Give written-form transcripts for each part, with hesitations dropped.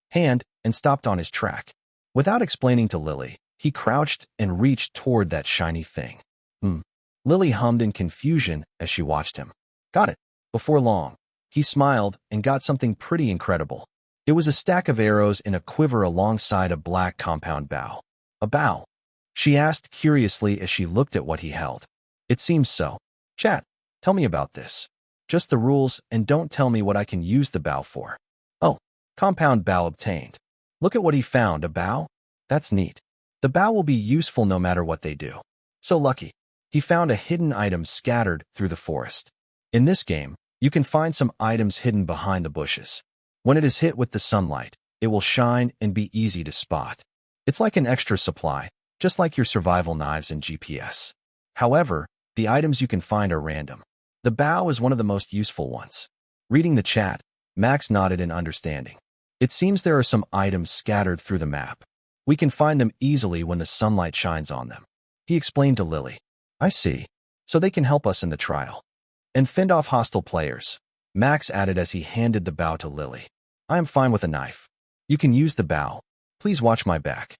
hand and stopped on his track. Without explaining to Lily, he crouched and reached toward that shiny thing. Lily hummed in confusion as she watched him. Got it. Before long, he smiled and got something pretty incredible. It was a stack of arrows in a quiver alongside a black compound bow. A bow? She asked curiously as she looked at what he held. It seems so. Chat, tell me about this. Just the rules and don't tell me what I can use the bow for. Oh, compound bow obtained. Look at what he found, a bow? That's neat. The bow will be useful no matter what they do. So lucky. He found a hidden item scattered through the forest. In this game, you can find some items hidden behind the bushes. When it is hit with the sunlight, it will shine and be easy to spot. It's like an extra supply, just like your survival knives and GPS. However, the items you can find are random. The bow is one of the most useful ones. Reading the chat, Max nodded in understanding. It seems there are some items scattered through the map. We can find them easily when the sunlight shines on them. He explained to Lily. I see. So they can help us in the trial. And fend off hostile players. Max added as he handed the bow to Lily. I am fine with a knife. You can use the bow. Please watch my back.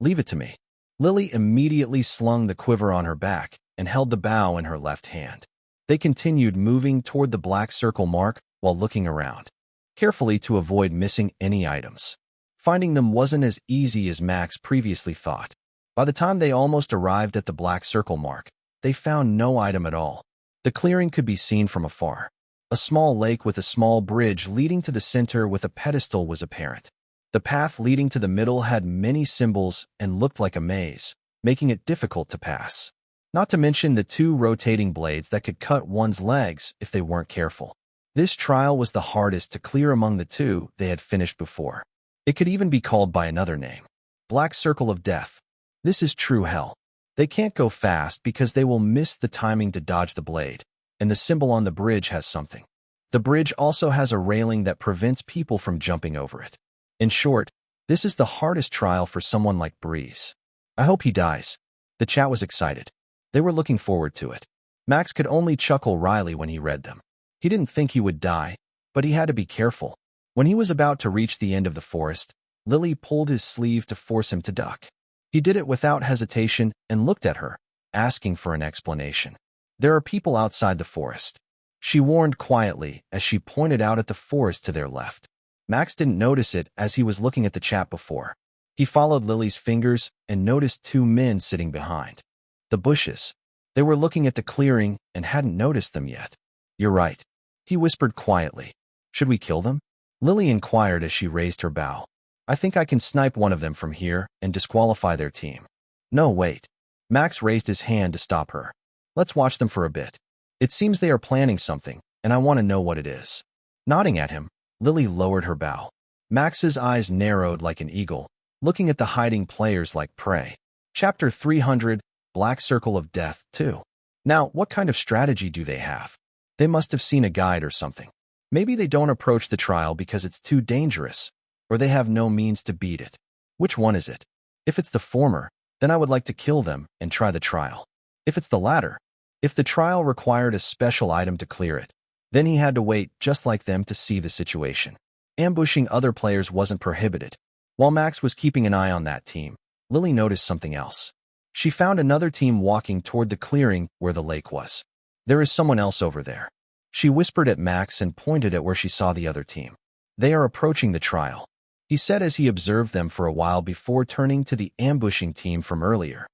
Leave it to me. Lily immediately slung the quiver on her back and held the bow in her left hand. They continued moving toward the black circle mark while looking around, carefully to avoid missing any items. Finding them wasn't as easy as Max previously thought. By the time they almost arrived at the black circle mark, they found no item at all. The clearing could be seen from afar. A small lake with a small bridge leading to the center with a pedestal was apparent. The path leading to the middle had many symbols and looked like a maze, making it difficult to pass. Not to mention the two rotating blades that could cut one's legs if they weren't careful. This trial was the hardest to clear among the two they had finished before. It could even be called by another name. Black Circle of Death. This is true hell. They can't go fast because they will miss the timing to dodge the blade, and the symbol on the bridge has something. The bridge also has a railing that prevents people from jumping over it. In short, this is the hardest trial for someone like Breeze. I hope he dies. The chat was excited. They were looking forward to it. Max could only chuckle wryly when he read them. He didn't think he would die, but he had to be careful. When he was about to reach the end of the forest, Lily pulled his sleeve to force him to duck. He did it without hesitation and looked at her, asking for an explanation. There are people outside the forest. She warned quietly as she pointed out at the forest to their left. Max didn't notice it as he was looking at the chat before. He followed Lily's fingers and noticed two men sitting behind the bushes. They were looking at the clearing and hadn't noticed them yet. You're right, he whispered quietly. Should we kill them? Lily inquired as she raised her bow. I think I can snipe one of them from here and disqualify their team. No, wait. Max raised his hand to stop her. Let's watch them for a bit. It seems they are planning something, and I want to know what it is. Nodding at him, Lily lowered her bow. Max's eyes narrowed like an eagle, looking at the hiding players like prey. Chapter 300, Black Circle of Death 2. Now, what kind of strategy do they have? They must have seen a guide or something. Maybe they don't approach the trial because it's too dangerous, or they have no means to beat it. Which one is it? If it's the former, then I would like to kill them and try the trial. If it's the latter, if the trial required a special item to clear it, then he had to wait just like them to see the situation. Ambushing other players wasn't prohibited. While Max was keeping an eye on that team, Lily noticed something else. She found another team walking toward the clearing where the lake was. There is someone else over there. She whispered at Max and pointed at where she saw the other team. They are approaching the trial, he said as he observed them for a while before turning to the ambushing team from earlier.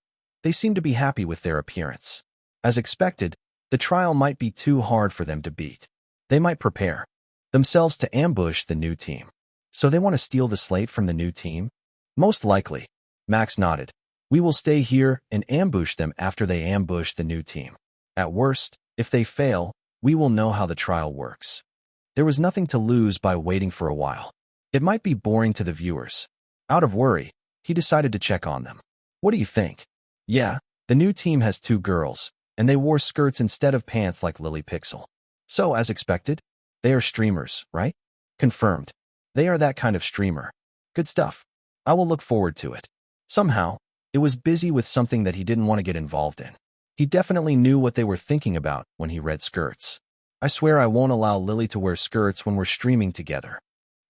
They seemed to be happy with their appearance. As expected, the trial might be too hard for them to beat. They might prepare themselves to ambush the new team. So they want to steal the slate from the new team? Most likely. Max nodded. We will stay here and ambush them after they ambush the new team. At worst, if they fail, we will know how the trial works. There was nothing to lose by waiting for a while. It might be boring to the viewers. Out of worry, he decided to check on them. What do you think? Yeah, the new team has two girls, and they wore skirts instead of pants like Lily Pixel. So, as expected, they are streamers, right? Confirmed. They are that kind of streamer. Good stuff. I will look forward to it. Somehow, it was busy with something that he didn't want to get involved in. He definitely knew what they were thinking about when he read skirts. I swear I won't allow Lily to wear skirts when we're streaming together.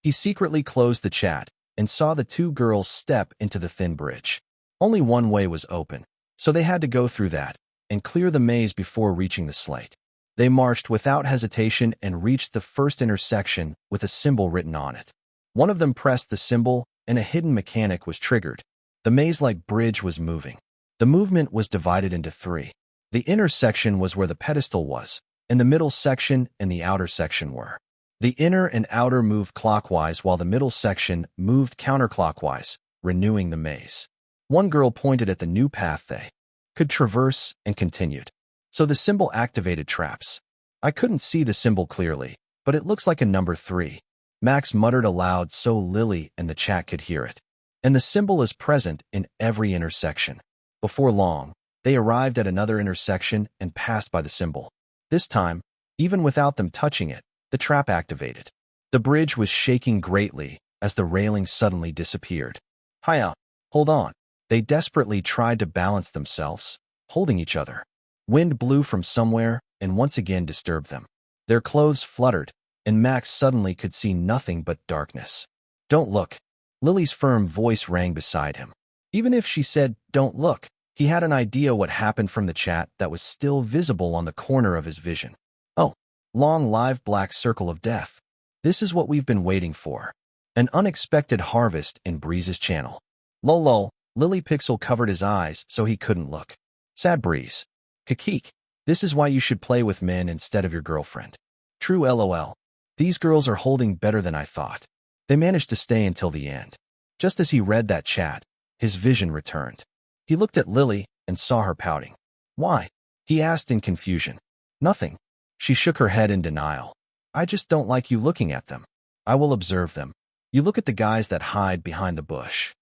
He secretly closed the chat and saw the two girls step into the thin bridge. Only one way was open, so they had to go through that and clear the maze before reaching the slate. They marched without hesitation and reached the first intersection with a symbol written on it. One of them pressed the symbol, and a hidden mechanic was triggered. The maze-like bridge was moving. The movement was divided into three. The inner section was where the pedestal was, and the middle section and the outer section were. The inner and outer moved clockwise while the middle section moved counterclockwise, renewing the maze. One girl pointed at the new path they could traverse and continued. So the symbol activated traps. I couldn't see the symbol clearly, but it looks like a number 3. Max muttered aloud so Lily and the chat could hear it. And the symbol is present in every intersection. Before long, they arrived at another intersection and passed by the symbol. This time, even without them touching it, the trap activated. The bridge was shaking greatly as the railing suddenly disappeared. Hiya, hold on. They desperately tried to balance themselves, holding each other. Wind blew from somewhere and once again disturbed them. Their clothes fluttered, and Max suddenly could see nothing but darkness. Don't look. Lily's firm voice rang beside him. Even if she said, don't look, he had an idea what happened from the chat that was still visible on the corner of his vision. Oh, long live black circle of death. This is what we've been waiting for. An unexpected harvest in Breeze's channel. Lol, Lily Pixel covered his eyes so he couldn't look. Sad Breeze. Kakik. This is why you should play with men instead of your girlfriend. True LOL. These girls are holding better than I thought. They managed to stay until the end. Just as he read that chat, his vision returned. He looked at Lily and saw her pouting. Why? He asked in confusion. Nothing. She shook her head in denial. I just don't like you looking at them. I will observe them. You look at the guys that hide behind the bush.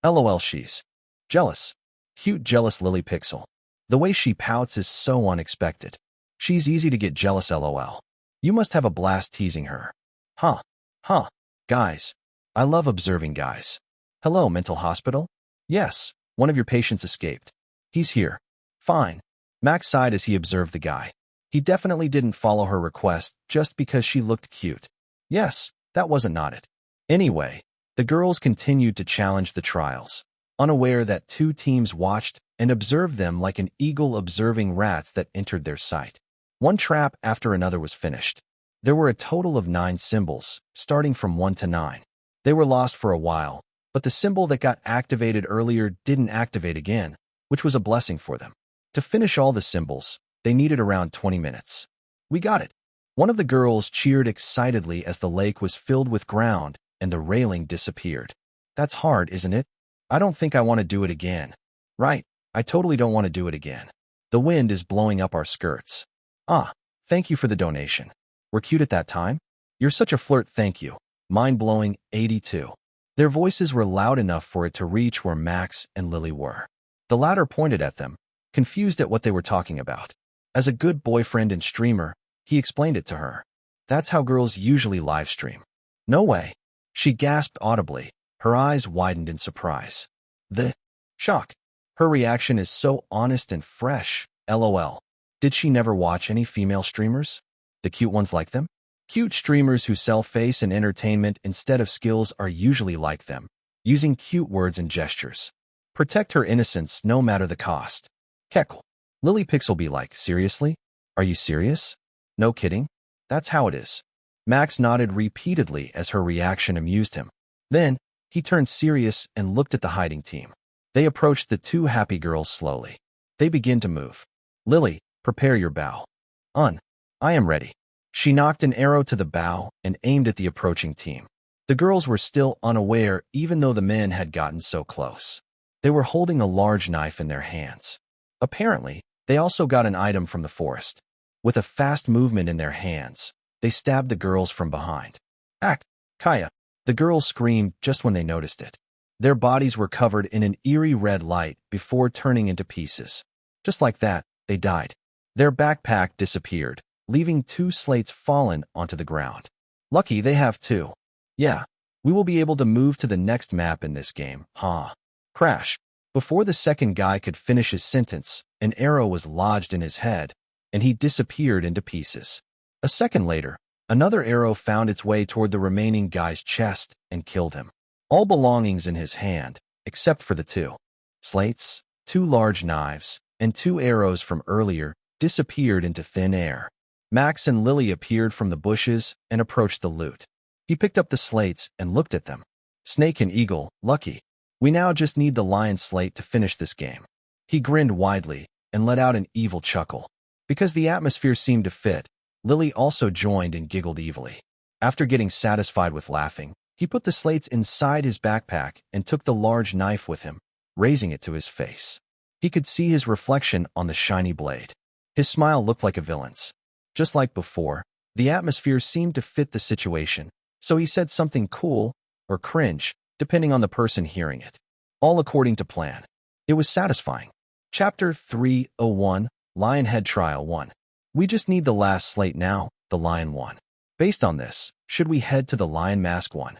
LOL, she's jealous. Cute jealous Lily Pixel. The way she pouts is so unexpected. She's easy to get jealous LOL. You must have a blast teasing her. Huh. Guys. I love observing guys. Hello, mental hospital? Yes, one of your patients escaped. He's here. Fine. Max sighed as he observed the guy. He definitely didn't follow her request just because she looked cute. Yes, that wasn't not it. Anyway, the girls continued to challenge the trials, unaware that two teams watched and observed them like an eagle observing rats that entered their sight. One trap after another was finished. There were a total of 9 symbols, starting from 1 to 9. They were lost for a while, but the symbol that got activated earlier didn't activate again, which was a blessing for them. To finish all the symbols, they needed around 20 minutes. We got it. One of the girls cheered excitedly as the lake was filled with ground and the railing disappeared. That's hard, isn't it? I don't think I want to do it again. Right, I totally don't want to do it again. The wind is blowing up our skirts. Ah, thank you for the donation. We're cute at that time? You're such a flirt, thank you. Mind-blowing, 82. Their voices were loud enough for it to reach where Max and Lily were. The latter pointed at them, confused at what they were talking about. As a good boyfriend and streamer, he explained it to her. That's how girls usually live stream. No way. She gasped audibly, her eyes widened in surprise. The shock. Her reaction is so honest and fresh, LOL. Did she never watch any female streamers? The cute ones like them? Cute streamers who sell face and entertainment instead of skills are usually like them, using cute words and gestures. Protect her innocence no matter the cost. Keckle. Lily Pixel be like, seriously? Are you serious? No kidding? That's how it is. Max nodded repeatedly as her reaction amused him. Then, he turned serious and looked at the hiding team. They approached the 2 happy girls slowly. They began to move. Lily, prepare your bow. I am ready. She knocked an arrow to the bow and aimed at the approaching team. The girls were still unaware even though the men had gotten so close. They were holding a large knife in their hands. Apparently, they also got an item from the forest. With a fast movement in their hands, they stabbed the girls from behind. Ack, Kaya! The girls screamed just when they noticed it. Their bodies were covered in an eerie red light before turning into pieces. Just like that, they died. Their backpack disappeared, leaving 2 slates fallen onto the ground. Lucky they have 2. Yeah, we will be able to move to the next map in this game, huh? Crash. Before the second guy could finish his sentence, an arrow was lodged in his head, and he disappeared into pieces. A second later, Another arrow found its way toward the remaining guy's chest and killed him. All belongings in his hand, except for the two slates, 2 large knives, and 2 arrows from earlier, disappeared into thin air. Max and Lily appeared from the bushes and approached the loot. He picked up the slates and looked at them. Snake and Eagle, lucky. We now just need the lion slate to finish this game. He grinned widely and let out an evil chuckle. Because the atmosphere seemed to fit, Lily also joined and giggled evilly. After getting satisfied with laughing, he put the slates inside his backpack and took the large knife with him, raising it to his face. He could see his reflection on the shiny blade. His smile looked like a villain's. Just like before, the atmosphere seemed to fit the situation, so he said something cool or cringe, depending on the person hearing it. All according to plan. It was satisfying. Chapter 301, Lionhead Trial 1. We just need the last slate now, the lion one. Based on this, should we head to the lion mask one?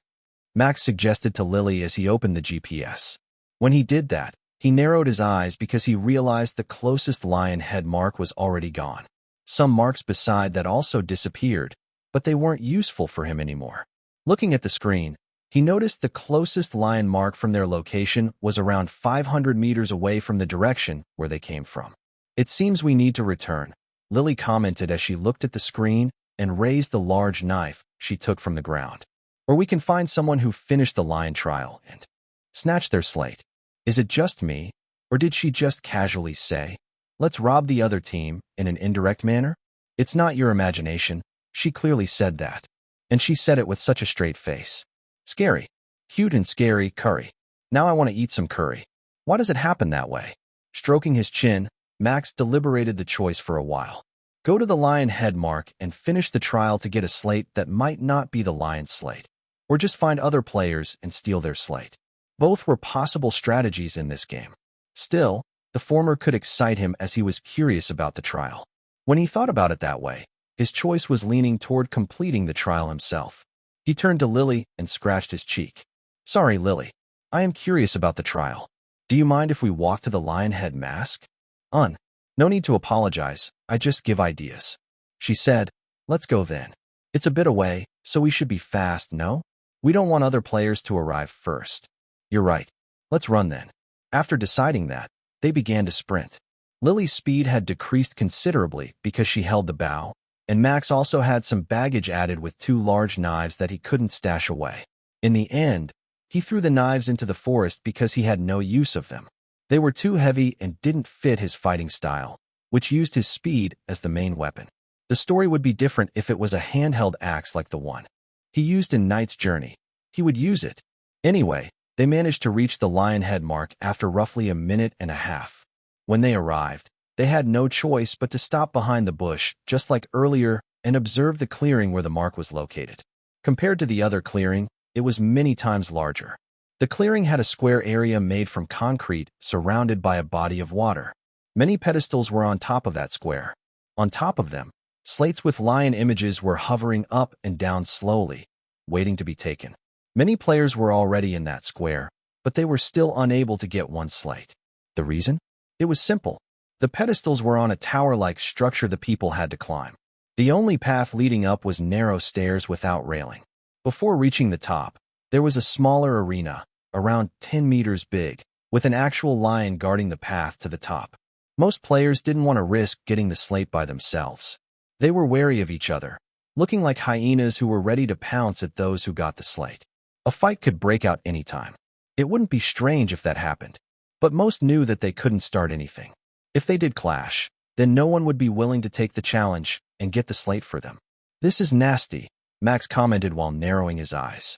Max suggested to Lily as he opened the GPS. When he did that, he narrowed his eyes because he realized the closest lion head mark was already gone. Some marks beside that also disappeared, but they weren't useful for him anymore. Looking at the screen, he noticed the closest lion mark from their location was around 500 meters away from the direction where they came from. It seems we need to return, Lily commented as she looked at the screen and raised the large knife she took from the ground. Or we can find someone who finished the lion trial and snatch their slate. Is it just me, or did she just casually say, let's rob the other team in an indirect manner? It's not your imagination. She clearly said that. And she said it with such a straight face. Scary. Cute and scary curry. Now I want to eat some curry. Why does it happen that way? Stroking his chin, Max deliberated the choice for a while. Go to the lion head mark and finish the trial to get a slate that might not be the lion slate. Or just find other players and steal their slate. Both were possible strategies in this game. Still, the former could excite him as he was curious about the trial. When he thought about it that way, his choice was leaning toward completing the trial himself. He turned to Lily and scratched his cheek. Sorry, Lily. I am curious about the trial. Do you mind if we walk to the lion head mask? No need to apologize. I just give ideas. She said, let's go then. It's a bit away, so we should be fast, no? We don't want other players to arrive first. You're right. Let's run then. After deciding that, they began to sprint. Lily's speed had decreased considerably because she held the bow, and Max also had some baggage added with 2 large knives that he couldn't stash away. In the end, he threw the knives into the forest because he had no use of them. They were too heavy and didn't fit his fighting style, which used his speed as the main weapon. The story would be different if it was a handheld axe like the one he used in Knight's Journey. He would use it. Anyway, they managed to reach the lion head mark after roughly a minute and a half. When they arrived, they had no choice but to stop behind the bush, just like earlier, and observe the clearing where the mark was located. Compared to the other clearing, it was many times larger. The clearing had a square area made from concrete surrounded by a body of water. Many pedestals were on top of that square. On top of them, slates with lion images were hovering up and down slowly, waiting to be taken. Many players were already in that square, but they were still unable to get one slate. The reason? It was simple. The pedestals were on a tower-like structure the people had to climb. The only path leading up was narrow stairs without railing. Before reaching the top, there was a smaller arena, around 10 meters big, with an actual lion guarding the path to the top. Most players didn't want to risk getting the slate by themselves. They were wary of each other, looking like hyenas who were ready to pounce at those who got the slate. A fight could break out anytime. It wouldn't be strange if that happened, but most knew that they couldn't start anything. If they did clash, then no one would be willing to take the challenge and get the slate for them. This is nasty, Max commented while narrowing his eyes.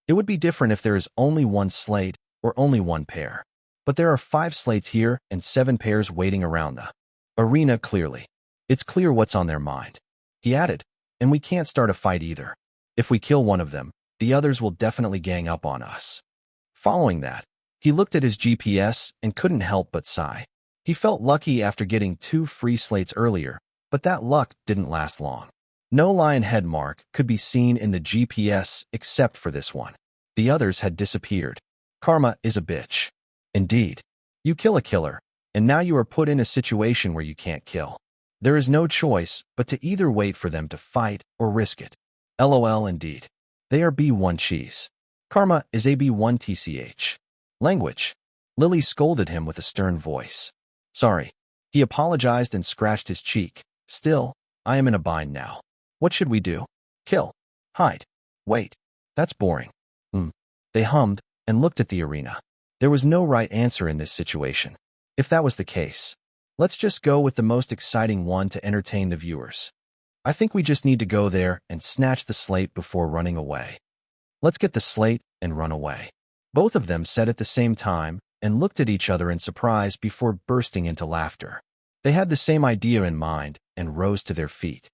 It would be different if there is only one slate or only one pair. But there are 5 slates here and 7 pairs waiting around the arena clearly. It's clear what's on their mind. He added, and we can't start a fight either. If we kill one of them, the others will definitely gang up on us. Following that, he looked at his GPS and couldn't help but sigh. He felt lucky after getting 2 free slates earlier, but that luck didn't last long. No lion head mark could be seen in the GPS except for this one. The others had disappeared. Karma is a bitch. Indeed. You kill a killer, and now you are put in a situation where you can't kill. There is no choice but to either wait for them to fight or risk it. LOL indeed. They are B1 cheese. Karma is a B1 TCH. Language. Lily scolded him with a stern voice. Sorry. He apologized and scratched his cheek. Still, I am in a bind now. What should we do? Kill. Hide. Wait. That's boring. They hummed and looked at the arena. There was no right answer in this situation. If that was the case, let's just go with the most exciting one to entertain the viewers. I think we just need to go there and snatch the slate before running away. Let's get the slate and run away. Both of them said at the same time and looked at each other in surprise before bursting into laughter. They had the same idea in mind and rose to their feet.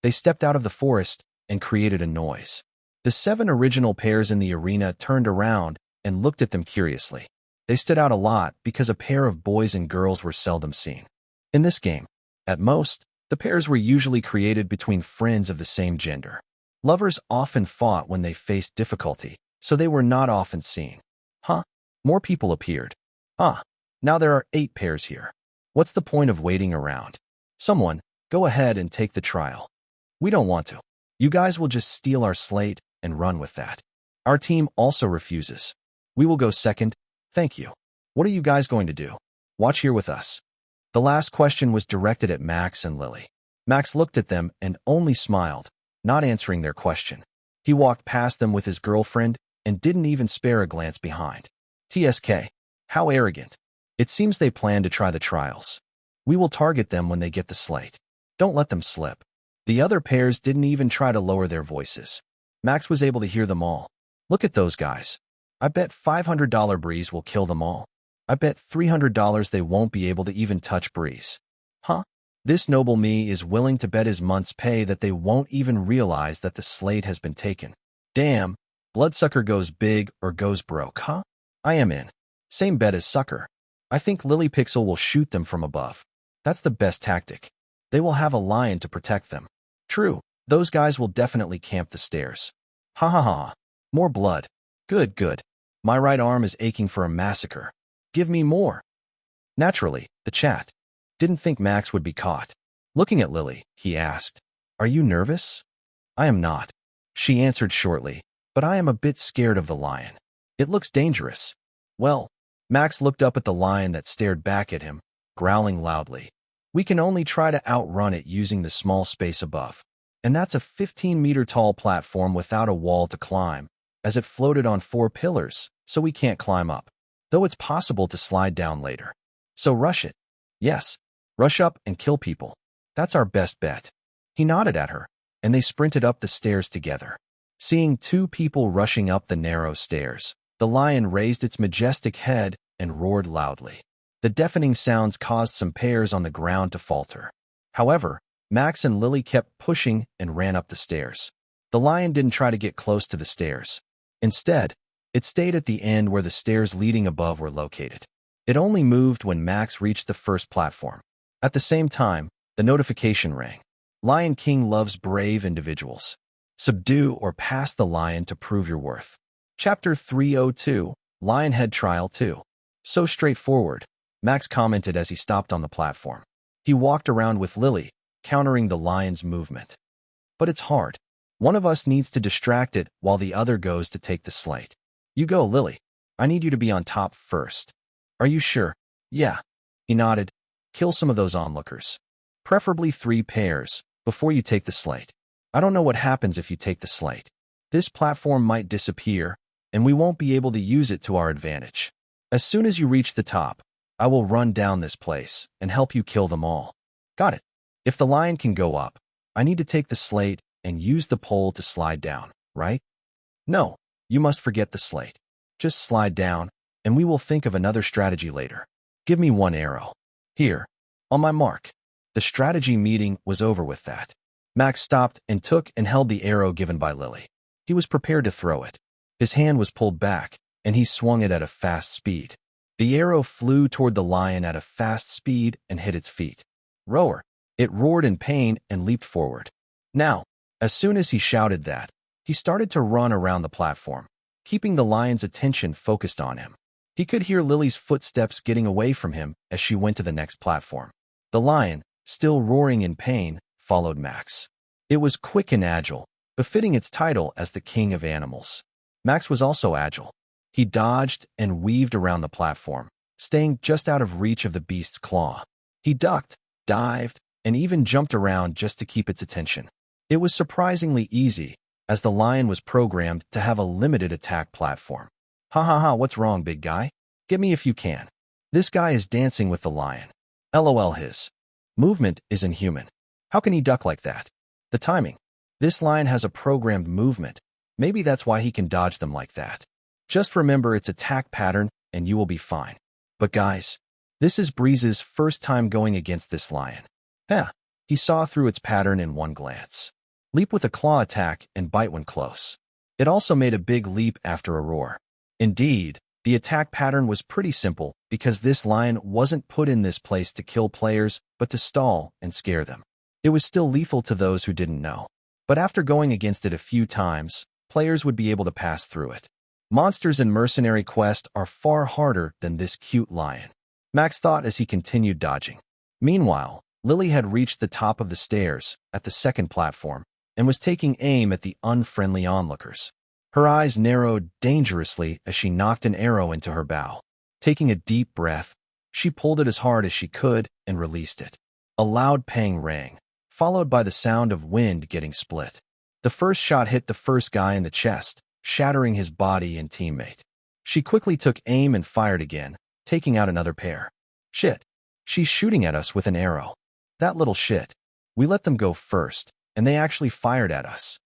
They stepped out of the forest and created a noise. The 7 original pairs in the arena turned around and looked at them curiously. They stood out a lot because a pair of boys and girls were seldom seen. In this game, at most, the pairs were usually created between friends of the same gender. Lovers often fought when they faced difficulty, so they were not often seen. More people appeared. Now there are 8 pairs here. What's the point of waiting around? Someone, go ahead and take the trial. We don't want to. You guys will just steal our slate and run with that. Our team also refuses. We will go second. Thank you. What are you guys going to do? Watch here with us. The last question was directed at Max and Lily. Max looked at them and only smiled, not answering their question. He walked past them with his girlfriend and didn't even spare a glance behind. TSK. How arrogant. It seems they plan to try the trials. We will target them when they get the slate. Don't let them slip. The other pairs didn't even try to lower their voices. Max was able to hear them all. Look at those guys. I bet $500 Breeze will kill them all. I bet $300 they won't be able to even touch Breeze. This noble me is willing to bet his month's pay that they won't even realize that the slate has been taken. Damn, Bloodsucker goes big or goes broke, I am in. Same bet as Sucker. I think Lily Pixel will shoot them from above. That's the best tactic. They will have a lion to protect them. True, those guys will definitely camp the stairs. More blood. Good. My right arm is aching for a massacre. Give me more. Naturally, the chat didn't think Max would be caught. Looking at Lily, he asked, Are you nervous? I am not. She answered shortly, but I am a bit scared of the lion. It looks dangerous. Well, Max looked up at the lion that stared back at him, growling loudly. We can only try to outrun it using the small space above. And that's a 15-meter-tall platform without a wall to climb, as it floated on 4 pillars, so we can't climb up. Though it's possible to slide down later. So rush it. Yes, rush up and kill people. That's our best bet. He nodded at her, and they sprinted up the stairs together. Seeing 2 people rushing up the narrow stairs, the lion raised its majestic head and roared loudly. The deafening sounds caused some pairs on the ground to falter. However, Max and Lily kept pushing and ran up the stairs. The lion didn't try to get close to the stairs. Instead, it stayed at the end where the stairs leading above were located. It only moved when Max reached the first platform. At the same time, the notification rang. Lion King loves brave individuals. Subdue or pass the lion to prove your worth. Chapter 302, Lionhead Trial 2. So straightforward, Max commented as he stopped on the platform. He walked around with Lily, countering the lion's movement. But it's hard. One of us needs to distract it while the other goes to take the slate. You go, Lily. I need you to be on top first. Are you sure? Yeah. He nodded. Kill some of those onlookers. Preferably 3 pairs, before you take the slate. I don't know what happens if you take the slate. This platform might disappear, and we won't be able to use it to our advantage. As soon as you reach the top, I will run down this place and help you kill them all. Got it. If the lion can go up, I need to take the slate and use the pole to slide down, right? No, you must forget the slate. Just slide down, and we will think of another strategy later. Give me 1 arrow. Here. On my mark. The strategy meeting was over with that. Max stopped and took and held the arrow given by Lily. He was prepared to throw it. His hand was pulled back, and he swung it at a fast speed. The arrow flew toward the lion at a fast speed and hit its feet. Roar! It roared in pain and leaped forward. Now, as soon as he shouted that, he started to run around the platform, keeping the lion's attention focused on him. He could hear Lily's footsteps getting away from him as she went to the next platform. The lion, still roaring in pain, followed Max. It was quick and agile, befitting its title as the king of animals. Max was also agile. He dodged and weaved around the platform, staying just out of reach of the beast's claw. He ducked, dived, and even jumped around just to keep its attention. It was surprisingly easy, as the lion was programmed to have a limited attack platform. Ha ha ha, what's wrong, big guy? Get me if you can. This guy is dancing with the lion. LOL, his movement isn't human. How can he duck like that? The timing. This lion has a programmed movement. Maybe that's why he can dodge them like that. Just remember its attack pattern and you will be fine. But guys, this is Breeze's first time going against this lion. He saw through its pattern in one glance. Leap with a claw attack and bite when close. It also made a big leap after a roar. Indeed, the attack pattern was pretty simple because this lion wasn't put in this place to kill players but to stall and scare them. It was still lethal to those who didn't know. But after going against it a few times, players would be able to pass through it. Monsters in Mercenary Quest are far harder than this cute lion, Max thought as he continued dodging. Meanwhile, Lily had reached the top of the stairs at the second platform and was taking aim at the unfriendly onlookers. Her eyes narrowed dangerously as she knocked an arrow into her bow. Taking a deep breath, she pulled it as hard as she could and released it. A loud pang rang, followed by the sound of wind getting split. The first shot hit the first guy in the chest, shattering his body and teammate. She quickly took aim and fired again, taking out another pair. Shit. She's shooting at us with an arrow. That little shit. We let them go first, and they actually fired at us.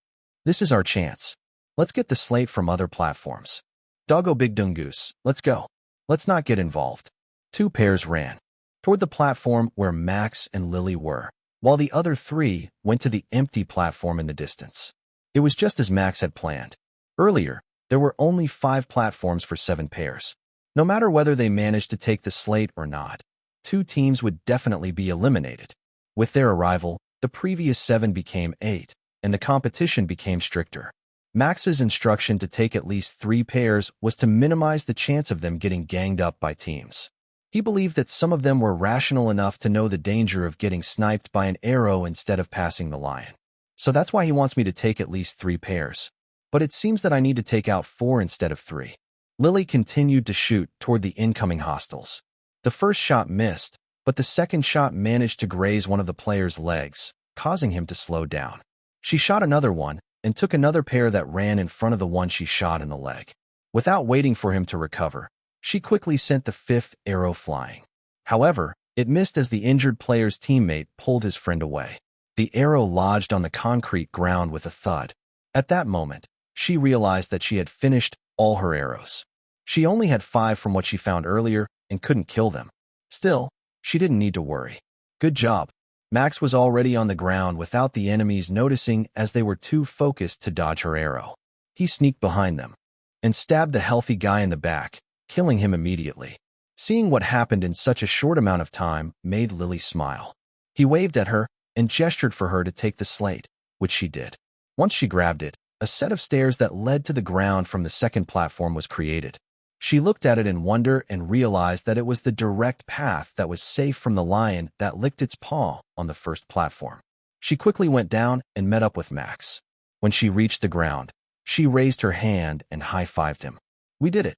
This is our chance. Let's get the slate from other platforms. Doggo Big Dungoose, let's go. Let's not get involved. Two pairs ran toward the platform where Max and Lily were, while the other three went to the empty platform in the distance. It was just as Max had planned. Earlier, there were only 5 platforms for 7 pairs. No matter whether they managed to take the slate or not, 2 teams would definitely be eliminated. With their arrival, the previous 7 became 8, and the competition became stricter. Max's instruction to take at least 3 pairs was to minimize the chance of them getting ganged up by teams. He believed that some of them were rational enough to know the danger of getting sniped by an arrow instead of passing the lion. So that's why he wants me to take at least 3 pairs. But it seems that I need to take out 4 instead of 3. Lily continued to shoot toward the incoming hostiles. The first shot missed, but the second shot managed to graze one of the player's legs, causing him to slow down. She shot another one, and took another pair that ran in front of the one she shot in the leg. Without waiting for him to recover, she quickly sent the 5th arrow flying. However, it missed as the injured player's teammate pulled his friend away. The arrow lodged on the concrete ground with a thud. At that moment, she realized that she had finished all her arrows. She only had 5 from what she found earlier and couldn't kill them. Still, she didn't need to worry. Good job. Max was already on the ground without the enemies noticing as they were too focused to dodge her arrow. He sneaked behind them and stabbed the healthy guy in the back, killing him immediately. Seeing what happened in such a short amount of time made Lily smile. He waved at her and gestured for her to take the slate, which she did. Once she grabbed it, a set of stairs that led to the ground from the second platform was created. She looked at it in wonder and realized that it was the direct path that was safe from the lion that licked its paw on the first platform. She quickly went down and met up with Max. When she reached the ground, she raised her hand and high-fived him. We did it.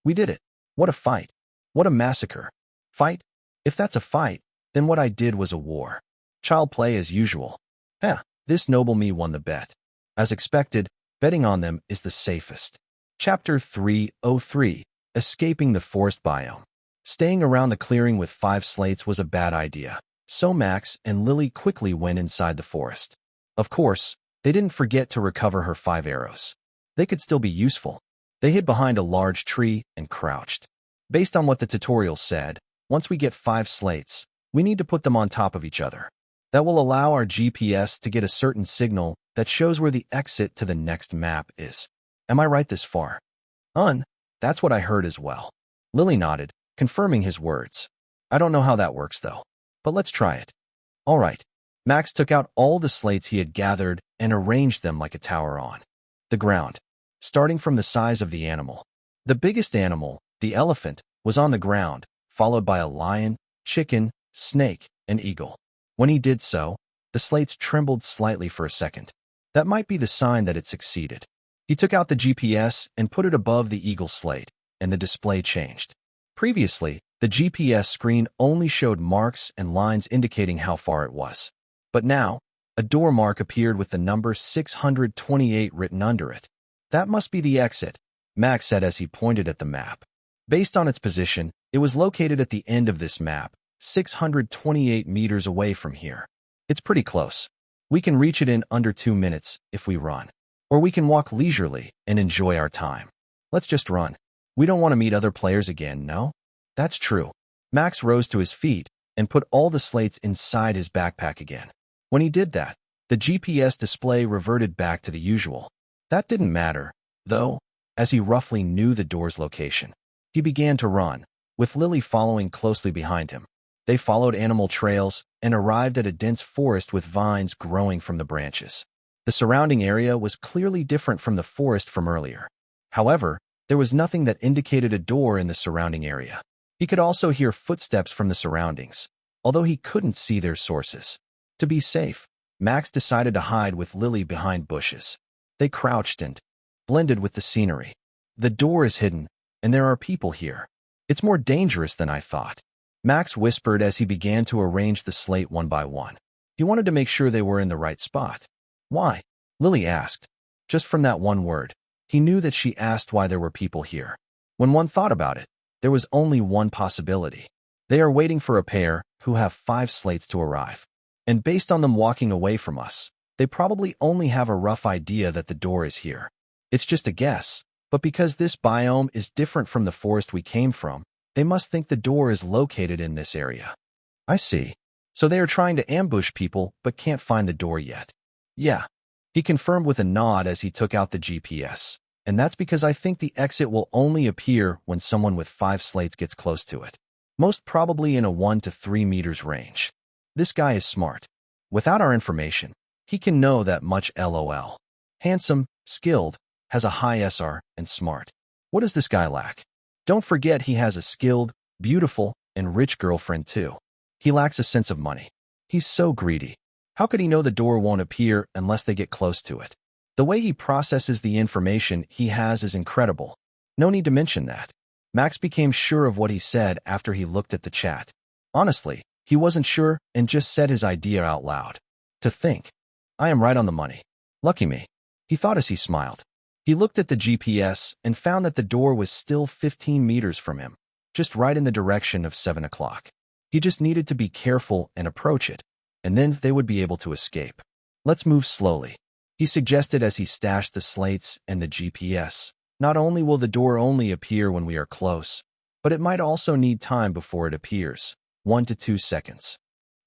We did it. What a fight. What a massacre. Fight? If that's a fight, then what I did was a war. Child play as usual. This noble me won the bet. As expected, betting on them is the safest. Chapter 303, Escaping the Forest Biome. Staying around the clearing with 5 slates was a bad idea, so Max and Lily quickly went inside the forest. Of course, they didn't forget to recover her 5 arrows. They could still be useful. They hid behind a large tree and crouched. Based on what the tutorial said, once we get 5 slates, we need to put them on top of each other. That will allow our GPS to get a certain signal that shows where the exit to the next map is. Am I right this far? That's what I heard as well. Lily nodded, confirming his words. I don't know how that works though, but let's try it. All right. Max took out all the slates he had gathered and arranged them like a tower on the ground, starting from the size of the animal. The biggest animal, the elephant, was on the ground, followed by a lion, chicken, snake, an eagle. When he did so, the slates trembled slightly for a second. That might be the sign that it succeeded. He took out the GPS and put it above the eagle slate, and the display changed. Previously, the GPS screen only showed marks and lines indicating how far it was. But now, a door mark appeared with the number 628 written under it. That must be the exit, Max said as he pointed at the map. Based on its position, it was located at the end of this map, 628 meters away from here. It's pretty close. We can reach it in under 2 minutes if we run. Or we can walk leisurely and enjoy our time. Let's just run. We don't want to meet other players again, no? That's true. Max rose to his feet and put all the slates inside his backpack again. When he did that, the GPS display reverted back to the usual. That didn't matter, though, as he roughly knew the door's location. He began to run, with Lily following closely behind him. They followed animal trails and arrived at a dense forest with vines growing from the branches. The surrounding area was clearly different from the forest from earlier. However, there was nothing that indicated a door in the surrounding area. He could also hear footsteps from the surroundings, although he couldn't see their sources. To be safe, Max decided to hide with Lily behind bushes. They crouched and blended with the scenery. The door is hidden, and there are people here. It's more dangerous than I thought, Max whispered as he began to arrange the slate one by one. He wanted to make sure they were in the right spot. Why? Lily asked. Just from that one word, he knew that she asked why there were people here. When one thought about it, there was only one possibility. They are waiting for a pair who have 5 slates to arrive. And based on them walking away from us, they probably only have a rough idea that the door is here. It's just a guess, but because this biome is different from the forest we came from, they must think the door is located in this area. I see. So they are trying to ambush people but can't find the door yet. Yeah, he confirmed with a nod as he took out the GPS. And that's because I think the exit will only appear when someone with 5 slates gets close to it. Most probably in a 1 to 3 meters range. This guy is smart. Without our information, he can know that much. LOL. Handsome, skilled, has a high SR, and smart. What does this guy lack? Don't forget he has a skilled, beautiful, and rich girlfriend too. He lacks a sense of money. He's so greedy. How could he know the door won't appear unless they get close to it? The way he processes the information he has is incredible. No need to mention that. Max became sure of what he said after he looked at the chat. Honestly, he wasn't sure and just said his idea out loud. To think. I am right on the money. Lucky me. He thought as he smiled. He looked at the GPS and found that the door was still 15 meters from him, just right in the direction of 7 o'clock. He just needed to be careful and approach it, and then they would be able to escape. Let's move slowly, he suggested as he stashed the slates and the GPS. Not only will the door only appear when we are close, but it might also need time before it appears, 1 to 2 seconds.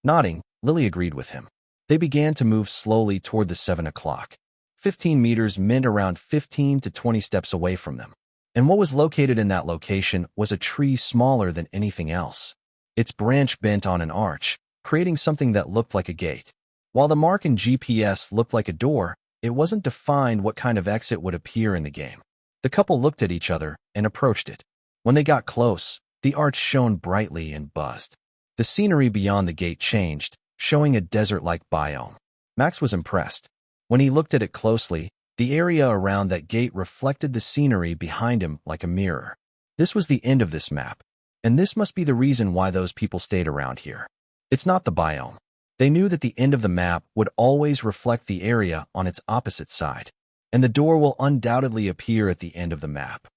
Nodding, Lily agreed with him. They began to move slowly toward the 7 o'clock. 15 meters meant around 15 to 20 steps away from them. And what was located in that location was a tree smaller than anything else. Its branch bent on an arch, creating something that looked like a gate. While the mark in GPS looked like a door, it wasn't defined what kind of exit would appear in the game. The couple looked at each other and approached it. When they got close, the arch shone brightly and buzzed. The scenery beyond the gate changed, showing a desert-like biome. Max was impressed. When he looked at it closely, the area around that gate reflected the scenery behind him like a mirror. This was the end of this map, and this must be the reason why those people stayed around here. It's not the biome. They knew that the end of the map would always reflect the area on its opposite side, and the door will undoubtedly appear at the end of the map.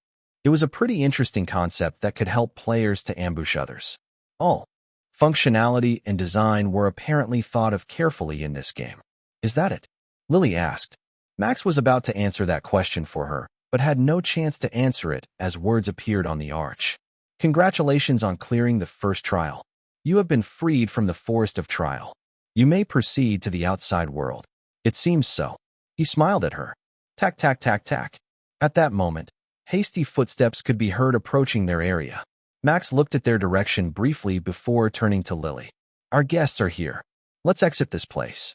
It was a pretty interesting concept that could help players to ambush others. Oh, functionality and design were apparently thought of carefully in this game. Is that it? Lily asked. Max was about to answer that question for her, but had no chance to answer it as words appeared on the arch. Congratulations on clearing the first trial. You have been freed from the forest of trial. You may proceed to the outside world. It seems so. He smiled at her. Tack, tack, tack, tack. At that moment, hasty footsteps could be heard approaching their area. Max looked at their direction briefly before turning to Lily. Our guests are here. Let's exit this place.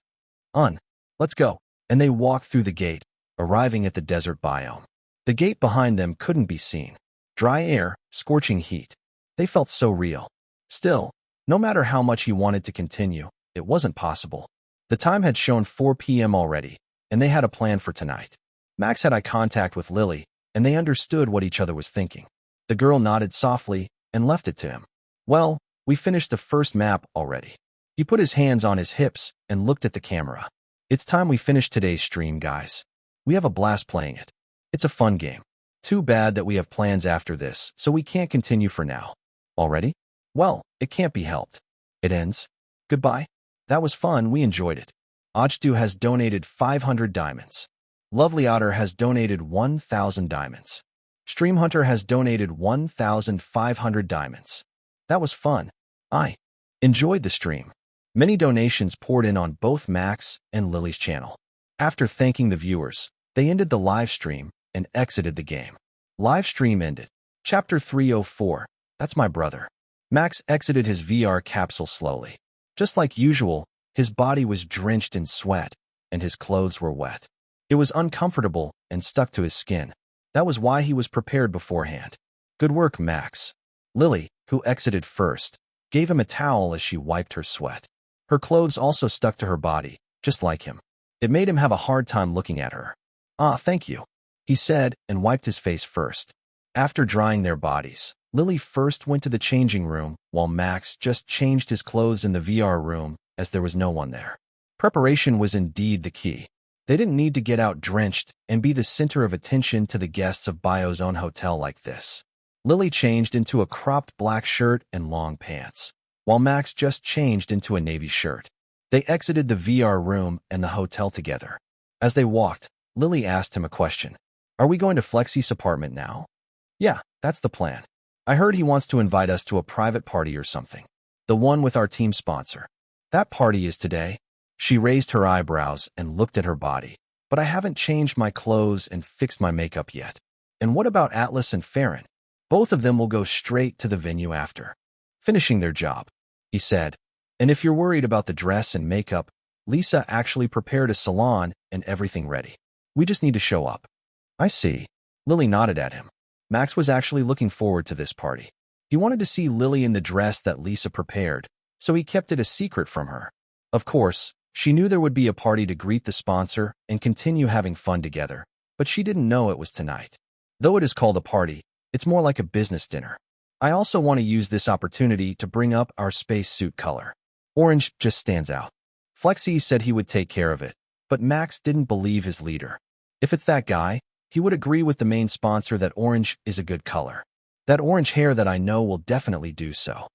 Let's go. And they walked through the gate, arriving at the desert biome. The gate behind them couldn't be seen. Dry air, scorching heat. They felt so real. Still, No matter how much he wanted to continue, it wasn't possible. The time had shown 4 p.m. already, and they had a plan for tonight. Max had eye contact with Lily, and they understood what each other was thinking. The girl nodded softly and left it to him. Well, we finished the first map already. He put his hands on his hips and looked at the camera. It's time we finish today's stream, guys. We have a blast playing it. It's a fun game. Too bad that we have plans after this, so we can't continue for now. Already? Well, it can't be helped. It ends. Goodbye. That was fun, we enjoyed it. Ajdu has donated 500 diamonds. Lovely Otter has donated 1,000 diamonds. Stream Hunter has donated 1,500 diamonds. That was fun. I enjoyed the stream. Many donations poured in on both Max and Lily's channel. After thanking the viewers, they ended the live stream and exited the game. Live stream ended. Chapter 304. That's my brother. Max exited his VR capsule slowly. Just like usual, his body was drenched in sweat, and his clothes were wet. It was uncomfortable and stuck to his skin. That was why he was prepared beforehand. Good work, Max. Lily, who exited first, gave him a towel as she wiped her sweat. Her clothes also stuck to her body, just like him. It made him have a hard time looking at her. Ah, thank you, he said and wiped his face first. After drying their bodies, Lily first went to the changing room, while Max just changed his clothes in the VR room as there was no one there. Preparation was indeed the key. They didn't need to get out drenched and be the center of attention to the guests of Bio's own hotel like this. Lily changed into a cropped black shirt and long pants, while Max just changed into a navy shirt. They exited the VR room and the hotel together. As they walked, Lily asked him a question. Are we going to Flexi's apartment now? Yeah, that's the plan. I heard he wants to invite us to a private party or something. The one with our team sponsor. That party is today. She raised her eyebrows and looked at her body. But I haven't changed my clothes and fixed my makeup yet. And what about Atlas and Farron? Both of them will go straight to the venue after finishing their job, he said. And if you're worried about the dress and makeup, Lisa actually prepared a salon and everything ready. We just need to show up. I see. Lily nodded at him. Max was actually looking forward to this party. He wanted to see Lily in the dress that Lisa prepared, so he kept it a secret from her. Of course, she knew there would be a party to greet the sponsor and continue having fun together, but she didn't know it was tonight. Though it is called a party, it's more like a business dinner. I also want to use this opportunity to bring up our spacesuit color. Orange just stands out. Flexi said he would take care of it, but Max didn't believe his leader. If it's that guy, he would agree with the main sponsor that orange is a good color. That orange hair that I know will definitely do so.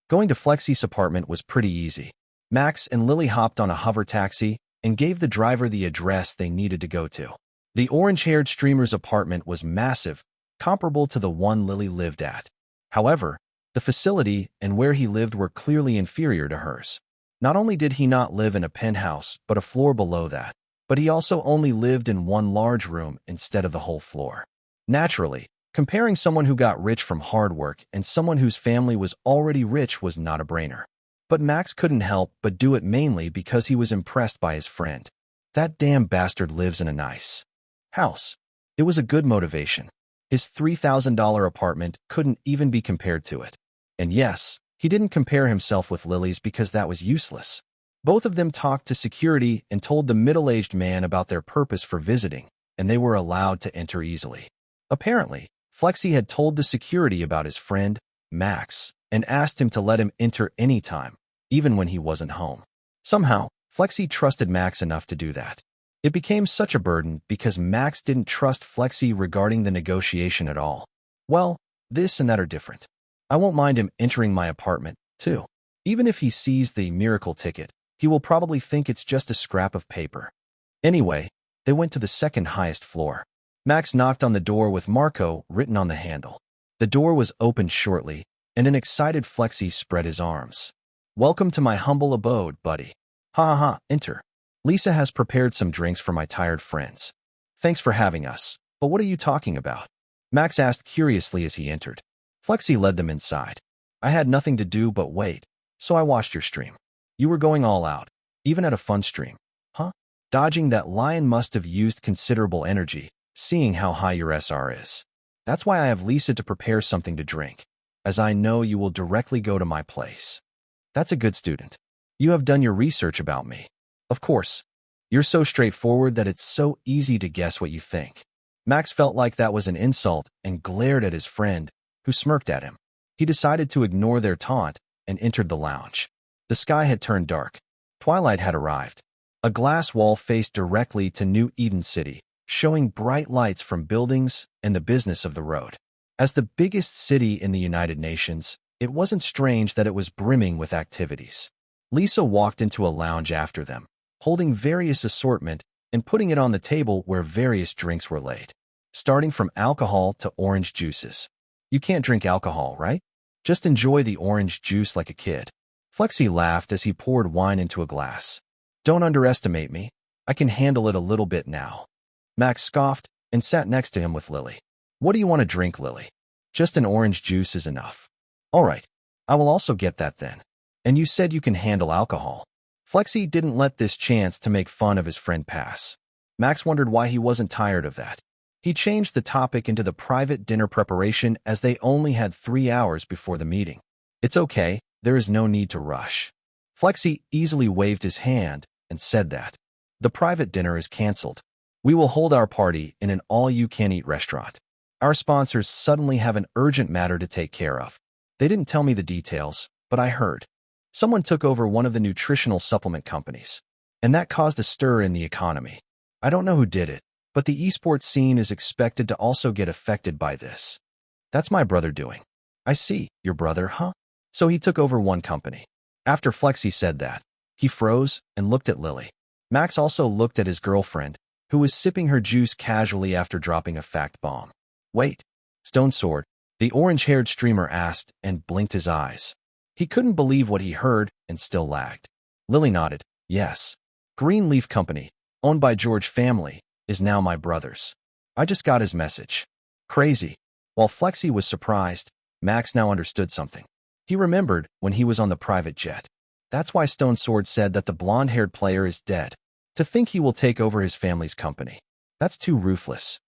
Going to Flexi's apartment was pretty easy. Max and Lily hopped on a hover taxi and gave the driver the address they needed to go to. The orange-haired streamer's apartment was massive, comparable to the one Lily lived at. However, the facility and where he lived were clearly inferior to hers. Not only did he not live in a penthouse, but a floor below that, but he also only lived in one large room instead of the whole floor. Naturally, comparing someone who got rich from hard work and someone whose family was already rich was not a brainer. But Max couldn't help but do it mainly because he was impressed by his friend. That damn bastard lives in a nice house. It was a good motivation. His $3,000 apartment couldn't even be compared to it. And yes, he didn't compare himself with Lily's because that was useless. Both of them talked to security and told the middle-aged man about their purpose for visiting, and they were allowed to enter easily. Apparently, Flexi had told the security about his friend, Max, and asked him to let him enter anytime, even when he wasn't home. Somehow, Flexi trusted Max enough to do that. It became such a burden because Max didn't trust Flexi regarding the negotiation at all. Well, this and that are different. I won't mind him entering my apartment, too. Even if he sees the miracle ticket, he will probably think it's just a scrap of paper. Anyway, they went to the second highest floor. Max knocked on the door with Marco written on the handle. The door was opened shortly, and an excited Flexi spread his arms. Welcome to my humble abode, buddy. Ha ha ha, enter. Lisa has prepared some drinks for my tired friends. Thanks for having us, but what are you talking about? Max asked curiously as he entered. Flexi led them inside. I had nothing to do but wait, so I watched your stream. You were going all out, even at a fun stream. Huh? Dodging that lion must have used considerable energy, seeing how high your SR is. That's why I have Lisa to prepare something to drink, as I know you will directly go to my place. That's a good student. You have done your research about me. Of course. You're so straightforward that it's so easy to guess what you think. Max felt like that was an insult and glared at his friend, who smirked at him. He decided to ignore their taunt and entered the lounge. The sky had turned dark. Twilight had arrived. A glass wall faced directly to New Eden City, showing bright lights from buildings and the business of the road. As the biggest city in the United Nations, it wasn't strange that it was brimming with activities. Lisa walked into a lounge after them, holding various assortment and putting it on the table where various drinks were laid, starting from alcohol to orange juices. You can't drink alcohol, right? Just enjoy the orange juice like a kid. Flexi laughed as he poured wine into a glass. Don't underestimate me. I can handle it a little bit now. Max scoffed and sat next to him with Lily. What do you want to drink, Lily? Just an orange juice is enough. All right, I will also get that then. And you said you can handle alcohol. Flexi didn't let this chance to make fun of his friend pass. Max wondered why he wasn't tired of that. He changed the topic into the private dinner preparation as they only had 3 hours before the meeting. It's okay, there is no need to rush. Flexi easily waved his hand and said that. The private dinner is canceled. We will hold our party in an all-you-can-eat restaurant. Our sponsors suddenly have an urgent matter to take care of. They didn't tell me the details, but I heard. Someone took over one of the nutritional supplement companies, and that caused a stir in the economy. I don't know who did it, but the esports scene is expected to also get affected by this. That's my brother doing. I see, your brother, huh? So he took over one company. After Flexi said that, he froze and looked at Lily. Max also looked at his girlfriend, who was sipping her juice casually after dropping a fact bomb. Wait, Stone Sword, the orange-haired streamer asked and blinked his eyes. He couldn't believe what he heard and still lagged. Lily nodded. Yes. Green Leaf Company, owned by George family, is now my brother's. I just got his message. Crazy. While Flexi was surprised, Max now understood something. He remembered when he was on the private jet. That's why Stone Sword said that the blonde-haired player is dead. To think he will take over his family's company. That's too ruthless.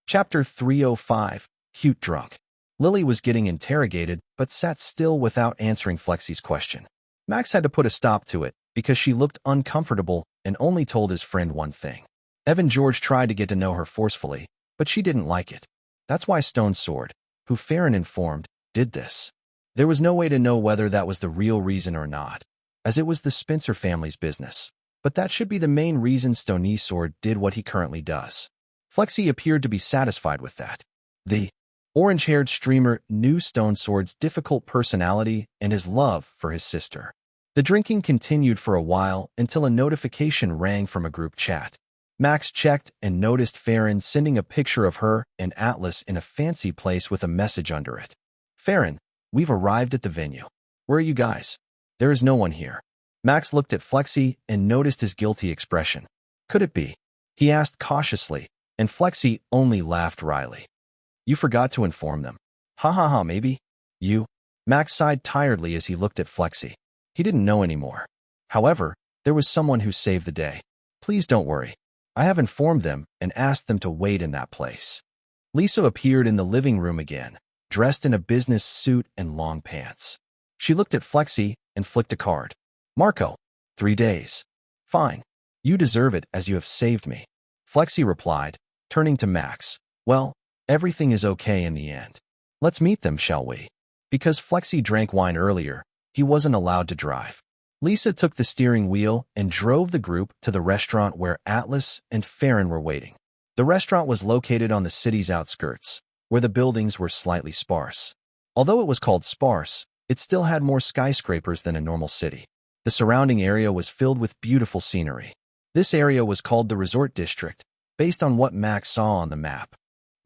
Chapter 305, Cute Drunk. Lily was getting interrogated, but sat still without answering Flexi's question. Max had to put a stop to it, because she looked uncomfortable and only told his friend one thing. Evan George tried to get to know her forcefully, but she didn't like it. That's why Stone Sword, who Farron informed, did this. There was no way to know whether that was the real reason or not, as it was the Spencer family's business. But that should be the main reason Stone Sword did what he currently does. Flexi appeared to be satisfied with that. The orange-haired streamer knew Stone Sword's difficult personality and his love for his sister. The drinking continued for a while until a notification rang from a group chat. Max checked and noticed Farron sending a picture of her and Atlas in a fancy place with a message under it. Farron, we've arrived at the venue. Where are you guys? There is no one here. Max looked at Flexi and noticed his guilty expression. Could it be? He asked cautiously, and Flexi only laughed wryly. You forgot to inform them. Ha ha ha, maybe. You? Max sighed tiredly as he looked at Flexi. He didn't know anymore. However, there was someone who saved the day. Please don't worry. I have informed them and asked them to wait in that place. Lisa appeared in the living room again, dressed in a business suit and long pants. She looked at Flexi and flicked a card. Marco, 3 days. Fine. You deserve it as you have saved me. Flexi replied, turning to Max. Well, everything is okay in the end. Let's meet them, shall we? Because Flexi drank wine earlier, he wasn't allowed to drive. Lisa took the steering wheel and drove the group to the restaurant where Atlas and Farron were waiting. The restaurant was located on the city's outskirts, where the buildings were slightly sparse. Although it was called sparse, it still had more skyscrapers than a normal city. The surrounding area was filled with beautiful scenery. This area was called the Resort District, based on what Max saw on the map.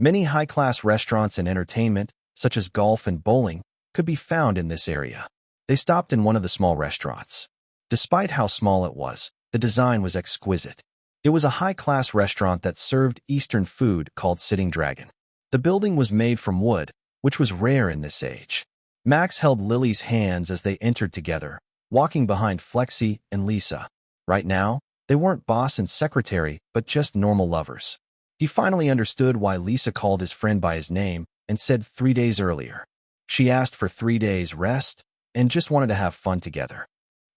Many high-class restaurants and entertainment, such as golf and bowling, could be found in this area. They stopped in one of the small restaurants. Despite how small it was, the design was exquisite. It was a high-class restaurant that served Eastern food called Sitting Dragon. The building was made from wood, which was rare in this age. Max held Lily's hands as they entered together, walking behind Flexi and Lisa. Right now, they weren't boss and secretary, but just normal lovers. He finally understood why Lisa called his friend by his name and said 3 days earlier. She asked for 3 days rest and just wanted to have fun together.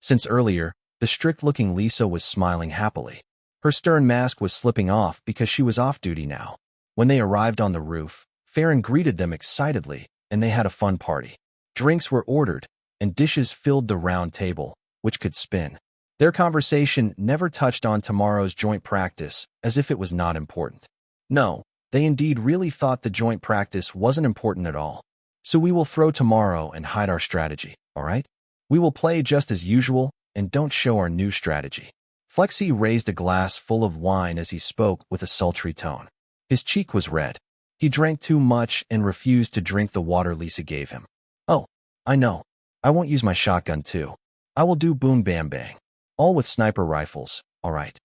Since earlier, the strict-looking Lisa was smiling happily. Her stern mask was slipping off because she was off duty now. When they arrived on the roof, Farron greeted them excitedly, and they had a fun party. Drinks were ordered, and dishes filled the round table, which could spin. Their conversation never touched on tomorrow's joint practice, as if it was not important. No, they indeed really thought the joint practice wasn't important at all. So we will throw tomorrow and hide our strategy, all right? We will play just as usual, and don't show our new strategy. Flexi raised a glass full of wine as he spoke with a sultry tone. His cheek was red. He drank too much and refused to drink the water Lisa gave him. Oh, I know. I won't use my shotgun too. I will do boom bam bang. All with sniper rifles, all right.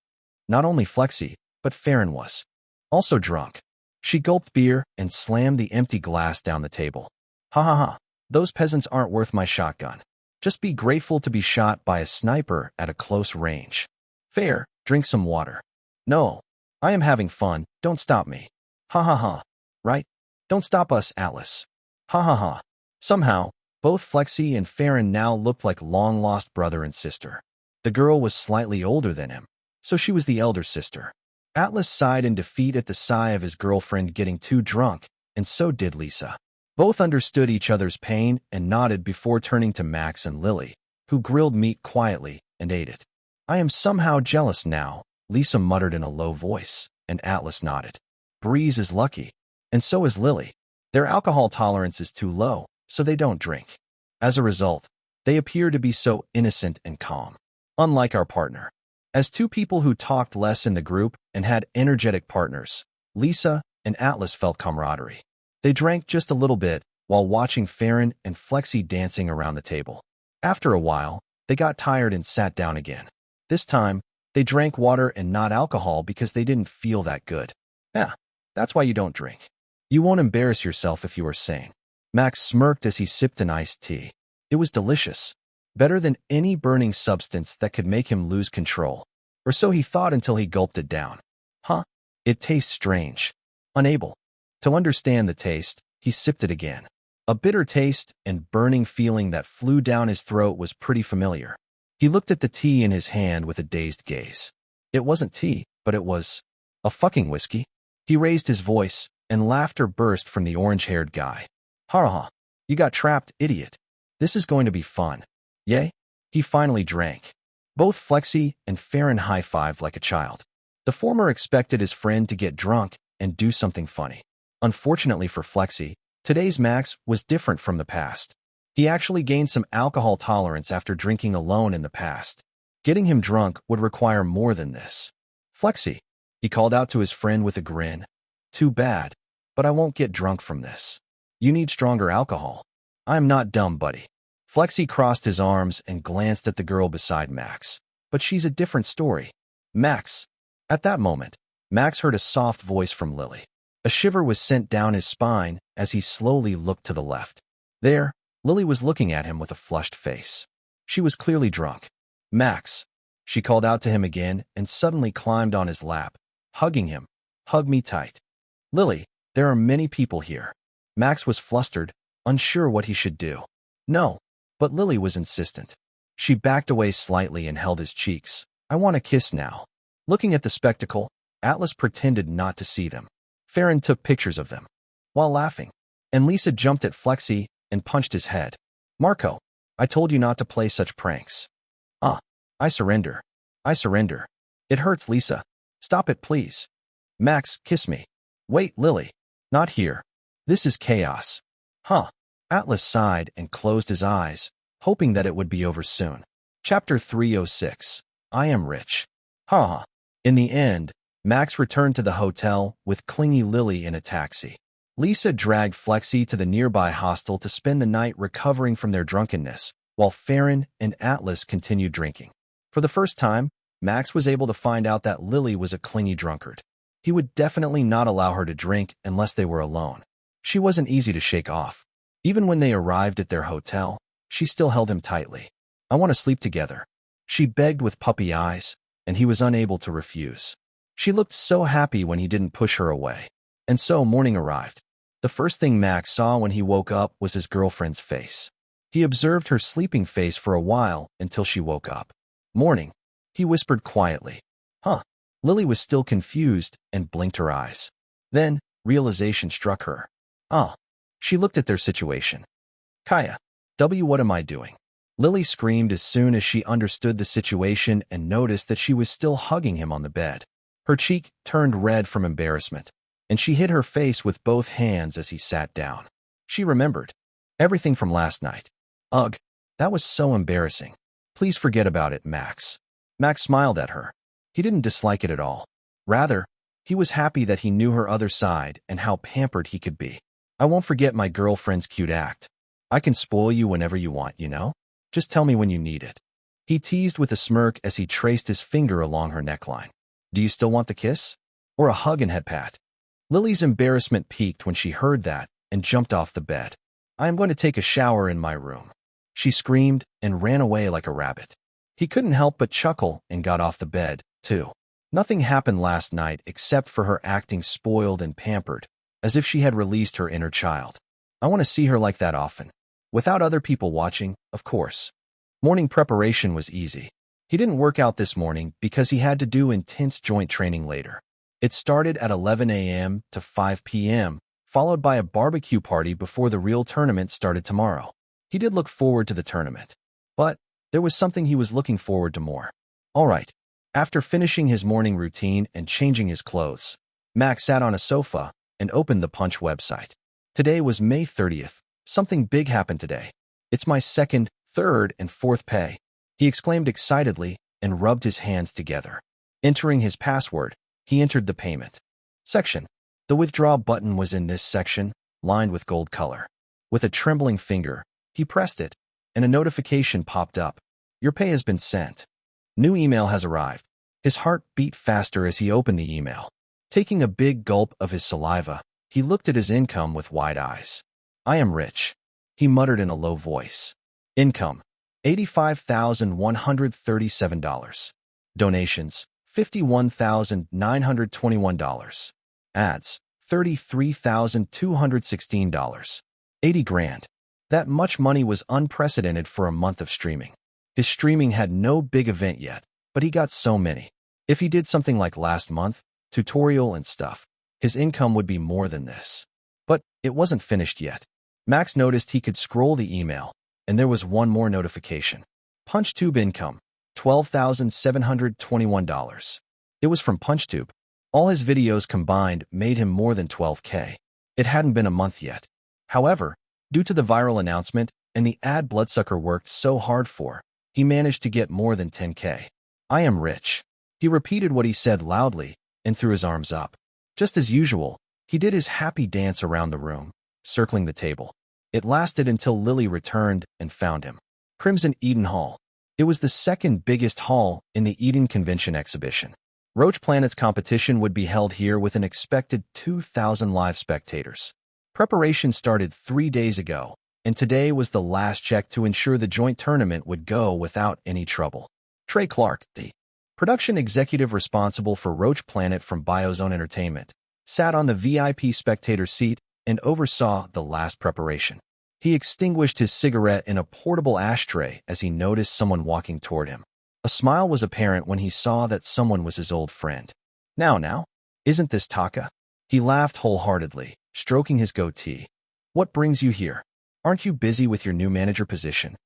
Not only Flexi, but Farron was also drunk. She gulped beer and slammed the empty glass down the table. Ha ha ha. Those peasants aren't worth my shotgun. Just be grateful to be shot by a sniper at a close range. Fair, drink some water. No, I am having fun, don't stop me. Ha ha ha. Right? Don't stop us, Atlas. Ha ha ha. Somehow, both Flexi and Farron now looked like long-lost brother and sister. The girl was slightly older than him, so she was the elder sister. Atlas sighed in defeat at the sigh of his girlfriend getting too drunk, and so did Lisa. Both understood each other's pain and nodded before turning to Max and Lily, who grilled meat quietly and ate it. I am somehow jealous now, Lisa muttered in a low voice, and Atlas nodded. Breeze is lucky, and so is Lily. Their alcohol tolerance is too low, so they don't drink. As a result, they appear to be so innocent and calm. Unlike our partner. As two people who talked less in the group and had energetic partners, Lisa and Atlas felt camaraderie. They drank just a little bit while watching Farron and Flexi dancing around the table. After a while, they got tired and sat down again. This time, they drank water and not alcohol because they didn't feel that good. Yeah, that's why you don't drink. You won't embarrass yourself if you are sane. Max smirked as he sipped an iced tea. It was delicious. Better than any burning substance that could make him lose control. Or so he thought until he gulped it down. Huh? It tastes strange. Unable to understand the taste, he sipped it again. A bitter taste and burning feeling that flew down his throat was pretty familiar. He looked at the tea in his hand with a dazed gaze. It wasn't tea, but it was a fucking whiskey. He raised his voice, and laughter burst from the orange-haired guy. Ha ha, you got trapped, idiot. This is going to be fun. Yay? He finally drank. Both Flexi and Farron high-fived like a child. The former expected his friend to get drunk and do something funny. Unfortunately for Flexi, today's Max was different from the past. He actually gained some alcohol tolerance after drinking alone in the past. Getting him drunk would require more than this. Flexi, he called out to his friend with a grin. Too bad, but I won't get drunk from this. You need stronger alcohol. I'm not dumb, buddy. Flexi crossed his arms and glanced at the girl beside Max. But she's a different story. Max. At that moment, Max heard a soft voice from Lily. A shiver was sent down his spine as he slowly looked to the left. There, Lily was looking at him with a flushed face. She was clearly drunk. Max. She called out to him again and suddenly climbed on his lap, hugging him. Hug me tight. Lily, there are many people here. Max was flustered, unsure what he should do. No. But Lily was insistent. She backed away slightly and held his cheeks. I want a kiss now. Looking at the spectacle, Atlas pretended not to see them. Farron took pictures of them, while laughing, and Lisa jumped at Flexi and punched his head. Marco, I told you not to play such pranks. I surrender. I surrender. It hurts, Lisa. Stop it, please. Max, kiss me. Wait, Lily. Not here. This is chaos. Huh. Atlas sighed and closed his eyes, hoping that it would be over soon. Chapter 306. I am rich. Ha ha. In the end, Max returned to the hotel with clingy Lily in a taxi. Lisa dragged Flexi to the nearby hostel to spend the night recovering from their drunkenness, while Farron and Atlas continued drinking. For the first time, Max was able to find out that Lily was a clingy drunkard. He would definitely not allow her to drink unless they were alone. She wasn't easy to shake off. Even when they arrived at their hotel, she still held him tightly. I want to sleep together. She begged with puppy eyes, and he was unable to refuse. She looked so happy when he didn't push her away. And so morning arrived. The first thing Max saw when he woke up was his girlfriend's face. He observed her sleeping face for a while until she woke up. Morning, he whispered quietly. Huh? Lily was still confused and blinked her eyes. Then, realization struck her. Ah. She looked at their situation. Kaya. What am I doing? Lily screamed as soon as she understood the situation and noticed that she was still hugging him on the bed. Her cheek turned red from embarrassment, and she hid her face with both hands as he sat down. She remembered everything from last night. Ugh, that was so embarrassing. Please forget about it, Max. Max smiled at her. He didn't dislike it at all. Rather, he was happy that he knew her other side and how pampered he could be. I won't forget my girlfriend's cute act. I can spoil you whenever you want, you know? Just tell me when you need it. He teased with a smirk as he traced his finger along her neckline. Do you still want the kiss? Or a hug and head pat? Lily's embarrassment peaked when she heard that and jumped off the bed. I am going to take a shower in my room. She screamed and ran away like a rabbit. He couldn't help but chuckle and got off the bed, too. Nothing happened last night except for her acting spoiled and pampered, as if she had released her inner child. I want to see her like that often. Without other people watching, of course. Morning preparation was easy. He didn't work out this morning because he had to do intense joint training later. It started at 11 a.m. to 5 p.m., followed by a barbecue party before the real tournament started tomorrow. He did look forward to the tournament, but there was something he was looking forward to more. All right. After finishing his morning routine and changing his clothes, Max sat on a sofa and opened the Punch website. Today was May 30th. Something big happened today. It's my second, third, and fourth pay, he exclaimed excitedly and rubbed his hands together. Entering his password, he entered the payment section. The withdraw button was in this section, lined with gold color. With a trembling finger, he pressed it, and a notification popped up. Your pay has been sent. New email has arrived. His heart beat faster as he opened the email. Taking a big gulp of his saliva, he looked at his income with wide eyes. I am rich, he muttered in a low voice. Income, $85,137. Donations, $51,921. Ads, $33,216. 80 grand. That much money was unprecedented for a month of streaming. His streaming had no big event yet, but he got so many. If he did something like last month, tutorial and stuff, his income would be more than this. But it wasn't finished yet. Max noticed he could scroll the email, and there was one more notification. PunchTube income, $12,721. It was from PunchTube. All his videos combined made him more than 12K. It hadn't been a month yet. However, due to the viral announcement and the ad Bloodsucker worked so hard for, he managed to get more than 10K. I am rich. He repeated what he said loudly and threw his arms up. Just as usual, he did his happy dance around the room, circling the table. It lasted until Lily returned and found him. Crimson Eden Hall. It was the second biggest hall in the Eden Convention exhibition. Roach Planet's competition would be held here with an expected 2,000 live spectators. Preparation started 3 days ago, and today was the last check to ensure the joint tournament would go without any trouble. Trey Clark, the production executive responsible for Roach Planet from Biozone Entertainment, sat on the VIP spectator seat and oversaw the last preparation. He extinguished his cigarette in a portable ashtray as he noticed someone walking toward him. A smile was apparent when he saw that someone was his old friend. Now, isn't this Taka? He laughed wholeheartedly, stroking his goatee. What brings you here? Aren't you busy with your new manager position?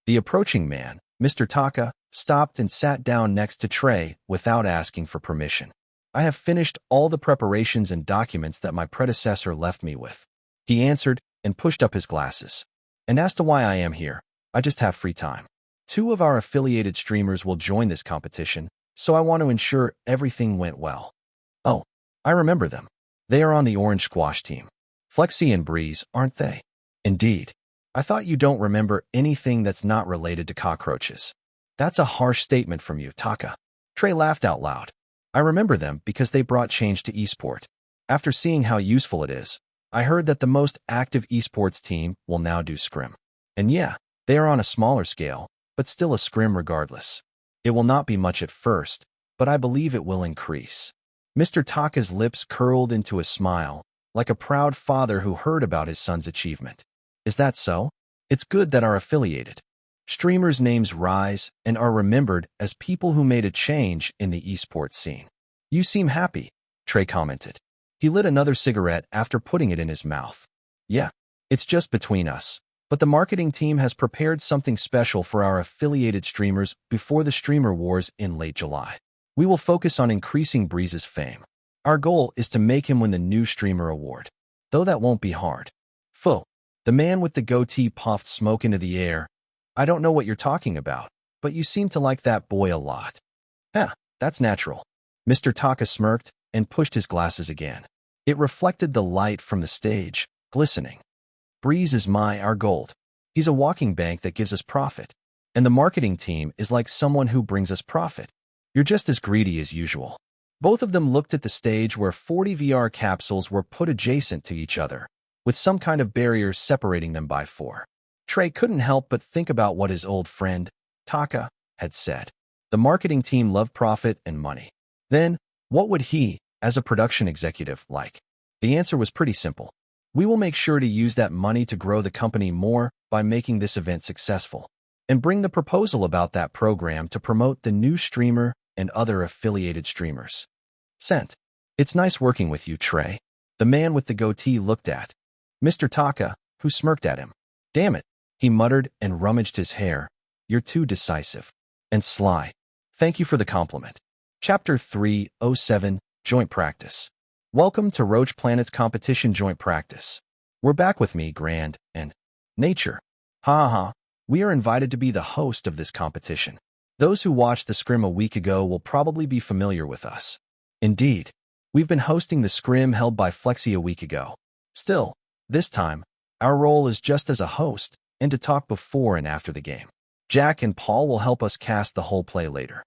The approaching man, Mr. Taka, stopped and sat down next to Trey without asking for permission. I have finished all the preparations and documents that my predecessor left me with. He answered and pushed up his glasses. And as to why I am here, I just have free time. 2 of our affiliated streamers will join this competition, so I want to ensure everything went well. Oh, I remember them. They are on the Orange Squash team. Flexi and Breeze, aren't they? Indeed. I thought you don't remember anything that's not related to cockroaches. That's a harsh statement from you, Taka. Trey laughed out loud. I remember them because they brought change to esport. After seeing how useful it is, I heard that the most active esports team will now do scrim. And yeah, they are on a smaller scale, but still a scrim regardless. It will not be much at first, but I believe it will increase. Mr. Taka's lips curled into a smile, like a proud father who heard about his son's achievement. Is that so? It's good that our affiliated streamers' names rise and are remembered as people who made a change in the esports scene. You seem happy, Trey commented. He lit another cigarette after putting it in his mouth. Yeah, it's just between us. But the marketing team has prepared something special for our affiliated streamers before the Streamer Wars in late July. We will focus on increasing Breeze's fame. Our goal is to make him win the new Streamer Award. Though that won't be hard. Pho. The man with the goatee puffed smoke into the air. I don't know what you're talking about, but you seem to like that boy a lot. That's natural. Mr. Taka smirked and pushed his glasses again. It reflected the light from the stage, glistening. Breeze is our gold. He's a walking bank that gives us profit. And the marketing team is like someone who brings us profit. You're just as greedy as usual. Both of them looked at the stage where 40 VR capsules were put adjacent to each other, with some kind of barrier separating them by 4. Trey couldn't help but think about what his old friend, Taka, had said. The marketing team loved profit and money. Then, what would he, as a production executive, like? The answer was pretty simple. We will make sure to use that money to grow the company more by making this event successful, and bring the proposal about that program to promote the new streamer and other affiliated streamers. Sent. It's nice working with you, Trey. The man with the goatee looked at Mr. Taka, who smirked at him. Damn it, he muttered and rummaged his hair. You're too decisive. And sly. Thank you for the compliment. Chapter 307, Joint Practice. Welcome to Roach Planet's competition joint practice. We're back with me, Grand, and Nature. Ha ha. We are invited to be the host of this competition. Those who watched the scrim a week ago will probably be familiar with us. Indeed, we've been hosting the scrim held by Flexi a week ago. Still, this time, our role is just as a host and to talk before and after the game. Jack and Paul will help us cast the whole play later.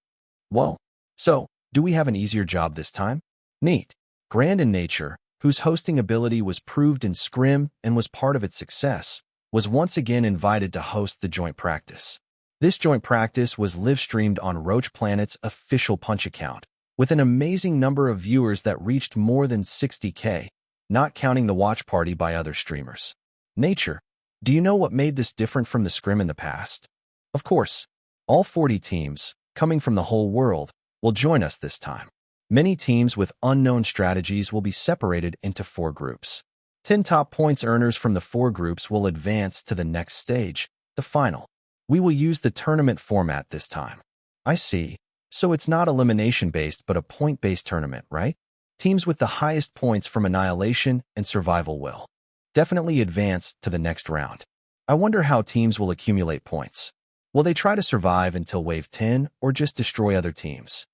Whoa. So, do we have an easier job this time? Neat. Grand in Nature, whose hosting ability was proved in scrim and was part of its success, was once again invited to host the joint practice. This joint practice was live-streamed on Roach Planet's official Punch account, with an amazing number of viewers that reached more than 60K, not counting the watch party by other streamers. Nature, do you know what made this different from the scrim in the past? Of course, all 40 teams, coming from the whole world, will join us this time. Many teams with unknown strategies will be separated into 4 groups. 10 top points earners from the 4 groups will advance to the next stage, the final. We will use the tournament format this time. I see. So it's not elimination-based but a point-based tournament, right? Teams with the highest points from Annihilation and Survival will definitely advance to the next round. I wonder how teams will accumulate points. Will they try to survive until Wave 10 or just destroy other teams?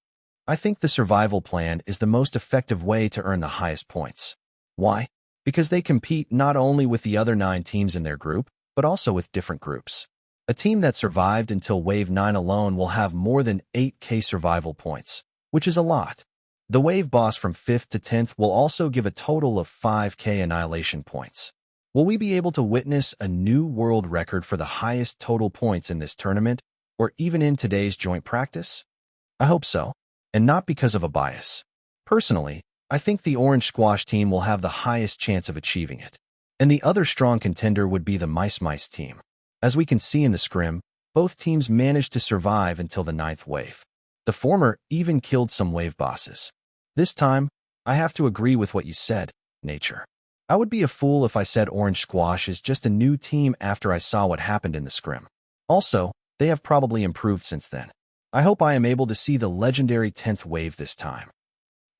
I think the survival plan is the most effective way to earn the highest points. Why? Because they compete not only with the other 9 teams in their group, but also with different groups. A team that survived until Wave 9 alone will have more than 8K survival points, which is a lot. The Wave boss from 5th to 10th will also give a total of 5K Annihilation points. Will we be able to witness a new world record for the highest total points in this tournament, or even in today's joint practice? I hope so, and not because of a bias. Personally, I think the Orange Squash team will have the highest chance of achieving it, and the other strong contender would be the Mice team. As we can see in the scrim, both teams managed to survive until the 9th wave. The former even killed some wave bosses. This time, I have to agree with what you said, Nature. I would be a fool if I said Orange Squash is just a new team after I saw what happened in the scrim. Also, they have probably improved since then. I hope I am able to see the legendary 10th wave this time.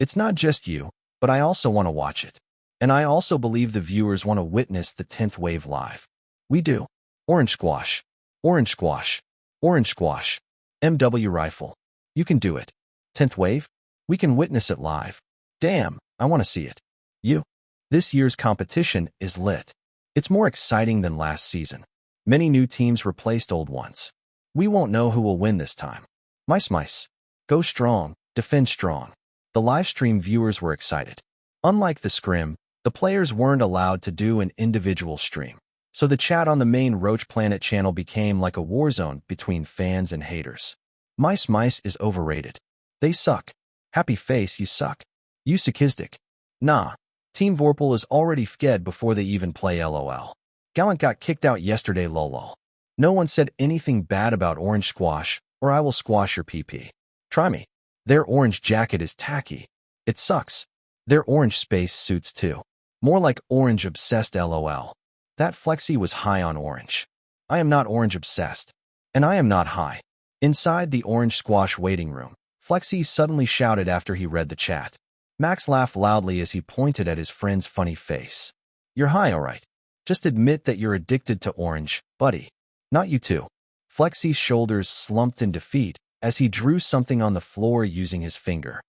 It's not just you, but I also want to watch it. And I also believe the viewers want to witness the 10th wave live. We do. Orange Squash. Orange Squash. Orange Squash. MW Rifle. You can do it. 10th wave? We can witness it live. Damn, I want to see it. You. This year's competition is lit. It's more exciting than last season. Many new teams replaced old ones. We won't know who will win this time. Mice. Go strong, defend strong. The livestream viewers were excited. Unlike the scrim, the players weren't allowed to do an individual stream. So the chat on the main Roach Planet channel became like a war zone between fans and haters. Mice is overrated. They suck. Happy face, you suck. You Sikizdik. Nah. Team Vorpal is already fged before they even play LOL. Gallant got kicked out yesterday, lol. No one said anything bad about orange squash, or I will squash your PP. Try me. Their orange jacket is tacky. It sucks. Their orange space suits too. More like orange obsessed, lol. That Flexi was high on orange. I am not orange obsessed. And I am not high. Inside the orange squash waiting room, Flexi suddenly shouted after he read the chat. Max laughed loudly as he pointed at his friend's funny face. You're high, alright. Just admit that you're addicted to orange, buddy. Not you too. Flexi's shoulders slumped in defeat as he drew something on the floor using his finger.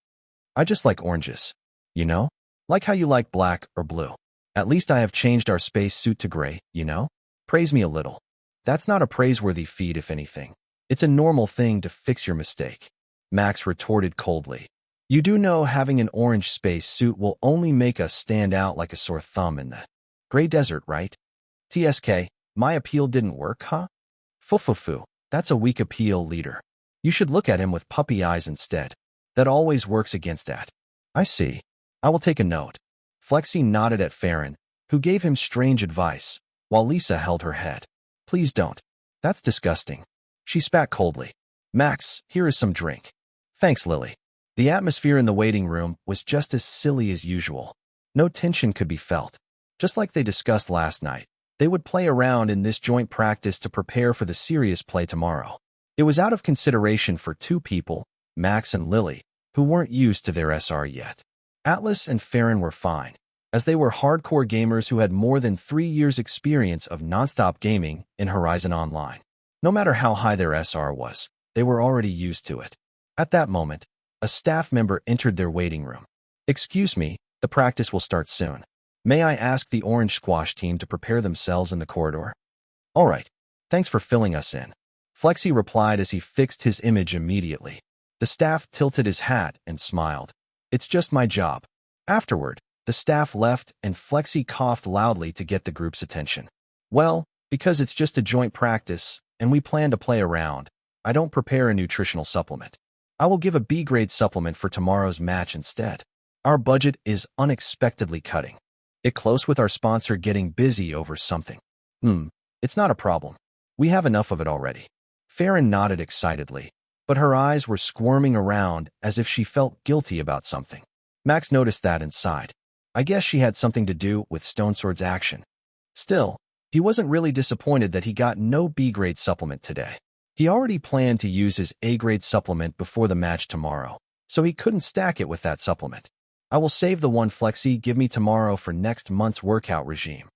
I just like oranges. You know? Like how you like black or blue. At least I have changed our space suit to gray, you know? Praise me a little. That's not a praiseworthy feat, if anything. It's a normal thing to fix your mistake. Max retorted coldly. You do know having an orange space suit will only make us stand out like a sore thumb in the gray desert, right? TSK, my appeal didn't work, huh? Fufufu, that's a weak appeal, leader. You should look at him with puppy eyes instead. That always works against that. I see. I will take a note. Flexi nodded at Farron, who gave him strange advice, while Lisa held her head. Please don't. That's disgusting. She spat coldly. Max, here is some drink. Thanks, Lily. The atmosphere in the waiting room was just as silly as usual. No tension could be felt. Just like they discussed last night, they would play around in this joint practice to prepare for the serious play tomorrow. It was out of consideration for two people, Max and Lily, who weren't used to their SR yet. Atlas and Farron were fine, as they were hardcore gamers who had more than 3 years' experience of nonstop gaming in Horizon Online. No matter how high their SR was, they were already used to it. At that moment, a staff member entered their waiting room. Excuse me, the practice will start soon. May I ask the Orange Squash team to prepare themselves in the corridor? All right, thanks for filling us in. Flexi replied as he fixed his image immediately. The staff tilted his hat and smiled. It's just my job. Afterward, the staff left and Flexi coughed loudly to get the group's attention. Well, because it's just a joint practice and we plan to play around, I don't prepare a nutritional supplement. I will give a B-grade supplement for tomorrow's match instead. Our budget is unexpectedly cutting. It close with our sponsor getting busy over something. It's not a problem. We have enough of it already. Farron nodded excitedly, but her eyes were squirming around as if she felt guilty about something. Max noticed that and sighed. I guess she had something to do with Stonesword's action. Still, he wasn't really disappointed that he got no B-grade supplement today. He already planned to use his A-grade supplement before the match tomorrow, so he couldn't stack it with that supplement. I will save the one Flexi give me tomorrow for next month's workout regime.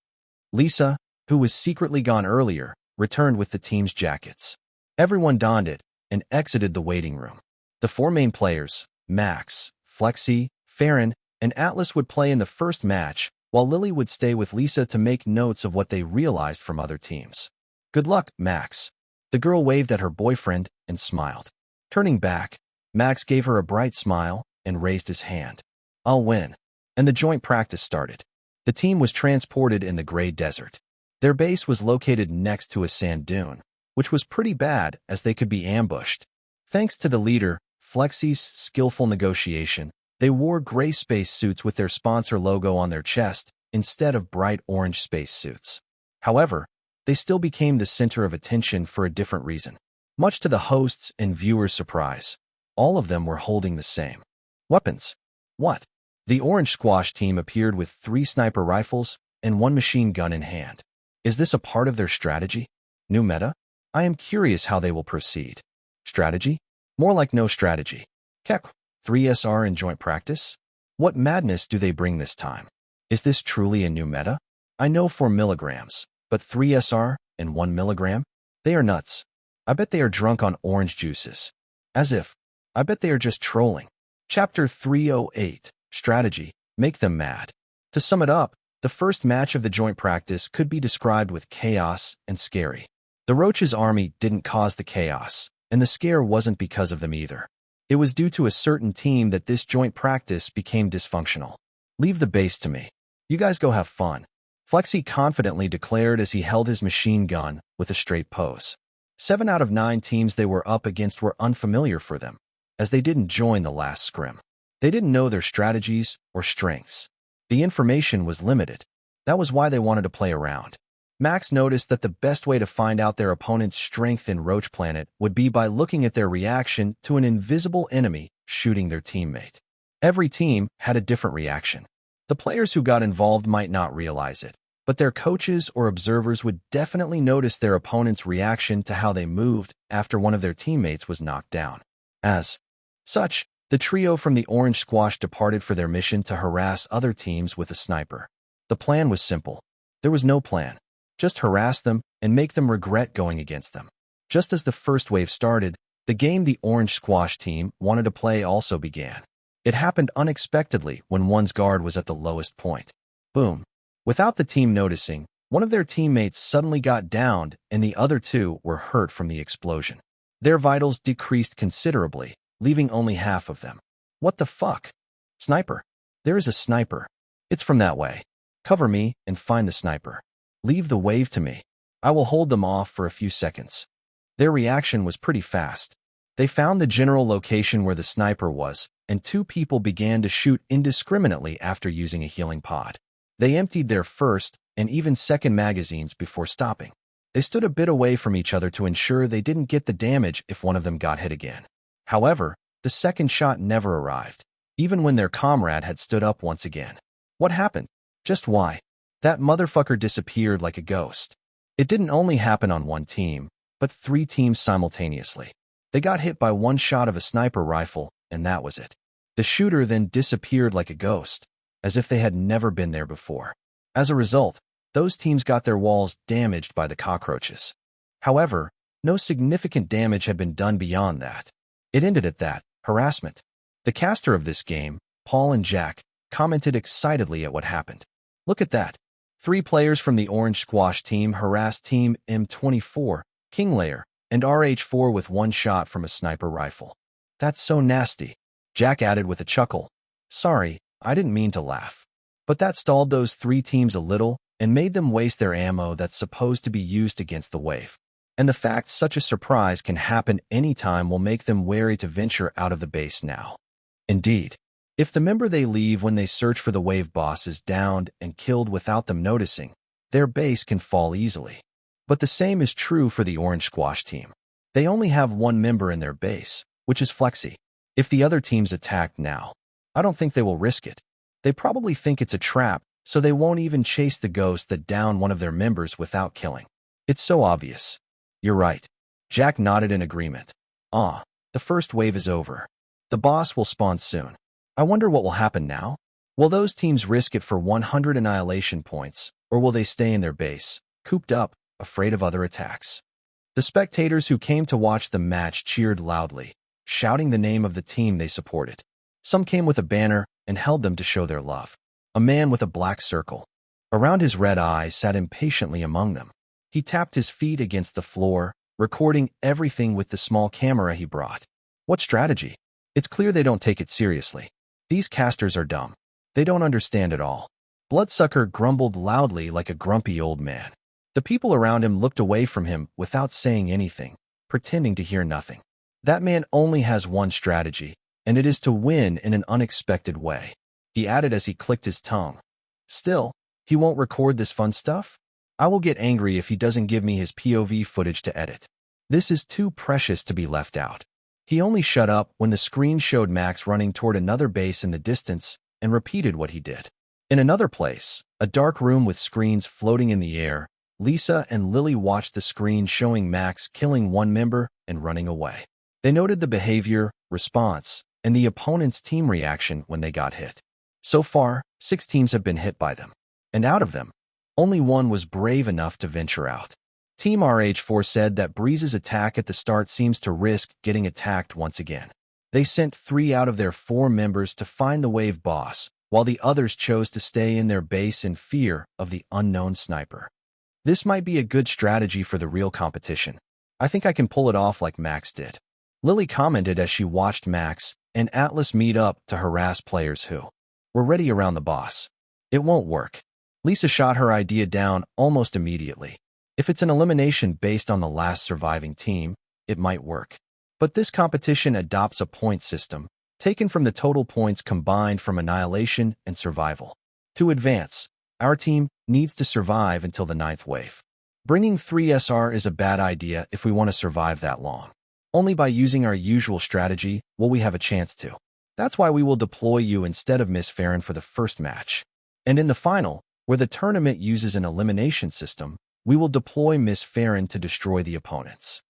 Lisa, who was secretly gone earlier, returned with the team's jackets. Everyone donned it and exited the waiting room. The 4 main players, Max, Flexi, Farron, and Atlas would play in the first match, while Lily would stay with Lisa to make notes of what they realized from other teams. Good luck, Max. The girl waved at her boyfriend and smiled. Turning back, Max gave her a bright smile and raised his hand. I'll win. And the joint practice started. The team was transported in the gray desert. Their base was located next to a sand dune, which was pretty bad as they could be ambushed. Thanks to the leader, Flexi's skillful negotiation, they wore gray space suits with their sponsor logo on their chest instead of bright orange space suits. However, they still became the center of attention for a different reason. Much to the hosts' and viewers' surprise, all of them were holding the same weapons. What? The Orange Squash team appeared with 3 sniper rifles and 1 machine gun in hand. Is this a part of their strategy? New meta? I am curious how they will proceed. Strategy? More like no strategy. Kek, 3SR in joint practice? What madness do they bring this time? Is this truly a new meta? I know 4 milligrams, but 3SR and 1 milligram? They are nuts. I bet they are drunk on orange juices. As if. I bet they are just trolling. Chapter 308. Strategy. Make them mad. To sum it up, the first match of the joint practice could be described with chaos and scary. The Roach's army didn't cause the chaos, and the scare wasn't because of them either. It was due to a certain team that this joint practice became dysfunctional. Leave the base to me. You guys go have fun. Flexi confidently declared as he held his machine gun with a straight pose. 7 out of 9 teams they were up against were unfamiliar for them, as they didn't join the last scrim. They didn't know their strategies or strengths. The information was limited. That was why they wanted to play around. Max noticed that the best way to find out their opponent's strength in Roach Planet would be by looking at their reaction to an invisible enemy shooting their teammate. Every team had a different reaction. The players who got involved might not realize it, but their coaches or observers would definitely notice their opponent's reaction to how they moved after one of their teammates was knocked down. As such, the trio from the Orange Squash departed for their mission to harass other teams with a sniper. The plan was simple. There was no plan. Just harass them and make them regret going against them. Just as the first wave started, the game the Orange Squash team wanted to play also began. It happened unexpectedly when one's guard was at the lowest point. Boom. Without the team noticing, one of their teammates suddenly got downed and the other two were hurt from the explosion. Their vitals decreased considerably, leaving only half of them. What the fuck? Sniper. There is a sniper. It's from that way. Cover me and find the sniper. Leave the wave to me. I will hold them off for a few seconds. Their reaction was pretty fast. They found the general location where the sniper was, and two people began to shoot indiscriminately after using a healing pod. They emptied their first and even second magazines before stopping. They stood a bit away from each other to ensure they didn't get the damage if one of them got hit again. However, the second shot never arrived, even when their comrade had stood up once again. What happened? Just why? That motherfucker disappeared like a ghost. It didn't only happen on one team, but 3 teams simultaneously. They got hit by one shot of a sniper rifle, and that was it. The shooter then disappeared like a ghost, as if they had never been there before. As a result, those teams got their walls damaged by the cockroaches. However, no significant damage had been done beyond that. It ended at that, harassment. The caster of this game, Paul and Jack, commented excitedly at what happened. Look at that. 3 players from the Orange Squash team harassed Team M24, Kinglayer, and RH4 with one shot from a sniper rifle. That's so nasty. Jack added with a chuckle. Sorry, I didn't mean to laugh. But that stalled those 3 teams a little and made them waste their ammo that's supposed to be used against the wave. And the fact such a surprise can happen anytime will make them wary to venture out of the base now. Indeed, if the member they leave when they search for the wave boss is downed and killed without them noticing, their base can fall easily. But the same is true for the Orange Squash team. They only have one member in their base, which is Flexi. If the other team's attacked now, I don't think they will risk it. They probably think it's a trap, so they won't even chase the ghost that downed one of their members without killing. It's so obvious. You're right. Jack nodded in agreement. The first wave is over. The boss will spawn soon. I wonder what will happen now? Will those teams risk it for 100 annihilation points, or will they stay in their base, cooped up, afraid of other attacks? The spectators who came to watch the match cheered loudly, shouting the name of the team they supported. Some came with a banner and held them to show their love. A man with a black circle around his red eye sat impatiently among them. He tapped his feet against the floor, recording everything with the small camera he brought. What strategy? It's clear they don't take it seriously. These casters are dumb. They don't understand at all. Bloodsucker grumbled loudly like a grumpy old man. The people around him looked away from him without saying anything, pretending to hear nothing. That man only has one strategy, and it is to win in an unexpected way, he added as he clicked his tongue. Still, he won't record this fun stuff? I will get angry if he doesn't give me his POV footage to edit. This is too precious to be left out. He only shut up when the screen showed Max running toward another base in the distance and repeated what he did. In another place, a dark room with screens floating in the air, Lisa and Lily watched the screen showing Max killing one member and running away. They noted the behavior, response, and the opponent's team reaction when they got hit. So far, 6 teams have been hit by them. And out of them, only one was brave enough to venture out. Team RH4 said that Breeze's attack at the start seems to risk getting attacked once again. They sent 3 out of their 4 members to find the wave boss, while the others chose to stay in their base in fear of the unknown sniper. This might be a good strategy for the real competition. I think I can pull it off like Max did. Lily commented as she watched Max and Atlas meet up to harass players who were ready around the boss. It won't work. Lisa shot her idea down almost immediately. If it's an elimination based on the last surviving team, it might work. But this competition adopts a point system, taken from the total points combined from annihilation and survival. To advance, our team needs to survive until the 9th wave. Bringing 3SR is a bad idea if we want to survive that long. Only by using our usual strategy will we have a chance to. That's why we will deploy you instead of Miss Farron for the first match. And in the final, where the tournament uses an elimination system, we will deploy Miss Farron to destroy the opponents.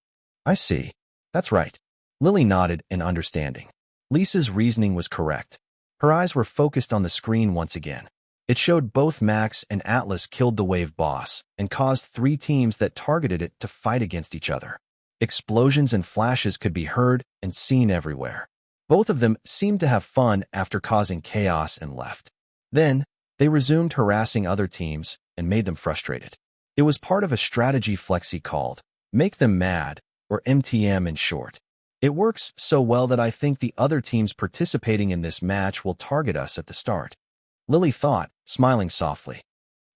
I see. That's right. Lily nodded in understanding. Lisa's reasoning was correct. Her eyes were focused on the screen once again. It showed both Max and Atlas killed the wave boss and caused 3 teams that targeted it to fight against each other. Explosions and flashes could be heard and seen everywhere. Both of them seemed to have fun after causing chaos and left. Then, they resumed harassing other teams and made them frustrated. It was part of a strategy Flexi called Make Them Mad, or MTM in short. It works so well that I think the other teams participating in this match will target us at the start. Lily thought, smiling softly.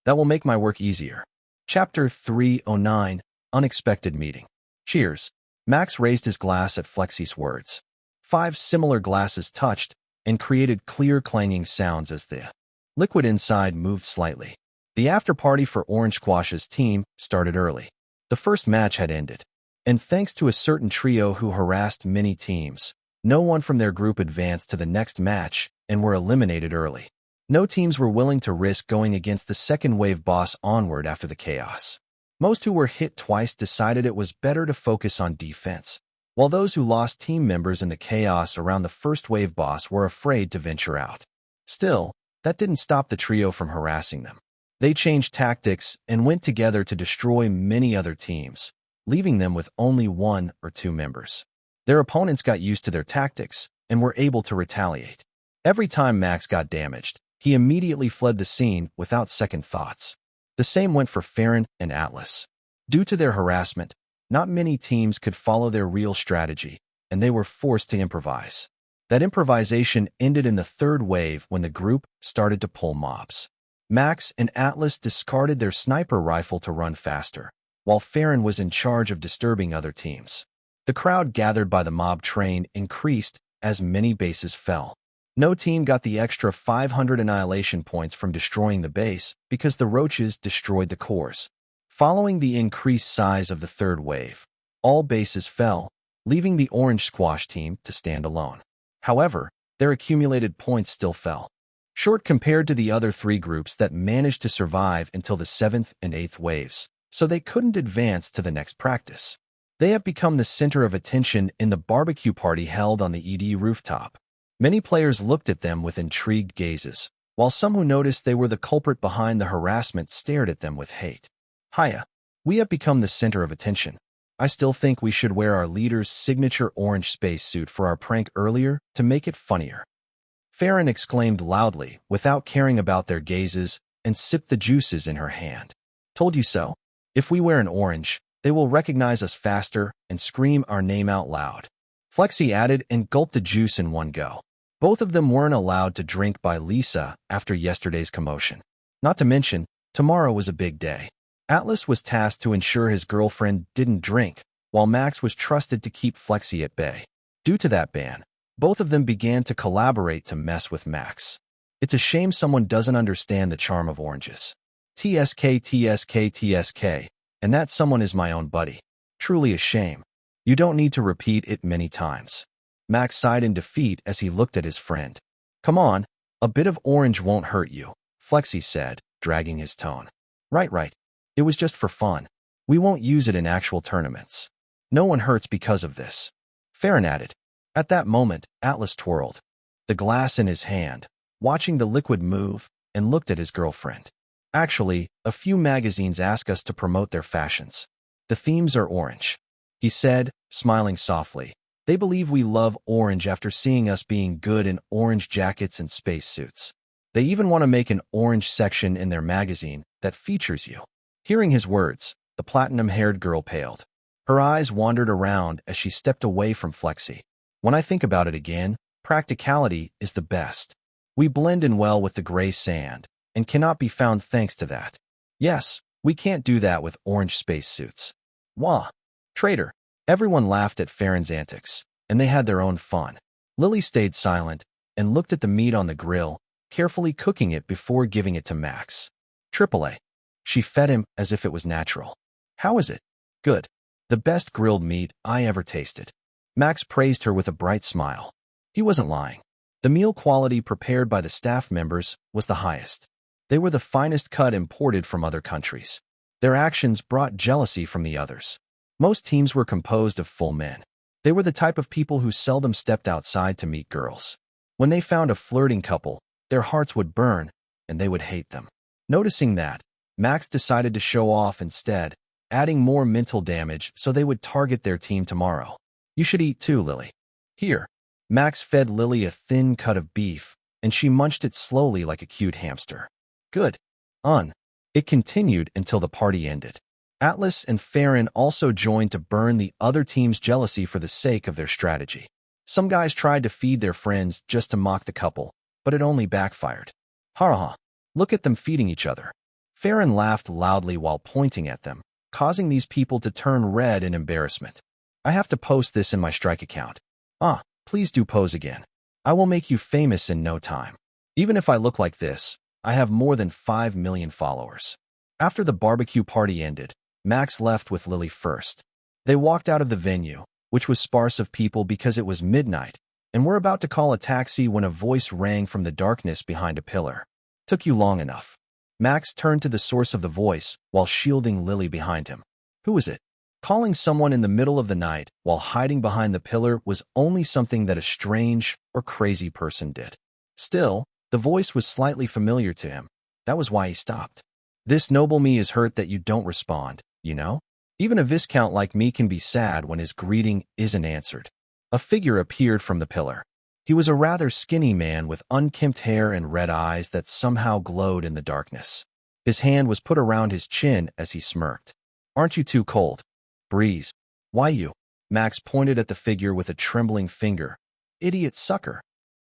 That will make my work easier. Chapter 309, Unexpected Meeting. Cheers. Max raised his glass at Flexi's words. 5 similar glasses touched and created clear clanging sounds as the liquid inside moved slightly. The after-party for Orange Squash's team started early. The first match had ended. And thanks to a certain trio who harassed many teams, no one from their group advanced to the next match and were eliminated early. No teams were willing to risk going against the second wave boss onward after the chaos. Most who were hit twice decided it was better to focus on defense, while those who lost team members in the chaos around the first wave boss were afraid to venture out. Still, that didn't stop the trio from harassing them. They changed tactics and went together to destroy many other teams, leaving them with only 1 or 2 members. Their opponents got used to their tactics and were able to retaliate. Every time Max got damaged, he immediately fled the scene without second thoughts. The same went for Farron and Atlas. Due to their harassment, not many teams could follow their real strategy, and they were forced to improvise. That improvisation ended in the third wave when the group started to pull mobs. Max and Atlas discarded their sniper rifle to run faster, while Farron was in charge of disturbing other teams. The crowd gathered by the mob train increased as many bases fell. No team got the extra 500 annihilation points from destroying the base because the roaches destroyed the cores. Following the increased size of the third wave, all bases fell, leaving the Orange Squash team to stand alone. However, their accumulated points still fell short compared to the other 3 groups that managed to survive until the 7th and 8th waves, so they couldn't advance to the next practice. They have become the center of attention in the barbecue party held on the ED rooftop. Many players looked at them with intrigued gazes, while some who noticed they were the culprit behind the harassment stared at them with hate. Hiya, we have become the center of attention. I still think we should wear our leader's signature orange spacesuit for our prank earlier to make it funnier. Farron exclaimed loudly without caring about their gazes and sipped the juices in her hand. Told you so. If we wear an orange, they will recognize us faster and scream our name out loud. Flexi added and gulped the juice in one go. Both of them weren't allowed to drink by Lisa after yesterday's commotion. Not to mention, tomorrow was a big day. Atlas was tasked to ensure his girlfriend didn't drink, while Max was trusted to keep Flexi at bay. Due to that ban, both of them began to collaborate to mess with Max. It's a shame someone doesn't understand the charm of oranges. TSK, TSK, TSK, and that someone is my own buddy. Truly a shame. You don't need to repeat it many times. Max sighed in defeat as he looked at his friend. Come on, a bit of orange won't hurt you, Flexi said, dragging his tone. Right. It was just for fun. We won't use it in actual tournaments. No one hurts because of this. Farron added. At that moment, Atlas twirled the glass in his hand, watching the liquid move, and looked at his girlfriend. Actually, a few magazines ask us to promote their fashions. The themes are orange, he said, smiling softly. They believe we love orange after seeing us being good in orange jackets and spacesuits. They even want to make an orange section in their magazine that features you. Hearing his words, the platinum-haired girl paled. Her eyes wandered around as she stepped away from Flexi. When I think about it again, practicality is the best. We blend in well with the gray sand, and cannot be found thanks to that. Yes, we can't do that with orange spacesuits. Woah! Traitor! Everyone laughed at Farron's antics, and they had their own fun. Lily stayed silent and looked at the meat on the grill, carefully cooking it before giving it to Max. AAA. She fed him as if it was natural. How is it? Good. The best grilled meat I ever tasted. Max praised her with a bright smile. He wasn't lying. The meal quality prepared by the staff members was the highest. They were the finest cut imported from other countries. Their actions brought jealousy from the others. Most teams were composed of full men. They were the type of people who seldom stepped outside to meet girls. When they found a flirting couple, their hearts would burn, and they would hate them. Noticing that, Max decided to show off instead, adding more mental damage so they would target their team tomorrow. You should eat too, Lily. Here. Max fed Lily a thin cut of beef, and she munched it slowly like a cute hamster. Good. It continued until the party ended. Atlas and Farron also joined to burn the other team's jealousy for the sake of their strategy. Some guys tried to feed their friends just to mock the couple, but it only backfired. Ha ha. Look at them feeding each other. Farron laughed loudly while pointing at them, causing these people to turn red in embarrassment. I have to post this in my Strike account. Please do pose again. I will make you famous in no time. Even if I look like this, I have more than 5 million followers. After the barbecue party ended, Max left with Lily first. They walked out of the venue, which was sparse of people because it was midnight, and were about to call a taxi when a voice rang from the darkness behind a pillar. Took you long enough. Max turned to the source of the voice while shielding Lily behind him. Who was it? Calling someone in the middle of the night while hiding behind the pillar was only something that a strange or crazy person did. Still, the voice was slightly familiar to him. That was why he stopped. This noble me is hurt that you don't respond, you know? Even a viscount like me can be sad when his greeting isn't answered. A figure appeared from the pillar. He was a rather skinny man with unkempt hair and red eyes that somehow glowed in the darkness. His hand was put around his chin as he smirked. Aren't you too cold? Breeze. Why you? Max pointed at the figure with a trembling finger. Idiot sucker.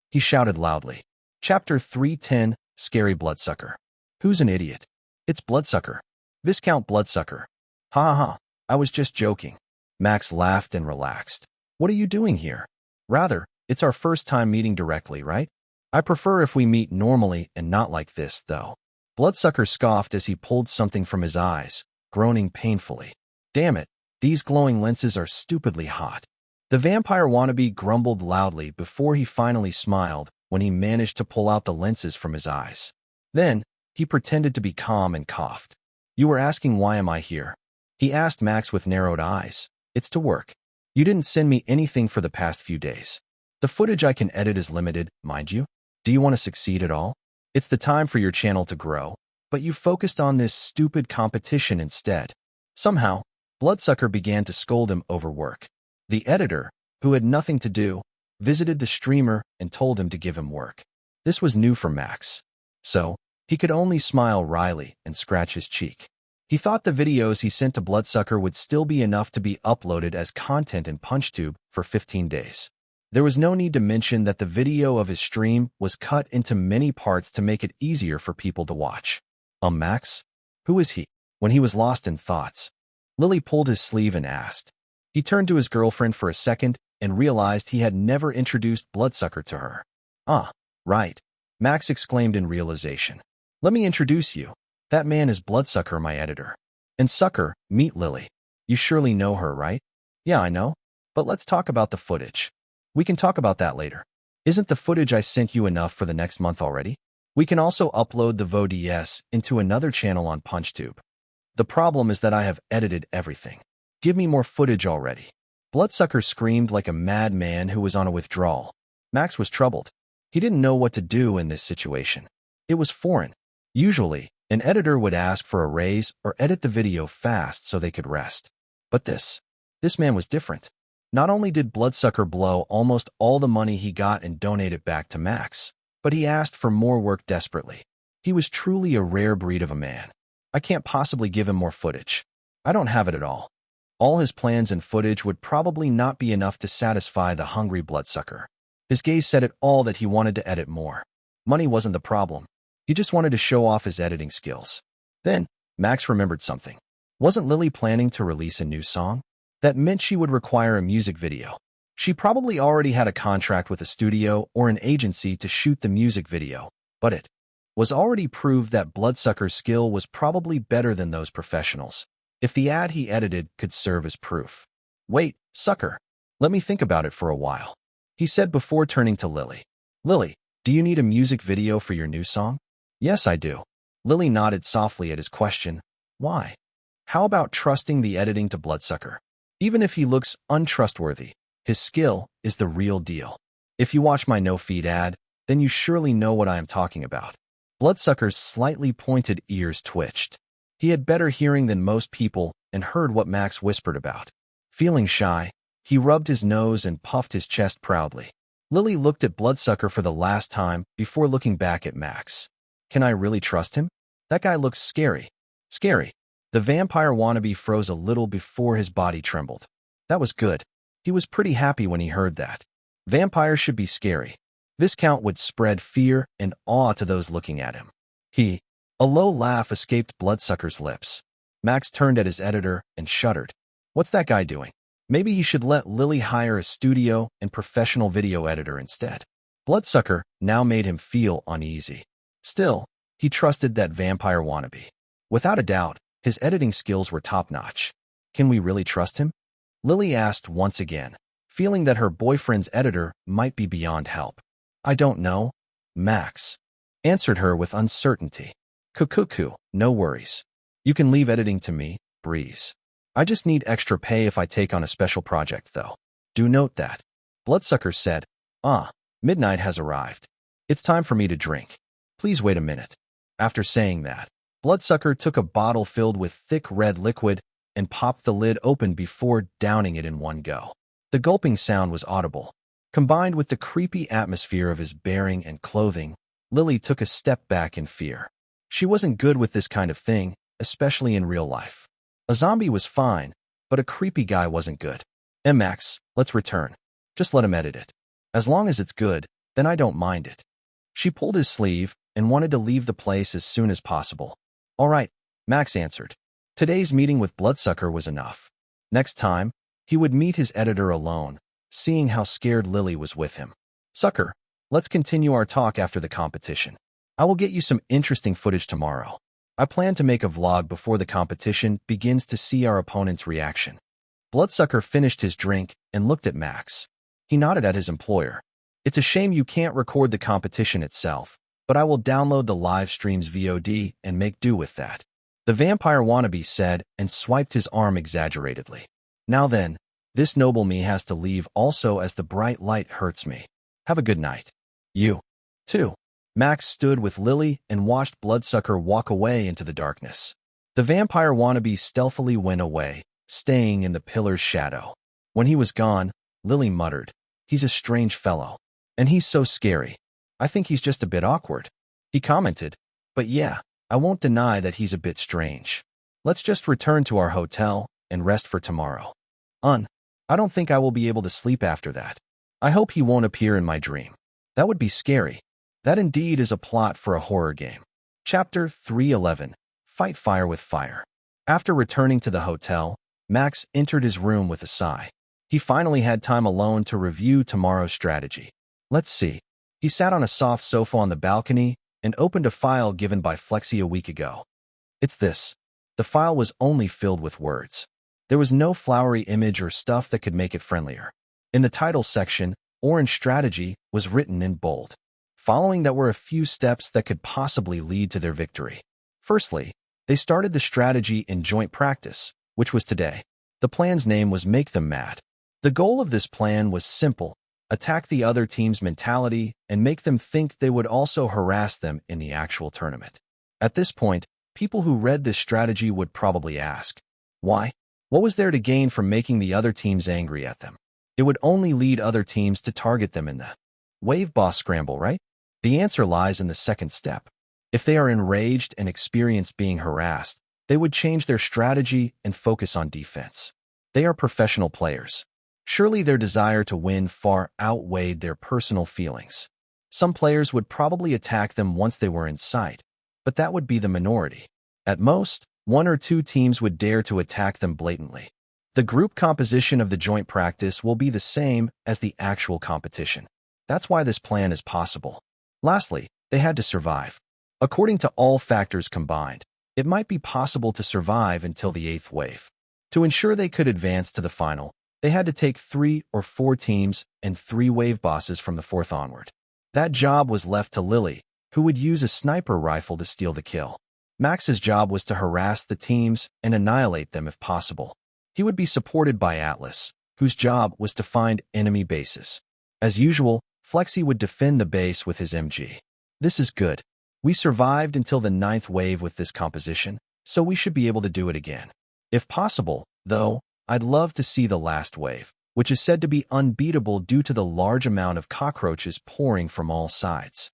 He shouted loudly. Chapter 310, Scary Bloodsucker. Who's an idiot? It's Bloodsucker. Viscount Bloodsucker. Ha ha ha. I was just joking. Max laughed and relaxed. What are you doing here? Rather, it's our first time meeting directly, right? I prefer if we meet normally and not like this, though. Bloodsucker scoffed as he pulled something from his eyes, groaning painfully. Damn it. These glowing lenses are stupidly hot. The vampire wannabe grumbled loudly before he finally smiled when he managed to pull out the lenses from his eyes. Then, he pretended to be calm and coughed. You were asking why am I here? He asked Max with narrowed eyes. It's to work. You didn't send me anything for the past few days. The footage I can edit is limited, mind you. Do you want to succeed at all? It's the time for your channel to grow, but you focused on this stupid competition instead. Somehow, Bloodsucker began to scold him over work. The editor, who had nothing to do, visited the streamer and told him to give him work. This was new for Max. So, he could only smile wryly and scratch his cheek. He thought the videos he sent to Bloodsucker would still be enough to be uploaded as content in PunchTube for 15 days. There was no need to mention that the video of his stream was cut into many parts to make it easier for people to watch. Max? Who is he? When he was lost in thoughts, Lily pulled his sleeve and asked. He turned to his girlfriend for a second and realized he had never introduced Bloodsucker to her. Right, Max exclaimed in realization. Let me introduce you. That man is Bloodsucker, my editor. And Sucker, meet Lily. You surely know her, right? Yeah, I know. But let's talk about the footage. We can talk about that later. Isn't the footage I sent you enough for the next month already? We can also upload the Woah DS into another channel on PunchTube. The problem is that I have edited everything. Give me more footage already. Bloodsucker screamed like a madman who was on a withdrawal. Max was troubled. He didn't know what to do in this situation. It was foreign. Usually, an editor would ask for a raise or edit the video fast so they could rest. But this man was different. Not only did Bloodsucker blow almost all the money he got and donate it back to Max, but he asked for more work desperately. He was truly a rare breed of a man. I can't possibly give him more footage. I don't have it at all. All his plans and footage would probably not be enough to satisfy the hungry Bloodsucker. His gaze said it all that he wanted to edit more. Money wasn't the problem. He just wanted to show off his editing skills. Then, Max remembered something. Wasn't Lily planning to release a new song? That meant she would require a music video. She probably already had a contract with a studio or an agency to shoot the music video, but it was already proved that Bloodsucker's skill was probably better than those professionals. if the ad he edited could serve as proof. Wait, sucker. Let me think about it for a while, he said before turning to Lily. Lily, do you need a music video for your new song? Yes, I do. Lily nodded softly at his question. Why? How about trusting the editing to Bloodsucker? Even if he looks untrustworthy, his skill is the real deal. If you watch my no-feed ad, then you surely know what I am talking about. Bloodsucker's slightly pointed ears twitched. He had better hearing than most people and heard what Max whispered about. Feeling shy, he rubbed his nose and puffed his chest proudly. Lily looked at Bloodsucker for the last time before looking back at Max. Can I really trust him? That guy looks scary. Scary. The vampire wannabe froze a little before his body trembled. That was good. He was pretty happy when he heard that. Vampires should be scary. Viscount would spread fear and awe to those looking at him. A low laugh escaped Bloodsucker's lips. Max turned at his editor and shuddered. What's that guy doing? Maybe he should let Lily hire a studio and professional video editor instead. Bloodsucker now made him feel uneasy. Still, he trusted that vampire wannabe. Without a doubt, his editing skills were top-notch. Can we really trust him? Lily asked once again, feeling that her boyfriend's editor might be beyond help. I don't know. Max answered her with uncertainty. Cuckoo, no worries. You can leave editing to me, Breeze. I just need extra pay if I take on a special project, though. Do note that. Bloodsucker said, midnight has arrived. It's time for me to drink. Please wait a minute. After saying that, Bloodsucker took a bottle filled with thick red liquid and popped the lid open before downing it in one go. The gulping sound was audible. Combined with the creepy atmosphere of his bearing and clothing, Lily took a step back in fear. She wasn't good with this kind of thing, especially in real life. A zombie was fine, but a creepy guy wasn't good. Max, let's return. Just let him edit it. As long as it's good, then I don't mind it. She pulled his sleeve and wanted to leave the place as soon as possible. All right, Max answered. Today's meeting with Bloodsucker was enough. Next time, he would meet his editor alone, seeing how scared Lily was with him. Sucker, let's continue our talk after the competition. I will get you some interesting footage tomorrow. I plan to make a vlog before the competition begins to see our opponent's reaction. Bloodsucker finished his drink and looked at Max. He nodded at his employer. It's a shame you can't record the competition itself, but I will download the live stream's VOD and make do with that. The vampire wannabe said and swiped his arm exaggeratedly. Now then, this noble me has to leave also as the bright light hurts me. Have a good night. You, too. Max stood with Lily and watched Bloodsucker walk away into the darkness. The vampire wannabe stealthily went away, staying in the pillar's shadow. When he was gone, Lily muttered, He's a strange fellow. And he's so scary. I think he's just a bit awkward. He commented, But yeah, I won't deny that he's a bit strange. Let's just return to our hotel and rest for tomorrow. I don't think I will be able to sleep after that. I hope he won't appear in my dream. That would be scary. That indeed is a plot for a horror game. Chapter 311. Fight Fire with Fire. After returning to the hotel, Max entered his room with a sigh. He finally had time alone to review tomorrow's strategy. Let's see. He sat on a soft sofa on the balcony and opened a file given by Flexi a week ago. It's this. The file was only filled with words. There was no flowery image or stuff that could make it friendlier. In the title section, Orange Strategy was written in bold. Following that were a few steps that could possibly lead to their victory. Firstly, they started the strategy in joint practice, which was today. The plan's name was Make Them Mad. The goal of this plan was simple: attack the other team's mentality and make them think they would also harass them in the actual tournament. At this point, people who read this strategy would probably ask, why? What was there to gain from making the other teams angry at them? It would only lead other teams to target them in the wave boss scramble, right? The answer lies in the second step. If they are enraged and experience being harassed, they would change their strategy and focus on defense. They are professional players. Surely their desire to win far outweighed their personal feelings. Some players would probably attack them once they were in sight, but that would be the minority. At most, one or two teams would dare to attack them blatantly. The group composition of the joint practice will be the same as the actual competition. That's why this plan is possible. Lastly, they had to survive. According to all factors combined, it might be possible to survive until the 8th wave. To ensure they could advance to the final, they had to take 3 or 4 teams and 3 wave bosses from the 4th onward. That job was left to Lily, who would use a sniper rifle to steal the kill. Max's job was to harass the teams and annihilate them if possible. He would be supported by Atlas, whose job was to find enemy bases. As usual, Flexi would defend the base with his MG. This is good. We survived until the 9th wave with this composition, so we should be able to do it again. If possible, though, I'd love to see the last wave, which is said to be unbeatable due to the large amount of cockroaches pouring from all sides.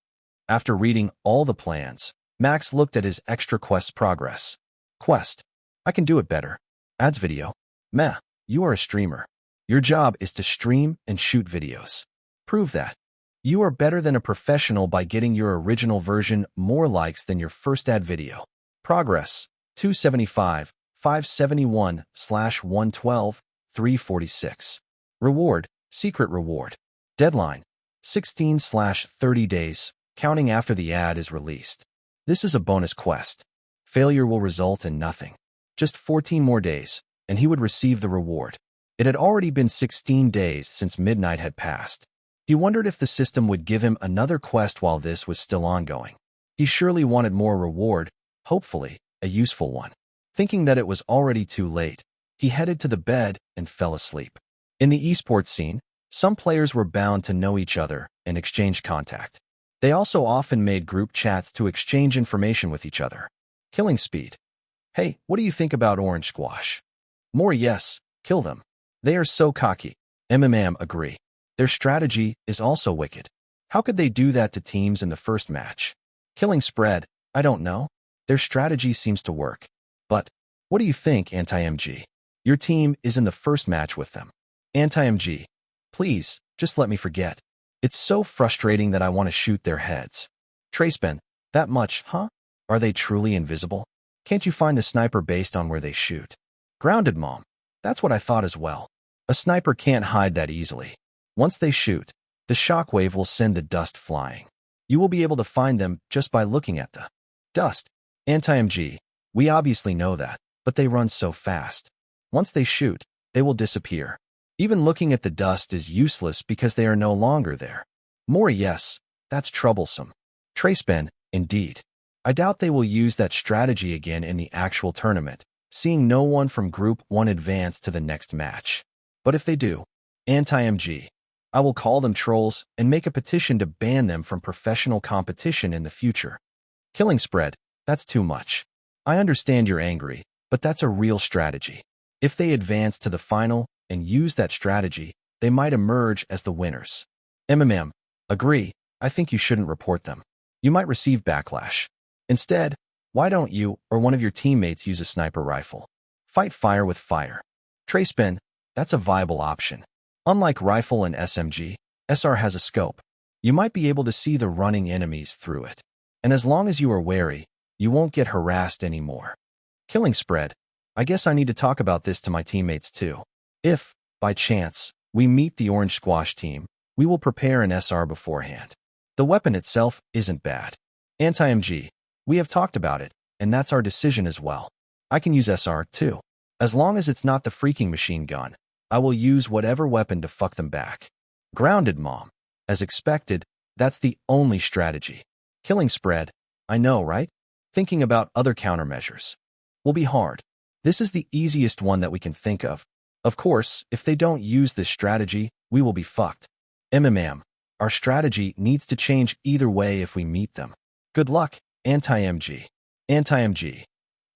After reading all the plans, Max looked at his extra quest's progress. Quest. I can do it better. Ads video. Meh, you are a streamer. Your job is to stream and shoot videos. Prove that. You are better than a professional by getting your original version more likes than your first ad video. Progress. 275, 571/112, 346. Reward. Secret reward. Deadline. 16/30 days, counting after the ad is released. This is a bonus quest. Failure will result in nothing. Just 14 more days, and he would receive the reward. It had already been 16 days since midnight had passed. He wondered if the system would give him another quest while this was still ongoing. He surely wanted more reward, hopefully, a useful one. Thinking that it was already too late, he headed to the bed and fell asleep. In the esports scene, some players were bound to know each other and exchange contact. They also often made group chats to exchange information with each other. Killing speed. Hey, what do you think about Orange Squash? More yes, kill them. They are so cocky. Agree. Their strategy is also wicked. How could they do that to teams in the first match? Killing spread, I don't know. Their strategy seems to work. But, what do you think, Anti-MG? Your team is in the first match with them. Anti-MG, please, just let me forget. It's so frustrating that I want to shoot their heads. Tracepen, that much, huh? Are they truly invisible? Can't you find the sniper based on where they shoot? Grounded Mom, that's what I thought as well. A sniper can't hide that easily. Once they shoot, the shockwave will send the dust flying. You will be able to find them just by looking at the dust. Anti-MG, we obviously know that, but they run so fast. Once they shoot, they will disappear. Even looking at the dust is useless because they are no longer there. More yes, that's troublesome. Tracepen, indeed. I doubt they will use that strategy again in the actual tournament, seeing no one from Group 1 advance to the next match. But if they do, Anti-MG, I will call them trolls and make a petition to ban them from professional competition in the future. Killing spread, that's too much. I understand you're angry, but that's a real strategy. If they advance to the final and use that strategy, they might emerge as the winners. Agree, I think you shouldn't report them. You might receive backlash. Instead, why don't you or one of your teammates use a sniper rifle? Fight fire with fire. Tracepen, that's a viable option. Unlike rifle and SMG, SR has a scope. You might be able to see the running enemies through it. And as long as you are wary, you won't get harassed anymore. Killing spread, I guess I need to talk about this to my teammates too. If, by chance, we meet the Orange Squash team, we will prepare an SR beforehand. The weapon itself isn't bad. Anti-MG, we have talked about it, and that's our decision as well. I can use SR too. As long as it's not the freaking machine gun, I will use whatever weapon to fuck them back. Grounded Mom. As expected, that's the only strategy. Killing spread, I know, right? Thinking about other countermeasures will be hard. This is the easiest one that we can think of. Of course, if they don't use this strategy, we will be fucked. Our strategy needs to change either way if we meet them. Good luck, Anti-MG. Anti-MG.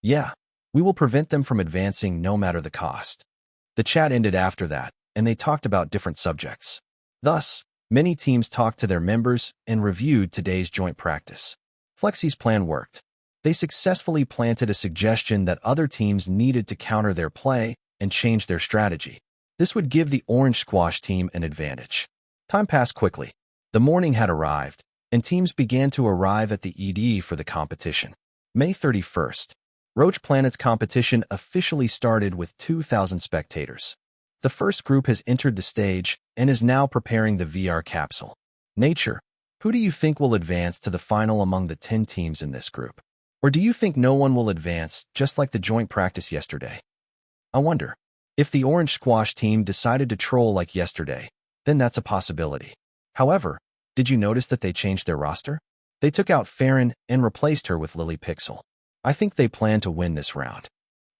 Yeah, we will prevent them from advancing no matter the cost. The chat ended after that, and they talked about different subjects. Thus, many teams talked to their members and reviewed today's joint practice. Flexi's plan worked. They successfully planted a suggestion that other teams needed to counter their play and change their strategy. This would give the Orange Squash team an advantage. Time passed quickly. The morning had arrived, and teams began to arrive at the ED for the competition. May 31st. Roach Planet's competition officially started with 2,000 spectators. The first group has entered the stage and is now preparing the VR capsule. Nature, who do you think will advance to the final among the 10 teams in this group? Or do you think no one will advance, just like the joint practice yesterday? I wonder. If the Orange Squash team decided to troll like yesterday, then that's a possibility. However, did you notice that they changed their roster? They took out Farron and replaced her with Lily Pixel. I think they plan to win this round.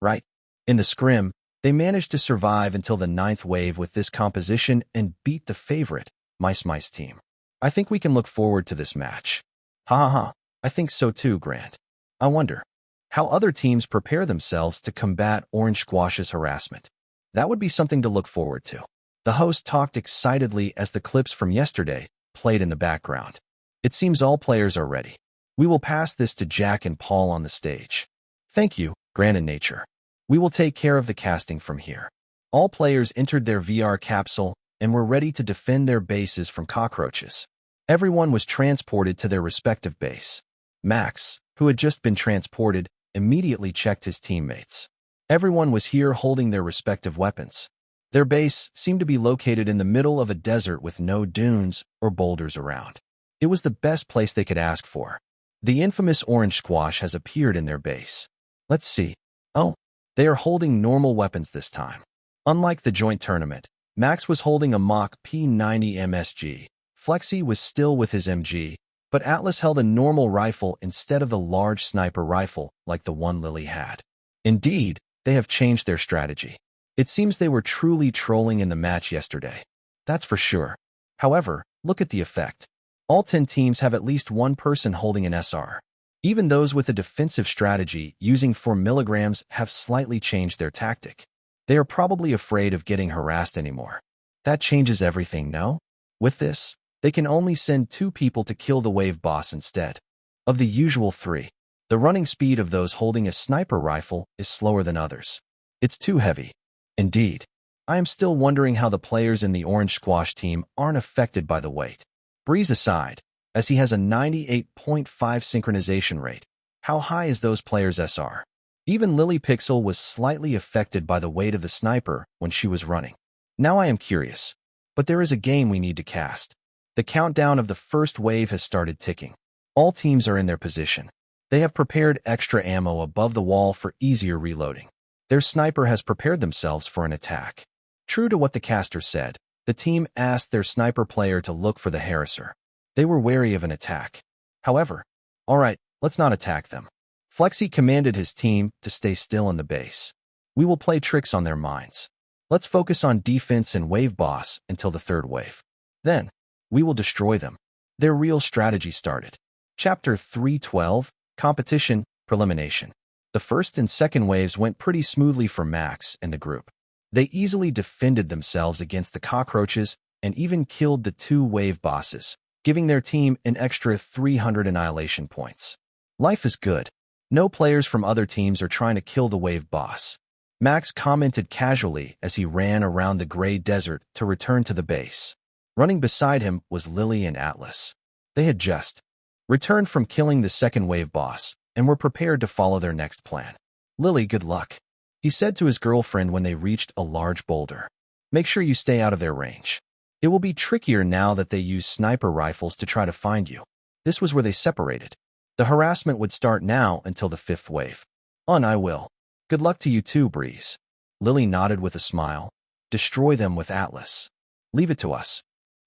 Right? In the scrim, they managed to survive until the 9th wave with this composition and beat the favorite, Mice team. I think we can look forward to this match. Ha ha ha. I think so too, Grant. I wonder how other teams prepare themselves to combat Orange Squash's harassment. That would be something to look forward to. The host talked excitedly as the clips from yesterday played in the background. It seems all players are ready. We will pass this to Jack and Paul on the stage. Thank you, Grant and Nature. We will take care of the casting from here. All players entered their VR capsule and were ready to defend their bases from cockroaches. Everyone was transported to their respective base. Max, who had just been transported, immediately checked his teammates. Everyone was here holding their respective weapons. Their base seemed to be located in the middle of a desert with no dunes or boulders around. It was the best place they could ask for. The infamous Orange Squash has appeared in their base. Let's see. Oh, they are holding normal weapons this time. Unlike the joint tournament, Max was holding a mock P90 MSG. Flexi was still with his MG, but Atlas held a normal rifle instead of the large sniper rifle like the one Lily had. Indeed, they have changed their strategy. It seems they were truly trolling in the match yesterday. That's for sure. However, look at the effect. All 10 teams have at least one person holding an SR. Even those with a defensive strategy using 4 milligrams have slightly changed their tactic. They are probably afraid of getting harassed anymore. That changes everything, no? With this, they can only send 2 people to kill the wave boss instead of the usual 3. The running speed of those holding a sniper rifle is slower than others. It's too heavy. Indeed. I am still wondering how the players in the Orange Squash team aren't affected by the weight. Breeze aside, as he has a 98.5 synchronization rate. How high is those players' SR? Even Lily Pixel was slightly affected by the weight of the sniper when she was running. Now I am curious. But there is a game we need to cast. The countdown of the first wave has started ticking. All teams are in their position. They have prepared extra ammo above the wall for easier reloading. Their sniper has prepared themselves for an attack. True to what the caster said, the team asked their sniper player to look for the harasser. They were wary of an attack. However, alright, let's not attack them. Flexi commanded his team to stay still in the base. We will play tricks on their minds. Let's focus on defense and wave boss until the 3rd wave. Then, we will destroy them. Their real strategy started. Chapter 312, Competition, Prelimination. The 1st and 2nd waves went pretty smoothly for Max and the group. They easily defended themselves against the cockroaches and even killed the 2 wave bosses, giving their team an extra 300 annihilation points. Life is good. No players from other teams are trying to kill the wave boss. Max commented casually as he ran around the gray desert to return to the base. Running beside him was Lily and Atlas. They had just returned from killing the 2nd wave boss and were prepared to follow their next plan. Lily, good luck, he said to his girlfriend when they reached a large boulder. Make sure you stay out of their range. It will be trickier now that they use sniper rifles to try to find you. This was where they separated. The harassment would start now until the 5th wave. I will. Good luck to you too, Breeze. Lily nodded with a smile. Destroy them with Atlas. Leave it to us.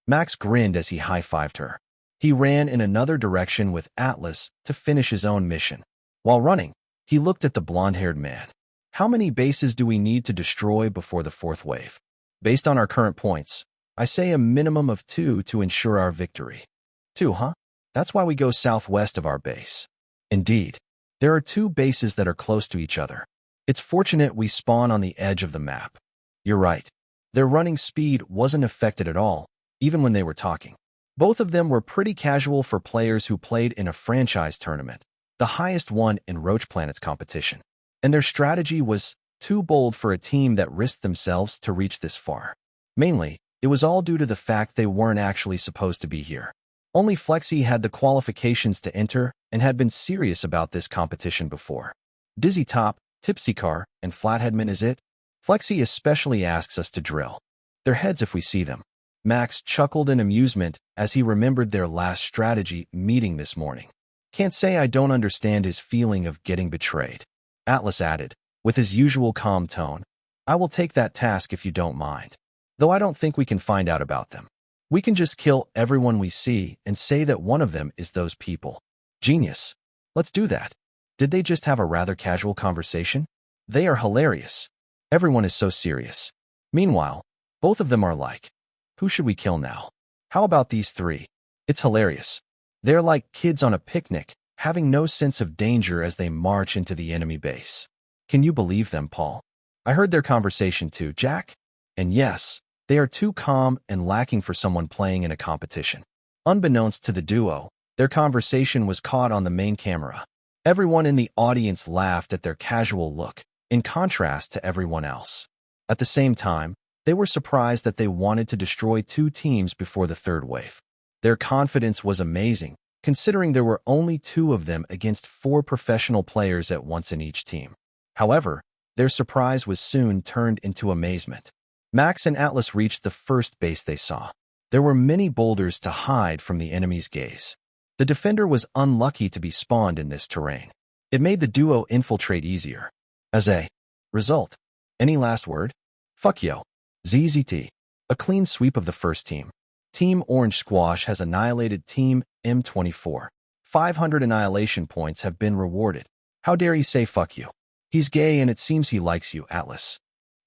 Max grinned as he high-fived her. He ran in another direction with Atlas to finish his own mission. While running, he looked at the blonde-haired man. How many bases do we need to destroy before the 4th wave? Based on our current points, I say a minimum of 2 to ensure our victory. 2, huh? That's why we go southwest of our base. Indeed, there are 2 bases that are close to each other. It's fortunate we spawn on the edge of the map. You're right. Their running speed wasn't affected at all, even when they were talking. Both of them were pretty casual for players who played in a franchise tournament, the highest one in Roach Planet's competition. And their strategy was too bold for a team that risked themselves to reach this far. Mainly, it was all due to the fact they weren't actually supposed to be here. Only Flexi had the qualifications to enter and had been serious about this competition before. Dizzy Top, Tipsy Car, and Flatheadman is it? Flexi especially asks us to drill their heads if we see them. Max chuckled in amusement as he remembered their last strategy meeting this morning. Can't say I don't understand his feeling of getting betrayed. Atlas added, with his usual calm tone. I will take that task if you don't mind. Though I don't think we can find out about them. We can just kill everyone we see and say that one of them is those people. Genius. Let's do that. Did they just have a rather casual conversation? They are hilarious. Everyone is so serious. Meanwhile, both of them are like, who should we kill now? How about these three? It's hilarious. They're like kids on a picnic, having no sense of danger as they march into the enemy base. Can you believe them, Paul? I heard their conversation too, Jack. And yes, they are too calm and lacking for someone playing in a competition. Unbeknownst to the duo, their conversation was caught on the main camera. Everyone in the audience laughed at their casual look, in contrast to everyone else. At the same time, they were surprised that they wanted to destroy two teams before the third wave. Their confidence was amazing, considering there were only two of them against 4 professional players at once in each team. However, their surprise was soon turned into amazement. Max and Atlas reached the first base they saw. There were many boulders to hide from the enemy's gaze. The defender was unlucky to be spawned in this terrain. It made the duo infiltrate easier. As a result, any last word? Fuck yo. ZZT. A clean sweep of the first team. Team Orange Squash has annihilated Team M24. 500 annihilation points have been rewarded. How dare he say fuck you? He's gay and it seems he likes you, Atlas.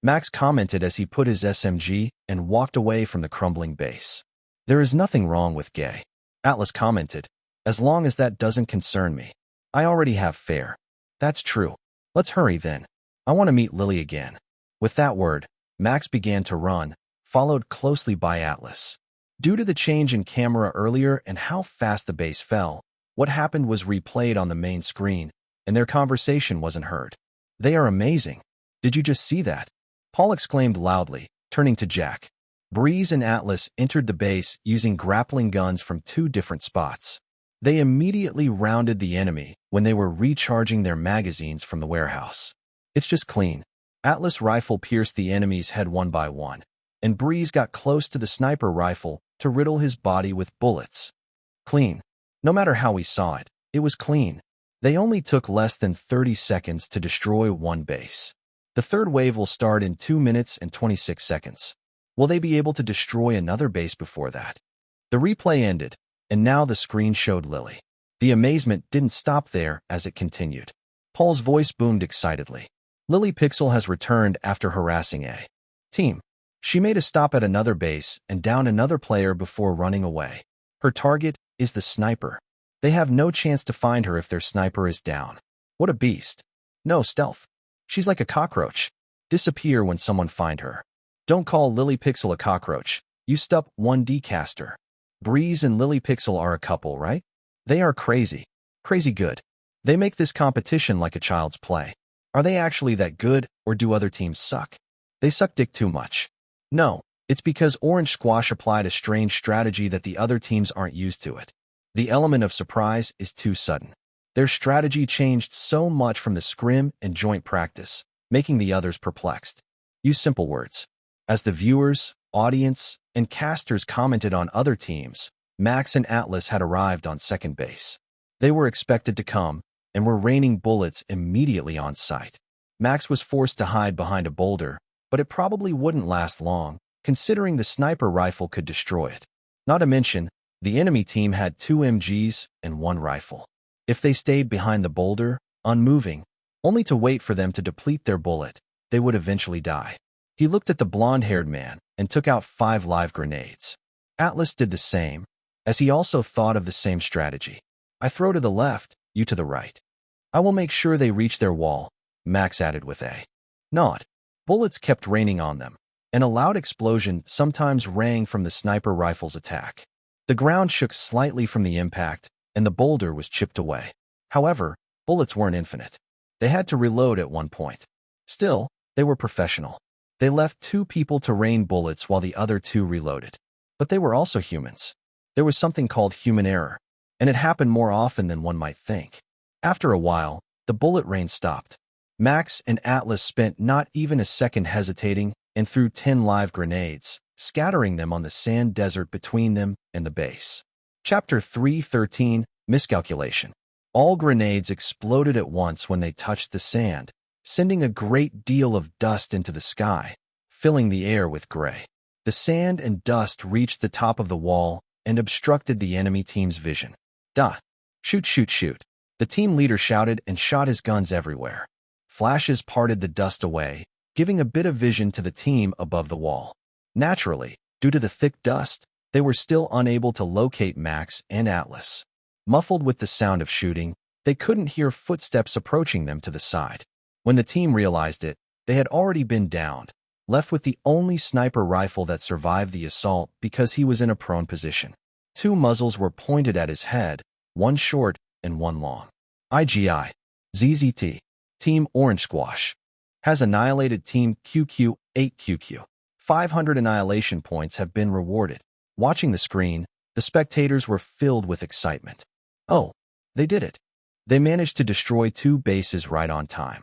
Max commented as he put his SMG and walked away from the crumbling base. There is nothing wrong with gay. Atlas commented, as long as that doesn't concern me. I already have fair. That's true. Let's hurry then. I want to meet Lily again. With that word, Max began to run, followed closely by Atlas. Due to the change in camera earlier and how fast the base fell, what happened was replayed on the main screen, and their conversation wasn't heard. They are amazing. Did you just see that? Paul exclaimed loudly, turning to Jack. Breeze and Atlas entered the base using grappling guns from 2 different spots. They immediately rounded the enemy when they were recharging their magazines from the warehouse. It's just clean. Atlas' rifle pierced the enemy's head one by one, and Breeze got close to the sniper rifle to riddle his body with bullets. Clean. No matter how we saw it, it was clean. They only took less than 30 seconds to destroy one base. The third wave will start in 2 minutes and 26 seconds. Will they be able to destroy another base before that? The replay ended, and now the screen showed Lily. The amazement didn't stop there as it continued. Paul's voice boomed excitedly. Lily Pixel has returned after harassing a team. She made a stop at another base and downed another player before running away. Her target is the sniper. They have no chance to find her if their sniper is down. What a beast. No stealth. She's like a cockroach. Disappear when someone find her. Don't call Lily Pixel a cockroach. You stup 1D caster. Breeze and Lily Pixel are a couple, right? They are crazy. Crazy good. They make this competition like a child's play. Are they actually that good, or do other teams suck? They suck dick too much. No, it's because Orange Squash applied a strange strategy that the other teams aren't used to it. The element of surprise is too sudden. Their strategy changed so much from the scrim and joint practice, making the others perplexed. Use simple words. As the viewers, audience, and casters commented on other teams, Max and Atlas had arrived on second base. They were expected to come, and were raining bullets immediately on sight. Max was forced to hide behind a boulder, but it probably wouldn't last long, considering the sniper rifle could destroy it. Not to mention, the enemy team had 2 MGs and 1 rifle. If they stayed behind the boulder, unmoving, only to wait for them to deplete their bullet, they would eventually die. He looked at the blonde-haired man and took out 5 live grenades. Atlas did the same, as he also thought of the same strategy. I throw to the left, you to the right. I will make sure they reach their wall, Max added with a nod. Bullets kept raining on them, and a loud explosion sometimes rang from the sniper rifle's attack. The ground shook slightly from the impact, and the boulder was chipped away. However, bullets weren't infinite. They had to reload at one point. Still, they were professional. They left 2 people to rain bullets while the other 2 reloaded. But they were also humans. There was something called human error, and it happened more often than one might think. After a while, the bullet rain stopped. Max and Atlas spent not even a second hesitating and threw 10 live grenades, scattering them on the sand desert between them and the base. Chapter 3:13 Miscalculation. All grenades exploded at once when they touched the sand, sending a great deal of dust into the sky, filling the air with gray. The sand and dust reached the top of the wall and obstructed the enemy team's vision. Duh! Shoot, shoot, shoot! The team leader shouted and shot his guns everywhere. Flashes parted the dust away, giving a bit of vision to the team above the wall. Naturally, due to the thick dust, they were still unable to locate Max and Atlas. Muffled with the sound of shooting, they couldn't hear footsteps approaching them to the side. When the team realized it, they had already been downed, left with the only sniper rifle that survived the assault because he was in a prone position. 2 muzzles were pointed at his head, one short and one long. IGI. ZZT. Team Orange Squash has annihilated Team QQ 8QQ. 500 annihilation points have been rewarded. Watching the screen, the spectators were filled with excitement. Oh, they did it. They managed to destroy 2 bases right on time.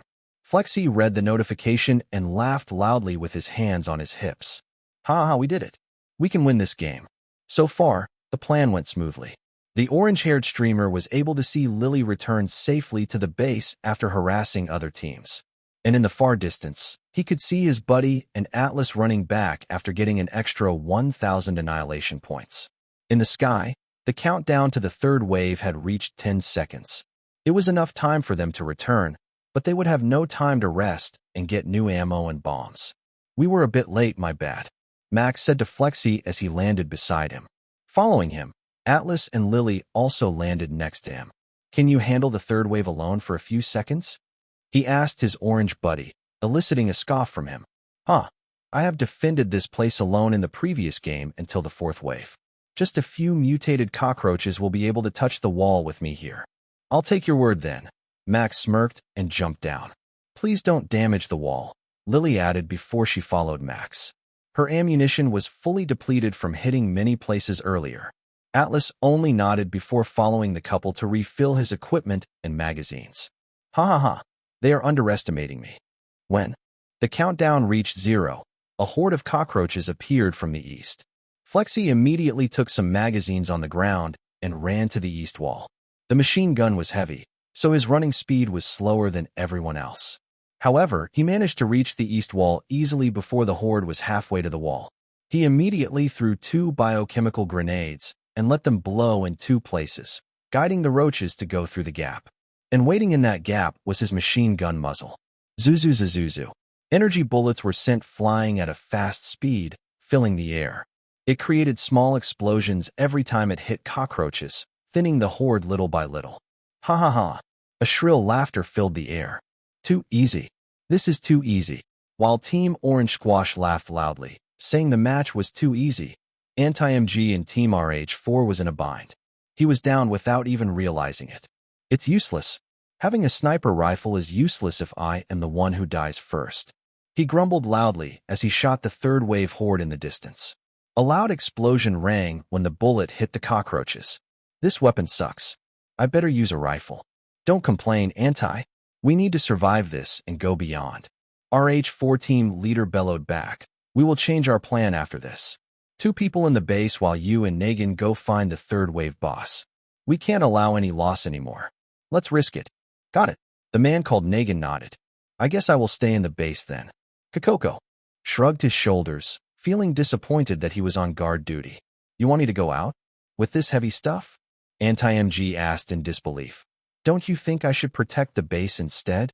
Flexi read the notification and laughed loudly with his hands on his hips. Ha ha, we did it. We can win this game. So far, the plan went smoothly. The orange-haired streamer was able to see Lily return safely to the base after harassing other teams. And in the far distance, he could see his buddy and Atlas running back after getting an extra 1,000 annihilation points. In the sky, the countdown to the 3rd wave had reached 10 seconds. It was enough time for them to return, but they would have no time to rest and get new ammo and bombs. We were a bit late, my bad, Max said to Flexi as he landed beside him. Following him, Atlas and Lily also landed next to him. Can you handle the 3rd wave alone for a few seconds? He asked his orange buddy, eliciting a scoff from him. Huh, I have defended this place alone in the previous game until the 4th wave. Just a few mutated cockroaches will be able to touch the wall with me here. I'll take your word then. Max smirked and jumped down. Please don't damage the wall, Lily added before she followed Max. Her ammunition was fully depleted from hitting many places earlier. Atlas only nodded before following the couple to refill his equipment and magazines. Ha ha ha, they are underestimating me. When the countdown reached 0, a horde of cockroaches appeared from the east. Flexi immediately took some magazines on the ground and ran to the east wall. The machine gun was heavy, so his running speed was slower than everyone else. However, he managed to reach the east wall easily before the horde was halfway to the wall. He immediately threw 2 biochemical grenades and let them blow in 2 places, guiding the roaches to go through the gap. And waiting in that gap was his machine gun muzzle. Zuzu. Energy bullets were sent flying at a fast speed, filling the air. It created small explosions every time it hit cockroaches, thinning the horde little by little. Ha ha ha. A shrill laughter filled the air. Too easy. This is too easy. While Team Orange Squash laughed loudly, saying the match was too easy, Anti-MG and Team RH4 was in a bind. He was down without even realizing it. It's useless. Having a sniper rifle is useless if I am the one who dies first. He grumbled loudly as he shot the 3rd wave horde in the distance. A loud explosion rang when the bullet hit the cockroaches. This weapon sucks. I better use a rifle. Don't complain, Anti. We need to survive this and go beyond. RH4 team leader bellowed back. We will change our plan after this. 2 people in the base while you and Negan go find the 3rd wave boss. We can't allow any loss anymore. Let's risk it. Got it. The man called Negan nodded. I guess I will stay in the base then. Kokoko shrugged his shoulders, feeling disappointed that he was on guard duty. You want me to go out? With this heavy stuff? Anti-MG asked in disbelief. Don't you think I should protect the base instead?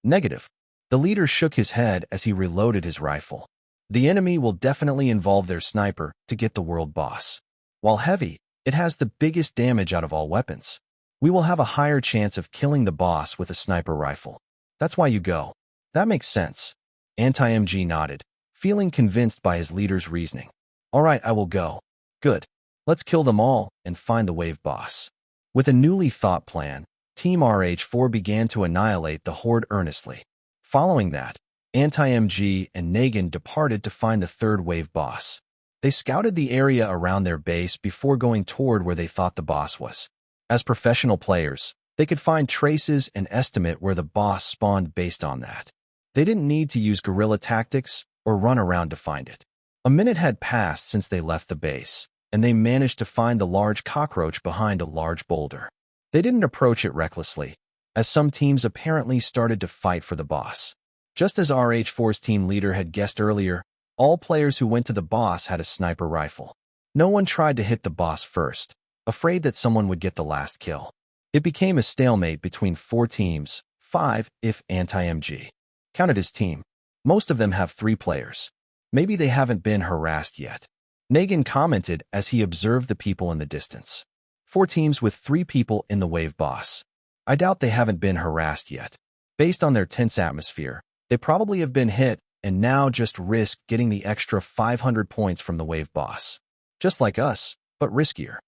Negative. The leader shook his head as he reloaded his rifle. The enemy will definitely involve their sniper to get the world boss. While heavy, it has the biggest damage out of all weapons. We will have a higher chance of killing the boss with a sniper rifle. That's why you go. That makes sense. Anti-MG nodded, feeling convinced by his leader's reasoning. All right, I will go. Good. Let's kill them all and find the wave boss. With a newly thought plan, Team RH4 began to annihilate the horde earnestly. Following that, Anti-MG and Negan departed to find the 3rd wave boss. They scouted the area around their base before going toward where they thought the boss was. As professional players, they could find traces and estimate where the boss spawned based on that. They didn't need to use guerrilla tactics or run around to find it. A minute had passed since they left the base, and they managed to find the large cockroach behind a large boulder. They didn't approach it recklessly, as some teams apparently started to fight for the boss. Just as RH4's team leader had guessed earlier, all players who went to the boss had a sniper rifle. No one tried to hit the boss first, afraid that someone would get the last kill. It became a stalemate between 4 teams, 5 if anti-MG counted as team. Most of them have 3 players. Maybe they haven't been harassed yet. Negan commented as he observed the people in the distance. 4 teams with 3 people in the wave boss. I doubt they haven't been harassed yet. Based on their tense atmosphere, they probably have been hit and now just risk getting the extra 500 points from the wave boss. Just like us, but riskier.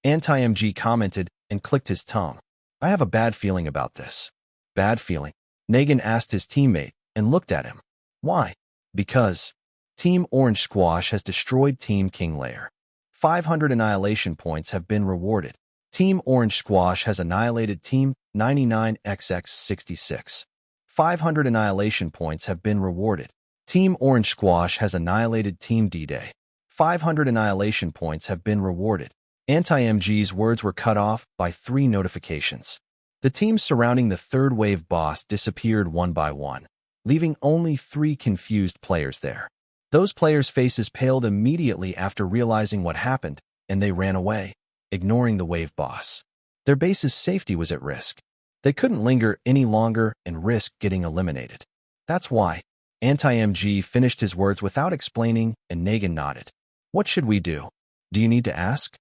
Anti-MG commented and clicked his tongue. I have a bad feeling about this. Bad feeling? Negan asked his teammate and looked at him. Why? Because Team Orange Squash has destroyed Team King Lair. 500 annihilation points have been rewarded. Team Orange Squash has annihilated Team 99XX66. 500 annihilation points have been rewarded. Team Orange Squash has annihilated Team D-Day. 500 annihilation points have been rewarded. Anti-MG's words were cut off by 3 notifications. The teams surrounding the 3rd wave boss disappeared one by one, leaving only 3 confused players there. Those players' faces paled immediately after realizing what happened, and they ran away, ignoring the wave boss. Their base's safety was at risk. They couldn't linger any longer and risk getting eliminated. That's why. Anti-MG finished his words without explaining, and Negan nodded. What should we do? Do you need to ask?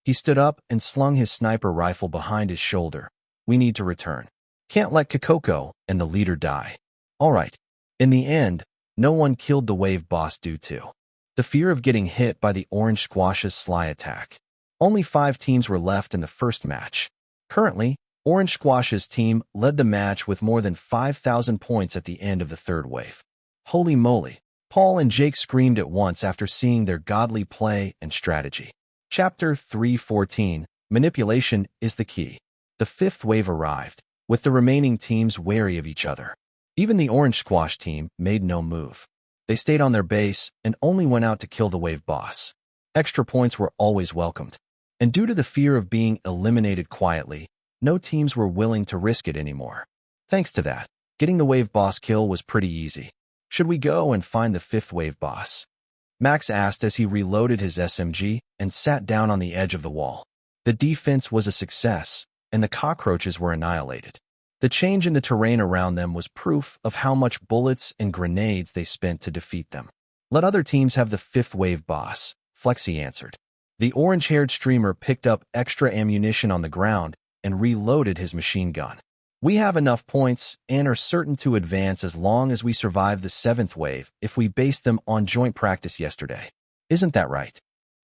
He stood up and slung his sniper rifle behind his shoulder. We need to return. Can't let Kokoko and the leader die. All right. In the end, no one killed the wave boss due to the fear of getting hit by the Orange Squash's sly attack. Only 5 teams were left in the first match. Currently, Orange Squash's team led the match with more than 5,000 points at the end of the 3rd wave. Holy moly! Paul and Jake screamed at once after seeing their godly play and strategy. Chapter 3:14, Manipulation is the key. The 5th wave arrived, with the remaining teams wary of each other. Even the Orange Squash team made no move. They stayed on their base and only went out to kill the wave boss. Extra points were always welcomed. And due to the fear of being eliminated quietly, no teams were willing to risk it anymore. Thanks to that, getting the wave boss kill was pretty easy. Should we go and find the 5th wave boss? Max asked as he reloaded his SMG and sat down on the edge of the wall. The defense was a success, and the cockroaches were annihilated. The change in the terrain around them was proof of how much bullets and grenades they spent to defeat them. Let other teams have the 5th wave boss, Flexi answered. The orange-haired streamer picked up extra ammunition on the ground and reloaded his machine gun. We have enough points and are certain to advance as long as we survive the 7th wave if we base them on joint practice yesterday. Isn't that right?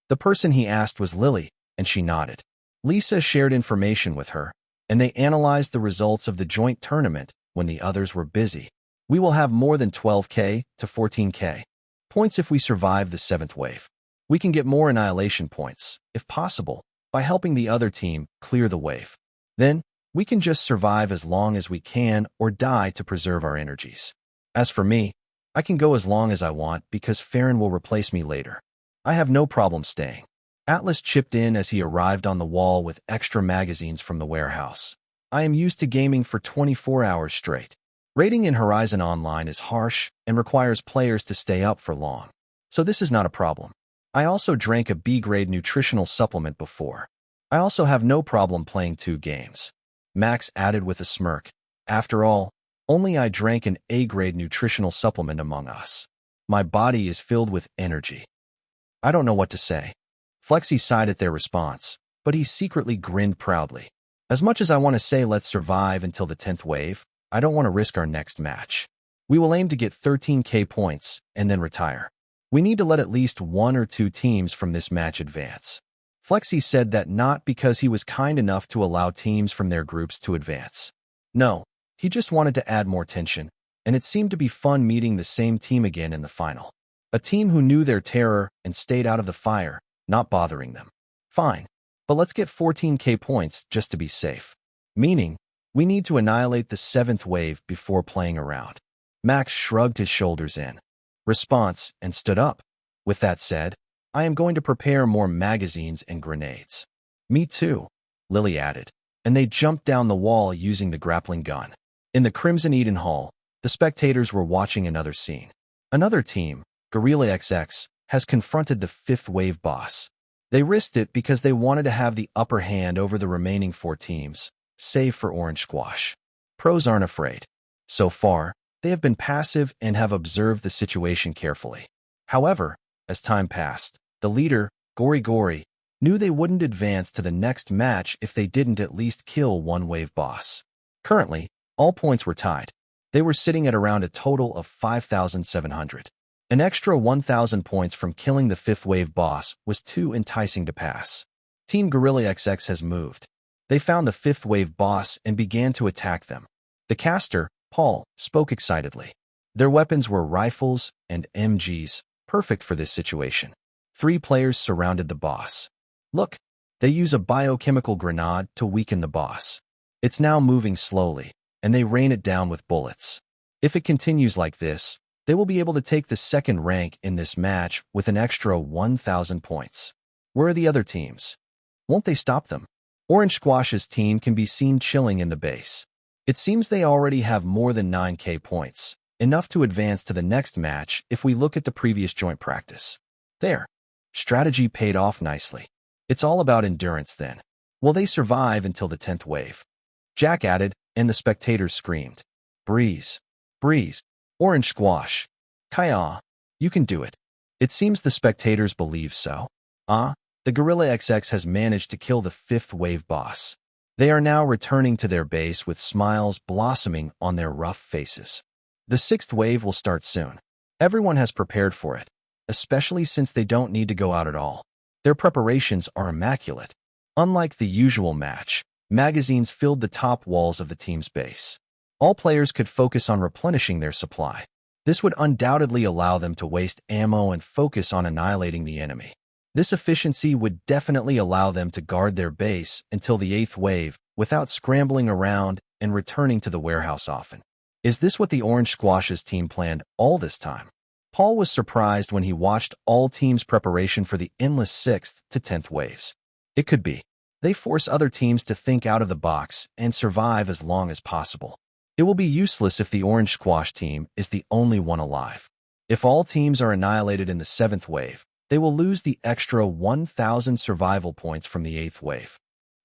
The person he asked was Lily, and she nodded. Lisa shared information with her, and they analyzed the results of the joint tournament when the others were busy. We will have more than 12k to 14k points if we survive the 7th wave. We can get more annihilation points, if possible, by helping the other team clear the wave. Then, we can just survive as long as we can or die to preserve our energies. As for me, I can go as long as I want because Farron will replace me later. I have no problem staying. Atlas chipped in as he arrived on the wall with extra magazines from the warehouse. I am used to gaming for 24 hours straight. Raiding in Horizon Online is harsh and requires players to stay up for long. So this is not a problem. I also drank a B-grade nutritional supplement before. I also have no problem playing 2 games. Max added with a smirk. After all, only I drank an A-grade nutritional supplement among us. My body is filled with energy. I don't know what to say. Flexi sighed at their response, but he secretly grinned proudly. As much as I want to say let's survive until the 10th wave, I don't want to risk our next match. We will aim to get 13k points and then retire. We need to let at least 1 or 2 teams from this match advance. Flexi said that not because he was kind enough to allow teams from their groups to advance. No, he just wanted to add more tension, and it seemed to be fun meeting the same team again in the final. A team who knew their terror and stayed out of the fire, not bothering them. Fine, but let's get 14k points just to be safe. Meaning, we need to annihilate the 7th wave before playing around. Max shrugged his shoulders in response and stood up. With that said, I am going to prepare more magazines and grenades. Me too, Lily added. and they jumped down the wall using the grappling gun. In the Crimson Eden Hall, the spectators were watching another scene. Another team, Gorilla XX, has confronted the fifth wave boss. They risked it because they wanted to have the upper hand over the remaining 4 teams, save for Orange Squash. Pros aren't afraid. So far, they have been passive and have observed the situation carefully. However, as time passed, the leader, Gory Gory, knew they wouldn't advance to the next match if they didn't at least kill one wave boss. Currently, all points were tied. They were sitting at around a total of 5,700. An extra 1,000 points from killing the fifth wave boss was too enticing to pass. Team Gorilla XX has moved. They found the fifth wave boss and began to attack them. The caster, Paul, spoke excitedly. Their weapons were rifles and MGs, perfect for this situation. 3 players surrounded the boss. Look, they use a biochemical grenade to weaken the boss. It's now moving slowly, and they rain it down with bullets. If it continues like this, they will be able to take the second rank in this match with an extra 1,000 points. Where are the other teams? Won't they stop them? Orange Squash's team can be seen chilling in the base. It seems they already have more than 9k points, enough to advance to the next match if we look at the previous joint practice. There. Strategy paid off nicely. It's all about endurance then. Will they survive until the 10th wave? Jack added, and the spectators screamed. Breeze. Breeze. Orange Squash. Kaya. You can do it. It seems the spectators believe so. The Gorilla XX has managed to kill the fifth wave boss. They are now returning to their base with smiles blossoming on their rough faces. The 6th wave will start soon. Everyone has prepared for it, especially since they don't need to go out at all. Their preparations are immaculate. Unlike the usual match, magazines filled the top walls of the team's base. All players could focus on replenishing their supply. This would undoubtedly allow them to waste ammo and focus on annihilating the enemy. This efficiency would definitely allow them to guard their base until the 8th wave without scrambling around and returning to the warehouse often. Is this what the Orange Squash's team planned all this time? Paul was surprised when he watched all teams' preparation for the endless 6th to 10th waves. It could be. They force other teams to think out of the box and survive as long as possible. It will be useless if the Orange Squash team is the only one alive. If all teams are annihilated in the 7th wave, they will lose the extra 1,000 survival points from the 8th wave.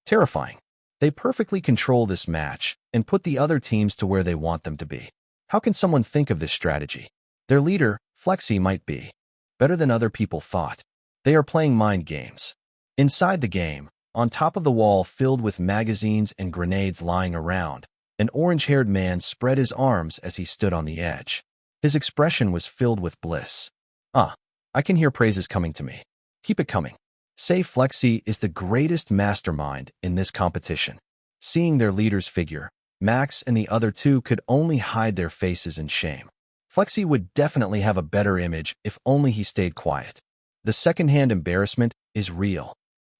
Terrifying. They perfectly control this match and put the other teams to where they want them to be. How can someone think of this strategy? Their leader, Flexi, might be better than other people thought. They are playing mind games. Inside the game, on top of the wall filled with magazines and grenades lying around, an orange-haired man spread his arms as he stood on the edge. His expression was filled with bliss. I can hear praises coming to me. Keep it coming. Say Flexi is the greatest mastermind in this competition. Seeing their leader's figure, Max and the other 2 could only hide their faces in shame. Flexi would definitely have a better image if only he stayed quiet. The second-hand embarrassment is real.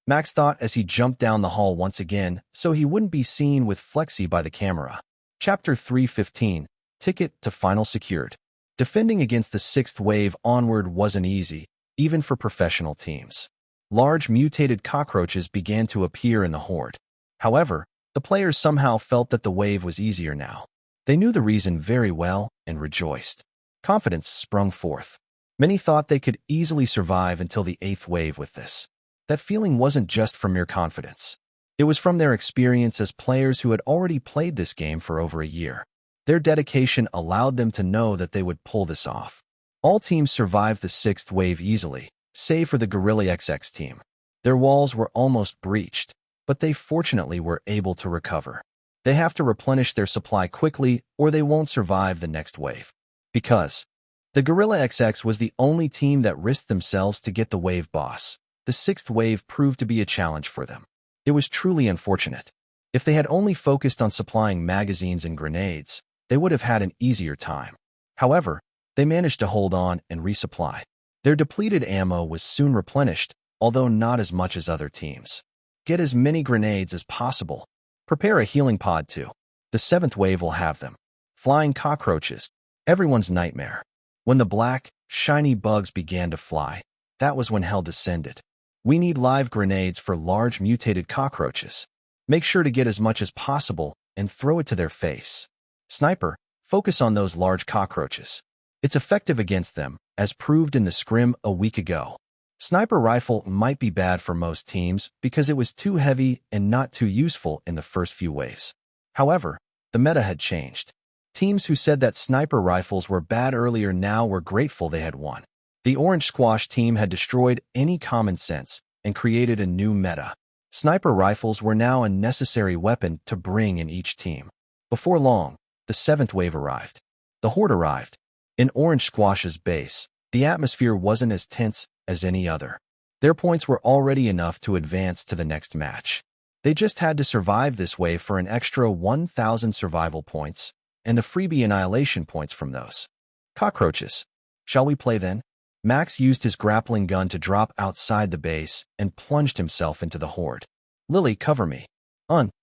Max thought as he jumped down the hall once again so he wouldn't be seen with Flexi by the camera. Chapter 315, Ticket to Final Secured. Defending against the 6th wave onward wasn't easy, even for professional teams. Large mutated cockroaches began to appear in the horde. However, the players somehow felt that the wave was easier now. They knew the reason very well and rejoiced. Confidence sprung forth. Many thought they could easily survive until the 8th wave with this. That feeling wasn't just from mere confidence. It was from their experience as players who had already played this game for over a year. Their dedication allowed them to know that they would pull this off. All teams survived the 6th wave easily, save for the Gorilla XX team. Their walls were almost breached, but they fortunately were able to recover. They have to replenish their supply quickly or they won't survive the next wave. Because the Gorilla XX was the only team that risked themselves to get the wave boss. The 6th wave proved to be a challenge for them. It was truly unfortunate. If they had only focused on supplying magazines and grenades, they would have had an easier time. However, they managed to hold on and resupply. Their depleted ammo was soon replenished, although not as much as other teams. Get as many grenades as possible. Prepare a healing pod too. The 7th wave will have them. Flying cockroaches. Everyone's nightmare. When the black, shiny bugs began to fly, that was when hell descended. We need live grenades for large mutated cockroaches. Make sure to get as much as possible and throw it to their face. Sniper, focus on those large cockroaches. It's effective against them, as proved in the scrim a week ago. Sniper rifle might be bad for most teams because it was too heavy and not too useful in the first few waves. However, the meta had changed. Teams who said that sniper rifles were bad earlier now were grateful they had won. The Orange Squash team had destroyed any common sense and created a new meta. Sniper rifles were now a necessary weapon to bring in each team. Before long, the 7th wave arrived. The Horde arrived. In Orange Squash's base, the atmosphere wasn't as tense as any other. Their points were already enough to advance to the next match. They just had to survive this wave for an extra 1,000 survival points and the freebie annihilation points from those. Cockroaches. Shall we play then? Max used his grappling gun to drop outside the base and plunged himself into the horde. Lily, cover me.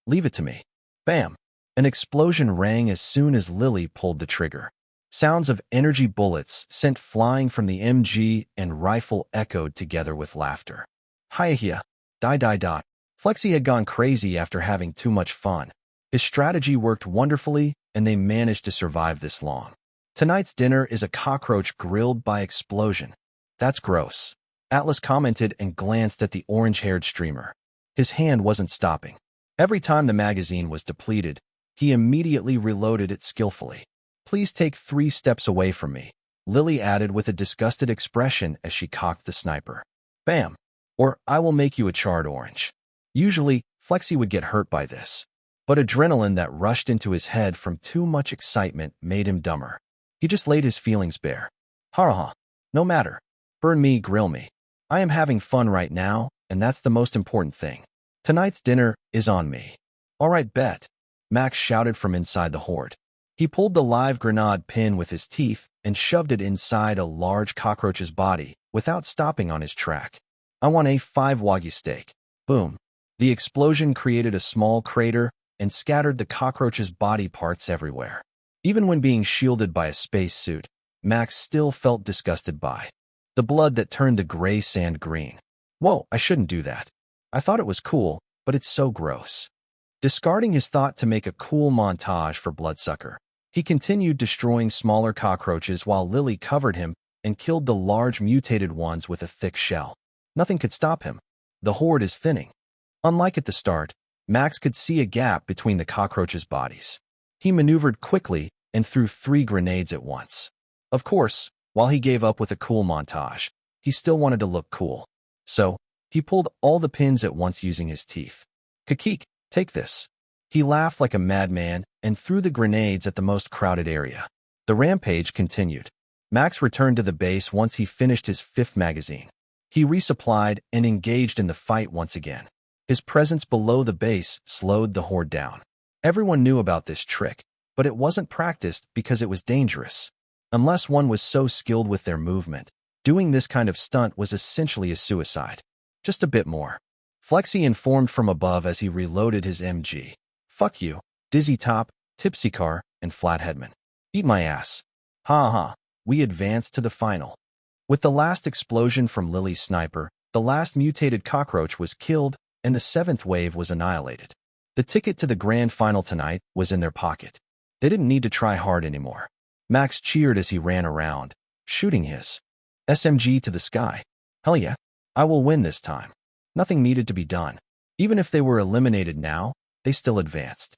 Leave it to me. Bam! An explosion rang as soon as Lily pulled the trigger. Sounds of energy bullets sent flying from the MG and rifle echoed together with laughter. Hiya! Die. Flexi had gone crazy after having too much fun. His strategy worked wonderfully, and they managed to survive this long. Tonight's dinner is a cockroach grilled by explosion. That's gross. Atlas commented and glanced at the orange-haired streamer. His hand wasn't stopping. Every time the magazine was depleted, he immediately reloaded it skillfully. Please take 3 steps away from me, Lily added with a disgusted expression as she cocked the sniper. Bam! Or I will make you a charred orange. Usually, Flexi would get hurt by this, but adrenaline that rushed into his head from too much excitement made him dumber. He just laid his feelings bare. Ha. No matter. Burn me, grill me. I am having fun right now, and that's the most important thing. Tonight's dinner is on me. All right, bet. Max shouted from inside the horde. He pulled the live grenade pin with his teeth and shoved it inside a large cockroach's body without stopping on his track. I want a 5 Wagyu steak. Boom. The explosion created a small crater and scattered the cockroach's body parts everywhere. Even when being shielded by a spacesuit, Max still felt disgusted by the blood that turned the gray sand green. Whoa, I shouldn't do that. I thought it was cool, but it's so gross. Discarding his thought to make a cool montage for Bloodsucker, he continued destroying smaller cockroaches while Lily covered him and killed the large mutated ones with a thick shell. Nothing could stop him. The horde is thinning. Unlike at the start, Max could see a gap between the cockroaches' bodies. He maneuvered quickly and threw 3 grenades at once. Of course, while he gave up with a cool montage, he still wanted to look cool. So, he pulled all the pins at once using his teeth. Kakik, take this. He laughed like a madman and threw the grenades at the most crowded area. The rampage continued. Max returned to the base once he finished his 5th magazine. He resupplied and engaged in the fight once again. His presence below the base slowed the horde down. Everyone knew about this trick, but it wasn't practiced because it was dangerous. Unless one was so skilled with their movement, doing this kind of stunt was essentially a suicide. Just a bit more. Flexi informed from above as he reloaded his MG. Fuck you, Dizzy Top, Tipsy Car, and Flatheadman. Eat my ass. Ha. We advanced to the final. With the last explosion from Lily's sniper, the last mutated cockroach was killed and the 7th wave was annihilated. The ticket to the grand final tonight was in their pocket. They didn't need to try hard anymore. Max cheered as he ran around, shooting his SMG to the sky. Hell yeah, I will win this time. Nothing needed to be done. Even if they were eliminated now, they still advanced.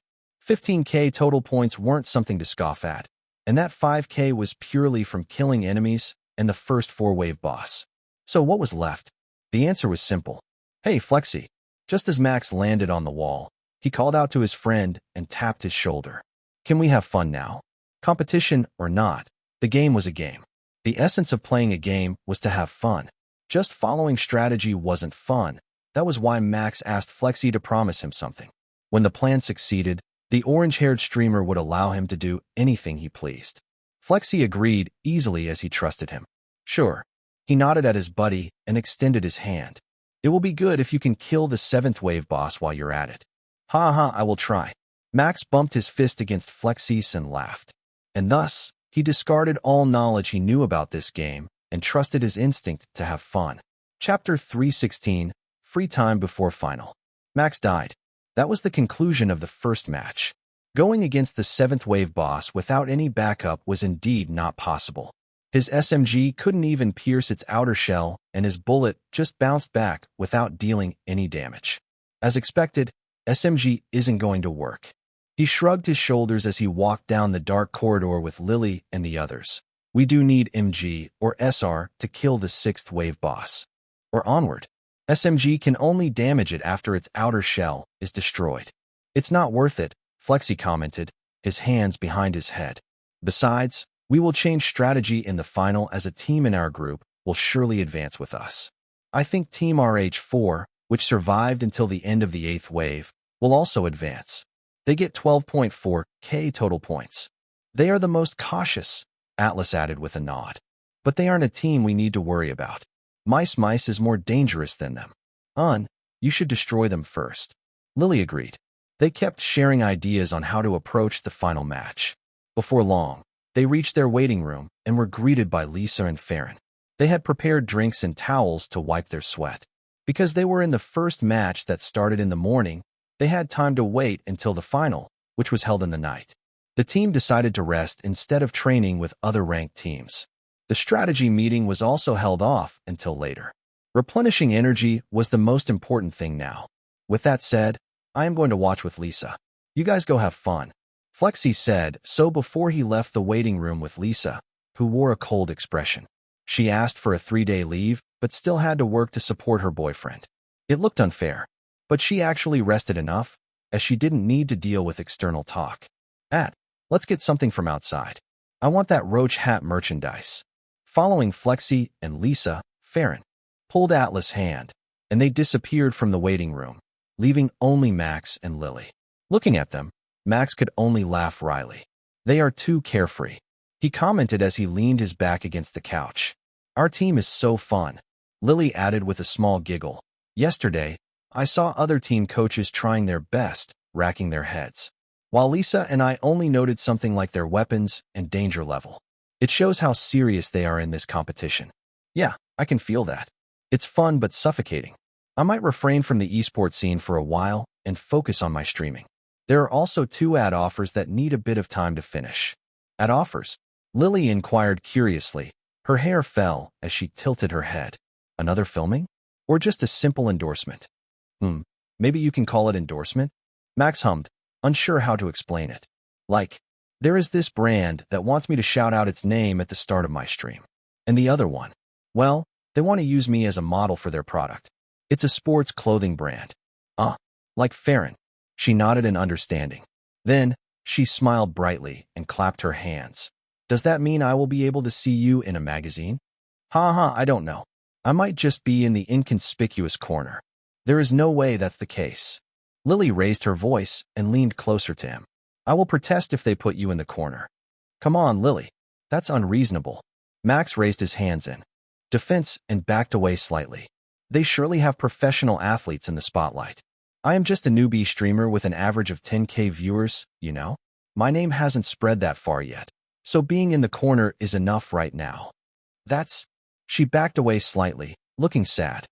15k total points weren't something to scoff at, and that 5k was purely from killing enemies and the first 4-wave boss. So what was left? The answer was simple. Hey, Flexi. Just as Max landed on the wall, he called out to his friend and tapped his shoulder. Can we have fun now? Competition or not, the game was a game. The essence of playing a game was to have fun. Just following strategy wasn't fun. That was why Max asked Flexi to promise him something. When the plan succeeded, the orange-haired streamer would allow him to do anything he pleased. Flexi agreed easily as he trusted him. Sure. He nodded at his buddy and extended his hand. It will be good if you can kill the 7th wave boss while you're at it. Ha, I will try. Max bumped his fist against Flexi's and laughed. And thus, he discarded all knowledge he knew about this game and trusted his instinct to have fun. Chapter 316, Free Time Before Final. Max died. That was the conclusion of the first match. Going against the 7th wave boss without any backup was indeed not possible. His SMG couldn't even pierce its outer shell, and his bullet just bounced back without dealing any damage. As expected, SMG isn't going to work. He shrugged his shoulders as he walked down the dark corridor with Lily and the others. We do need MG or SR to kill the 6th wave boss. Or onward. SMG can only damage it after its outer shell is destroyed. It's not worth it, Flexi commented, his hands behind his head. Besides, we will change strategy in the final as a team in our group will surely advance with us. I think Team RH4, which survived until the end of the 8th wave, will also advance. They get 12.4k total points. They are the most cautious, Atlas added with a nod. But they aren't a team we need to worry about. Mice is more dangerous than them. You should destroy them first. Lily agreed. They kept sharing ideas on how to approach the final match. Before long, they reached their waiting room and were greeted by Lisa and Farron. They had prepared drinks and towels to wipe their sweat. Because they were in the first match that started in the morning, they had time to wait until the final, which was held in the night. The team decided to rest instead of training with other ranked teams. The strategy meeting was also held off until later. Replenishing energy was the most important thing now. With that said, I am going to watch with Lisa. You guys go have fun. Flexi said so before he left the waiting room with Lisa, who wore a cold expression. She asked for a 3-day leave, but still had to work to support her boyfriend. It looked unfair, but she actually rested enough, as she didn't need to deal with external talk. Let's get something from outside. I want that roach hat merchandise. Following Flexi and Lisa, Farron pulled Atlas' hand, and they disappeared from the waiting room, leaving only Max and Lily. Looking at them, Max could only laugh wryly. They are too carefree, he commented as he leaned his back against the couch. Our team is so fun, Lily added with a small giggle. Yesterday, I saw other team coaches trying their best, racking their heads, while Lisa and I only noted something like their weapons and danger level. It shows how serious they are in this competition. Yeah, I can feel that. It's fun but suffocating. I might refrain from the esports scene for a while and focus on my streaming. There are also 2 ad offers that need a bit of time to finish. Ad offers? Lily inquired curiously. Her hair fell as she tilted her head. Another filming? Or just a simple endorsement? Maybe you can call it endorsement? Max hummed, unsure how to explain it. Like, there is this brand that wants me to shout out its name at the start of my stream. And the other one, well, they want to use me as a model for their product. It's a sports clothing brand. Like Farron. She nodded in understanding. Then, she smiled brightly and clapped her hands. Does that mean I will be able to see you in a magazine? I don't know. I might just be in the inconspicuous corner. There is no way that's the case. Lily raised her voice and leaned closer to him. I will protest if they put you in the corner. Come on, Lily. That's unreasonable. Max raised his hands in defense and backed away slightly. They surely have professional athletes in the spotlight. I am just a newbie streamer with an average of 10k viewers, you know? My name hasn't spread that far yet, so being in the corner is enough right now. She backed away slightly, looking sad.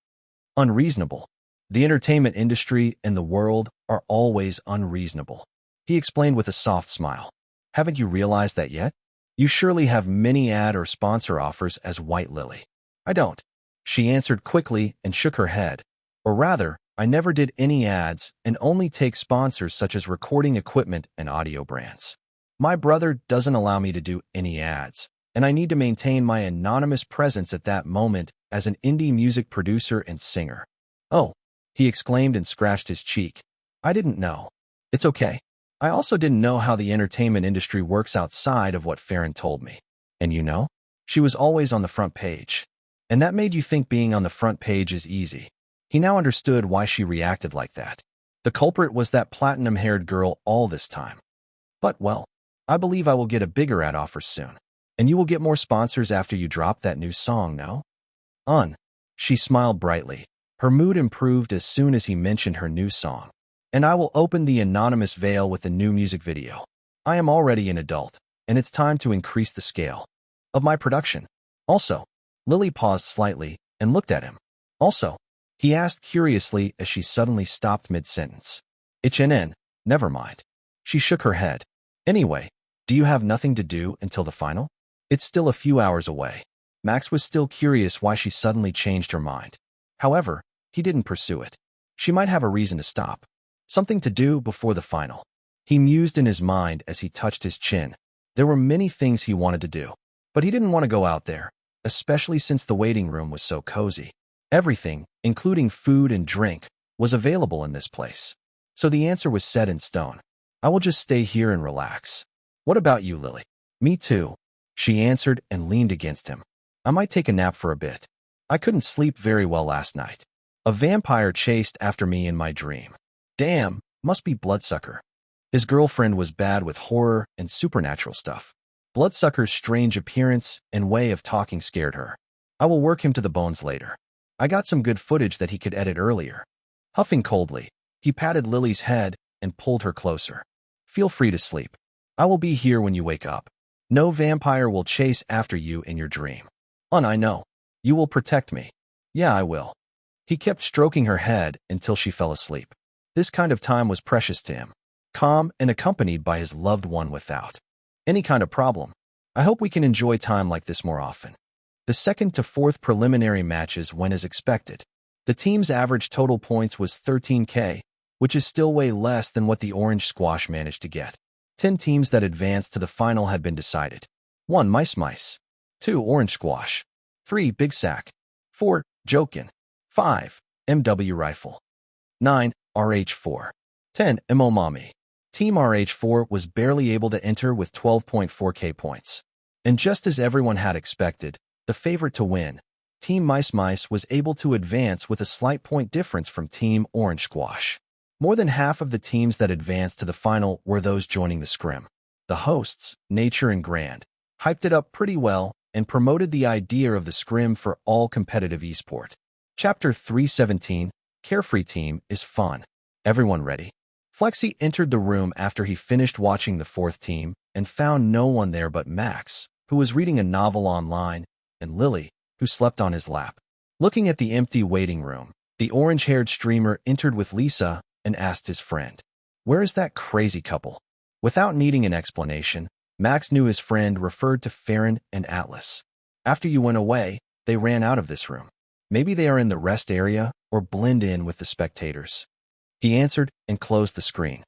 Unreasonable. The entertainment industry and the world are always unreasonable, he explained with a soft smile. Haven't you realized that yet? You surely have many ad or sponsor offers as White Lily. I don't. She answered quickly and shook her head. Or rather, I never did any ads and only take sponsors such as recording equipment and audio brands. My brother doesn't allow me to do any ads, and I need to maintain my anonymous presence at that moment as an indie music producer and singer. Oh, he exclaimed and scratched his cheek. I didn't know. It's okay. I also didn't know how the entertainment industry works outside of what Farron told me. And you know, she was always on the front page. And that made you think being on the front page is easy. He now understood why she reacted like that. The culprit was that platinum-haired girl all this time. But, well, I believe I will get a bigger ad offer soon. And you will get more sponsors after you drop that new song, no? She smiled brightly. Her mood improved as soon as he mentioned her new song. And I will open the anonymous veil with the new music video. I am already an adult, and it's time to increase the scale of my production. Also, Lily paused slightly and looked at him. Also, he asked curiously as she suddenly stopped mid-sentence. HNN, never mind. She shook her head. Anyway, do you have nothing to do until the final? It's still a few hours away. Max was still curious why she suddenly changed her mind. However, he didn't pursue it. She might have a reason to stop. Something to do before the final. He mused in his mind as he touched his chin. There were many things he wanted to do, but he didn't want to go out there, especially since the waiting room was so cozy. Everything, including food and drink, was available in this place. So the answer was set in stone. I will just stay here and relax. What about you, Lily? Me too, she answered and leaned against him. I might take a nap for a bit. I couldn't sleep very well last night. A vampire chased after me in my dream. Damn, must be Bloodsucker. His girlfriend was bad with horror and supernatural stuff. Bloodsucker's strange appearance and way of talking scared her. I will work him to the bones later. I got some good footage that he could edit earlier. Huffing coldly, he patted Lily's head and pulled her closer. Feel free to sleep. I will be here when you wake up. No vampire will chase after you in your dream. I know. You will protect me. Yeah, I will. He kept stroking her head until she fell asleep. This kind of time was precious to him. Calm and accompanied by his loved one without any kind of problem. I hope we can enjoy time like this more often. The second to fourth preliminary matches went as expected. The team's average total points was 13K, which is still way less than what the Orange Squash managed to get. 10 teams that advanced to the final had been decided. 1. Mice. 2. Orange Squash. 3. Big Sack. 4. Jokin. 5. MW Rifle. 9. RH4. 10. Mommy. Team RH4 was barely able to enter with 12.4K points. And just as everyone had expected, the favorite to win, Team Mice was able to advance with a slight point difference from Team Orange Squash. More than half of the teams that advanced to the final were those joining the scrim. The hosts, Nature and Grand, hyped it up pretty well and promoted the idea of the scrim for all competitive esport. Chapter 317, Carefree Team is fun. Everyone ready? Flexi entered the room after he finished watching the fourth team and found no one there but Max, who was reading a novel online, and Lily, who slept on his lap. Looking at the empty waiting room, the orange-haired streamer entered with Lisa and asked his friend, "Where is that crazy couple?" Without needing an explanation, Max knew his friend referred to Farron and Atlas. After you went away, they ran out of this room. Maybe they are in the rest area or blend in with the spectators. He answered and closed the screen.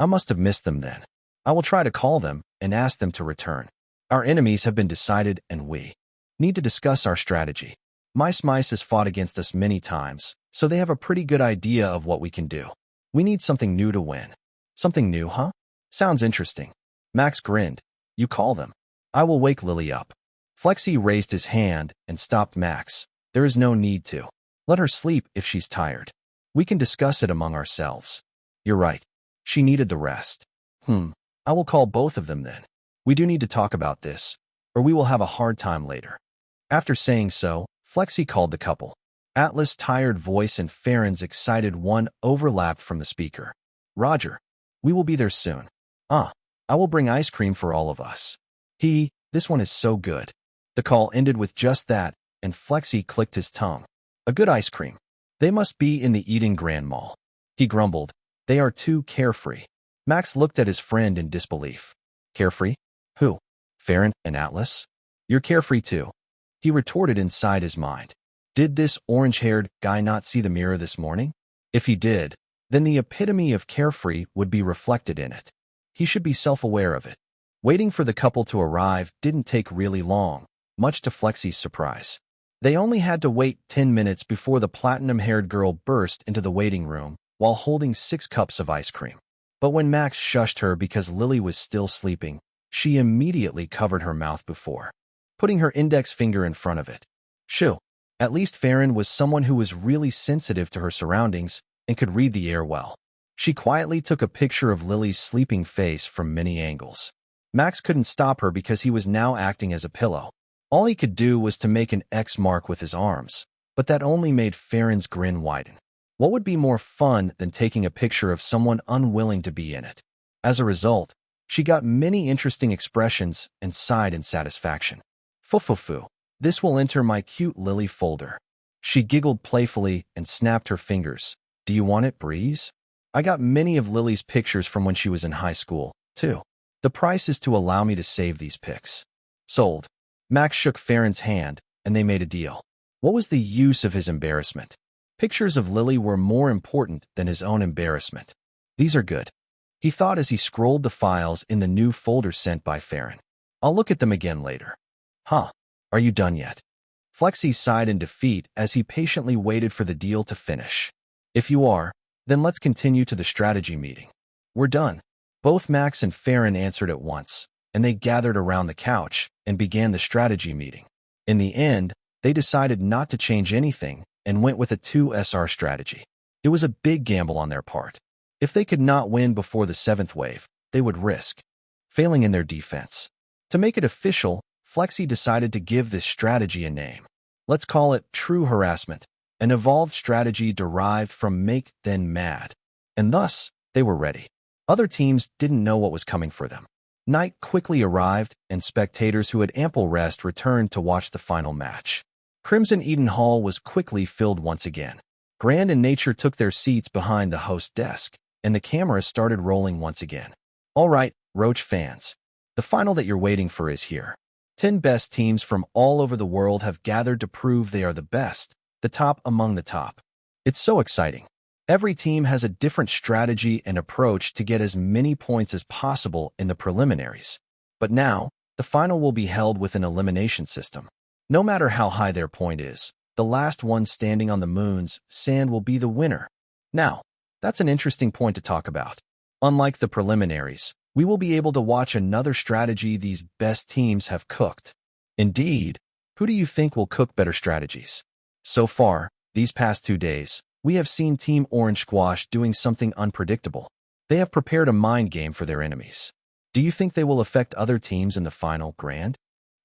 I must have missed them then. I will try to call them and ask them to return. Our enemies have been decided and we need to discuss our strategy. Mice has fought against us many times, so they have a pretty good idea of what we can do. We need something new to win. Something new, huh? Sounds interesting. Max grinned. You call them. I will wake Lily up. Flexi raised his hand and stopped Max. There is no need to. Let her sleep if she's tired. We can discuss it among ourselves. You're right. She needed the rest. I will call both of them then. We do need to talk about this, or we will have a hard time later. After saying so, Flexi called the couple. Atlas' tired voice and Farron's excited one overlapped from the speaker. Roger. We will be there soon. I will bring ice cream for all of us. This one is so good. The call ended with just that, and Flexi clicked his tongue. A good ice cream. They must be in the Eden Grand Mall. He grumbled. They are too carefree. Max looked at his friend in disbelief. Carefree? Who? Farron and Atlas? You're carefree too. He retorted inside his mind. Did this orange-haired guy not see the mirror this morning? If he did, then the epitome of carefree would be reflected in it. He should be self-aware of it. Waiting for the couple to arrive didn't take really long, much to Flexi's surprise. They only had to wait 10 minutes before the platinum-haired girl burst into the waiting room while holding 6 cups of ice cream. But when Max shushed her because Lily was still sleeping, she immediately covered her mouth before putting her index finger in front of it. Shoo. At least Farron was someone who was really sensitive to her surroundings and could read the air well. She quietly took a picture of Lily's sleeping face from many angles. Max couldn't stop her because he was now acting as a pillow. All he could do was to make an X mark with his arms, but that only made Farron's grin widen. What would be more fun than taking a picture of someone unwilling to be in it? As a result, she got many interesting expressions and sighed in satisfaction. Foo. This will enter my cute Lily folder. She giggled playfully and snapped her fingers. Do you want it, Breeze? I got many of Lily's pictures from when she was in high school, too. The price is to allow me to save these pics. Sold. Max shook Farron's hand, and they made a deal. What was the use of his embarrassment? Pictures of Lily were more important than his own embarrassment. These are good, he thought as he scrolled the files in the new folder sent by Farron. I'll look at them again later. Huh. Are you done yet? Flexi sighed in defeat as he patiently waited for the deal to finish. If you are, then let's continue to the strategy meeting. We're done. Both Max and Farron answered at once, and they gathered around the couch and began the strategy meeting. In the end, they decided not to change anything and went with a 2SR strategy. It was a big gamble on their part. If they could not win before the 7th wave, they would risk failing in their defense. To make it official, Flexi decided to give this strategy a name. Let's call it True Harassment, an evolved strategy derived from Make Then Mad. And thus, they were ready. Other teams didn't know what was coming for them. Night quickly arrived, and spectators who had ample rest returned to watch the final match. Crimson Eden Hall was quickly filled once again. Grand and Nature took their seats behind the host desk, and the camera started rolling once again. All right, Roach fans. The final that you're waiting for is here. 10 best teams from all over the world have gathered to prove they are the best, the top among the top. It's so exciting. Every team has a different strategy and approach to get as many points as possible in the preliminaries. But now, the final will be held with an elimination system. No matter how high their point is, the last one standing on the moon's sand will be the winner. Now, that's an interesting point to talk about. Unlike the preliminaries, we will be able to watch another strategy these best teams have cooked. Indeed, who do you think will cook better strategies? So far, these past 2 days, we have seen Team Orange Squash doing something unpredictable. They have prepared a mind game for their enemies. Do you think they will affect other teams in the final grand?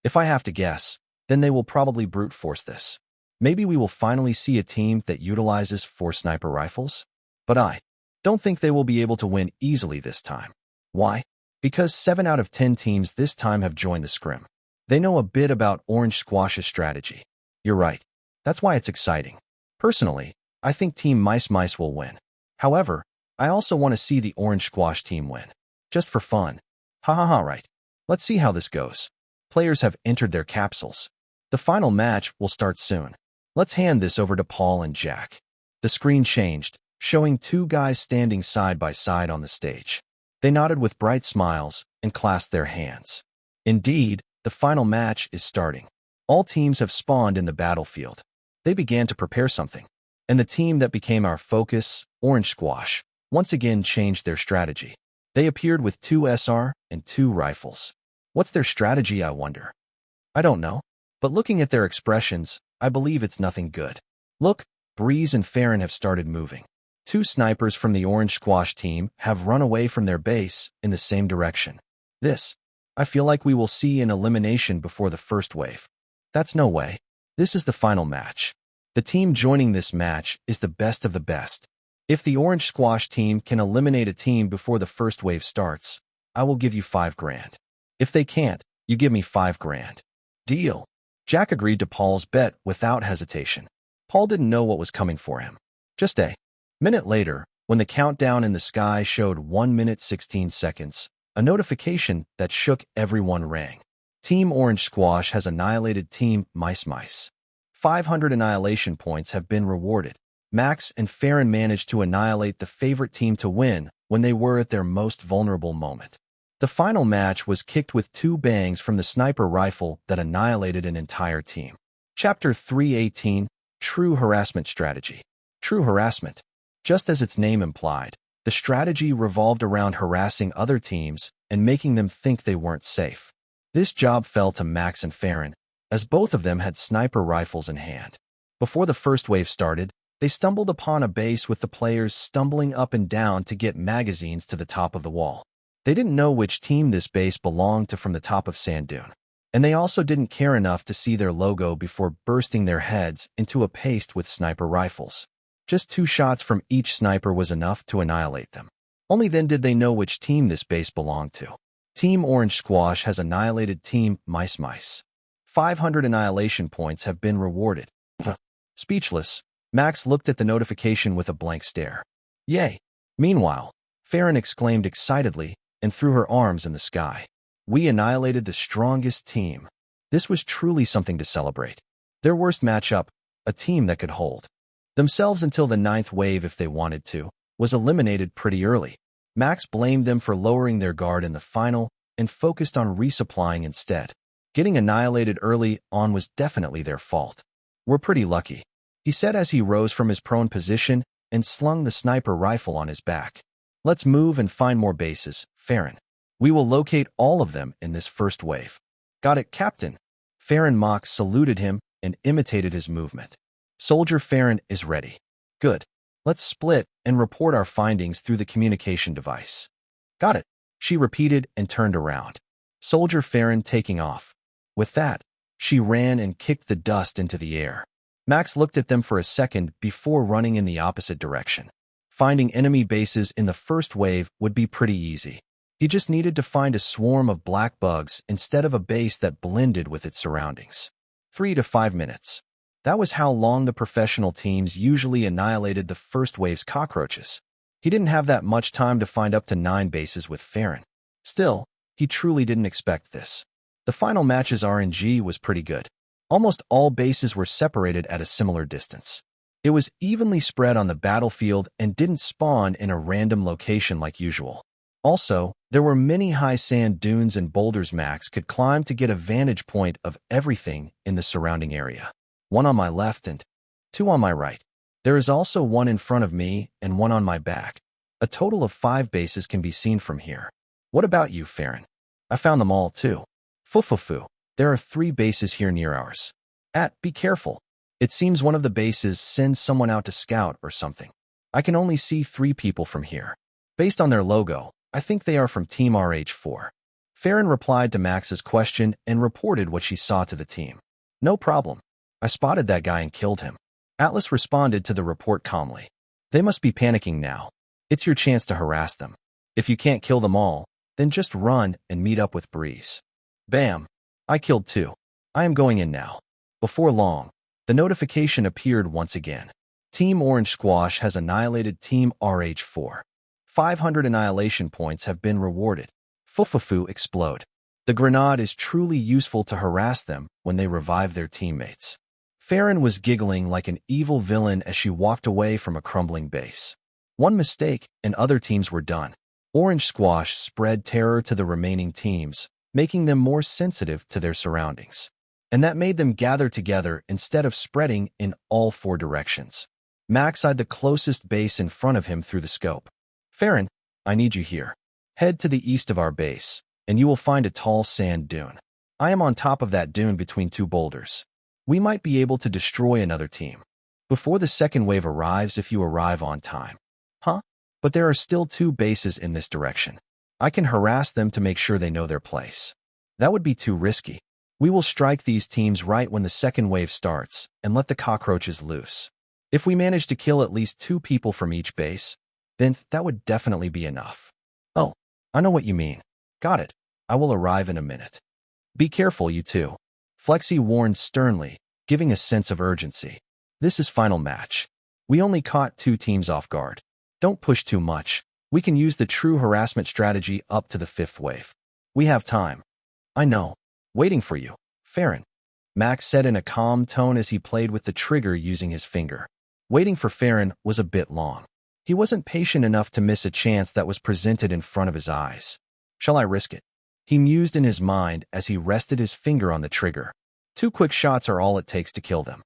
If I have to guess, then they will probably brute force this. Maybe we will finally see a team that utilizes 4 sniper rifles? But I don't think they will be able to win easily this time. Why? Because 7 out of 10 teams this time have joined the scrim. They know a bit about Orange Squash's strategy. You're right. That's why it's exciting. Personally, I think Team Mice will win. However, I also want to see the Orange Squash team win. Just for fun. Ha ha ha, right. Let's see how this goes. Players have entered their capsules. The final match will start soon. Let's hand this over to Paul and Jack. The screen changed, showing 2 guys standing side by side on the stage. They nodded with bright smiles and clasped their hands. Indeed, the final match is starting. All teams have spawned in the battlefield. They began to prepare something. And the team that became our focus, Orange Squash, once again changed their strategy. They appeared with 2 SR and 2 rifles. What's their strategy, I wonder? I don't know. But looking at their expressions, I believe it's nothing good. Look, Breeze and Farron have started moving. 2 snipers from the Orange Squash team have run away from their base in the same direction. I feel like we will see an elimination before the first wave. That's no way. This is the final match. The team joining this match is the best of the best. If the Orange Squash team can eliminate a team before the first wave starts, I will give you 5 grand. If they can't, you give me 5 grand. Deal. Jack agreed to Paul's bet without hesitation. Paul didn't know what was coming for him. Just a minute later, when the countdown in the sky showed 1 minute 16 seconds, a notification that shook everyone rang. Team Orange Squash has annihilated Team Mice. 500 annihilation points have been rewarded. Max and Farron managed to annihilate the favorite team to win when they were at their most vulnerable moment. The final match was kicked with 2 bangs from the sniper rifle that annihilated an entire team. Chapter 318, True Harassment Strategy. True harassment. Just as its name implied, the strategy revolved around harassing other teams and making them think they weren't safe. This job fell to Max and Farron, as both of them had sniper rifles in hand. Before the first wave started, they stumbled upon a base with the players stumbling up and down to get magazines to the top of the wall. They didn't know which team this base belonged to from the top of Sand Dune, and they also didn't care enough to see their logo before bursting their heads into a paste with sniper rifles. Just 2 shots from each sniper was enough to annihilate them. Only then did they know which team this base belonged to. Team Orange Squash has annihilated Team Mice. 500 annihilation points have been rewarded. Speechless, Max looked at the notification with a blank stare. Yay! Meanwhile, Farron exclaimed excitedly and threw her arms in the sky. We annihilated the strongest team. This was truly something to celebrate. Their worst matchup, a team that could hold themselves until the 9th wave if they wanted to, was eliminated pretty early. Max blamed them for lowering their guard in the final and focused on resupplying instead. Getting annihilated early on was definitely their fault. We're pretty lucky, he said as he rose from his prone position and slung the sniper rifle on his back. Let's move and find more bases, Farron. We will locate all of them in this first wave. Got it, Captain. Farron Mox saluted him and imitated his movement. Soldier Farron is ready. Good. Let's split and report our findings through the communication device. Got it, she repeated and turned around. Soldier Farron taking off. With that, she ran and kicked the dust into the air. Max looked at them for a second before running in the opposite direction. Finding enemy bases in the first wave would be pretty easy. He just needed to find a swarm of black bugs instead of a base that blended with its surroundings. 3 to 5 minutes. That was how long the professional teams usually annihilated the first wave's cockroaches. He didn't have that much time to find up to 9 bases with Farron. Still, he truly didn't expect this. The final match's RNG was pretty good. Almost all bases were separated at a similar distance. It was evenly spread on the battlefield and didn't spawn in a random location like usual. Also, there were many high sand dunes and boulders Max could climb to get a vantage point of everything in the surrounding area. 1 on my left and 2 on my right. There is also 1 in front of me and 1 on my back. A total of 5 bases can be seen from here. What about you, Farron? I found them all too. Fufufu. There are 3 bases here near ours. Be careful. It seems one of the bases sends someone out to scout or something. I can only see 3 people from here. Based on their logo, I think they are from Team RH4. Farron replied to Max's question and reported what she saw to the team. No problem. I spotted that guy and killed him. Atlas responded to the report calmly. They must be panicking now. It's your chance to harass them. If you can't kill them all, then just run and meet up with Breeze. Bam! I killed 2. I am going in now. Before long, the notification appeared once again. Team Orange Squash has annihilated Team RH4. 500 annihilation points have been rewarded. Fufufu explode. The grenade is truly useful to harass them when they revive their teammates. Farron was giggling like an evil villain as she walked away from a crumbling base. One mistake and other teams were done. Orange Squash spread terror to the remaining teams, making them more sensitive to their surroundings. And that made them gather together instead of spreading in all 4 directions. Max eyed the closest base in front of him through the scope. Farron, I need you here. Head to the east of our base, and you will find a tall sand dune. I am on top of that dune between 2 boulders. We might be able to destroy another team before the second wave arrives if you arrive on time. Huh? But there are still 2 bases in this direction. I can harass them to make sure they know their place. That would be too risky. We will strike these teams right when the second wave starts and let the cockroaches loose. If we manage to kill at least 2 people from each base, then that would definitely be enough. Oh, I know what you mean. Got it. I will arrive in a minute. Be careful, you two. Flexi warned sternly, giving a sense of urgency. This is final match. We only caught 2 teams off guard. Don't push too much. We can use the true harassment strategy up to the 5th wave. We have time. I know. Waiting for you, Farron. Max said in a calm tone as he played with the trigger using his finger. Waiting for Farron was a bit long. He wasn't patient enough to miss a chance that was presented in front of his eyes. Shall I risk it? He mused in his mind as he rested his finger on the trigger. 2 quick shots are all it takes to kill them.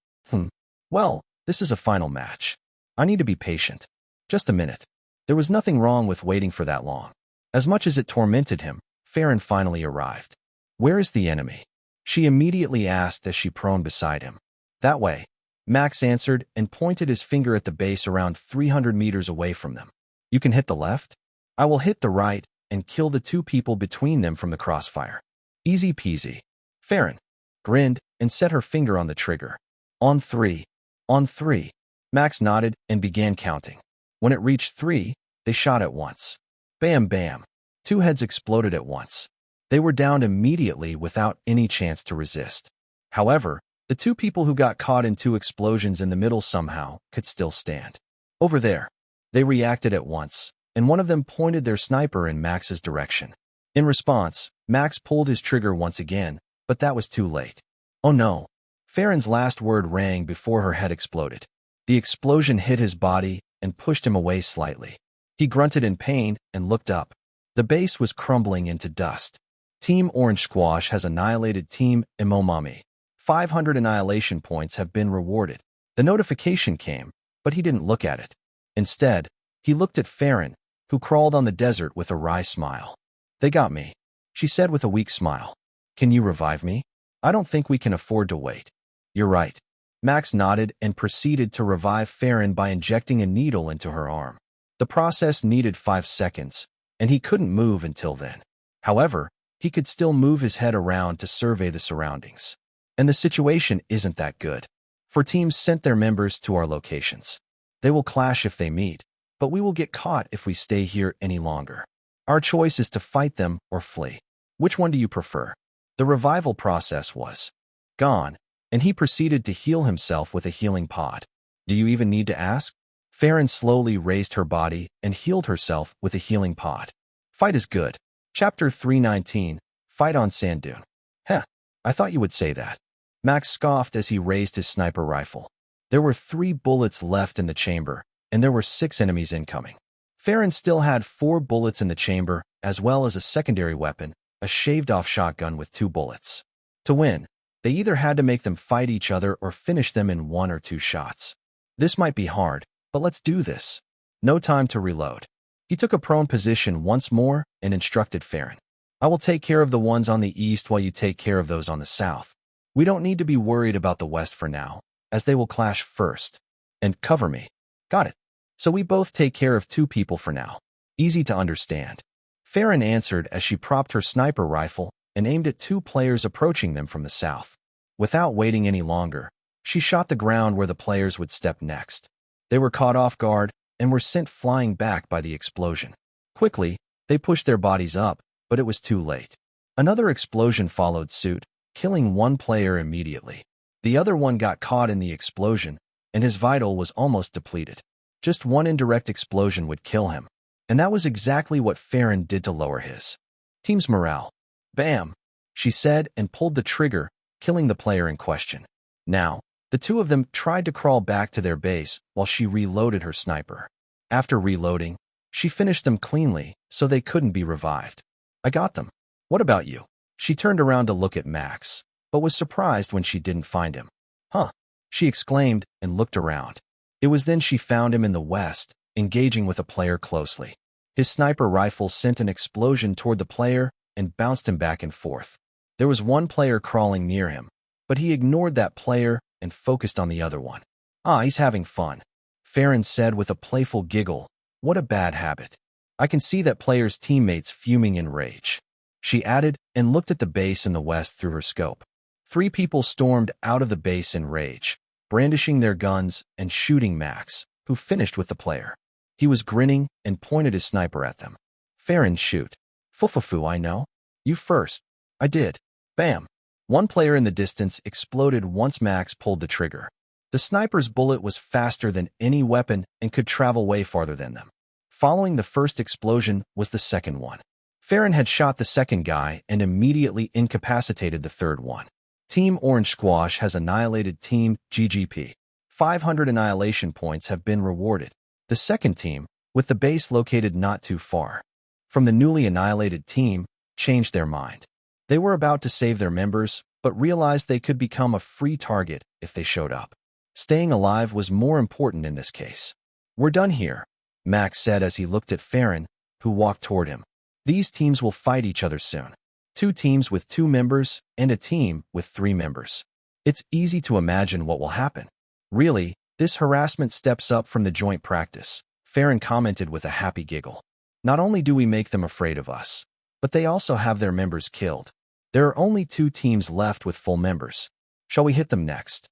Well, this is a final match. I need to be patient. Just a minute. There was nothing wrong with waiting for that long. As much as it tormented him, Farron finally arrived. Where is the enemy? She immediately asked as she prone beside him. That way. Max answered and pointed his finger at the base around 300 meters away from them. You can hit the left? I will hit the right and kill the 2 people between them from the crossfire. Easy peasy. Farron grinned and set her finger on the trigger. On 3. On 3. Max nodded and began counting. When it reached 3, they shot at once. Bam bam. 2 heads exploded at once. They were downed immediately without any chance to resist. However, the 2 people who got caught in 2 explosions in the middle somehow could still stand. Over there. They reacted at once, and one of them pointed their sniper in Max's direction. In response, Max pulled his trigger once again, but that was too late. Oh no. Farron's last word rang before her head exploded. The explosion hit his body and pushed him away slightly. He grunted in pain and looked up. The base was crumbling into dust. Team Orange Squash has annihilated Team Imomami. 500 annihilation points have been rewarded. The notification came, but he didn't look at it. Instead, he looked at Farron, who crawled on the desert with a wry smile. They got me, she said with a weak smile. Can you revive me? I don't think we can afford to wait. You're right. Max nodded and proceeded to revive Farron by injecting a needle into her arm. The process needed 5 seconds, and he couldn't move until then. However, he could still move his head around to survey the surroundings. And the situation isn't that good. 4 teams sent their members to our locations. They will clash if they meet, but we will get caught if we stay here any longer. Our choice is to fight them or flee. Which one do you prefer? The revival process was gone, and he proceeded to heal himself with a healing pod. Do you even need to ask? Farron slowly raised her body and healed herself with a healing pod. Fight is good. Chapter 319, Fight on Sand Dune. Heh, I thought you would say that. Max scoffed as he raised his sniper rifle. There were 3 bullets left in the chamber, and there were 6 enemies incoming. Farron still had 4 bullets in the chamber, as well as a secondary weapon, a shaved-off shotgun with 2 bullets. To win, they either had to make them fight each other or finish them in 1 or 2 shots. This might be hard, but let's do this. No time to reload. He took a prone position once more and instructed Farron. I will take care of the ones on the east while you take care of those on the south. We don't need to be worried about the west for now, as they will clash first. And cover me. Got it. So we both take care of 2 people for now. Easy to understand. Farron answered as she propped her sniper rifle and aimed at 2 players approaching them from the south. Without waiting any longer, she shot the ground where the players would step next. They were caught off guard and were sent flying back by the explosion. Quickly, they pushed their bodies up, but it was too late. Another explosion followed suit, killing 1 player immediately. The other one got caught in the explosion, and his vital was almost depleted. Just 1 indirect explosion would kill him, and that was exactly what Farron did to lower his team's morale. Bam! She said and pulled the trigger, killing the player in question. Now, the 2 of them tried to crawl back to their base while she reloaded her sniper. After reloading, she finished them cleanly so they couldn't be revived. I got them. What about you? She turned around to look at Max, but was surprised when she didn't find him. Huh, she exclaimed and looked around. It was then she found him in the west, engaging with a player closely. His sniper rifle sent an explosion toward the player and bounced him back and forth. There was 1 player crawling near him, but he ignored that player and focused on the other one. Ah, he's having fun, Farron said with a playful giggle. What a bad habit. I can see that player's teammates fuming in rage. She added and looked at the base in the west through her scope. 3 people stormed out of the base in rage, brandishing their guns and shooting Max, who finished with the player. He was grinning and pointed his sniper at them. Farron, shoot. Fufufu, I know. You first. I did. Bam. 1 player in the distance exploded once Max pulled the trigger. The sniper's bullet was faster than any weapon and could travel way farther than them. Following the first explosion was the second one. Farron had shot the second guy and immediately incapacitated the third one. Team Orange Squash has annihilated Team GGP. 500 annihilation points have been rewarded. The second team, with the base located not too far from the newly annihilated team, changed their mind. They were about to save their members, but realized they could become a free target if they showed up. Staying alive was more important in this case. We're done here, Max said as he looked at Farron, who walked toward him. These teams will fight each other soon. 2 teams with 2 members and a team with 3 members. It's easy to imagine what will happen. Really, this harassment steps up from the joint practice, Farron commented with a happy giggle. Not only do we make them afraid of us, but they also have their members killed. There are only 2 teams left with full members. Shall we hit them next?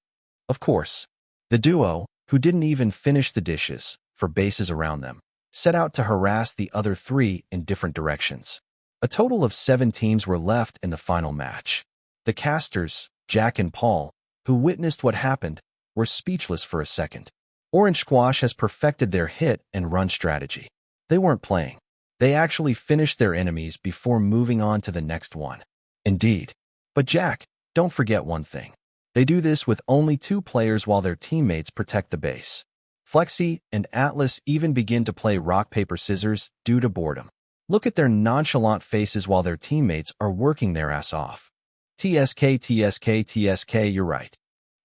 Of course. The duo, who didn't even finish the dishes for bases around them, set out to harass the other 3 in different directions. A total of 7 teams were left in the final match. The casters, Jack and Paul, who witnessed what happened, were speechless for a second. Orange Squash has perfected their hit and run strategy. They weren't playing. They actually finished their enemies before moving on to the next one. Indeed. But Jack, don't forget one thing. They do this with only 2 players while their teammates protect the base. Flexi and Atlas even begin to play rock, paper, scissors due to boredom. Look at their nonchalant faces while their teammates are working their ass off. TSK, TSK, TSK, you're right.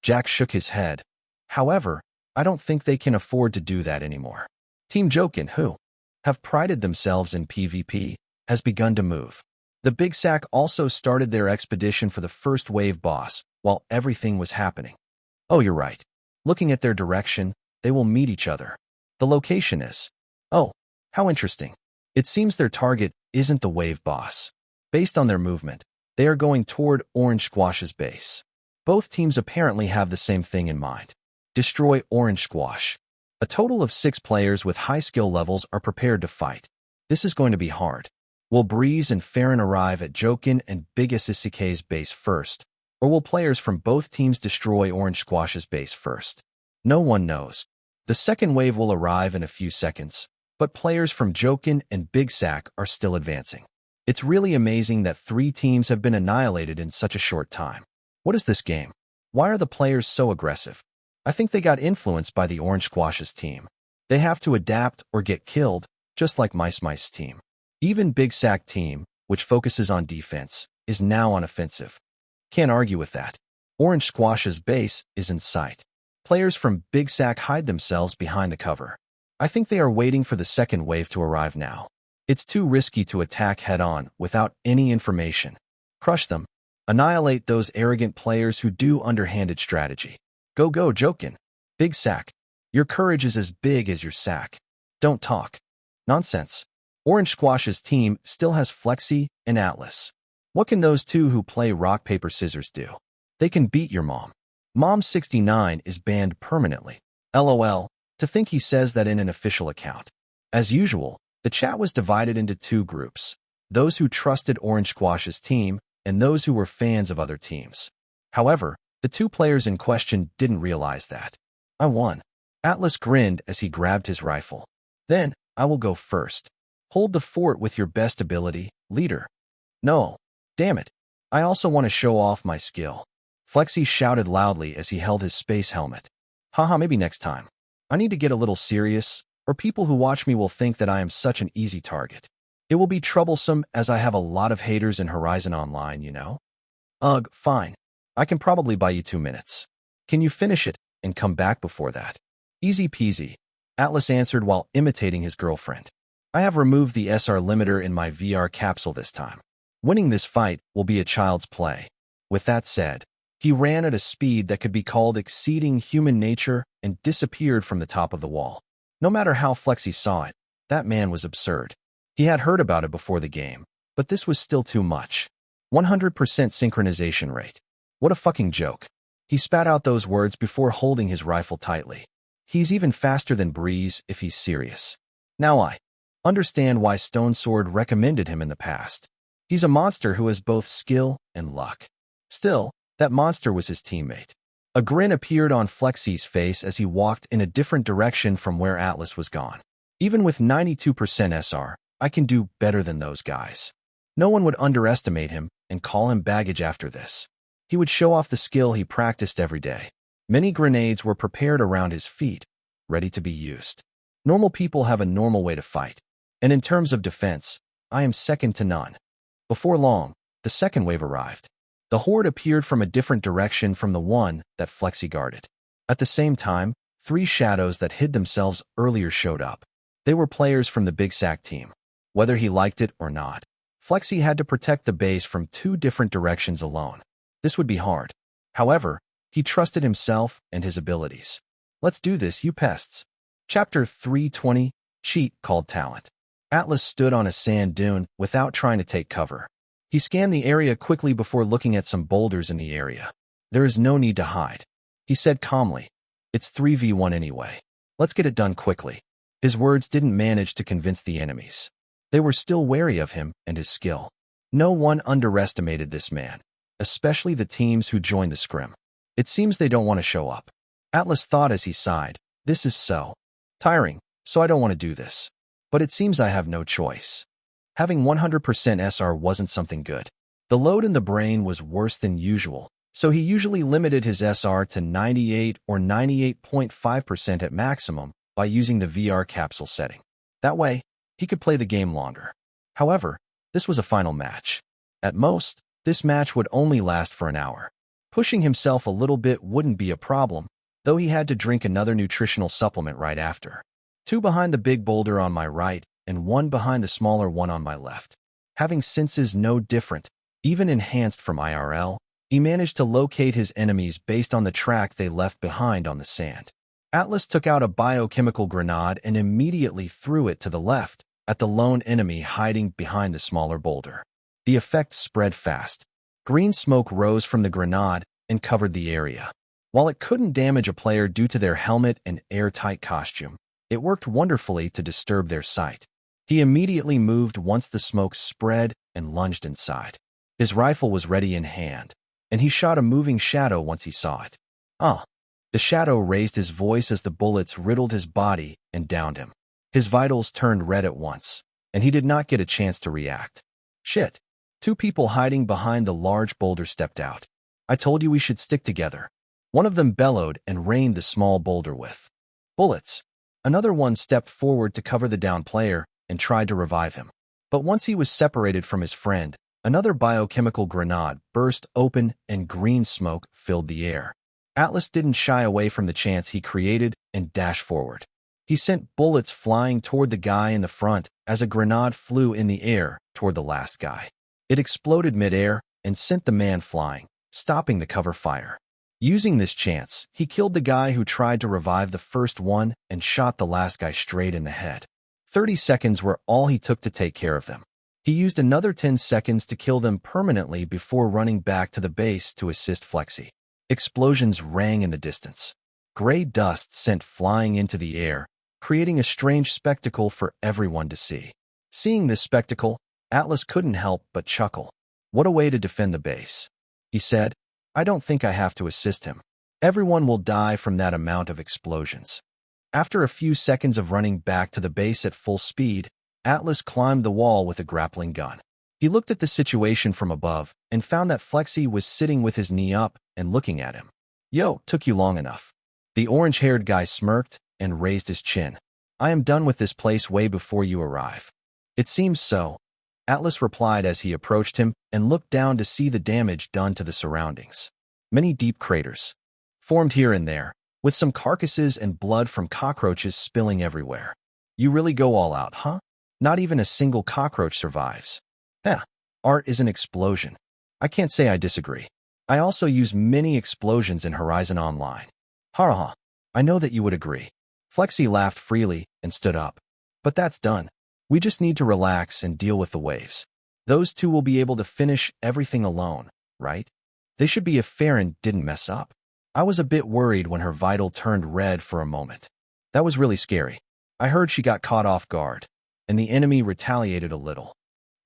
Jack shook his head. However, I don't think they can afford to do that anymore. Team Jokin, who have prided themselves in PvP, has begun to move. The Big Sack also started their expedition for the first wave boss while everything was happening. Oh, you're right. Looking at their direction, they will meet each other. The location is. Oh, how interesting. It seems their target isn't the wave boss. Based on their movement, they are going toward Orange Squash's base. Both teams apparently have the same thing in mind. Destroy Orange Squash. A total of 6 players with high skill levels are prepared to fight. This is going to be hard. Will Breeze and Farron arrive at Jokin and Big Sisike's base first, or will players from both teams destroy Orange Squash's base first? No one knows. The second wave will arrive in a few seconds, but players from Jokin and Big Sack are still advancing. It's really amazing that 3 teams have been annihilated in such a short time. What is this game? Why are the players so aggressive? I think they got influenced by the Orange Squash's team. They have to adapt or get killed, just like Mice's team. Even Big Sack team, which focuses on defense, is now on offensive. Can't argue with that. Orange Squash's base is in sight. Players from Big Sack hide themselves behind the cover. I think they are waiting for the second wave to arrive now. It's too risky to attack head-on without any information. Crush them. Annihilate those arrogant players who do underhanded strategy. Go, go, Jokin. Big Sack. Your courage is as big as your sack. Don't talk. Nonsense. Orange Squash's team still has Flexi and Atlas. What can those 2 who play rock, paper, scissors do? They can beat your mom. Mom69 is banned permanently. LOL. To think he says that in an official account. As usual, the chat was divided into 2 groups. Those who trusted Orange Squash's team and those who were fans of other teams. However, the 2 players in question didn't realize that. I won. Atlas grinned as he grabbed his rifle. Then, I will go first. Hold the fort with your best ability, leader. No. Damn it. I also want to show off my skill. Flexi shouted loudly as he held his space helmet. Haha, maybe next time. I need to get a little serious, or people who watch me will think that I am such an easy target. It will be troublesome as I have a lot of haters in Horizon Online, you know? Ugh, fine. I can probably buy you 2 minutes. Can you finish it and come back before that? Easy peasy, Atlas answered while imitating his girlfriend. I have removed the SR limiter in my VR capsule this time. Winning this fight will be a child's play. With that said, he ran at a speed that could be called exceeding human nature and disappeared from the top of the wall. No matter how Flexi saw it, that man was absurd. He had heard about it before the game, but this was still too much. 100% synchronization rate. What a fucking joke. He spat out those words before holding his rifle tightly. He's even faster than Breeze if he's serious. Now I understand why Stone Sword recommended him in the past. He's a monster who has both skill and luck. Still, that monster was his teammate. A grin appeared on Flexi's face as he walked in a different direction from where Atlas was gone. Even with 92% SR, I can do better than those guys. No one would underestimate him and call him baggage after this. He would show off the skill he practiced every day. Many grenades were prepared around his feet, ready to be used. Normal people have a normal way to fight. And in terms of defense, I am second to none. Before long, the second wave arrived. The horde appeared from a different direction from the one that Flexi guarded. At the same time, 3 shadows that hid themselves earlier showed up. They were players from the Big Sack team. Whether he liked it or not, Flexi had to protect the base from 2 different directions alone. This would be hard. However, he trusted himself and his abilities. Let's do this, you pests. Chapter 320, Cheat Called Talent. Atlas stood on a sand dune without trying to take cover. He scanned the area quickly before looking at some boulders in the area. There is no need to hide. He said calmly, it's 3v1 anyway. Let's get it done quickly. His words didn't manage to convince the enemies. They were still wary of him and his skill. No one underestimated this man, especially the teams who joined the scrim. It seems they don't want to show up. Atlas thought as he sighed, this is so tiring, so I don't want to do this. But it seems I have no choice. Having 100% SR wasn't something good. The load in the brain was worse than usual, so he usually limited his SR to 98 or 98.5% at maximum by using the VR capsule setting. That way, he could play the game longer. However, this was a final match. At most, this match would only last for an hour. Pushing himself a little bit wouldn't be a problem, though he had to drink another nutritional supplement right after. 2 behind the big boulder on my right and 1 behind the smaller one on my left. Having senses no different, even enhanced from IRL, he managed to locate his enemies based on the track they left behind on the sand. Atlas took out a biochemical grenade and immediately threw it to the left, at the lone enemy hiding behind the smaller boulder. The effect spread fast. Green smoke rose from the grenade and covered the area. While it couldn't damage a player due to their helmet and airtight costume, it worked wonderfully to disturb their sight. He immediately moved once the smoke spread and lunged inside. His rifle was ready in hand, and he shot a moving shadow once he saw it. The shadow raised his voice as the bullets riddled his body and downed him. His vitals turned red at once, and he did not get a chance to react. Shit. 2 people hiding behind the large boulder stepped out. I told you we should stick together. One of them bellowed and rained the small boulder with bullets. Another one stepped forward to cover the downed player and tried to revive him. But once he was separated from his friend, another biochemical grenade burst open and green smoke filled the air. Atlas didn't shy away from the chance he created and dashed forward. He sent bullets flying toward the guy in the front as a grenade flew in the air toward the last guy. It exploded midair and sent the man flying, stopping the cover fire. Using this chance, he killed the guy who tried to revive the first one and shot the last guy straight in the head. 30 seconds were all he took to take care of them. He used another 10 seconds to kill them permanently before running back to the base to assist Flexi. Explosions rang in the distance. Gray dust sent flying into the air, creating a strange spectacle for everyone to see. Seeing this spectacle, Atlas couldn't help but chuckle. What a way to defend the base. He said, I don't think I have to assist him. Everyone will die from that amount of explosions. After a few seconds of running back to the base at full speed, Atlas climbed the wall with a grappling gun. He looked at the situation from above and found that Flexi was sitting with his knee up and looking at him. Yo, took you long enough. The orange-haired guy smirked and raised his chin. I am done with this place way before you arrive. It seems so, Atlas replied as he approached him and looked down to see the damage done to the surroundings. Many deep craters formed here and there, with some carcasses and blood from cockroaches spilling everywhere. You really go all out, huh? Not even a single cockroach survives. Art is an explosion. I can't say I disagree. I also use many explosions in Horizon Online. Ha. I know that you would agree. Flexi laughed freely and stood up. But that's done. We just need to relax and deal with the waves. Those 2 will be able to finish everything alone, right? They should be if Farron didn't mess up. I was a bit worried when her vital turned red for a moment. That was really scary. I heard she got caught off guard, and the enemy retaliated a little.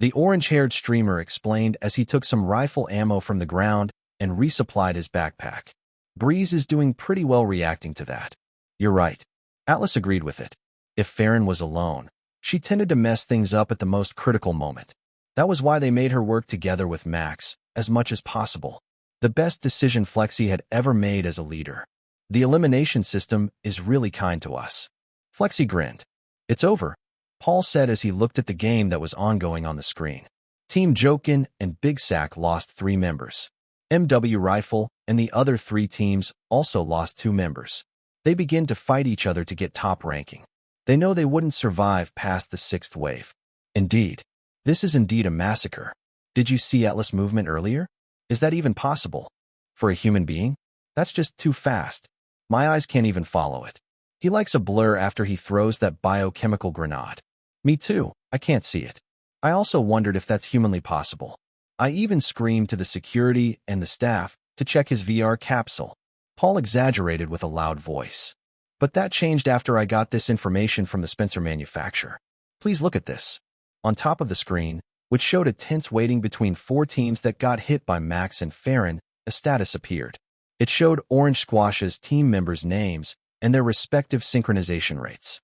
The orange-haired streamer explained as he took some rifle ammo from the ground and resupplied his backpack. Breeze is doing pretty well reacting to that. You're right. Atlas agreed with it. If Farron was alone, she tended to mess things up at the most critical moment. That was why they made her work together with Max as much as possible. The best decision Flexi had ever made as a leader. The elimination system is really kind to us. Flexi grinned. It's over, Paul said as he looked at the game that was ongoing on the screen. Team Jokin and Big Sack lost 3 members. MW Rifle and the other 3 teams also lost 2 members. They begin to fight each other to get top ranking. They know they wouldn't survive past the 6th wave. Indeed, this is indeed a massacre. Did you see Atlas movement earlier? Is that even possible? For a human being? That's just too fast. My eyes can't even follow it. He likes a blur after he throws that biochemical grenade. Me too, I can't see it. I also wondered if that's humanly possible. I even screamed to the security and the staff to check his VR capsule. Paul exaggerated with a loud voice. But that changed after I got this information from the Spencer manufacturer. Please look at this. On top of the screen, which showed a tense waiting between 4 teams that got hit by Max and Farron, a status appeared. It showed Orange Squash's team members' names and their respective synchronization rates.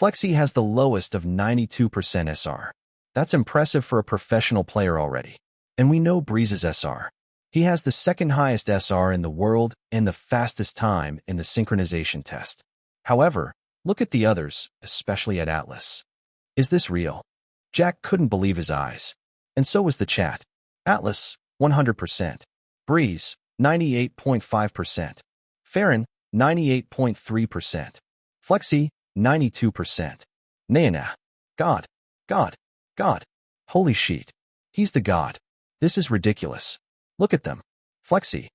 Flexi has the lowest of 92% SR. That's impressive for a professional player already. And we know Breeze's SR. He has the second highest SR in the world and the fastest time in the synchronization test. However, look at the others, especially at Atlas. Is this real? Jack couldn't believe his eyes. And so was the chat. Atlas, 100%. Breeze, 98.5%. Farron, 98.3%. Flexi, 92%. Nayana. God. God. God. Holy shit. He's the god. This is ridiculous. Look at them. Flexi.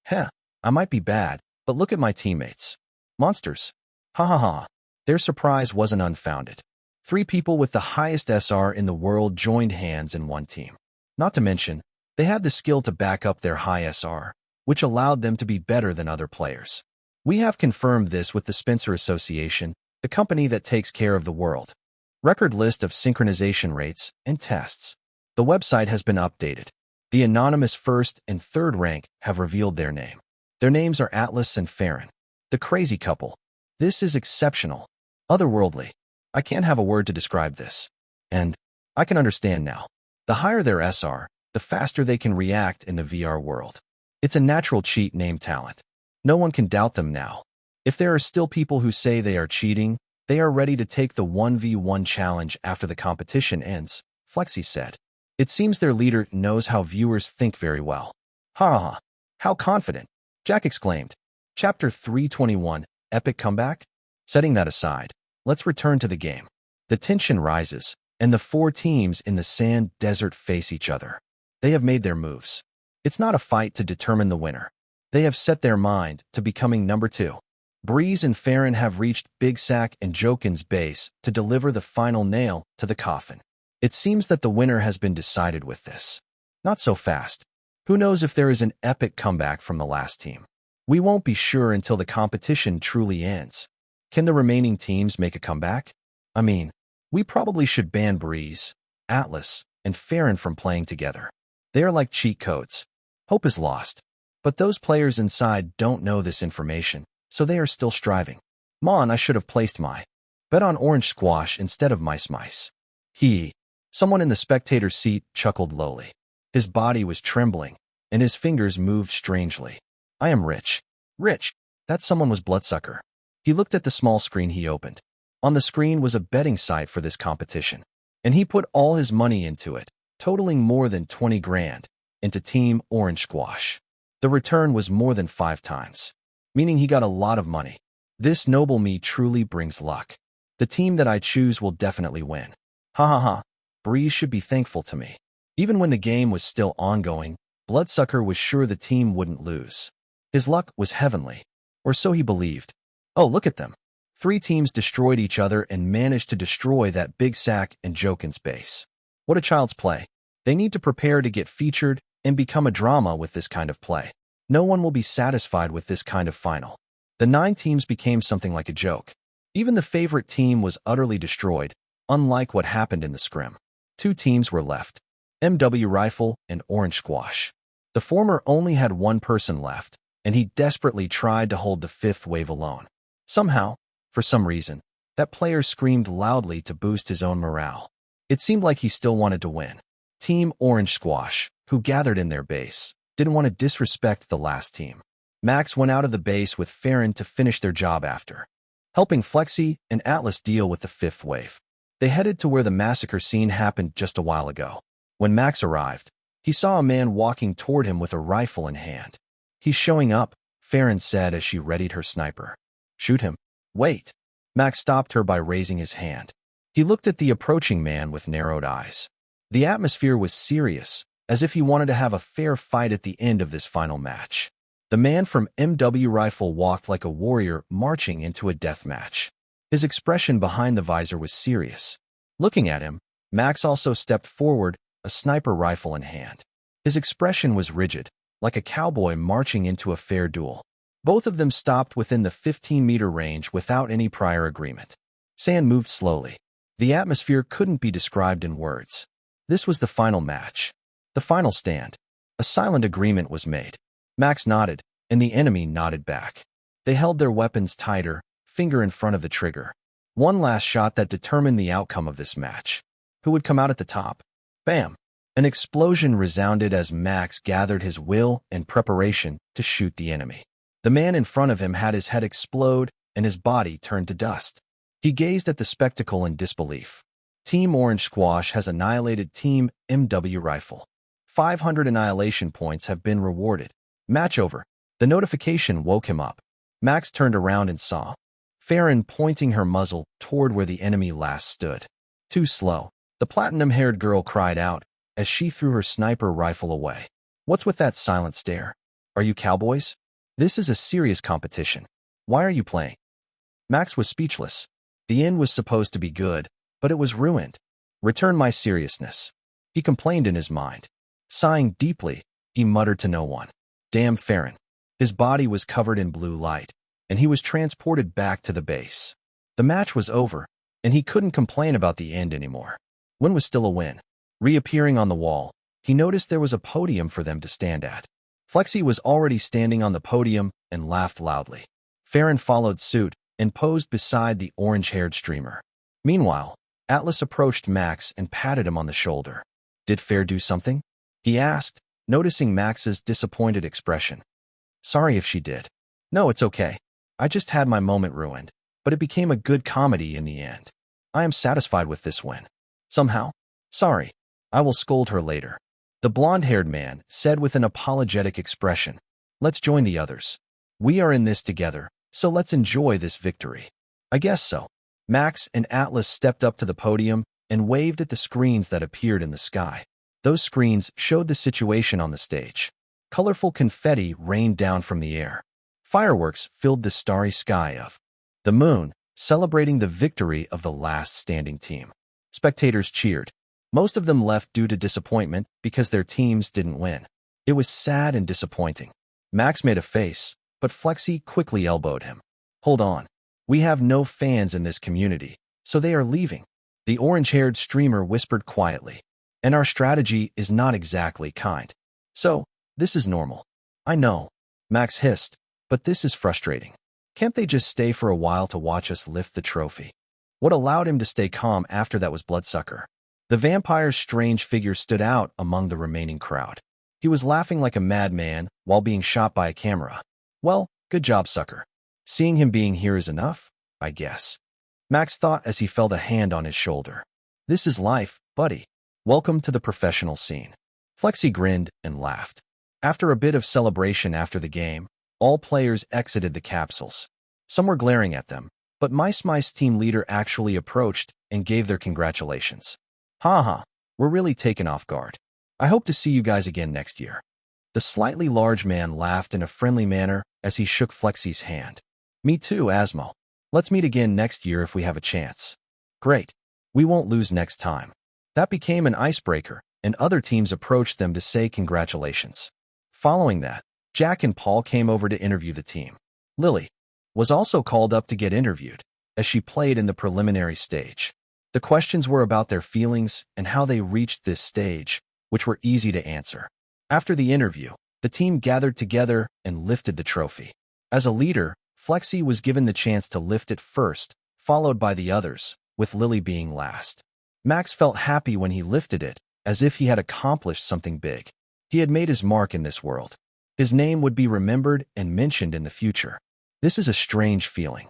Heh, I might be bad, but look at my teammates. Monsters. Ha ha ha. Their surprise wasn't unfounded. 3 people with the highest SR in the world joined hands in one team. Not to mention, they had the skill to back up their high SR, which allowed them to be better than other players. We have confirmed this with the Spencer Association, the company that takes care of the world. Record list of synchronization rates and tests. The website has been updated. The anonymous first and third rank have revealed their name. Their names are Atlas and Farron. The crazy couple. This is exceptional. Otherworldly. I can't have a word to describe this. And I can understand now. The higher their SR, the faster they can react in the VR world. It's a natural cheat named talent. No one can doubt them now. If there are still people who say they are cheating, they are ready to take the 1v1 challenge after the competition ends, Flexi said. It seems their leader knows how viewers think very well. Ha ha ha. How confident, Jack exclaimed. Chapter 321, Epic Comeback? Setting that aside, let's return to the game. The tension rises, and the 4 teams in the sand desert face each other. They have made their moves. It's not a fight to determine the winner. They have set their mind to becoming number 2. Breeze and Farron have reached Big Sack and Jokin's base to deliver the final nail to the coffin. It seems that the winner has been decided with this. Not so fast. Who knows if there is an epic comeback from the last team? We won't be sure until the competition truly ends. Can the remaining teams make a comeback? I mean, we probably should ban Breeze, Atlas, and Farron from playing together. They are like cheat codes. Hope is lost. But those players inside don't know this information, so they are still striving. Mon, I should have placed my bet on Orange Squash instead of Mice. Someone in the spectator seat chuckled lowly. His body was trembling, and his fingers moved strangely. I am rich. Rich. That someone was Bloodsucker. He looked at the small screen he opened. On the screen was a betting site for this competition, and he put all his money into it, totaling more than 20 grand, into Team Orange Squash. The return was more than 5 times, meaning he got a lot of money. This noble me truly brings luck. The team that I choose will definitely win. Ha ha ha. Breeze should be thankful to me. Even when the game was still ongoing, Bloodsucker was sure the team wouldn't lose. His luck was heavenly, or so he believed. Oh, look at them. 3 teams destroyed each other and managed to destroy that Big Sack and Jokin's base. What a child's play. They need to prepare to get featured and become a drama with this kind of play. No one will be satisfied with this kind of final. The 9 teams became something like a joke. Even the favorite team was utterly destroyed, unlike what happened in the scrim. 2 teams were left, MW Rifle and Orange Squash. The former only had 1 person left, and he desperately tried to hold the 5th wave alone. Somehow, for some reason, that player screamed loudly to boost his own morale. It seemed like he still wanted to win. Team Orange Squash, who gathered in their base, didn't want to disrespect the last team. Max went out of the base with Farron to finish their job after, helping Flexi and Atlas deal with the 5th wave. They headed to where the massacre scene happened just a while ago. When Max arrived, he saw a man walking toward him with a rifle in hand. He's showing up, Farron said as she readied her sniper. Shoot him. Wait. Max stopped her by raising his hand. He looked at the approaching man with narrowed eyes. The atmosphere was serious, as if he wanted to have a fair fight at the end of this final match. The man from MW Rifle walked like a warrior marching into a death match. His expression behind the visor was serious. Looking at him, Max also stepped forward, a sniper rifle in hand. His expression was rigid, like a cowboy marching into a fair duel. Both of them stopped within the 15-meter range without any prior agreement. Sand moved slowly. The atmosphere couldn't be described in words. This was the final match. The final stand. A silent agreement was made. Max nodded, and the enemy nodded back. They held their weapons tighter, finger in front of the trigger. One last shot that determined the outcome of this match. Who would come out at the top? Bam! An explosion resounded as Max gathered his will and preparation to shoot the enemy. The man in front of him had his head explode and his body turned to dust. He gazed at the spectacle in disbelief. Team Orange Squash has annihilated Team MW Rifle. 500 annihilation points have been rewarded. Match over. The notification woke him up. Max turned around and saw Farron pointing her muzzle toward where the enemy last stood. Too slow. The platinum-haired girl cried out as she threw her sniper rifle away. What's with that silent stare? Are you cowboys? This is a serious competition. Why are you playing? Max was speechless. The end was supposed to be good, but it was ruined. Return my seriousness. He complained in his mind. Sighing deeply, he muttered to no one. Damn Farron. His body was covered in blue light, and he was transported back to the base. The match was over, and he couldn't complain about the end anymore. Win was still a win. Reappearing on the wall, he noticed there was a podium for them to stand at. Flexi was already standing on the podium and laughed loudly. Farron followed suit and posed beside the orange-haired streamer. Meanwhile, Atlas approached Max and patted him on the shoulder. Did Fair do something? He asked, noticing Max's disappointed expression. Sorry if she did. No, it's okay. I just had my moment ruined, but it became a good comedy in the end. I am satisfied with this win. Somehow? Sorry. I will scold her later. The blonde-haired man said with an apologetic expression. Let's join the others. We are in this together, so let's enjoy this victory. I guess so. Max and Atlas stepped up to the podium and waved at the screens that appeared in the sky. Those screens showed the situation on the stage. Colorful confetti rained down from the air. Fireworks filled the starry sky of the moon, celebrating the victory of the last standing team. Spectators cheered. Most of them left due to disappointment because their teams didn't win. It was sad and disappointing. Max made a face, but Flexi quickly elbowed him. Hold on. We have no fans in this community, so they are leaving. The orange-haired streamer whispered quietly. And our strategy is not exactly kind. So, this is normal. I know. Max hissed, but this is frustrating. Can't they just stay for a while to watch us lift the trophy? What allowed him to stay calm after that was Bloodsucker. The vampire's strange figure stood out among the remaining crowd. He was laughing like a madman while being shot by a camera. Well, good job, sucker. Seeing him being here is enough, I guess. Max thought as he felt a hand on his shoulder. This is life, buddy. Welcome to the professional scene. Flexi grinned and laughed. After a bit of celebration after the game, all players exited the capsules. Some were glaring at them, but Mice team leader actually approached and gave their congratulations. Haha, we're really taken off guard. I hope to see you guys again next year. The slightly large man laughed in a friendly manner as he shook Flexi's hand. Me too, Asmo. Let's meet again next year if we have a chance. Great. We won't lose next time. That became an icebreaker, and other teams approached them to say congratulations. Following that, Jack and Paul came over to interview the team. Lily was also called up to get interviewed, as she played in the preliminary stage. The questions were about their feelings and how they reached this stage, which were easy to answer. After the interview, the team gathered together and lifted the trophy. As a leader, Flexi was given the chance to lift it first, followed by the others, with Lily being last. Max felt happy when he lifted it, as if he had accomplished something big. He had made his mark in this world. His name would be remembered and mentioned in the future. This is a strange feeling,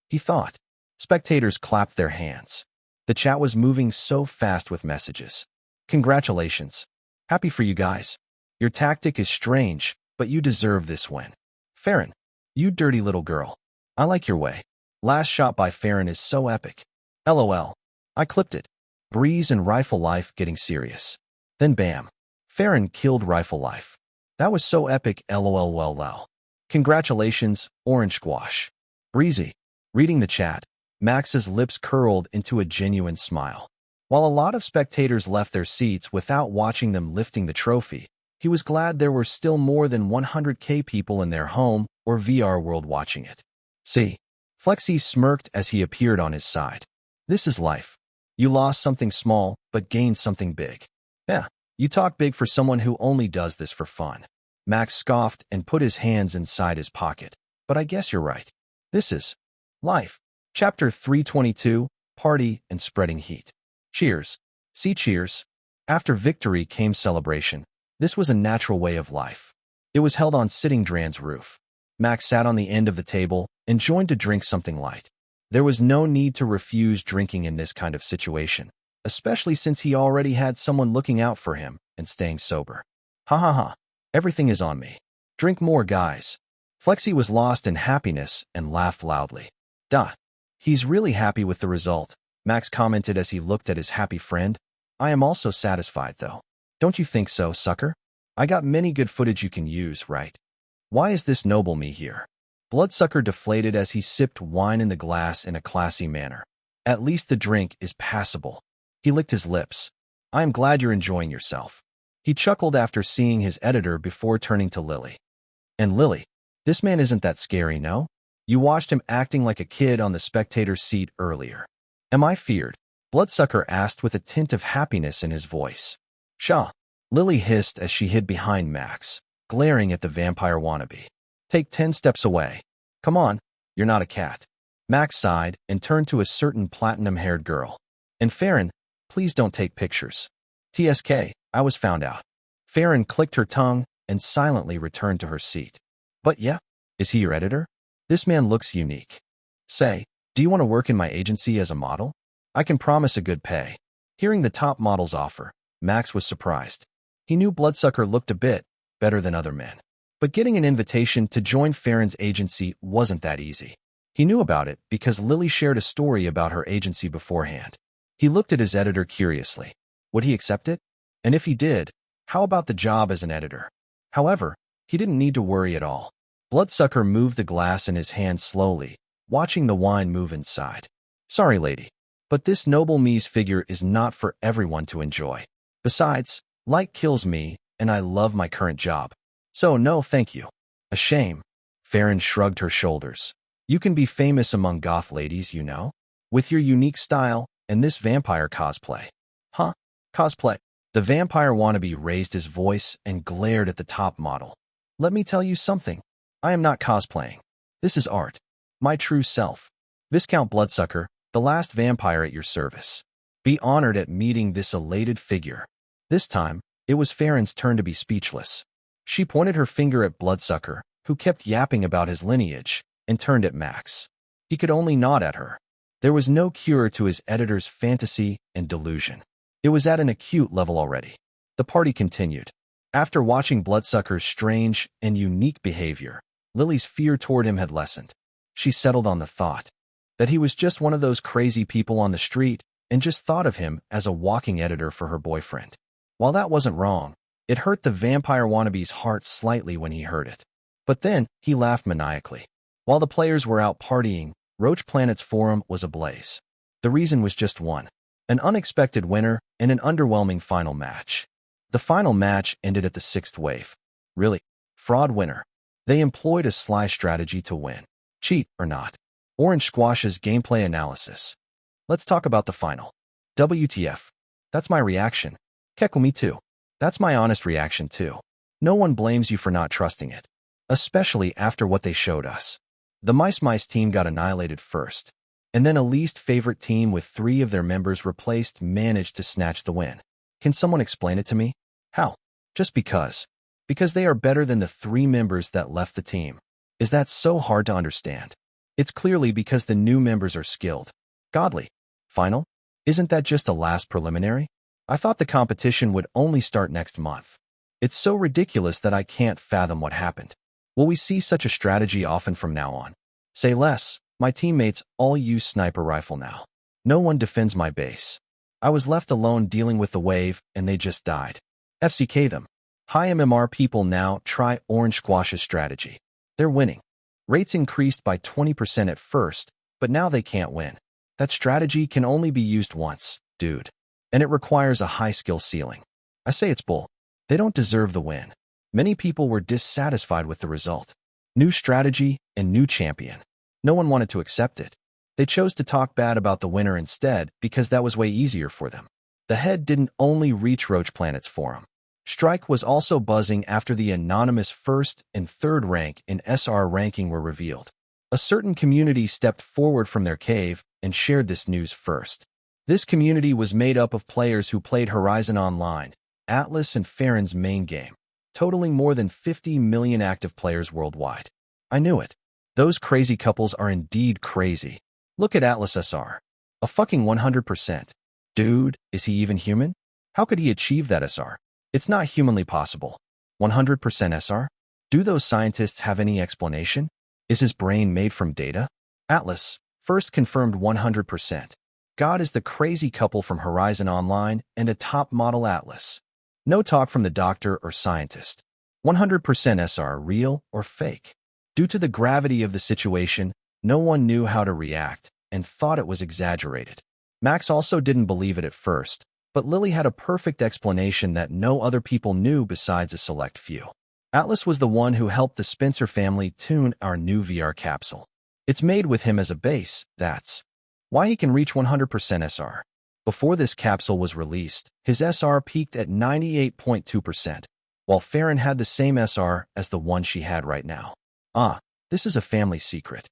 he thought. Spectators clapped their hands. The chat was moving so fast with messages. Congratulations. Happy for you guys. Your tactic is strange, but you deserve this win. Farron, you dirty little girl. I like your way. Last shot by Farron is so epic. LOL. I clipped it. Breeze and Rifle Life getting serious. Then bam. Farron killed Rifle Life. That was so epic, LOL. Congratulations, Orange Squash. Breezy. Reading the chat, Max's lips curled into a genuine smile. While a lot of spectators left their seats without watching them lifting the trophy, he was glad there were still more than 100K people in their home or VR world watching it. See, Flexi smirked as he appeared on his side. This is life. You lost something small, but gained something big. Yeah, you talk big for someone who only does this for fun. Max scoffed and put his hands inside his pocket. But I guess you're right. This is life. Chapter 322, Party and Spreading Heat. Cheers. See, cheers. After victory came celebration. This was a natural way of life. It was held on Sitting Dran's roof. Max sat on the end of the table and joined to drink something light. There was no need to refuse drinking in this kind of situation, especially since he already had someone looking out for him and staying sober. Ha ha ha. Everything is on me. Drink more, guys. Flexi was lost in happiness and laughed loudly. He's really happy with the result, Max commented as he looked at his happy friend. I am also satisfied, though. Don't you think so, sucker? I got many good footage you can use, right? Why is this noble me here? Bloodsucker deflated as he sipped wine in the glass in a classy manner. At least the drink is passable. He licked his lips. I am glad you're enjoying yourself. He chuckled after seeing his editor before turning to Lily. And Lily, this man isn't that scary, no? You watched him acting like a kid on the spectator's seat earlier. Am I feared? Bloodsucker asked with a tint of happiness in his voice. Pshaw, Lily hissed as she hid behind Max, glaring at the vampire wannabe. Take 10 steps away. Come on, you're not a cat. Max sighed and turned to a certain platinum-haired girl. And Farron, please don't take pictures. TSK, I was found out. Farron clicked her tongue and silently returned to her seat. But yeah, is he your editor? This man looks unique. Say, do you want to work in my agency as a model? I can promise a good pay. Hearing the top model's offer, Max was surprised. He knew Bloodsucker looked a bit better than other men. But getting an invitation to join Farron's agency wasn't that easy. He knew about it because Lily shared a story about her agency beforehand. He looked at his editor curiously. Would he accept it? And if he did, how about the job as an editor? However, he didn't need to worry at all. Bloodsucker moved the glass in his hand slowly, watching the wine move inside. Sorry, lady, but this noble me's figure is not for everyone to enjoy. Besides, light kills me, and I love my current job. So no, thank you. A shame. Farron shrugged her shoulders. You can be famous among goth ladies, you know, with your unique style and this vampire cosplay. Huh? Cosplay? The vampire wannabe raised his voice and glared at the top model. Let me tell you something. I am not cosplaying. This is art. My true self. Viscount Bloodsucker, the last vampire at your service. Be honored at meeting this elated figure. This time, it was Farron's turn to be speechless. She pointed her finger at Bloodsucker, who kept yapping about his lineage, and turned at Max. He could only nod at her. There was no cure to his editor's fantasy and delusion. It was at an acute level already. The party continued. After watching Bloodsucker's strange and unique behavior, Lily's fear toward him had lessened. She settled on the thought that he was just one of those crazy people on the street and just thought of him as a walking editor for her boyfriend. While that wasn't wrong, it hurt the vampire wannabe's heart slightly when he heard it. But then, he laughed maniacally. While the players were out partying, Roach Planet's forum was ablaze. The reason was just one: an unexpected winner and an underwhelming final match. The final match ended at the 6th wave. Really? Fraud winner. They employed a sly strategy to win. Cheat or not. Orange Squash's gameplay analysis. Let's talk about the final. WTF. That's my reaction. Keckle, me too. That's my honest reaction too. No one blames you for not trusting it. Especially after what they showed us. The Mice team got annihilated first. And then a least favorite team with 3 of their members replaced managed to snatch the win. Can someone explain it to me? How? Just because. Because they are better than the 3 members that left the team. Is that so hard to understand? It's clearly because the new members are skilled. Godly. Final? Isn't that just a last preliminary? I thought the competition would only start next month. It's so ridiculous that I can't fathom what happened. Will we see such a strategy often from now on? Say less. My teammates all use sniper rifle now. No one defends my base. I was left alone dealing with the wave, and they just died. FCK them. High MMR people now try Orange Squash's strategy. They're winning. Rates increased by 20% at first, but now they can't win. That strategy can only be used once, dude. And it requires a high skill ceiling. I say it's bull. They don't deserve the win. Many people were dissatisfied with the result. New strategy and new champion. No one wanted to accept it. They chose to talk bad about the winner instead because that was way easier for them. The head didn't only reach Roach Planet's forum. Strike was also buzzing after the anonymous 1st and 3rd rank in SR ranking were revealed. A certain community stepped forward from their cave and shared this news first. This community was made up of players who played Horizon Online, Atlas and Farron's main game, totaling more than 50 million active players worldwide. I knew it. Those crazy couples are indeed crazy. Look at Atlas SR. A fucking 100%. Dude, is he even human? How could he achieve that SR? It's not humanly possible. 100% SR? Do those scientists have any explanation? Is his brain made from data? Atlas, first confirmed 100%. God is the crazy couple from Horizon Online and a top model Atlas. No talk from the doctor or scientist. 100% SR real or fake? Due to the gravity of the situation, no one knew how to react and thought it was exaggerated. Max also didn't believe it at first, but Lily had a perfect explanation that no other people knew besides a select few. Atlas was the one who helped the Spencer family tune our new VR capsule. It's made with him as a base, that's why he can reach 100% SR. Before this capsule was released, his SR peaked at 98.2%, while Farron had the same SR as the one she had right now. This is a family secret.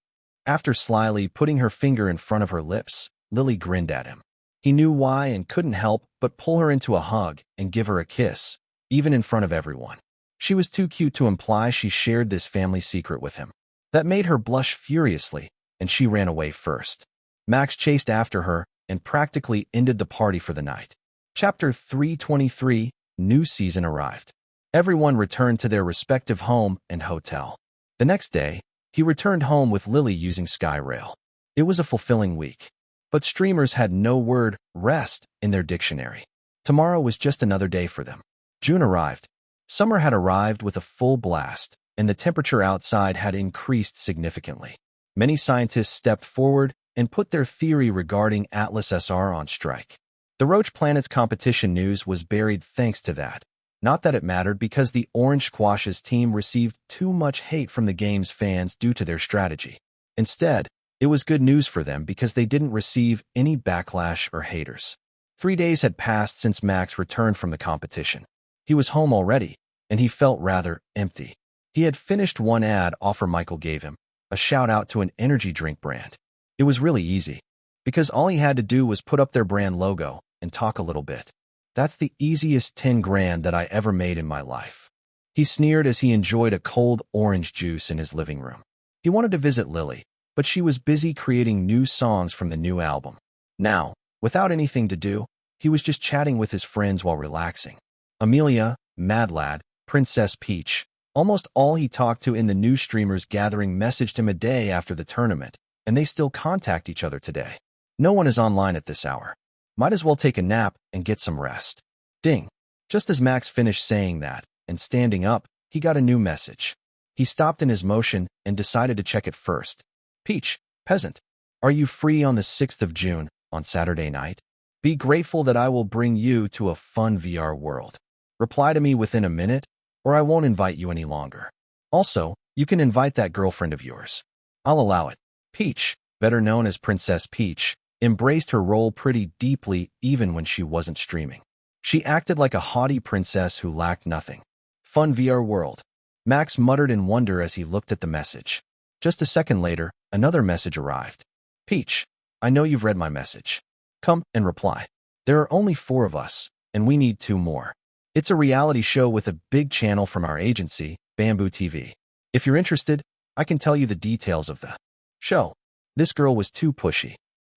After slyly putting her finger in front of her lips, Lily grinned at him. He knew why and couldn't help but pull her into a hug and give her a kiss, even in front of everyone. She was too cute to imply she shared this family secret with him. That made her blush furiously, and she ran away first. Max chased after her and practically ended the party for the night. Chapter 323, New Season arrived. Everyone returned to their respective home and hotel. The next day, he returned home with Lily using Skyrail. It was a fulfilling week. But streamers had no word rest in their dictionary. Tomorrow was just another day for them. June arrived. Summer had arrived with a full blast, and the temperature outside had increased significantly. Many scientists stepped forward and put their theory regarding Atlas SR on strike. The Roach Planet's competition news was buried thanks to that. Not that it mattered because the Orange Squash's team received too much hate from the game's fans due to their strategy. Instead, it was good news for them because they didn't receive any backlash or haters. 3 days had passed since Max returned from the competition. He was home already, and he felt rather empty. He had finished one ad offer Michael gave him, a shout-out to an energy drink brand. It was really easy, because all he had to do was put up their brand logo and talk a little bit. That's the easiest 10 grand that I ever made in my life. He sneered as he enjoyed a cold orange juice in his living room. He wanted to visit Lily, but she was busy creating new songs from the new album. Now, without anything to do, he was just chatting with his friends while relaxing. Amelia, Mad Lad, Princess Peach, almost all he talked to in the new streamers gathering messaged him a day after the tournament, and they still contact each other today. No one is online at this hour. Might as well take a nap and get some rest. Ding. Just as Max finished saying that, and standing up, he got a new message. He stopped in his motion and decided to check it first. Peach, peasant, are you free on the 6th of June, on Saturday night? Be grateful that I will bring you to a fun VR world. Reply to me within a minute, or I won't invite you any longer. Also, you can invite that girlfriend of yours. I'll allow it. Peach, better known as Princess Peach, embraced her role pretty deeply even when she wasn't streaming. She acted like a haughty princess who lacked nothing. Fun VR world. Max muttered in wonder as he looked at the message. Just a second later, another message arrived. Peach, I know you've read my message. Come and reply. There are only 4 of us, and we need 2 more. It's a reality show with a big channel from our agency, Bamboo TV. If you're interested, I can tell you the details of the show. This girl was too pushy.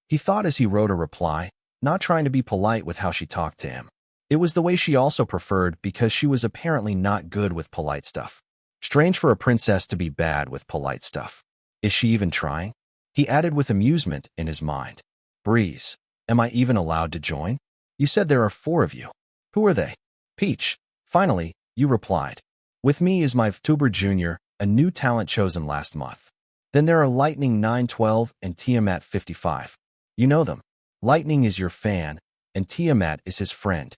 He thought as he wrote a reply, not trying to be polite with how she talked to him. It was the way she also preferred because she was apparently not good with polite stuff. Strange for a princess to be bad with polite stuff. Is she even trying? He added with amusement in his mind. Breeze, am I even allowed to join? You said there are 4 of you. Who are they? Peach, finally, you replied. With me is my VTuber Jr., a new talent chosen last month. Then there are Lightning 912 and Tiamat 55. You know them. Lightning is your fan, and Tiamat is his friend.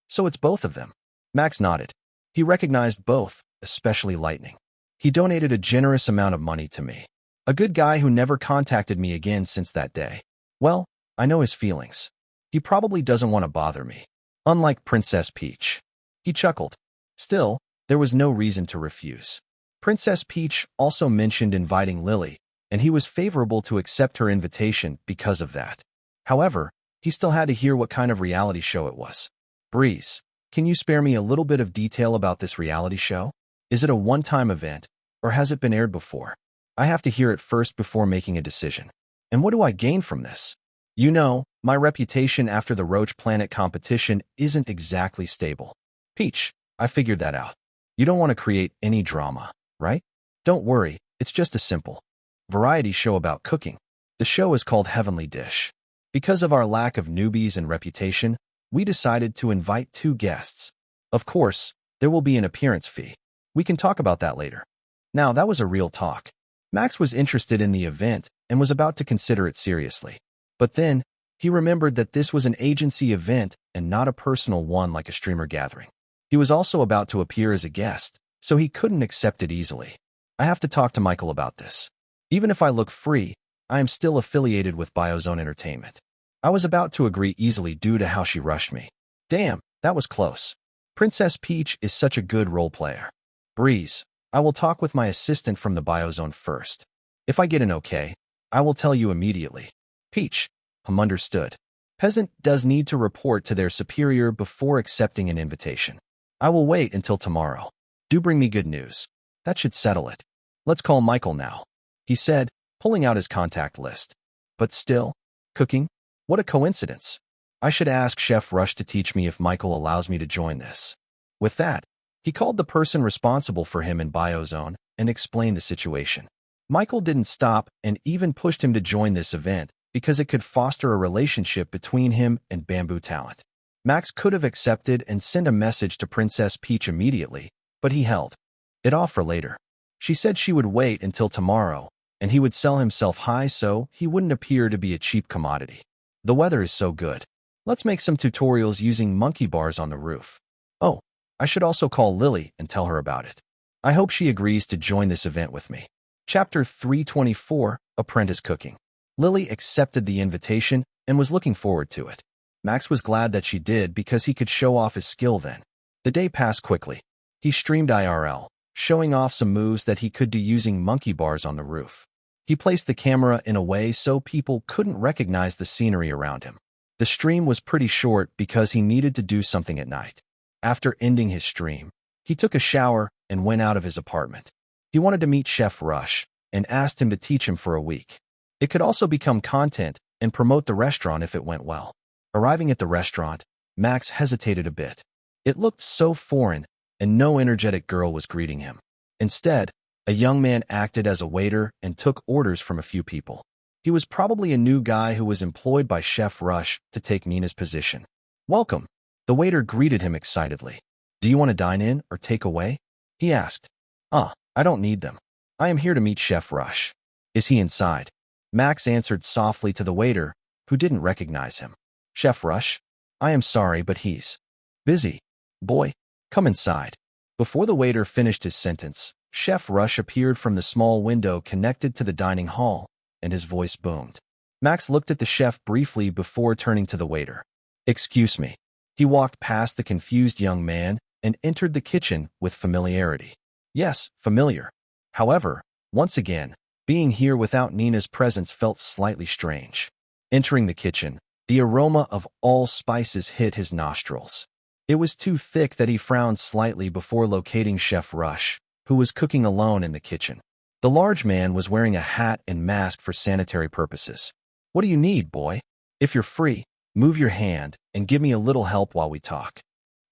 So it's both of them. Max nodded. He recognized both, especially Lightning. He donated a generous amount of money to me. A good guy who never contacted me again since that day. Well, I know his feelings. He probably doesn't want to bother me. Unlike Princess Peach. He chuckled. Still, there was no reason to refuse. Princess Peach also mentioned inviting Lily, and he was favorable to accept her invitation because of that. However, he still had to hear what kind of reality show it was. Breeze, can you spare me a little bit of detail about this reality show? Is it a one-time event, or has it been aired before? I have to hear it first before making a decision. And what do I gain from this? You know, my reputation after the Roach Planet competition isn't exactly stable. Peach, I figured that out. You don't want to create any drama, right? Don't worry, it's just a simple variety show about cooking. The show is called Heavenly Dish. Because of our lack of newbies and reputation, we decided to invite 2 guests. Of course, there will be an appearance fee. We can talk about that later. Now, that was a real talk. Max was interested in the event and was about to consider it seriously. But then, he remembered that this was an agency event and not a personal one like a streamer gathering. He was also about to appear as a guest, so he couldn't accept it easily. I have to talk to Michael about this. Even if I look free, I am still affiliated with Biozone Entertainment. I was about to agree easily due to how she rushed me. Damn, that was close. Princess Peach is such a good role player. Breeze, I will talk with my assistant from the Biozone first. If I get an okay, I will tell you immediately. Peach, understood. Peasant does need to report to their superior before accepting an invitation. I will wait until tomorrow. Do bring me good news. That should settle it. Let's call Michael now, he said, pulling out his contact list. But still, cooking? What a coincidence. I should ask Chef Rush to teach me if Michael allows me to join this. With that, he called the person responsible for him in Biozone and explained the situation. Michael didn't stop and even pushed him to join this event because it could foster a relationship between him and Bamboo Talent. Max could have accepted and sent a message to Princess Peach immediately, but he held it off for later. She said she would wait until tomorrow, and he would sell himself high so he wouldn't appear to be a cheap commodity. The weather is so good. Let's make some tutorials using monkey bars on the roof. Oh, I should also call Lily and tell her about it. I hope she agrees to join this event with me. Chapter 324, Apprentice Cooking. Lily accepted the invitation and was looking forward to it. Max was glad that she did because he could show off his skill then. The day passed quickly. He streamed IRL, showing off some moves that he could do using monkey bars on the roof. He placed the camera in a way so people couldn't recognize the scenery around him. The stream was pretty short because he needed to do something at night. After ending his stream, he took a shower and went out of his apartment. He wanted to meet Chef Rush and asked him to teach him for a week. It could also become content and promote the restaurant if it went well. Arriving at the restaurant, Max hesitated a bit. It looked so foreign, and no energetic girl was greeting him. Instead, a young man acted as a waiter and took orders from a few people. He was probably a new guy who was employed by Chef Rush to take Nina's position. Welcome. The waiter greeted him excitedly. Do you want to dine in or take away? He asked. I don't need them. I am here to meet Chef Rush. Is he inside? Max answered softly to the waiter, who didn't recognize him. Chef Rush? I am sorry, but he's busy. Boy, come inside. Before the waiter finished his sentence, Chef Rush appeared from the small window connected to the dining hall, and his voice boomed. Max looked at the chef briefly before turning to the waiter. Excuse me. He walked past the confused young man and entered the kitchen with familiarity. Yes, familiar. However, once again, being here without Nina's presence felt slightly strange. Entering the kitchen, the aroma of all spices hit his nostrils. It was too thick that he frowned slightly before locating Chef Rush, who was cooking alone in the kitchen. The large man was wearing a hat and mask for sanitary purposes. What do you need, boy? If you're free, move your hand and give me a little help while we talk.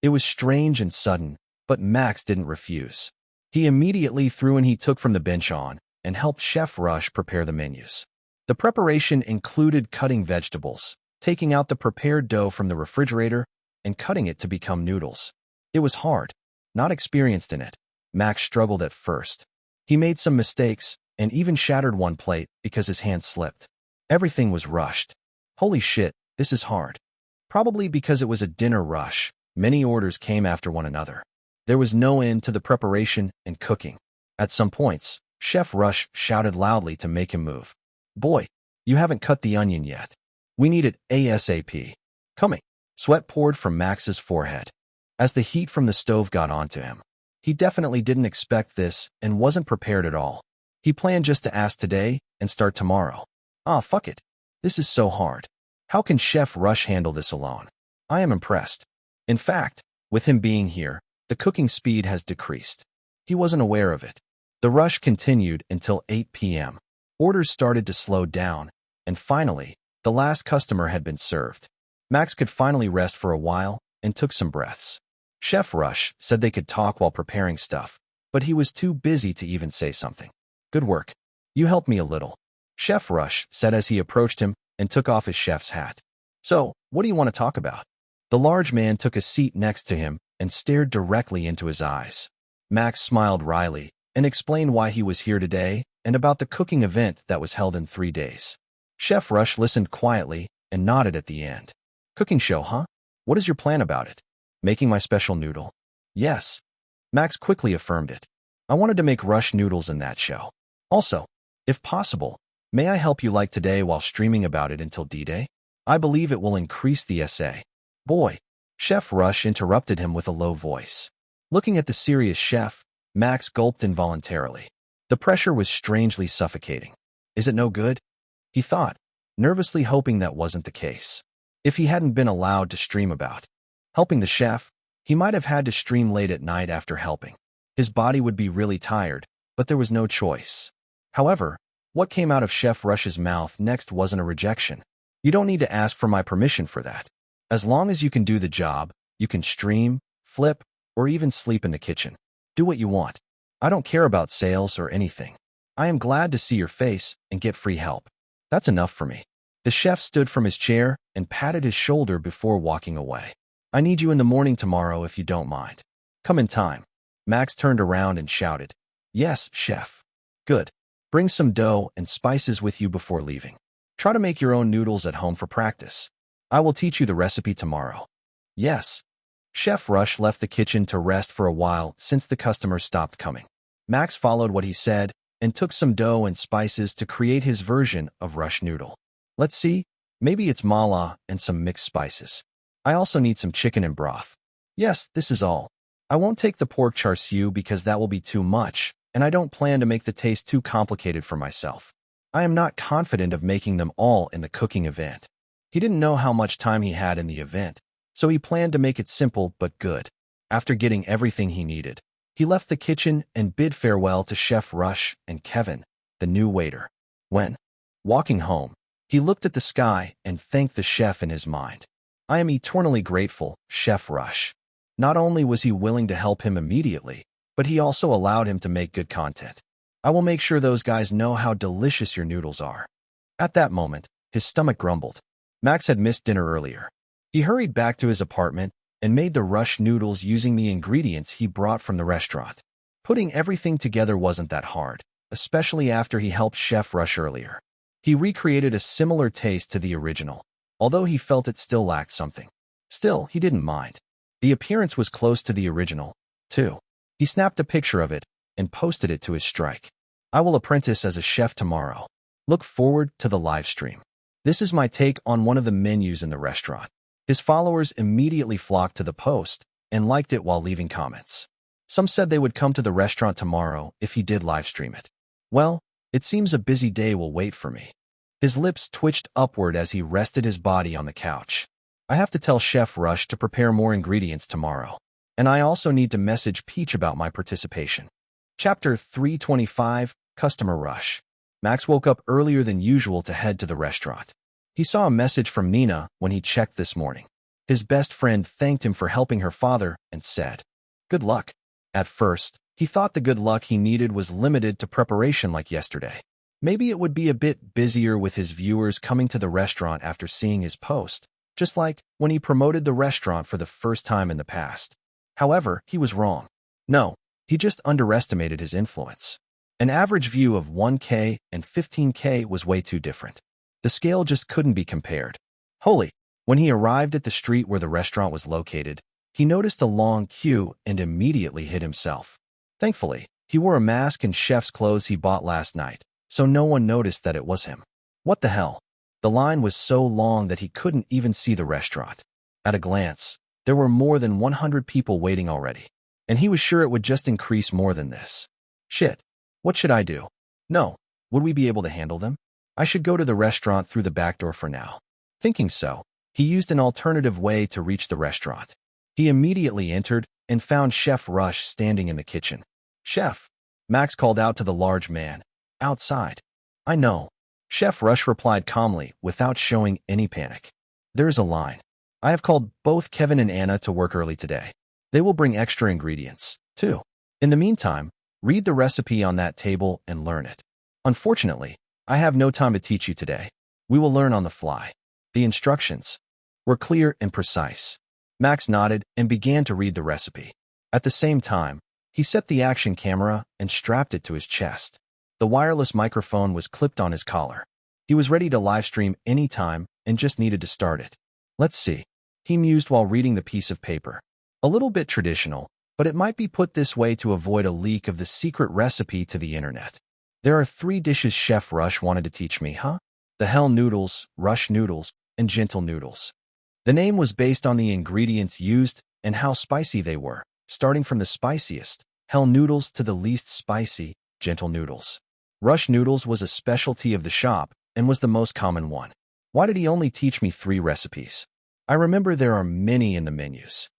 It was strange and sudden, but Max didn't refuse. He immediately threw in he took from the bench on and helped Chef Rush prepare the menus. The preparation included cutting vegetables, taking out the prepared dough from the refrigerator, and cutting it to become noodles. It was hard. Not experienced in it, Max struggled at first. He made some mistakes and even shattered one plate because his hand slipped. Everything was rushed. Holy shit, this is hard. Probably because it was a dinner rush, many orders came after one another. There was no end to the preparation and cooking. At some points, Chef Rush shouted loudly to make him move. Boy, you haven't cut the onion yet. We need it ASAP. Coming. Sweat poured from Max's forehead as the heat from the stove got onto him. He definitely didn't expect this and wasn't prepared at all. He planned just to ask today and start tomorrow. Ah, fuck it. This is so hard. How can Chef Rush handle this alone? I am impressed. In fact, with him being here, the cooking speed has decreased. He wasn't aware of it. The rush continued until 8 p.m. Orders started to slow down, and finally, the last customer had been served. Max could finally rest for a while and took some breaths. Chef Rush said they could talk while preparing stuff, but he was too busy to even say something. Good work. You helped me a little, Chef Rush said as he approached him and took off his chef's hat. So, what do you want to talk about? The large man took a seat next to him and stared directly into his eyes. Max smiled wryly and explained why he was here today and about the cooking event that was held in 3 days. Chef Rush listened quietly and nodded at the end. Cooking show, huh? What is your plan about it? Making my special noodle? Yes. Max quickly affirmed it. I wanted to make Rush noodles in that show. Also, if possible, may I help you like today while streaming about it until D-Day? I believe it will increase the SA. Boy, Chef Rush interrupted him with a low voice. Looking at the serious chef, Max gulped involuntarily. The pressure was strangely suffocating. Is it no good? He thought, nervously hoping that wasn't the case. If he hadn't been allowed to stream about helping the chef, he might have had to stream late at night after helping. His body would be really tired, but there was no choice. However, what came out of Chef Rush's mouth next wasn't a rejection. You don't need to ask for my permission for that. As long as you can do the job, you can stream, flip, or even sleep in the kitchen. Do what you want. I don't care about sales or anything. I am glad to see your face and get free help. That's enough for me. The chef stood from his chair and patted his shoulder before walking away. I need you in the morning tomorrow if you don't mind. Come in time. Max turned around and shouted. Yes, chef. Good. Bring some dough and spices with you before leaving. Try to make your own noodles at home for practice. I will teach you the recipe tomorrow. Yes. Chef Rush left the kitchen to rest for a while since the customers stopped coming. Max followed what he said and took some dough and spices to create his version of Rush noodle. Let's see, maybe it's mala and some mixed spices. I also need some chicken and broth. Yes, this is all. I won't take the pork char siu because that will be too much, and I don't plan to make the taste too complicated for myself. I am not confident of making them all in the cooking event. He didn't know how much time he had in the event, so he planned to make it simple but good. After getting everything he needed, he left the kitchen and bid farewell to Chef Rush and Kevin, the new waiter. When walking home, he looked at the sky and thanked the chef in his mind. I am eternally grateful, Chef Rush. Not only was he willing to help him immediately, but he also allowed him to make good content. I will make sure those guys know how delicious your noodles are. At that moment, his stomach grumbled. Max had missed dinner earlier. He hurried back to his apartment and made the Rush noodles using the ingredients he brought from the restaurant. Putting everything together wasn't that hard, especially after he helped Chef Rush earlier. He recreated a similar taste to the original, although he felt it still lacked something. Still, he didn't mind. The appearance was close to the original, too. He snapped a picture of it and posted it to his strike. I will apprentice as a chef tomorrow. Look forward to the live stream. This is my take on one of the menus in the restaurant. His followers immediately flocked to the post and liked it while leaving comments. Some said they would come to the restaurant tomorrow if he did live stream it. Well, it seems a busy day will wait for me. His lips twitched upward as he rested his body on the couch. I have to tell Chef Rush to prepare more ingredients tomorrow. And I also need to message Peach about my participation. Chapter 325, Customer Rush. Max woke up earlier than usual to head to the restaurant. He saw a message from Nina when he checked this morning. His best friend thanked him for helping her father and said, "Good luck." At first, he thought the good luck he needed was limited to preparation like yesterday. Maybe it would be a bit busier with his viewers coming to the restaurant after seeing his post, just like when he promoted the restaurant for the first time in the past. However, he was wrong. No, he just underestimated his influence. An average view of 1K and 15K was way too different. The scale just couldn't be compared. Holy! When he arrived at the street where the restaurant was located, he noticed a long queue and immediately hid himself. Thankfully, he wore a mask and chef's clothes he bought last night, so no one noticed that it was him. What the hell? The line was so long that he couldn't even see the restaurant. At a glance, there were more than 100 people waiting already. and he was sure it would just increase more than this. Shit. What should I do? No. Would we be able to handle them? I should go to the restaurant through the back door for now. Thinking so, he used an alternative way to reach the restaurant. He immediately entered and found Chef Rush standing in the kitchen. Chef, Max called out to the large man. Outside. I know. Chef Rush replied calmly without showing any panic. There's a line. I have called both Kevin and Anna to work early today. They will bring extra ingredients, too. In the meantime, read the recipe on that table and learn it. Unfortunately, I have no time to teach you today. We will learn on the fly. The instructions were clear and precise. Max nodded and began to read the recipe. At the same time, he set the action camera and strapped it to his chest. The wireless microphone was clipped on his collar. He was ready to live stream anytime and just needed to start it. Let's see. He mused while reading the piece of paper. A little bit traditional, but it might be put this way to avoid a leak of the secret recipe to the internet. There are 3 dishes Chef Rush wanted to teach me, huh? The Hell Noodles, Rush Noodles, and Gentle Noodles. The name was based on the ingredients used and how spicy they were, starting from the spiciest, Hell Noodles, to the least spicy, Gentle Noodles. Rush Noodles was a specialty of the shop and was the most common one. Why did he only teach me 3 recipes? I remember there are many in the menus.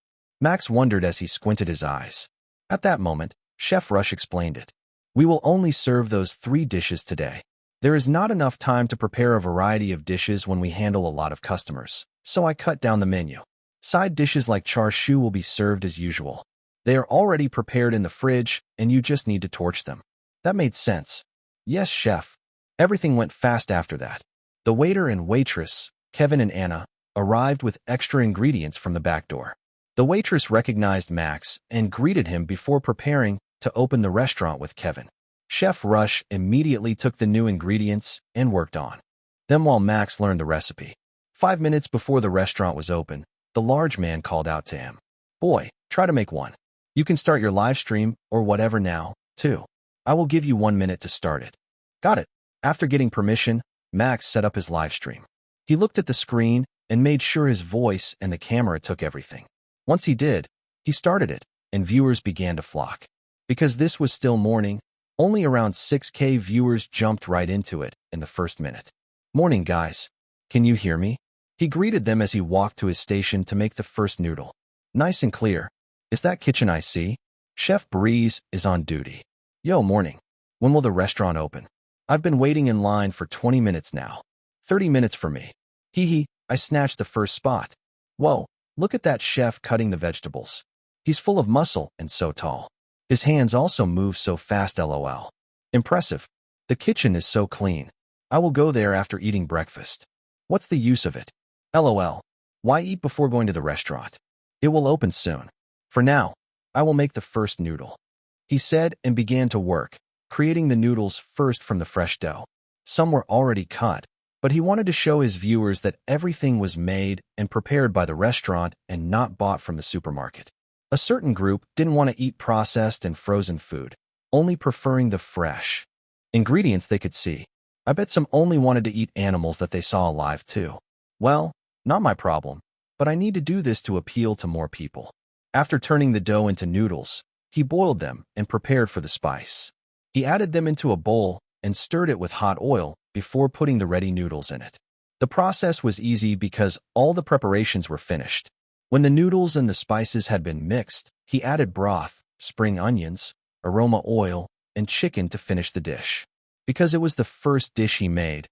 Max wondered as he squinted his eyes. At that moment, Chef Rush explained it. We will only serve those 3 dishes today. There is not enough time to prepare a variety of dishes when we handle a lot of customers, so I cut down the menu. Side dishes like char siu will be served as usual. They are already prepared in the fridge, and you just need to torch them. That made sense. Yes, chef. Everything went fast after that. The waiter and waitress, Kevin and Anna, arrived with extra ingredients from the back door. The waitress recognized Max and greeted him before preparing to open the restaurant with Kevin. Chef Rush immediately took the new ingredients and worked on them while Max learned the recipe. 5 minutes before the restaurant was open, the large man called out to him. Boy, try to make one. You can start your live stream or whatever now, too. I will give you 1 minute to start it. Got it. After getting permission, Max set up his live stream. He looked at the screen and made sure his voice and the camera took everything. Once he did, he started it, and viewers began to flock. Because this was still morning, only around 6K viewers jumped right into it in the first minute. Morning, guys. Can you hear me? He greeted them as he walked to his station to make the first noodle. Nice and clear. Is that kitchen I see? Chef Breeze is on duty. Yo, morning. When will the restaurant open? I've been waiting in line for 20 minutes now. 30 minutes for me. Hee hee, I snatched the first spot. Whoa, look at that chef cutting the vegetables. He's full of muscle and so tall. His hands also move so fast, lol. Impressive. The kitchen is so clean. I will go there after eating breakfast. What's the use of it? LOL. Why eat before going to the restaurant? It will open soon. For now, I will make the first noodle. He said and began to work, creating the noodles first from the fresh dough. Some were already cut, but he wanted to show his viewers that everything was made and prepared by the restaurant and not bought from the supermarket. A certain group didn't want to eat processed and frozen food, only preferring the fresh ingredients they could see. I bet some only wanted to eat animals that they saw alive too. Well, not my problem, but I need to do this to appeal to more people. After turning the dough into noodles, he boiled them and prepared for the spice. He added them into a bowl and stirred it with hot oil before putting the ready noodles in it. The process was easy because all the preparations were finished. When the noodles and the spices had been mixed, he added broth, spring onions, aroma oil, and chicken to finish the dish. Because it was the first dish he made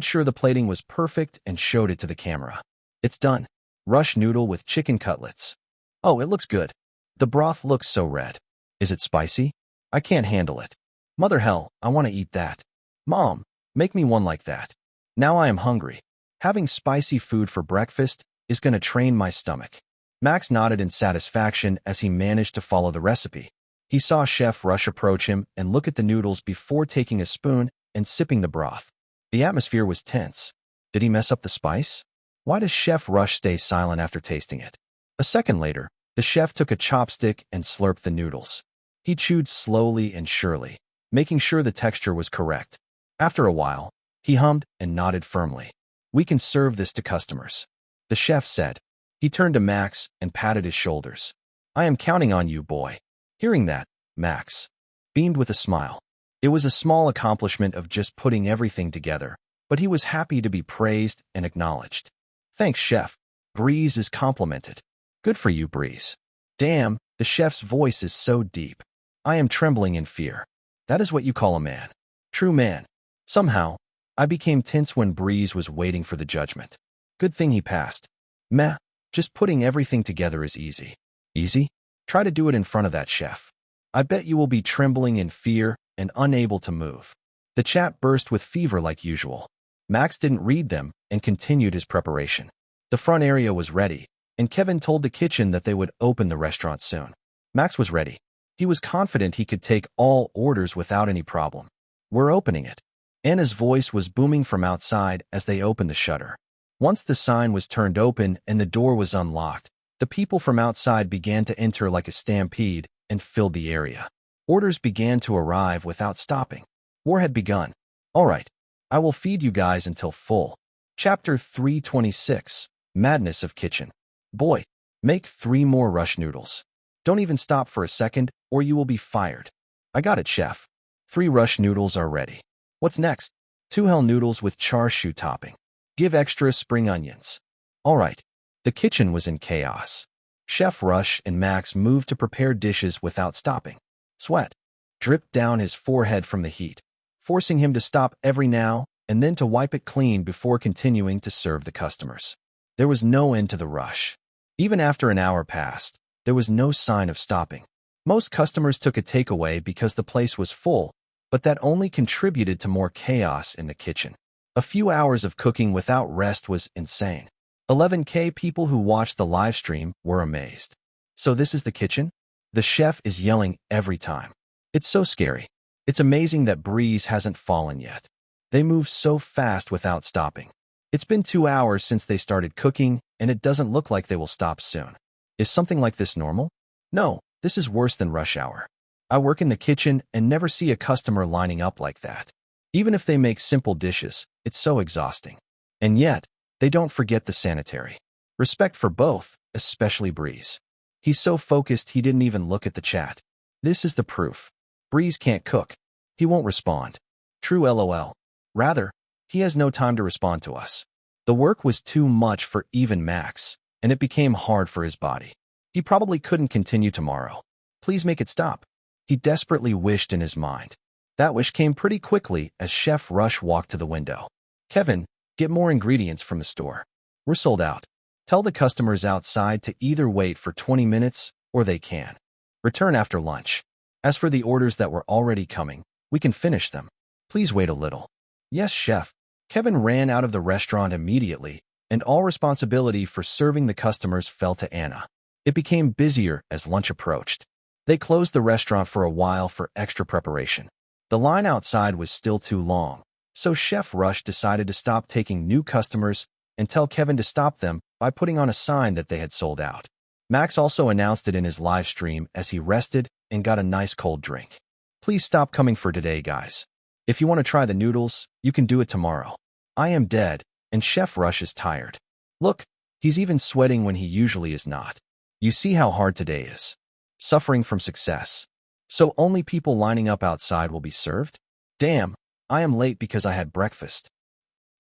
sure the plating was perfect and showed it to the camera. It's done. Rush noodle with chicken cutlets. Oh, it looks good. The broth looks so red. Is it spicy? I can't handle it. Mother hell, I want to eat that. Mom, make me one like that. Now I am hungry. Having spicy food for breakfast is going to train my stomach. Max nodded in satisfaction as he managed to follow the recipe. He saw Chef Rush approach him and look at the noodles before taking a spoon and sipping the broth. The atmosphere was tense. Did he mess up the spice? Why does Chef Rush stay silent after tasting it? A second later, the chef took a chopstick and slurped the noodles. He chewed slowly and surely, making sure the texture was correct. After a while, he hummed and nodded firmly. We can serve this to customers, the chef said. He turned to Max and patted his shoulders. I am counting on you, boy. Hearing that, Max beamed with a smile. It was a small accomplishment of just putting everything together, but he was happy to be praised and acknowledged. Thanks, chef. Breeze is complimented. Good for you, Breeze. Damn, the chef's voice is so deep. I am trembling in fear. That is what you call a man. True man. Somehow, I became tense when Breeze was waiting for the judgment. Good thing he passed. Meh, just putting everything together is easy. Easy? Try to do it in front of that chef. I bet you will be trembling in fear and unable to move. The chat burst with fever like usual. Max didn't read them and continued his preparation. The front area was ready, and Kevin told the kitchen that they would open the restaurant soon. Max was ready. He was confident he could take all orders without any problem. We're opening it. Anna's voice was booming from outside as they opened the shutter. Once the sign was turned open and the door was unlocked, the people from outside began to enter like a stampede and filled the area. Orders began to arrive without stopping. War had begun. All right, I will feed you guys until full. Chapter 326, Madness of Kitchen. Boy, make 3 more rush noodles. Don't even stop for a second or you will be fired. I got it, chef. 3 rush noodles are ready. What's next? 2 hell noodles with char siu topping. Give extra spring onions. All right. The kitchen was in chaos. Chef Rush and Max moved to prepare dishes without stopping. Sweat dripped down his forehead from the heat, forcing him to stop every now and then to wipe it clean before continuing to serve the customers. There was no end to the rush. Even after an hour passed, there was no sign of stopping. Most customers took a takeaway because the place was full, but that only contributed to more chaos in the kitchen. A few hours of cooking without rest was insane. 11K people who watched the live stream were amazed. So this is the kitchen? The chef is yelling every time. It's so scary. It's amazing that Breeze hasn't fallen yet. They move so fast without stopping. It's been 2 hours since they started cooking, and it doesn't look like they will stop soon. Is something like this normal? No, this is worse than rush hour. I work in the kitchen and never see a customer lining up like that. Even if they make simple dishes, it's so exhausting. And yet, they don't forget the sanitary. Respect for both, especially Breeze. He's so focused he didn't even look at the chat. This is the proof. Breeze can't cook. He won't respond. True LOL. Rather, he has no time to respond to us. The work was too much for even Max, and it became hard for his body. He probably couldn't continue tomorrow. Please make it stop. He desperately wished in his mind. That wish came pretty quickly as Chef Rush walked to the window. Kevin, get more ingredients from the store. We're sold out. Tell the customers outside to either wait for 20 minutes or they can return after lunch. As for the orders that were already coming, we can finish them. Please wait a little. Yes, chef. Kevin ran out of the restaurant immediately, and all responsibility for serving the customers fell to Anna. It became busier as lunch approached. They closed the restaurant for a while for extra preparation. The line outside was still too long, so Chef Rush decided to stop taking new customers and tell Kevin to stop them by putting on a sign that they had sold out. Max also announced it in his live stream as he rested and got a nice cold drink. Please stop coming for today, guys. If you want to try the noodles, you can do it tomorrow. I am dead, and Chef Rush is tired. Look, he's even sweating when he usually is not. You see how hard today is. Suffering from success. So only people lining up outside will be served? Damn, I am late because I had breakfast.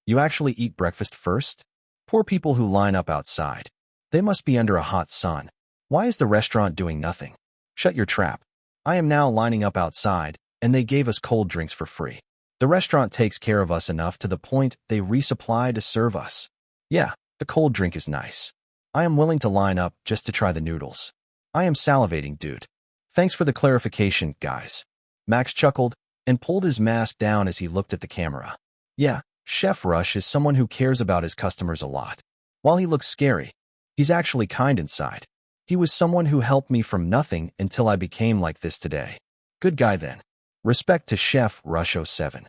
You actually eat breakfast first? Poor people who line up outside. They must be under a hot sun. Why is the restaurant doing nothing? Shut your trap. I am now lining up outside, and they gave us cold drinks for free. The restaurant takes care of us enough to the point they resupply to serve us. Yeah, the cold drink is nice. I am willing to line up just to try the noodles. I am salivating, dude. Thanks for the clarification, guys. Max chuckled and pulled his mask down as he looked at the camera. Yeah, Chef Rush is someone who cares about his customers a lot. While he looks scary, he's actually kind inside. He was someone who helped me from nothing until I became like this today. Good guy then. Respect to Chef Rush 07.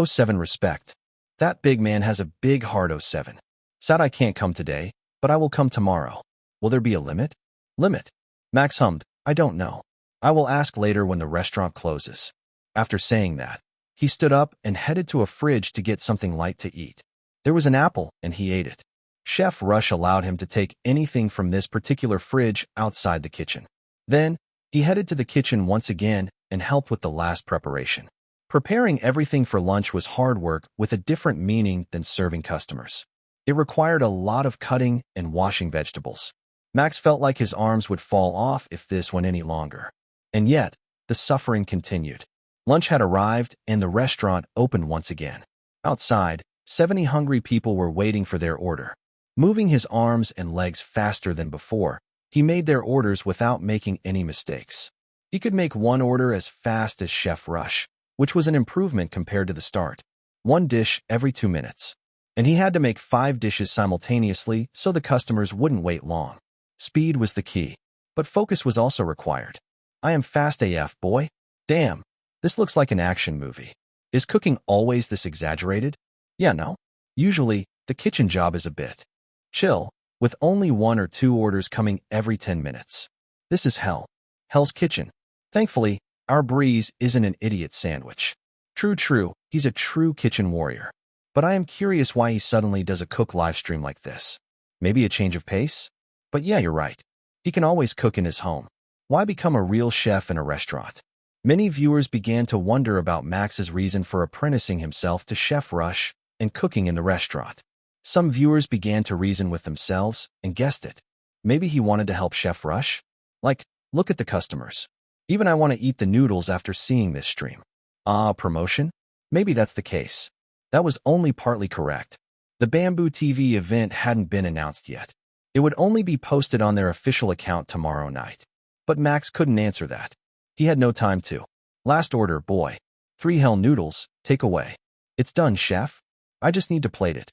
07 respect. That big man has a big heart 07. Sad I can't come today, but I will come tomorrow. Will there be a limit? Limit? Max hummed, I don't know. I will ask later when the restaurant closes. After saying that, he stood up and headed to a fridge to get something light to eat. There was an apple, and he ate it. Chef Rush allowed him to take anything from this particular fridge outside the kitchen. Then, He headed to the kitchen once again and helped with the last preparation. Preparing everything for lunch was hard work with a different meaning than serving customers. It required a lot of cutting and washing vegetables. Max felt like his arms would fall off if this went any longer. And yet, the suffering continued. Lunch had arrived and the restaurant opened once again. Outside, 70 hungry people were waiting for their order. Moving his arms and legs faster than before, he made their orders without making any mistakes. He could make one order as fast as Chef Rush, which was an improvement compared to the start. One dish every 2 minutes. And he had to make 5 dishes simultaneously so the customers wouldn't wait long. Speed was the key, but focus was also required. I am fast AF, boy. Damn, this looks like an action movie. Is cooking always this exaggerated? Yeah, no. Usually, the kitchen job is a bit chill, with only 1 or 2 orders coming every 10 minutes. This is hell. Hell's Kitchen. Thankfully, our Breeze isn't an idiot sandwich. True, he's a true kitchen warrior. But I am curious why he suddenly does a cook live stream like this. Maybe a change of pace? But yeah, you're right. He can always cook in his home. Why become a real chef in a restaurant? Many viewers began to wonder about Max's reason for apprenticing himself to Chef Rush and cooking in the restaurant. Some viewers began to reason with themselves and guessed it. Maybe he wanted to help Chef Rush? Like, look at the customers. Even I want to eat the noodles after seeing this stream. Promotion? Maybe that's the case. That was only partly correct. The Bamboo TV event hadn't been announced yet. It would only be posted on their official account tomorrow night. But Max couldn't answer that. He had no time to. Last order, boy. 3 hell noodles, take away. It's done, chef. I just need to plate it.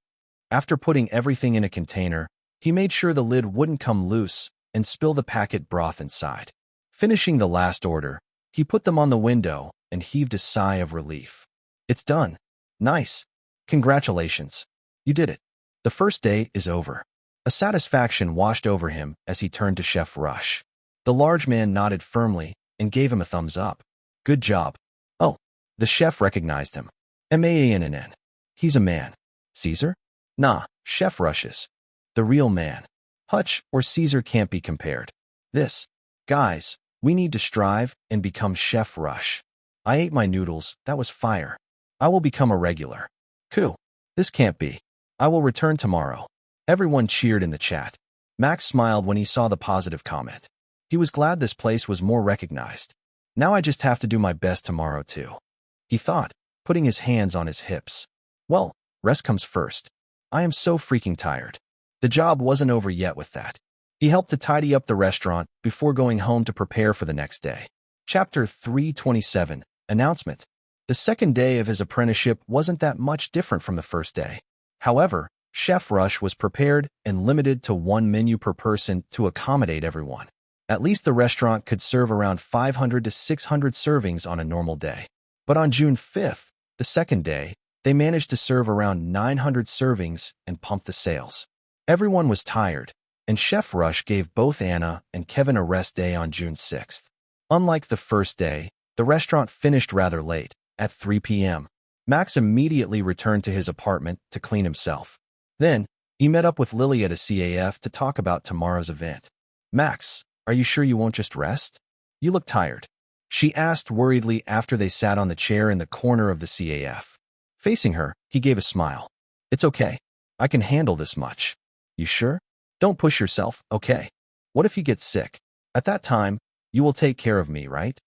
After putting everything in a container, he made sure the lid wouldn't come loose and spill the packet broth inside. Finishing the last order, he put them on the window and heaved a sigh of relief. It's done. Nice. Congratulations. You did it. The first day is over. A satisfaction washed over him as he turned to Chef Rush. The large man nodded firmly and gave him a thumbs up. Good job. Oh, the chef recognized him. M-A-N-N. He's a man. Caesar? Nah, Chef Rush is. The real man. Hutch or Caesar can't be compared. Guys, we need to strive and become Chef Rush. I ate my noodles, that was fire. I will become a regular. Cool. This can't be. I will return tomorrow. Everyone cheered in the chat. Max smiled when he saw the positive comment. He was glad this place was more recognized. Now I just have to do my best tomorrow too. He thought, putting his hands on his hips. Well, rest comes first. I am so freaking tired. The job wasn't over yet with that. He helped to tidy up the restaurant before going home to prepare for the next day. Chapter 327, Announcement. The second day of his apprenticeship wasn't that much different from the first day. However, Chef Rush was prepared and limited to 1 menu per person to accommodate everyone. At least the restaurant could serve around 500 to 600 servings on a normal day. But on June 5th, the second day, they managed to serve around 900 servings and pump the sales. Everyone was tired, and Chef Rush gave both Anna and Kevin a rest day on June 6th. Unlike the first day, the restaurant finished rather late, at 3 p.m. Max immediately returned to his apartment to clean himself. Then, he met up with Lily at a CAF to talk about tomorrow's event. Max, are you sure you won't just rest? You look tired. She asked worriedly after they sat on the chair in the corner of the CAF. Facing her, he gave a smile. It's okay. I can handle this much. You sure? Don't push yourself, okay? What if you get sick? At that time, you will take care of me, right?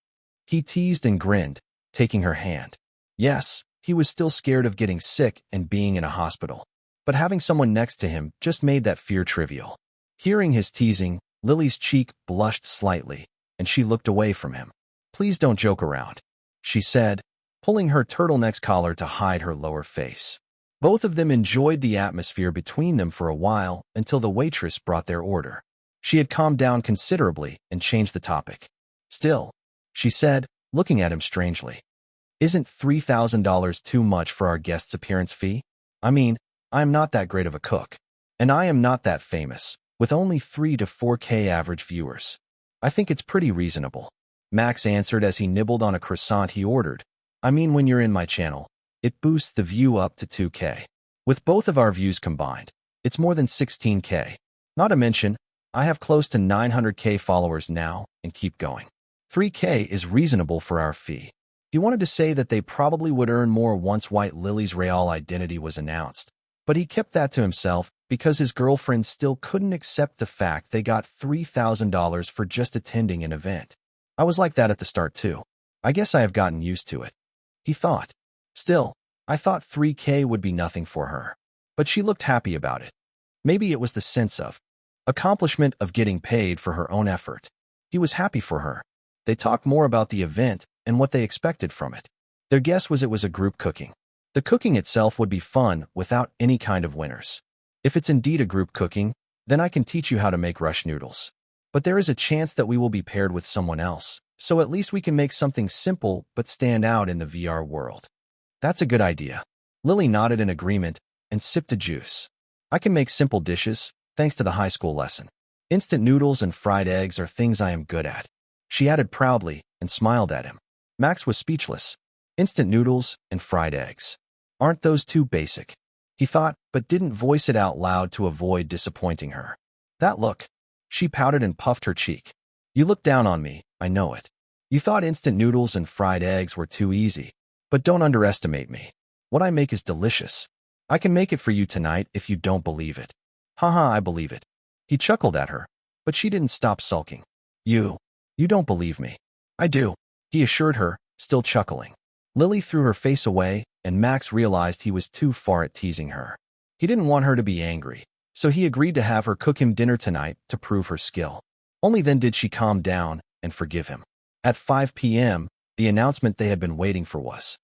He teased and grinned, taking her hand. Yes, he was still scared of getting sick and being in a hospital. But having someone next to him just made that fear trivial. Hearing his teasing, Lily's cheek blushed slightly, and she looked away from him. Please don't joke around, she said, pulling her turtleneck's collar to hide her lower face. Both of them enjoyed the atmosphere between them for a while until the waitress brought their order. She had calmed down considerably and changed the topic. Still, she said, looking at him strangely. Isn't $3,000 too much for our guest's appearance fee? I mean, I am not that great of a cook. And I am not that famous, with only 3 to 4K average viewers. I think it's pretty reasonable. Max answered as he nibbled on a croissant he ordered. I mean, when you're in my channel, it boosts the view up to 2K. With both of our views combined, it's more than 16K. Not to mention, I have close to 900K followers now and keep going. 3K is reasonable for our fee. He wanted to say that they probably would earn more once White Lily's real identity was announced, but he kept that to himself because his girlfriend still couldn't accept the fact they got $3,000 for just attending an event. I was like that at the start too. I guess I have gotten used to it, he thought. Still, I thought 3K would be nothing for her, but she looked happy about it. Maybe it was the sense of accomplishment of getting paid for her own effort. He was happy for her. They talked more about the event and what they expected from it. Their guess was it was a group cooking. The cooking itself would be fun without any kind of winners. If it's indeed a group cooking, then I can teach you how to make rush noodles. But there is a chance that we will be paired with someone else, so at least we can make something simple but stand out in the VR world. That's a good idea. Lily nodded in agreement and sipped a juice. I can make simple dishes, thanks to the high school lesson. Instant noodles and fried eggs are things I am good at. She added proudly and smiled at him. Max was speechless. Instant noodles and fried eggs. Aren't those too basic? He thought, but didn't voice it out loud to avoid disappointing her. That look. She pouted and puffed her cheek. You look down on me, I know it. You thought instant noodles and fried eggs were too easy. But don't underestimate me. What I make is delicious. I can make it for you tonight if you don't believe it. Haha, I believe it. He chuckled at her, but she didn't stop sulking. You don't believe me. I do, he assured her, still chuckling. Lily threw her face away, and Max realized he was too far at teasing her. He didn't want her to be angry, so he agreed to have her cook him dinner tonight to prove her skill. Only then did she calm down and forgive him. At 5 p.m., the announcement they had been waiting for was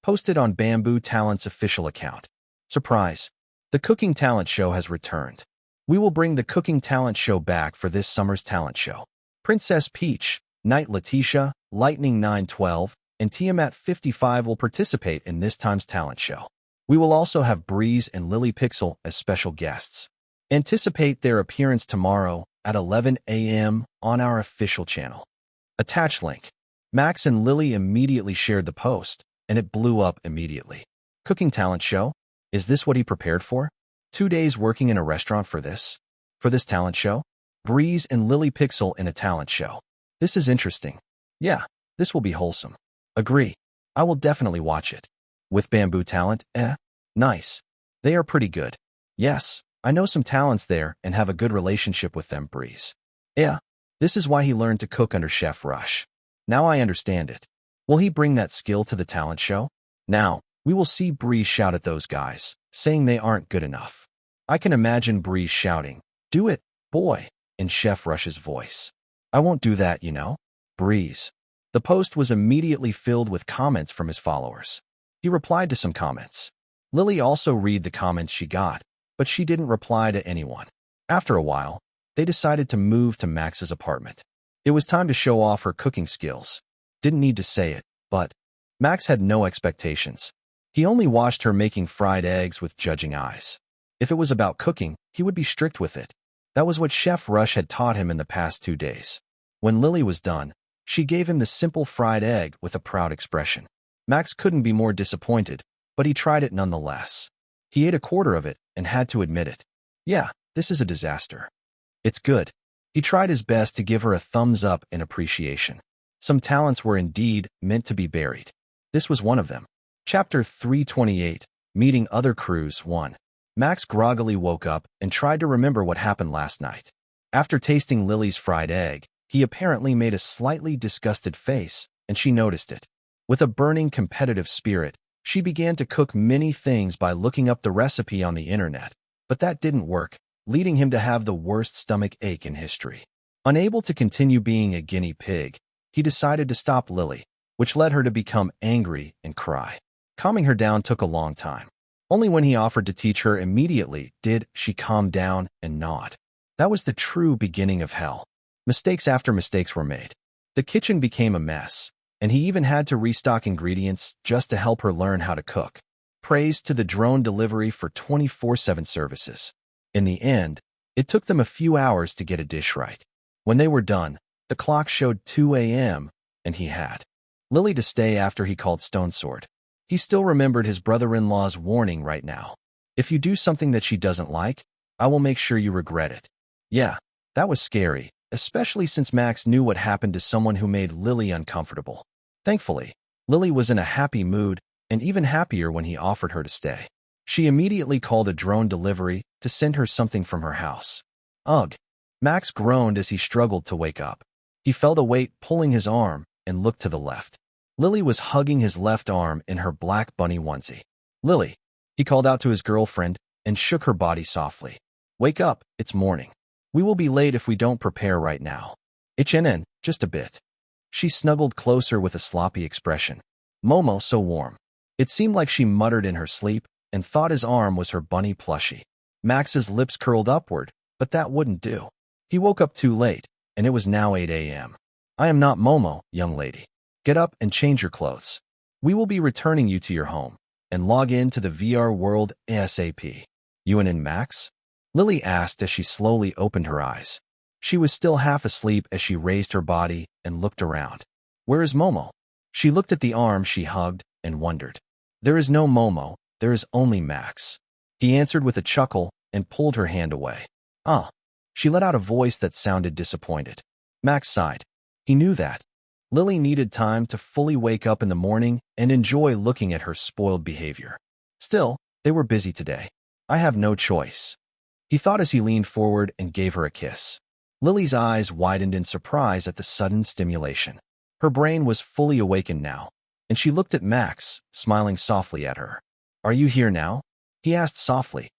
posted on Bamboo Talent's official account. Surprise! The Cooking Talent Show has returned. We will bring the Cooking Talent Show back for this summer's talent show. Princess Peach, Knight Letitia, Lightning 912, and Tiamat 55 will participate in this time's talent show. We will also have Breeze and Lily Pixel as special guests. Anticipate their appearance tomorrow at 11 a.m. on our official channel. Attached link. Max and Lily immediately shared the post, and it blew up immediately. Cooking Talent Show? Is this what he prepared for? 2 days working in a restaurant for this? For this talent show? Breeze and Lily Pixel in a talent show. This is interesting. Yeah, this will be wholesome. Agree. I will definitely watch it. With Bamboo Talent, nice. They are pretty good. Yes, I know some talents there and have a good relationship with them, Breeze. Yeah, this is why he learned to cook under Chef Rush. Now I understand it. Will he bring that skill to the talent show? Now, we will see Breeze shout at those guys, saying they aren't good enough. I can imagine Breeze shouting, "Do it, boy," in Chef Rush's voice. I won't do that, you know. Breeze. The post was immediately filled with comments from his followers. He replied to some comments. Lily also read the comments she got, but she didn't reply to anyone. After a while, they decided to move to Max's apartment. It was time to show off her cooking skills. Didn't need to say it, but Max had no expectations. He only watched her making fried eggs with judging eyes. If it was about cooking, he would be strict with it. That was what Chef Rush had taught him in the past 2 days. When Lily was done, she gave him the simple fried egg with a proud expression. Max couldn't be more disappointed, but he tried it nonetheless. He ate a quarter of it and had to admit it. Yeah, this is a disaster. It's good. He tried his best to give her a thumbs up in appreciation. Some talents were indeed meant to be buried. This was one of them. Chapter 328, Meeting Other Crews 1. Max groggily woke up and tried to remember what happened last night. After tasting Lily's fried egg, he apparently made a slightly disgusted face, and she noticed it. With a burning competitive spirit, she began to cook many things by looking up the recipe on the internet, but that didn't work, leading him to have the worst stomach ache in history. Unable to continue being a guinea pig, he decided to stop Lily, which led her to become angry and cry. Calming her down took a long time. Only when he offered to teach her immediately did she calm down and nod. That was the true beginning of hell. Mistakes after mistakes were made. The kitchen became a mess, and he even had to restock ingredients just to help her learn how to cook. Praise to the drone delivery for 24/7 services. In the end, it took them a few hours to get a dish right. When they were done, the clock showed 2 a.m., and he had Lily to stay after he called Stone Sword. He still remembered his brother-in-law's warning right now. If you do something that she doesn't like, I will make sure you regret it. Yeah, that was scary, especially since Max knew what happened to someone who made Lily uncomfortable. Thankfully, Lily was in a happy mood and even happier when he offered her to stay. She immediately called a drone delivery to send her something from her house. Ugh! Max groaned as he struggled to wake up. He felt a weight pulling his arm and looked to the left. Lily was hugging his left arm in her black bunny onesie. Lily, he called out to his girlfriend and shook her body softly. Wake up, it's morning. We will be late if we don't prepare right now. HNN, just a bit. She snuggled closer with a sloppy expression. Momo so warm. It seemed like she muttered in her sleep and thought his arm was her bunny plushie. Max's lips curled upward, but that wouldn't do. He woke up too late, and it was now 8 a.m. I am not Momo, young lady. Get up and change your clothes. We will be returning you to your home, and log in to the VR world ASAP. You and Max? Lily asked as she slowly opened her eyes. She was still half asleep as she raised her body and looked around. Where is Momo? She looked at the arm she hugged and wondered. There is no Momo, there is only Max. He answered with a chuckle and pulled her hand away. Ah. She let out a voice that sounded disappointed. Max sighed. He knew that. Lily needed time to fully wake up in the morning and enjoy looking at her spoiled behavior. Still, they were busy today. I have no choice. He thought as he leaned forward and gave her a kiss. Lily's eyes widened in surprise at the sudden stimulation. Her brain was fully awakened now, and she looked at Max, smiling softly at her. Are you here now? He asked softly.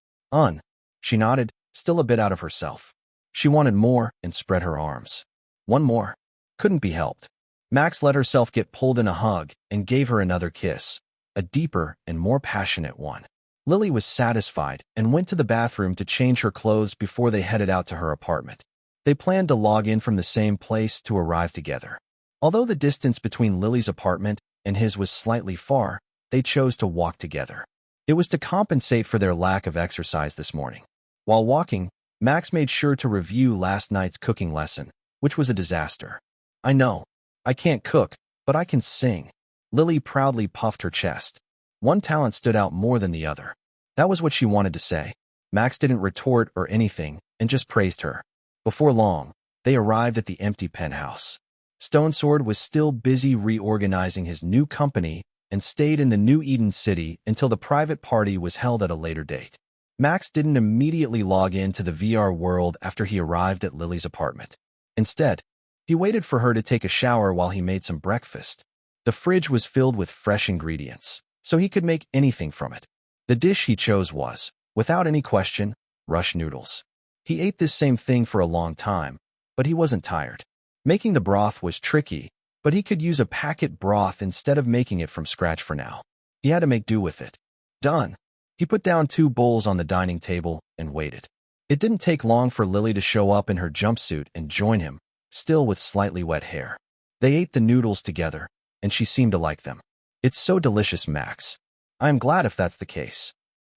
She nodded, still a bit out of herself. She wanted more and spread her arms. One more. Couldn't be helped. Max let herself get pulled in a hug and gave her another kiss, a deeper and more passionate one. Lily was satisfied and went to the bathroom to change her clothes before they headed out to her apartment. They planned to log in from the same place to arrive together. Although the distance between Lily's apartment and his was slightly far, they chose to walk together. It was to compensate for their lack of exercise this morning. While walking, Max made sure to review last night's cooking lesson, which was a disaster. I know. I can't cook, but I can sing. Lily proudly puffed her chest. One talent stood out more than the other. That was what she wanted to say. Max didn't retort or anything and just praised her. Before long, they arrived at the empty penthouse. Stonesword was still busy reorganizing his new company and stayed in the New Eden City until the private party was held at a later date. Max didn't immediately log into the VR world after he arrived at Lily's apartment. Instead, he waited for her to take a shower while he made some breakfast. The fridge was filled with fresh ingredients, so he could make anything from it. The dish he chose was, without any question, rush noodles. He ate this same thing for a long time, but he wasn't tired. Making the broth was tricky, but he could use a packet broth instead of making it from scratch for now. He had to make do with it. Done. He put down 2 bowls on the dining table and waited. It didn't take long for Lily to show up in her jumpsuit and join him, still with slightly wet hair. They ate the noodles together, and she seemed to like them. It's so delicious, Max. I am glad if that's the case.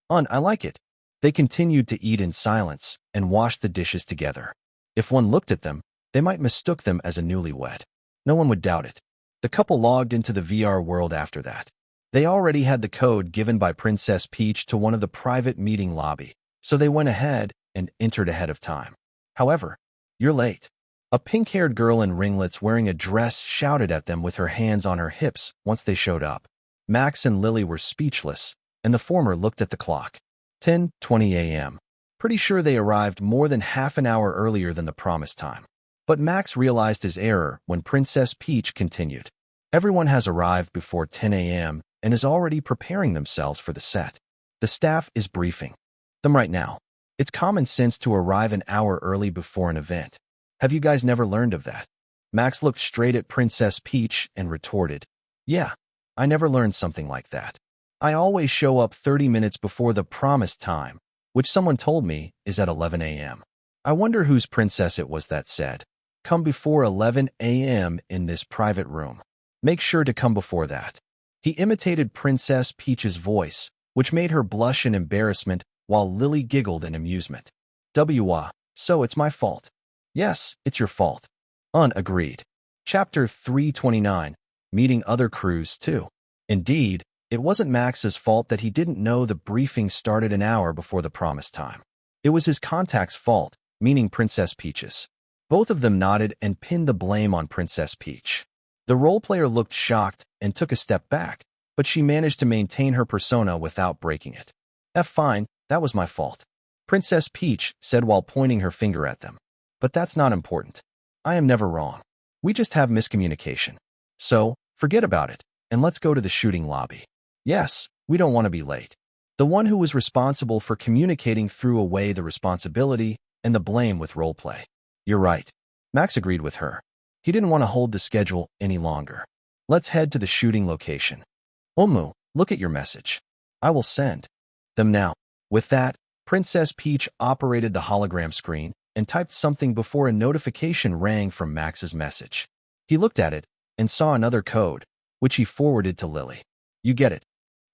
I like it. They continued to eat in silence and washed the dishes together. If one looked at them, they might mistook them as a newlywed. No one would doubt it. The couple logged into the VR world after that. They already had the code given by Princess Peach to one of the private meeting lobby, so they went ahead and entered ahead of time. However, you're late. A pink-haired girl in ringlets wearing a dress shouted at them with her hands on her hips once they showed up. Max and Lily were speechless, and the former looked at the clock. 10:20 a.m. Pretty sure they arrived more than half an hour earlier than the promised time. But Max realized his error when Princess Peach continued. Everyone has arrived before 10 a.m. and is already preparing themselves for the set. The staff is briefing them right now. It's common sense to arrive an hour early before an event. Have you guys never learned of that? Max looked straight at Princess Peach and retorted, Yeah, I never learned something like that. I always show up 30 minutes before the promised time, which someone told me is at 11 a.m. I wonder whose princess it was that said, Come before 11 a.m. in this private room. Make sure to come before that. He imitated Princess Peach's voice, which made her blush in embarrassment while Lily giggled in amusement. Woah, so it's my fault. Yes, it's your fault. Agreed. Chapter 329, Meeting Other Crews too. Indeed, it wasn't Max's fault that he didn't know the briefing started an hour before the promised time. It was his contact's fault, meaning Princess Peach's. Both of them nodded and pinned the blame on Princess Peach. The role player looked shocked and took a step back, but she managed to maintain her persona without breaking it. Fine, that was my fault, Princess Peach said while pointing her finger at them. But that's not important. I am never wrong. We just have miscommunication. So, forget about it, and let's go to the shooting lobby. Yes, we don't want to be late. The one who was responsible for communicating threw away the responsibility and the blame with roleplay. You're right. Max agreed with her. He didn't want to hold the schedule any longer. Let's head to the shooting location. Omu, look at your message. I will send them now. With that, Princess Peach operated the hologram screen and typed something before a notification rang from Max's message. He looked at it and saw another code, which he forwarded to Lily. You get it?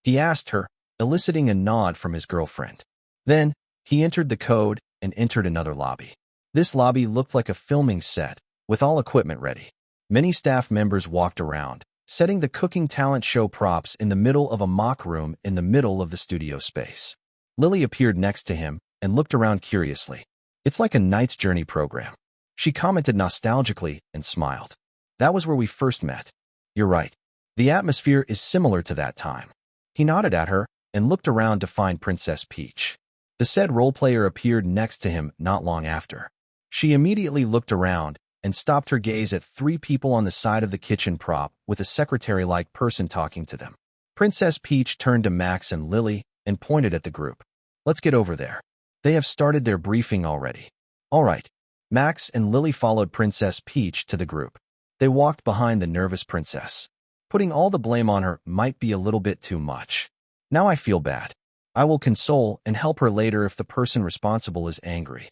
He asked her, eliciting a nod from his girlfriend. Then, he entered the code and entered another lobby. This lobby looked like a filming set, with all equipment ready. Many staff members walked around, setting the cooking talent show props in the middle of a mock room in the middle of the studio space. Lily appeared next to him and looked around curiously. It's like a Knight's Journey program. She commented nostalgically and smiled. That was where we first met. You're right. The atmosphere is similar to that time. He nodded at her and looked around to find Princess Peach. The said role player appeared next to him not long after. She immediately looked around and stopped her gaze at three people on the side of the kitchen prop with a secretary-like person talking to them. Princess Peach turned to Max and Lily and pointed at the group. Let's get over there. They have started their briefing already. All right. Max and Lily followed Princess Peach to the group. They walked behind the nervous princess. Putting all the blame on her might be a little bit too much. Now I feel bad. I will console and help her later if the person responsible is angry,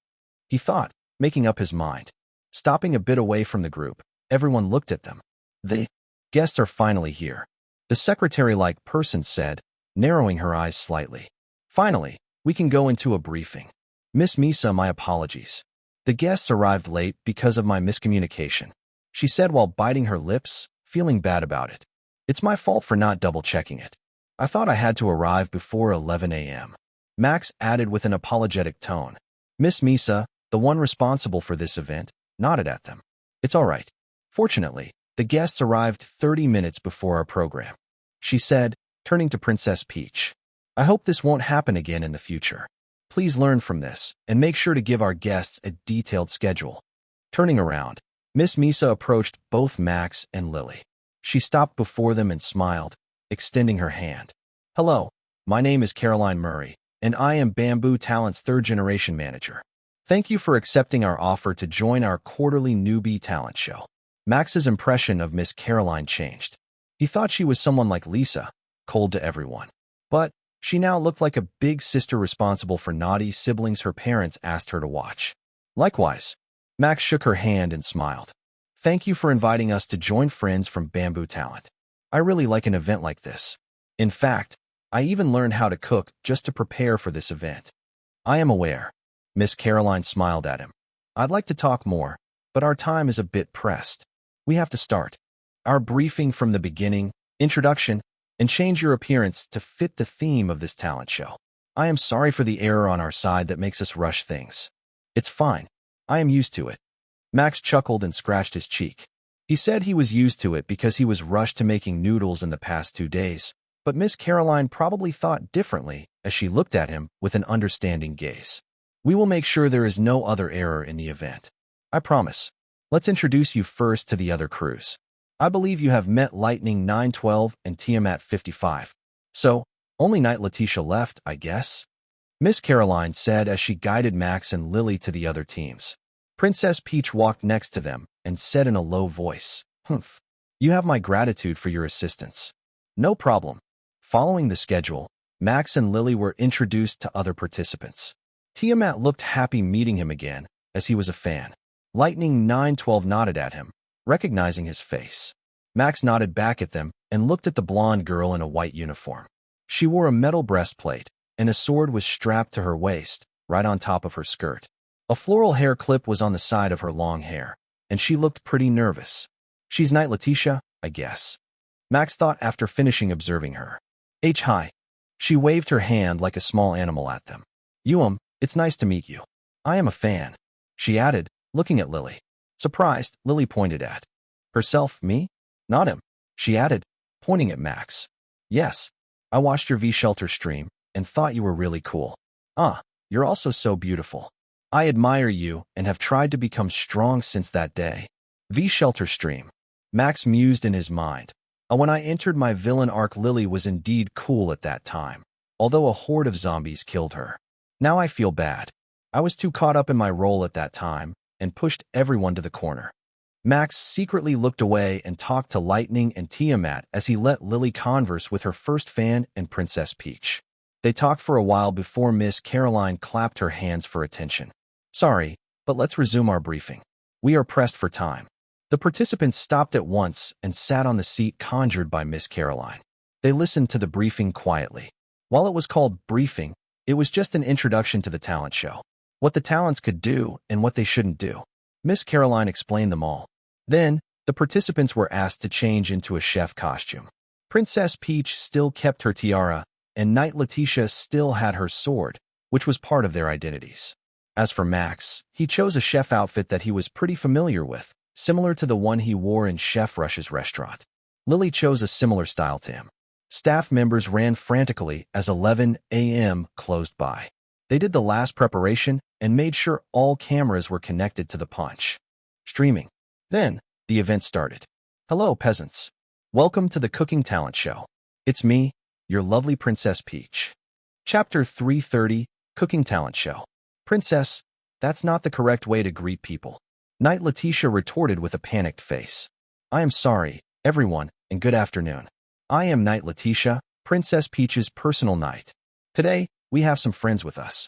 he thought, making up his mind. Stopping a bit away from the group, everyone looked at them. The guests are finally here, the secretary-like person said, narrowing her eyes slightly. Finally, we can go into a briefing. Miss Misa, my apologies. The guests arrived late because of my miscommunication, she said while biting her lips, feeling bad about it. It's my fault for not double-checking it. I thought I had to arrive before 11 a.m. Max added with an apologetic tone. Miss Misa, the one responsible for this event, nodded at them. It's all right. Fortunately, the guests arrived 30 minutes before our program, she said, turning to Princess Peach. I hope this won't happen again in the future. Please learn from this and make sure to give our guests a detailed schedule. Turning around, Miss Misa approached both Max and Lily. She stopped before them and smiled, extending her hand. Hello, my name is Caroline Murray, and I am Bamboo Talent's third-generation manager. Thank you for accepting our offer to join our quarterly newbie talent show. Max's impression of Miss Caroline changed. He thought she was someone like Lisa, cold to everyone. But she now looked like a big sister responsible for naughty siblings her parents asked her to watch. Likewise, Max shook her hand and smiled. Thank you for inviting us to join friends from Bamboo Talent. I really like an event like this. In fact, I even learned how to cook just to prepare for this event. I am aware. Miss Caroline smiled at him. I'd like to talk more, but our time is a bit pressed. We have to start our briefing from the beginning, introduction, and change your appearance to fit the theme of this talent show. I am sorry for the error on our side that makes us rush things. It's fine. I am used to it. Max chuckled and scratched his cheek. He said he was used to it because he was rushed to making noodles in the past 2 days, but Miss Caroline probably thought differently as she looked at him with an understanding gaze. We will make sure there is no other error in the event. I promise. Let's introduce you first to the other crews. I believe you have met Lightning 912 and Tiamat 55. So, only Knight Letitia left, I guess? Miss Caroline said as she guided Max and Lily to the other teams. Princess Peach walked next to them and said in a low voice, Humph. You have my gratitude for your assistance. No problem. Following the schedule, Max and Lily were introduced to other participants. Tiamat looked happy meeting him again, as he was a fan. Lightning 912 nodded at him, recognizing his face. Max nodded back at them and looked at the blonde girl in a white uniform. She wore a metal breastplate, and a sword was strapped to her waist, right on top of her skirt. A floral hair clip was on the side of her long hair, and she looked pretty nervous. She's Knight Letitia, I guess. Max thought after finishing observing her. Hi. She waved her hand like a small animal at them. It's nice to meet you. I am a fan, she added, looking at Lily. Surprised, Lily pointed at herself. Me? Not him, she added, pointing at Max. Yes, I watched your V-Shelter stream and thought you were really cool. Ah, you're also so beautiful. I admire you and have tried to become strong since that day. V-Shelter stream. Max mused in his mind. When I entered my villain arc, Lily was indeed cool at that time, although a horde of zombies killed her. Now I feel bad. I was too caught up in my role at that time and pushed everyone to the corner. Max secretly looked away and talked to Lightning and Tiamat as he let Lily converse with her first fan and Princess Peach. They talked for a while before Miss Caroline clapped her hands for attention. Sorry, but let's resume our briefing. We are pressed for time. The participants stopped at once and sat on the seat conjured by Miss Caroline. They listened to the briefing quietly. While it was called briefing, it was just an introduction to the talent show. What the talents could do and what they shouldn't do. Miss Caroline explained them all. Then, the participants were asked to change into a chef costume. Princess Peach still kept her tiara, and Knight Letitia still had her sword, which was part of their identities. As for Max, he chose a chef outfit that he was pretty familiar with, similar to the one he wore in Chef Rush's restaurant. Lily chose a similar style to him. Staff members ran frantically as 11 a.m. closed by. They did the last preparation and made sure all cameras were connected to the punch. Streaming. Then, the event started. Hello, peasants. Welcome to the Cooking Talent Show. It's me, your lovely Princess Peach. Chapter 330, Cooking Talent Show. Princess, that's not the correct way to greet people. Knight Letitia retorted with a panicked face. I am sorry, everyone, and good afternoon. I am Knight Letitia, Princess Peach's personal knight. Today, we have some friends with us.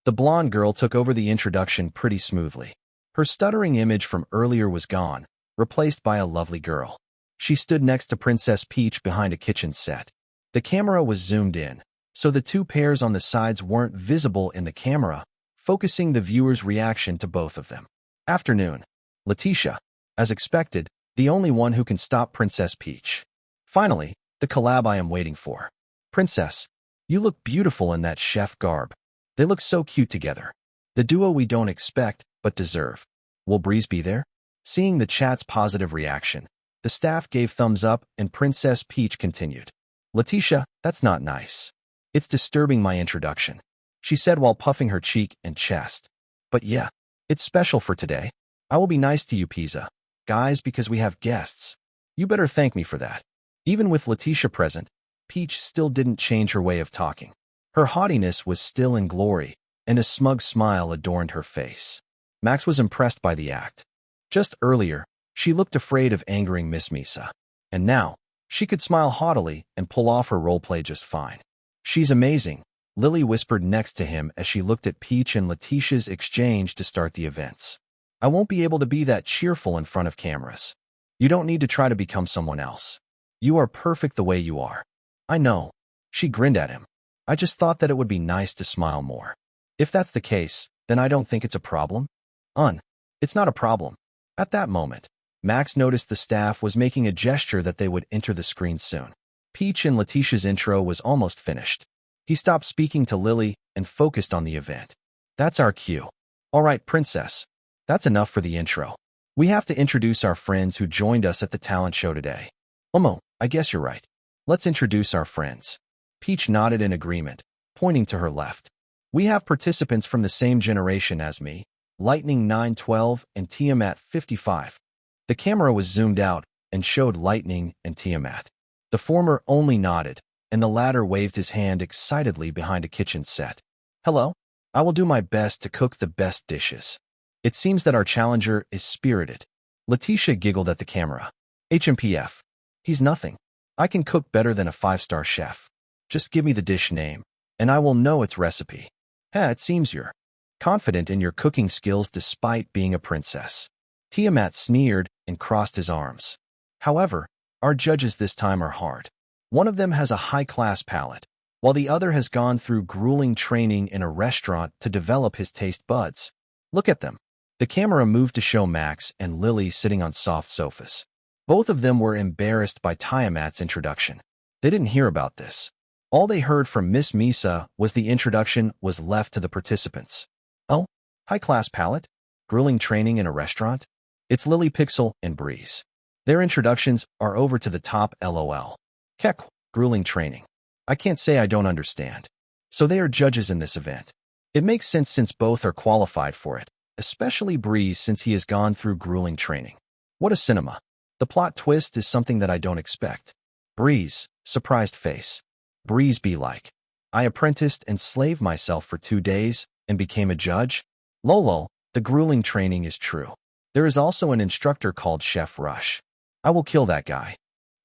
The blonde girl took over the introduction pretty smoothly. Her stuttering image from earlier was gone, replaced by a lovely girl. She stood next to Princess Peach behind a kitchen set. The camera was zoomed in, so the two pairs on the sides weren't visible in the camera, focusing the viewer's reaction to both of them. Afternoon. Letitia, as expected, the only one who can stop Princess Peach. Finally, the collab I am waiting for. Princess, you look beautiful in that chef garb. They look so cute together. The duo we don't expect, but deserve. Will Breeze be there? Seeing the chat's positive reaction, the staff gave thumbs up and Princess Peach continued. Letitia, that's not nice. It's disturbing my introduction, she said while puffing her cheek and chest. But yeah, it's special for today. I will be nice to you, Pisa. Guys, because we have guests. You better thank me for that. Even with Letitia present, Peach still didn't change her way of talking. Her haughtiness was still in glory, and a smug smile adorned her face. Max was impressed by the act. Just earlier, she looked afraid of angering Miss Misa. And now, she could smile haughtily and pull off her roleplay just fine. She's amazing, Lily whispered next to him as she looked at Peach and Letitia's exchange to start the events. I won't be able to be that cheerful in front of cameras. You don't need to try to become someone else. You are perfect the way you are. I know. She grinned at him. I just thought that it would be nice to smile more. If that's the case, then I don't think it's a problem. It's not a problem. At that moment, Max noticed the staff was making a gesture that they would enter the screen soon. Peach and Letitia's intro was almost finished. He stopped speaking to Lily and focused on the event. That's our cue. All right, Princess. That's enough for the intro. We have to introduce our friends who joined us at the talent show today. I guess you're right. Let's introduce our friends. Peach nodded in agreement, pointing to her left. We have participants from the same generation as me, Lightning 912 and Tiamat 55. The camera was zoomed out and showed Lightning and Tiamat. The former only nodded, and the latter waved his hand excitedly behind a kitchen set. Hello, I will do my best to cook the best dishes. It seems that our challenger is spirited. Letitia giggled at the camera. HMPF. He's nothing. I can cook better than a 5-star chef. Just give me the dish name, and I will know its recipe. It seems you're confident in your cooking skills despite being a princess. Tiamat sneered and crossed his arms. However, our judges this time are hard. One of them has a high-class palate, while the other has gone through grueling training in a restaurant to develop his taste buds. Look at them. The camera moved to show Max and Lily sitting on soft sofas. Both of them were embarrassed by Tiamat's introduction. They didn't hear about this. All they heard from Miss Misa was the introduction was left to the participants. Oh, high-class palate? Grueling training in a restaurant? It's Lily Pixel and Breeze. Their introductions are over to the top LOL. Kek, grueling training. I can't say I don't understand. So they are judges in this event. It makes sense since both are qualified for it, especially Breeze since he has gone through grueling training. What a cinema. The plot twist is something that I don't expect. Breeze, surprised face. Breeze be like, I apprenticed and slaved myself for 2 days and became a judge? Lolo, the grueling training is true. There is also an instructor called Chef Rush. I will kill that guy.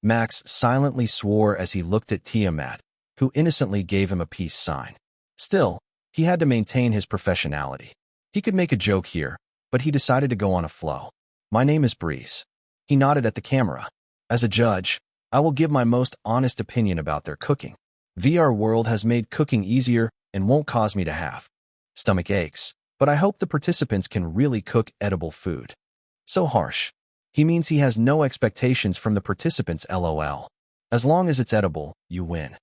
Max silently swore as he looked at Tiamat, who innocently gave him a peace sign. Still, he had to maintain his professionality. He could make a joke here, but he decided to go on a flow. My name is Breeze. He nodded at the camera. As a judge, I will give my most honest opinion about their cooking. VR World has made cooking easier and won't cause me to have stomach aches, but I hope the participants can really cook edible food. So harsh. He means he has no expectations from the participants LOL. As long as it's edible, you win.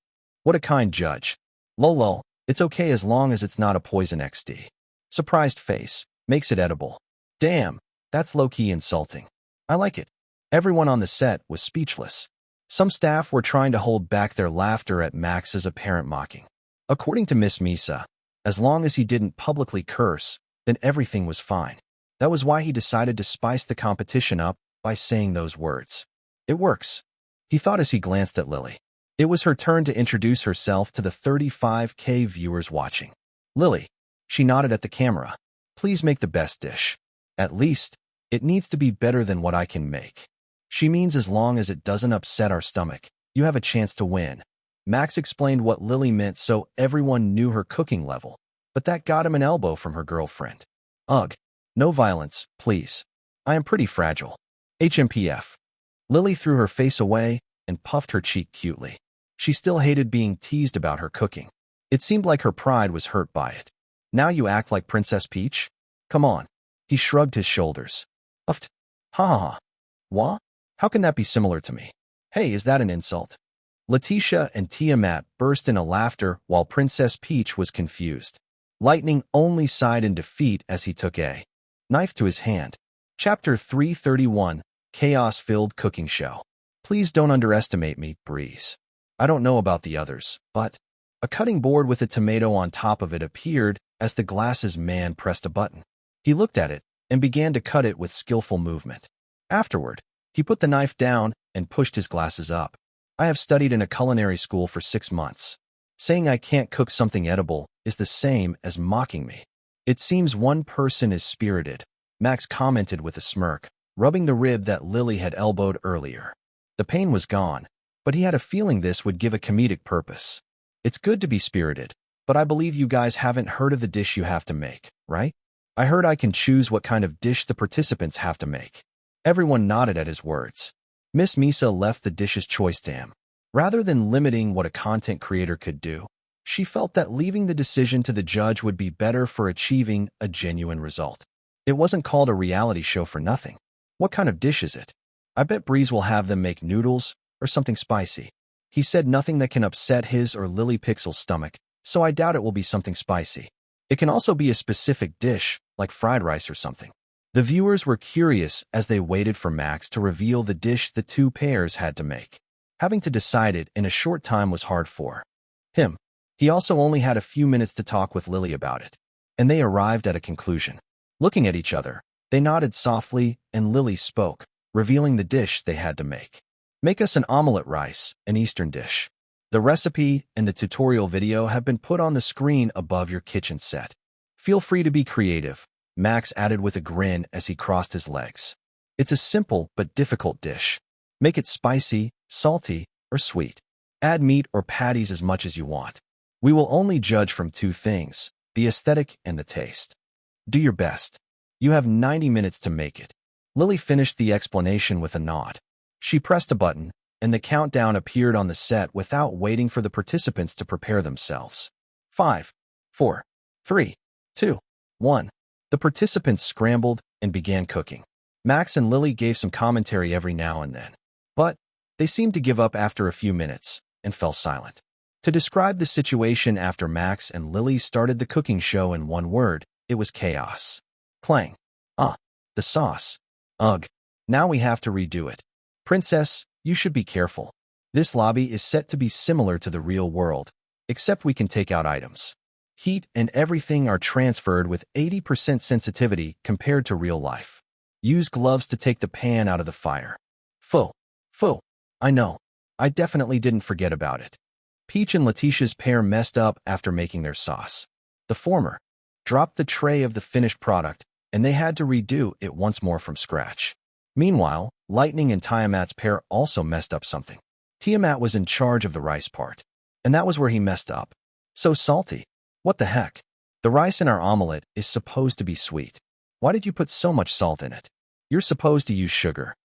What a kind judge. Lolo, it's okay as long as it's not a poison XD. Surprised face. Makes it edible. Damn, that's low-key insulting. I like it. Everyone on the set was speechless. Some staff were trying to hold back their laughter at Max's apparent mocking. According to Miss Misa, as long as he didn't publicly curse, then everything was fine. That was why he decided to spice the competition up by saying those words. It works, he thought as he glanced at Lily. It was her turn to introduce herself to the 35K viewers watching. Lily, she nodded at the camera. Please make the best dish. At least, it needs to be better than what I can make. She means as long as it doesn't upset our stomach, you have a chance to win. Max explained what Lily meant so everyone knew her cooking level, but that got him an elbow from her girlfriend. Ugh, no violence, please. I am pretty fragile. HMPF. Lily threw her face away and puffed her cheek cutely. She still hated being teased about her cooking. It seemed like her pride was hurt by it. Now you act like Princess Peach? Come on. He shrugged his shoulders. Uffed. Ha ha ha. What? How can that be similar to me? Hey, is that an insult? Letitia and Tiamat burst into laughter while Princess Peach was confused. Lightning only sighed in defeat as he took a knife to his hand. Chapter 331, Chaos-Filled Cooking Show. Please don't underestimate me, Breeze. I don't know about the others, but a cutting board with a tomato on top of it appeared as the glasses man pressed a button. He looked at it and began to cut it with skillful movement. Afterward, he put the knife down and pushed his glasses up. I have studied in a culinary school for 6 months. Saying I can't cook something edible is the same as mocking me. It seems one person is spirited, Max commented with a smirk, rubbing the rib that Lily had elbowed earlier. The pain was gone, but he had a feeling this would give a comedic purpose. It's good to be spirited, but I believe you guys haven't heard of the dish you have to make, right? I heard I can choose what kind of dish the participants have to make. Everyone nodded at his words. Miss Misa left the dish's choice to him. Rather than limiting what a content creator could do, she felt that leaving the decision to the judge would be better for achieving a genuine result. It wasn't called a reality show for nothing. What kind of dish is it? I bet Breeze will have them make noodles or something spicy. He said nothing that can upset his or Lily Pixel's stomach, so I doubt it will be something spicy. It can also be a specific dish, like fried rice or something. The viewers were curious as they waited for Max to reveal the dish the two pairs had to make. Having to decide it in a short time was hard for him. He also only had a few minutes to talk with Lily about it, and they arrived at a conclusion. Looking at each other, they nodded softly, and Lily spoke, revealing the dish they had to make. Make us an omelette rice, an Eastern dish. The recipe and the tutorial video have been put on the screen above your kitchen set. Feel free to be creative, Max added with a grin as he crossed his legs. It's a simple but difficult dish. Make it spicy, salty, or sweet. Add meat or patties as much as you want. We will only judge from 2 things, the aesthetic and the taste. Do your best. You have 90 minutes to make it. Lily finished the explanation with a nod. She pressed a button, and the countdown appeared on the set without waiting for the participants to prepare themselves. 5, 4, 3, 2, 1. The participants scrambled and began cooking. Max and Lily gave some commentary every now and then, but they seemed to give up after a few minutes and fell silent. To describe the situation after Max and Lily started the cooking show in one word, it was chaos. Clang. Ah, the sauce. Ugh. Now we have to redo it. Princess, you should be careful. This lobby is set to be similar to the real world, except we can take out items. Heat and everything are transferred with 80% sensitivity compared to real life. Use gloves to take the pan out of the fire. Pho. I know. I definitely didn't forget about it. Peach and Letitia's pair messed up after making their sauce. The former dropped the tray of the finished product, and they had to redo it once more from scratch. Meanwhile, Lightning and Tiamat's pair also messed up something. Tiamat was in charge of the rice part, and that was where he messed up. So salty. What the heck? The rice in our omelet is supposed to be sweet. Why did you put so much salt in it? You're supposed to use sugar.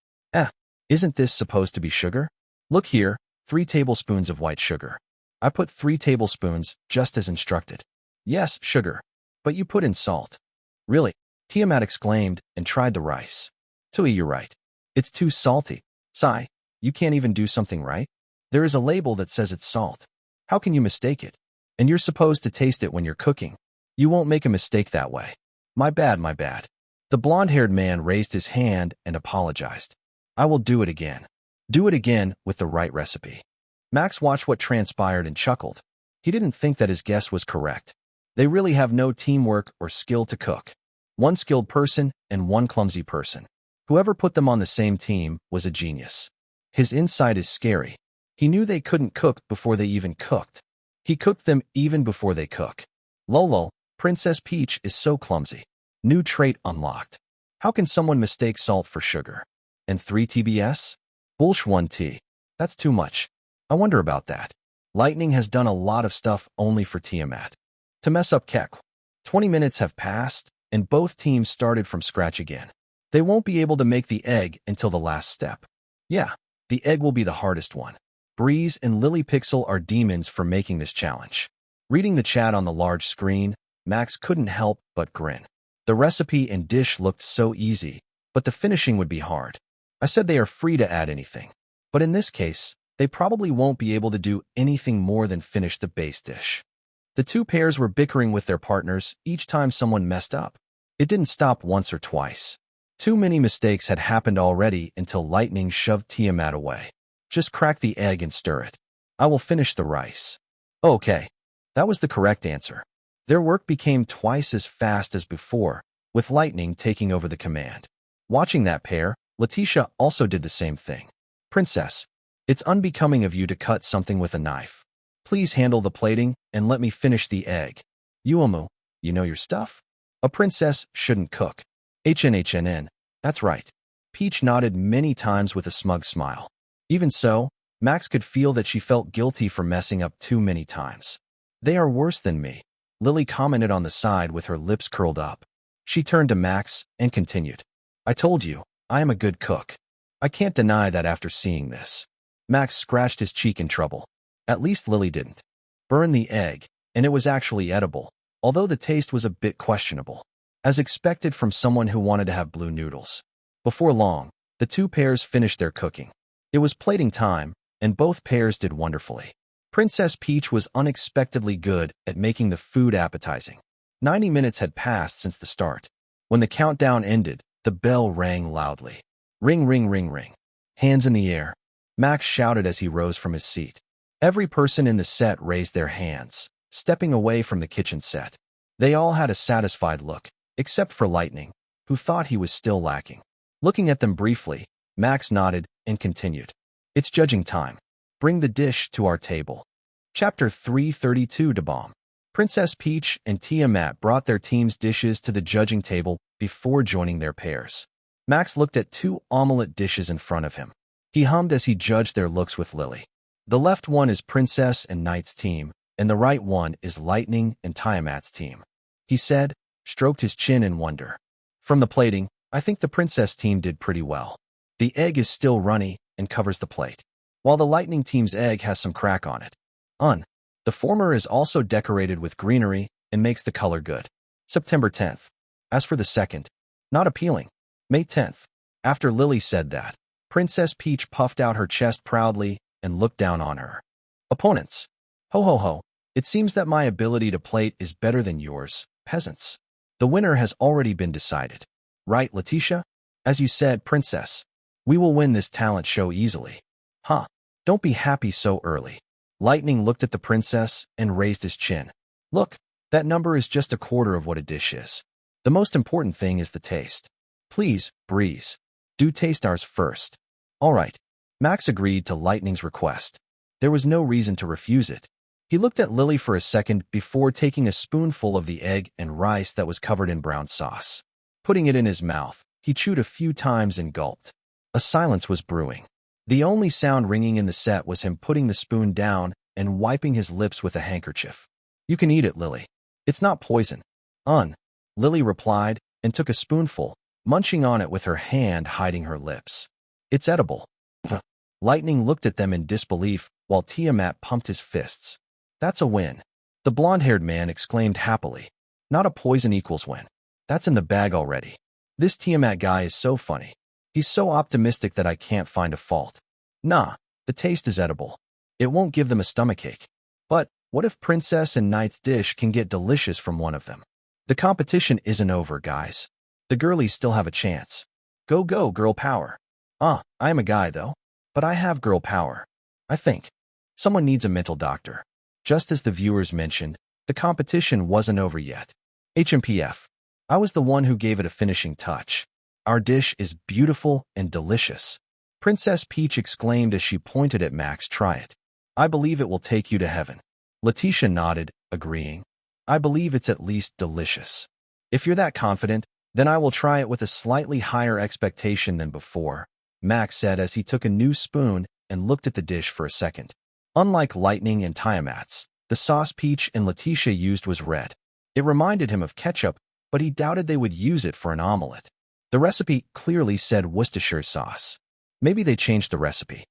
Isn't this supposed to be sugar? Look here, 3 tablespoons of white sugar. I put 3 tablespoons, just as instructed. Yes, sugar. But you put in salt. Really? Tiamat exclaimed and tried the rice. Tui, you're right. It's too salty. Sai, you can't even do something right? There is a label that says it's salt. How can you mistake it? And you're supposed to taste it when you're cooking. You won't make a mistake that way. My bad. The blonde-haired man raised his hand and apologized. I will do it again. Do it again with the right recipe. Max watched what transpired and chuckled. He didn't think that his guess was correct. They really have no teamwork or skill to cook. One skilled person and one clumsy person. Whoever put them on the same team was a genius. His insight is scary. He knew they couldn't cook before they even cooked. He cooked them even before they cook. Lolo, Princess Peach is so clumsy. New trait unlocked. How can someone mistake salt for sugar? And 3 TBS? Bullsh 1T. That's too much. I wonder about that. Lightning has done a lot of stuff only for Tiamat. To mess up Kek. 20 minutes have passed, and both teams started from scratch again. They won't be able to make the egg until the last step. Yeah, the egg will be the hardest one. Breeze and Lily Pixel are demons for making this challenge. Reading the chat on the large screen, Max couldn't help but grin. The recipe and dish looked so easy, but the finishing would be hard. I said they are free to add anything. But in this case, they probably won't be able to do anything more than finish the base dish. The 2 pairs were bickering with their partners each time someone messed up. It didn't stop once or twice. Too many mistakes had happened already until Lightning shoved Tiamat away. Just crack the egg and stir it. I will finish the rice. Okay. That was the correct answer. Their work became twice as fast as before, with Lightning taking over the command. Watching that pair, Letitia also did the same thing. Princess, it's unbecoming of you to cut something with a knife. Please handle the plating and let me finish the egg. Uomu, you know your stuff? A princess shouldn't cook. HNHNN, that's right. Peach nodded many times with a smug smile. Even so, Max could feel that she felt guilty for messing up too many times. They are worse than me, Lily commented on the side with her lips curled up. She turned to Max and continued. I told you, I am a good cook. I can't deny that after seeing this. Max scratched his cheek in trouble. At least Lily didn't burn the egg, and it was actually edible, although the taste was a bit questionable, as expected from someone who wanted to have blue noodles. Before long, the 2 pairs finished their cooking. It was plating time, and both pairs did wonderfully. Princess Peach was unexpectedly good at making the food appetizing. 90 minutes had passed since the start. When the countdown ended, the bell rang loudly. Ring, ring, ring, ring. Hands in the air. Max shouted as he rose from his seat. Every person in the set raised their hands, stepping away from the kitchen set. They all had a satisfied look, except for Lightning, who thought he was still lacking. Looking at them briefly, Max nodded and continued. It's judging time. Bring the dish to our table. Chapter 332 to Bomb. Princess Peach and Tiamat brought their team's dishes to the judging table before joining their pairs. Max looked at 2 omelet dishes in front of him. He hummed as he judged their looks with Lily. The left one is Princess and Knight's team, and the right one is Lightning and Tiamat's team. He said, stroked his chin in wonder. From the plating, I think the Princess team did pretty well. The egg is still runny and covers the plate, while the Lightning team's egg has some crack on it. The former is also decorated with greenery and makes the color good. September 10th. As for the second, not appealing. May 10th. After Lily said that, Princess Peach puffed out her chest proudly and looked down on her opponents. Ho ho ho, it seems that my ability to plate is better than yours, peasants. The winner has already been decided. Right, Letitia? As you said, princess, we will win this talent show easily. Huh, don't be happy so early. Lightning looked at the princess and raised his chin. Look, that number is just a quarter of what a dish is. The most important thing is the taste. Please, Breeze, do taste ours first. All right. Max agreed to Lightning's request. There was no reason to refuse it. He looked at Lily for a second before taking a spoonful of the egg and rice that was covered in brown sauce. Putting it in his mouth, he chewed a few times and gulped. A silence was brewing. The only sound ringing in the set was him putting the spoon down and wiping his lips with a handkerchief. You can eat it, Lily. It's not poison. Lily replied and took a spoonful, munching on it with her hand hiding her lips. It's edible. Lightning looked at them in disbelief while Tiamat pumped his fists. That's a win. The blonde-haired man exclaimed happily. Not a poison equals win. That's in the bag already. This Tiamat guy is so funny. He's so optimistic that I can't find a fault. Nah, the taste is edible. It won't give them a stomachache. But what if Princess and Knight's dish can get delicious from one of them? The competition isn't over, guys. The girlies still have a chance. Go, go, girl power. I am a guy, though. But I have girl power. I think. Someone needs a mental doctor. Just as the viewers mentioned, the competition wasn't over yet. HMPF. I was the one who gave it a finishing touch. Our dish is beautiful and delicious. Princess Peach exclaimed as she pointed at Max. Try it. I believe it will take you to heaven. Letitia nodded, agreeing. I believe it's at least delicious. If you're that confident, then I will try it with a slightly higher expectation than before, Max said as he took a new spoon and looked at the dish for a second. Unlike Lightning and Tiamat's, the sauce Peach and Letitia used was red. It reminded him of ketchup, but he doubted they would use it for an omelet. The recipe clearly said Worcestershire sauce. Maybe they changed the recipe.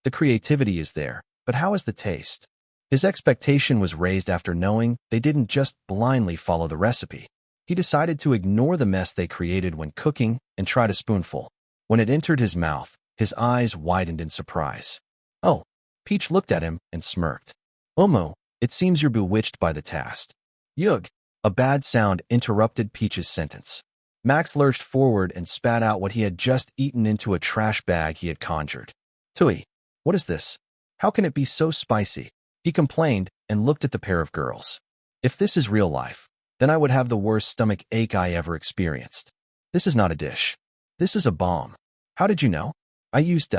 The creativity is there, but how is the taste? His expectation was raised after knowing they didn't just blindly follow the recipe. He decided to ignore the mess they created when cooking and tried a spoonful. When it entered his mouth, his eyes widened in surprise. Oh, Peach looked at him and smirked. Omo, it seems you're bewitched by the taste. Yug. A bad sound interrupted Peach's sentence. Max lurched forward and spat out what he had just eaten into a trash bag he had conjured. Tui, what is this? How can it be so spicy? He complained and looked at the pair of girls. If this is real life, then I would have the worst stomach ache I ever experienced. This is not a dish. This is a bomb. How did you know? I used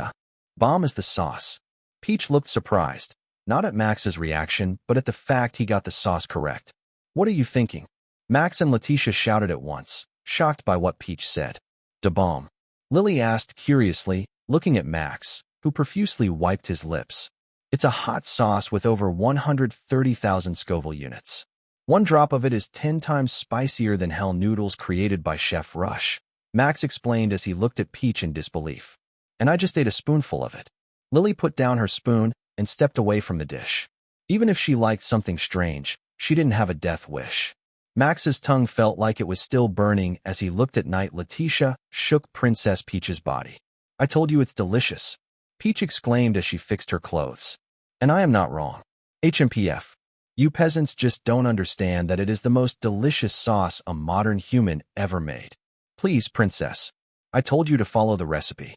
bomb as the sauce. Peach looked surprised, not at Max's reaction, but at the fact he got the sauce correct. What are you thinking? Max and Letitia shouted at once, shocked by what Peach said. Da bomb. Lily asked curiously, looking at Max, who profusely wiped his lips. It's a hot sauce with over 130,000 Scoville units. One drop of it is 10 times spicier than hell noodles created by Chef Rush, Max explained as he looked at Peach in disbelief. And I just ate a spoonful of it. Lily put down her spoon and stepped away from the dish. Even if she liked something strange, she didn't have a death wish. Max's tongue felt like it was still burning as he looked at Night. Letitia shook Princess Peach's body. I told you it's delicious, Peach exclaimed as she fixed her clothes. And I am not wrong. HMPF. You peasants just don't understand that it is the most delicious sauce a modern human ever made. Please, princess. I told you to follow the recipe.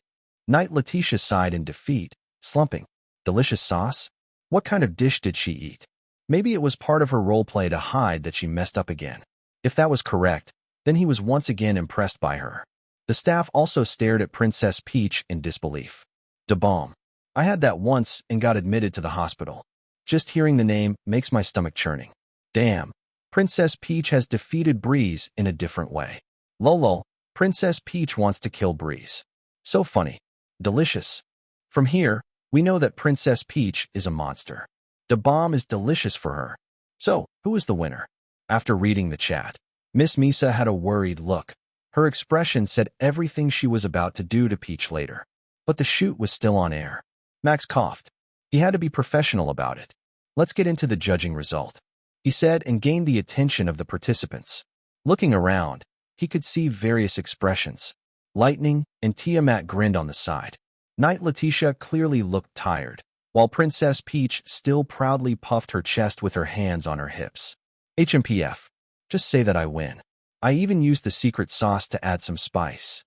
Night. Letitia sighed in defeat, slumping. Delicious sauce? What kind of dish did she eat? Maybe it was part of her roleplay to hide that she messed up again. If that was correct, then he was once again impressed by her. The staff also stared at Princess Peach in disbelief. Da bomb. I had that once and got admitted to the hospital. Just hearing the name makes my stomach churning. Damn. Princess Peach has defeated Breeze in a different way. Lol. Princess Peach wants to kill Breeze. So funny. Delicious. From here, we know that Princess Peach is a monster. Da bomb is delicious for her. So, who is the winner? After reading the chat, Miss Misa had a worried look. Her expression said everything she was about to do to Peach later. But the shoot was still on air. Max coughed. He had to be professional about it. Let's get into the judging result, he said, and gained the attention of the participants. Looking around, he could see various expressions. Lightning and Tiamat grinned on the side. Night. Letitia clearly looked tired, while Princess Peach still proudly puffed her chest with her hands on her hips. HMPF. Just say that I win. I even used the secret sauce to add some spice.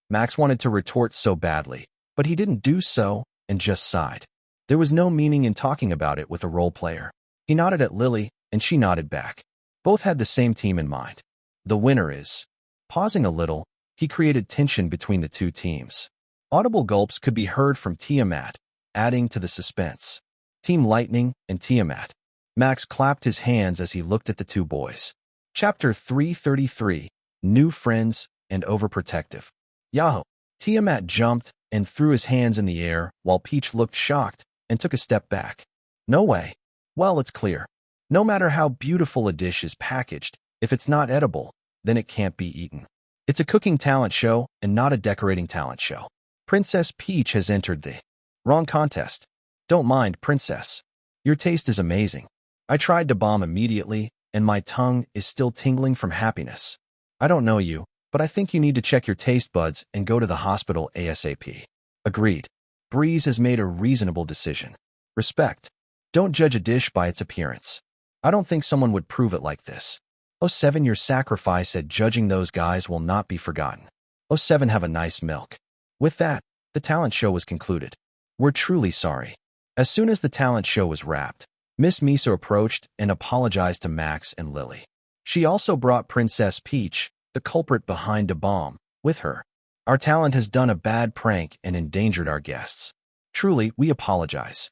Max wanted to retort so badly, but he didn't do so and just sighed. There was no meaning in talking about it with a role player. He nodded at Lily, and she nodded back. Both had the same team in mind. The winner is. Pausing a little, he created tension between the two teams. Audible gulps could be heard from Tiamat, adding to the suspense. Team Lightning and Tiamat. Max clapped his hands as he looked at the two boys. Chapter 333, New Friends and Overprotective. Yahoo! Tiamat jumped and threw his hands in the air while Peach looked shocked and took a step back. No way. Well, it's clear. No matter how beautiful a dish is packaged, if it's not edible, then it can't be eaten. It's a cooking talent show and not a decorating talent show. Princess Peach has entered the wrong contest. Don't mind, Princess. Your taste is amazing. I tried to bomb immediately, and my tongue is still tingling from happiness. I don't know you, but I think you need to check your taste buds and go to the hospital ASAP. Agreed. Breeze has made a reasonable decision. Respect. Don't judge a dish by its appearance. I don't think someone would prove it like this. 07 Your sacrifice at judging those guys will not be forgotten. 07 Have a nice milk. With that, the talent show was concluded. We're truly sorry. As soon as the talent show was wrapped, Miss Misa approached and apologized to Max and Lily. She also brought Princess Peach, the culprit behind the bomb, with her. Our talent has done a bad prank and endangered our guests. Truly, we apologize.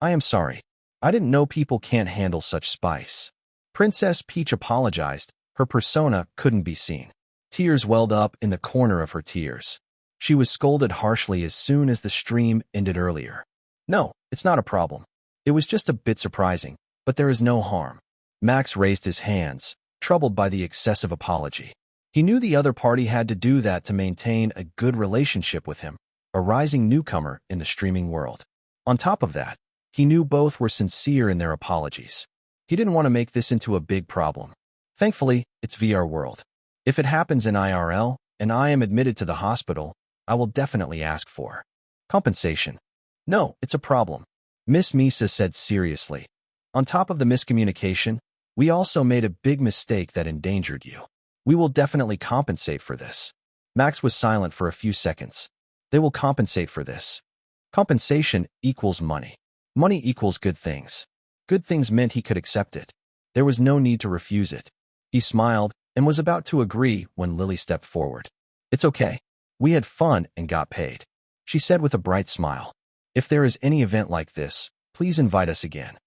I am sorry. I didn't know people can't handle such spice. Princess Peach apologized. Her persona couldn't be seen. Tears welled up in the corner of her tears. She was scolded harshly as soon as the stream ended earlier. No, it's not a problem. It was just a bit surprising, but there is no harm. Max raised his hands, troubled by the excessive apology. He knew the other party had to do that to maintain a good relationship with him, a rising newcomer in the streaming world. On top of that, he knew both were sincere in their apologies. He didn't want to make this into a big problem. Thankfully, it's VR world. If it happens in IRL, and I am admitted to the hospital, I will definitely ask for compensation. No, it's a problem, Miss Misa said seriously. On top of the miscommunication, we also made a big mistake that endangered you. We will definitely compensate for this. Max was silent for a few seconds. They will compensate for this. Compensation equals money. Money equals good things. Good things meant he could accept it. There was no need to refuse it. He smiled and was about to agree when Lily stepped forward. It's okay. We had fun and got paid, she said with a bright smile. If there is any event like this, please invite us again.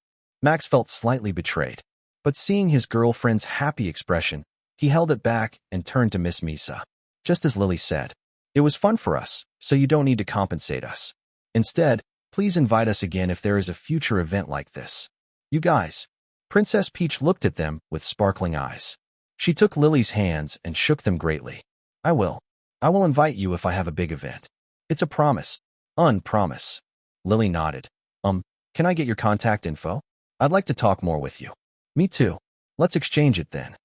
Max felt slightly betrayed, but seeing his girlfriend's happy expression, he held it back and turned to Miss Misa. Just as Lily said, it was fun for us, so you don't need to compensate us. Instead, please invite us again if there is a future event like this. You guys. Princess Peach looked at them with sparkling eyes. She took Lily's hands and shook them greatly. I will invite you if I have a big event. It's a promise. Unpromise. Lily nodded. Can I get your contact info? I'd like to talk more with you. Me too. Let's exchange it then.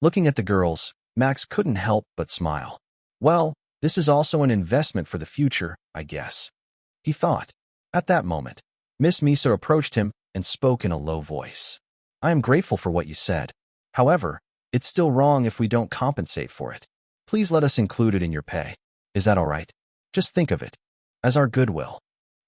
Looking at the girls, Max couldn't help but smile. Well, this is also an investment for the future, I guess, he thought. At that moment, Miss Misa approached him and spoke in a low voice. I am grateful for what you said. However, it's still wrong if we don't compensate for it. Please let us include it in your pay. Is that all right? Just think of it as our goodwill.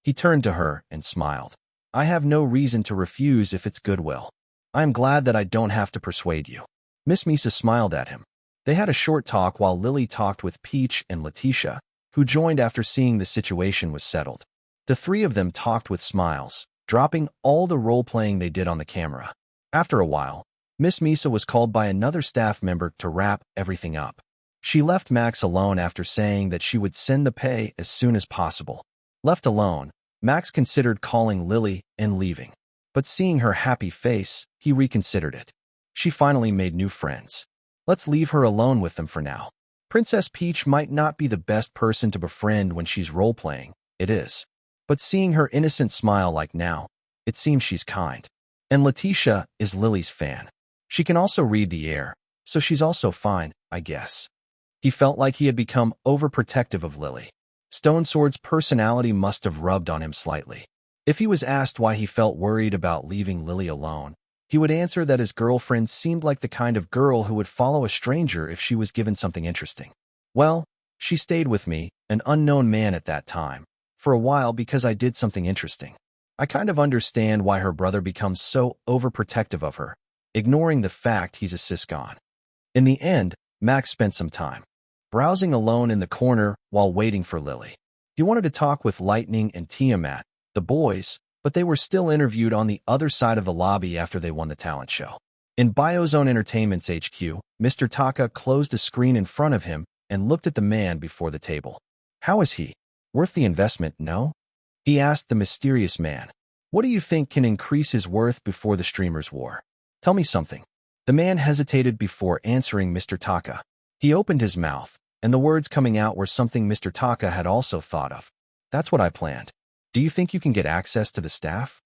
He turned to her and smiled. I have no reason to refuse if it's goodwill. I am glad that I don't have to persuade you. Miss Misa smiled at him. They had a short talk while Lily talked with Peach and Letitia, who joined after seeing the situation was settled. The three of them talked with smiles, dropping all the role-playing they did on the camera. After a while, Miss Misa was called by another staff member to wrap everything up. She left Max alone after saying that she would send the pay as soon as possible. Left alone, Max considered calling Lily and leaving. But seeing her happy face, he reconsidered it. She finally made new friends. Let's leave her alone with them for now. Princess Peach might not be the best person to befriend when she's role-playing, it is. But seeing her innocent smile like now, it seems she's kind. And Letitia is Lily's fan. She can also read the air, so she's also fine, I guess. He felt like he had become overprotective of Lily. Stone Sword's personality must have rubbed on him slightly. If he was asked why he felt worried about leaving Lily alone, he would answer that his girlfriend seemed like the kind of girl who would follow a stranger if she was given something interesting. Well, She stayed with me, an unknown man at that time, for a while because I did something interesting. I kind of understand why her brother becomes so overprotective of her, ignoring the fact he's a siscon. In the end, Max spent some time browsing alone in the corner while waiting for Lily. He wanted to talk with Lightning and Tiamat, the boys, but they were still interviewed on the other side of the lobby after they won the talent show. In Biozone Entertainment's HQ, Mr. Taka closed a screen in front of him and looked at the man before the table. How is he? Worth the investment, no? He asked the mysterious man. What do you think can increase his worth before the streamers' war? Tell me something. The man hesitated before answering Mr. Taka. He opened his mouth, and the words coming out were something Mr. Taka had also thought of. That's what I planned. Do you think you can get access to the staff?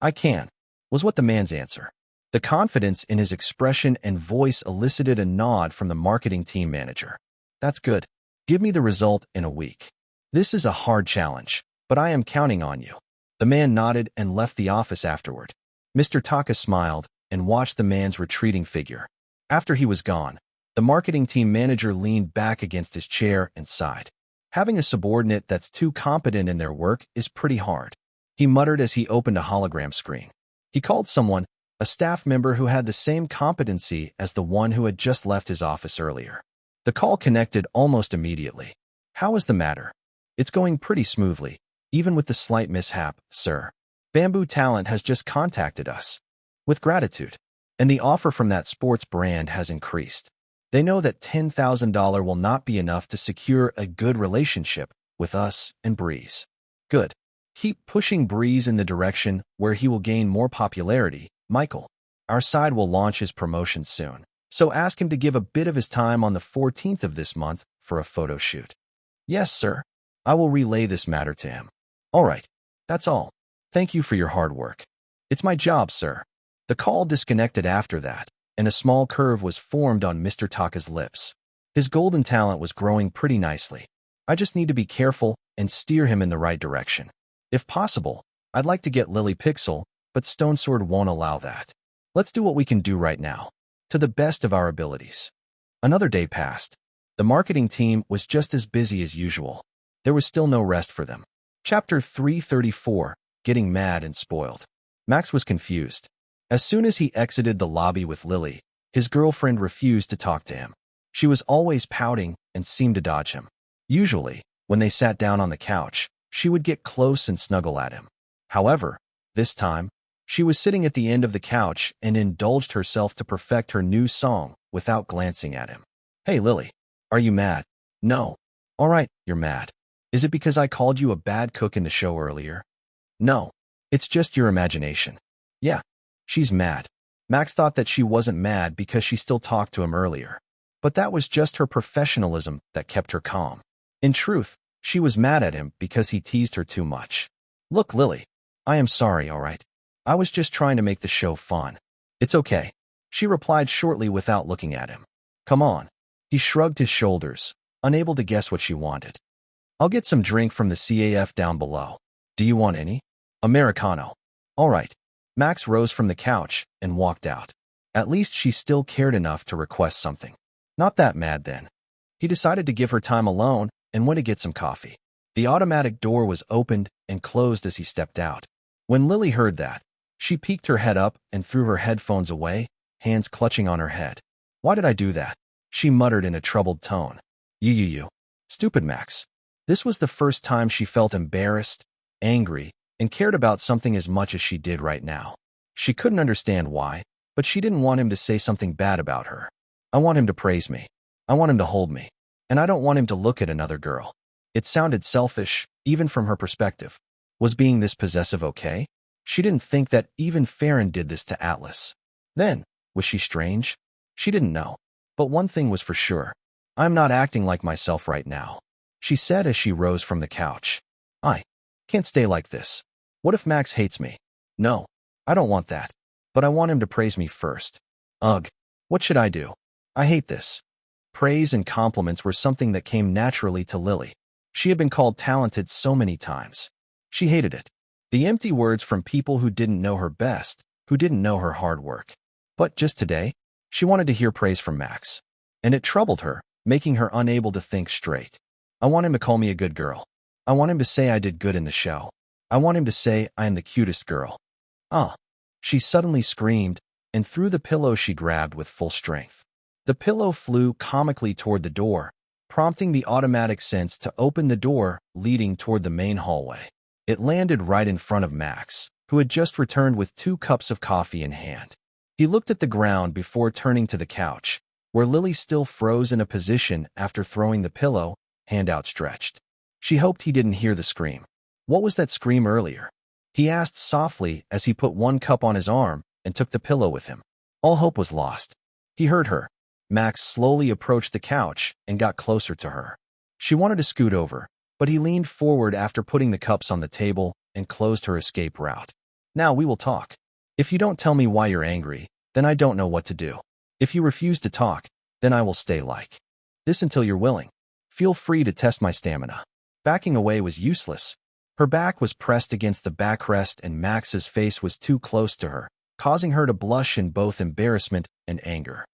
I can, was what the man's answer. The confidence in his expression and voice elicited a nod from the marketing team manager. That's good. Give me the result in a week. This is a hard challenge, but I am counting on you. The man nodded and left the office afterward. Mr. Taka smiled and watched the man's retreating figure. After he was gone, the marketing team manager leaned back against his chair and sighed. Having a subordinate that's too competent in their work is pretty hard. He muttered as he opened a hologram screen. He called someone, a staff member who had the same competency as the one who had just left his office earlier. The call connected almost immediately. How is the matter? It's going pretty smoothly, even with the slight mishap, sir. Bamboo Talent has just contacted us. With gratitude. And the offer from that sports brand has increased. They know that $10,000 will not be enough to secure a good relationship with us and Breeze. Good. Keep pushing Breeze in the direction where he will gain more popularity, Michael. Our side will launch his promotion soon, so ask him to give a bit of his time on the 14th of this month for a photo shoot. Yes, sir. I will relay this matter to him. All right. That's all. Thank you for your hard work. It's my job, sir. The call disconnected after that, and a small curve was formed on Mr. Taka's lips. His golden talent was growing pretty nicely. I just need to be careful and steer him in the right direction. If possible, I'd like to get Lily Pixel, but Stone Sword won't allow that. Let's do what we can do right now, to the best of our abilities. Another day passed. The marketing team was just as busy as usual. There was still no rest for them. Chapter 334, Getting Mad and Spoiled. Max was confused. As soon as he exited the lobby with Lily, his girlfriend refused to talk to him. She was always pouting and seemed to dodge him. Usually, when they sat down on the couch, she would get close and snuggle at him. However, this time, she was sitting at the end of the couch and indulged herself to perfect her new song without glancing at him. Hey, Lily, are you mad? No. All right, you're mad. Is it because I called you a bad cook in the show earlier? No. It's just your imagination. Yeah. She's mad. Max thought that she wasn't mad because she still talked to him earlier. But that was just her professionalism that kept her calm. In truth, she was mad at him because he teased her too much. Look, Lily, I am sorry, all right? I was just trying to make the show fun. It's okay. She replied shortly without looking at him. Come on. He shrugged his shoulders, unable to guess what she wanted. I'll get some drink from the CAF down below. Do you want any? Americano. All right. Max rose from the couch and walked out. At least she still cared enough to request something. Not that mad then. He decided to give her time alone and went to get some coffee. The automatic door was opened and closed as he stepped out. When Lily heard that, she peeked her head up and threw her headphones away, hands clutching on her head. Why did I do that? She muttered in a troubled tone. You. Stupid Max. This was the first time she felt embarrassed, angry, and cared about something as much as she did right now. She couldn't understand why, but she didn't want him to say something bad about her. I want him to praise me. I want him to hold me. And I don't want him to look at another girl. It sounded selfish, even from her perspective. Was being this possessive okay? She didn't think that even Farron did this to Atlas. Then, was she strange? She didn't know. But one thing was for sure. I'm not acting like myself right now, she said as she rose from the couch. I can't stay like this. What if Max hates me? No, I don't want that. But I want him to praise me first. Ugh, what should I do? I hate this. Praise and compliments were something that came naturally to Lily. She had been called talented so many times. She hated it. The empty words from people who didn't know her best, who didn't know her hard work. But just today, she wanted to hear praise from Max. And it troubled her, making her unable to think straight. I want him to call me a good girl. I want him to say I did good in the show. I want him to say I am the cutest girl. Ah! She suddenly screamed and threw the pillow she grabbed with full strength. The pillow flew comically toward the door, prompting the automatic sense to open the door leading toward the main hallway. It landed right in front of Max, who had just returned with 2 cups of coffee in hand. He looked at the ground before turning to the couch, where Lily still froze in a position after throwing the pillow, hand outstretched. She hoped he didn't hear the scream. What was that scream earlier? He asked softly as he put 1 cup on his arm and took the pillow with him. All hope was lost. He heard her. Max slowly approached the couch and got closer to her. She wanted to scoot over, but he leaned forward after putting the cups on the table and closed her escape route. Now we will talk. If you don't tell me why you're angry, then I don't know what to do. If you refuse to talk, then I will stay like this until you're willing. Feel free to test my stamina. Backing away was useless. Her back was pressed against the backrest and Max's face was too close to her, causing her to blush in both embarrassment and anger.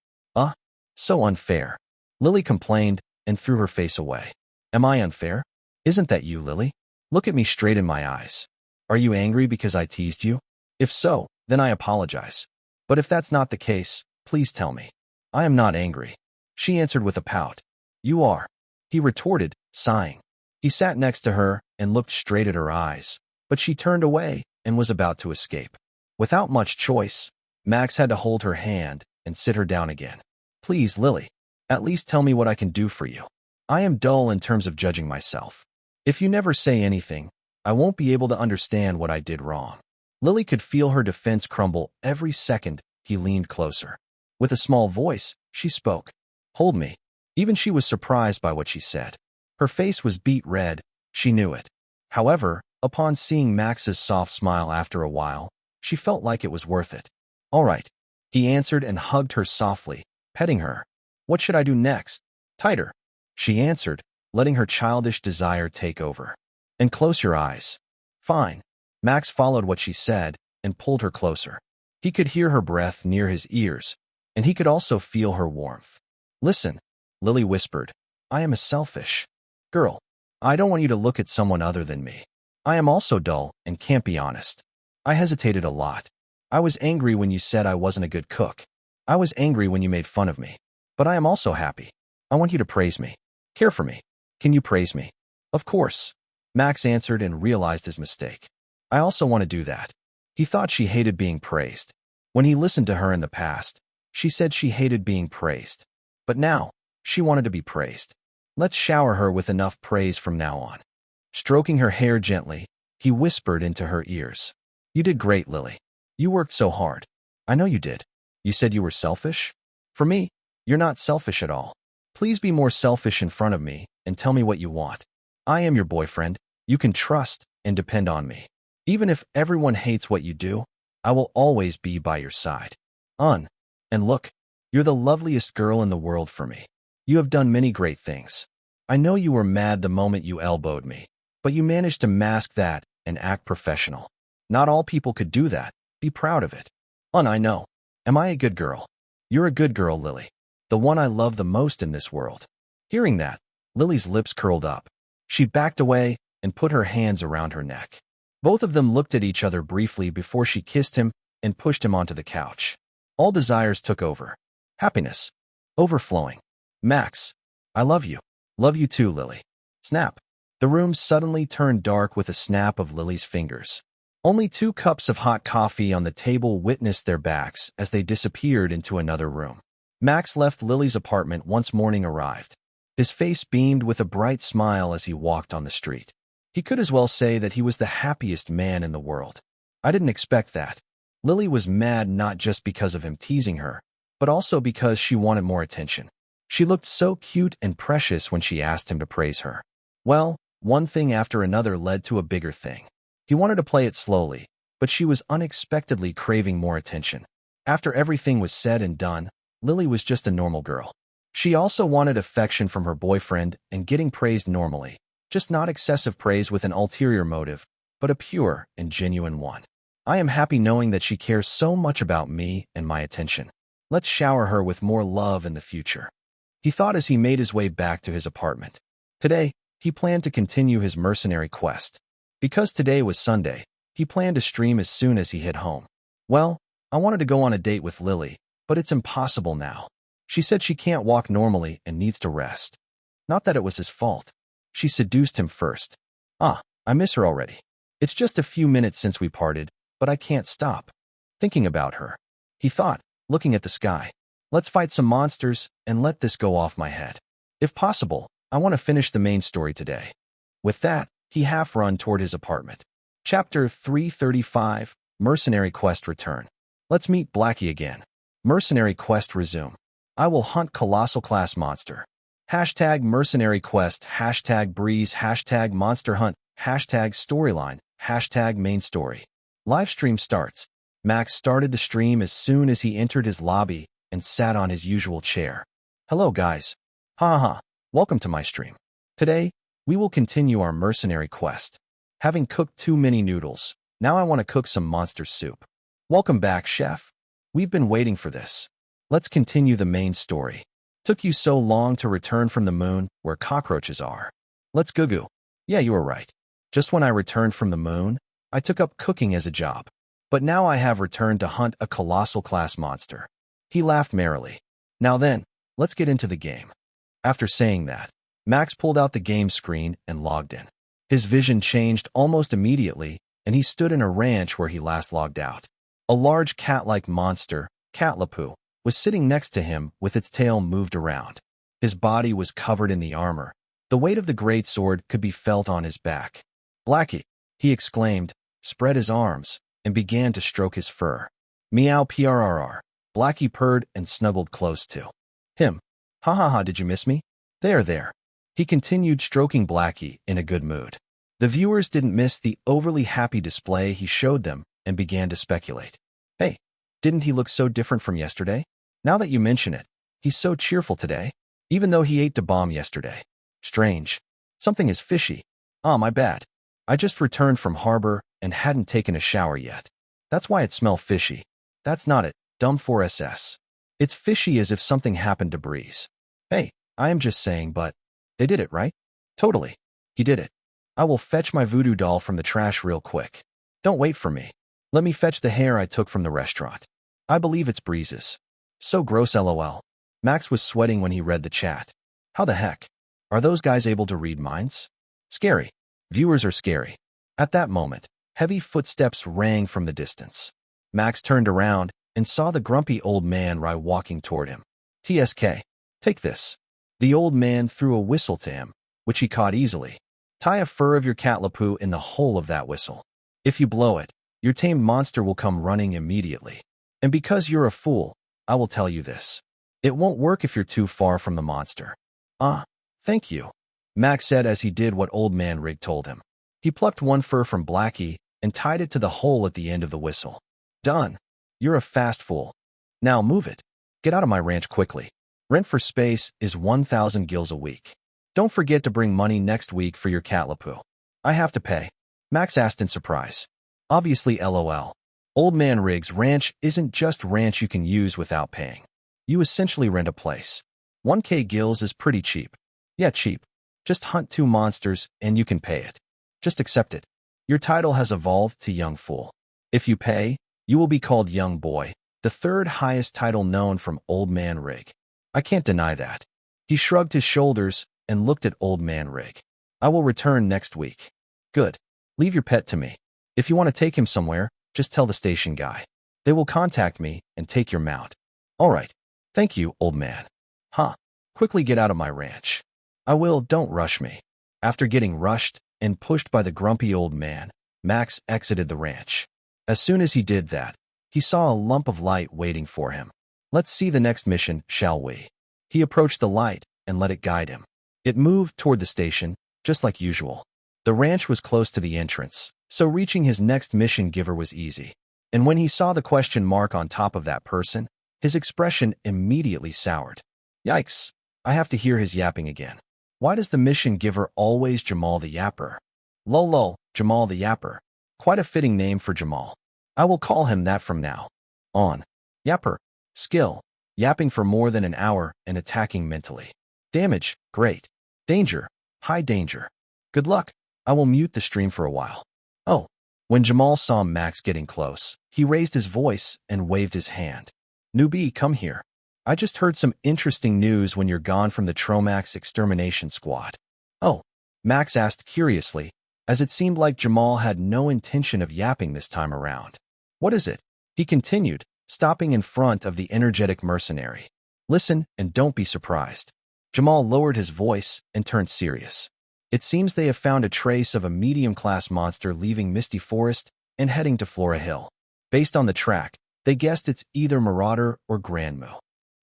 So unfair. Lily complained and threw her face away. Am I unfair? Isn't that you, Lily? Look at me straight in my eyes. Are you angry because I teased you? If so, then I apologize. But if that's not the case, please tell me. I am not angry. She answered with a pout. You are. He retorted, sighing. He sat next to her and looked straight at her eyes, but she turned away and was about to escape. Without much choice, Max had to hold her hand and sit her down again. Please, Lily, at least tell me what I can do for you. I am dull in terms of judging myself. If you never say anything, I won't be able to understand what I did wrong. Lily could feel her defense crumble every second he leaned closer. With a small voice, she spoke. Hold me. Even she was surprised by what she said. Her face was beet red, she knew it. However, upon seeing Max's soft smile after a while, she felt like it was worth it. All right, he answered and hugged her softly, petting her. What should I do next? Tighter, she answered, letting her childish desire take over. And close your eyes. Fine. Max followed what she said and pulled her closer. He could hear her breath near his ears, and he could also feel her warmth. Listen, Lily whispered. I am a selfish girl. I don't want you to look at someone other than me. I am also dull and can't be honest. I hesitated a lot. I was angry when you said I wasn't a good cook. I was angry when you made fun of me. But I am also happy. I want you to praise me. Care for me. Can you praise me? Of course. Max answered and realized his mistake. I also want to do that. He thought she hated being praised. When he listened to her in the past, she said she hated being praised. But now, she wanted to be praised. Let's shower her with enough praise from now on. Stroking her hair gently, he whispered into her ears. You did great, Lily. You worked so hard. I know you did. You said you were selfish? For me, you're not selfish at all. Please be more selfish in front of me and tell me what you want. I am your boyfriend. You can trust and depend on me. Even if everyone hates what you do, I will always be by your side. And look, you're the loveliest girl in the world for me. You have done many great things. I know you were mad the moment you elbowed me, but you managed to mask that and act professional. Not all people could do that. Be proud of it. I know. Am I a good girl? You're a good girl, Lily. The one I love the most in this world. Hearing that, Lily's lips curled up. She backed away and put her hands around her neck. Both of them looked at each other briefly before she kissed him and pushed him onto the couch. All desires took over. Happiness. Overflowing. Max, I love you. Love you too, Lily. Snap. The room suddenly turned dark with a snap of Lily's fingers. Only 2 cups of hot coffee on the table witnessed their backs as they disappeared into another room. Max left Lily's apartment once morning arrived. His face beamed with a bright smile as he walked on the street. He could as well say that he was the happiest man in the world. I didn't expect that. Lily was mad not just because of him teasing her, but also because she wanted more attention. She looked so cute and precious when she asked him to praise her. Well, one thing after another led to a bigger thing. He wanted to play it slowly, but she was unexpectedly craving more attention. After everything was said and done, Lily was just a normal girl. She also wanted affection from her boyfriend and getting praised normally, just not excessive praise with an ulterior motive, but a pure and genuine one. I am happy knowing that she cares so much about me and my attention. Let's shower her with more love in the future. He thought as he made his way back to his apartment. Today, He planned to continue his mercenary quest. Because today was Sunday, he planned to stream as soon as he hit home. Well, I wanted to go on a date with Lily, but it's impossible now. She said she can't walk normally and needs to rest. Not that it was his fault. She seduced him first. I miss her already. It's just a few minutes since we parted, but I can't stop thinking about her. He thought, looking at the sky. Let's fight some monsters and let this go off my head. If possible, I want to finish the main story today. With that, he half-run toward his apartment. Chapter 335, Mercenary Quest Return. Let's meet Blackie again. Mercenary Quest resume. I will hunt colossal class monster. Hashtag mercenary quest, hashtag breeze, hashtag monster hunt, hashtag storyline, hashtag main story. Livestream starts. Max started the stream as soon as he entered his lobby and sat on his usual chair. Hello guys. Ha. Welcome to my stream. Today, we will continue our mercenary quest. Having cooked too many noodles, now I want to cook some monster soup. Welcome back, chef. We've been waiting for this. Let's continue the main story. Took you so long to return from the moon where cockroaches are. Let's go. Yeah, you were right. Just when I returned from the moon, I took up cooking as a job. But now I have returned to hunt a colossal class monster. He laughed merrily. Now then, let's get into the game. After saying that, Max pulled out the game screen and logged in. His vision changed almost immediately, and he stood in a ranch where he last logged out. A large cat-like monster, Catlapu, was sitting next to him with its tail moved around. His body was covered in the armor. The weight of the greatsword could be felt on his back. Blackie, he exclaimed, spread his arms, and began to stroke his fur. Meow prrr. Blackie purred and snuggled close to him. Ha, did you miss me? There. He continued stroking Blackie in a good mood. The viewers didn't miss the overly happy display he showed them and began to speculate. Hey, didn't he look so different from yesterday? Now that you mention it, he's so cheerful today, even though he ate the bomb yesterday. Strange. Something is fishy. My bad. I just returned from harbor and hadn't taken a shower yet. That's why it smelled fishy. That's not it, dumb 4SS. It's fishy as if something happened to Breeze. Hey, I am just saying, but they did it, right? Totally. He did it. I will fetch my voodoo doll from the trash real quick. Don't wait for me. Let me fetch the hair I took from the restaurant. I believe it's Breeze's. So gross, lol. Max was sweating when he read the chat. How the heck? Are those guys able to read minds? Scary. Viewers are scary. At that moment, heavy footsteps rang from the distance. Max turned around and saw the grumpy old man walking toward him. TSK, take this. The old man threw a whistle to him, which he caught easily. Tie a fur of your Catlapu in the hole of that whistle. If you blow it, your tamed monster will come running immediately. And because you're a fool, I will tell you this. It won't work if you're too far from the monster. Thank you, Max said as he did what Old Man Rig told him. He plucked one fur from Blackie and tied it to the hole at the end of the whistle. Done. You're a fast fool. Now move it. Get out of my ranch quickly. Rent for space is 1,000 gills a week. Don't forget to bring money next week for your Catlapu. I have to pay, Max asked in surprise. Obviously, lol. Old Man Rig's ranch isn't just ranch you can use without paying. You essentially rent a place. 1k gills is pretty cheap. Yeah, cheap. Just hunt 2 monsters and you can pay it. Just accept it. Your title has evolved to Young Fool. If you pay, you will be called Young Boy, the 3rd highest title known from Old Man Rig. I can't deny that. He shrugged his shoulders and looked at Old Man Rig. I will return next week. Good. Leave your pet to me. If you want to take him somewhere, just tell the station guy. They will contact me and take your mount. All right. Thank you, old man. Quickly get out of my ranch. I will, don't rush me. After getting rushed and pushed by the grumpy old man, Max exited the ranch. As soon as he did that, he saw a lump of light waiting for him. Let's see the next mission, shall we? He approached the light and let it guide him. It moved toward the station, just like usual. The ranch was close to the entrance, so reaching his next mission giver was easy. And when he saw the question mark on top of that person, his expression immediately soured. Yikes, I have to hear his yapping again. Why does the mission giver always Jamal the Yapper? Lol, Jamal the Yapper. Quite a fitting name for Jamal. I will call him that from now on. Yapper. Skill. Yapping for more than an hour and attacking mentally. Damage. Great. Danger. High danger. Good luck. I will mute the stream for a while. Oh. When Jamal saw Max getting close, he raised his voice and waved his hand. Newbie, come here. I just heard some interesting news when you're gone from the Tromax extermination squad. Oh, Max asked curiously, as it seemed like Jamal had no intention of yapping this time around. What is it? He continued, stopping in front of the energetic mercenary. Listen and don't be surprised. Jamal lowered his voice and turned serious. It seems they have found a trace of a medium-class monster leaving Misty Forest and heading to Flora Hill. Based on the track, they guessed it's either Marauder or Grandmoo.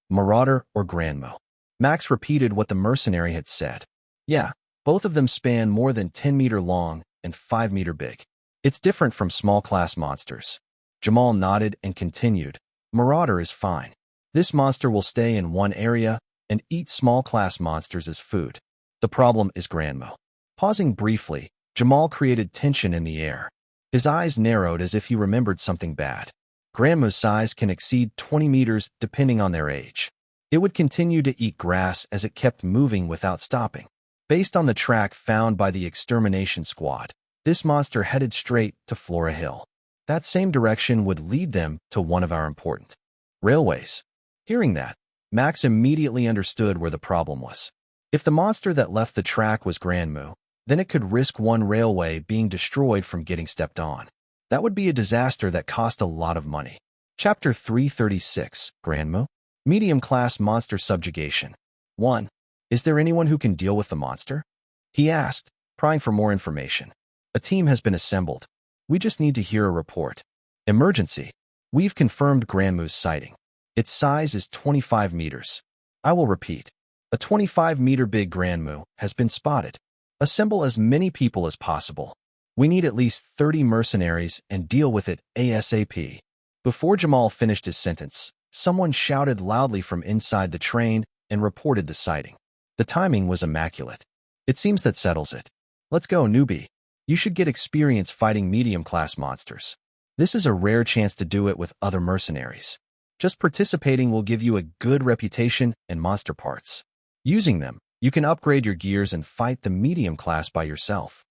Marauder or Grandmoo. Max repeated what the mercenary had said. Yeah, both of them span more than 10-meter long and 5-meter big. It's different from small-class monsters. Jamal nodded and continued. Marauder is fine. This monster will stay in one area and eat small-class monsters as food. The problem is Grandmoo. Pausing briefly, Jamal created tension in the air. His eyes narrowed as if he remembered something bad. Grandmoo's size can exceed 20 meters depending on their age. It would continue to eat grass as it kept moving without stopping. Based on the track found by the extermination squad, this monster headed straight to Flora Hill. That same direction would lead them to one of our important railways. Hearing that, Max immediately understood where the problem was. If the monster that left the track was Grandmoo, then it could risk one railway being destroyed from getting stepped on. That would be a disaster that cost a lot of money. Chapter 336, Grandmoo. Medium-class monster subjugation. 1. Is there anyone who can deal with the monster? He asked, prying for more information. A team has been assembled. We just need to hear a report. Emergency. We've confirmed Grandmoo's sighting. Its size is 25 meters. I will repeat. A 25-meter big Grandmoo has been spotted. Assemble as many people as possible. We need at least 30 mercenaries and deal with it ASAP. Before Jamal finished his sentence, someone shouted loudly from inside the train and reported the sighting. The timing was immaculate. It seems that settles it. Let's go, newbie. You should get experience fighting medium-class monsters. This is a rare chance to do it with other mercenaries. Just participating will give you a good reputation and monster parts. Using them, you can upgrade your gears and fight the medium class by yourself.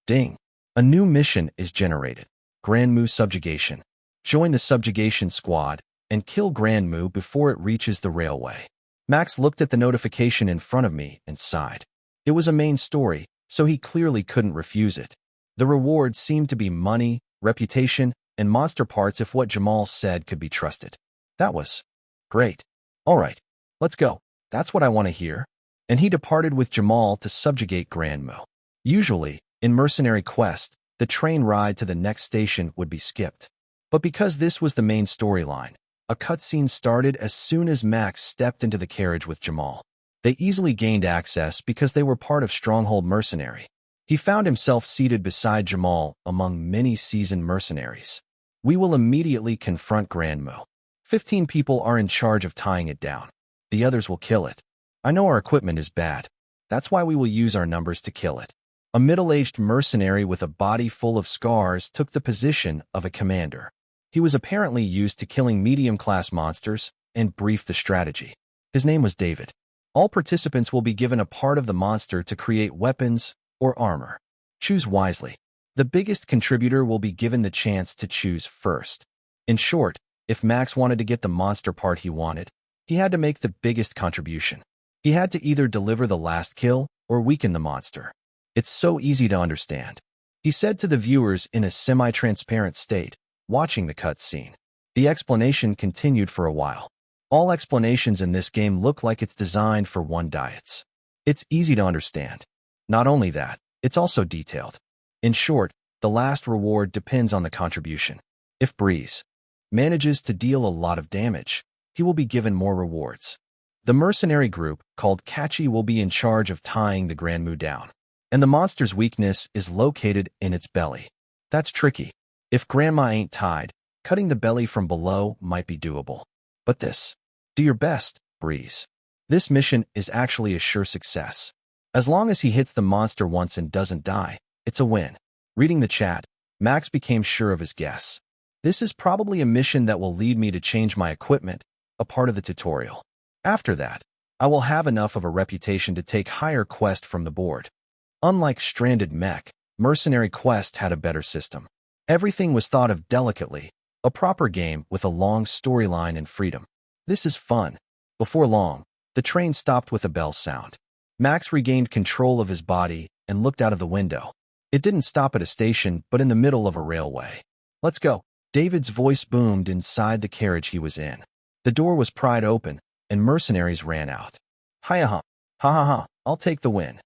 Ding. A new mission is generated. Grandmoo Subjugation. Join the subjugation squad and kill Grandmoo before it reaches the railway. Max looked at the notification in front of me and sighed. It was a main story, so he clearly couldn't refuse it. The rewards seemed to be money, reputation, and monster parts if what Jamal said could be trusted. That was great. All right, let's go. That's what I want to hear. And he departed with Jamal to subjugate Grandmoo. Usually, in Mercenary Quest, the train ride to the next station would be skipped. But because this was the main storyline, a cutscene started as soon as Max stepped into the carriage with Jamal. They easily gained access because they were part of Stronghold Mercenary. He found himself seated beside Jamal among many seasoned mercenaries. We will immediately confront Grandmoo. 15 people are in charge of tying it down. The others will kill it. I know our equipment is bad. That's why we will use our numbers to kill it. A middle-aged mercenary with a body full of scars took the position of a commander. He was apparently used to killing medium-class monsters and briefed the strategy. His name was David. All participants will be given a part of the monster to create weapons or armor. Choose wisely. The biggest contributor will be given the chance to choose first. In short, if Max wanted to get the monster part he wanted, he had to make the biggest contribution. He had to either deliver the last kill or weaken the monster. It's so easy to understand, he said to the viewers in a semi-transparent state, watching the cutscene. The explanation continued for a while. All explanations in this game look like it's designed for one diets. It's easy to understand. Not only that, it's also detailed. In short, the last reward depends on the contribution. If Breeze manages to deal a lot of damage, he will be given more rewards. The mercenary group, called Catchy, will be in charge of tying the Grandmoo down. And the monster's weakness is located in its belly. That's tricky. If Grandma ain't tied, cutting the belly from below might be doable. But this. Do your best, Breeze. This mission is actually a sure success. As long as he hits the monster once and doesn't die, it's a win. Reading the chat, Max became sure of his guess. This is probably a mission that will lead me to change my equipment, a part of the tutorial. After that, I will have enough of a reputation to take higher quest from the board. Unlike Stranded Mech, Mercenary Quest had a better system. Everything was thought of delicately, a proper game with a long storyline and freedom. This is fun. Before long, the train stopped with a bell sound. Max regained control of his body and looked out of the window. It didn't stop at a station, but in the middle of a railway. Let's go. David's voice boomed inside the carriage he was in. The door was pried open, and mercenaries ran out. Hi-ha. Ha-ha-ha. I'll take the win.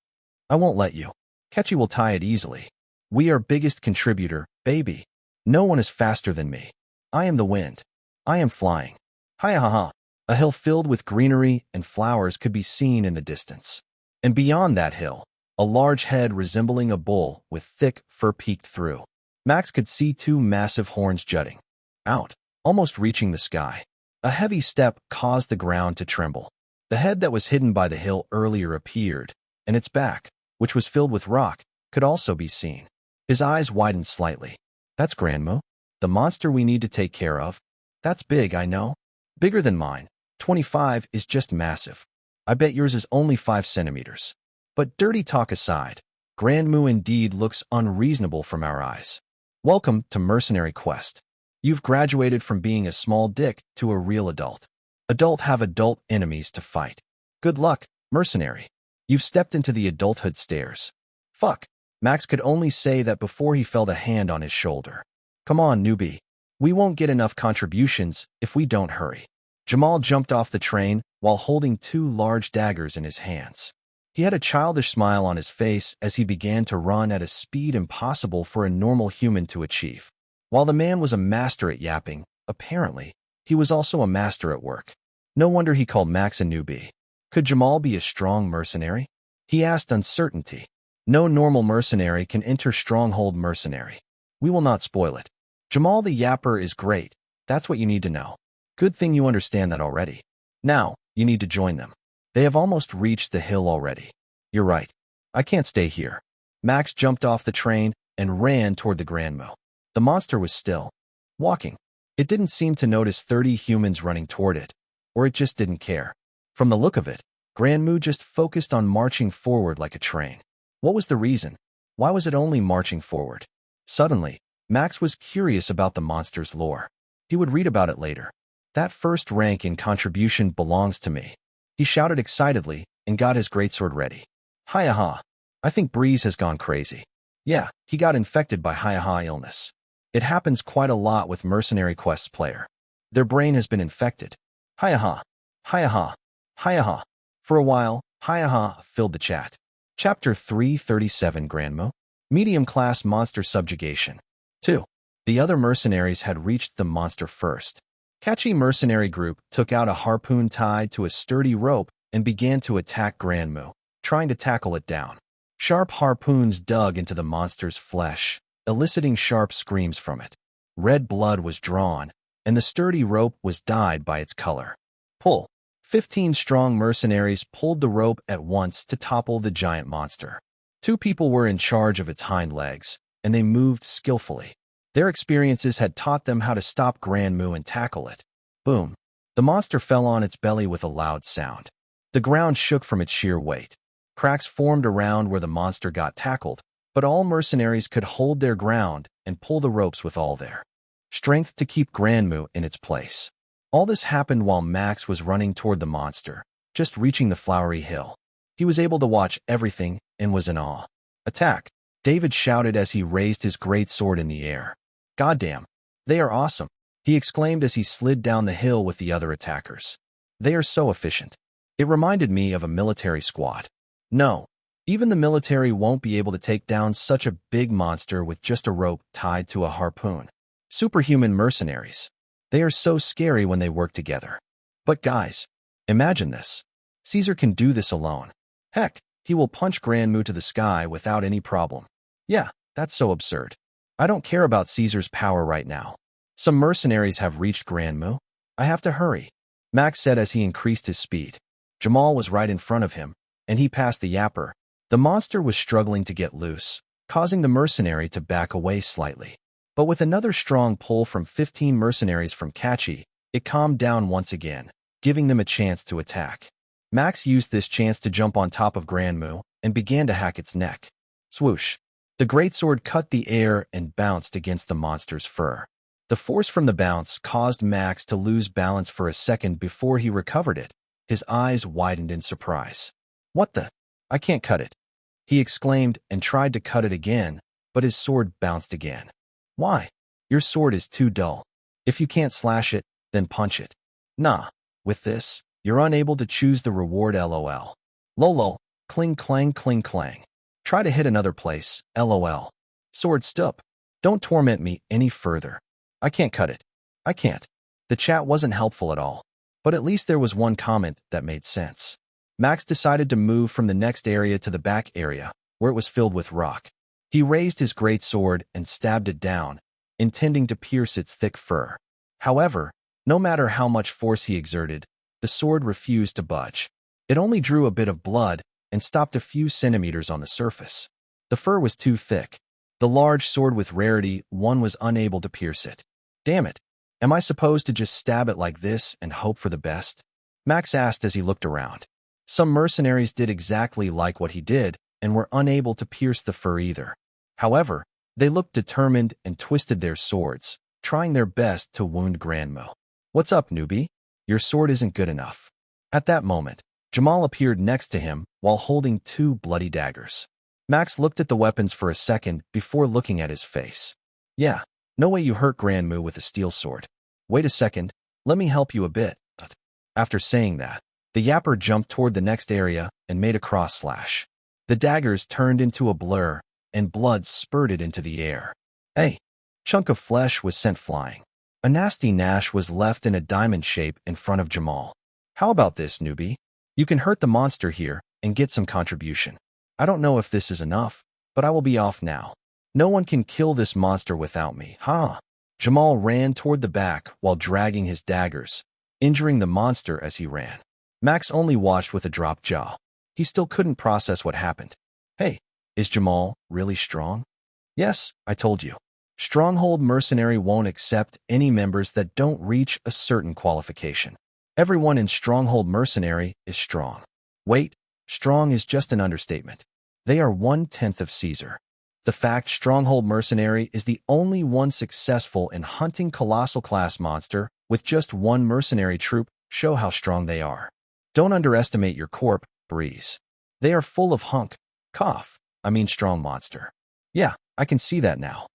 I won't let you. Ketchy will tie it easily. We are biggest contributor, baby. No one is faster than me. I am the wind. I am flying. Hi-ha-ha. A hill filled with greenery and flowers could be seen in the distance. And beyond that hill, a large head resembling a bull with thick fur peeked through. Max could see two massive horns jutting out, almost reaching the sky. A heavy step caused the ground to tremble. The head that was hidden by the hill earlier appeared, and its back, which was filled with rock, could also be seen. His eyes widened slightly. That's Grandma, the monster we need to take care of. That's big, I know. Bigger than mine. 25 is just massive. I bet yours is only 5 centimeters. But dirty talk aside, Grandma indeed looks unreasonable from our eyes. Welcome to Mercenary Quest. You've graduated from being a small dick to a real adult. Adult have adult enemies to fight. Good luck, mercenary. You've stepped into the adulthood stairs. Fuck. Max could only say that before he felt a hand on his shoulder. Come on, newbie. We won't get enough contributions if we don't hurry. Jamal jumped off the train while holding 2 large daggers in his hands. He had a childish smile on his face as he began to run at a speed impossible for a normal human to achieve. While the man was a master at yapping, apparently, he was also a master at work. No wonder he called Max a newbie. Could Jamal be a strong mercenary? He asked uncertainty. No normal mercenary can enter Stronghold Mercenary. We will not spoil it. Jamal the Yapper is great. That's what you need to know. Good thing you understand that already. Now, you need to join them. They have almost reached the hill already. You're right. I can't stay here. Max jumped off the train and ran toward the Grandma. The monster was still walking. It didn't seem to notice 30 humans running toward it, or it just didn't care. From the look of it, Grandma just focused on marching forward like a train. What was the reason? Why was it only marching forward? Suddenly, Max was curious about the monster's lore. He would read about it later. That first rank in contribution belongs to me. He shouted excitedly and got his greatsword ready. Hi-ha. I think Breeze has gone crazy. Yeah, he got infected by hi-ha illness. It happens quite a lot with Mercenary Quest player. Their brain has been infected. Hi-ha. Hi-ha. Hi-ha. For a while, hi-ha filled the chat. Chapter 337 Grandma. Medium-class monster subjugation. 2. The other mercenaries had reached the monster first. Catchy mercenary group took out a harpoon tied to a sturdy rope and began to attack Grandma, trying to tackle it down. Sharp harpoons dug into the monster's flesh, eliciting sharp screams from it. Red blood was drawn, and the sturdy rope was dyed by its color. Pull. 15 strong mercenaries pulled the rope at once to topple the giant monster. 2 people were in charge of its hind legs, and they moved skillfully. Their experiences had taught them how to stop Grandma and tackle it. Boom. The monster fell on its belly with a loud sound. The ground shook from its sheer weight. Cracks formed around where the monster got tackled, but all mercenaries could hold their ground and pull the ropes with all their strength to keep Grandma in its place. All this happened while Max was running toward the monster, just reaching the flowery hill. He was able to watch everything and was in awe. Attack! David shouted as he raised his great sword in the air. Goddamn, they are awesome, he exclaimed as he slid down the hill with the other attackers. They are so efficient. It reminded me of a military squad. No, even the military won't be able to take down such a big monster with just a rope tied to a harpoon. Superhuman mercenaries. They are so scary when they work together. But guys, imagine this. Caesar can do this alone. Heck, he will punch Grandma to the sky without any problem. Yeah, that's so absurd. I don't care about Caesar's power right now. Some mercenaries have reached Grandma. I have to hurry, Max said as he increased his speed. Jamal was right in front of him, and he passed the yapper. The monster was struggling to get loose, causing the mercenary to back away slightly. But with another strong pull from 15 mercenaries from Catchy, it calmed down once again, giving them a chance to attack. Max used this chance to jump on top of Grandma and began to hack its neck. Swoosh. The greatsword cut the air and bounced against the monster's fur. The force from the bounce caused Max to lose balance for a second before he recovered it. His eyes widened in surprise. What the? I can't cut it, he exclaimed and tried to cut it again, but his sword bounced again. Why? Your sword is too dull. If you can't slash it, then punch it. Nah. With this, you're unable to choose the reward LOL. Lolo. Cling clang cling clang. Try to hit another place, LOL. Sword stup. Don't torment me any further. I can't cut it. I can't. The chat wasn't helpful at all, but at least there was one comment that made sense. Max decided to move from the next area to the back area, where it was filled with rock. He raised his great sword and stabbed it down, intending to pierce its thick fur. However, no matter how much force he exerted, the sword refused to budge. It only drew a bit of blood and stopped a few centimeters on the surface. The fur was too thick. The large sword with rarity one was unable to pierce it. Damn it. Am I supposed to just stab it like this and hope for the best? Max asked as he looked around. Some mercenaries did exactly like what he did and were unable to pierce the fur either. However, they looked determined and twisted their swords, trying their best to wound Grandmo. What's up, newbie? Your sword isn't good enough. At that moment, Jamal appeared next to him while holding two bloody daggers. Max looked at the weapons for a second before looking at his face. Yeah, no way you hurt Grandmu with a steel sword. Wait a second, let me help you a bit. After saying that, the yapper jumped toward the next area and made a cross slash. The daggers turned into a blur, and blood spurted into the air. Hey! Chunk of flesh was sent flying. A nasty gnash was left in a diamond shape in front of Jamal. How about this, newbie? You can hurt the monster here and get some contribution. I don't know if this is enough, but I will be off now. No one can kill this monster without me, huh? Jamal ran toward the back while dragging his daggers, injuring the monster as he ran. Max only watched with a dropped jaw. He still couldn't process what happened. Hey, is Jamal really strong? Yes, I told you. Stronghold Mercenary won't accept any members that don't reach a certain qualification. Everyone in Stronghold Mercenary is strong. Wait, strong is just an understatement. They are 1/10 of Caesar. The fact Stronghold Mercenary is the only one successful in hunting Colossal Class Monster with just one mercenary troop show how strong they are. Don't underestimate your corp, Breeze. They are full of strong monster. Yeah, I can see that now.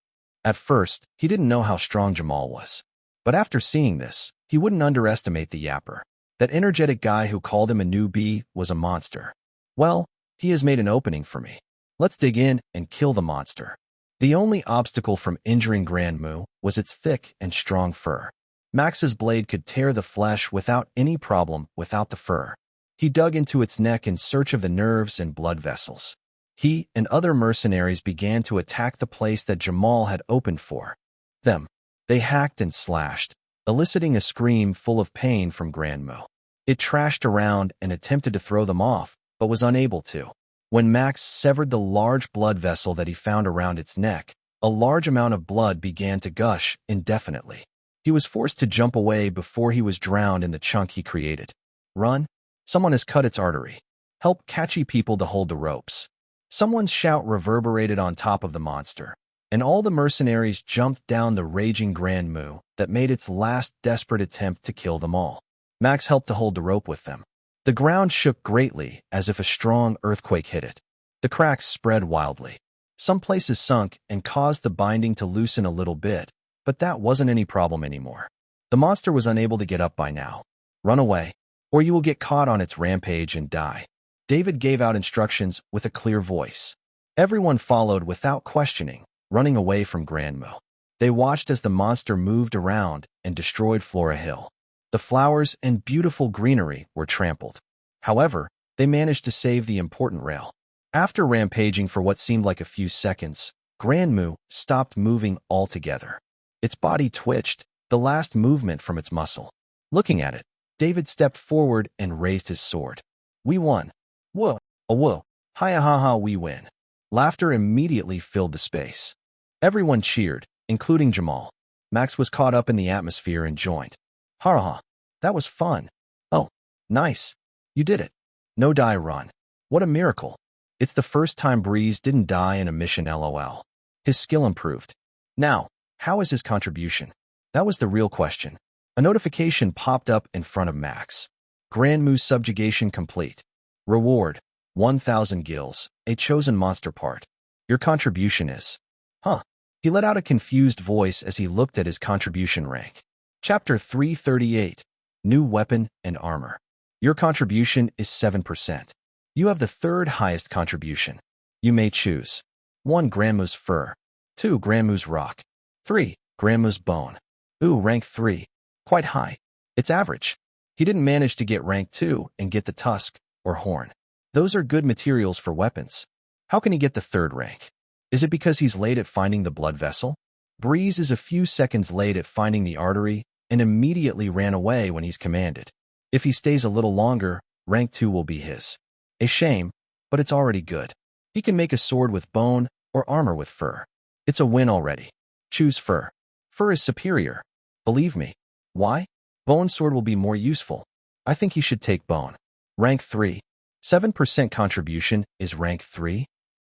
At first, he didn't know how strong Jamal was. But after seeing this, he wouldn't underestimate the yapper. That energetic guy who called him a newbie was a monster. Well, he has made an opening for me. Let's dig in and kill the monster. The only obstacle from injuring Grandmu was its thick and strong fur. Max's blade could tear the flesh without any problem without the fur. He dug into its neck in search of the nerves and blood vessels. He and other mercenaries began to attack the place that Jamal had opened for them. They hacked and slashed, eliciting a scream full of pain from Grandmu. It trashed around and attempted to throw them off, but was unable to. When Max severed the large blood vessel that he found around its neck, a large amount of blood began to gush indefinitely. He was forced to jump away before he was drowned in the chunk he created. Run! Someone has cut its artery. Help catchy people to hold the ropes. Someone's shout reverberated on top of the monster, and all the mercenaries jumped down the raging Grandmu that made its last desperate attempt to kill them all. Max helped to hold the rope with them. The ground shook greatly as if a strong earthquake hit it. The cracks spread wildly. Some places sunk and caused the binding to loosen a little bit, but that wasn't any problem anymore. The monster was unable to get up by now. Run away, or you will get caught on its rampage and die. David gave out instructions with a clear voice. Everyone followed without questioning, running away from Grandmu. They watched as the monster moved around and destroyed Flora Hill. The flowers and beautiful greenery were trampled. However, they managed to save the important rail. After rampaging for what seemed like a few seconds, Grandmu stopped moving altogether. Its body twitched, the last movement from its muscle. Looking at it, David stepped forward and raised his sword. We won. Whoa, a whoa, hiya ha ha, we win. Laughter immediately filled the space. Everyone cheered, including Jamal. Max was caught up in the atmosphere and joined. Ha ha, that was fun. Oh, nice. You did it. No die run. What a miracle. It's the first time Breeze didn't die in a mission LOL. His skill improved. Now, how is his contribution? That was the real question. A notification popped up in front of Max. Grand Moo's subjugation complete. Reward, 1,000 gills, a chosen monster part. Your contribution is... Huh. He let out a confused voice as he looked at his contribution rank. Chapter 338. New Weapon and Armor. Your contribution is 7%. You have the third highest contribution. You may choose 1. Grand Moo's Fur, 2. Grand Moo's Rock, 3. Grand Moo's Bone. Ooh, rank 3. Quite high. It's average. He didn't manage to get rank 2 and get the tusk or horn. Those are good materials for weapons. How can he get the third rank? Is it because he's late at finding the blood vessel? Breeze is a few seconds late at finding the artery and immediately ran away when he's commanded. If he stays a little longer, rank 2 will be his. A shame, but it's already good. He can make a sword with bone or armor with fur. It's a win already. Choose fur. Fur is superior. Believe me. Why? Bone sword will be more useful. I think he should take bone. Rank 3. 7% contribution is rank 3?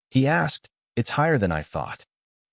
He asked. It's higher than I thought.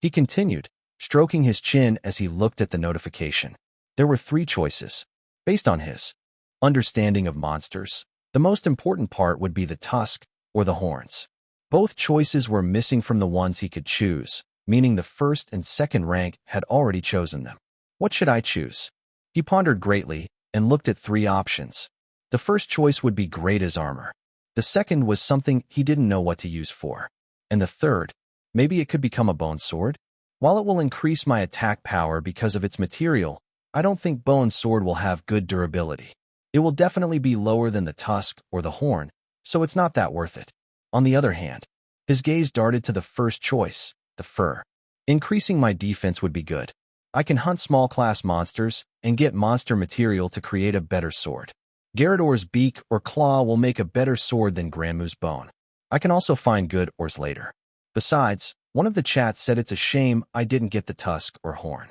He continued, stroking his chin as he looked at the notification. There were 3 choices. Based on his understanding of monsters, the most important part would be the tusk or the horns. Both choices were missing from the ones he could choose, meaning the first and second rank had already chosen them. What should I choose? He pondered greatly and looked at 3 options. The first choice would be great as armor. The second was something he didn't know what to use for. And the third, maybe it could become a bone sword? While it will increase my attack power because of its material, I don't think bone sword will have good durability. It will definitely be lower than the tusk or the horn, so it's not that worth it. On the other hand, his gaze darted to the first choice, the fur. Increasing my defense would be good. I can hunt small-class monsters and get monster material to create a better sword. Garador's beak or claw will make a better sword than Grand Moo's bone. I can also find good ores later. Besides, one of the chats said it's a shame I didn't get the tusk or horn.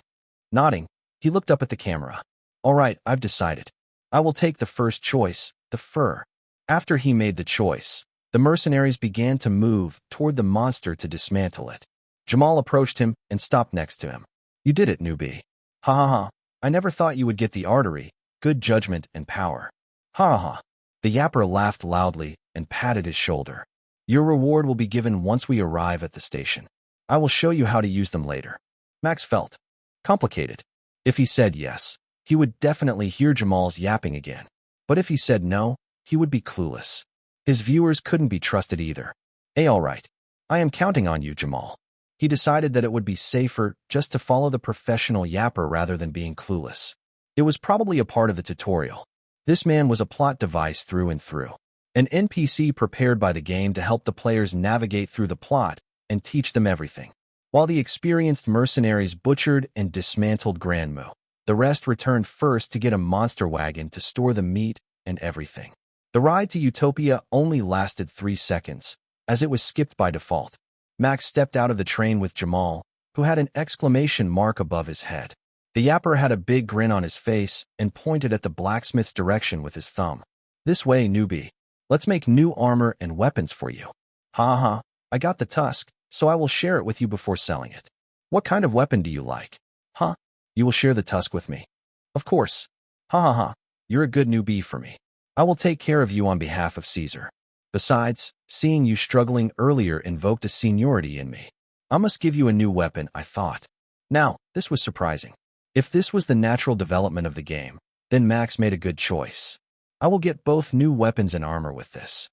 Nodding, he looked up at the camera. All right, I've decided. I will take the first choice, the fur. After he made the choice, the mercenaries began to move toward the monster to dismantle it. Jamal approached him and stopped next to him. You did it, newbie. Ha ha ha. I never thought you would get the artery, good judgment and power. Ha ha ha. The yapper laughed loudly and patted his shoulder. Your reward will be given once we arrive at the station. I will show you how to use them later. Max felt complicated. If he said yes, he would definitely hear Jamal's yapping again. But if he said no, he would be clueless. His viewers couldn't be trusted either. All right. I am counting on you, Jamal. He decided that it would be safer just to follow the professional yapper rather than being clueless. It was probably a part of the tutorial. This man was a plot device through and through. An NPC prepared by the game to help the players navigate through the plot and teach them everything. While the experienced mercenaries butchered and dismantled Grand Moo, the rest returned first to get a monster wagon to store the meat and everything. The ride to Utopia only lasted 3 seconds, as it was skipped by default. Max stepped out of the train with Jamal, who had an exclamation mark above his head. The yapper had a big grin on his face and pointed at the blacksmith's direction with his thumb. This way, newbie. Let's make new armor and weapons for you. Ha ha, I got the tusk, so I will share it with you before selling it. What kind of weapon do you like? Huh? You will share the tusk with me. Of course. Ha ha ha, you're a good newbie for me. I will take care of you on behalf of Caesar. Besides, seeing you struggling earlier invoked a seniority in me. I must give you a new weapon, I thought. Now, this was surprising. If this was the natural development of the game, then Max made a good choice. I will get both new weapons and armor with this.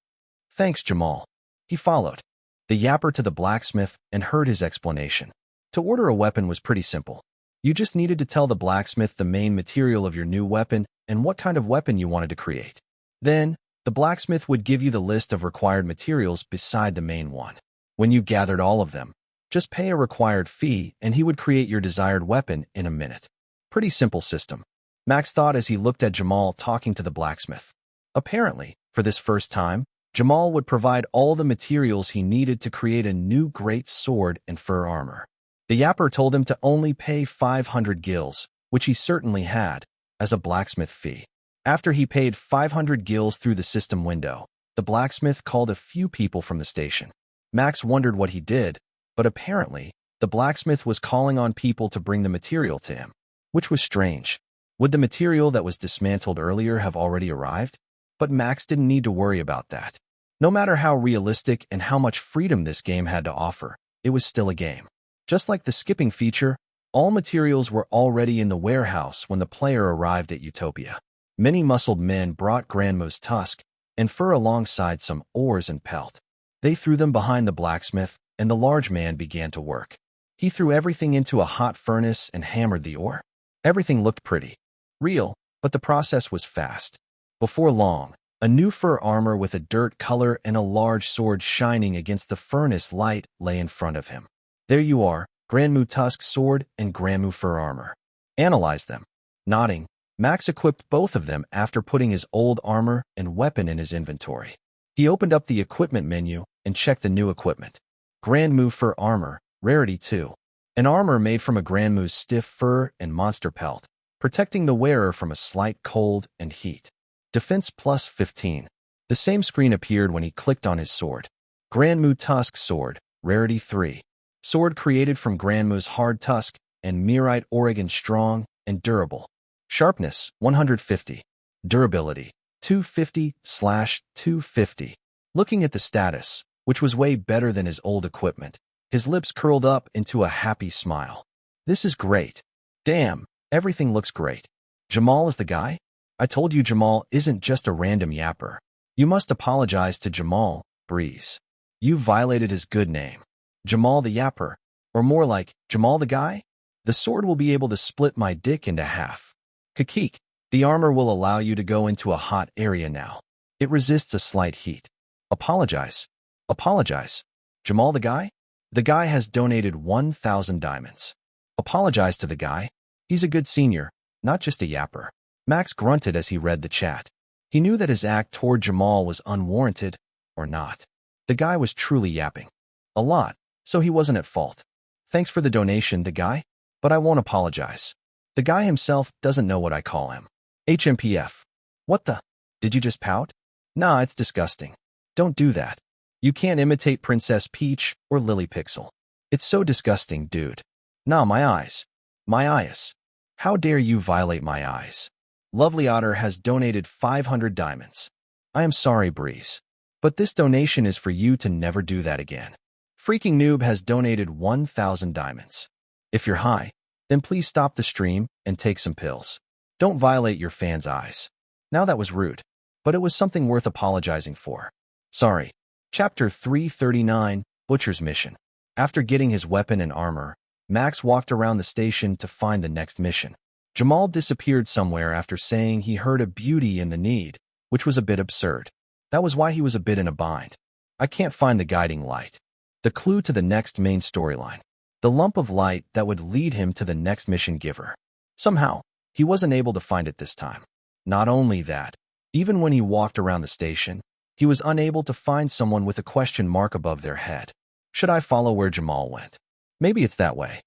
Thanks, Jamal. He followed the yapper to the blacksmith and heard his explanation. To order a weapon was pretty simple. You just needed to tell the blacksmith the main material of your new weapon and what kind of weapon you wanted to create. Then, the blacksmith would give you the list of required materials beside the main one. When you gathered all of them, just pay a required fee and he would create your desired weapon in a minute. Pretty simple system. Max thought as he looked at Jamal talking to the blacksmith. Apparently, for this first time, Jamal would provide all the materials he needed to create a new great sword and fur armor. The yapper told him to only pay 500 gills, which he certainly had, as a blacksmith fee. After he paid 500 gills through the system window, The blacksmith called a few people from the station. Max wondered what he did, but apparently, the blacksmith was calling on people to bring the material to him, which was strange. Would the material that was dismantled earlier have already arrived? But Max didn't need to worry about that. No matter how realistic and how much freedom this game had to offer, it was still a game. Just like the skipping feature, all materials were already in the warehouse when the player arrived at Utopia. Many muscled men brought Grandma's tusk and fur alongside some oars and pelt. They threw them behind the blacksmith, and the large man began to work. He threw everything into a hot furnace and hammered the ore. Everything looked pretty, real, but the process was fast. Before long, a new fur armor with a dirt color and a large sword shining against the furnace light lay in front of him. There you are, Grandmu Tusk sword and Grandmu fur armor. Analyze them. Nodding, Max equipped both of them after putting his old armor and weapon in his inventory. He opened up the equipment menu and checked the new equipment. Grandmu fur armor, rarity 2. An armor made from a Grandmu's stiff fur and monster pelt, protecting the wearer from a slight cold and heat. Defense plus 15. The same screen appeared when he clicked on his sword. Grandmu Tusk sword, rarity 3. Sword created from Grandmu's hard tusk and Mirite Oregon strong and durable. Sharpness, 150. Durability, 250/250. Looking at the status, which was way better than his old equipment, his lips curled up into a happy smile. This is great. Damn, everything looks great. Jamal is the guy? I told you Jamal isn't just a random yapper. You must apologize to Jamal, Breeze. You violated his good name. Jamal the yapper, or more like, Jamal the guy? The sword will be able to split my dick into half. Kakik, the armor will allow you to go into a hot area now. It resists a slight heat. Apologize. Apologize. Jamal the guy? The guy has donated 1,000 diamonds. Apologize to the guy. He's a good senior, not just a yapper. Max grunted as he read the chat. He knew that his act toward Jamal was unwarranted, or not. The guy was truly yapping. A lot, so he wasn't at fault. Thanks for the donation, the guy, but I won't apologize. The guy himself doesn't know what I call him. HMPF. What the? Did you just pout? Nah, it's disgusting. Don't do that. You can't imitate Princess Peach or Lily Pixel. It's so disgusting, dude. Nah, my eyes. My eyes. How dare you violate my eyes? Lovely Otter has donated 500 diamonds. I am sorry, Breeze, but this donation is for you to never do that again. Freaking Noob has donated 1,000 diamonds. If you're high, then please stop the stream and take some pills. Don't violate your fans' eyes. Now that was rude, but it was something worth apologizing for. Sorry. Chapter 339, Butcher's Mission. After getting his weapon and armor, Max walked around the station to find the next mission. Jamal disappeared somewhere after saying he heard a beauty in the need, which was a bit absurd. That was why he was a bit in a bind. I can't find the guiding light. The clue to the next main storyline. The lump of light that would lead him to the next mission giver. Somehow, he wasn't able to find it this time. Not only that, even when he walked around the station, he was unable to find someone with a question mark above their head. Should I follow where Jamal went? Maybe it's that way.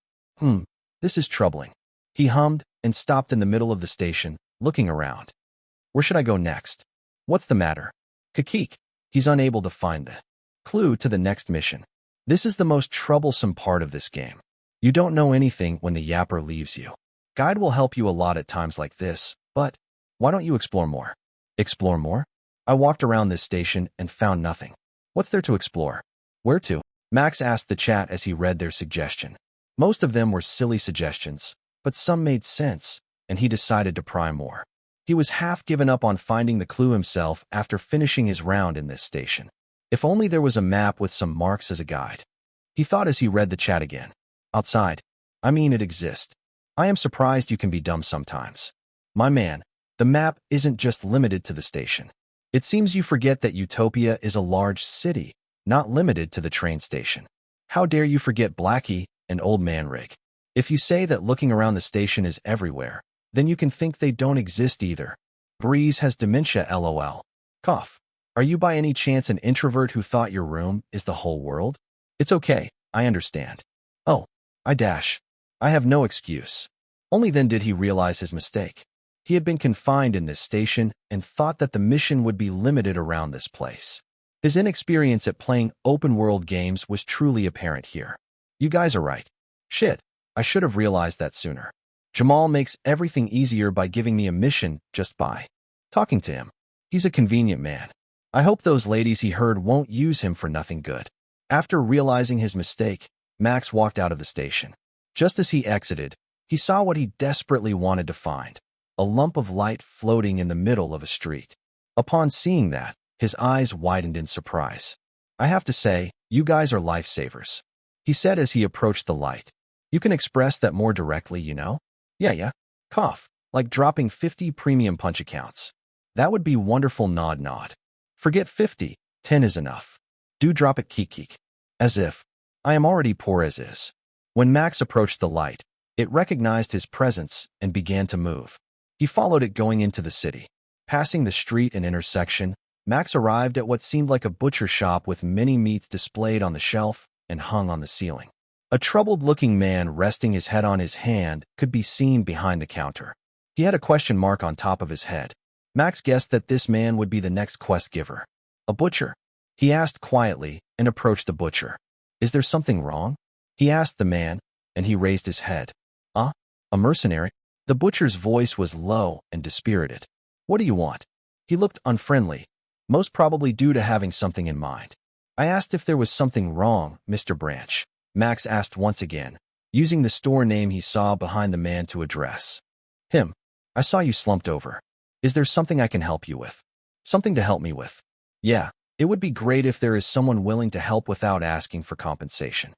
This is troubling. He hummed and stopped in the middle of the station, looking around. Where should I go next? What's the matter? Kakik. He's unable to find the clue to the next mission. This is the most troublesome part of this game. You don't know anything when the yapper leaves you. Guide will help you a lot at times like this, but why don't you explore more? Explore more? I walked around this station and found nothing. What's there to explore? Where to? Max asked the chat as he read their suggestion. Most of them were silly suggestions, but some made sense, and he decided to pry more. He was half given up on finding the clue himself after finishing his round in this station. If only there was a map with some marks as a guide. He thought as he read the chat again. Outside. I mean, it exists. I am surprised you can be dumb sometimes. My man, the map isn't just limited to the station. It seems you forget that Utopia is a large city, not limited to the train station. How dare you forget Blackie and Old Man Rig? If you say that looking around the station is everywhere, then you can think they don't exist either. Breeze has dementia, lol. Cough. Are you by any chance an introvert who thought your room is the whole world? It's okay, I understand. Oh, I have no excuse. Only then did he realize his mistake. He had been confined in this station and thought that the mission would be limited around this place. His inexperience at playing open-world games was truly apparent here. You guys are right. Shit, I should have realized that sooner. Jamal makes everything easier by giving me a mission just by talking to him. He's a convenient man. I hope those ladies he heard won't use him for nothing good. After realizing his mistake, Max walked out of the station. Just as he exited, he saw what he desperately wanted to find, a lump of light floating in the middle of a street. Upon seeing that, his eyes widened in surprise. I have to say, you guys are lifesavers, he said as he approached the light. You can express that more directly, you know? Yeah. Cough, like dropping 50 premium punch accounts. That would be wonderful. Nod. Forget 50, 10 is enough. Do drop it. Keek. As if. I am already poor as is. When Max approached the light, it recognized his presence and began to move. He followed it going into the city. Passing the street and intersection, Max arrived at what seemed like a butcher shop with many meats displayed on the shelf and hung on the ceiling. A troubled-looking man resting his head on his hand could be seen behind the counter. He had a question mark on top of his head. Max guessed that this man would be the next quest giver. A butcher? He asked quietly and approached the butcher. Is there something wrong? He asked the man, and he raised his head. A mercenary? The butcher's voice was low and dispirited. What do you want? He looked unfriendly, most probably due to having something in mind. I asked if there was something wrong, Mr. Branch. Max asked once again, using the store name he saw behind the man to address him. I saw you slumped over. Is there something I can help you with? Something to help me with? Yeah, it would be great if there is someone willing to help without asking for compensation.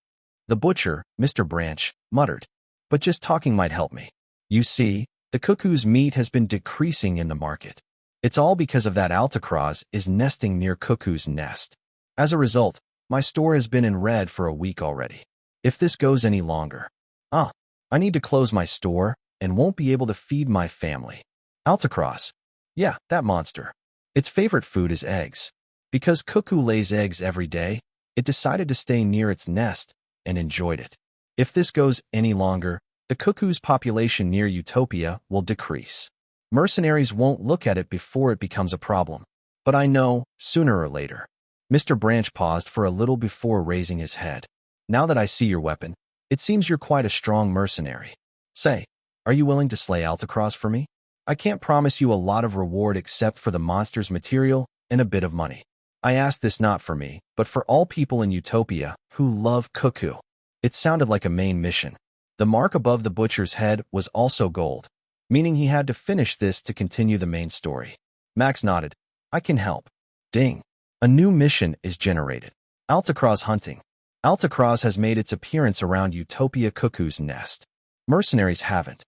The butcher, Mr. Branch, muttered. But just talking might help me. You see, the cuckoo's meat has been decreasing in the market. It's all because of that Altacross is nesting near Cuckoo's nest. As a result, my store has been in red for a week already. If this goes any longer, I need to close my store and won't be able to feed my family. Altacross? Yeah, that monster. Its favorite food is eggs. Because Cuckoo lays eggs every day, it decided to stay near its nest and enjoyed it. If this goes any longer, the cuckoo's population near Utopia will decrease. Mercenaries won't look at it before it becomes a problem. But I know, sooner or later. Mr. Branch paused for a little before raising his head. Now that I see your weapon, it seems you're quite a strong mercenary. Say, are you willing to slay Altacross for me? I can't promise you a lot of reward except for the monster's material and a bit of money. I ask this not for me, but for all people in Utopia who love Cuckoo. It sounded like a main mission. The mark above the butcher's head was also gold, meaning he had to finish this to continue the main story. Max nodded. I can help. Ding. A new mission is generated. Altacross hunting. Altacross has made its appearance around Utopia Cuckoo's nest. Mercenaries haven't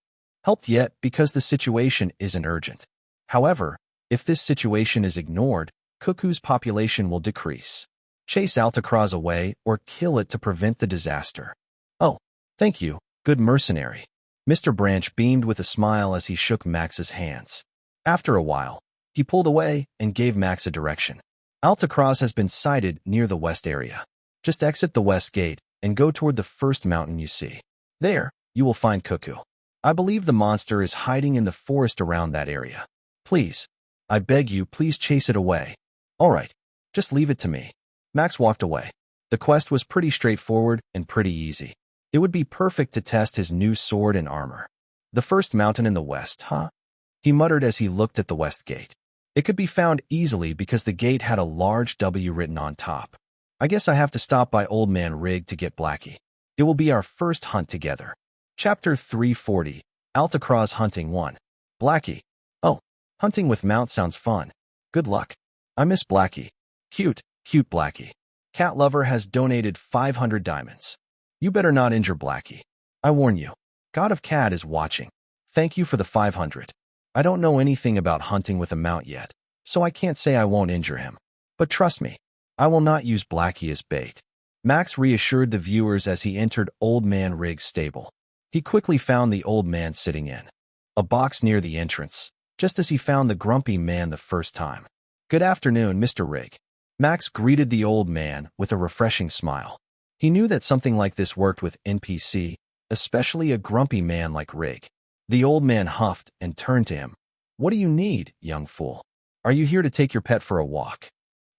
helped yet because the situation isn't urgent. However, if this situation is ignored, Cuckoo's population will decrease. Chase Altacross away or kill it to prevent the disaster. Oh, thank you, good mercenary. Mr. Branch beamed with a smile as he shook Max's hands. After a while, he pulled away and gave Max a direction. Altacross has been sighted near the west area. Just exit the west gate and go toward the first mountain you see. There, you will find Cuckoo. I believe the monster is hiding in the forest around that area. Please, I beg you, please chase it away. All right, just leave it to me. Max walked away. The quest was pretty straightforward and pretty easy. It would be perfect to test his new sword and armor. The first mountain in the west, huh? He muttered as he looked at the west gate. It could be found easily because the gate had a large W written on top. I guess I have to stop by Old Man Rig to get Blackie. It will be our first hunt together. Chapter 340, Altacross Hunting 1. Blackie. Oh, hunting with Mount sounds fun. Good luck. I miss Blackie. Cute Blackie. Cat Lover has donated 500 diamonds. You better not injure Blackie. I warn you. God of Cat is watching. Thank you for the 500. I don't know anything about hunting with a mount yet, so I can't say I won't injure him. But trust me, I will not use Blackie as bait. Max reassured the viewers as he entered Old Man Rig's stable. He quickly found the old man sitting in a box near the entrance, just as he found the grumpy man the first time. Good afternoon, Mr. Rig. Max greeted the old man with a refreshing smile. He knew that something like this worked with NPC, especially a grumpy man like Rig. The old man huffed and turned to him. What do you need, young fool? Are you here to take your pet for a walk?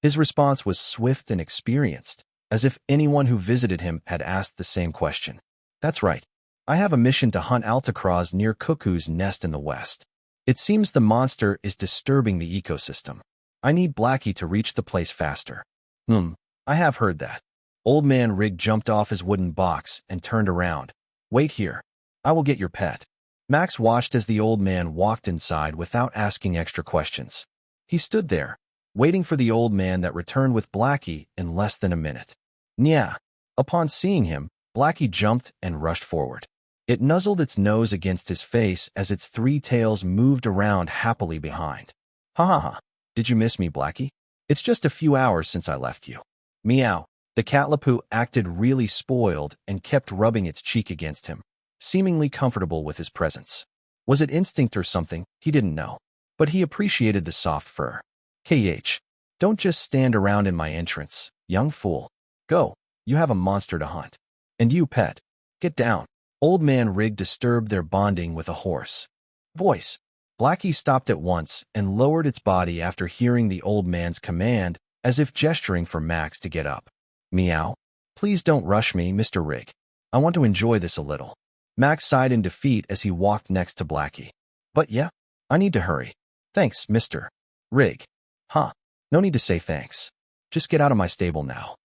His response was swift and experienced, as if anyone who visited him had asked the same question. That's right. I have a mission to hunt alticrows near Cuckoo's nest in the west. It seems the monster is disturbing the ecosystem. I need Blackie to reach the place faster. I have heard that. Old Man Rig jumped off his wooden box and turned around. Wait here. I will get your pet. Max watched as the old man walked inside without asking extra questions. He stood there, waiting for the old man that returned with Blackie in less than a minute. Nya. Upon seeing him, Blackie jumped and rushed forward. It nuzzled its nose against his face as its 3 tails moved around happily behind. Ha ha ha. Did you miss me, Blackie? It's just a few hours since I left you. Meow. The Catlapu acted really spoiled and kept rubbing its cheek against him, seemingly comfortable with his presence. Was it instinct or something? He didn't know. But he appreciated the soft fur. KH. Don't just stand around in my entrance, young fool. Go. You have a monster to hunt. And you, pet. Get down. Old Man Rig disturbed their bonding with a hoarse voice. Blackie stopped at once and lowered its body after hearing the old man's command, as if gesturing for Max to get up. Meow. Please don't rush me, Mr. Rig. I want to enjoy this a little. Max sighed in defeat as he walked next to Blackie. But yeah, I need to hurry. Thanks, Mr. Rig. Huh. No need to say thanks. Just get out of my stable now.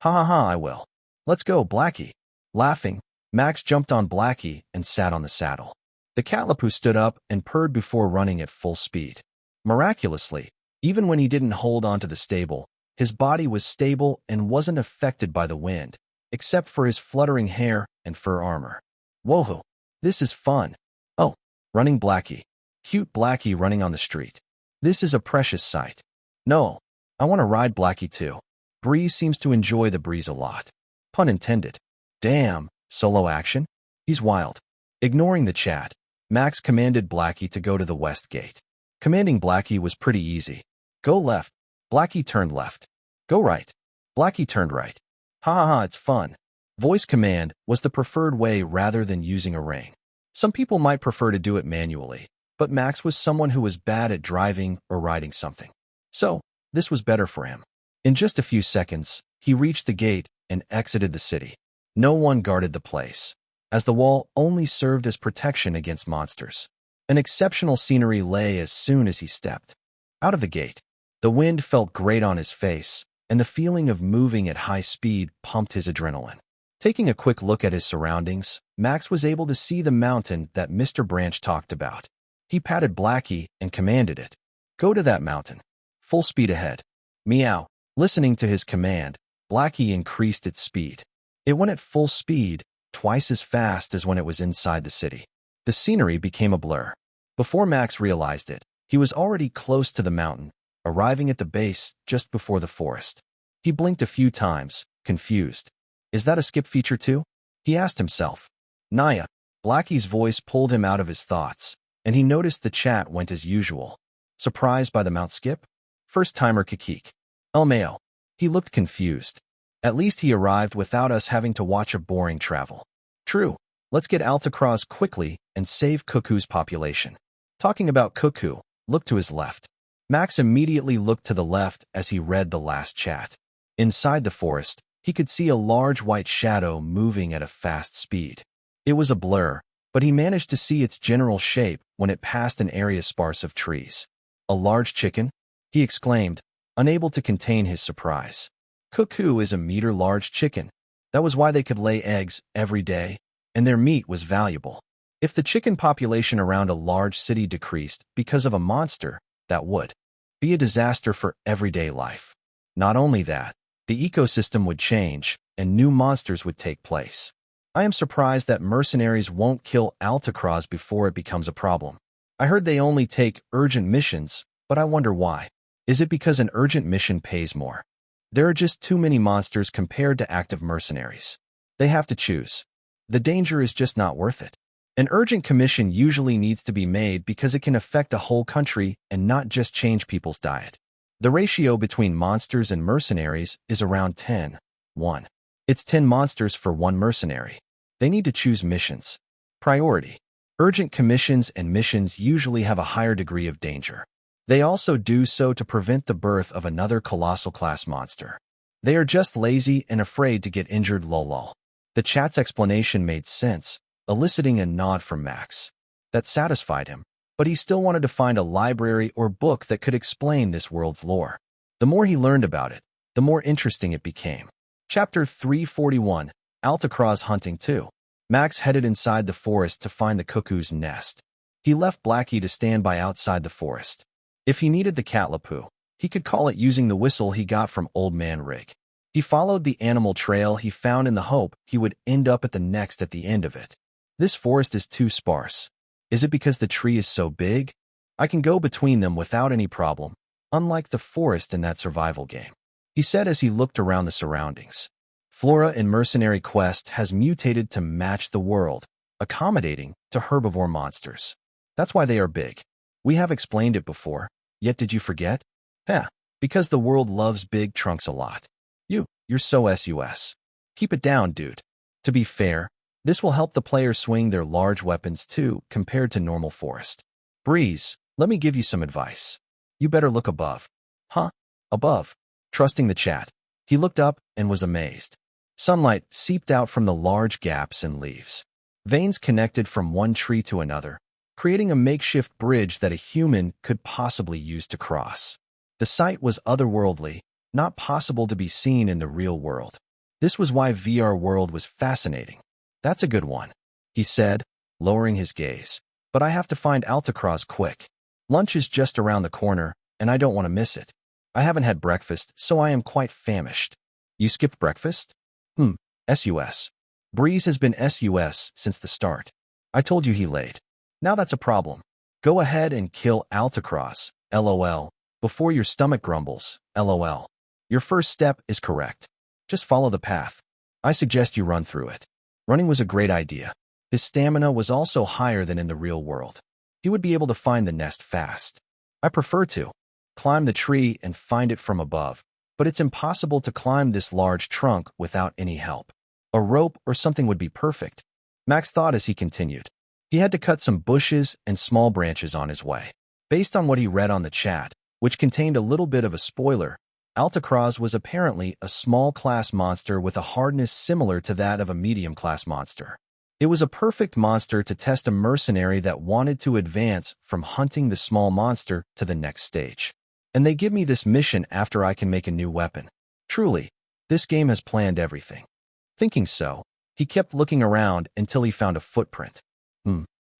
Ha ha ha, I will. Let's go, Blackie. Laughing, Max jumped on Blackie and sat on the saddle. The Catlapu stood up and purred before running at full speed. Miraculously, even when he didn't hold onto the stable, his body was stable and wasn't affected by the wind, except for his fluttering hair and fur armor. Woah, this is fun. Oh, running Blackie. Cute Blackie running on the street. This is a precious sight. No, I want to ride Blackie too. Breeze seems to enjoy the breeze a lot. Pun intended. Damn, solo action? He's wild. Ignoring the chat, Max commanded Blackie to go to the west gate. Commanding Blackie was pretty easy. Go left. Blackie turned left. Go right. Blackie turned right. Ha ha ha, it's fun. Voice command was the preferred way rather than using a rein. Some people might prefer to do it manually, but Max was someone who was bad at driving or riding something. So, this was better for him. In just a few seconds, he reached the gate and exited the city. No one guarded the place, as the wall only served as protection against monsters. An exceptional scenery lay as soon as he stepped out of the gate. The wind felt great on his face, and the feeling of moving at high speed pumped his adrenaline. Taking a quick look at his surroundings, Max was able to see the mountain that Mr. Branch talked about. He patted Blackie and commanded it. Go to that mountain. Full speed ahead. Meow. Listening to his command, Blackie increased its speed. It went at full speed, twice as fast as when it was inside the city. The scenery became a blur. Before Max realized it, he was already close to the mountain, arriving at the base just before the forest. He blinked a few times, confused. Is that a skip feature too? He asked himself. Naya. Blackie's voice pulled him out of his thoughts, and he noticed the chat went as usual. Surprised by the mount skip? First-timer Kikik. Mayo. He looked confused. At least he arrived without us having to watch a boring travel. True. Let's get alticrows quickly and save Cuckoo's population. Talking about Cuckoo, look to his left. Max immediately looked to the left as he read the last chat. Inside the forest, he could see a large white shadow moving at a fast speed. It was a blur, but he managed to see its general shape when it passed an area sparse of trees. A large chicken? He exclaimed, unable to contain his surprise. Cuckoo is a meter-large chicken. That was why they could lay eggs every day, and their meat was valuable. If the chicken population around a large city decreased because of a monster, that would be a disaster for everyday life. Not only that, the ecosystem would change, and new monsters would take place. I am surprised that mercenaries won't kill alticrows before it becomes a problem. I heard they only take urgent missions, but I wonder why. Is it because an urgent mission pays more? There are just too many monsters compared to active mercenaries. They have to choose. The danger is just not worth it. An urgent commission usually needs to be made because it can affect a whole country and not just change people's diet. The ratio between monsters and mercenaries is around 10:1. It's 10 monsters for 1 mercenary. They need to choose missions. Priority. Urgent commissions and missions usually have a higher degree of danger. They also do so to prevent the birth of another colossal class monster. They are just lazy and afraid to get injured lol. The chat's explanation made sense, eliciting a nod from Max. That satisfied him, but he still wanted to find a library or book that could explain this world's lore. The more he learned about it, the more interesting it became. Chapter 341, Altacraw's Hunting 2. Max headed inside the forest to find the cuckoo's nest. He left Blackie to stand by outside the forest. If he needed the Catlapu, he could call it using the whistle he got from Old Man Rig. He followed the animal trail he found in the hope he would end up at the next at the end of it. This forest is too sparse. Is it because the tree is so big? I can go between them without any problem, unlike the forest in that survival game, he said as he looked around the surroundings. Flora in Mercenary Quest has mutated to match the world, accommodating to herbivore monsters. That's why they are big. We have explained it before, yet did you forget? Because the world loves big trunks a lot. You're so sus. Keep it down, dude. To be fair, this will help the player swing their large weapons too, compared to normal forest. Breeze, let me give you some advice. You better look above. Above. Trusting the chat, he looked up and was amazed. Sunlight seeped out from the large gaps in leaves. Veins connected from one tree to another, creating a makeshift bridge that a human could possibly use to cross. The sight was otherworldly, not possible to be seen in the real world. This was why VR World was fascinating. That's a good one, he said, lowering his gaze. But I have to find Altacraw's quick. Lunch is just around the corner, and I don't want to miss it. I haven't had breakfast, so I am quite famished. You skipped breakfast? SUS. Breeze has been SUS since the start. I told you he laid. Now that's a problem. Go ahead and kill Altacraw's, LOL, before your stomach grumbles, LOL. Your first step is correct. Just follow the path. I suggest you run through it. Running was a great idea. His stamina was also higher than in the real world. He would be able to find the nest fast. I prefer to climb the tree and find it from above, but it's impossible to climb this large trunk without any help. A rope or something would be perfect, Max thought as he continued. He had to cut some bushes and small branches on his way. Based on what he read on the chat, which contained a little bit of a spoiler, Altacraw's was apparently a small class monster with a hardness similar to that of a medium class monster. It was a perfect monster to test a mercenary that wanted to advance from hunting the small monster to the next stage. And they give me this mission after I can make a new weapon. Truly, this game has planned everything. Thinking so, he kept looking around until he found a footprint.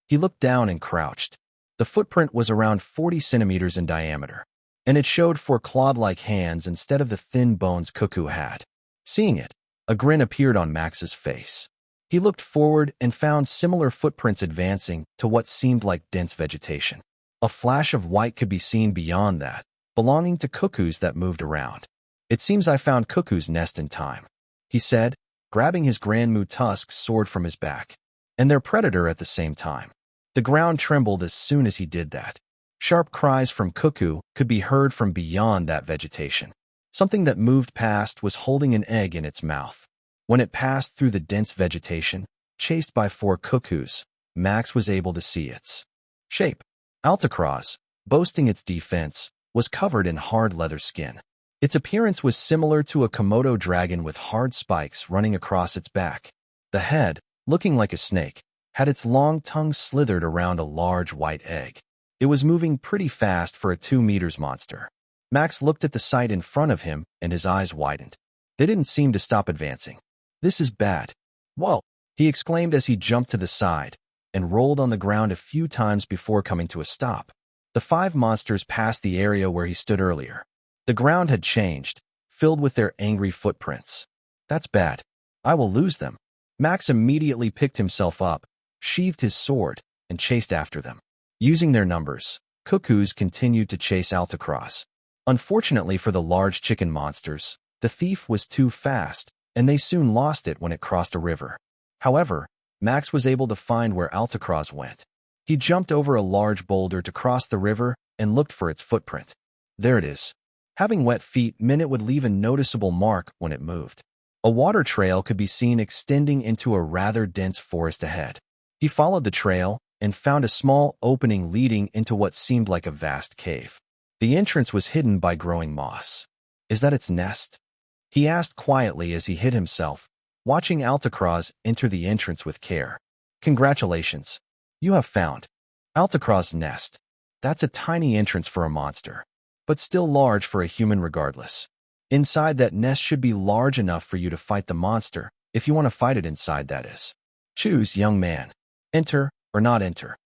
He looked down and crouched. The footprint was around 40 centimeters in diameter, and it showed 4 clawed-like hands instead of the thin bones Cuckoo had. Seeing it, a grin appeared on Max's face. He looked forward and found similar footprints advancing to what seemed like dense vegetation. A flash of white could be seen beyond that, belonging to cuckoos that moved around. It seems I found Cuckoo's nest in time, he said, grabbing his Granmu Tusk's sword from his back, and their predator at the same time. The ground trembled as soon as he did that. Sharp cries from Cuckoo could be heard from beyond that vegetation. Something that moved past was holding an egg in its mouth. When it passed through the dense vegetation, chased by 4 cuckoos, Max was able to see its shape. Altacraw's, boasting its defense, was covered in hard leather skin. Its appearance was similar to a Komodo dragon with hard spikes running across its back. The head, looking like a snake, had its long tongue slithered around a large white egg. It was moving pretty fast for a 2 meters monster. Max looked at the sight in front of him and his eyes widened. They didn't seem to stop advancing. This is bad. Whoa, he exclaimed as he jumped to the side and rolled on the ground a few times before coming to a stop. The 5 monsters passed the area where he stood earlier. The ground had changed, filled with their angry footprints. That's bad. I will lose them. Max immediately picked himself up, sheathed his sword, and chased after them. Using their numbers, cuckoos continued to chase Altacraw's. Unfortunately for the large chicken monsters, the thief was too fast, and they soon lost it when it crossed a river. However, Max was able to find where Altacraw's went. He jumped over a large boulder to cross the river and looked for its footprint. There it is. Having wet feet meant it would leave a noticeable mark when it moved. A water trail could be seen extending into a rather dense forest ahead. He followed the trail and found a small opening leading into what seemed like a vast cave. The entrance was hidden by growing moss. Is that its nest? He asked quietly as he hid himself, watching Altacroz enter the entrance with care. Congratulations. You have found Altacroz's nest. That's a tiny entrance for a monster, but still large for a human regardless. Inside that nest should be large enough for you to fight the monster, if you want to fight it inside, that is. Choose, young man. Enter or not enter.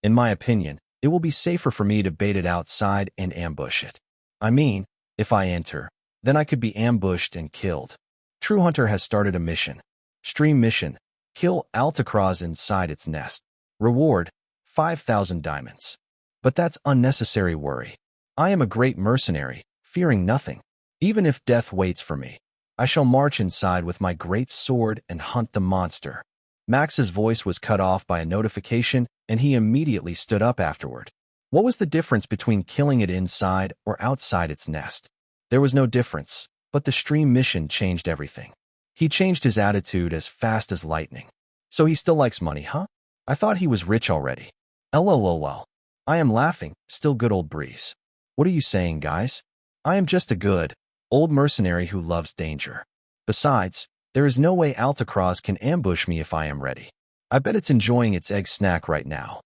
In my opinion, it will be safer for me to bait it outside and ambush it. I mean, if I enter, then I could be ambushed and killed. True Hunter has started a mission. Stream mission. Kill Altacroz inside its nest. Reward, 5,000 diamonds. But that's unnecessary worry. I am a great mercenary, fearing nothing. Even if death waits for me, I shall march inside with my great sword and hunt the monster. Max's voice was cut off by a notification, and he immediately stood up afterward. What was the difference between killing it inside or outside its nest? There was no difference, but the stream mission changed everything. He changed his attitude as fast as lightning. So he still likes money, huh? I thought he was rich already. LOL. I am laughing, still good old Breeze. What are you saying, guys? I am just a good, old mercenary who loves danger. Besides, there is no way Altacroz can ambush me if I am ready. I bet it's enjoying its egg snack right now.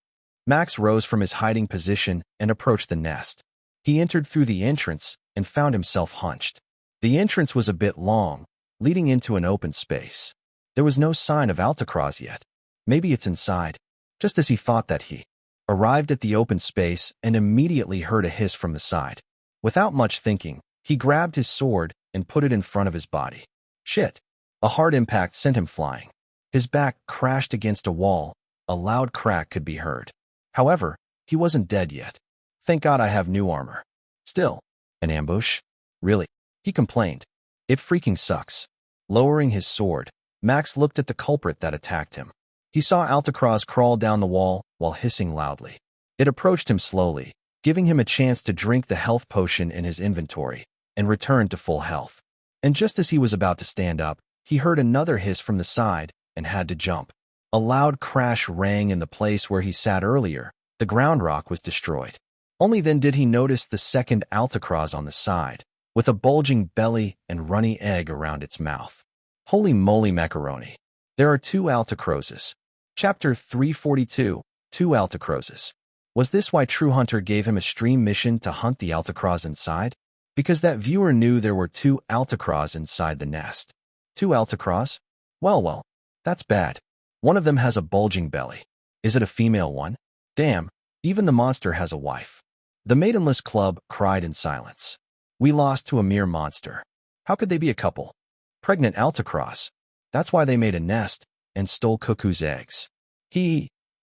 Max rose from his hiding position and approached the nest. He entered through the entrance and found himself hunched. The entrance was a bit long, leading into an open space. There was no sign of Altacroz yet. Maybe it's inside. Just as he thought that, he arrived at the open space and immediately heard a hiss from the side. Without much thinking, he grabbed his sword and put it in front of his body. Shit! A hard impact sent him flying. His back crashed against a wall. A loud crack could be heard. However, he wasn't dead yet. Thank God I have new armor. Still, an ambush? Really? He complained. It freaking sucks. Lowering his sword, Max looked at the culprit that attacked him. He saw Altacroz crawl down the wall while hissing loudly. It approached him slowly, giving him a chance to drink the health potion in his inventory and return to full health. And just as he was about to stand up, he heard another hiss from the side and had to jump. A loud crash rang in the place where he sat earlier. The ground rock was destroyed. Only then did he notice the second Altacroz on the side, with a bulging belly and runny egg around its mouth. Holy moly macaroni. There are two Altacrozes. Chapter 342, Two Altacrozes. Was this why True Hunter gave him a stream mission to hunt the Altacroz inside? Because that viewer knew there were two Altacroz inside the nest. Two Altacroz? Well, that's bad. One of them has a bulging belly. Is it a female one? Damn, even the monster has a wife. The Maidenless Club cried in silence. We lost to a mere monster. How could they be a couple? Pregnant Altacroz. That's why they made a nest and stole Cuckoo's eggs.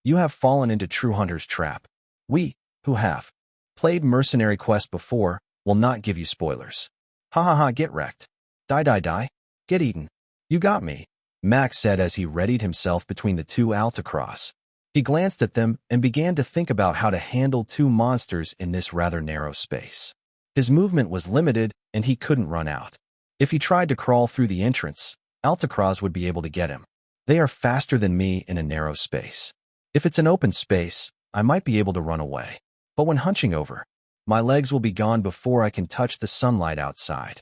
You have fallen into True Hunter's trap. We, who have played Mercenary Quest before, will not give you spoilers. Ha, get wrecked. Die. Get eaten. You got me, Max said as he readied himself between the two Altacroz. He glanced at them and began to think about how to handle two monsters in this rather narrow space. His movement was limited and he couldn't run out. If he tried to crawl through the entrance, Altacroz would be able to get him. They are faster than me in a narrow space. If it's an open space, I might be able to run away. But when hunching over, my legs will be gone before I can touch the sunlight outside.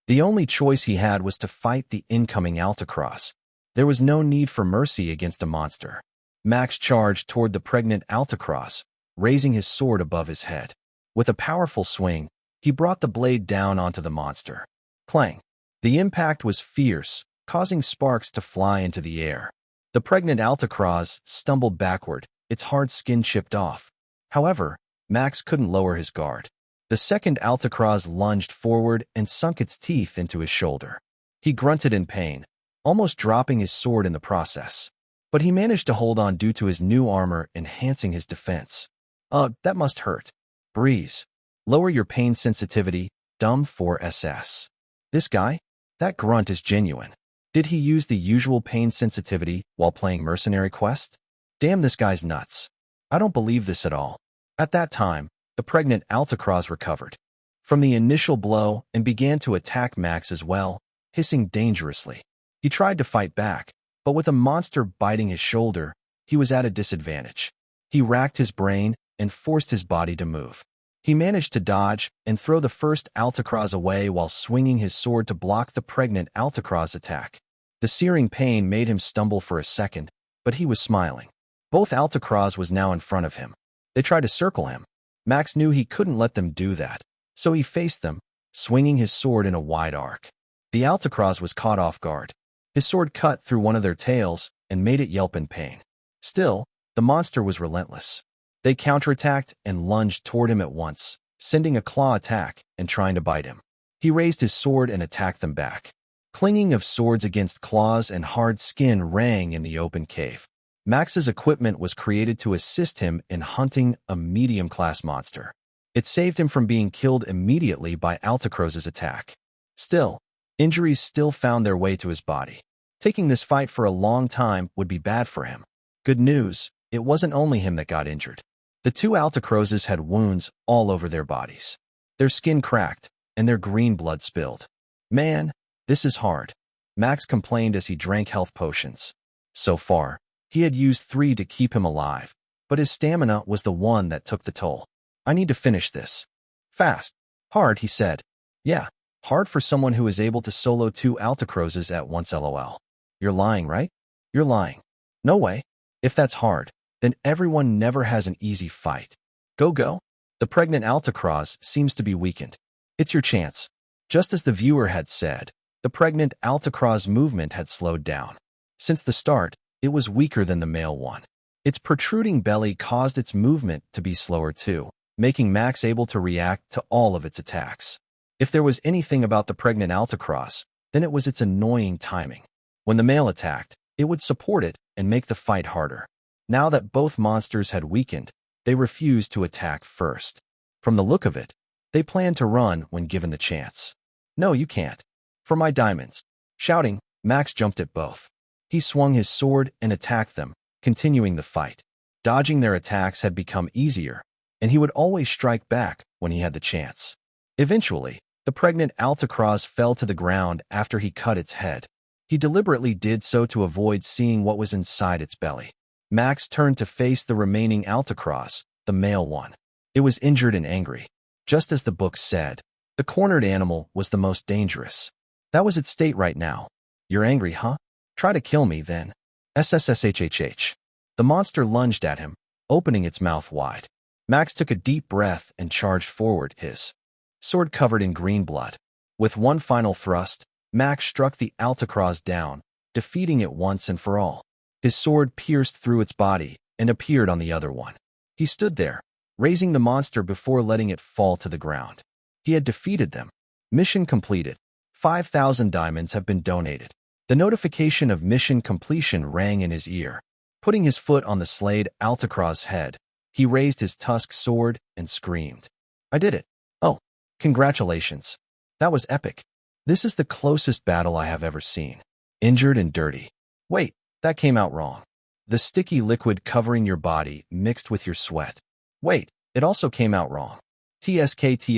The only choice he had was to fight the incoming Altacroz. There was no need for mercy against a monster. Max charged toward the pregnant Altacroz, raising his sword above his head. With a powerful swing, he brought the blade down onto the monster. Clang! The impact was fierce, causing sparks to fly into the air. The pregnant Altacroz stumbled backward, its hard skin chipped off. However, Max couldn't lower his guard. The second Altacroz lunged forward and sunk its teeth into his shoulder. He grunted in pain, almost dropping his sword in the process. But he managed to hold on due to his new armor enhancing his defense. That must hurt. Breeze. Lower your pain sensitivity, dumb 4SS. This guy? That grunt is genuine. Did he use the usual pain sensitivity while playing Mercenary Quest? Damn, this guy's nuts. I don't believe this at all. At that time, the pregnant Altacroz recovered from the initial blow and began to attack Max as well, hissing dangerously. He tried to fight back, but with a monster biting his shoulder, he was at a disadvantage. He racked his brain and forced his body to move. He managed to dodge and throw the first Altacross away while swinging his sword to block the pregnant Altacross attack. The searing pain made him stumble for a second, but he was smiling. Both Altacross was now in front of him. They tried to circle him. Max knew he couldn't let them do that, so he faced them, swinging his sword in a wide arc. The Altacross was caught off guard. His sword cut through one of their tails and made it yelp in pain. Still, the monster was relentless. They counterattacked and lunged toward him at once, sending a claw attack and trying to bite him. He raised his sword and attacked them back. Clinging of swords against claws and hard skin rang in the open cave. Max's equipment was created to assist him in hunting a medium-class monster. It saved him from being killed immediately by Altacross's attack. Still, injuries still found their way to his body. Taking this fight for a long time would be bad for him. Good news, it wasn't only him that got injured. The two Altacrosses had wounds all over their bodies. Their skin cracked, and their green blood spilled. Man, this is hard, Max complained as he drank health potions. So far, he had used 3 to keep him alive, but his stamina was the one that took the toll. I need to finish this. Fast. Hard, he said. Yeah, hard for someone who is able to solo 2 Altacrosses at once, lol. You're lying, right? You're lying. No way. If that's hard, then everyone never has an easy fight. Go. The pregnant Altacross seems to be weakened. It's your chance. Just as the viewer had said, the pregnant Altacross movement had slowed down. Since the start, it was weaker than the male one. Its protruding belly caused its movement to be slower too, making Max able to react to all of its attacks. If there was anything about the pregnant Altacross, then it was its annoying timing. When the male attacked, it would support it and make the fight harder. Now that both monsters had weakened, they refused to attack first. From the look of it, they planned to run when given the chance. No, you can't. For my diamonds. Shouting, Max jumped at both. He swung his sword and attacked them, continuing the fight. Dodging their attacks had become easier, and he would always strike back when he had the chance. Eventually, the pregnant Altacross fell to the ground after he cut its head. He deliberately did so to avoid seeing what was inside its belly. Max turned to face the remaining Altacross, the male one. It was injured and angry. Just as the book said, the cornered animal was the most dangerous. That was its state right now. You're angry, huh? Try to kill me, then. SSSHHH. The monster lunged at him, opening its mouth wide. Max took a deep breath and charged forward, his sword covered in green blood. With one final thrust, Max struck the Altacross down, defeating it once and for all. His sword pierced through its body and appeared on the other one. He stood there, raising the monster before letting it fall to the ground. He had defeated them. Mission completed. 5,000 diamonds have been donated. The notification of mission completion rang in his ear. Putting his foot on the slayed Altacross head, he raised his tusked sword and screamed. I did it. Oh, congratulations. That was epic. This is the closest battle I have ever seen. Injured and dirty. Wait, that came out wrong. The sticky liquid covering your body mixed with your sweat. Wait, it also came out wrong. TSK,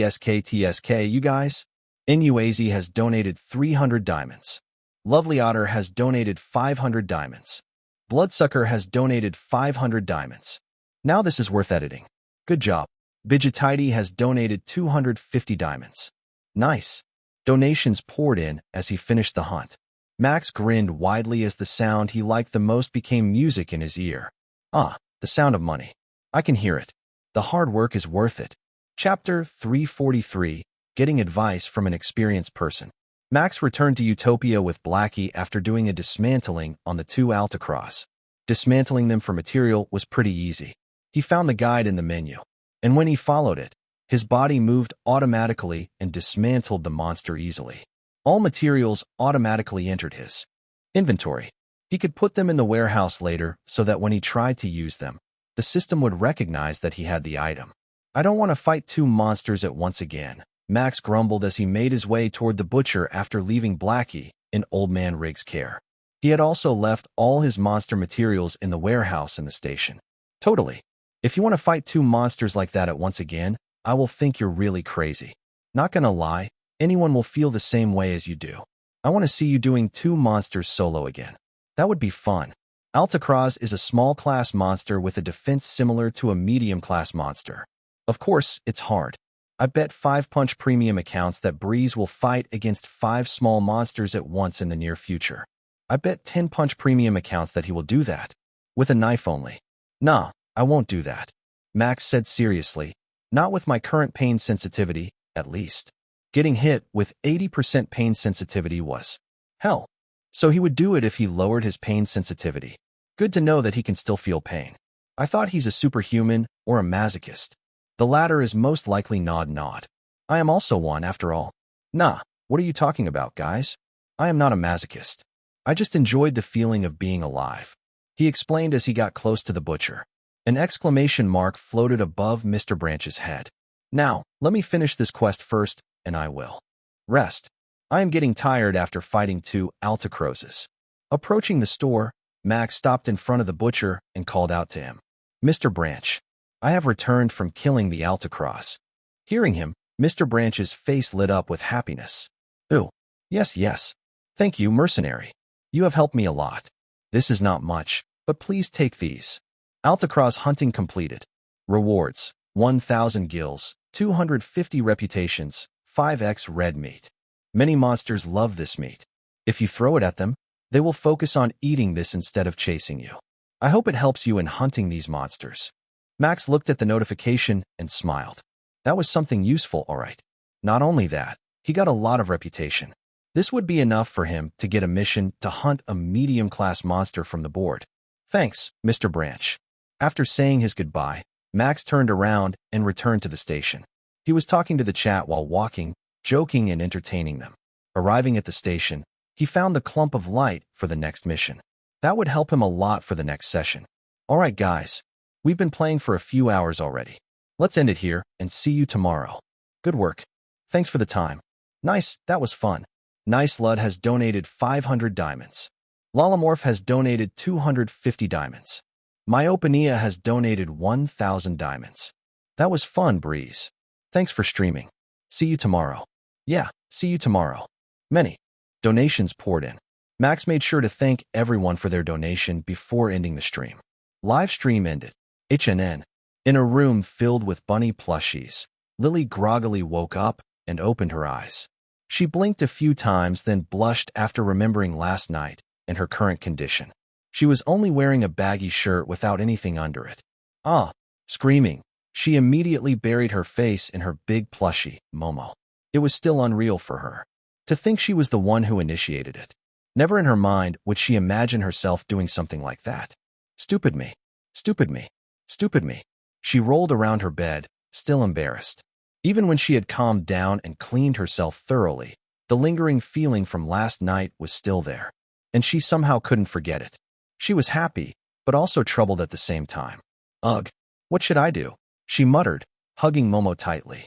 you guys? Inuazi has donated 300 diamonds. Lovely Otter has donated 500 diamonds. Bloodsucker has donated 500 diamonds. Now this is worth editing. Good job. Bidgetide has donated 250 diamonds. Nice. Donations poured in as he finished the hunt. Max grinned widely as the sound he liked the most became music in his ear. Ah, the sound of money. I can hear it. The hard work is worth it. Chapter 343, Getting Advice from an Experienced Person. Max returned to Utopia with Blackie after doing a dismantling on the 2 Altacross. Dismantling them for material was pretty easy. He found the guide in the menu, and when he followed it, his body moved automatically and dismantled the monster easily. All materials automatically entered his inventory. He could put them in the warehouse later so that when he tried to use them, the system would recognize that he had the item. I don't want to fight 2 monsters at once again, Max grumbled as he made his way toward the butcher after leaving Blackie in Old Man Riggs' care. He had also left all his monster materials in the warehouse in the station. Totally. If you want to fight 2 monsters like that at once again, I will think you're really crazy. Not gonna lie, anyone will feel the same way as you do. I want to see you doing 2 monsters solo again. That would be fun. Altacross is a small class monster with a defense similar to a medium class monster. Of course, it's hard. I bet 5 punch premium accounts that Breeze will fight against 5 small monsters at once in the near future. I bet 10 punch premium accounts that he will do that. With a knife only. Nah, I won't do that. Max said seriously. Not with my current pain sensitivity, at least. Getting hit with 80% pain sensitivity was hell. So he would do it if he lowered his pain sensitivity. Good to know that he can still feel pain. I thought he's a superhuman or a masochist. The latter is most likely nod. I am also one, after all. Nah, what are you talking about, guys? I am not a masochist. I just enjoyed the feeling of being alive. He explained as he got close to the butcher. An exclamation mark floated above Mr. Branch's head. Now, let me finish this quest first, and I will rest. I am getting tired after fighting 2 Altacrosses. Approaching the store, Max stopped in front of the butcher and called out to him. Mr. Branch, I have returned from killing the Altacross. Hearing him, Mr. Branch's face lit up with happiness. Oh, yes. Thank you, mercenary. You have helped me a lot. This is not much, but please take these. Altacross hunting completed. Rewards, 1,000 gills, 250 reputations, 5x red meat. Many monsters love this meat. If you throw it at them, they will focus on eating this instead of chasing you. I hope it helps you in hunting these monsters. Max looked at the notification and smiled. That was something useful, all right. Not only that, he got a lot of reputation. This would be enough for him to get a mission to hunt a medium-class monster from the board. Thanks, Mr. Branch. After saying his goodbye, Max turned around and returned to the station. He was talking to the chat while walking, joking and entertaining them. Arriving at the station, he found the clump of light for the next mission. That would help him a lot for the next session. All right, guys. We've been playing for a few hours already. Let's end it here and see you tomorrow. Good work. Thanks for the time. Nice, that was fun. Nice Lud has donated 500 diamonds. Lalamorph has donated 250 diamonds. Myopania has donated 1,000 diamonds. That was fun, Breeze. Thanks for streaming. See you tomorrow. Yeah, see you tomorrow. Many donations poured in. Max made sure to thank everyone for their donation before ending the stream. Live stream ended. HNN. In a room filled with bunny plushies, Lily groggily woke up and opened her eyes. She blinked a few times, then blushed after remembering last night and her current condition. She was only wearing a baggy shirt without anything under it. Ah! Screaming, she immediately buried her face in her big plushie, Momo. It was still unreal for her. To think she was the one who initiated it. Never in her mind would she imagine herself doing something like that. Stupid me. Stupid me. Stupid me. She rolled around her bed, still embarrassed. Even when she had calmed down and cleaned herself thoroughly, the lingering feeling from last night was still there, and she somehow couldn't forget it. She was happy, but also troubled at the same time. Ugh, what should I do? She muttered, hugging Momo tightly.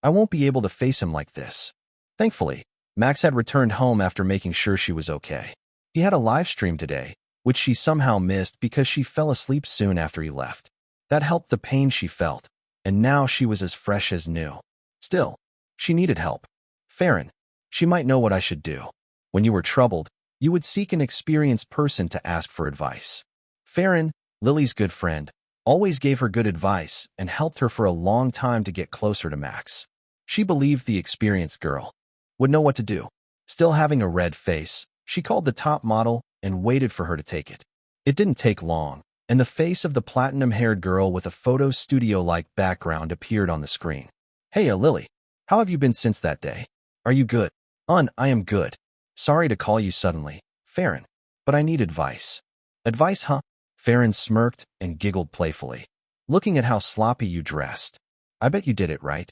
I won't be able to face him like this. Thankfully, Max had returned home after making sure she was okay. He had a live stream today, which she somehow missed because she fell asleep soon after he left. That helped the pain she felt, and now she was as fresh as new. Still, she needed help. Farron, she might know what I should do. When you were troubled, you would seek an experienced person to ask for advice. Farron, Lily's good friend, always gave her good advice and helped her for a long time to get closer to Max. She believed the experienced girl would know what to do. Still having a red face, she called the top model and waited for her to take it. It didn't take long, and the face of the platinum-haired girl with a photo studio-like background appeared on the screen. Hey, Lily. How have you been since that day? Are you good? I am good. Sorry to call you suddenly, Farron, but I need advice. Advice, huh? Farron smirked and giggled playfully. Looking at how sloppy you dressed. I bet you did it right.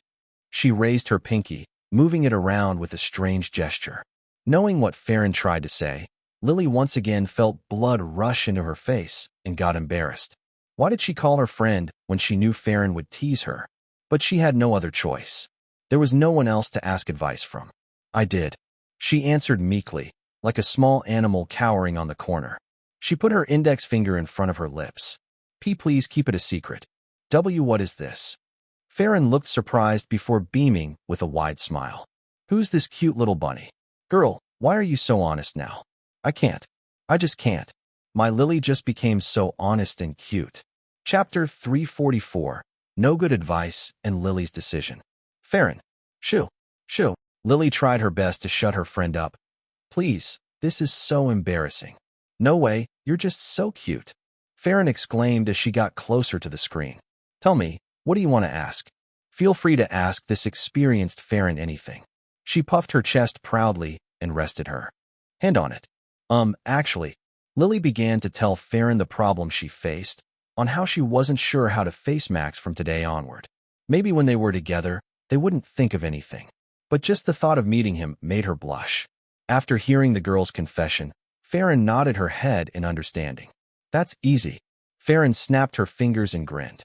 She raised her pinky, moving it around with a strange gesture. Knowing what Farron tried to say, Lily once again felt blood rush into her face and got embarrassed. Why did she call her friend when she knew Farron would tease her? But she had no other choice. There was no one else to ask advice from. I did. She answered meekly, like a small animal cowering on the corner. She put her index finger in front of her lips. P, please keep it a secret. W, what is this? Farron looked surprised before beaming with a wide smile. Who's this cute little bunny? Girl, why are you so honest now? I can't. I just can't. My Lily just became so honest and cute. Chapter 344. No Good Advice and Lily's Decision. Farron. Shoo. Shoo. Lily tried her best to shut her friend up. Please, this is so embarrassing. No way, you're just so cute. Farron exclaimed as she got closer to the screen. Tell me, what do you want to ask? Feel free to ask this experienced Farron anything. She puffed her chest proudly and rested her hand on it. Actually, Lily began to tell Farron the problem she faced, on how she wasn't sure how to face Max from today onward. Maybe when they were together, they wouldn't think of anything. But just the thought of meeting him made her blush. After hearing the girl's confession, Farron nodded her head in understanding. That's easy. Farron snapped her fingers and grinned.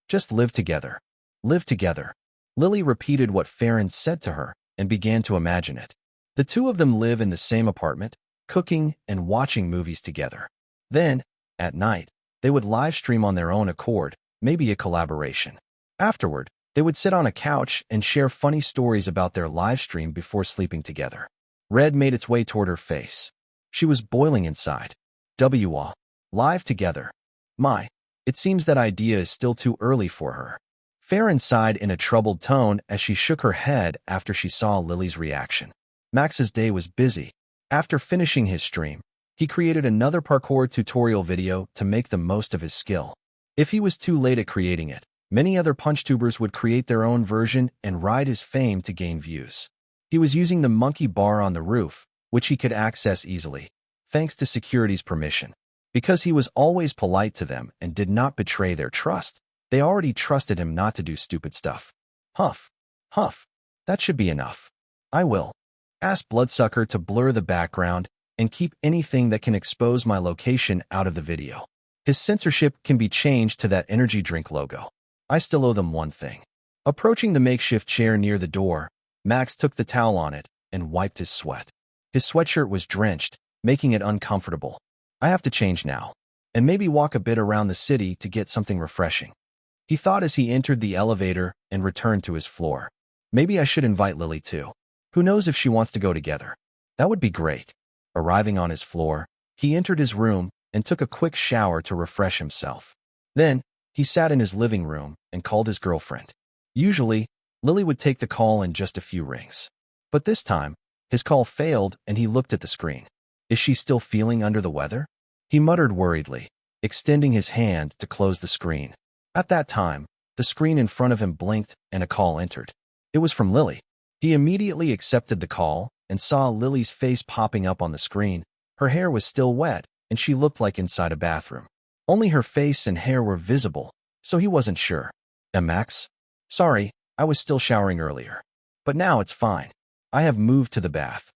Just live together. Live together. Lily repeated what Farron said to her and began to imagine it. The two of them live in the same apartment, cooking and watching movies together. Then, at night, they would live stream on their own accord, maybe a collaboration. Afterward, they would sit on a couch and share funny stories about their live stream before sleeping together. Red made its way toward her face. She was boiling inside. Woah. Live together. My. It seems that idea is still too early for her. Farron sighed in a troubled tone as she shook her head after she saw Lily's reaction. Max's day was busy. After finishing his stream, he created another parkour tutorial video to make the most of his skill. If he was too late at creating it, many other PunchTubers would create their own version and ride his fame to gain views. He was using the monkey bar on the roof, which he could access easily, thanks to security's permission. Because he was always polite to them and did not betray their trust, they already trusted him not to do stupid stuff. Huff. Huff. That should be enough. I will ask Bloodsucker to blur the background and keep anything that can expose my location out of the video. His censorship can be changed to that energy drink logo. I still owe them one thing. Approaching the makeshift chair near the door, Max took the towel on it and wiped his sweat. His sweatshirt was drenched, making it uncomfortable. I have to change now, and maybe walk a bit around the city to get something refreshing. He thought as he entered the elevator and returned to his floor. Maybe I should invite Lily too. Who knows if she wants to go together? That would be great. Arriving on his floor, he entered his room and took a quick shower to refresh himself. Then, he sat in his living room and called his girlfriend. Usually, Lily would take the call in just a few rings. But this time, his call failed and he looked at the screen. Is she still feeling under the weather? He muttered worriedly, extending his hand to close the screen. At that time, the screen in front of him blinked and a call entered. It was from Lily. He immediately accepted the call and saw Lily's face popping up on the screen. Her hair was still wet, and she looked like inside a bathroom. Only her face and hair were visible, so he wasn't sure. Max? Sorry, I was still showering earlier. But now it's fine. I have moved to the bath.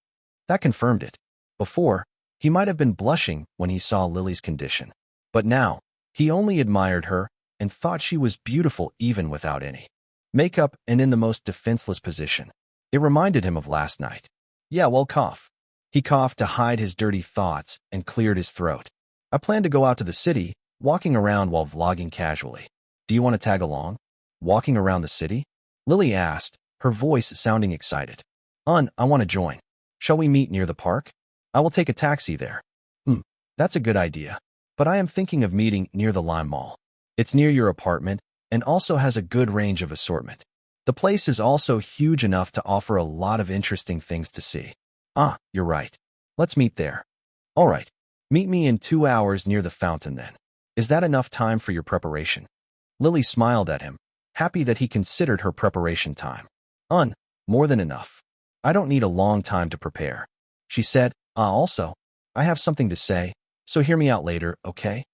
That confirmed it. Before, he might have been blushing when he saw Lily's condition. But now, he only admired her and thought she was beautiful even without any makeup and in the most defenseless position. It reminded him of last night. Yeah, well, cough. He coughed to hide his dirty thoughts and cleared his throat. I plan to go out to the city, walking around while vlogging casually. Do you want to tag along? Walking around the city? Lily asked, her voice sounding excited. I want to join. Shall we meet near the park? I will take a taxi there. That's a good idea. But I am thinking of meeting near the Lime Mall. It's near your apartment and also has a good range of assortment. The place is also huge enough to offer a lot of interesting things to see. You're right. Let's meet there. All right. Meet me in 2 hours near the fountain then. Is that enough time for your preparation? Lily smiled at him, happy that he considered her preparation time. More than enough. I don't need a long time to prepare. She said, also, I have something to say, so hear me out later, okay?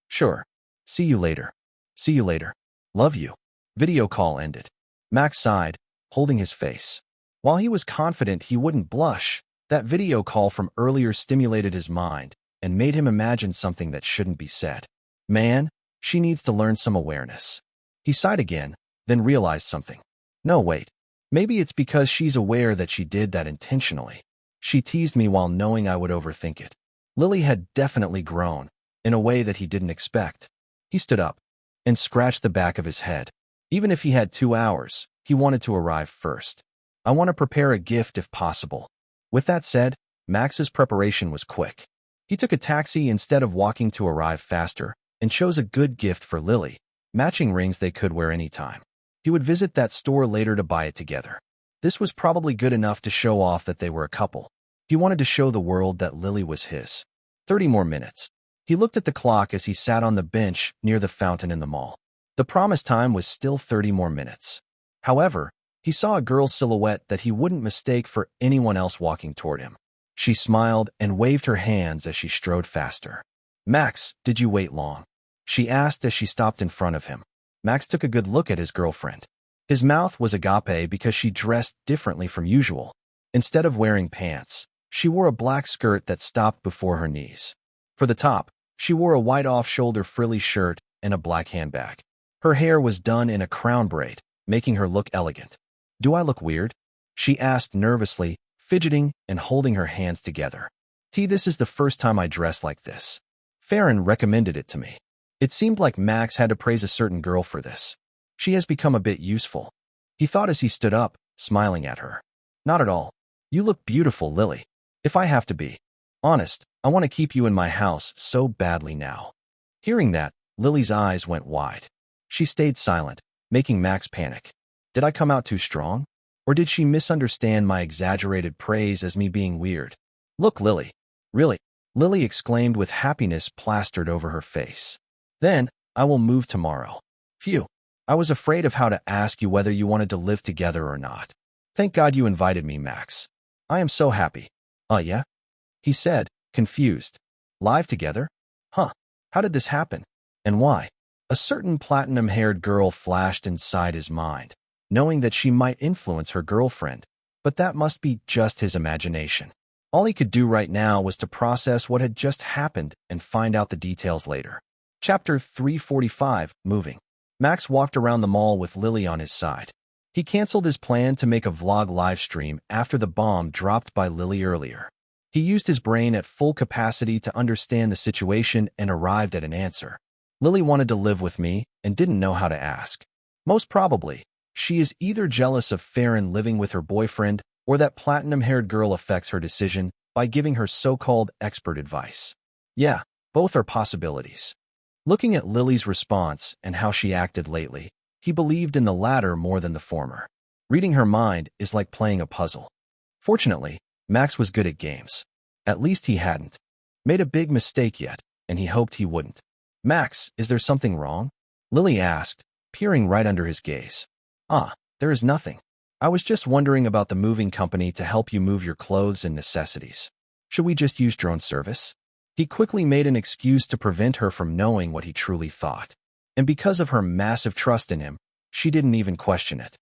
Sure. See you later. See you later. Love you. Video call ended. Max sighed, holding his face. While he was confident he wouldn't blush, that video call from earlier stimulated his mind and made him imagine something that shouldn't be said. Man, she needs to learn some awareness. He sighed again, then realized something. No, wait. Maybe it's because she's aware that she did that intentionally. She teased me while knowing I would overthink it. Lily had definitely grown, in a way that he didn't expect. He stood up and scratched the back of his head. Even if he had 2 hours, he wanted to arrive first. I want to prepare a gift if possible. With that said, Max's preparation was quick. He took a taxi instead of walking to arrive faster and chose a good gift for Lily, matching rings they could wear anytime. He would visit that store later to buy it together. This was probably good enough to show off that they were a couple. He wanted to show the world that Lily was his. 30 more minutes. He looked at the clock as he sat on the bench near the fountain in the mall. The promised time was still 30 more minutes. However, he saw a girl's silhouette that he wouldn't mistake for anyone else walking toward him. She smiled and waved her hands as she strode faster. "Max, did you wait long?" she asked as she stopped in front of him. Max took a good look at his girlfriend. His mouth was agape because she dressed differently from usual. Instead of wearing pants, she wore a black skirt that stopped before her knees. For the top, she wore a white off-shoulder frilly shirt and a black handbag. Her hair was done in a crown braid, making her look elegant. "Do I look weird?" she asked nervously, fidgeting and holding her hands together. This is the first time I dress like this. Farron recommended it to me." It seemed like Max had to praise a certain girl for this. "She has become a bit useful," he thought as he stood up, smiling at her. "Not at all. You look beautiful, Lily. If I have to be honest, I want to keep you in my house so badly now." Hearing that, Lily's eyes went wide. She stayed silent, making Max panic. Did I come out too strong? Or did she misunderstand my exaggerated praise as me being weird? "Look, Lily." "Really?" Lily exclaimed with happiness plastered over her face. "Then, I will move tomorrow." "Phew. I was afraid of how to ask you whether you wanted to live together or not. Thank God you invited me, Max. I am so happy." Yeah?" he said, confused. "Live together? Huh. How did this happen? And why?" A certain platinum-haired girl flashed inside his mind, knowing that she might influence her girlfriend, but that must be just his imagination. All he could do right now was to process what had just happened and find out the details later. Chapter 345, Moving. Max walked around the mall with Lily on his side. He canceled his plan to make a vlog livestream after the bomb dropped by Lily earlier. He used his brain at full capacity to understand the situation and arrived at an answer. Lily wanted to live with me and didn't know how to ask. Most probably, she is either jealous of Farron living with her boyfriend or that platinum-haired girl affects her decision by giving her so-called expert advice. Yeah, both are possibilities. Looking at Lily's response and how she acted lately, he believed in the latter more than the former. Reading her mind is like playing a puzzle. Fortunately, Max was good at games. At least he hadn't made a big mistake yet, and he hoped he wouldn't. "Max, is there something wrong?" Lily asked, peering right under his gaze. There is nothing. I was just wondering about the moving company to help you move your clothes and necessities. Should we just use drone service?" He quickly made an excuse to prevent her from knowing what he truly thought. And because of her massive trust in him, she didn't even question it.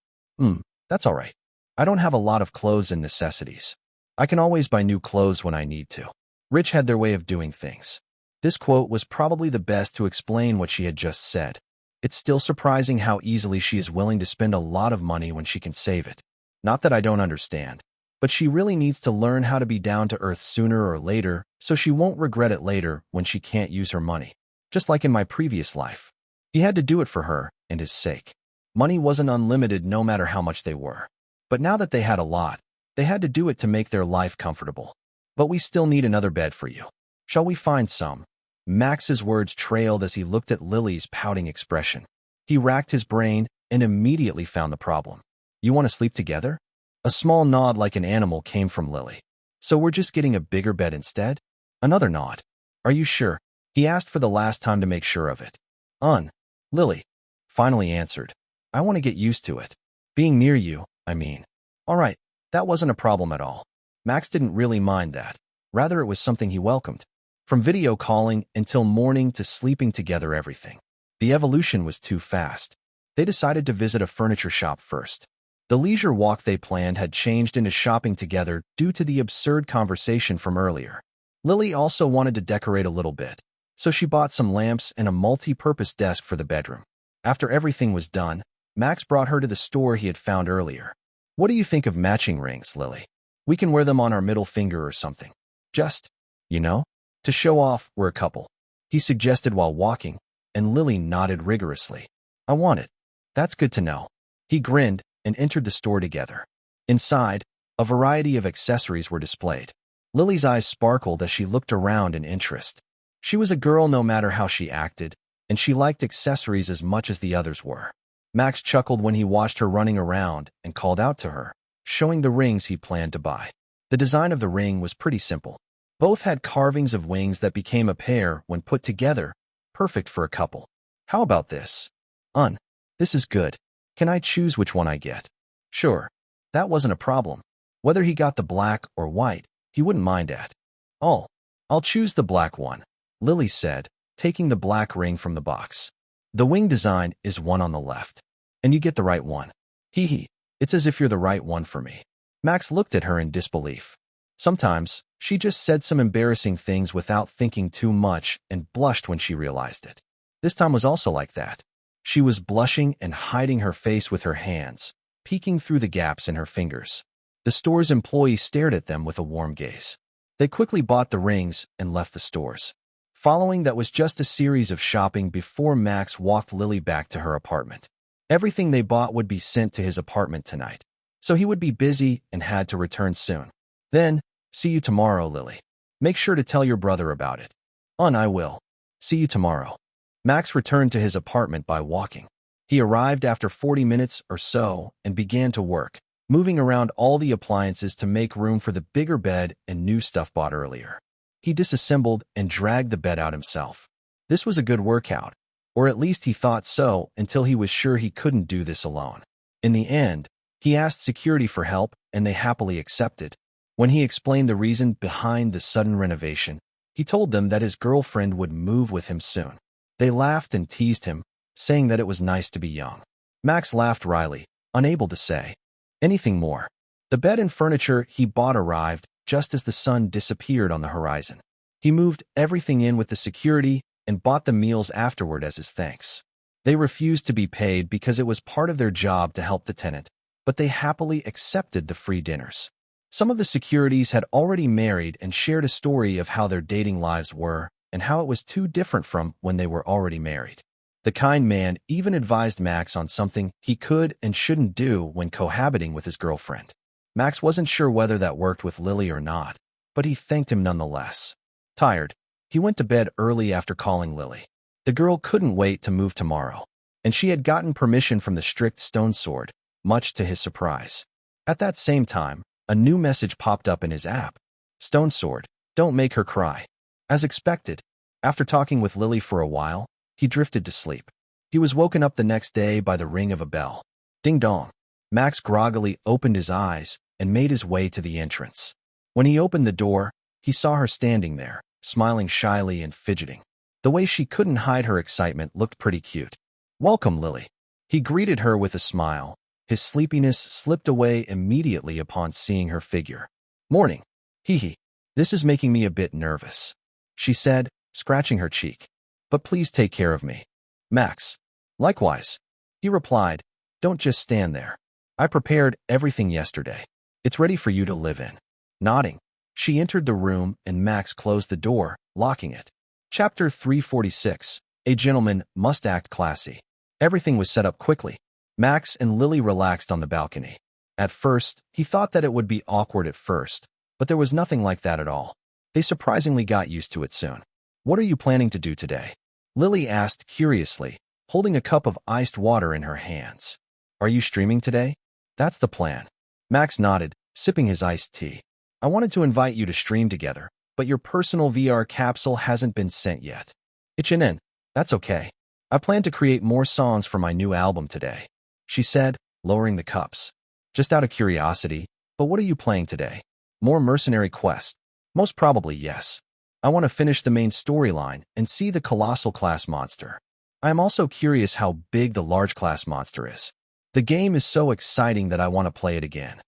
That's all right. I don't have a lot of clothes and necessities. I can always buy new clothes when I need to. Rich had their way of doing things." This quote was probably the best to explain what she had just said. It's still surprising how easily she is willing to spend a lot of money when she can save it. Not that I don't understand, but she really needs to learn how to be down to earth sooner or later so she won't regret it later when she can't use her money. Just like in my previous life. He had to do it for her and his sake. Money wasn't unlimited no matter how much they were. But now that they had a lot, they had to do it to make their life comfortable. "But we still need another bed for you. Shall we find some?" Max's words trailed as he looked at Lily's pouting expression. He racked his brain and immediately found the problem. "You want to sleep together?" A small nod like an animal came from Lily. "So we're just getting a bigger bed instead?" Another nod. "Are you sure?" he asked for the last time to make sure of it. Lily finally answered. "I want to get used to it. Being near you, I mean." All right, that wasn't a problem at all. Max didn't really mind that. Rather, it was something he welcomed. From video calling until morning to sleeping together, everything. The evolution was too fast. They decided to visit a furniture shop first. The leisure walk they planned had changed into shopping together due to the absurd conversation from earlier. Lily also wanted to decorate a little bit, so she bought some lamps and a multi-purpose desk for the bedroom. After everything was done, Max brought her to the store he had found earlier. "What do you think of matching rings, Lily? We can wear them on our middle finger or something. Just, to show off we're a couple," he suggested while walking, and Lily nodded rigorously. "I want it. That's good to know." He grinned and entered the store together. Inside, a variety of accessories were displayed. Lily's eyes sparkled as she looked around in interest. She was a girl no matter how she acted, and she liked accessories as much as the others were. Max chuckled when he watched her running around and called out to her, showing the rings he planned to buy. The design of the ring was pretty simple. Both had carvings of wings that became a pair when put together, perfect for a couple. How about this? This is good. Can I choose which one I get? Sure. That wasn't a problem. Whether he got the black or white, he wouldn't mind at all. I'll choose the black one, Lily said, taking the black ring from the box. The wing design is one on the left. And you get the right one. Hee hee. It's as if you're the right one for me. Max looked at her in disbelief. Sometimes, she just said some embarrassing things without thinking too much and blushed when she realized it. This time was also like that. She was blushing and hiding her face with her hands, peeking through the gaps in her fingers. The store's employee stared at them with a warm gaze. They quickly bought the rings and left the stores. Following that was just a series of shopping before Max walked Lily back to her apartment. Everything they bought would be sent to his apartment tonight, so he would be busy and had to return soon. Then, see you tomorrow, Lily. Make sure to tell your brother about it. I will. See you tomorrow. Max returned to his apartment by walking. He arrived after 40 minutes or so and began to work, moving around all the appliances to make room for the bigger bed and new stuff bought earlier. He disassembled and dragged the bed out himself. This was a good workout, or at least he thought so until he was sure he couldn't do this alone. In the end, he asked security for help and they happily accepted. When he explained the reason behind the sudden renovation, he told them that his girlfriend would move with him soon. They laughed and teased him, saying that it was nice to be young. Max laughed wryly, unable to say anything more. The bed and furniture he bought arrived just as the sun disappeared on the horizon. He moved everything in with the security and bought the meals afterward as his thanks. They refused to be paid because it was part of their job to help the tenant, but they happily accepted the free dinners. Some of the securities had already married and shared a story of how their dating lives were and how it was too different from when they were already married. The kind man even advised Max on something he could and shouldn't do when cohabiting with his girlfriend. Max wasn't sure whether that worked with Lily or not, but he thanked him nonetheless. Tired, he went to bed early after calling Lily. The girl couldn't wait to move tomorrow, and she had gotten permission from the strict Stone Sword, much to his surprise. At that same time, a new message popped up in his app. Stone Sword, don't make her cry. As expected, after talking with Lily for a while, he drifted to sleep. He was woken up the next day by the ring of a bell. Ding dong. Max groggily opened his eyes and made his way to the entrance. When he opened the door, he saw her standing there, smiling shyly and fidgeting. The way she couldn't hide her excitement looked pretty cute. Welcome, Lily. He greeted her with a smile. His sleepiness slipped away immediately upon seeing her figure. Morning. Hee hee. This is making me a bit nervous, she said, scratching her cheek. But please take care of me. Max. Likewise. He replied. Don't just stand there. I prepared everything yesterday. It's ready for you to live in. Nodding, she entered the room and Max closed the door, locking it. Chapter 346. A gentleman must act classy. Everything was set up quickly. Max and Lily relaxed on the balcony. At first, he thought that it would be awkward at first, but there was nothing like that at all. They surprisingly got used to it soon. What are you planning to do today? Lily asked curiously, holding a cup of iced water in her hands. Are you streaming today? That's the plan. Max nodded, sipping his iced tea. I wanted to invite you to stream together, but your personal VR capsule hasn't been sent yet. Itchin'. That's okay. I plan to create more songs for my new album today, she said, lowering the cups. Just out of curiosity, but what are you playing today? More Mercenary Quest? Most probably yes. I want to finish the main storyline and see the colossal class monster. I am also curious how big the large class monster is. The game is so exciting that I want to play it again.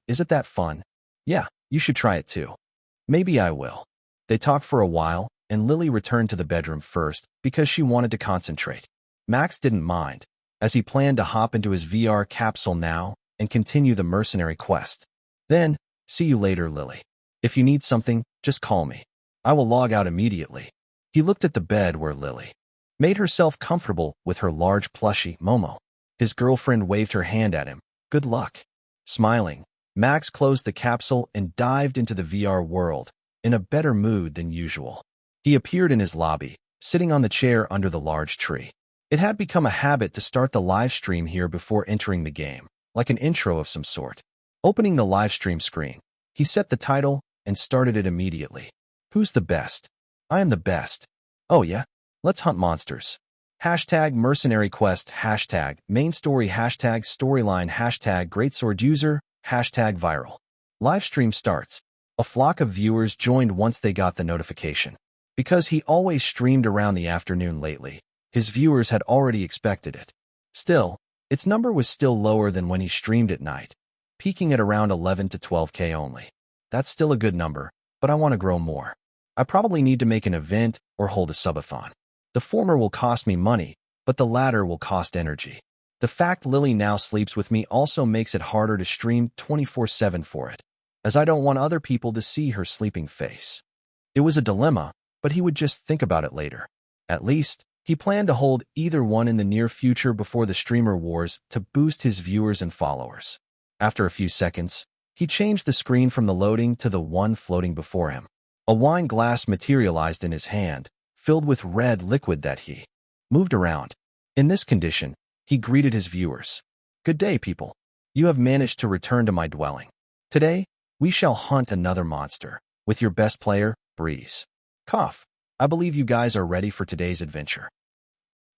Is it that fun? Yeah, you should try it too. Maybe I will. They talked for a while, and Lily returned to the bedroom first because she wanted to concentrate. Max didn't mind, as he planned to hop into his VR capsule now and continue the mercenary quest. Then, see you later, Lily. If you need something, just call me. I will log out immediately. He looked at the bed where Lily made herself comfortable with her large plushie, Momo. His girlfriend waved her hand at him. Good luck. Smiling, Max closed the capsule and dived into the VR world, in a better mood than usual. He appeared in his lobby, sitting on the chair under the large tree. It had become a habit to start the live stream here before entering the game, like an intro of some sort. Opening the live stream screen, he set the title and started it immediately. Who's the best? I am the best. Oh yeah? Let's hunt monsters. Hashtag mercenary quest, hashtag main story, hashtag storyline, hashtag greatsword user, hashtag viral. Live stream starts. A flock of viewers joined once they got the notification. Because he always streamed around the afternoon lately, his viewers had already expected it. Still, its number was still lower than when he streamed at night, peaking at around 11 to 12K only. That's still a good number, but I want to grow more. I probably need to make an event or hold a subathon. The former will cost me money, but the latter will cost energy. The fact Lily now sleeps with me also makes it harder to stream 24/7 for it, as I don't want other people to see her sleeping face. It was a dilemma, but he would just think about it later. At least, he planned to hold either one in the near future before the streamer wars to boost his viewers and followers. After a few seconds, he changed the screen from the loading to the one floating before him. A wine glass materialized in his hand, filled with red liquid that he moved around. In this condition, he greeted his viewers. Good day, people. You have managed to return to my dwelling. Today, we shall hunt another monster, with your best player, Breeze. Cough. I believe you guys are ready for today's adventure.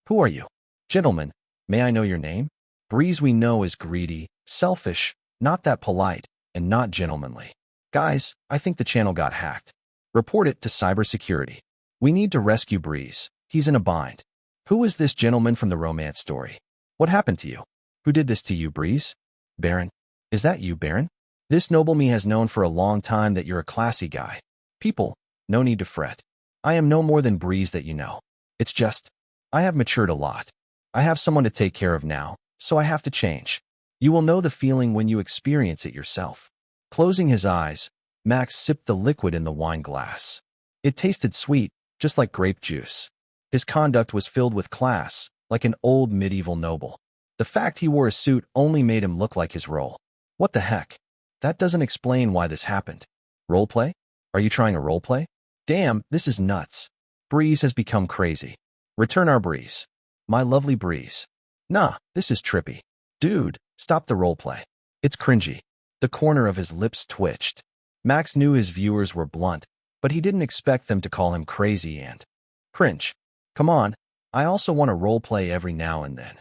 Who are you? Gentlemen, may I know your name? Breeze we know is greedy, selfish, not that polite, and not gentlemanly. Guys, I think the channel got hacked. Report it to cybersecurity. We need to rescue Breeze. He's in a bind. Who is this gentleman from the romance story? What happened to you? Who did this to you, Breeze? Baron. Is that you, Baron? This noble me has known for a long time that you're a classy guy. People, no need to fret. I am no more than Breeze that you know. It's just, I have matured a lot. I have someone to take care of now, so I have to change. You will know the feeling when you experience it yourself. Closing his eyes, Max sipped the liquid in the wine glass. It tasted sweet, just like grape juice. His conduct was filled with class, like an old medieval noble. The fact he wore a suit only made him look like his role. What the heck? That doesn't explain why this happened. Roleplay? Are you trying a roleplay? Damn, this is nuts. Breeze has become crazy. Return our Breeze. My lovely Breeze. Nah, this is trippy. Dude, stop the roleplay. It's cringy. The corner of his lips twitched. Max knew his viewers were blunt, but he didn't expect them to call him crazy and cringe. Come on, I also want to roleplay every now and then.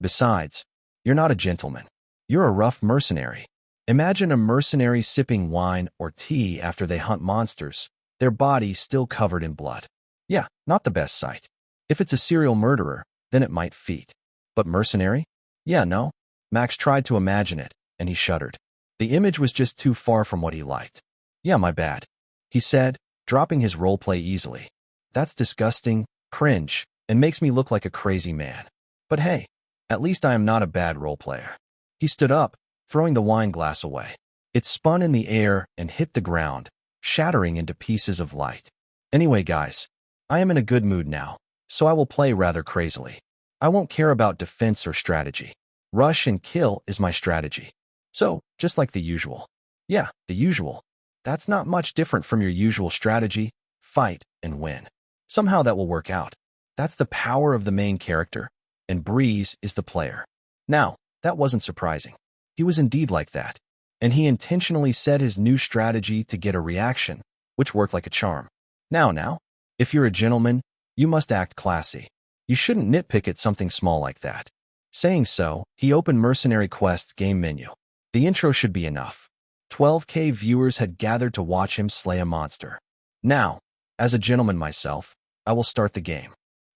Besides, you're not a gentleman. You're a rough mercenary. Imagine a mercenary sipping wine or tea after they hunt monsters, their body still covered in blood. Yeah, not the best sight. If it's a serial murderer, then it might fit. But mercenary? Yeah, no. Max tried to imagine it, and he shuddered. The image was just too far from what he liked. Yeah, my bad, he said, dropping his roleplay easily. That's disgusting, cringe, and makes me look like a crazy man. But hey, at least I am not a bad roleplayer. He stood up, throwing the wine glass away. It spun in the air and hit the ground, shattering into pieces of light. Anyway, guys, I am in a good mood now, so I will play rather crazily. I won't care about defense or strategy. Rush and kill is my strategy. So, just like the usual. Yeah, the usual. That's not much different from your usual strategy, fight, and win. Somehow that will work out. That's the power of the main character, and Breeze is the player. Now, that wasn't surprising. He was indeed like that, and he intentionally set his new strategy to get a reaction, which worked like a charm. Now, if you're a gentleman, you must act classy. You shouldn't nitpick at something small like that. Saying so, he opened Mercenary Quest's game menu. The intro should be enough. 12K viewers had gathered to watch him slay a monster. Now, as a gentleman myself, I will start the game.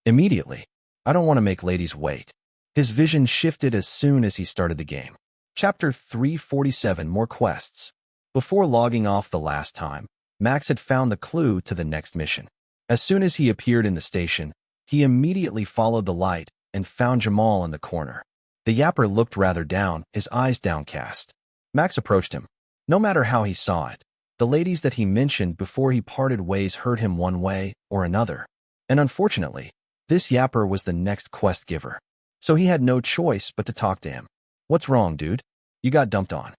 Immediately. I don't want to make ladies wait. His vision shifted as soon as he started the game. Chapter 347, More Quests. Before logging off the last time, Max had found the clue to the next mission. As soon as he appeared in the station, he immediately followed the light and found Jamal in the corner. The yapper looked rather down, his eyes downcast. Max approached him. No matter how he saw it, the ladies that he mentioned before he parted ways hurt him one way or another. And unfortunately, this yapper was the next quest giver. So he had no choice but to talk to him. What's wrong, dude? You got dumped on.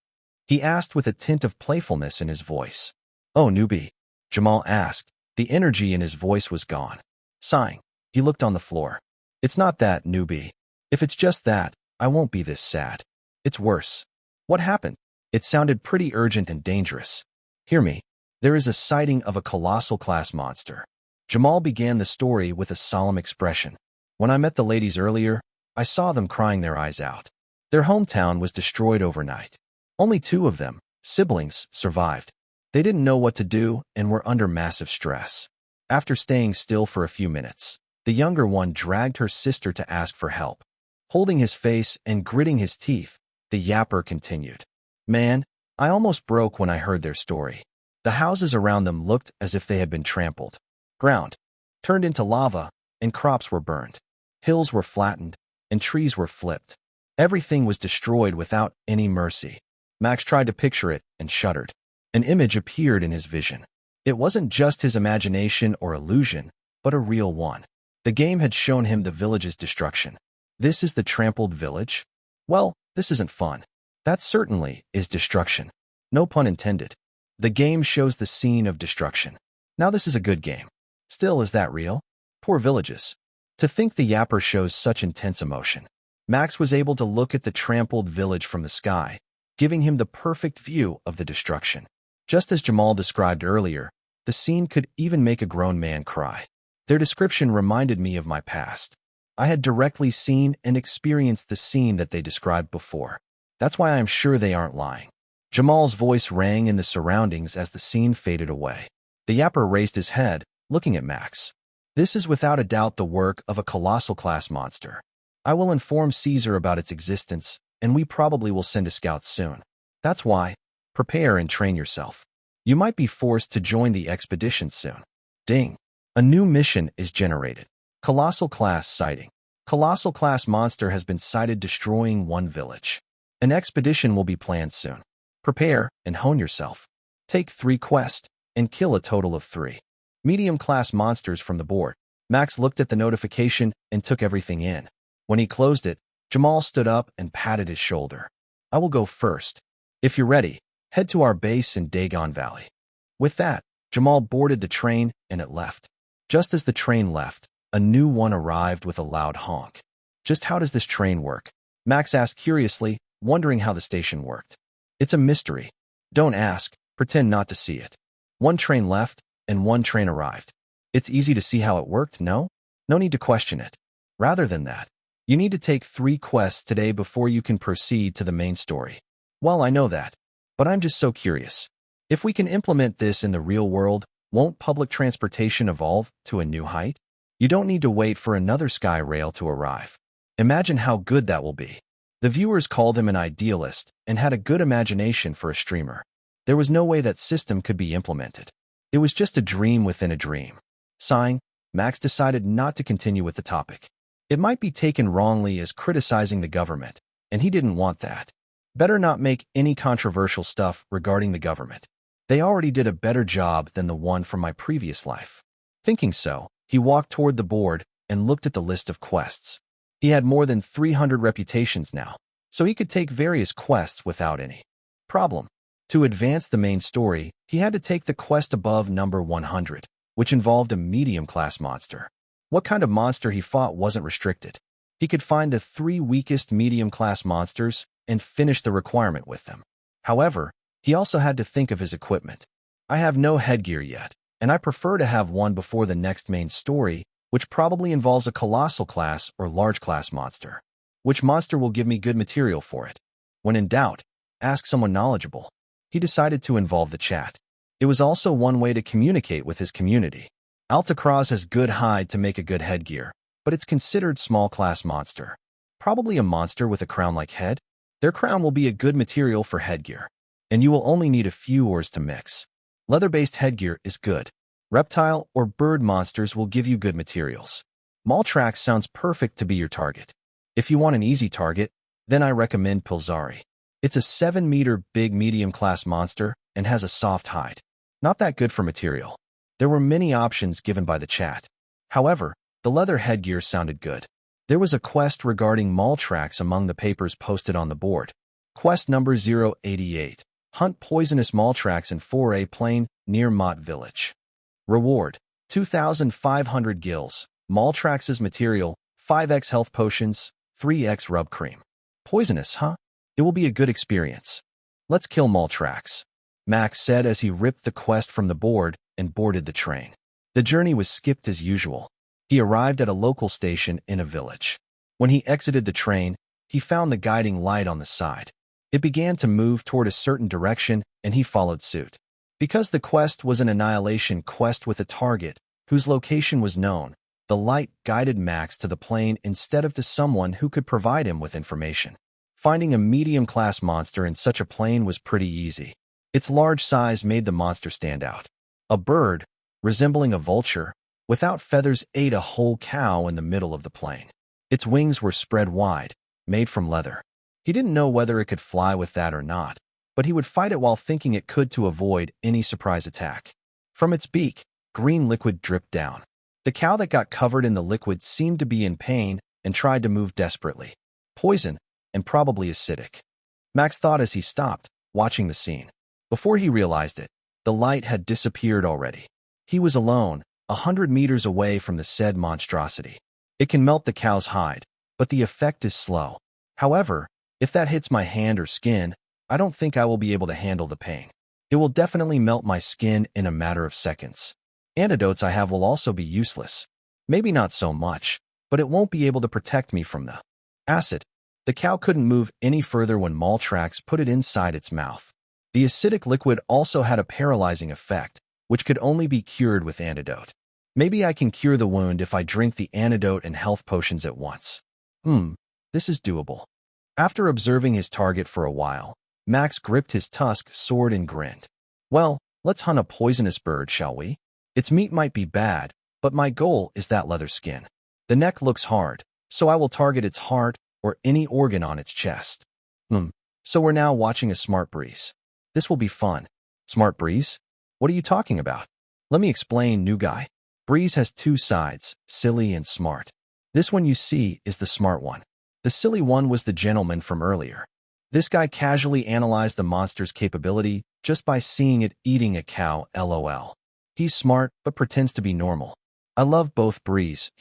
He asked with a tint of playfulness in his voice. Oh, newbie, Jamal asked. The energy in his voice was gone. Sighing, he looked on the floor. It's not that, newbie. If it's just that, I won't be this sad. It's worse. What happened? It sounded pretty urgent and dangerous. Hear me. There is a sighting of a colossal class monster. Jamal began the story with a solemn expression. When I met the ladies earlier, I saw them crying their eyes out. Their hometown was destroyed overnight. Only 2 of them, siblings, survived. They didn't know what to do and were under massive stress. After staying still for a few minutes, the younger one dragged her sister to ask for help. Holding his face and gritting his teeth, the yapper continued. Man, I almost broke when I heard their story. The houses around them looked as if they had been trampled. Ground turned into lava, and crops were burned. Hills were flattened, and trees were flipped. Everything was destroyed without any mercy. Max tried to picture it and shuddered. An image appeared in his vision. It wasn't just his imagination or illusion, but a real one. The game had shown him the village's destruction. This is the trampled village? Well, this isn't fun. That certainly is destruction. No pun intended. The game shows the scene of destruction. Now this is a good game. Still, is that real? Poor villages. To think the yapper shows such intense emotion. Max was able to look at the trampled village from the sky, giving him the perfect view of the destruction. Just as Jamal described earlier, the scene could even make a grown man cry. Their description reminded me of my past. I had directly seen and experienced the scene that they described before. That's why I am sure they aren't lying. Jamal's voice rang in the surroundings as the scene faded away. The yapper raised his head, looking at Max. This is without a doubt the work of a colossal class monster. I will inform Caesar about its existence, and we probably will send a scout soon. That's why, prepare and train yourself. You might be forced to join the expedition soon. Ding. A new mission is generated. Colossal class sighting. Colossal class monster has been sighted destroying one village. An expedition will be planned soon. Prepare and hone yourself. Take 3 quests and kill a total of 3. Medium-class monsters from the board. Max looked at the notification and took everything in. When he closed it, Jamal stood up and patted his shoulder. I will go first. If you're ready, head to our base in Dagon Valley. With that, Jamal boarded the train and it left. Just as the train left, a new one arrived with a loud honk. Just how does this train work? Max asked curiously, wondering how the station worked. It's a mystery. Don't ask, pretend not to see it. 1 train left, and 1 train arrived. It's easy to see how it worked, no? No need to question it. Rather than that, you need to take 3 quests today before you can proceed to the main story. Well, I know that, but I'm just so curious. If we can implement this in the real world, won't public transportation evolve to a new height? You don't need to wait for another sky rail to arrive. Imagine how good that will be. The viewers called him an idealist and had a good imagination for a streamer. There was no way that system could be implemented. It was just a dream within a dream. Sighing, Max decided not to continue with the topic. It might be taken wrongly as criticizing the government, and he didn't want that. Better not make any controversial stuff regarding the government. They already did a better job than the one from my previous life. Thinking so, he walked toward the board and looked at the list of quests. He had more than 300 reputations now, so he could take various quests without any problem. To advance the main story, he had to take the quest above number 100, which involved a medium-class monster. What kind of monster he fought wasn't restricted. He could find the 3 weakest medium-class monsters and finish the requirement with them. However, he also had to think of his equipment. I have no headgear yet, and I prefer to have one before the next main story, which probably involves a colossal class or large class monster. Which monster will give me good material for it? When in doubt, ask someone knowledgeable. He decided to involve the chat. It was also one way to communicate with his community. Altacross has good hide to make a good headgear, but it's considered small class monster. Probably a monster with a crown-like head. Their crown will be a good material for headgear, and you will only need a few ores to mix. Leather-based headgear is good. Reptile or bird monsters will give you good materials. Maltrax sounds perfect to be your target. If you want an easy target, then I recommend Pilzari. It's a 7-meter big medium-class monster and has a soft hide. Not that good for material. There were many options given by the chat. However, the leather headgear sounded good. There was a quest regarding Maltrax among the papers posted on the board. Quest number 088. Hunt poisonous Maltrax in 4A Plain near Mott Village. Reward: 2,500 gills. Maltrax's material: 5x health potions, 3x rub cream. Poisonous, huh? It will be a good experience. Let's kill Maltrax, Max said as he ripped the quest from the board and boarded the train. The journey was skipped as usual. He arrived at a local station in a village. When he exited the train, he found the guiding light on the side. It began to move toward a certain direction, and he followed suit. Because the quest was an annihilation quest with a target whose location was known, the light guided Max to the plane instead of to someone who could provide him with information. Finding a medium-class monster in such a plane was pretty easy. Its large size made the monster stand out. A bird, resembling a vulture, without feathers, ate a whole cow in the middle of the plane. Its wings were spread wide, made from leather. He didn't know whether it could fly with that or not, but he would fight it while thinking it could to avoid any surprise attack. From its beak, green liquid dripped down. The cow that got covered in the liquid seemed to be in pain and tried to move desperately. Poison, and probably acidic. Max thought as he stopped, watching the scene. Before he realized it, the light had disappeared already. He was alone, 100 meters away from the said monstrosity. It can melt the cow's hide, but the effect is slow. However, if that hits my hand or skin, I don't think I will be able to handle the pain. It will definitely melt my skin in a matter of seconds. Antidotes I have will also be useless. Maybe not so much, but it won't be able to protect me from the acid. The cow couldn't move any further when Maltrax put it inside its mouth. The acidic liquid also had a paralyzing effect, which could only be cured with antidote. Maybe I can cure the wound if I drink the antidote and health potions at once. This is doable. After observing his target for a while, Max gripped his tusk sword and grinned. Well, let's hunt a poisonous bird, shall we? Its meat might be bad, but my goal is that leather skin. The neck looks hard, so I will target its heart or any organ on its chest. So we're now watching a smart breeze. This will be fun. Smart breeze? What are you talking about? Let me explain, new guy. Breeze has two sides, silly and smart. This one you see is the smart one. The silly one was the gentleman from earlier. This guy casually analyzed the monster's capability just by seeing it eating a cow, lol. He's smart, but pretends to be normal. I love both Breeze,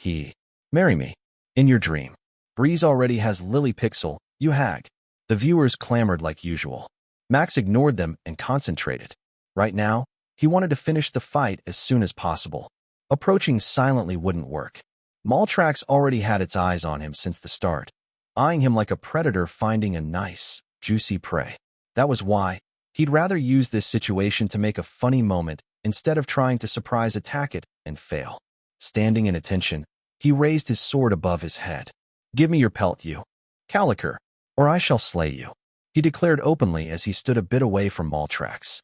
marry me. In your dream. Breeze already has Lily Pixel, you hag. The viewers clamored like usual. Max ignored them and concentrated. Right now, he wanted to finish the fight as soon as possible. Approaching silently wouldn't work. Maltrax already had its eyes on him since the start, eyeing him like a predator finding a nice, juicy prey. That was why he'd rather use this situation to make a funny moment instead of trying to surprise attack it and fail. Standing in attention, he raised his sword above his head. Give me your pelt, you caliker, or I shall slay you, he declared openly as he stood a bit away from Maltrax.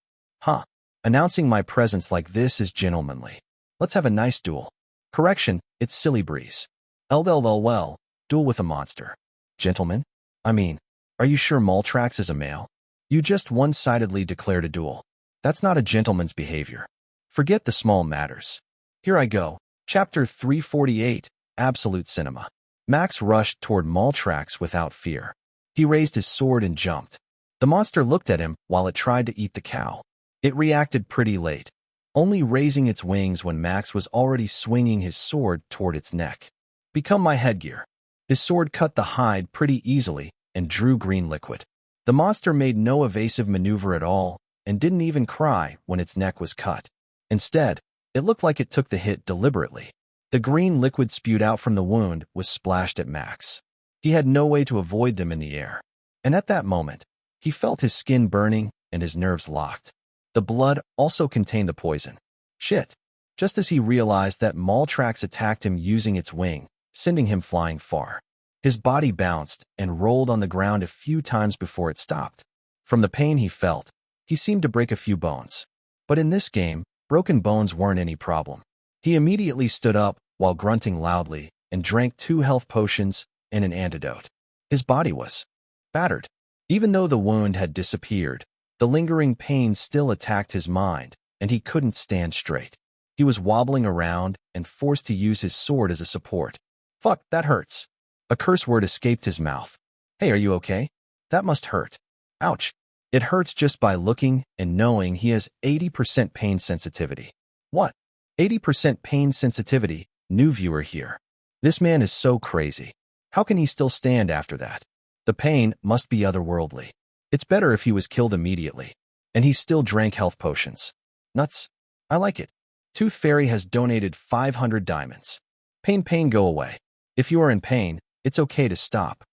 Announcing my presence like this is gentlemanly. Let's have a nice duel. Correction, it's silly Breeze. Well, duel with a monster. Gentlemen? Are you sure Maltrax is a male? You just one-sidedly declared a duel. That's not a gentleman's behavior. Forget the small matters. Here I go. Chapter 348, Absolute Cinema. Max rushed toward Maltrax without fear. He raised his sword and jumped. The monster looked at him while it tried to eat the cow. It reacted pretty late, only raising its wings when Max was already swinging his sword toward its neck. Become my headgear. His sword cut the hide pretty easily and drew green liquid. The monster made no evasive maneuver at all and didn't even cry when its neck was cut. Instead, it looked like it took the hit deliberately. The green liquid spewed out from the wound was splashed at Max. He had no way to avoid them in the air. And at that moment, he felt his skin burning and his nerves locked. The blood also contained the poison. Shit. Just as he realized that Maltrax attacked him using its wing, sending him flying far. His body bounced and rolled on the ground a few times before it stopped. From the pain he felt, he seemed to break a few bones. But in this game, broken bones weren't any problem. He immediately stood up while grunting loudly and drank 2 health potions and an antidote. His body was battered. Even though the wound had disappeared, the lingering pain still attacked his mind, and he couldn't stand straight. He was wobbling around and forced to use his sword as a support. Fuck, that hurts. A curse word escaped his mouth. Hey, are you okay? That must hurt. Ouch. It hurts just by looking and knowing he has 80% pain sensitivity. What? 80% pain sensitivity? New viewer here. This man is so crazy. How can he still stand after that? The pain must be otherworldly. It's better if he was killed immediately. And he still drank health potions. Nuts. I like it. Tooth Fairy has donated 500 diamonds. Pain, go away. If you are in pain, it's okay to stop.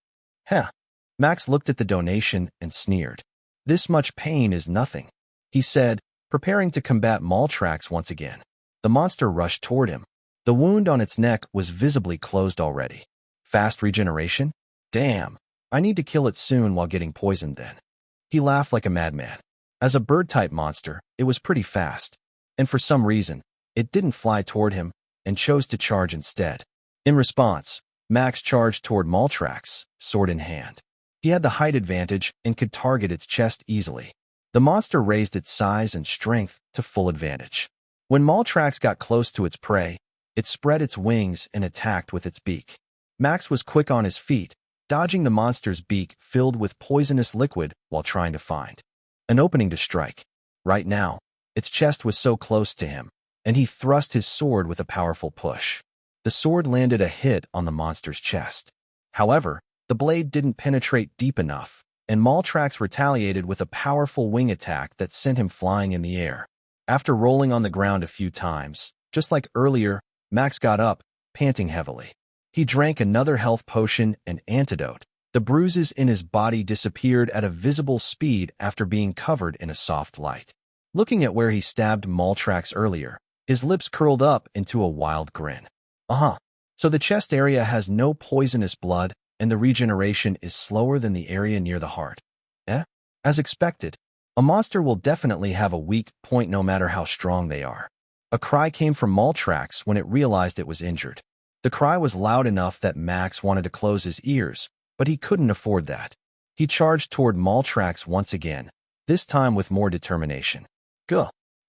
Heh. Max looked at the donation and sneered. This much pain is nothing, he said, preparing to combat Maltrax once again. The monster rushed toward him. The wound on its neck was visibly closed already. Fast regeneration? Damn. I need to kill it soon while getting poisoned then. He laughed like a madman. As a bird-type monster, it was pretty fast. And for some reason, it didn't fly toward him and chose to charge instead. In response, Max charged toward Maltrax, sword in hand. He had the height advantage and could target its chest easily. The monster raised its size and strength to full advantage. When Maltrax got close to its prey, it spread its wings and attacked with its beak. Max was quick on his feet, dodging the monster's beak filled with poisonous liquid while trying to find an opening to strike. Right now, its chest was so close to him, and he thrust his sword with a powerful push. The sword landed a hit on the monster's chest. However, the blade didn't penetrate deep enough, and Maltrax retaliated with a powerful wing attack that sent him flying in the air. After rolling on the ground a few times, just like earlier, Max got up, panting heavily. He drank another health potion and antidote. The bruises in his body disappeared at a visible speed after being covered in a soft light. Looking at where he stabbed Maltrax earlier, his lips curled up into a wild grin. So the chest area has no poisonous blood, and the regeneration is slower than the area near the heart. As expected, a monster will definitely have a weak point no matter how strong they are. A cry came from Maltrax when it realized it was injured. The cry was loud enough that Max wanted to close his ears, but he couldn't afford that. He charged toward Maltrax once again, this time with more determination.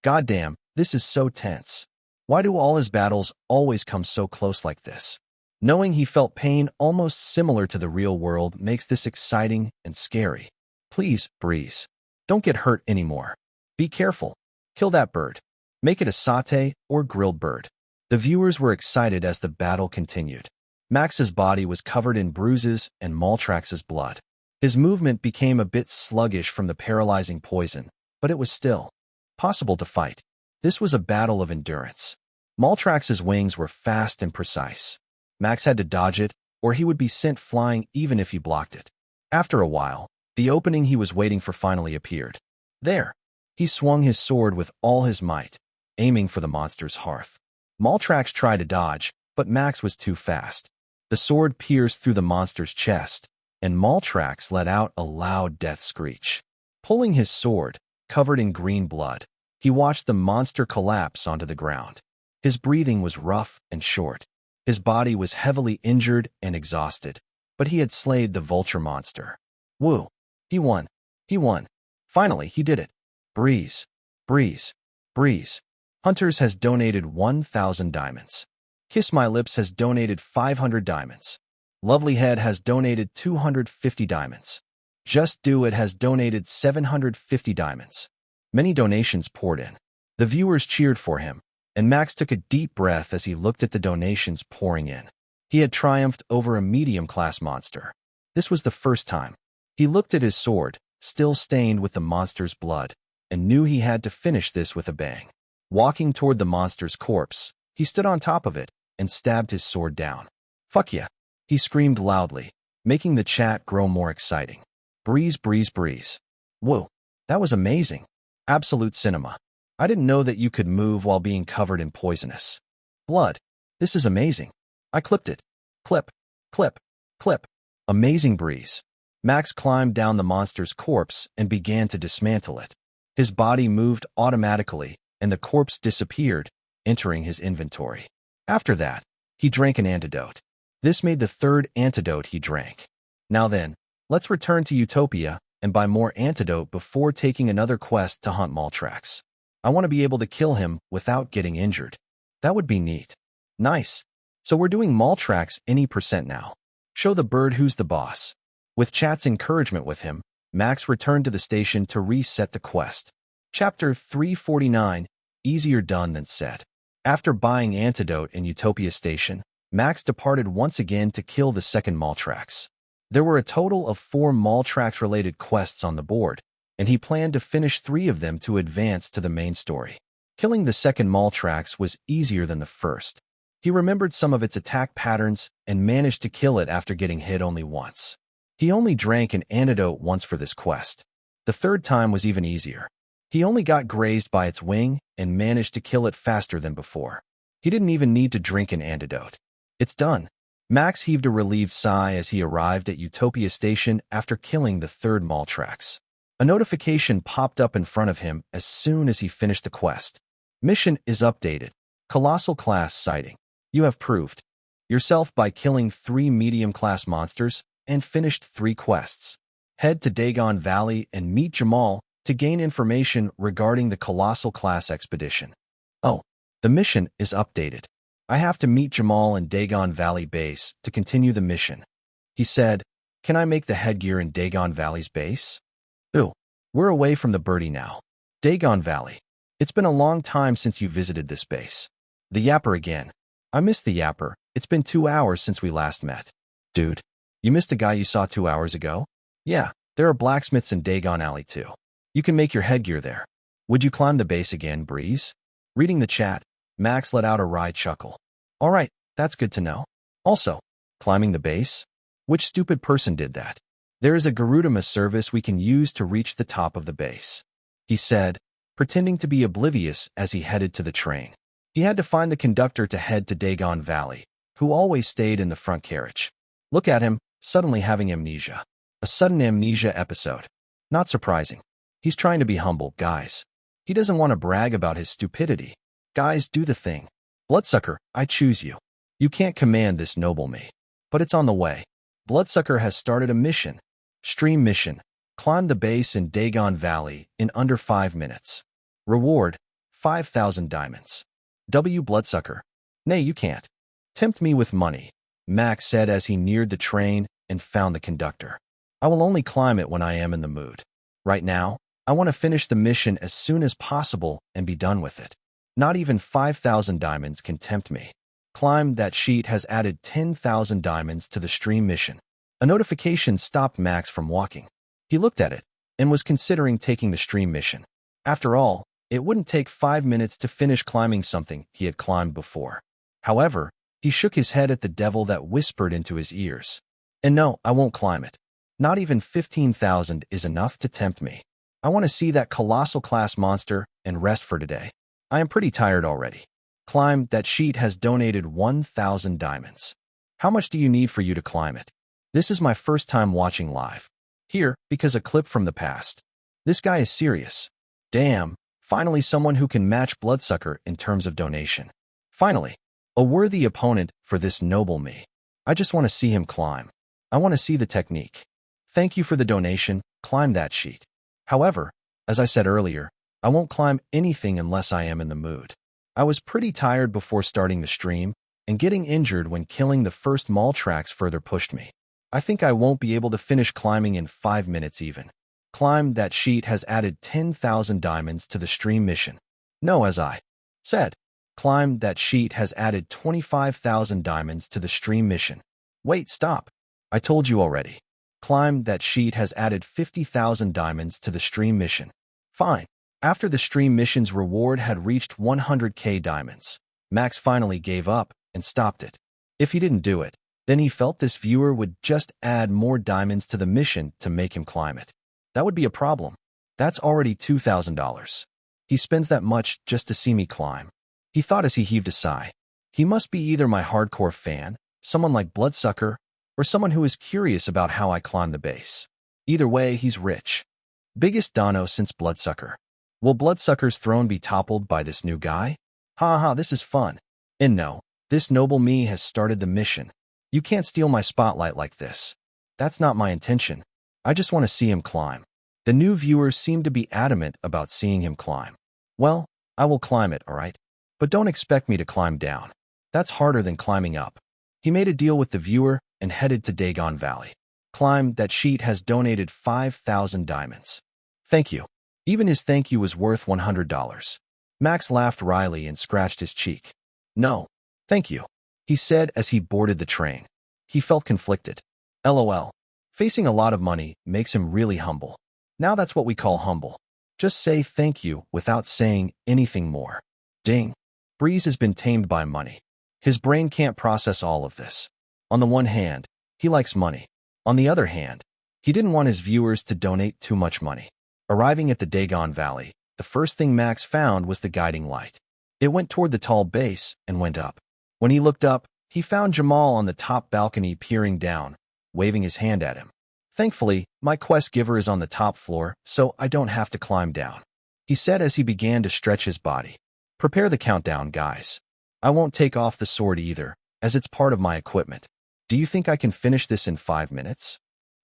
Goddamn, this is so tense. Why do all his battles always come so close like this? Knowing he felt pain almost similar to the real world makes this exciting and scary. Please, Breeze. Don't get hurt anymore. Be careful. Kill that bird. Make it a sauté or grilled bird. The viewers were excited as the battle continued. Max's body was covered in bruises and Maltrax's blood. His movement became a bit sluggish from the paralyzing poison, but it was still possible to fight. This was a battle of endurance. Maltrax's wings were fast and precise. Max had to dodge it, or he would be sent flying even if he blocked it. After a while, the opening he was waiting for finally appeared. There! He swung his sword with all his might, aiming for the monster's hearth. Maltrax tried to dodge, but Max was too fast. The sword pierced through the monster's chest, and Maltrax let out a loud death screech. Pulling his sword, covered in green blood, he watched the monster collapse onto the ground. His breathing was rough and short. His body was heavily injured and exhausted, but he had slayed the vulture monster. Woo! He won. He won. Finally, he did it. Breeze. Breeze. Breeze. Hunters has donated 1,000 diamonds. Kiss My Lips has donated 500 diamonds. Lovely Head has donated 250 diamonds. Just Do It has donated 750 diamonds. Many donations poured in. The viewers cheered for him, and Max took a deep breath as he looked at the donations pouring in. He had triumphed over a medium-class monster. This was the first time. He looked at his sword, still stained with the monster's blood, and knew he had to finish this with a bang. Walking toward the monster's corpse, he stood on top of it and stabbed his sword down. Fuck yeah! He screamed loudly, making the chat grow more exciting. Breeze, breeze, breeze. Whoa, that was amazing. Absolute cinema. I didn't know that you could move while being covered in poisonous blood. This is amazing. I clipped it. Clip, clip, clip. Amazing breeze. Max climbed down the monster's corpse and began to dismantle it. His body moved automatically, and the corpse disappeared, entering his inventory. After that, he drank an antidote. This made the third antidote he drank. Now then, let's return to Utopia and buy more antidote before taking another quest to hunt Maltrax. I want to be able to kill him without getting injured. That would be neat. Nice. So we're doing Maltrax any percent now. Show the bird who's the boss. With chat's encouragement with him, Max returned to the station to reset the quest. Chapter 349, Easier Done Than Said. After buying Antidote in Utopia Station, Max departed once again to kill the second Maltrax. There were a total of 4 Maltrax-related quests on the board, and he planned to finish 3 of them to advance to the main story. Killing the second Maltrax was easier than the first. He remembered some of its attack patterns and managed to kill it after getting hit only once. He only drank an antidote once for this quest. The third time was even easier. He only got grazed by its wing and managed to kill it faster than before. He didn't even need to drink an antidote. It's done. Max heaved a relieved sigh as he arrived at Utopia Station after killing the third Maltrax. A notification popped up in front of him as soon as he finished the quest. Mission is updated. Colossal class sighting. You have proved yourself by killing 3 medium-class monsters and finished 3 quests. Head to Dagon Valley and meet Jamal to gain information regarding the Colossal class expedition. Oh, the mission is updated. I have to meet Jamal in Dagon Valley base to continue the mission. He said, can I make the headgear in Dagon Valley's base? Ooh, we're away from the birdie now. Dagon Valley. It's been a long time since you visited this base. The Yapper again. I missed the Yapper. It's been 2 hours since we last met. Dude, you missed the guy you saw 2 hours ago? Yeah, there are blacksmiths in Dagon Alley too. You can make your headgear there. Would you climb the base again, Breeze? Reading the chat, Max let out a wry chuckle. All right, that's good to know. Also, climbing the base? Which stupid person did that? There is a Garudama service we can use to reach the top of the base, he said, pretending to be oblivious as he headed to the train. He had to find the conductor to head to Dagon Valley, who always stayed in the front carriage. Look at him, suddenly having amnesia. A sudden amnesia episode. Not surprising. He's trying to be humble, guys. He doesn't want to brag about his stupidity. Guys, do the thing. Bloodsucker, I choose you. You can't command this noble me. But it's on the way. Bloodsucker has started a mission. Stream mission. Climb the base in Dagon Valley in under 5 minutes. Reward, 5,000 diamonds. W. Bloodsucker. Nay, you can't. Tempt me with money, Max said as he neared the train and found the conductor. I will only climb it when I am in the mood. Right now, I want to finish the mission as soon as possible and be done with it. Not even 5,000 diamonds can tempt me. Climb that sheet has added 10,000 diamonds to the stream mission. A notification stopped Max from walking. He looked at it and was considering taking the stream mission. After all, it wouldn't take 5 minutes to finish climbing something he had climbed before. However, he shook his head at the devil that whispered into his ears. And no, I won't climb it. Not even 15,000 is enough to tempt me. I want to see that colossal class monster and rest for today. I am pretty tired already. Climb that sheet has donated 1,000 diamonds. How much do you need for you to climb it? This is my first time watching live. Here, because a clip from the past. This guy is serious. Damn, finally someone who can match Bloodsucker in terms of donation. Finally, a worthy opponent for this noble me. I just want to see him climb. I want to see the technique. Thank you for the donation, climb that sheet. However, as I said earlier, I won't climb anything unless I am in the mood. I was pretty tired before starting the stream, and getting injured when killing the first Maltrax further pushed me. I think I won't be able to finish climbing in 5 minutes even. Climb that sheet has added 10,000 diamonds to the stream mission. No, as I said, climb that sheet has added 25,000 diamonds to the stream mission. Wait, stop. I told you already. Climb that sheet has added 50,000 diamonds to the stream mission. Fine. After the stream mission's reward had reached 100k diamonds, Max finally gave up and stopped it. If he didn't do it, then he felt this viewer would just add more diamonds to the mission to make him climb it. That would be a problem. That's already $2,000. He spends that much just to see me climb. He thought as he heaved a sigh. He must be either my hardcore fan, someone like Bloodsucker, or someone who is curious about how I climb the base. Either way, he's rich. Biggest dono since Bloodsucker. Will Bloodsucker's throne be toppled by this new guy? Ha ha, this is fun. And no, this noble me has started the mission. You can't steal my spotlight like this. That's not my intention. I just want to see him climb. The new viewers seem to be adamant about seeing him climb. Well, I will climb it, alright? But don't expect me to climb down. That's harder than climbing up. He made a deal with the viewer and headed to Dagon Valley. Climb that sheet has donated 5,000 diamonds. Thank you. Even his thank you was worth $100. Max laughed wryly and scratched his cheek. No, thank you, he said as he boarded the train. He felt conflicted. LOL. Facing a lot of money makes him really humble. Now that's what we call humble. Just say thank you without saying anything more. Ding. Breeze has been tamed by money. His brain can't process all of this. On the one hand, he likes money. On the other hand, he didn't want his viewers to donate too much money. Arriving at the Dagon Valley, the first thing Max found was the guiding light. It went toward the tall base and went up. When he looked up, he found Jamal on the top balcony peering down, waving his hand at him. Thankfully, my quest giver is on the top floor, so I don't have to climb down, he said as he began to stretch his body. Prepare the countdown, guys. I won't take off the sword either, as it's part of my equipment. Do you think I can finish this in 5 minutes?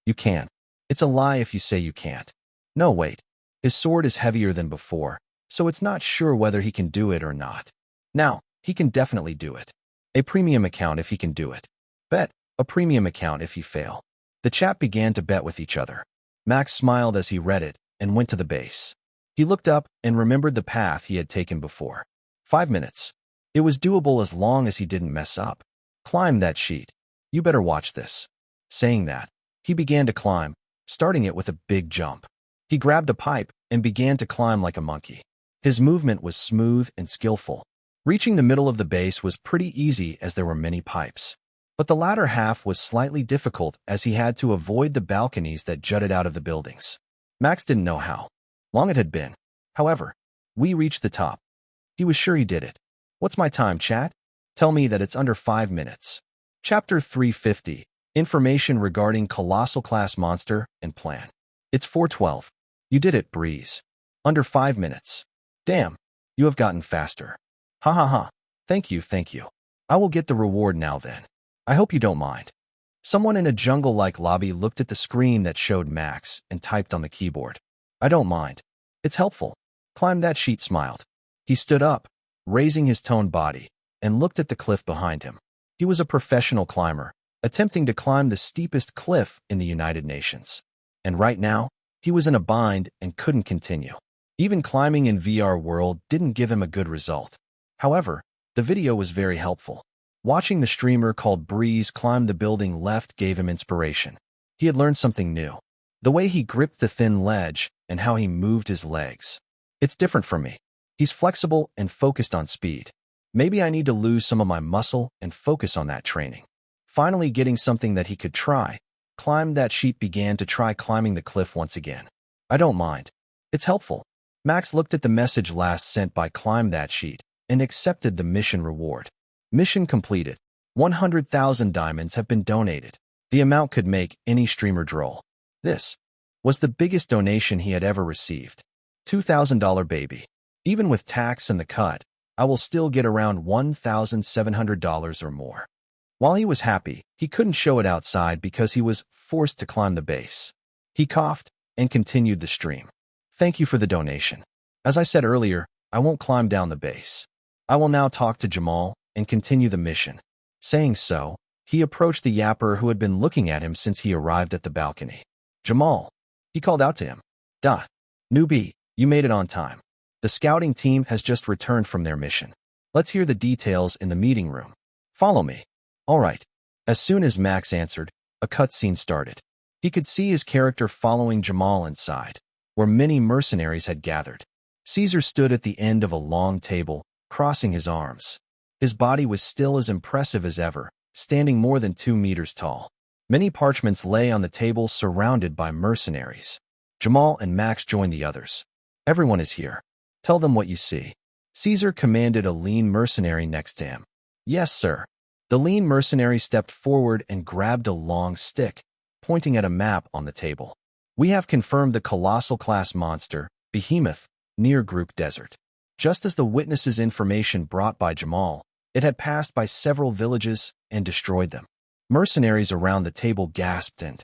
You can. It's a lie if you say you can't. No, wait. His sword is heavier than before, so it's not sure whether he can do it or not. Now, he can definitely do it. A premium account if he can do it. Bet. A premium account if he fail. The chat began to bet with each other. Max smiled as he read it and went to the base. He looked up and remembered the path he had taken before. 5 minutes. It was doable as long as he didn't mess up. Climb that sheet. You better watch this. Saying that, he began to climb, starting it with a big jump. He grabbed a pipe and began to climb like a monkey. His movement was smooth and skillful. Reaching the middle of the base was pretty easy as there were many pipes. But the latter half was slightly difficult as he had to avoid the balconies that jutted out of the buildings. Max didn't know how long it had been. However, we reached the top. He was sure he did it. What's my time, chat? Tell me that it's under 5 minutes. Chapter 350. Information regarding Colossal Class Monster and Plan. It's 4:12. You did it, Breeze. Under 5 minutes. Damn, you have gotten faster. Ha ha ha. Thank you, thank you. I will get the reward now then. I hope you don't mind. Someone in a jungle-like lobby looked at the screen that showed Max and typed on the keyboard. I don't mind. It's helpful. Climb that sheet, smiled. He stood up, raising his toned body, and looked at the cliff behind him. He was a professional climber, attempting to climb the steepest cliff in the United Nations. And right now, he was in a bind and couldn't continue. Even climbing in VR World didn't give him a good result. However, the video was very helpful. Watching the streamer called Breeze climb the building left gave him inspiration. He had learned something new. The way he gripped the thin ledge and how he moved his legs. It's different from me. He's flexible and focused on speed. Maybe I need to lose some of my muscle and focus on that training. Finally getting something that he could try, Climb that sheet began to try climbing the cliff once again. I don't mind. It's helpful. Max looked at the message last sent by Climb That Sheet and accepted the mission reward. Mission completed. 100,000 diamonds have been donated. The amount could make any streamer droll. This was the biggest donation he had ever received. $2,000 baby. Even with tax and the cut, I will still get around $1,700 or more. While he was happy, he couldn't show it outside because he was forced to climb the base. He coughed and continued the stream. Thank you for the donation. As I said earlier, I won't climb down the base. I will now talk to Jamal and continue the mission. Saying so, he approached the yapper who had been looking at him since he arrived at the balcony. Jamal, he called out to him. Newbie, you made it on time. The scouting team has just returned from their mission. Let's hear the details in the meeting room. Follow me. All right. As soon as Max answered, a cutscene started. He could see his character following Jamal inside, where many mercenaries had gathered. Caesar stood at the end of a long table, crossing his arms. His body was still as impressive as ever, standing more than 2 meters tall. Many parchments lay on the table surrounded by mercenaries. Jamal and Max joined the others. Everyone is here. Tell them what you see. Caesar commanded a lean mercenary next to him. Yes, sir. The lean mercenary stepped forward and grabbed a long stick, pointing at a map on the table. We have confirmed the colossal class monster, Behemoth, near Group Desert. Just as the witnesses' information brought by Jamal, it had passed by several villages and destroyed them. Mercenaries around the table gasped and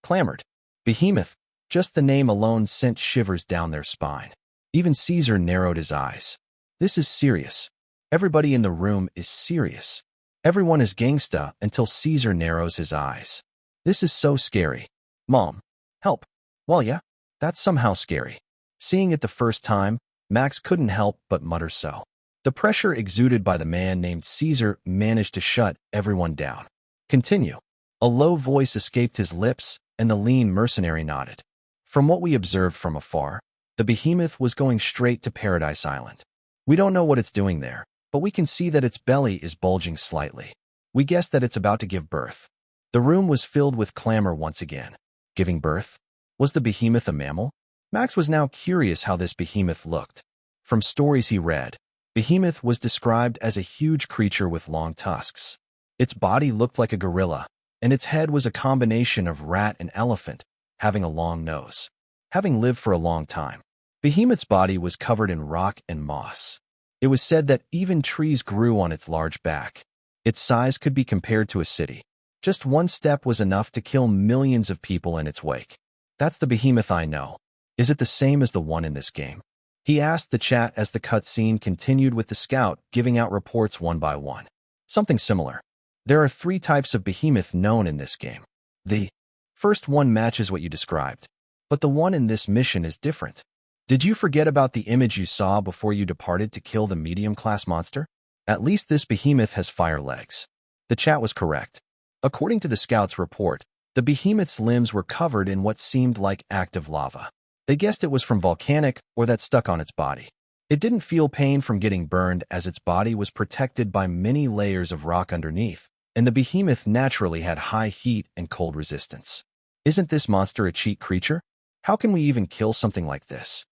clamored. Behemoth, just the name alone sent shivers down their spine. Even Caesar narrowed his eyes. This is serious. Everybody in the room is serious. Everyone is gangsta until Caesar narrows his eyes. This is so scary. Mom, help. Well, yeah, that's somehow scary. Seeing it the first time, Max couldn't help but mutter so. The pressure exuded by the man named Caesar managed to shut everyone down. Continue. A low voice escaped his lips, and the lean mercenary nodded. From what we observed from afar, the behemoth was going straight to Paradise Island. We don't know what it's doing there, but we can see that its belly is bulging slightly. We guess that it's about to give birth. The room was filled with clamor once again. Giving birth? Was the behemoth a mammal? Max was now curious how this behemoth looked. From stories he read, behemoth was described as a huge creature with long tusks. Its body looked like a gorilla, and its head was a combination of rat and elephant, having a long nose. Having lived for a long time, behemoth's body was covered in rock and moss. It was said that even trees grew on its large back. Its size could be compared to a city. Just one step was enough to kill millions of people in its wake. That's the behemoth I know. Is it the same as the one in this game? He asked the chat as the cutscene continued with the scout giving out reports one by one. Something similar. There are 3 types of behemoth known in this game. The first one matches what you described, but the one in this mission is different. Did you forget about the image you saw before you departed to kill the medium-class monster? At least this behemoth has fire legs. The chat was correct. According to the scout's report, the behemoth's limbs were covered in what seemed like active lava. They guessed it was from volcanic or that stuck on its body. It didn't feel pain from getting burned as its body was protected by many layers of rock underneath, and the behemoth naturally had high heat and cold resistance. Isn't this monster a cheat creature? How can we even kill something like this?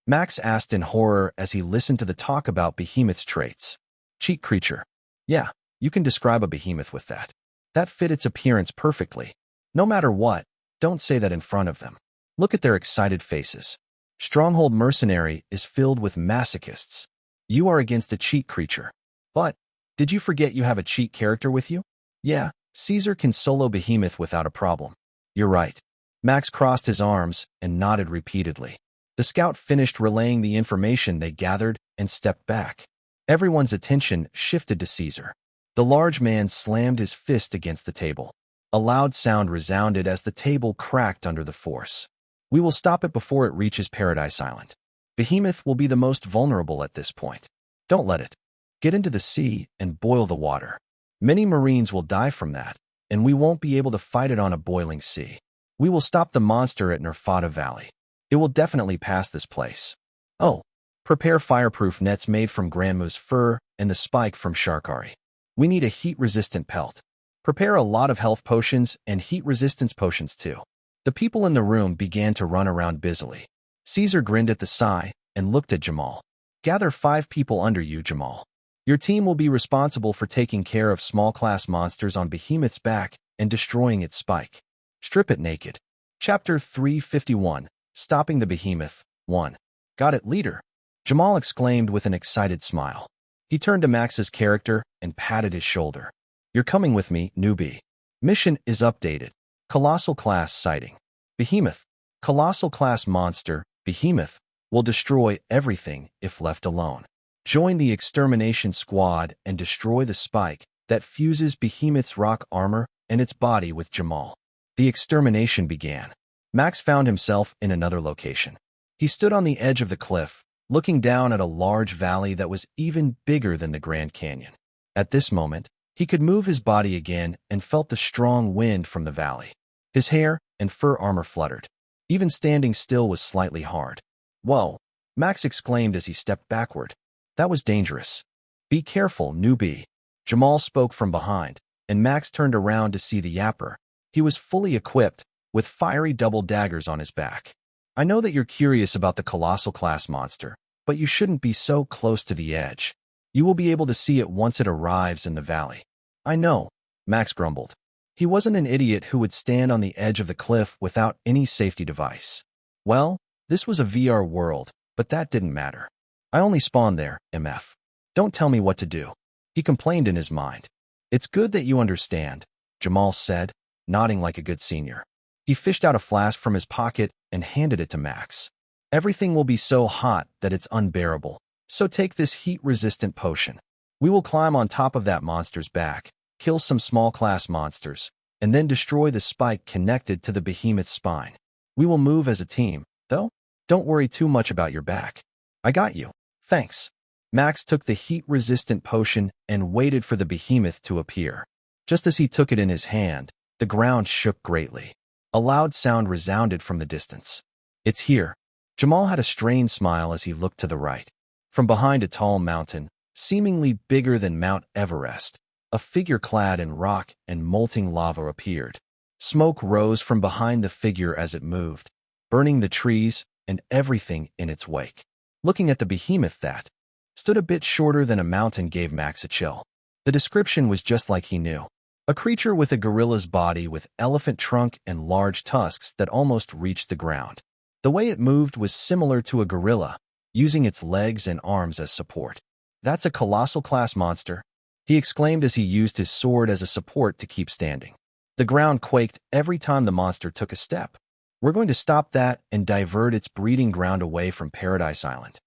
Max asked in horror as he listened to the talk about behemoth's traits. Cheat creature. Yeah, you can describe a behemoth with that. That fit its appearance perfectly. No matter what, don't say that in front of them. Look at their excited faces. Stronghold Mercenary is filled with masochists. You are against a cheat creature. But, did you forget you have a cheat character with you? Yeah, Caesar can solo behemoth without a problem. You're right. Max crossed his arms and nodded repeatedly. The scout finished relaying the information they gathered and stepped back. Everyone's attention shifted to Caesar. The large man slammed his fist against the table. A loud sound resounded as the table cracked under the force. We will stop it before it reaches Paradise Island. Behemoth will be the most vulnerable at this point. Don't let it. Get into the sea and boil the water. Many Marines will die from that, and we won't be able to fight it on a boiling sea. We will stop the monster at Nerfata Valley. It will definitely pass this place. Oh, prepare fireproof nets made from Granmu's fur and the spike from Sharkari. We need a heat-resistant pelt. Prepare a lot of health potions and heat-resistance potions too. The people in the room began to run around busily. Caesar grinned at the sigh and looked at Jamal. Gather 5 people under you, Jamal. Your team will be responsible for taking care of small-class monsters on Behemoth's back and destroying its spike. Strip it naked. Chapter 351, Stopping the Behemoth, 1. Got it, leader. Jamal exclaimed with an excited smile. He turned to Max's character and patted his shoulder. You're coming with me, newbie. Mission is updated. Colossal class sighting. Behemoth. Colossal class monster, Behemoth, will destroy everything if left alone. Join the extermination squad and destroy the spike that fuses Behemoth's rock armor and its body with Jamal. The extermination began. Max found himself in another location. He stood on the edge of the cliff, looking down at a large valley that was even bigger than the Grand Canyon. At this moment, he could move his body again and felt the strong wind from the valley. His hair and fur armor fluttered. Even standing still was slightly hard. Whoa, Max exclaimed as he stepped backward. That was dangerous. Be careful, newbie. Jamal spoke from behind, and Max turned around to see the yapper. He was fully equipped, with fiery double daggers on his back. I know that you're curious about the colossal class monster, but you shouldn't be so close to the edge. You will be able to see it once it arrives in the valley. I know, Max grumbled. He wasn't an idiot who would stand on the edge of the cliff without any safety device. Well, this was a VR world, but that didn't matter. I only spawned there, MF. Don't tell me what to do. He complained in his mind. It's good that you understand, Jamal said, nodding like a good senior. He fished out a flask from his pocket and handed it to Max. Everything will be so hot that it's unbearable, so take this heat-resistant potion. We will climb on top of that monster's back, kill some small-class monsters, and then destroy the spike connected to the behemoth's spine. We will move as a team, though. Don't worry too much about your back. I got you. Thanks. Max took the heat-resistant potion and waited for the behemoth to appear. Just as he took it in his hand, the ground shook greatly. A loud sound resounded from the distance. It's here. Jamal had a strained smile as he looked to the right. From behind a tall mountain, seemingly bigger than Mount Everest, a figure clad in rock and molten lava appeared. Smoke rose from behind the figure as it moved, burning the trees and everything in its wake. Looking at the behemoth that stood a bit shorter than a mountain gave Max a chill. The description was just like he knew. A creature with a gorilla's body with elephant trunk and large tusks that almost reached the ground. The way it moved was similar to a gorilla, using its legs and arms as support. That's a colossal class monster, he exclaimed as he used his sword as a support to keep standing. The ground quaked every time the monster took a step. We're going to stop that and divert its breeding ground away from Paradise Island.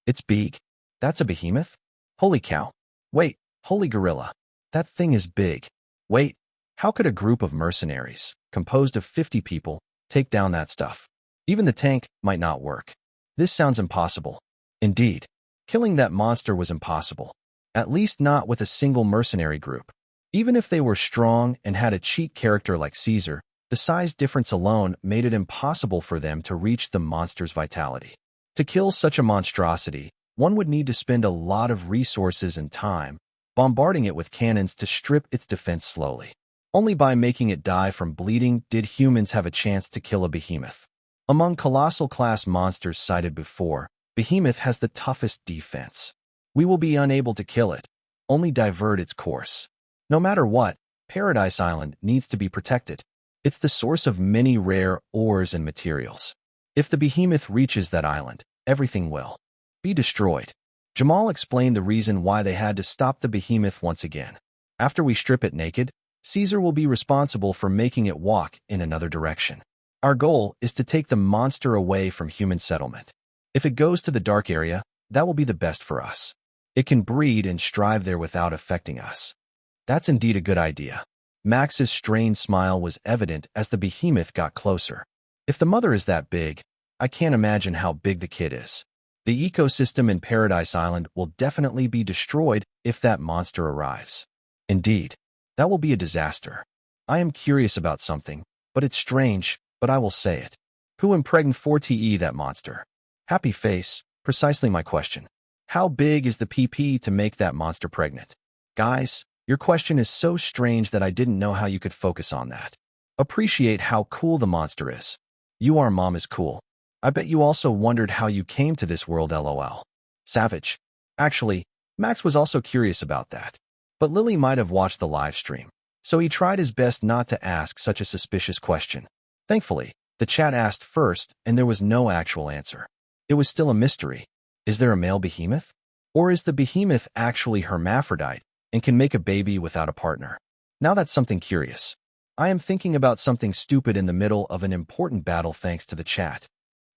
It's big. That's a behemoth? Holy cow. Wait, holy gorilla. That thing is big. Wait, how could a group of mercenaries, composed of 50 people, take down that stuff? Even the tank might not work. This sounds impossible. Indeed, killing that monster was impossible. At least not with a single mercenary group. Even if they were strong and had a cheat character like Caesar, the size difference alone made it impossible for them to reach the monster's vitality. To kill such a monstrosity, one would need to spend a lot of resources and time, bombarding it with cannons to strip its defense slowly. Only by making it die from bleeding did humans have a chance to kill a behemoth. Among colossal class monsters cited before, behemoth has the toughest defense. We will be unable to kill it, only divert its course. No matter what, Paradise Island needs to be protected. It's the source of many rare ores and materials. If the behemoth reaches that island, everything will be destroyed. Jamal explained the reason why they had to stop the behemoth once again. After we strip it naked, Caesar will be responsible for making it walk in another direction. Our goal is to take the monster away from human settlement. If it goes to the dark area, that will be the best for us. It can breed and strive there without affecting us. That's indeed a good idea. Max's strained smile was evident as the behemoth got closer. If the mother is that big, I can't imagine how big the kid is. The ecosystem in Paradise Island will definitely be destroyed if that monster arrives. Indeed, that will be a disaster. I am curious about something, but it's strange, but I will say it. Who impregned 4TE that monster? Happy face, precisely my question. How big is the PP to make that monster pregnant? Guys, your question is so strange that I didn't know how you could focus on that. Appreciate how cool the monster is. Our mom is cool. I bet you also wondered how you came to this world, lol. Savage. Actually, Max was also curious about that. But Lily might have watched the live stream, so he tried his best not to ask such a suspicious question. Thankfully, the chat asked first and there was no actual answer. It was still a mystery. Is there a male behemoth? Or is the behemoth actually hermaphrodite and can make a baby without a partner? Now that's something curious. I am thinking about something stupid in the middle of an important battle thanks to the chat.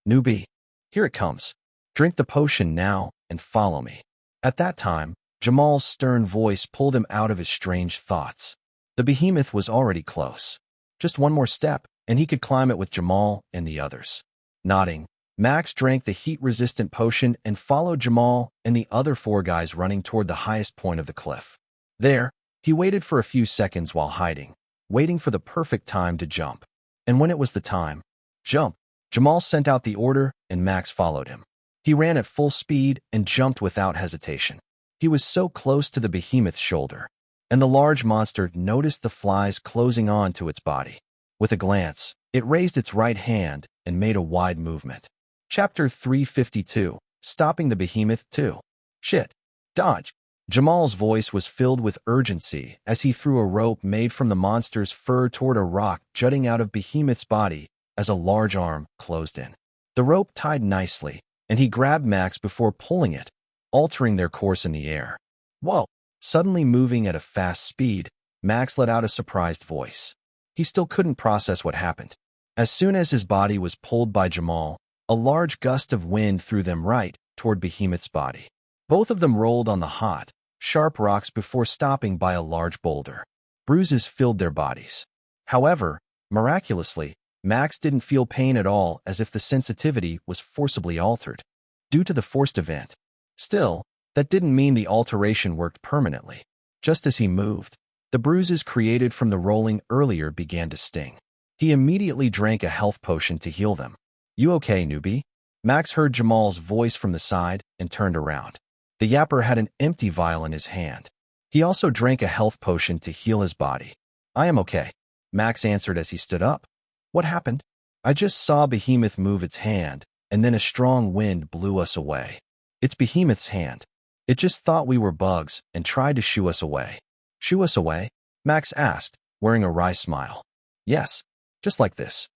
Newbie. Here it comes. Drink the potion now and follow me. At that time, Jamal's stern voice pulled him out of his strange thoughts. The behemoth was already close. Just one more step, and he could climb it with Jamal and the others. Nodding, Max drank the heat-resistant potion and followed Jamal and the other 4 guys running toward the highest point of the cliff. There, he waited for a few seconds while hiding, waiting for the perfect time to jump. And when it was the time, jump, Jamal sent out the order and Max followed him. He ran at full speed and jumped without hesitation. He was so close to the behemoth's shoulder, and the large monster noticed the flies closing on to its body. With a glance, it raised its right hand and made a wide movement. Chapter 352, Stopping the Behemoth 2. Shit. Dodge. Jamal's voice was filled with urgency as he threw a rope made from the monster's fur toward a rock jutting out of Behemoth's body as a large arm closed in. The rope tied nicely, and he grabbed Max before pulling it, altering their course in the air. Whoa! Suddenly moving at a fast speed, Max let out a surprised voice. He still couldn't process what happened. As soon as his body was pulled by Jamal, a large gust of wind threw them right toward Behemoth's body. Both of them rolled on the hot, sharp rocks before stopping by a large boulder. Bruises filled their bodies. However, miraculously, Max didn't feel pain at all, as if the sensitivity was forcibly altered due to the forced event. Still, that didn't mean the alteration worked permanently. Just as he moved, the bruises created from the rolling earlier began to sting. He immediately drank a health potion to heal them. "You okay, newbie?" Max heard Jamal's voice from the side and turned around. The yapper had an empty vial in his hand. He also drank a health potion to heal his body. "I am okay," Max answered as he stood up. "What happened?" "I just saw Behemoth move its hand, and then a strong wind blew us away." "It's Behemoth's hand. It just thought we were bugs and tried to shoo us away." "Shoo us away?" Max asked, wearing a wry smile. "Yes, just like this."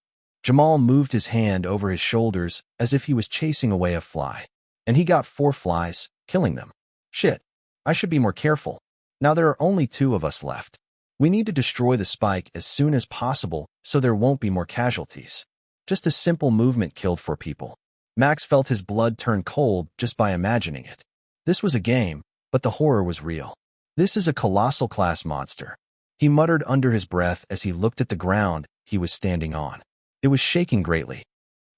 Jamal moved his hand over his shoulders as if he was chasing away a fly. "And he got 4 flies, killing them. Shit, I should be more careful. Now there are only 2 of us left. We need to destroy the spike as soon as possible so there won't be more casualties." Just a simple movement killed 4 people. Max felt his blood turn cold just by imagining it. This was a game, but the horror was real. "This is a colossal class monster," he muttered under his breath as he looked at the ground he was standing on. It was shaking greatly.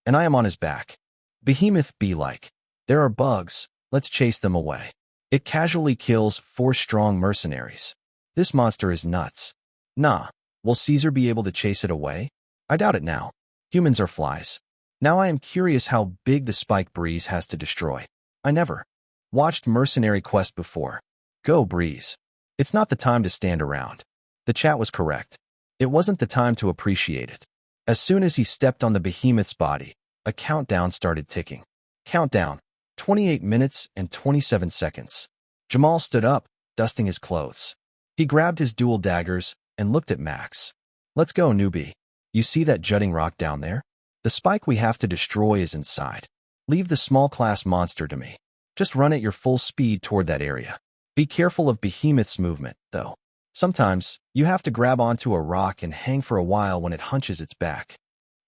"And I am on his back. Behemoth be like, there are bugs, let's chase them away." It casually kills 4 strong mercenaries. This monster is nuts. Nah, will Caesar be able to chase it away? I doubt it now. Humans are flies. Now I am curious how big the spike Breeze has to destroy. I never watched Mercenary Quest before. Go, Breeze. It's not the time to stand around. The chat was correct. It wasn't the time to appreciate it. As soon as he stepped on the behemoth's body, a countdown started ticking. Countdown, 28 minutes and 27 seconds. Jamal stood up, dusting his clothes. He grabbed his dual daggers and looked at Max. "Let's go, newbie. You see that jutting rock down there? The spike we have to destroy is inside. Leave the small class monster to me. Just run at your full speed toward that area. Be careful of Behemoth's movement, though. Sometimes, you have to grab onto a rock and hang for a while when it hunches its back."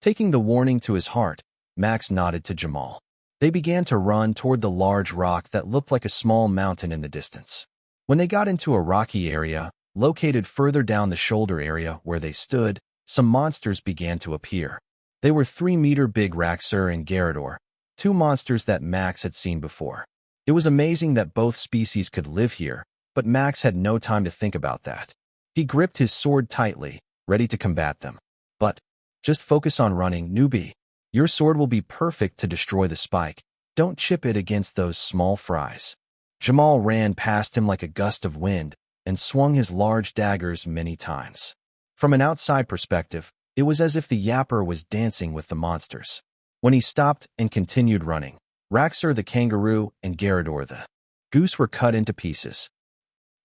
Taking the warning to his heart, Max nodded to Jamal. They began to run toward the large rock that looked like a small mountain in the distance. When they got into a rocky area, located further down the shoulder area where they stood, some monsters began to appear. They were 3-meter-big Raxur and Garador, 2 monsters that Max had seen before. It was amazing that both species could live here, but Max had no time to think about that. He gripped his sword tightly, ready to combat them. "But, just focus on running, newbie. Your sword will be perfect to destroy the spike. Don't chip it against those small fries." Jamal ran past him like a gust of wind and swung his large daggers many times. From an outside perspective, it was as if the yapper was dancing with the monsters. When he stopped and continued running, Raxur the kangaroo and Garador the goose were cut into pieces.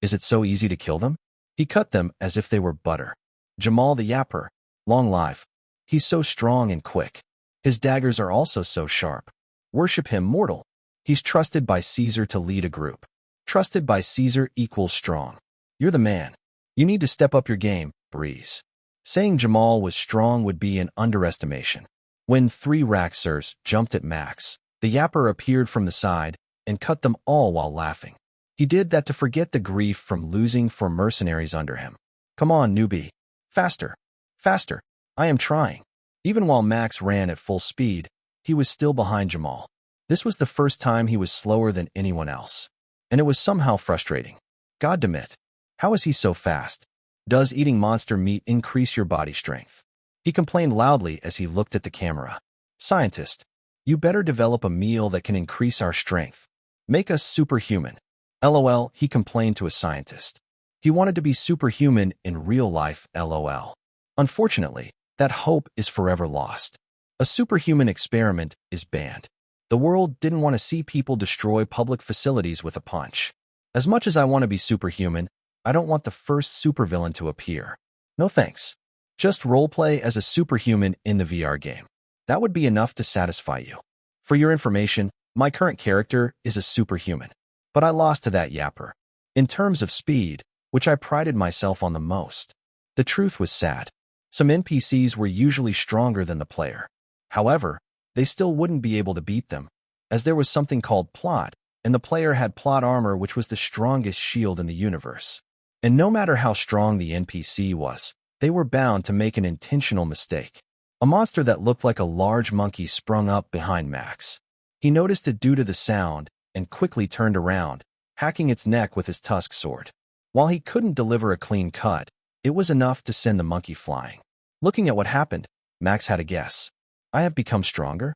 "Is it so easy to kill them?" He cut them as if they were butter. "Jamal the yapper, long life. He's so strong and quick. His daggers are also so sharp. Worship him, mortal. He's trusted by Caesar to lead a group. Trusted by Caesar equals strong. You're the man. You need to step up your game, Breeze." Saying Jamal was strong would be an underestimation. When 3 Raxurs jumped at Max, the yapper appeared from the side and cut them all while laughing. He did that to forget the grief from losing 4 mercenaries under him. "Come on, newbie. Faster. Faster. I am trying." Even while Max ran at full speed, he was still behind Jamal. This was the first time he was slower than anyone else, and it was somehow frustrating. God damn it. How is he so fast? Does eating monster meat increase your body strength? He complained loudly as he looked at the camera. "Scientist, you better develop a meal that can increase our strength. Make us superhuman." LOL, he complained to a scientist. He wanted to be superhuman in real life, LOL. Unfortunately, that hope is forever lost. A superhuman experiment is banned. The world didn't want to see people destroy public facilities with a punch. As much as I want to be superhuman, I don't want the first supervillain to appear. No thanks. Just roleplay as a superhuman in the VR game. That would be enough to satisfy you. For your information, my current character is a superhuman. But I lost to that yapper. In terms of speed, which I prided myself on the most. The truth was sad. Some NPCs were usually stronger than the player. However, they still wouldn't be able to beat them, as there was something called plot, and the player had plot armor, which was the strongest shield in the universe. And no matter how strong the NPC was, They were bound to make an intentional mistake. A monster that looked like a large monkey sprung up behind Max. He noticed it due to the sound and quickly turned around, hacking its neck with his tusk sword. While he couldn't deliver a clean cut, it was enough to send the monkey flying. Looking at what happened, Max had a guess. I have become stronger?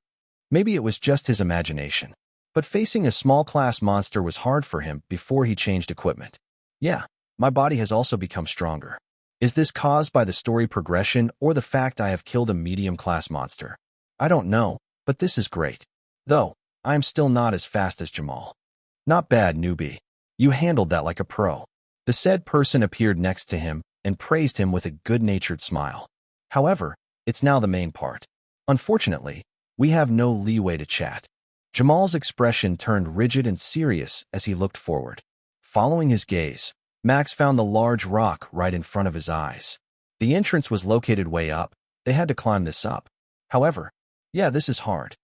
Maybe it was just his imagination. But facing a small-class monster was hard for him before he changed equipment. Yeah, my body has also become stronger. Is this caused by the story progression or the fact I have killed a medium-class monster? I don't know, but this is great. Though, I am still not as fast as Jamal. Not bad, newbie. You handled that like a pro. The said person appeared next to him and praised him with a good-natured smile. However, it's now the main part. Unfortunately, we have no leeway to chat. Jamal's expression turned rigid and serious as he looked forward. Following his gaze, Max found the large rock right in front of his eyes. The entrance was located way up. They had to climb this up. However, yeah, this is hard.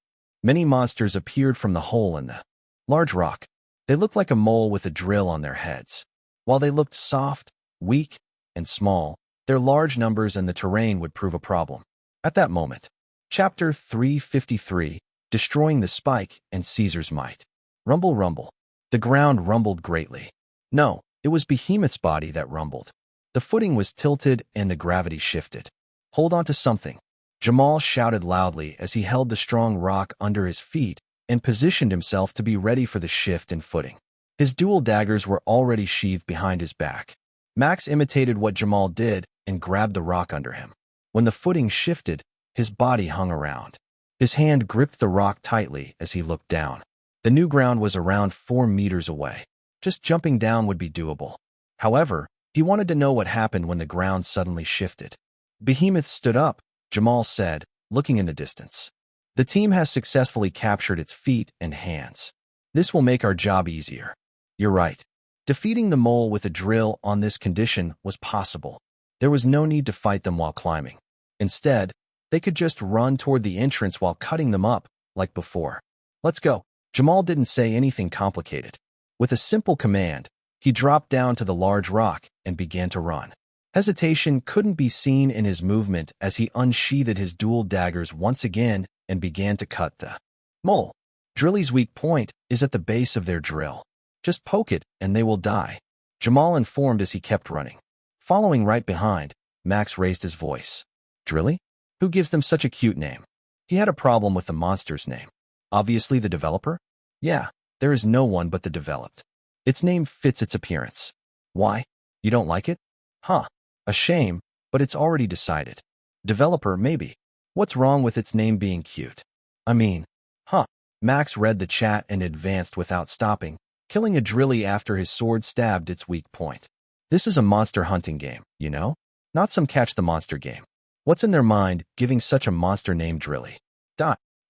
Many monsters appeared from the hole in the large rock. They looked like a mole with a drill on their heads. While they looked soft, weak, and small, their large numbers and the terrain would prove a problem. At that moment, Chapter 353, Destroying the Spike and Caesar's Might. Rumble, rumble. The ground rumbled greatly. No, it was Behemoth's body that rumbled. The footing was tilted and the gravity shifted. Hold on to something. Jamal shouted loudly as he held the strong rock under his feet and positioned himself to be ready for the shift in footing. His dual daggers were already sheathed behind his back. Max imitated what Jamal did and grabbed the rock under him. When the footing shifted, his body hung around. His hand gripped the rock tightly as he looked down. The new ground was around 4 meters away. Just jumping down would be doable. However, he wanted to know what happened when the ground suddenly shifted. Behemoth stood up, Jamal said, looking in the distance. The team has successfully captured its feet and hands. This will make our job easier. You're right. Defeating the mole with a drill on this condition was possible. There was no need to fight them while climbing. Instead, they could just run toward the entrance while cutting them up, like before. Let's go. Jamal didn't say anything complicated. With a simple command, he dropped down to the large rock and began to run. Hesitation couldn't be seen in his movement as he unsheathed his dual daggers once again and began to cut the mole. Drilly's weak point is at the base of their drill. Just poke it and they will die, Jamal informed as he kept running. Following right behind, Max raised his voice. Drilly? Who gives them such a cute name? He had a problem with the monster's name. Obviously the developer? Yeah, there is no one but the developed. Its name fits its appearance. Why? You don't like it? Huh. A shame, but it's already decided. Developer, maybe. What's wrong with its name being cute? I mean, huh. Max read the chat and advanced without stopping, killing a Drilly after his sword stabbed its weak point. This is a monster hunting game, you know? Not some catch the monster game. What's in their mind giving such a monster named Drilly?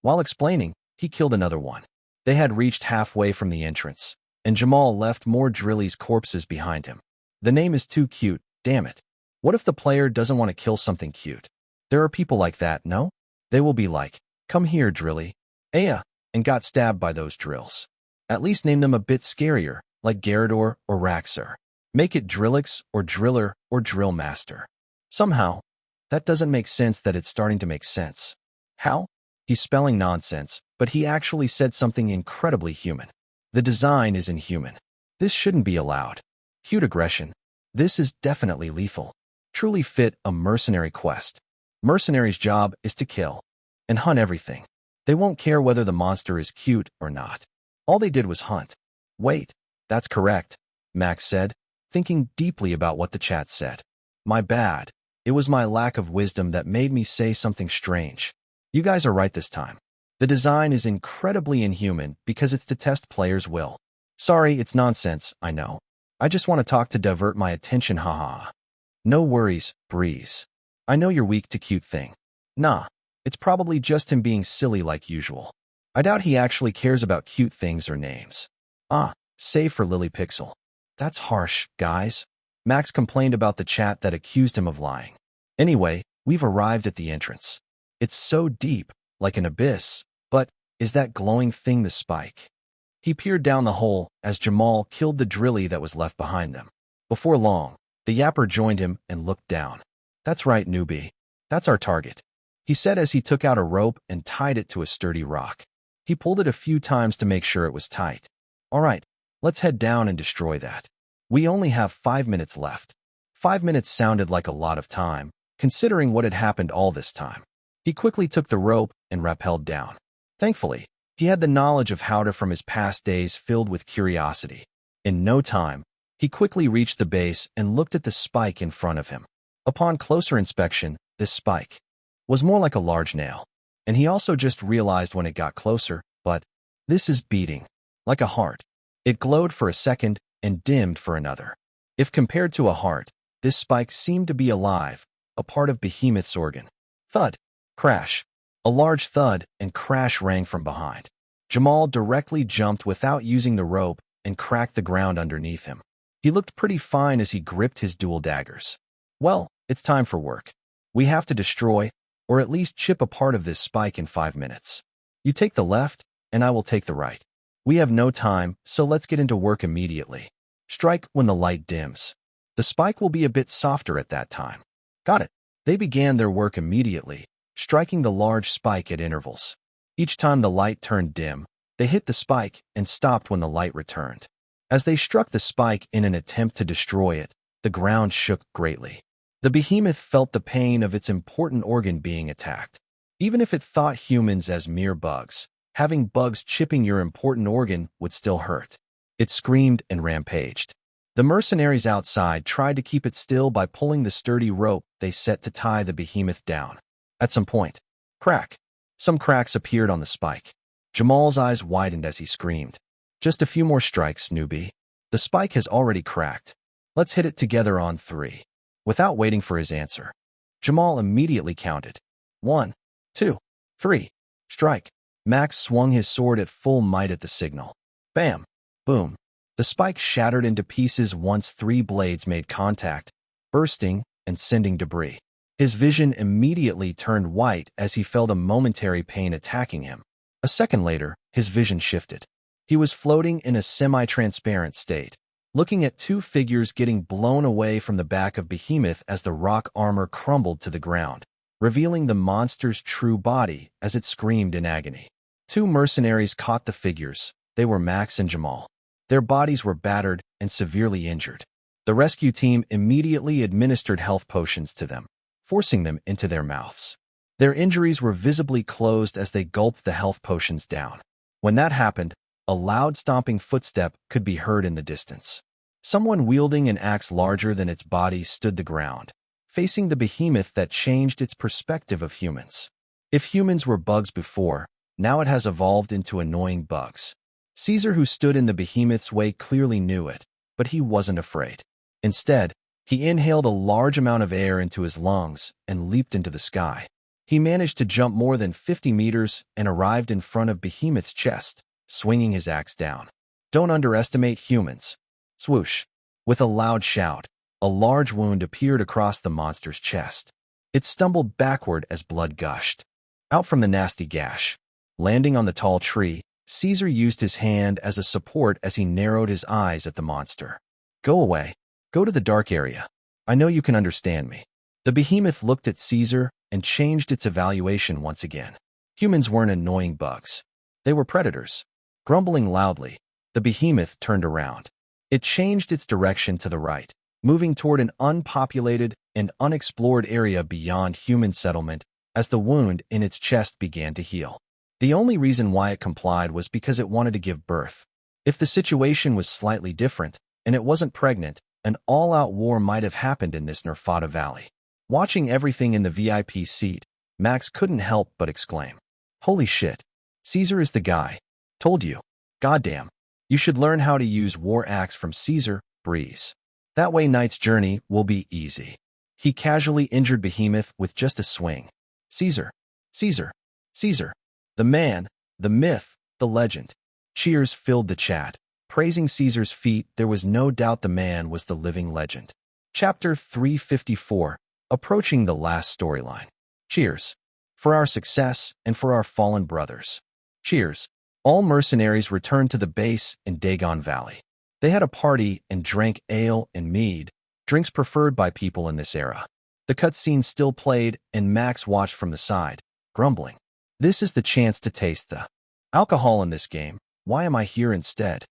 While explaining, he killed another one. They had reached halfway from the entrance, and Jamal left more Drilly's corpses behind him. The name is too cute, damn it. What if the player doesn't want to kill something cute? There are people like that, no? They will be like, come here, Drilly. Aya, and got stabbed by those drills. At least name them a bit scarier, like Garador or Raxor. Make it Drillix or Driller or Drill Master. Somehow, that doesn't make sense that it's starting to make sense. How? He's spelling nonsense, but he actually said something incredibly human. The design is inhuman. This shouldn't be allowed. Cute aggression. This is definitely lethal. Truly fit a mercenary quest. Mercenary's job is to kill and hunt everything. They won't care whether the monster is cute or not. All they did was hunt. Wait, that's correct, Max said, thinking deeply about what the chat said. My bad. It was my lack of wisdom that made me say something strange. You guys are right this time. The design is incredibly inhuman because it's to test players' will. Sorry, it's nonsense, I know. I just want to talk to divert my attention, haha. No worries, Breeze. I know you're weak to cute thing. Nah, it's probably just him being silly like usual. I doubt he actually cares about cute things or names. Save for Lily Pixel. That's harsh, guys. Max complained about the chat that accused him of lying. Anyway, we've arrived at the entrance. It's so deep, like an abyss, but is that glowing thing the spike? He peered down the hole as Jamal killed the Drilly that was left behind them. Before long, the Yapper joined him and looked down. That's right, newbie. That's our target, he said as he took out a rope and tied it to a sturdy rock. He pulled it a few times to make sure it was tight. All right, let's head down and destroy that. We only have 5 minutes left. 5 minutes sounded like a lot of time, considering what had happened all this time. He quickly took the rope and rappelled down. Thankfully, he had the knowledge of how to from his past days filled with curiosity. In no time, he quickly reached the base and looked at the spike in front of him. Upon closer inspection, this spike was more like a large nail, and he also just realized when it got closer, but this is beating like a heart. It glowed for a second and dimmed for another. If compared to a heart, this spike seemed to be alive, a part of Behemoth's organ. Thud, crash. A large thud and crash rang from behind. Jamal directly jumped without using the rope and cracked the ground underneath him. He looked pretty fine as he gripped his dual daggers. Well, it's time for work. We have to destroy, or at least chip a part of this spike in 5 minutes. You take the left, and I will take the right. We have no time, so let's get into work immediately. Strike when the light dims. The spike will be a bit softer at that time. Got it. They began their work immediately, striking the large spike at intervals. Each time the light turned dim, they hit the spike and stopped when the light returned. As they struck the spike in an attempt to destroy it, the ground shook greatly. The behemoth felt the pain of its important organ being attacked. Even if it thought humans as mere bugs, having bugs chipping your important organ would still hurt. It screamed and rampaged. The mercenaries outside tried to keep it still by pulling the sturdy rope they set to tie the behemoth down. At some point, crack. Some cracks appeared on the spike. Jamal's eyes widened as he screamed. Just a few more strikes, newbie. The spike has already cracked. Let's hit it together on 3. Without waiting for his answer, Jamal immediately counted. 1, 2, 3. Strike. Max swung his sword at full might at the signal. Bam! Boom! The spike shattered into pieces once 3 blades made contact, bursting and sending debris. His vision immediately turned white as he felt a momentary pain attacking him. A second later, his vision shifted. He was floating in a semi-transparent state, looking at 2 figures getting blown away from the back of Behemoth as the rock armor crumbled to the ground, revealing the monster's true body as it screamed in agony. 2 mercenaries caught the figures. They were Max and Jamal. Their bodies were battered and severely injured. The rescue team immediately administered health potions to them, forcing them into their mouths. Their injuries were visibly closed as they gulped the health potions down. When that happened, a loud stomping footstep could be heard in the distance. Someone wielding an axe larger than its body stood the ground, facing the behemoth that changed its perspective of humans. If humans were bugs before, now it has evolved into annoying bugs. Caesar, who stood in the behemoth's way, clearly knew it, but he wasn't afraid. Instead, he inhaled a large amount of air into his lungs and leaped into the sky. He managed to jump more than 50 meters and arrived in front of Behemoth's chest, swinging his axe down. Don't underestimate humans. Swoosh. With a loud shout, a large wound appeared across the monster's chest. It stumbled backward as blood gushed out from the nasty gash. Landing on the tall tree, Caesar used his hand as a support as he narrowed his eyes at the monster. Go away. Go to the dark area. I know you can understand me. The behemoth looked at Caesar and changed its evaluation once again. Humans weren't annoying bugs. They were predators. Grumbling loudly, the behemoth turned around. It changed its direction to the right, moving toward an unpopulated and unexplored area beyond human settlement as the wound in its chest began to heal. The only reason why it complied was because it wanted to give birth. If the situation was slightly different, and it wasn't pregnant, an all-out war might have happened in this Nerfata Valley. Watching everything in the VIP seat, Max couldn't help but exclaim, "Holy shit! Caesar is the guy. Told you. Goddamn. You should learn how to use War Axe from Caesar, Breeze. That way Knight's journey will be easy." He casually injured Behemoth with just a swing. Caesar. Caesar. Caesar. The man, the myth, the legend. Cheers filled the chat. Praising Caesar's feat, there was no doubt the man was the living legend. Chapter 354. Approaching the last storyline. Cheers. For our success and for our fallen brothers. Cheers. All mercenaries returned to the base in Dagon Valley. They had a party and drank ale and mead, drinks preferred by people in this era. The cutscene still played, and Max watched from the side, grumbling. This is the chance to taste the alcohol in this game. Why am I here instead?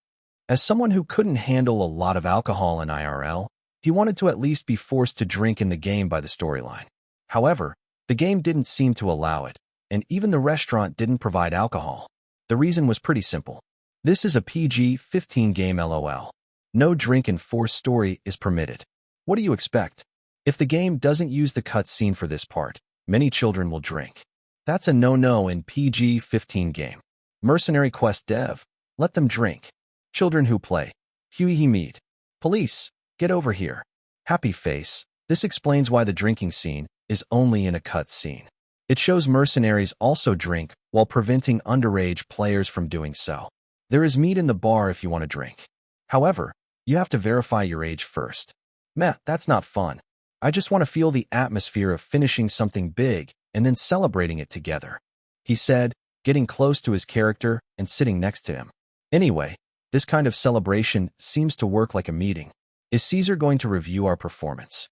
As someone who couldn't handle a lot of alcohol in IRL, he wanted to at least be forced to drink in the game by the storyline. However, the game didn't seem to allow it, and even the restaurant didn't provide alcohol. The reason was pretty simple. This is a PG-15 game, LOL. No drink and force story is permitted. What do you expect? If the game doesn't use the cutscene for this part, many children will drink. That's a no-no in PG-15 game. Mercenary Quest dev, let them drink. Children who play. Huey meet. Police, get over here. Happy face. This explains why the drinking scene is only in a cutscene. It shows mercenaries also drink while preventing underage players from doing so. There is meat in the bar if you want to drink. However, you have to verify your age first. Meh, that's not fun. I just want to feel the atmosphere of finishing something big and then celebrating it together, he said, getting close to his character and sitting next to him. Anyway, this kind of celebration seems to work like a meeting. Is Caesar going to review our performance?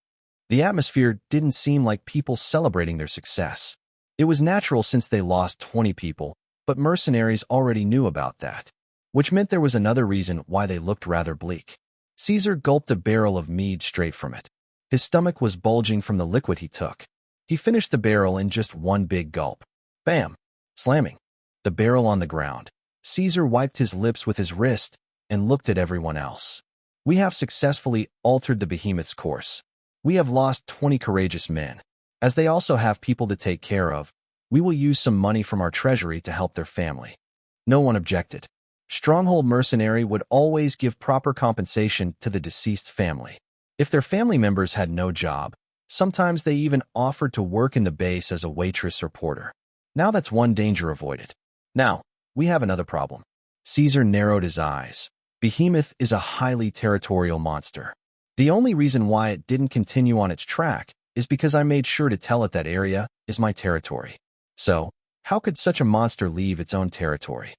The atmosphere didn't seem like people celebrating their success. It was natural since they lost 20 people, but mercenaries already knew about that, which meant there was another reason why they looked rather bleak. Caesar gulped a barrel of mead straight from it. His stomach was bulging from the liquid he took. He finished the barrel in just one big gulp. Bam! Slamming the barrel on the ground. Caesar wiped his lips with his wrist and looked at everyone else. We have successfully altered the behemoth's course. We have lost 20 courageous men. As they also have people to take care of, we will use some money from our treasury to help their family. No one objected. Stronghold mercenary would always give proper compensation to the deceased family. If their family members had no job, sometimes they even offered to work in the base as a waitress or porter. Now that's one danger avoided. Now, we have another problem. Caesar narrowed his eyes. Behemoth is a highly territorial monster. The only reason why it didn't continue on its track is because I made sure to tell it that area is my territory. So, how could such a monster leave its own territory?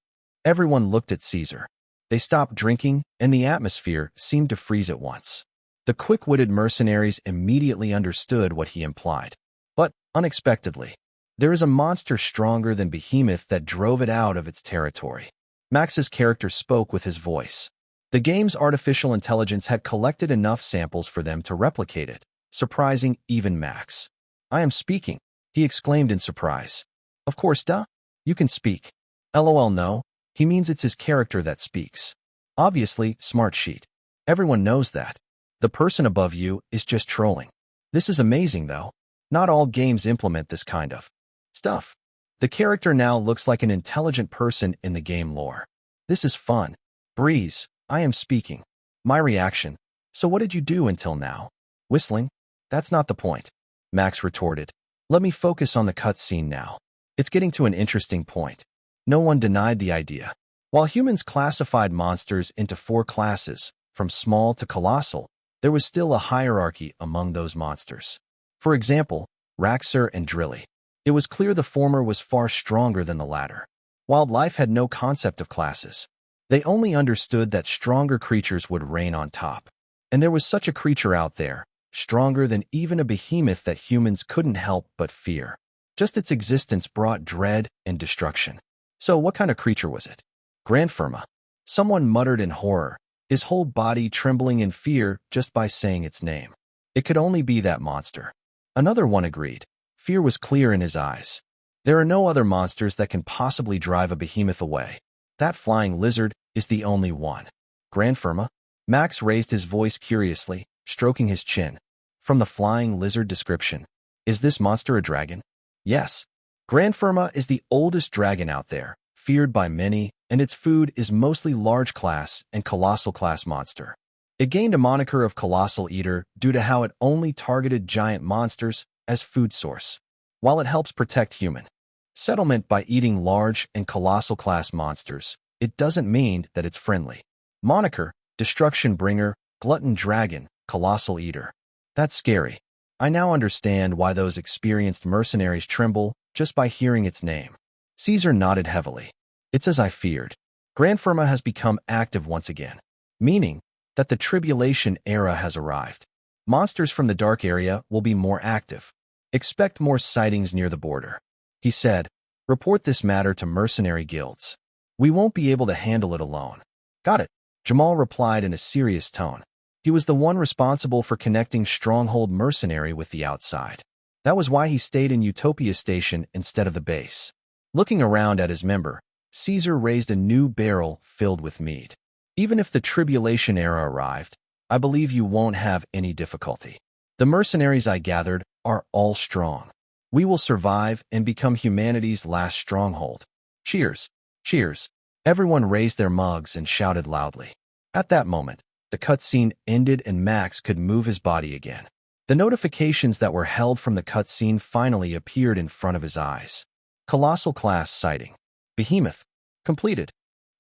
Everyone looked at Caesar. They stopped drinking, and the atmosphere seemed to freeze at once. The quick-witted mercenaries immediately understood what he implied. But, unexpectedly, there is a monster stronger than Behemoth that drove it out of its territory. Max's character spoke with his voice. The game's artificial intelligence had collected enough samples for them to replicate it, surprising even Max. I am speaking, he exclaimed in surprise. Of course, duh. You can speak. LOL, no. He means it's his character that speaks. Obviously, smart sheet. Everyone knows that. The person above you is just trolling. This is amazing, though. Not all games implement this kind of stuff. The character now looks like an intelligent person in the game lore. This is fun. Breeze, I am speaking. My reaction. So what did you do until now? Whistling? That's not the point. Max retorted. Let me focus on the cutscene now. It's getting to an interesting point. No one denied the idea. While humans classified monsters into 4 classes, from small to colossal, there was still a hierarchy among those monsters. For example, Raxer and Drilly. It was clear the former was far stronger than the latter. Wildlife had no concept of classes. They only understood that stronger creatures would reign on top. And there was such a creature out there, stronger than even a behemoth that humans couldn't help but fear. Just its existence brought dread and destruction. So what kind of creature was it? Grandfirma. Someone muttered in horror, his whole body trembling in fear just by saying its name. It could only be that monster. Another one agreed. Fear was clear in his eyes. There are no other monsters that can possibly drive a behemoth away. That flying lizard is the only one. Grandfirma? Max raised his voice curiously, stroking his chin. From the flying lizard description, is this monster a dragon? Yes. Grandfirma is the oldest dragon out there, feared by many, and its food is mostly large class and colossal class monster. It gained a moniker of Colossal Eater due to how it only targeted giant monsters as food source, while it helps protect human settlement by eating large and colossal class monsters. It doesn't mean that it's friendly. Moniker, Destruction Bringer, Glutton Dragon, Colossal Eater. That's scary. I now understand why those experienced mercenaries tremble just by hearing its name. Caesar nodded heavily. It's as I feared. Grandfirma has become active once again, meaning that the tribulation era has arrived. Monsters from the dark area will be more active. Expect more sightings near the border. He said, report this matter to mercenary guilds. We won't be able to handle it alone. Got it, Jamal replied in a serious tone. He was the one responsible for connecting Stronghold Mercenary with the outside. That was why he stayed in Utopia Station instead of the base. Looking around at his member, Caesar raised a new barrel filled with mead. Even if the tribulation era arrived, I believe you won't have any difficulty. The mercenaries I gathered are all strong. We will survive and become humanity's last stronghold. Cheers! Cheers! Everyone raised their mugs and shouted loudly. At that moment, the cutscene ended and Max could move his body again. The notifications that were held from the cutscene finally appeared in front of his eyes. Colossal class sighting. Behemoth. Completed.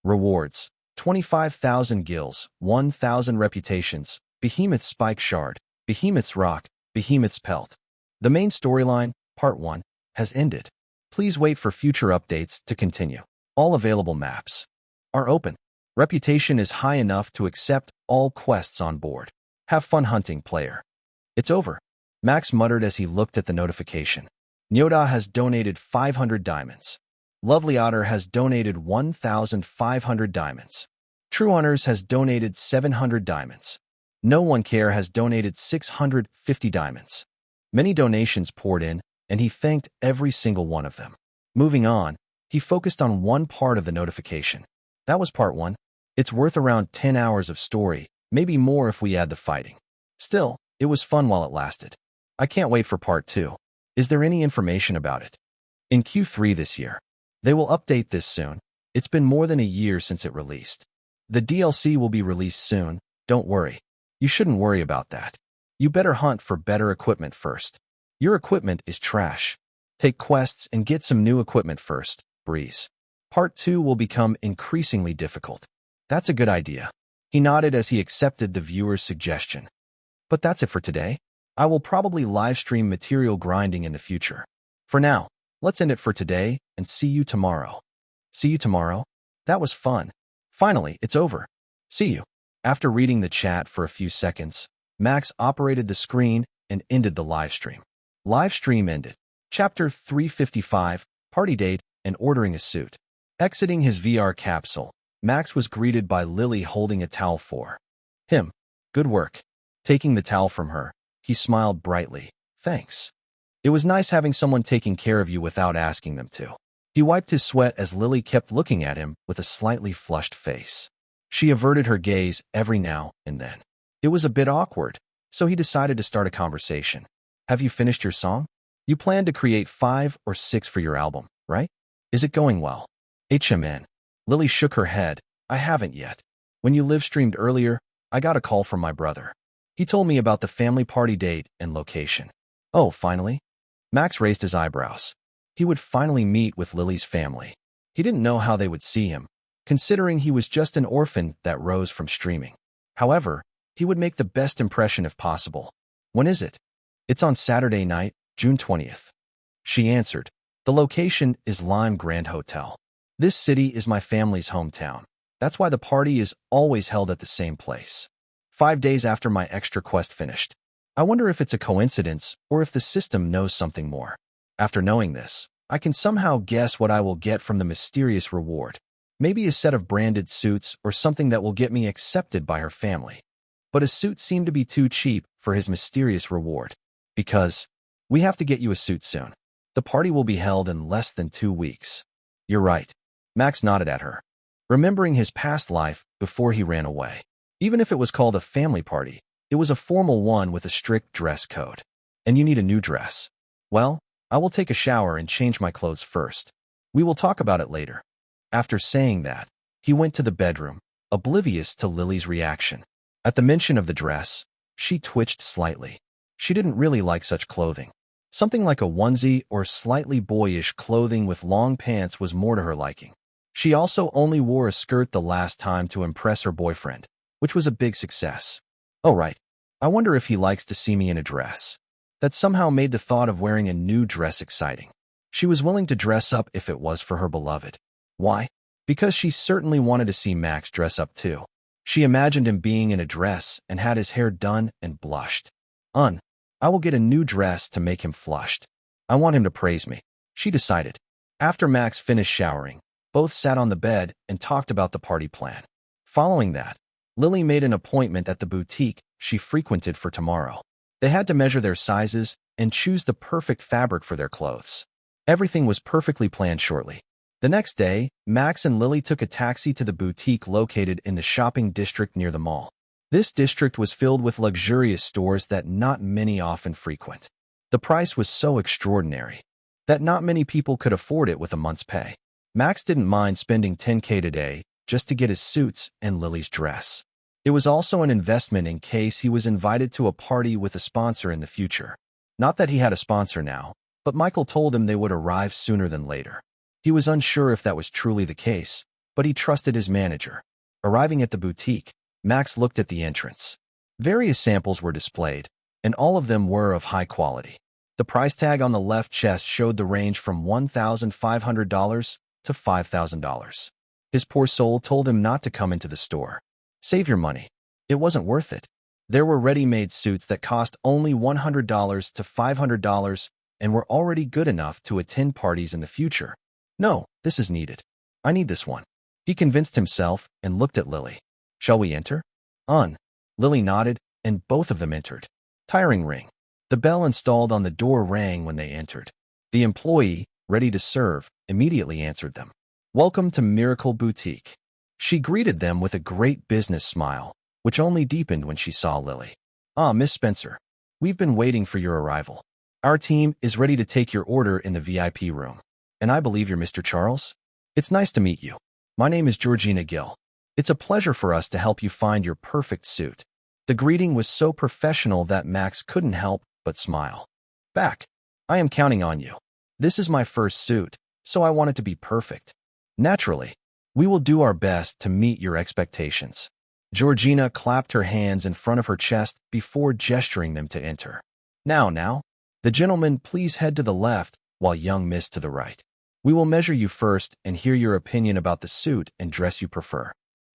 Rewards. 25,000 gills, 1,000 reputations, Behemoth's spike shard, Behemoth's rock, Behemoth's pelt. The main storyline, Part 1, has ended. Please wait for future updates to continue. All available maps are open. Reputation is high enough to accept all quests on board. Have fun hunting, player. It's over, Max muttered as he looked at the notification. Nyoda has donated 500 diamonds. Lovely Otter has donated 1,500 diamonds. True Honors has donated 700 diamonds. No One Care has donated 650 diamonds. Many donations poured in, and he thanked every single one of them. Moving on, he focused on one part of the notification. That was Part 1. It's worth around 10 hours of story, maybe more if we add the fighting. Still, it was fun while it lasted. I can't wait for Part 2. Is there any information about it? In Q3 this year. They will update this soon. It's been more than a year since it released. The DLC will be released soon, don't worry. You shouldn't worry about that. You better hunt for better equipment first. Your equipment is trash. Take quests and get some new equipment first, Breeze. Part 2 will become increasingly difficult. That's a good idea. He nodded as he accepted the viewer's suggestion. But that's it for today. I will probably livestream material grinding in the future. For now, let's end it for today and see you tomorrow. See you tomorrow? That was fun. Finally, it's over. See you. After reading the chat for a few seconds, Max operated the screen and ended the livestream. Livestream ended. Chapter 355, Party Date and Ordering a Suit. Exiting his VR capsule, Max was greeted by Lily holding a towel for him. Good work. Taking the towel from her, he smiled brightly. Thanks. It was nice having someone taking care of you without asking them to. He wiped his sweat as Lily kept looking at him with a slightly flushed face. She averted her gaze every now and then. It was a bit awkward, so he decided to start a conversation. Have you finished your song? You plan to create 5 or 6 for your album, right? Is it going well? HMN. Lily shook her head. I haven't yet. When you live-streamed earlier, I got a call from my brother. He told me about the family party date and location. Oh, finally? Max raised his eyebrows. He would finally meet with Lily's family. He didn't know how they would see him, considering he was just an orphan that rose from streaming. However, he would make the best impression if possible. When is it? It's on Saturday night, June 20th. She answered. The location is Lime Grand Hotel. This city is my family's hometown. That's why the party is always held at the same place. 5 days after my extra quest finished. I wonder if it's a coincidence or if the system knows something more. After knowing this, I can somehow guess what I will get from the mysterious reward. Maybe a set of branded suits or something that will get me accepted by her family. But a suit seemed to be too cheap for his mysterious reward. Because we have to get you a suit soon. The party will be held in less than 2 weeks. You're right. Max nodded at her, remembering his past life before he ran away. Even if it was called a family party, it was a formal one with a strict dress code. And you need a new dress. Well, I will take a shower and change my clothes first. We will talk about it later. After saying that, he went to the bedroom, oblivious to Lily's reaction. At the mention of the dress, she twitched slightly. She didn't really like such clothing. Something like a onesie or slightly boyish clothing with long pants was more to her liking. She also only wore a skirt the last time to impress her boyfriend, which was a big success. Oh right, I wonder if he likes to see me in a dress. That somehow made the thought of wearing a new dress exciting. She was willing to dress up if it was for her beloved. Why? Because she certainly wanted to see Max dress up too. She imagined him being in a dress and had his hair done and blushed. I will get a new dress to make him flushed. I want him to praise me, she decided. After Max finished showering, both sat on the bed and talked about the party plan. Following that, Lily made an appointment at the boutique she frequented for tomorrow. They had to measure their sizes and choose the perfect fabric for their clothes. Everything was perfectly planned shortly. The next day, Max and Lily took a taxi to the boutique located in the shopping district near the mall. This district was filled with luxurious stores that not many often frequent. The price was so extraordinary that not many people could afford it with a month's pay. Max didn't mind spending $10K today just to get his suits and Lily's dress. It was also an investment in case he was invited to a party with a sponsor in the future. Not that he had a sponsor now, but Michael told him they would arrive sooner than later. He was unsure if that was truly the case, but he trusted his manager. Arriving at the boutique, Max looked at the entrance. Various samples were displayed, and all of them were of high quality. The price tag on the left chest showed the range from $1,500 to $5,000. His poor soul told him not to come into the store. Save your money. It wasn't worth it. There were ready-made suits that cost only $100 to $500 and were already good enough to attend parties in the future. No, this is needed. I need this one. He convinced himself and looked at Lily. Shall we enter? Lily nodded, and both of them entered. Tiring ring. The bell installed on the door rang when they entered. The employee, ready to serve, immediately answered them. Welcome to Miracle Boutique. She greeted them with a great business smile, which only deepened when she saw Lily. Miss Spencer. We've been waiting for your arrival. Our team is ready to take your order in the VIP room. And I believe you're Mr. Charles? It's nice to meet you. My name is Georgina Gill. It's a pleasure for us to help you find your perfect suit. The greeting was so professional that Max couldn't help but smile back. I am counting on you. This is my first suit, so I want it to be perfect. Naturally, we will do our best to meet your expectations. Georgina clapped her hands in front of her chest before gesturing them to enter. Now, the gentleman, please head to the left, while young miss to the right. We will measure you first and hear your opinion about the suit and dress you prefer.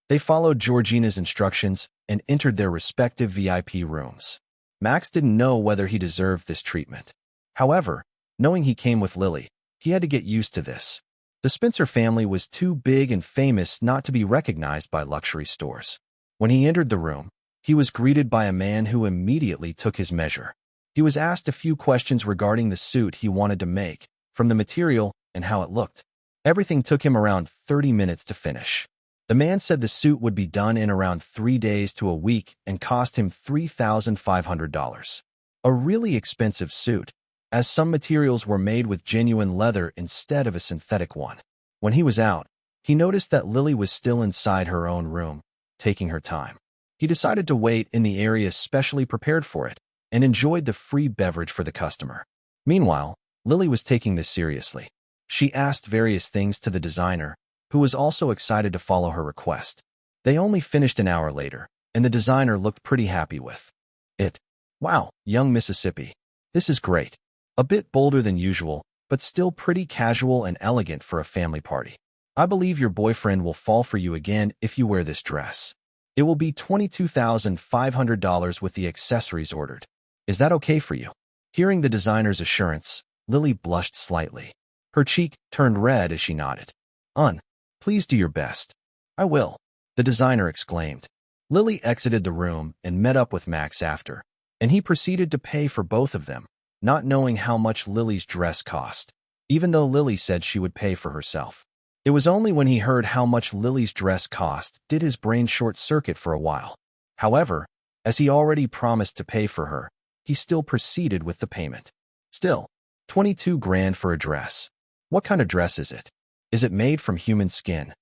They followed Georgina's instructions and entered their respective VIP rooms. Max didn't know whether he deserved this treatment. However, knowing he came with Lily, he had to get used to this. The Spencer family was too big and famous not to be recognized by luxury stores. When he entered the room, he was greeted by a man who immediately took his measure. He was asked a few questions regarding the suit he wanted to make, from the material and how it looked. Everything took him around 30 minutes to finish. The man said the suit would be done in around 3 days to a week and cost him $3,500. A really expensive suit, as some materials were made with genuine leather instead of a synthetic one. When he was out, he noticed that Lily was still inside her own room, taking her time. He decided to wait in the area specially prepared for it and enjoyed the free beverage for the customer. Meanwhile, Lily was taking this seriously. She asked various things to the designer, who was also excited to follow her request. They only finished an hour later, and the designer looked pretty happy with it. Wow, young Mississippi. This is great. A bit bolder than usual, but still pretty casual and elegant for a family party. I believe your boyfriend will fall for you again if you wear this dress. It will be $22,500 with the accessories ordered. Is that okay for you? Hearing the designer's assurance, Lily blushed slightly. Her cheek turned red as she nodded. Please do your best. I will, the designer exclaimed. Lily exited the room and met up with Max after, and he proceeded to pay for both of them, not knowing how much Lily's dress cost, even though Lily said she would pay for herself. It was only when he heard how much Lily's dress cost did his brain short-circuit for a while. However, as he already promised to pay for her, he still proceeded with the payment. Still, 22 grand for a dress. What kind of dress is it? Is it made from human skin?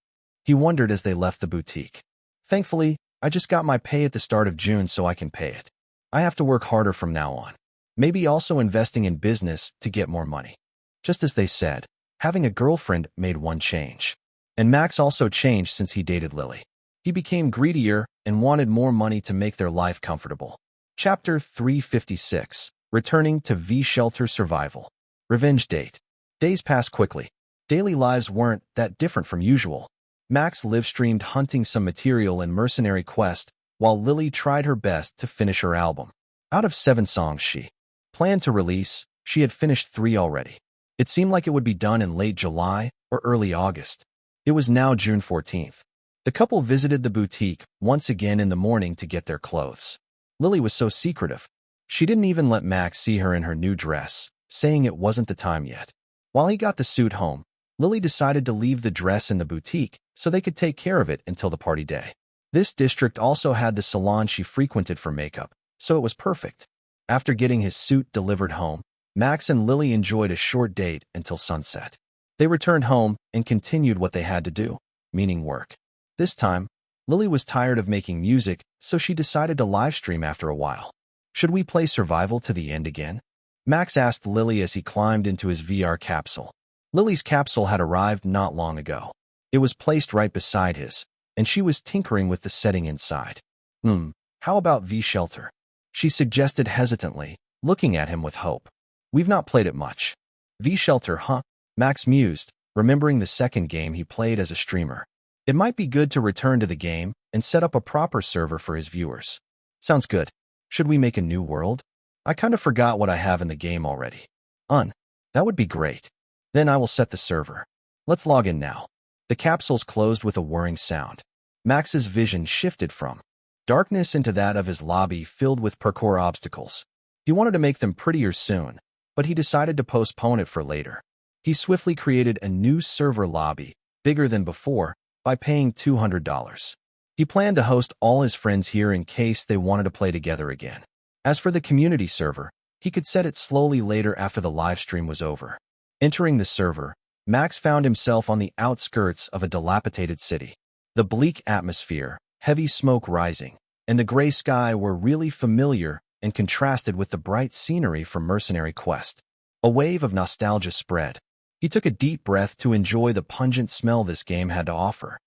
He wondered as they left the boutique. Thankfully, I just got my pay at the start of June so I can pay it. I have to work harder from now on. Maybe also investing in business to get more money. Just as they said, having a girlfriend made one change. And Max also changed since he dated Lily. He became greedier and wanted more money to make their life comfortable. Chapter 356. Returning to V-Shelter Survival. Revenge date. Days passed quickly. Daily lives weren't that different from usual. Max live-streamed hunting some material in Mercenary Quest, while Lily tried her best to finish her album. Out of 7 songs she planned to release, she had finished 3 already. It seemed like it would be done in late July or early August. It was now June 14th. The couple visited the boutique once again in the morning to get their clothes. Lily was so secretive. She didn't even let Max see her in her new dress, saying it wasn't the time yet. While he got the suit home, Lily decided to leave the dress in the boutique so they could take care of it until the party day. This district also had the salon she frequented for makeup, so it was perfect. After getting his suit delivered home, Max and Lily enjoyed a short date until sunset. They returned home and continued what they had to do, meaning work. This time, Lily was tired of making music, so she decided to livestream after a while. Should we play survival to the end again? Max asked Lily as he climbed into his VR capsule. Lily's capsule had arrived not long ago. It was placed right beside his, and she was tinkering with the setting inside. How about V-Shelter? She suggested hesitantly, looking at him with hope. We've not played it much. V-Shelter, huh? Max mused, remembering the second game he played as a streamer. It might be good to return to the game and set up a proper server for his viewers. Sounds good. Should we make a new world? I kind of forgot what I have in the game already. That would be great. Then I will set the server. Let's log in now. The capsules closed with a whirring sound. Max's vision shifted from darkness into that of his lobby filled with parkour obstacles. He wanted to make them prettier soon, but he decided to postpone it for later. He swiftly created a new server lobby, bigger than before, by paying $200. He planned to host all his friends here in case they wanted to play together again. As for the community server, he could set it slowly later after the live stream was over. Entering the server, Max found himself on the outskirts of a dilapidated city. The bleak atmosphere, heavy smoke rising, and the gray sky were really familiar and contrasted with the bright scenery from Mercenary Quest. A wave of nostalgia spread. He took a deep breath to enjoy the pungent smell this game had to offer.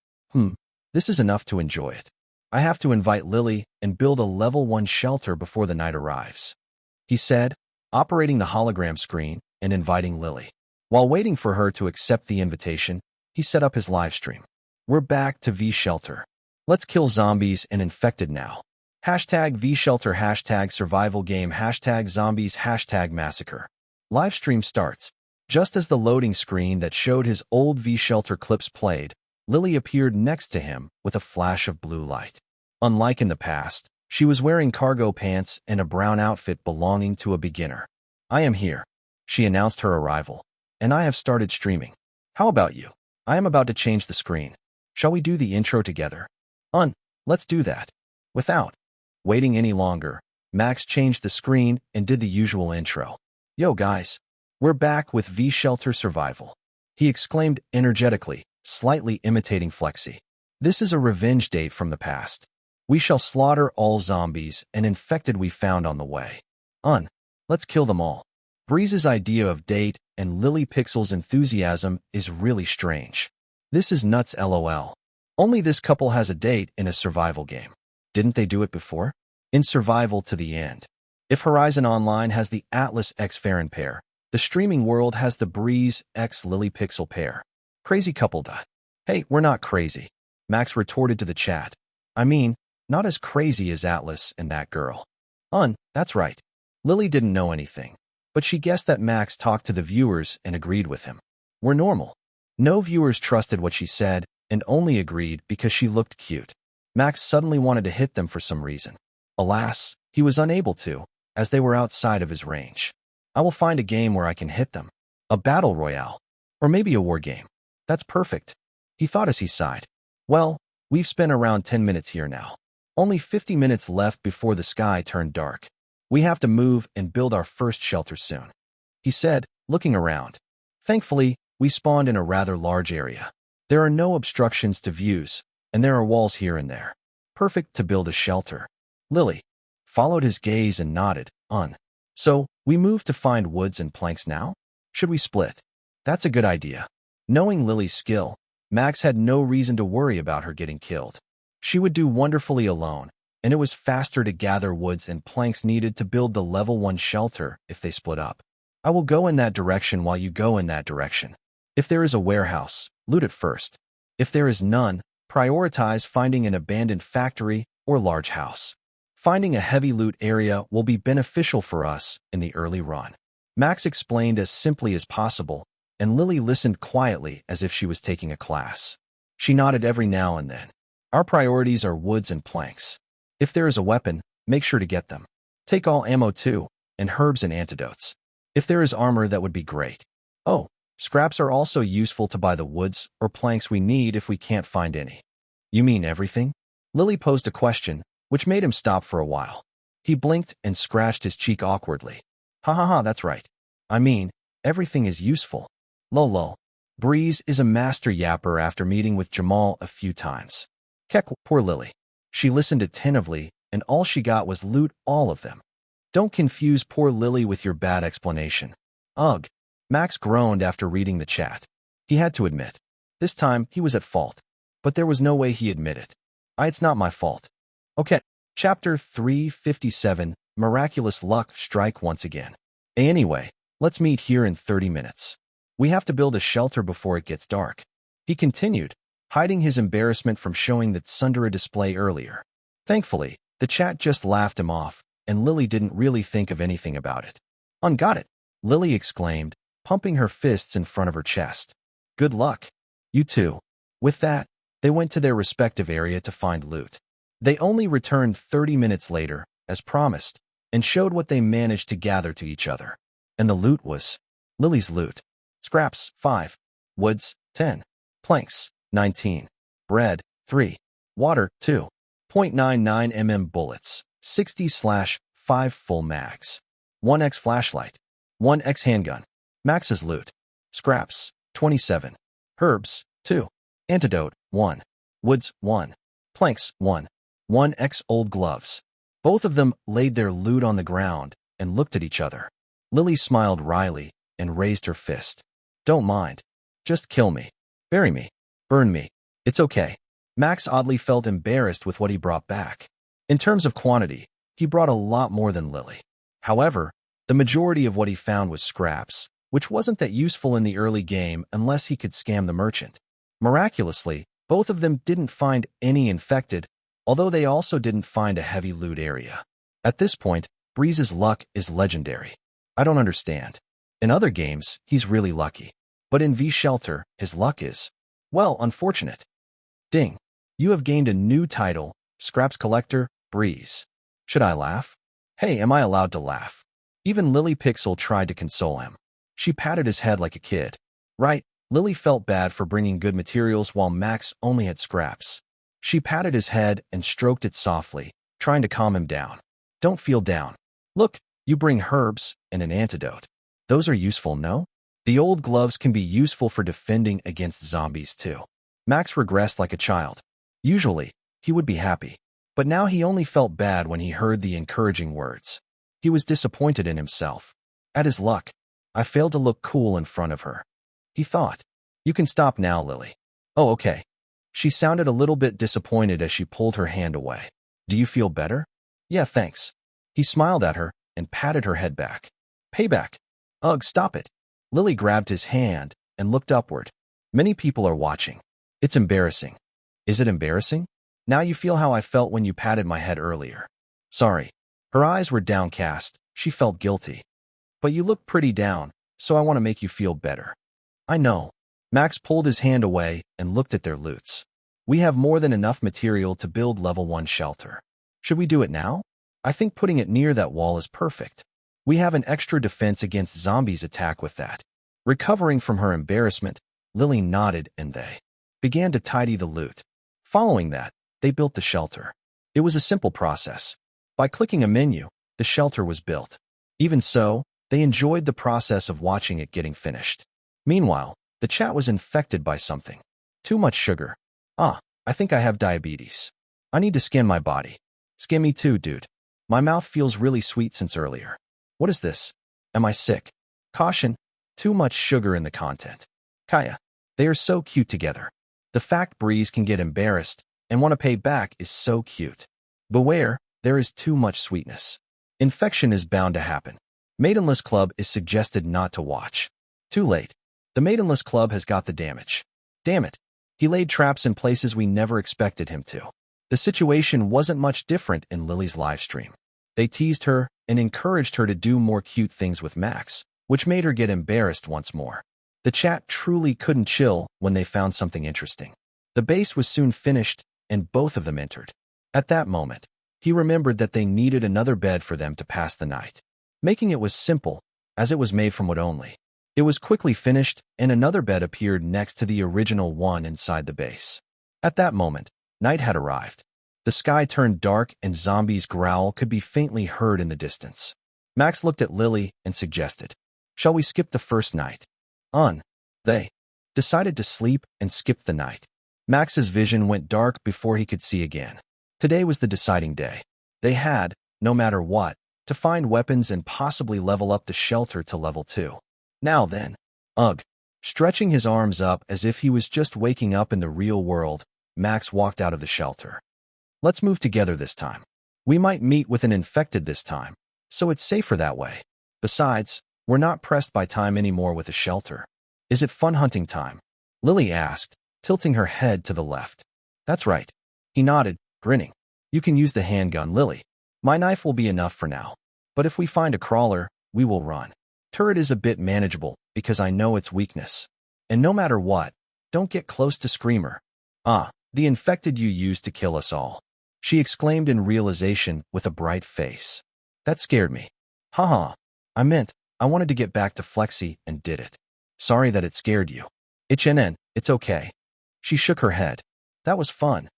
This is enough to enjoy it. I have to invite Lily and build a level 1 shelter before the night arrives, he said, operating the hologram screen and inviting Lily. While waiting for her to accept the invitation, he set up his live stream. We're back to V-Shelter. Let's kill zombies and infected now. Hashtag V-Shelter, hashtag survival game, hashtag zombies, hashtag massacre. Live stream starts. Just as the loading screen that showed his old V-Shelter clips played, Lily appeared next to him with a flash of blue light. Unlike in the past, she was wearing cargo pants and a brown outfit belonging to a beginner. I am here, she announced her arrival, and I have started streaming. How about you? I am about to change the screen. Shall we do the intro together? Let's do that. Without waiting any longer, Max changed the screen and did the usual intro. Yo guys, we're back with V-Shelter Survival, he exclaimed energetically, slightly imitating Flexi. This is a revenge date from the past. We shall slaughter all zombies and infected we found on the way. Let's kill them all. Breeze's idea of date and Lily Pixel's enthusiasm is really strange. This is nuts LOL. Only this couple has a date in a survival game. Didn't they do it before? In Survival to the End. If Horizon Online has the Atlas x Farron pair, the streaming world has the Breeze x Lily Pixel pair. Crazy couple. Hey, we're not crazy, Max retorted to the chat. I mean, not as crazy as Atlas and that girl. That's right. Lily didn't know anything, but she guessed that Max talked to the viewers and agreed with him. We're normal. No viewers trusted what she said and only agreed because she looked cute. Max suddenly wanted to hit them for some reason. Alas, he was unable to, as they were outside of his range. I will find a game where I can hit them. A battle royale. Or maybe a war game. That's perfect, he thought as he sighed. Well, we've spent around 10 minutes here now. Only 50 minutes left before the sky turned dark. We have to move and build our first shelter soon, he said, looking around. Thankfully, we spawned in a rather large area. There are no obstructions to views, and there are walls here and there. Perfect to build a shelter. Lily followed his gaze and nodded. So, we move to find woods and planks now? Should we split? That's a good idea. Knowing Lily's skill, Max had no reason to worry about her getting killed. She would do wonderfully alone, and it was faster to gather woods and planks needed to build the level 1 shelter if they split up. I will go in that direction while you go in that direction. If there is a warehouse, loot it first. If there is none, prioritize finding an abandoned factory or large house. Finding a heavy loot area will be beneficial for us in the early run. Max explained as simply as possible, and Lily listened quietly as if she was taking a class. She nodded every now and then. Our priorities are woods and planks. If there is a weapon, make sure to get them. Take all ammo too, and herbs and antidotes. If there is armor, that would be great. Oh, scraps are also useful to buy the woods or planks we need if we can't find any. You mean everything? Lily posed a question, which made him stop for a while. He blinked and scratched his cheek awkwardly. Ha ha ha, that's right. I mean, everything is useful. Lol. Breeze is a master yapper after meeting with Jamal a few times. Keck, poor Lily. She listened attentively, and all she got was loot, all of them. Don't confuse poor Lily with your bad explanation. Ugh. Max groaned after reading the chat. He had to admit. This time, he was at fault. But there was no way he admitted. It's not my fault. Okay. Chapter 357, Miraculous Luck Strike Once Again. Anyway, let's meet here in 30 minutes. We have to build a shelter before it gets dark. He continued, hiding his embarrassment from showing that Sundara display earlier. Thankfully, the chat just laughed him off, and Lily didn't really think of anything about it. Got it, Lily exclaimed, pumping her fists in front of her chest. Good luck. You too. With that, they went to their respective area to find loot. They only returned 30 minutes later, as promised, and showed what they managed to gather to each other. And the loot was Lily's loot. Scraps, 5. Woods, 10. Planks, 19. Bread, 3. Water, 2. .99 bullets, 60/5 full mags. 1x flashlight. 1x handgun. Max's loot. Scraps, 27. Herbs, 2. Antidote, 1. Woods, 1. Planks, 1. 1x old gloves. Both of them laid their loot on the ground and looked at each other. Lily smiled wryly and raised her fist. Don't mind. Just kill me. Bury me. Burn me. It's okay. Max oddly felt embarrassed with what he brought back. In terms of quantity, he brought a lot more than Lily. However, the majority of what he found was scraps, which wasn't that useful in the early game unless he could scam the merchant. Miraculously, both of them didn't find any infected, although they also didn't find a heavy loot area. At this point, Breeze's luck is legendary. I don't understand. In other games, he's really lucky. But in V-Shelter, his luck is, well, unfortunate. Ding. You have gained a new title, Scraps Collector, Breeze. Should I laugh? Hey, am I allowed to laugh? Even Lily Pixel tried to console him. She patted his head like a kid. Right, Lily felt bad for bringing good materials while Max only had scraps. She patted his head and stroked it softly, trying to calm him down. Don't feel down. Look, you bring herbs and an antidote. Those are useful, no? The old gloves can be useful for defending against zombies too. Max regressed like a child. Usually, he would be happy. But now he only felt bad when he heard the encouraging words. He was disappointed in himself. At his luck, I failed to look cool in front of her. He thought. You can stop now, Lily. Oh, okay. She sounded a little bit disappointed as she pulled her hand away. Do you feel better? Yeah, thanks. He smiled at her and patted her head back. Payback. Ugh, stop it. Lily grabbed his hand and looked upward. Many people are watching. It's embarrassing. Is it embarrassing? Now you feel how I felt when you patted my head earlier. Sorry. Her eyes were downcast. She felt guilty. But you look pretty down, so I want to make you feel better. I know. Max pulled his hand away and looked at their loots. We have more than enough material to build level 1 shelter. Should we do it now? I think putting it near that wall is perfect. We have an extra defense against zombies' attack with that. Recovering from her embarrassment, Lily nodded and they began to tidy the loot. Following that, they built the shelter. It was a simple process. By clicking a menu, the shelter was built. Even so, they enjoyed the process of watching it getting finished. Meanwhile, the chat was infected by something. Too much sugar. I think I have diabetes. I need to scan my body. Scan me too, dude. My mouth feels really sweet since earlier. What is this? Am I sick? Caution, too much sugar in the content. Kaya. They are so cute together. The fact Breeze can get embarrassed and want to pay back is so cute. Beware, there is too much sweetness. Infection is bound to happen. Maidenless Club is suggested not to watch. Too late. The Maidenless Club has got the damage. Damn it. He laid traps in places we never expected him to. The situation wasn't much different in Lily's livestream. They teased her and encouraged her to do more cute things with Max, which made her get embarrassed once more. The chat truly couldn't chill when they found something interesting. The base was soon finished, and both of them entered. At that moment, he remembered that they needed another bed for them to pass the night. Making it was simple, as it was made from wood only. It was quickly finished, and another bed appeared next to the original one inside the base. At that moment, night had arrived. The sky turned dark and zombies' growl could be faintly heard in the distance. Max looked at Lily and suggested, "Shall we skip the first night?" They decided to sleep and skip the night. Max's vision went dark before he could see again. Today was the deciding day. They had, no matter what, to find weapons and possibly level up the shelter to level 2. Now then, stretching his arms up as if he was just waking up in the real world, Max walked out of the shelter. "Let's move together this time. We might meet with an infected this time, so it's safer that way. Besides, we're not pressed by time anymore with a shelter." "Is it fun hunting time?" Lily asked, tilting her head to the left. "That's right." He nodded, grinning. "You can use the handgun, Lily. My knife will be enough for now. But if we find a crawler, we will run. Turret is a bit manageable because I know its weakness. And no matter what, don't get close to Screamer. The infected you used to kill us all," she exclaimed in realization with a bright face. "That scared me. Haha. I wanted to get back to Flexi and did it. Sorry that it scared you." It's okay." She shook her head. "That was fun.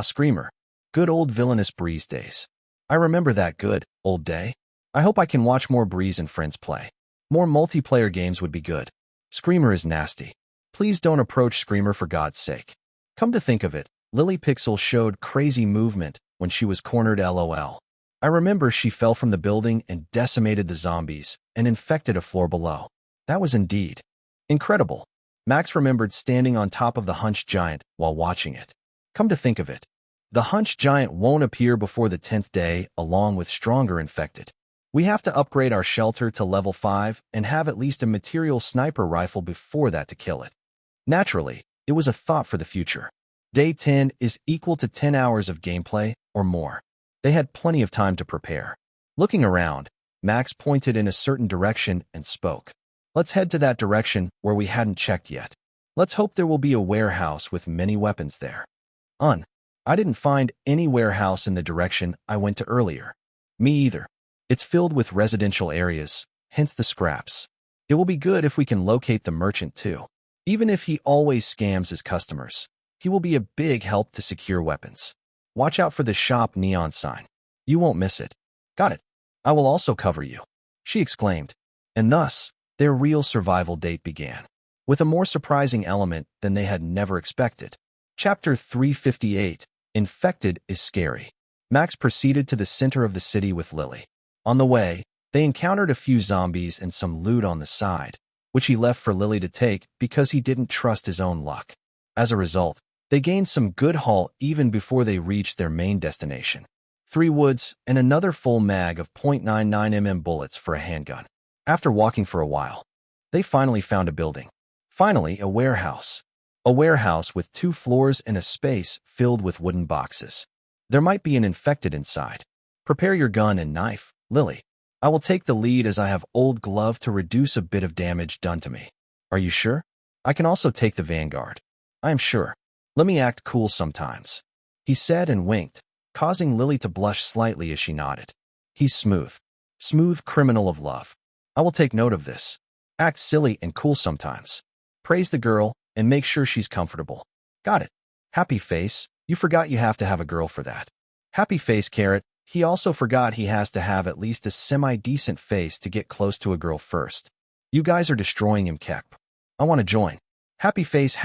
Screamer. Good old villainous Breeze days. I remember that good old day. I hope I can watch more Breeze and friends play. More multiplayer games would be good. Screamer is nasty. Please don't approach Screamer for God's sake." Come to think of it, Lily Pixel showed crazy movement when she was cornered, lol. I remember she fell from the building and decimated the zombies and infected a floor below. That was indeed incredible. Max remembered standing on top of the hunched giant while watching it. Come to think of it, the hunched giant won't appear before the 10th day along with stronger infected. We have to upgrade our shelter to level 5 and have at least a material sniper rifle before that to kill it. Naturally, it was a thought for the future. Day 10 is equal to 10 hours of gameplay or more. They had plenty of time to prepare. Looking around, Max pointed in a certain direction and spoke. "Let's head to that direction where we hadn't checked yet. Let's hope there will be a warehouse with many weapons there." I didn't find any warehouse in the direction I went to earlier. Me either. It's filled with residential areas, hence the scraps. It will be good if we can locate the merchant too. Even if he always scams his customers, he will be a big help to secure weapons. Watch out for the shop neon sign. You won't miss it. Got it. I will also cover you," she exclaimed. And thus, their real survival date began, with a more surprising element than they had never expected. Chapter 358, Infected is Scary. Max proceeded to the center of the city with Lily. On the way, they encountered a few zombies and some loot on the side, which he left for Lily to take because he didn't trust his own luck. As a result, they gained some good haul even before they reached their main destination. 3 woods and another full mag of .99mm bullets for a handgun. After walking for a while, they finally found a building. Finally, a warehouse. A warehouse with 2 floors and a space filled with wooden boxes. There might be an infected inside. Prepare your gun and knife, Lily. I will take the lead as I have Old Glove to reduce a bit of damage done to me. Are you sure? I can also take the Vanguard. I am sure. Let me act cool sometimes, he said and winked, causing Lily to blush slightly as she nodded. He's smooth. Smooth criminal of love. I will take note of this. Act silly and cool sometimes. Praise the girl and make sure she's comfortable. Got it. Happy face, you forgot you have to have a girl for that. Happy face, Carrot. He also forgot he has to have at least a semi-decent face to get close to a girl first. You guys are destroying him, Kep. I want to join. Happy face,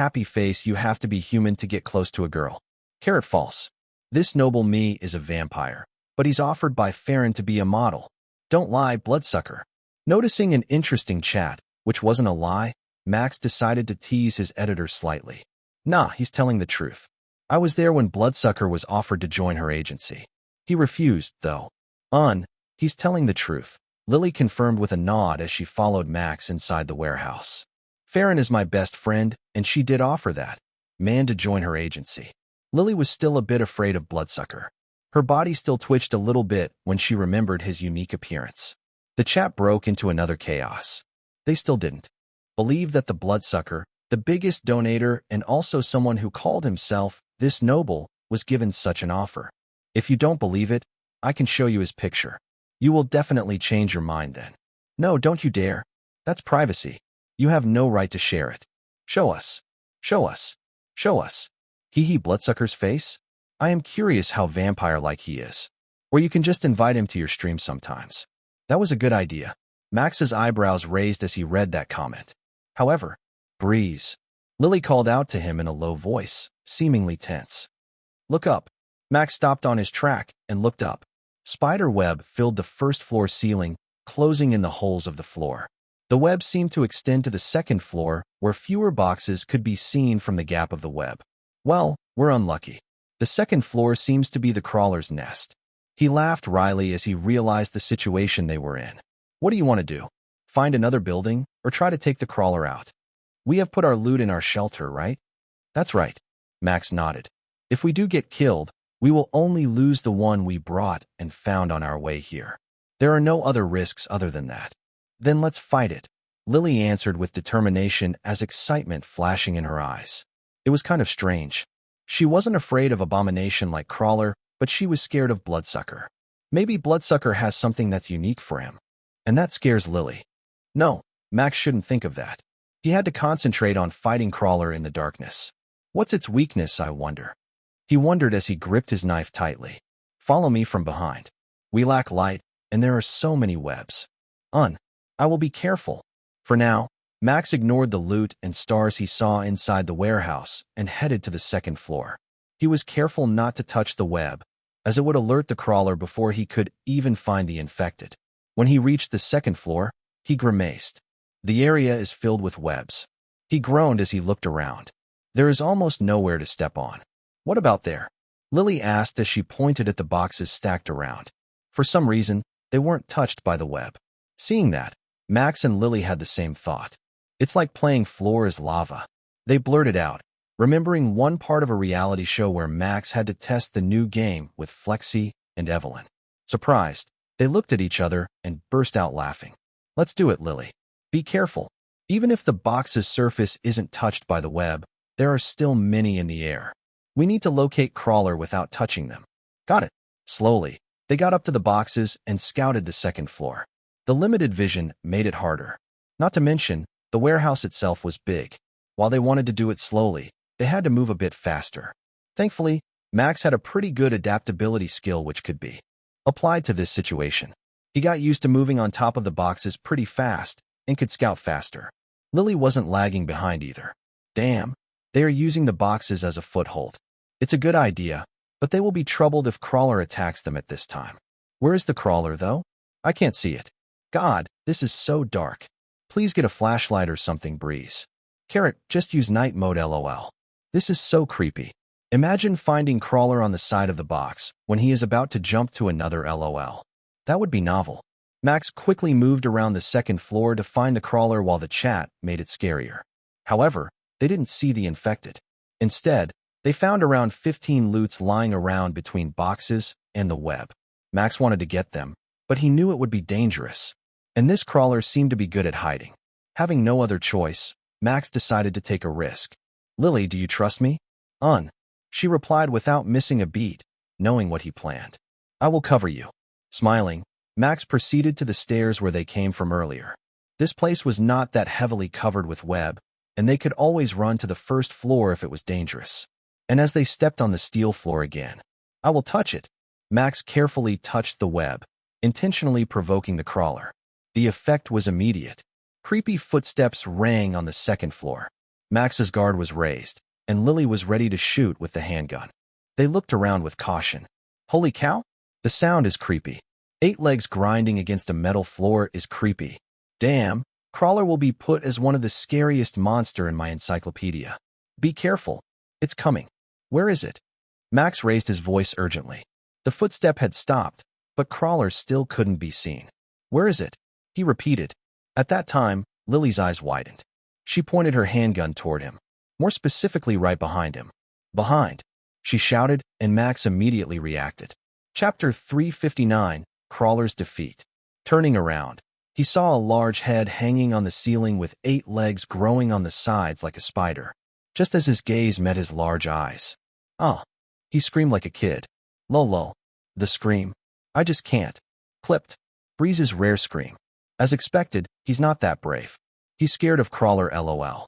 you have to be human to get close to a girl. Carrot false. This noble me is a vampire, but he's offered by Farron to be a model. Don't lie, bloodsucker. Noticing an interesting chat, which wasn't a lie, Max decided to tease his editor slightly. Nah, he's telling the truth. I was there when Bloodsucker was offered to join her agency. He refused, though. He's telling the truth, Lily confirmed with a nod as she followed Max inside the warehouse. Farron is my best friend, and she did offer that man to join her agency. Lily was still a bit afraid of Bloodsucker. Her body still twitched a little bit when she remembered his unique appearance. The chat broke into another chaos. They still didn't believe that the Bloodsucker, the biggest donator and also someone who called himself this noble, was given such an offer. If you don't believe it, I can show you his picture. You will definitely change your mind then. No, don't you dare. That's privacy. You have no right to share it. Show us. Show us. Show us. Hee Bloodsucker's face? I am curious how vampire-like he is. Or you can just invite him to your stream sometimes. That was a good idea. Max's eyebrows raised as he read that comment. However, Breeze. Lily called out to him in a low voice, seemingly tense. Look up. Max stopped on his track and looked up. Spider web filled the first floor ceiling, closing in the holes of the floor. The web seemed to extend to the second floor, where fewer boxes could be seen from the gap of the web. Well, we're unlucky. The second floor seems to be the crawler's nest. He laughed wryly as he realized the situation they were in. What do you want to do? Find another building, or try to take the crawler out? We have put our loot in our shelter, right? That's right. Max nodded. If we do get killed, we will only lose the one we brought and found on our way here. There are no other risks other than that. Then let's fight it, Lily answered with determination as excitement flashing in her eyes. It was kind of strange. She wasn't afraid of abomination like Crawler, but she was scared of Bloodsucker. Maybe Bloodsucker has something that's unique for him. And that scares Lily. No, Max shouldn't think of that. He had to concentrate on fighting Crawler in the darkness. What's its weakness, I wonder? He wondered as he gripped his knife tightly. Follow me from behind. We lack light, and there are so many webs. I will be careful. For now, Max ignored the loot and stars he saw inside the warehouse and headed to the second floor. He was careful not to touch the web, as it would alert the crawler before he could even find the infected. When he reached the second floor, he grimaced. The area is filled with webs. He groaned as he looked around. There is almost nowhere to step on. What about there? Lily asked as she pointed at the boxes stacked around. For some reason, they weren't touched by the web. Seeing that, Max and Lily had the same thought. It's like playing floor is lava. They blurted out, remembering one part of a reality show where Max had to test the new game with Flexi and Evelyn. Surprised, they looked at each other and burst out laughing. Let's do it, Lily. Be careful. Even if the box's surface isn't touched by the web, there are still many in the air. We need to locate Crawler without touching them. Got it. Slowly, they got up to the boxes and scouted the second floor. The limited vision made it harder. Not to mention, the warehouse itself was big. While they wanted to do it slowly, they had to move a bit faster. Thankfully, Max had a pretty good adaptability skill which could be applied to this situation. He got used to moving on top of the boxes pretty fast and could scout faster. Lily wasn't lagging behind either. Damn, they are using the boxes as a foothold. It's a good idea, but they will be troubled if Crawler attacks them at this time. Where is the Crawler, though? I can't see it. God, this is so dark. Please get a flashlight or something, Breeze. Carrot, just use night mode LOL. This is so creepy. Imagine finding Crawler on the side of the box when he is about to jump to another LOL. That would be novel. Max quickly moved around the second floor to find the Crawler while the chat made it scarier. However, they didn't see the infected. Instead, they found around 15 loots lying around between boxes and the web. Max wanted to get them, but he knew it would be dangerous. And this Crawler seemed to be good at hiding. Having no other choice, Max decided to take a risk. Lily, do you trust me? She replied without missing a beat, knowing what he planned. I will cover you. Smiling, Max proceeded to the stairs where they came from earlier. This place was not that heavily covered with web, and they could always run to the first floor if it was dangerous. And as they stepped on the steel floor again, I will touch it. Max carefully touched the web, intentionally provoking the Crawler. The effect was immediate. Creepy footsteps rang on the second floor. Max's guard was raised, and Lily was ready to shoot with the handgun. They looked around with caution. Holy cow! The sound is creepy. 8 legs grinding against a metal floor is creepy. Damn, Crawler will be put as one of the scariest monster in my encyclopedia. Be careful. It's coming. Where is it? Max raised his voice urgently. The footstep had stopped, but Crawler still couldn't be seen. Where is it? He repeated. At that time, Lily's eyes widened. She pointed her handgun toward him, more specifically right behind him. Behind. she shouted, and Max immediately reacted. Chapter 359, Crawler's Defeat. Turning around, he saw a large head hanging on the ceiling with 8 legs growing on the sides like a spider. Just as his gaze met his large eyes. "Ah!" He screamed like a kid. Lol. The scream. "I just can't." Clipped. Breeze's rare scream. As expected, he's not that brave. He's scared of Crawler lol.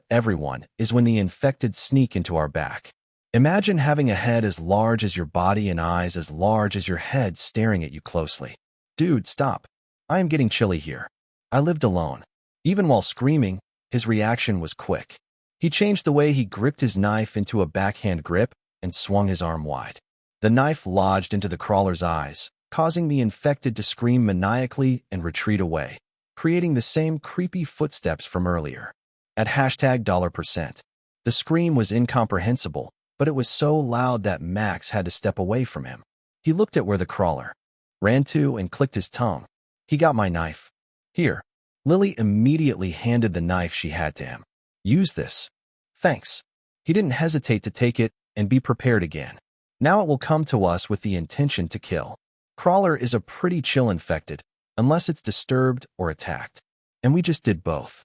Everyone is when the infected sneak into our back. Imagine having a head as large as your body and eyes as large as your head staring at you closely. Dude, stop. I am getting chilly here. I lived alone. Even while screaming, his reaction was quick. He changed the way he gripped his knife into a backhand grip and swung his arm wide. The knife lodged into the Crawler's eyes, causing the infected to scream maniacally and retreat away, creating the same creepy footsteps from earlier. At $%. The scream was incomprehensible, but it was so loud that Max had to step away from him. He looked at where the Crawler ran to and clicked his tongue. "He got my knife." "Here." Lily immediately handed the knife she had to him. "Use this." "Thanks." He didn't hesitate to take it and be prepared again. Now it will come to us with the intention to kill. Crawler is a pretty chill infected, unless it's disturbed or attacked. And we just did both.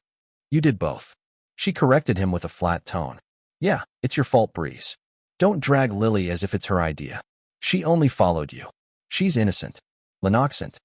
"You did both." She corrected him with a flat tone. "Yeah, it's your fault, Breeze. Don't drag Lily as if it's her idea. She only followed you. She's innocent." Lenoxant.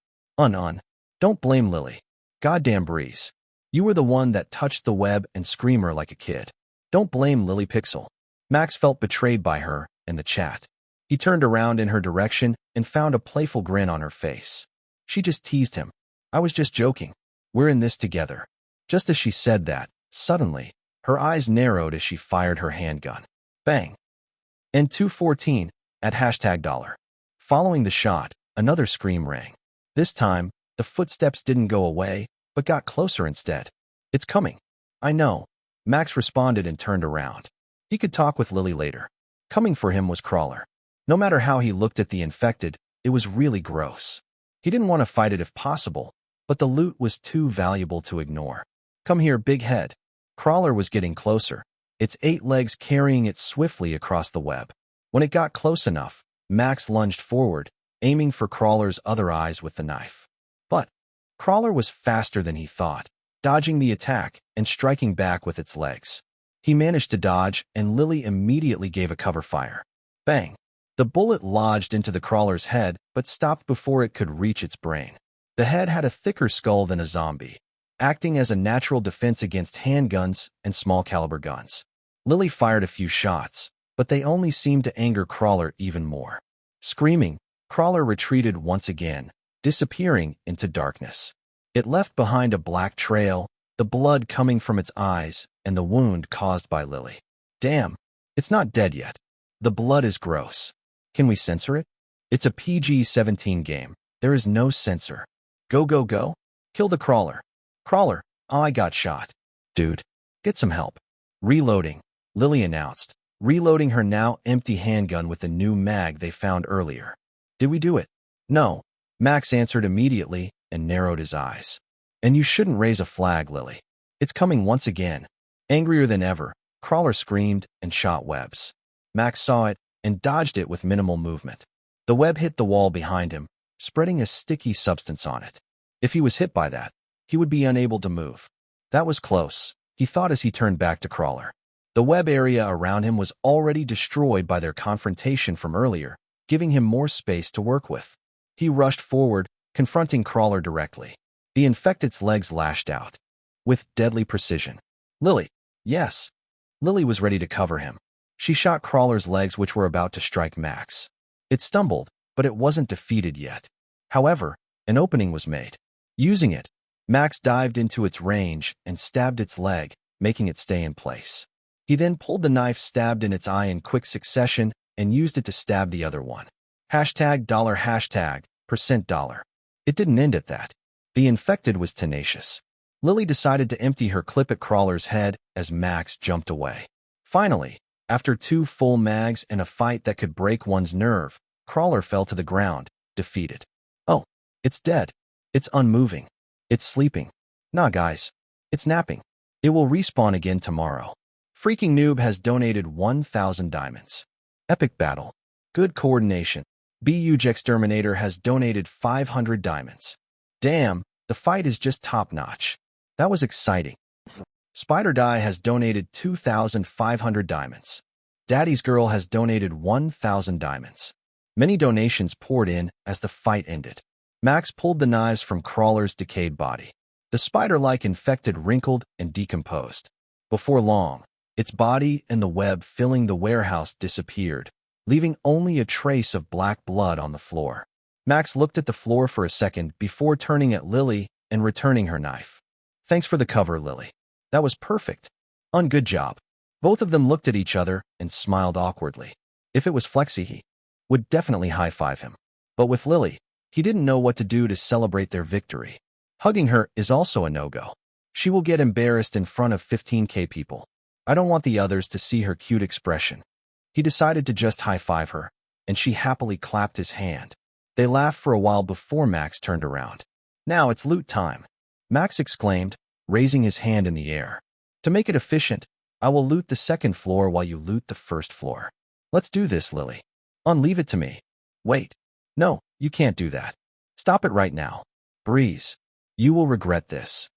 Don't blame Lily. Goddamn Breeze. You were the one that touched the web and screamed her like a kid. Don't blame Lily Pixel. Max felt betrayed by her and the chat. He turned around in her direction and found a playful grin on her face. She just teased him. "I was just joking. We're in this together." Just as she said that, suddenly, her eyes narrowed as she fired her handgun. Bang. And 214 at $. Following the shot, another scream rang. This time, the footsteps didn't go away, but got closer instead. "It's coming." "I know." Max responded and turned around. He could talk with Lily later. Coming for him was Crawler. No matter how he looked at the infected, it was really gross. He didn't want to fight it if possible, but the loot was too valuable to ignore. "Come here, big head." Crawler was getting closer, its 8 legs carrying it swiftly across the web. When it got close enough, Max lunged forward, aiming for Crawler's other eyes with the knife. But Crawler was faster than he thought, dodging the attack and striking back with its legs. He managed to dodge, and Lily immediately gave a cover fire. Bang! The bullet lodged into the Crawler's head, but stopped before it could reach its brain. The head had a thicker skull than a zombie, acting as a natural defense against handguns and small-caliber guns. Lily fired a few shots, but they only seemed to anger Crawler even more. Screaming, Crawler retreated once again, disappearing into darkness. It left behind a black trail, the blood coming from its eyes, and the wound caused by Lily. Damn, it's not dead yet. The blood is gross. Can we censor it? It's a PG-17 game. There is no censor. Go, go, go. Kill the Crawler. Crawler, I got shot. Dude, get some help. Reloading, Lily announced, reloading her now empty handgun with the new mag they found earlier. Did we do it? No, Max answered immediately and narrowed his eyes. And you shouldn't raise a flag, Lily. It's coming once again. Angrier than ever, Crawler screamed and shot webs. Max saw it and dodged it with minimal movement. The web hit the wall behind him, spreading a sticky substance on it. If he was hit by that, he would be unable to move. That was close, he thought as he turned back to Crawler. The web area around him was already destroyed by their confrontation from earlier, giving him more space to work with. He rushed forward, confronting Crawler directly. The infected's legs lashed out. With deadly precision. Lily. Yes. Lily was ready to cover him. She shot Crawler's legs, which were about to strike Max. It stumbled, but it wasn't defeated yet. However, an opening was made. Using it, Max dived into its range and stabbed its leg, making it stay in place. He then pulled the knife stabbed in its eye in quick succession and used it to stab the other one. $%. It didn't end at that. The infected was tenacious. Lily decided to empty her clip at Crawler's head as Max jumped away. Finally, after 2 full mags and a fight that could break one's nerve, Crawler fell to the ground, defeated. Oh, it's dead. It's unmoving. It's sleeping. Nah, guys. It's napping. It will respawn again tomorrow. Freaking Noob has donated 1,000 diamonds. Epic battle. Good coordination. BUJ Exterminator has donated 500 diamonds. Damn, the fight is just top-notch. That was exciting. Spider Die has donated 2,500 diamonds. Daddy's Girl has donated 1,000 diamonds. Many donations poured in as the fight ended. Max pulled the knives from Crawler's decayed body. The spider-like infected wrinkled and decomposed. Before long, its body and the web filling the warehouse disappeared, leaving only a trace of black blood on the floor. Max looked at the floor for a second before turning at Lily and returning her knife. Thanks for the cover, Lily. That was perfect. Good job. Both of them looked at each other and smiled awkwardly. If it was Flexi, he would definitely high-five him. But with Lily, he didn't know what to do to celebrate their victory. Hugging her is also a no-go. She will get embarrassed in front of 15K people. I don't want the others to see her cute expression. He decided to just high-five her, and she happily clapped his hand. They laughed for a while before Max turned around. Now it's loot time, Max exclaimed, raising his hand in the air. To make it efficient, I will loot the second floor while you loot the first floor. Let's do this, Lily. Leave it to me. Wait. No, you can't do that. Stop it right now. Breeze. You will regret this.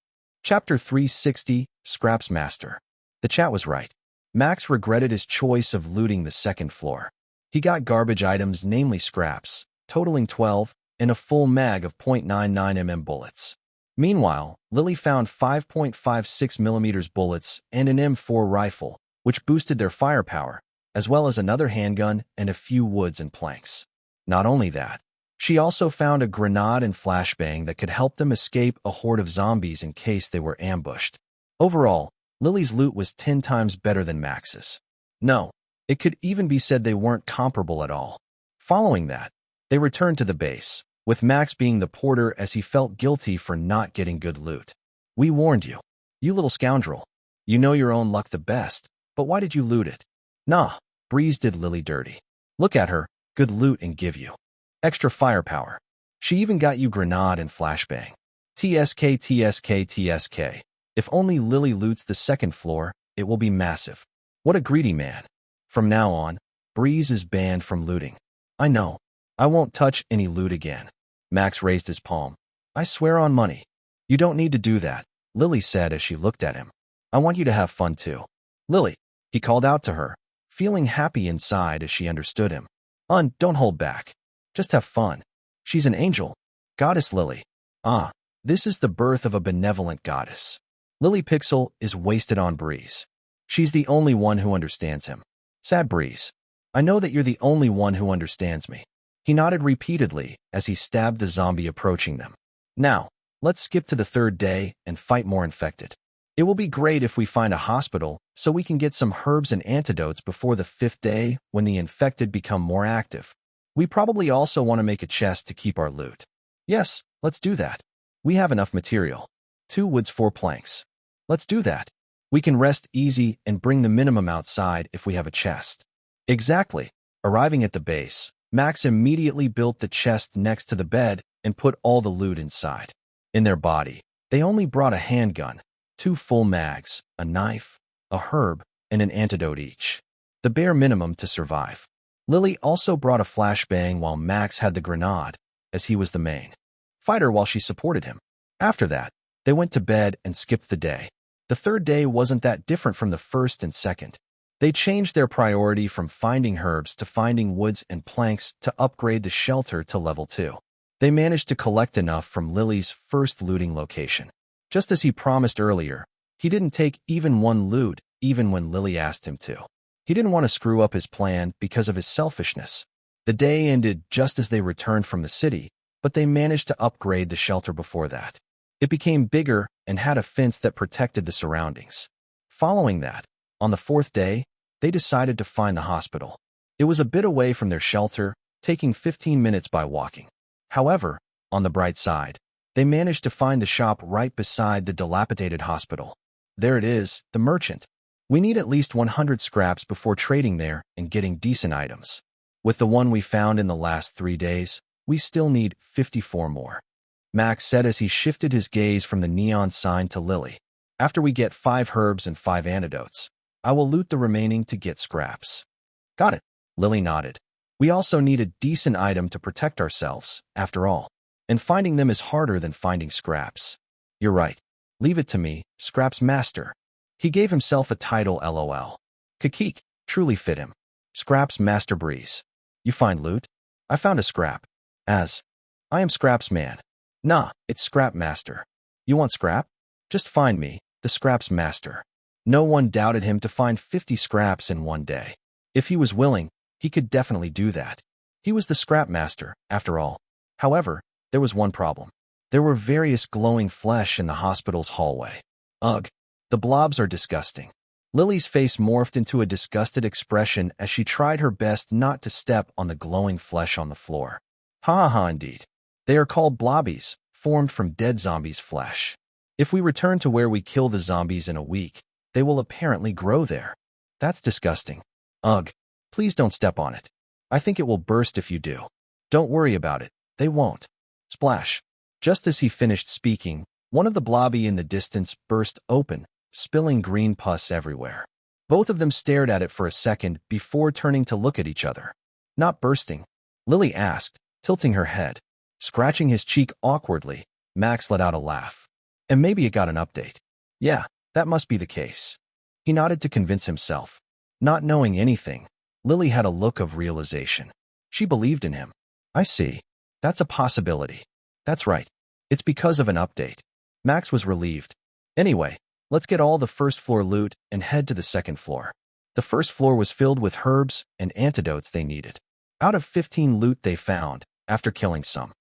Chapter 360, Scraps Master. The chat was right. Max regretted his choice of looting the second floor. He got garbage items, namely scraps, totaling 12, and a full mag of .99mm bullets. Meanwhile, Lily found 5.56mm bullets and an M4 rifle, which boosted their firepower, as well as another handgun and a few woods and planks. Not only that, she also found a grenade and flashbang that could help them escape a horde of zombies in case they were ambushed. Overall, Lily's loot was 10 times better than Max's. No, it could even be said they weren't comparable at all. Following that, they returned to the base, with Max being the porter as he felt guilty for not getting good loot. We warned you. You little scoundrel. You know your own luck the best, but why did you loot it? Nah, Breeze did Lily dirty. Look at her, good loot and give you extra firepower. She even got you grenade and flashbang. TSK, TSK, TSK. If only Lily loots the second floor, it will be massive. What a greedy man. From now on, Breeze is banned from looting. I know. I won't touch any loot again. Max raised his palm. I swear on money. You don't need to do that, Lily said as she looked at him. I want you to have fun too. Lily, he called out to her, feeling happy inside as she understood him. Don't hold back. Just have fun. She's an angel. Goddess Lily. This is the birth of a benevolent goddess. Lily Pixel is wasted on Breeze. She's the only one who understands him. Sad Breeze. I know that you're the only one who understands me. He nodded repeatedly as he stabbed the zombie approaching them. Now, let's skip to the third day and fight more infected. It will be great if we find a hospital so we can get some herbs and antidotes before the 5th day when the infected become more active. We probably also want to make a chest to keep our loot. Yes, let's do that. We have enough material. 2 woods, 4 planks. Let's do that. We can rest easy and bring the minimum outside if we have a chest. Exactly. Arriving at the base, Max immediately built the chest next to the bed and put all the loot inside. In their body, they only brought a handgun, 2 full mags, a knife, a herb, and an antidote each. The bare minimum to survive. Lily also brought a flashbang while Max had the grenade, as he was the main fighter while she supported him. After that, they went to bed and skipped the day. The third day wasn't that different from the first and second. They changed their priority from finding herbs to finding woods and planks to upgrade the shelter to level 2. They managed to collect enough from Lily's first looting location. Just as he promised earlier, he didn't take even one loot, even when Lily asked him to. He didn't want to screw up his plan because of his selfishness. The day ended just as they returned from the city, but they managed to upgrade the shelter before that. It became bigger and had a fence that protected the surroundings. Following that, on the 4th day, they decided to find the hospital. It was a bit away from their shelter, taking 15 minutes by walking. However, on the bright side, they managed to find the shop right beside the dilapidated hospital. There it is, the merchant. We need at least 100 scraps before trading there and getting decent items. With the one we found in the last 3 days, we still need 54 more. Max said as he shifted his gaze from the neon sign to Lily. After we get 5 herbs and 5 antidotes, I will loot the remaining to get scraps. Got it. Lily nodded. We also need a decent item to protect ourselves, after all. And finding them is harder than finding Scraps. You're right. Leave it to me, Scraps Master. He gave himself a title, LOL. Kakik truly fit him. Scraps Master Breeze. You find loot? I found a scrap. I am Scraps Man. Nah, it's Scrap Master. You want scrap? Just find me, the Scraps Master. No one doubted him to find 50 scraps in one day. If he was willing, he could definitely do that. He was the Scrap Master, after all. However, there was one problem. There were various glowing flesh in the hospital's hallway. Ugh, the blobs are disgusting. Lily's face morphed into a disgusted expression as she tried her best not to step on the glowing flesh on the floor. Ha ha, indeed. They are called blobbies, formed from dead zombies' flesh. If we return to where we kill the zombies in a week, they will apparently grow there. That's disgusting. Ugh, please don't step on it. I think it will burst if you do. Don't worry about it, they won't. Splash. Just as he finished speaking, one of the blobby in the distance burst open, spilling green pus everywhere. Both of them stared at it for a second before turning to look at each other. Not bursting? Lily asked, tilting her head. Scratching his cheek awkwardly, Max let out a laugh. And maybe it got an update. Yeah, that must be the case. He nodded to convince himself. Not knowing anything, Lily had a look of realization. She believed in him. I see. That's a possibility. That's right. It's because of an update. Max was relieved. Anyway, let's get all the first floor loot and head to the second floor. The first floor was filled with herbs and antidotes they needed. Out of 15 loot they found, after killing some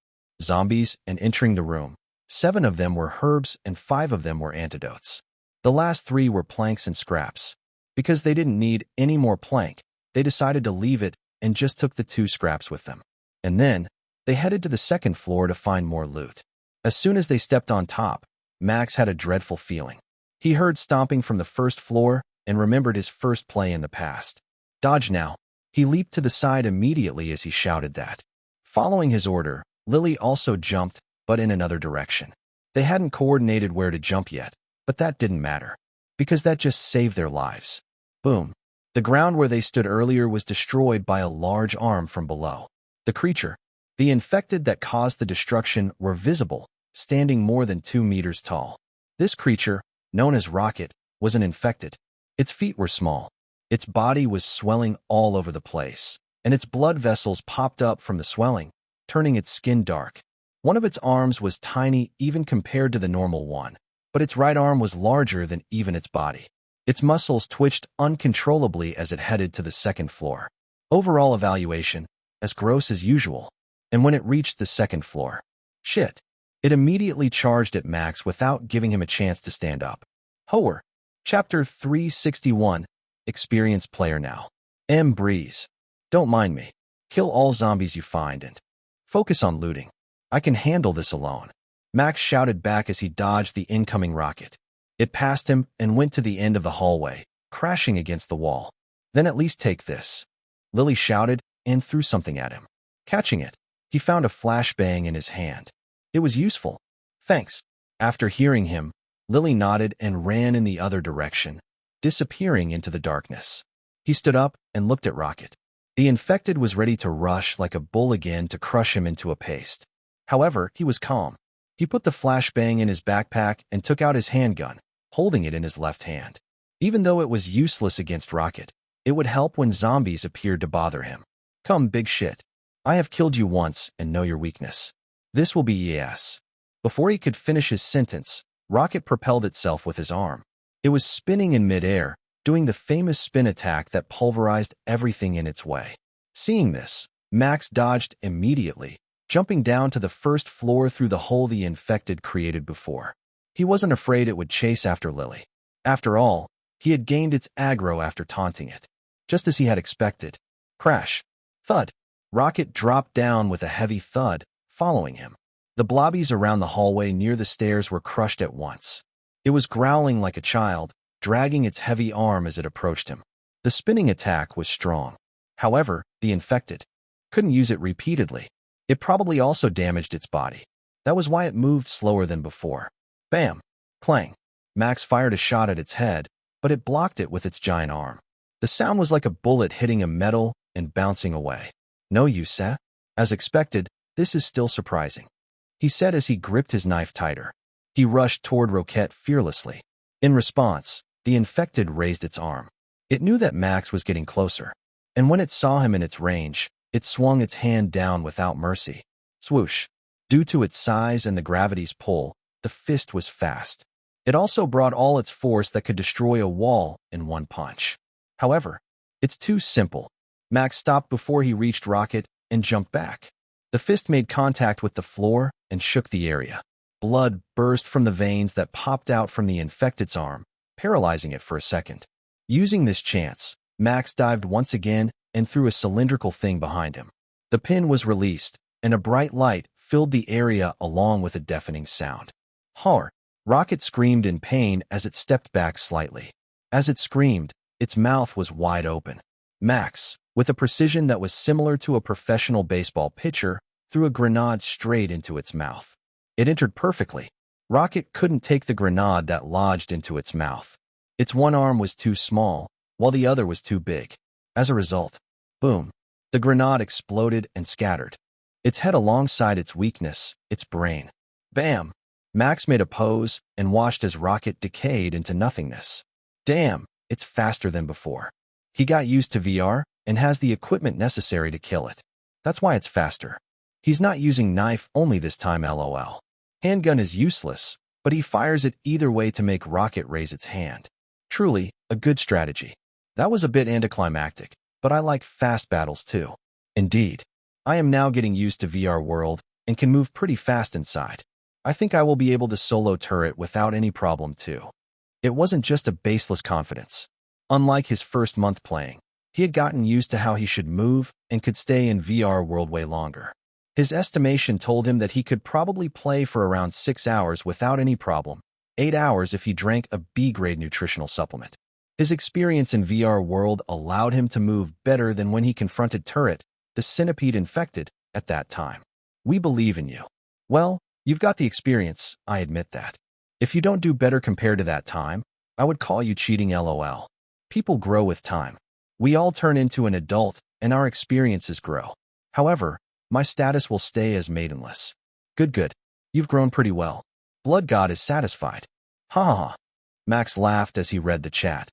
zombies and entering the room, 7 of them were herbs and 5 of them were antidotes. The last 3 were planks and scraps. Because they didn't need any more plank, they decided to leave it and just took the 2 scraps with them. And then, they headed to the second floor to find more loot. As soon as they stepped on top, Max had a dreadful feeling. He heard stomping from the first floor and remembered his first play in the past. Dodge now. He leaped to the side immediately as he shouted that. Following his order, Lily also jumped, but in another direction. They hadn't coordinated where to jump yet, but that didn't matter, because that just saved their lives. Boom. The ground where they stood earlier was destroyed by a large arm from below. The creature, the infected that caused the destruction, were visible, standing more than 2 meters tall. This creature, known as Rocket, was an infected. Its feet were small. Its body was swelling all over the place, and its blood vessels popped up from the swelling, turning its skin dark. One of its arms was tiny even compared to the normal one, but its right arm was larger than even its body. Its muscles twitched uncontrollably as it headed to the second floor. Overall evaluation, as gross as usual. And when it reached the second floor, shit. It immediately charged at Max without giving him a chance to stand up. Hoer. Chapter 361. Experienced player now. Breeze. Don't mind me. Kill all zombies you find and focus on looting. I can handle this alone. Max shouted back as he dodged the incoming rocket. It passed him and went to the end of the hallway, crashing against the wall. Then at least take this. Lily shouted and threw something at him. Catching it, he found a flashbang in his hand. It was useful. Thanks. After hearing him, Lily nodded and ran in the other direction, disappearing into the darkness. He stood up and looked at Rocket. The infected was ready to rush like a bull again to crush him into a paste. However, he was calm. He put the flashbang in his backpack and took out his handgun, holding it in his left hand. Even though it was useless against Rocket, it would help when zombies appeared to bother him. Come, big shit. I have killed you once and know your weakness. This will be yes. Before he could finish his sentence, Rocket propelled itself with his arm. It was spinning in midair, doing the famous spin attack that pulverized everything in its way. Seeing this, Max dodged immediately, jumping down to the first floor through the hole the infected created before. He wasn't afraid it would chase after Lily. After all, he had gained its aggro after taunting it. Just as he had expected. Crash. Thud. Rocket dropped down with a heavy thud, following him. The blobbies around the hallway near the stairs were crushed at once. It was growling like a child, dragging its heavy arm as it approached him. The spinning attack was strong. However, the infected couldn't use it repeatedly. It probably also damaged its body. That was why it moved slower than before. Bam! Clang! Max fired a shot at its head, but it blocked it with its giant arm. The sound was like a bullet hitting a metal, and bouncing away. No use, eh? As expected, this is still surprising, he said as he gripped his knife tighter. He rushed toward Roquette fearlessly. In response, the infected raised its arm. It knew that Max was getting closer, and when it saw him in its range, it swung its hand down without mercy. Swoosh. Due to its size and the gravity's pull, the fist was fast. It also brought all its force that could destroy a wall in one punch. However, it's too simple. Max stopped before he reached Rocket and jumped back. The fist made contact with the floor and shook the area. Blood burst from the veins that popped out from the infected's arm, paralyzing it for a second. Using this chance, Max dived once again and threw a cylindrical thing behind him. The pin was released, and a bright light filled the area along with a deafening sound. Horror! Rocket screamed in pain as it stepped back slightly. As it screamed, its mouth was wide open. Max, with a precision that was similar to a professional baseball pitcher, threw a grenade straight into its mouth. It entered perfectly. Rocket couldn't take the grenade that lodged into its mouth. Its one arm was too small, while the other was too big. As a result, boom, the grenade exploded and scattered. Its head alongside its weakness, its brain. Bam! Max made a pose and watched as Rocket decayed into nothingness. Damn, it's faster than before. He got used to VR and has the equipment necessary to kill it. That's why it's faster. He's not using knife only this time, lol. Handgun is useless, but he fires it either way to make Rocket raise its hand. Truly, a good strategy. That was a bit anticlimactic, but I like fast battles too. Indeed. I am now getting used to VR world and can move pretty fast inside. I think I will be able to solo turret without any problem too. It wasn't just a baseless confidence. Unlike his first month playing, he had gotten used to how he should move and could stay in VR world way longer. His estimation told him that he could probably play for around 6 hours without any problem, 8 hours if he drank a B-grade nutritional supplement. His experience in VR world allowed him to move better than when he confronted Turret, the centipede infected, at that time. We believe in you. Well, you've got the experience, I admit that. If you don't do better compared to that time, I would call you cheating, lol. People grow with time. We all turn into an adult, and our experiences grow. However, my status will stay as maidenless. Good. You've grown pretty well. Blood God is satisfied. Ha ha ha. Max laughed as he read the chat.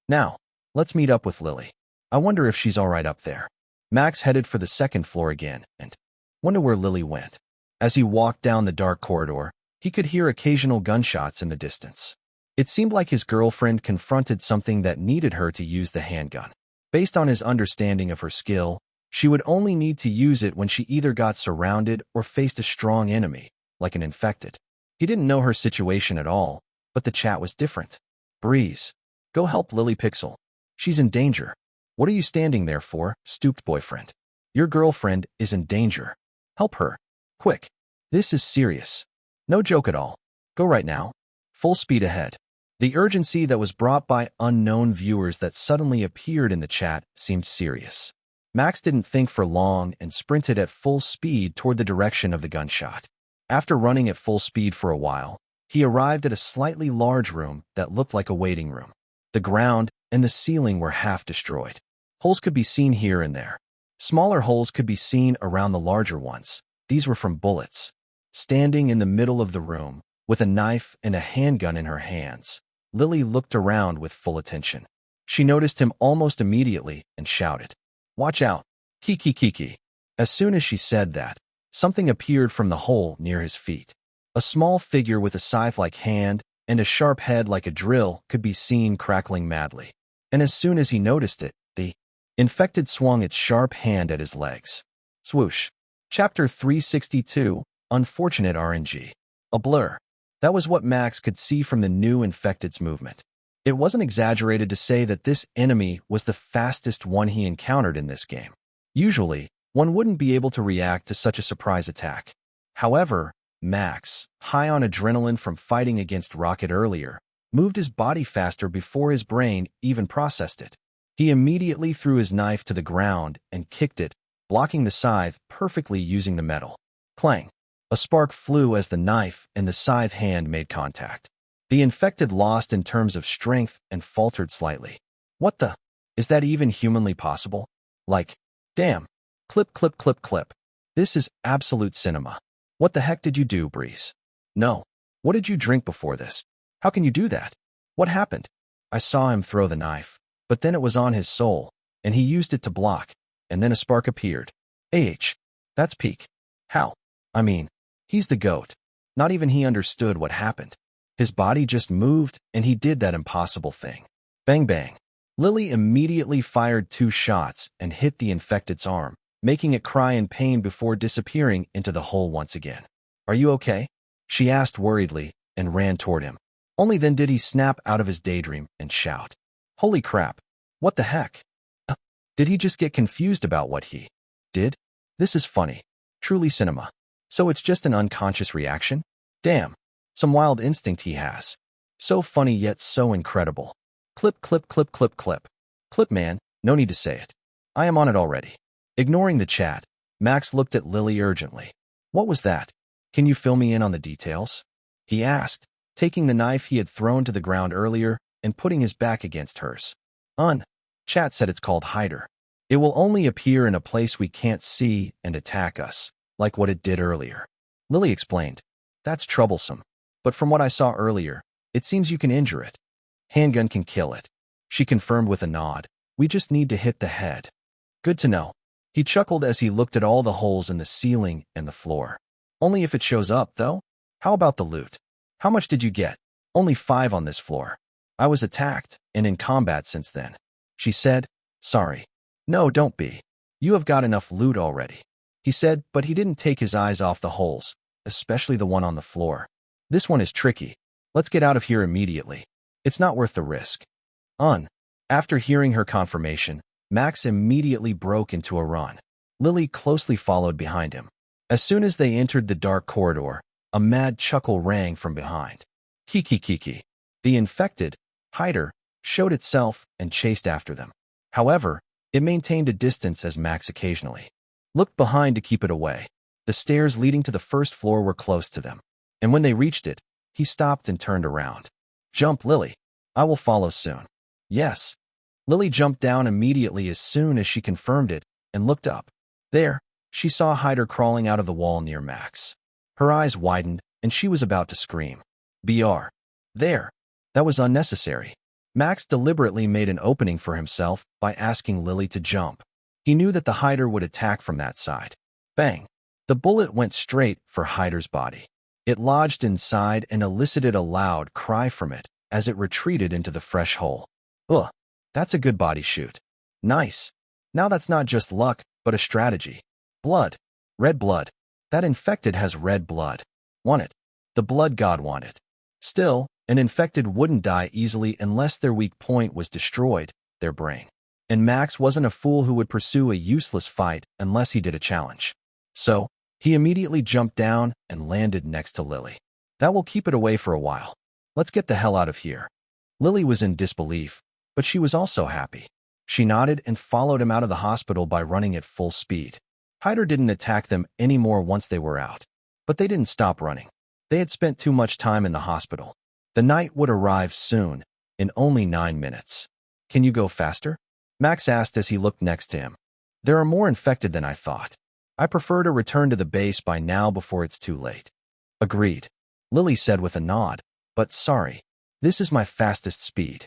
Now, let's meet up with Lily. I wonder if she's alright up there. Max headed for the second floor again, and wonder where Lily went. As he walked down the dark corridor, he could hear occasional gunshots in the distance. It seemed like his girlfriend confronted something that needed her to use the handgun. Based on his understanding of her skill, she would only need to use it when she either got surrounded or faced a strong enemy, like an infected. He didn't know her situation at all, but the chat was different. Breeze. Go help Lily Pixel. She's in danger. What are you standing there for, stooped boyfriend? Your girlfriend is in danger. Help her. Quick. This is serious. No joke at all. Go right now. Full speed ahead. The urgency that was brought by unknown viewers that suddenly appeared in the chat seemed serious. Max didn't think for long and sprinted at full speed toward the direction of the gunshot. After running at full speed for a while, he arrived at a slightly large room that looked like a waiting room. The ground and the ceiling were half destroyed. Holes could be seen here and there. Smaller holes could be seen around the larger ones. These were from bullets. Standing in the middle of the room, with a knife and a handgun in her hands, Lily looked around with full attention. She noticed him almost immediately and shouted, "Watch out! Kiki." As soon as she said that, something appeared from the hole near his feet. A small figure with a scythe-like hand and a sharp head like a drill could be seen crackling madly. And as soon as he noticed it, the infected swung its sharp hand at his legs. Swoosh. Chapter 362, Unfortunate RNG. A blur. That was what Max could see from the new infected's movement. It wasn't exaggerated to say that this enemy was the fastest one he encountered in this game. Usually, one wouldn't be able to react to such a surprise attack. However, Max, high on adrenaline from fighting against Rocket earlier, moved his body faster before his brain even processed it. He immediately threw his knife to the ground and kicked it, blocking the scythe perfectly using the metal. Clang. A spark flew as the knife and the scythe hand made contact. The infected lost in terms of strength and faltered slightly. What the? Is that even humanly possible? Like, Damn. Clip, clip, clip, clip. This is absolute cinema. What the heck did you do, Breeze? No. What did you drink before this? How can you do that? What happened? I saw him throw the knife, but then it was on his soul, and he used it to block, and then a spark appeared. That's peak. How? I mean, he's the GOAT. Not even he understood what happened. His body just moved, and he did that impossible thing. Bang bang. Lily immediately fired 2 shots and hit the infected's arm, making it cry in pain before disappearing into the hole once again. Are you okay? She asked worriedly and ran toward him. Only then did he snap out of his daydream and shout. Holy crap. What the heck? Did he just get confused about what he did? This is funny. Truly cinema. So it's just an unconscious reaction? Damn. Some wild instinct he has. So funny yet so incredible. Clip, clip, clip, clip, clip. Clip, man. No need to say it. I am on it already. Ignoring the chat, Max looked at Lily urgently. What was that? Can you fill me in on the details? He asked, taking the knife he had thrown to the ground earlier and putting his back against hers. Chat said it's called Hider. It will only appear in a place we can't see and attack us, like what it did earlier. Lily explained. That's troublesome. But from what I saw earlier, it seems you can injure it. Handgun can kill it. She confirmed with a nod. We just need to hit the head. Good to know. He chuckled as he looked at all the holes in the ceiling and the floor. Only if it shows up, though? How about the loot? How much did you get? Only 5 on this floor. I was attacked and in combat since then. She said, sorry. No, don't be. You have got enough loot already. He said, but he didn't take his eyes off the holes, especially the one on the floor. This one is tricky. Let's get out of here immediately. It's not worth the risk. After hearing her confirmation, Max immediately broke into a run. Lily closely followed behind him. As soon as they entered the dark corridor, a mad chuckle rang from behind. Kiki. The infected, Hider, showed itself and chased after them. However, it maintained a distance as Max occasionally looked behind to keep it away. The stairs leading to the first floor were close to them, and when they reached it, he stopped and turned around. Jump, Lily. I will follow soon. Yes. Lily jumped down immediately as soon as she confirmed it and looked up. There, she saw Hider crawling out of the wall near Max. Her eyes widened, and she was about to scream. Br. There. That was unnecessary. Max deliberately made an opening for himself by asking Lily to jump. He knew that the Hider would attack from that side. Bang. The bullet went straight for Hider's body. It lodged inside and elicited a loud cry from it as it retreated into the fresh hole. Ugh. That's a good body shoot. Nice. Now that's not just luck, but a strategy. Blood. Red blood. That infected has red blood. Want it. The blood god want it. Still, an infected wouldn't die easily unless their weak point was destroyed, their brain. And Max wasn't a fool who would pursue a useless fight unless he did a challenge. So, he immediately jumped down and landed next to Lily. That will keep it away for a while. Let's get the hell out of here. Lily was in disbelief, but she was also happy. She nodded and followed him out of the hospital by running at full speed. Hider didn't attack them anymore once they were out. But they didn't stop running. They had spent too much time in the hospital. The night would arrive soon, in only 9 minutes. Can you go faster? Max asked as he looked next to him. There are more infected than I thought. I prefer to return to the base by now before it's too late. Agreed. Lily said with a nod, but sorry. This is my fastest speed.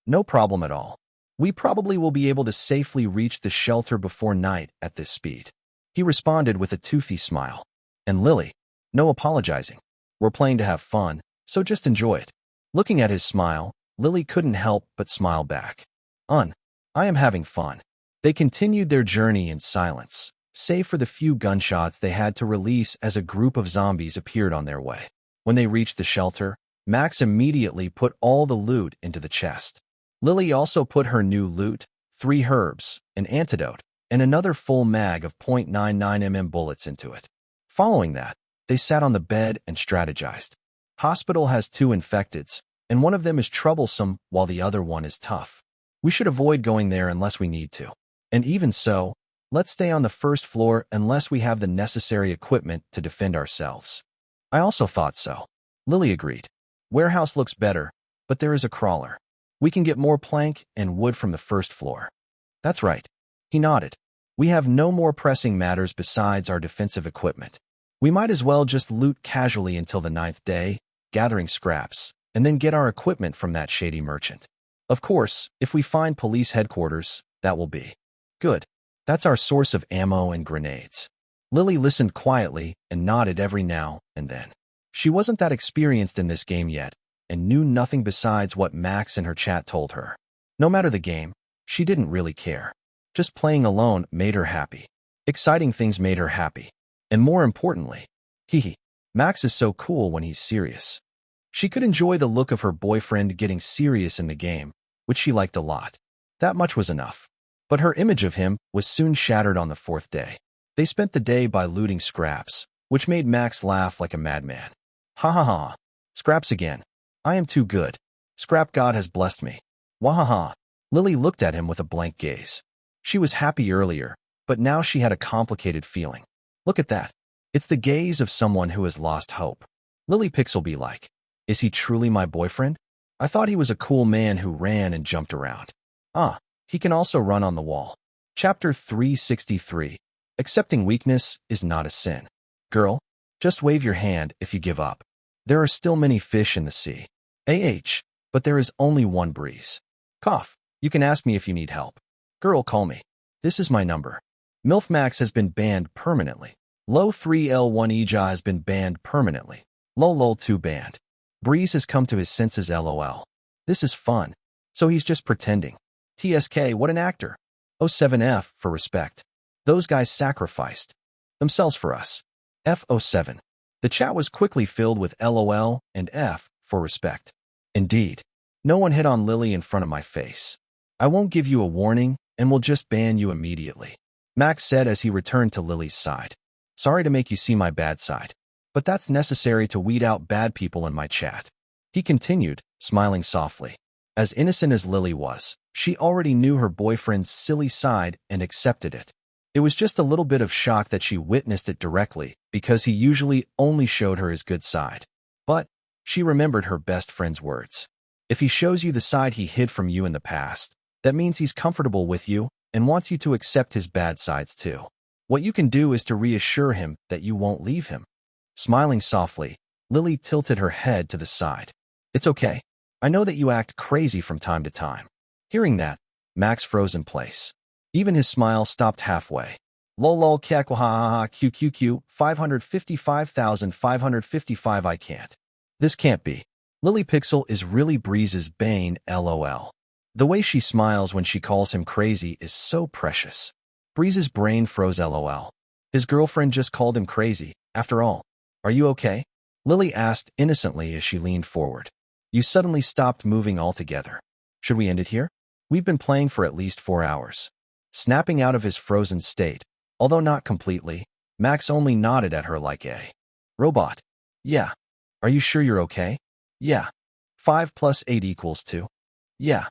No problem at all. We probably will be able to safely reach the shelter before night at this speed. He responded with a toothy smile. And Lily, no apologizing. We're playing to have fun, so just enjoy it. Looking at his smile, Lily couldn't help but smile back. I am having fun. They continued their journey in silence, save for the few gunshots they had to release as a group of zombies appeared on their way. When they reached the shelter, Max immediately put all the loot into the chest. Lily also put her new loot, 3 herbs, an antidote, and another full mag of .99mm bullets into it. Following that, they sat on the bed and strategized. Hospital has 2 infecteds, and one of them is troublesome while the other one is tough. We should avoid going there unless we need to. And even so, let's stay on the first floor unless we have the necessary equipment to defend ourselves. I also thought so. Lily agreed. Warehouse looks better, but there is a crawler. We can get more plank and wood from the first floor. That's right. He nodded. We have no more pressing matters besides our defensive equipment. We might as well just loot casually until the 9th day, gathering scraps, and then get our equipment from that shady merchant. Of course, if we find police headquarters, that will be good. That's our source of ammo and grenades. Lily listened quietly and nodded every now and then. She wasn't that experienced in this game yet and knew nothing besides what Max and her chat told her. No matter the game, she didn't really care. Just playing alone made her happy. Exciting things made her happy. And more importantly, Max is so cool when he's serious. She could enjoy the look of her boyfriend getting serious in the game, which she liked a lot. That much was enough. But her image of him was soon shattered on the 4th day. They spent the day by looting scraps, which made Max laugh like a madman. Ha ha ha. Scraps again. I am too good. Scrap God has blessed me. Wahaha. Lily looked at him with a blank gaze. She was happy earlier, but now she had a complicated feeling. Look at that. It's the gaze of someone who has lost hope. Lily Pixel be like, is he truly my boyfriend? I thought he was a cool man who ran and jumped around. He can also run on the wall. Chapter 363. Accepting weakness is not a sin. Girl, just wave your hand if you give up. There are still many fish in the sea. But there is only one breeze. Cough. You can ask me if you need help. Girl, call me. This is my number. MILF Max has been banned permanently. Low 3L1 Eja has been banned permanently. Lol 2 banned. Breeze has come to his senses LOL. This is fun. So he's just pretending. TSK, what an actor. 07F for respect. Those guys sacrificed themselves for us. F07. The chat was quickly filled with LOL and F for respect. Indeed. No one hit on Lily in front of my face. I won't give you a warning and will just ban you immediately. Max said as he returned to Lily's side. Sorry to make you see my bad side, but that's necessary to weed out bad people in my chat. He continued, smiling softly. As innocent as Lily was, she already knew her boyfriend's silly side and accepted it. It was just a little bit of shock that she witnessed it directly because he usually only showed her his good side. But she remembered her best friend's words. If he shows you the side he hid from you in the past, that means he's comfortable with you and wants you to accept his bad sides too. What you can do is to reassure him that you won't leave him. Smiling softly, Lily tilted her head to the side. It's okay. I know that you act crazy from time to time. Hearing that, Max froze in place. Even his smile stopped halfway. Lol kakwahaha QQQ 555,555 I can't. This can't be. Lily Pixel is really Breeze's bane LOL. The way she smiles when she calls him crazy is so precious. Breeze's brain froze LOL. His girlfriend just called him crazy, after all. Are you okay? Lily asked innocently as she leaned forward. You suddenly stopped moving altogether. Should we end it here? We've been playing for at least 4 hours. Snapping out of his frozen state, although not completely, Max only nodded at her like a robot. Yeah. Are you sure you're okay? Yeah. 5 + 8 = 2? Yeah.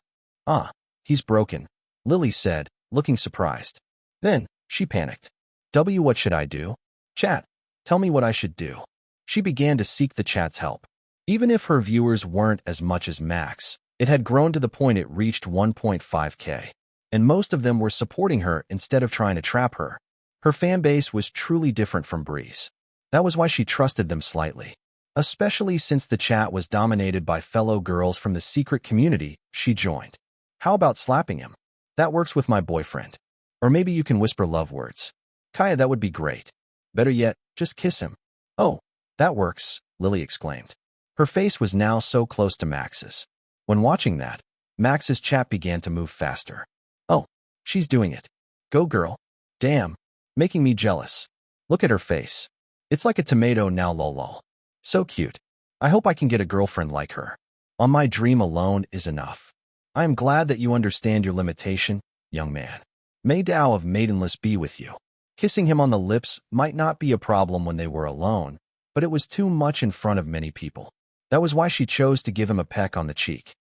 He's broken, Lily said, looking surprised. Then, she panicked. What should I do? Chat, tell me what I should do. She began to seek the chat's help. Even if her viewers weren't as much as Max, it had grown to the point it reached 1.5K. And most of them were supporting her instead of trying to trap her. Her fan base was truly different from Breeze. That was why she trusted them slightly. Especially since the chat was dominated by fellow girls from the secret community she joined. How about slapping him? That works with my boyfriend. Or maybe you can whisper love words. Kaya, that would be great. Better yet, just kiss him. Oh, that works, Lily exclaimed. Her face was now so close to Max's. When watching that, Max's chat began to move faster. Oh, she's doing it. Go girl. Damn, making me jealous. Look at her face. It's like a tomato now lol. So cute. I hope I can get a girlfriend like her. On my dream alone is enough. I am glad that you understand your limitation, young man. May Tao of Maidenless be with you. Kissing him on the lips might not be a problem when they were alone, but it was too much in front of many people. That was why she chose to give him a peck on the cheek.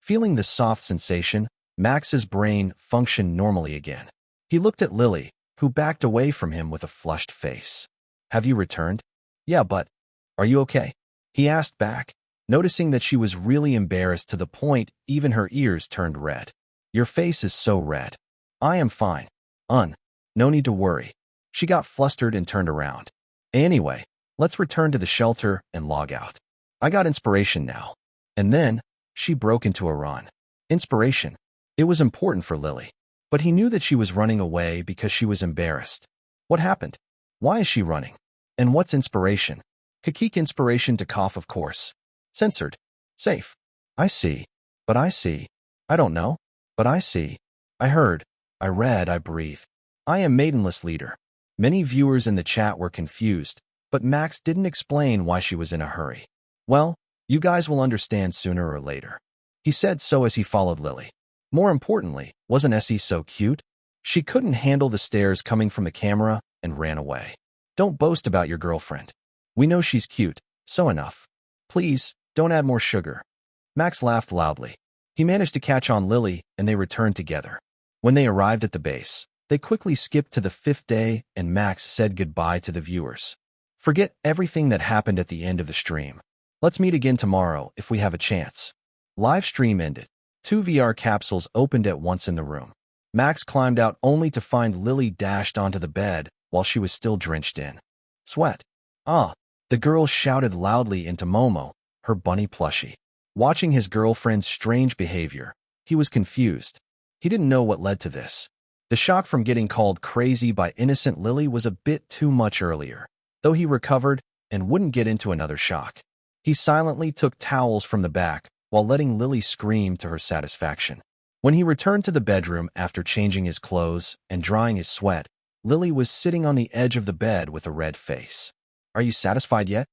Feeling the soft sensation, Max's brain functioned normally again. He looked at Lily, who backed away from him with a flushed face. Have you returned? Yeah, but are you okay? He asked back, noticing that she was really embarrassed to the point even her ears turned red. Your face is so red. I am fine. No need to worry. She got flustered and turned around. Anyway, let's return to the shelter and log out. I got inspiration now. And then, she broke into a run. Inspiration. It was important for Lily. But he knew that she was running away because she was embarrassed. What happened? Why is she running? And what's inspiration? Kakik inspiration to cough, of course. Censored. Safe. I see. But I see. I don't know. But I see. I heard. I read. I breathe. I am maidenless leader. Many viewers in the chat were confused, but Max didn't explain why she was in a hurry. Well, you guys will understand sooner or later. He said so as he followed Lily. More importantly, wasn't Essie so cute? She couldn't handle the stares coming from the camera and ran away. Don't boast about your girlfriend. We know she's cute, so enough. Please, don't add more sugar. Max laughed loudly. He managed to catch on Lily and they returned together. When they arrived at the base, they quickly skipped to the 5th day and Max said goodbye to the viewers. Forget everything that happened at the end of the stream. Let's meet again tomorrow if we have a chance. Live stream ended. 2 VR capsules opened at once in the room. Max climbed out only to find Lily dashed onto the bed while she was still drenched in sweat. Ah, the girl shouted loudly into Momo, her bunny plushie. Watching his girlfriend's strange behavior, he was confused. He didn't know what led to this. The shock from getting called crazy by innocent Lily was a bit too much earlier, though he recovered and wouldn't get into another shock. He silently took towels from the back while letting Lily scream to her satisfaction. When he returned to the bedroom after changing his clothes and drying his sweat, Lily was sitting on the edge of the bed with a red face. Are you satisfied yet?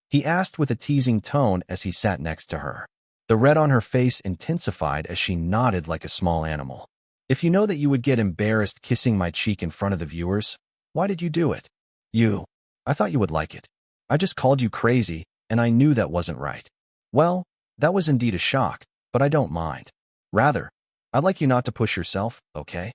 He asked with a teasing tone as he sat next to her. The red on her face intensified as she nodded like a small animal. If you know that you would get embarrassed kissing my cheek in front of the viewers, why did you do it? I thought you would like it. I just called you crazy, and I knew that wasn't right. Well, that was indeed a shock, but I don't mind. Rather, I'd like you not to push yourself, okay?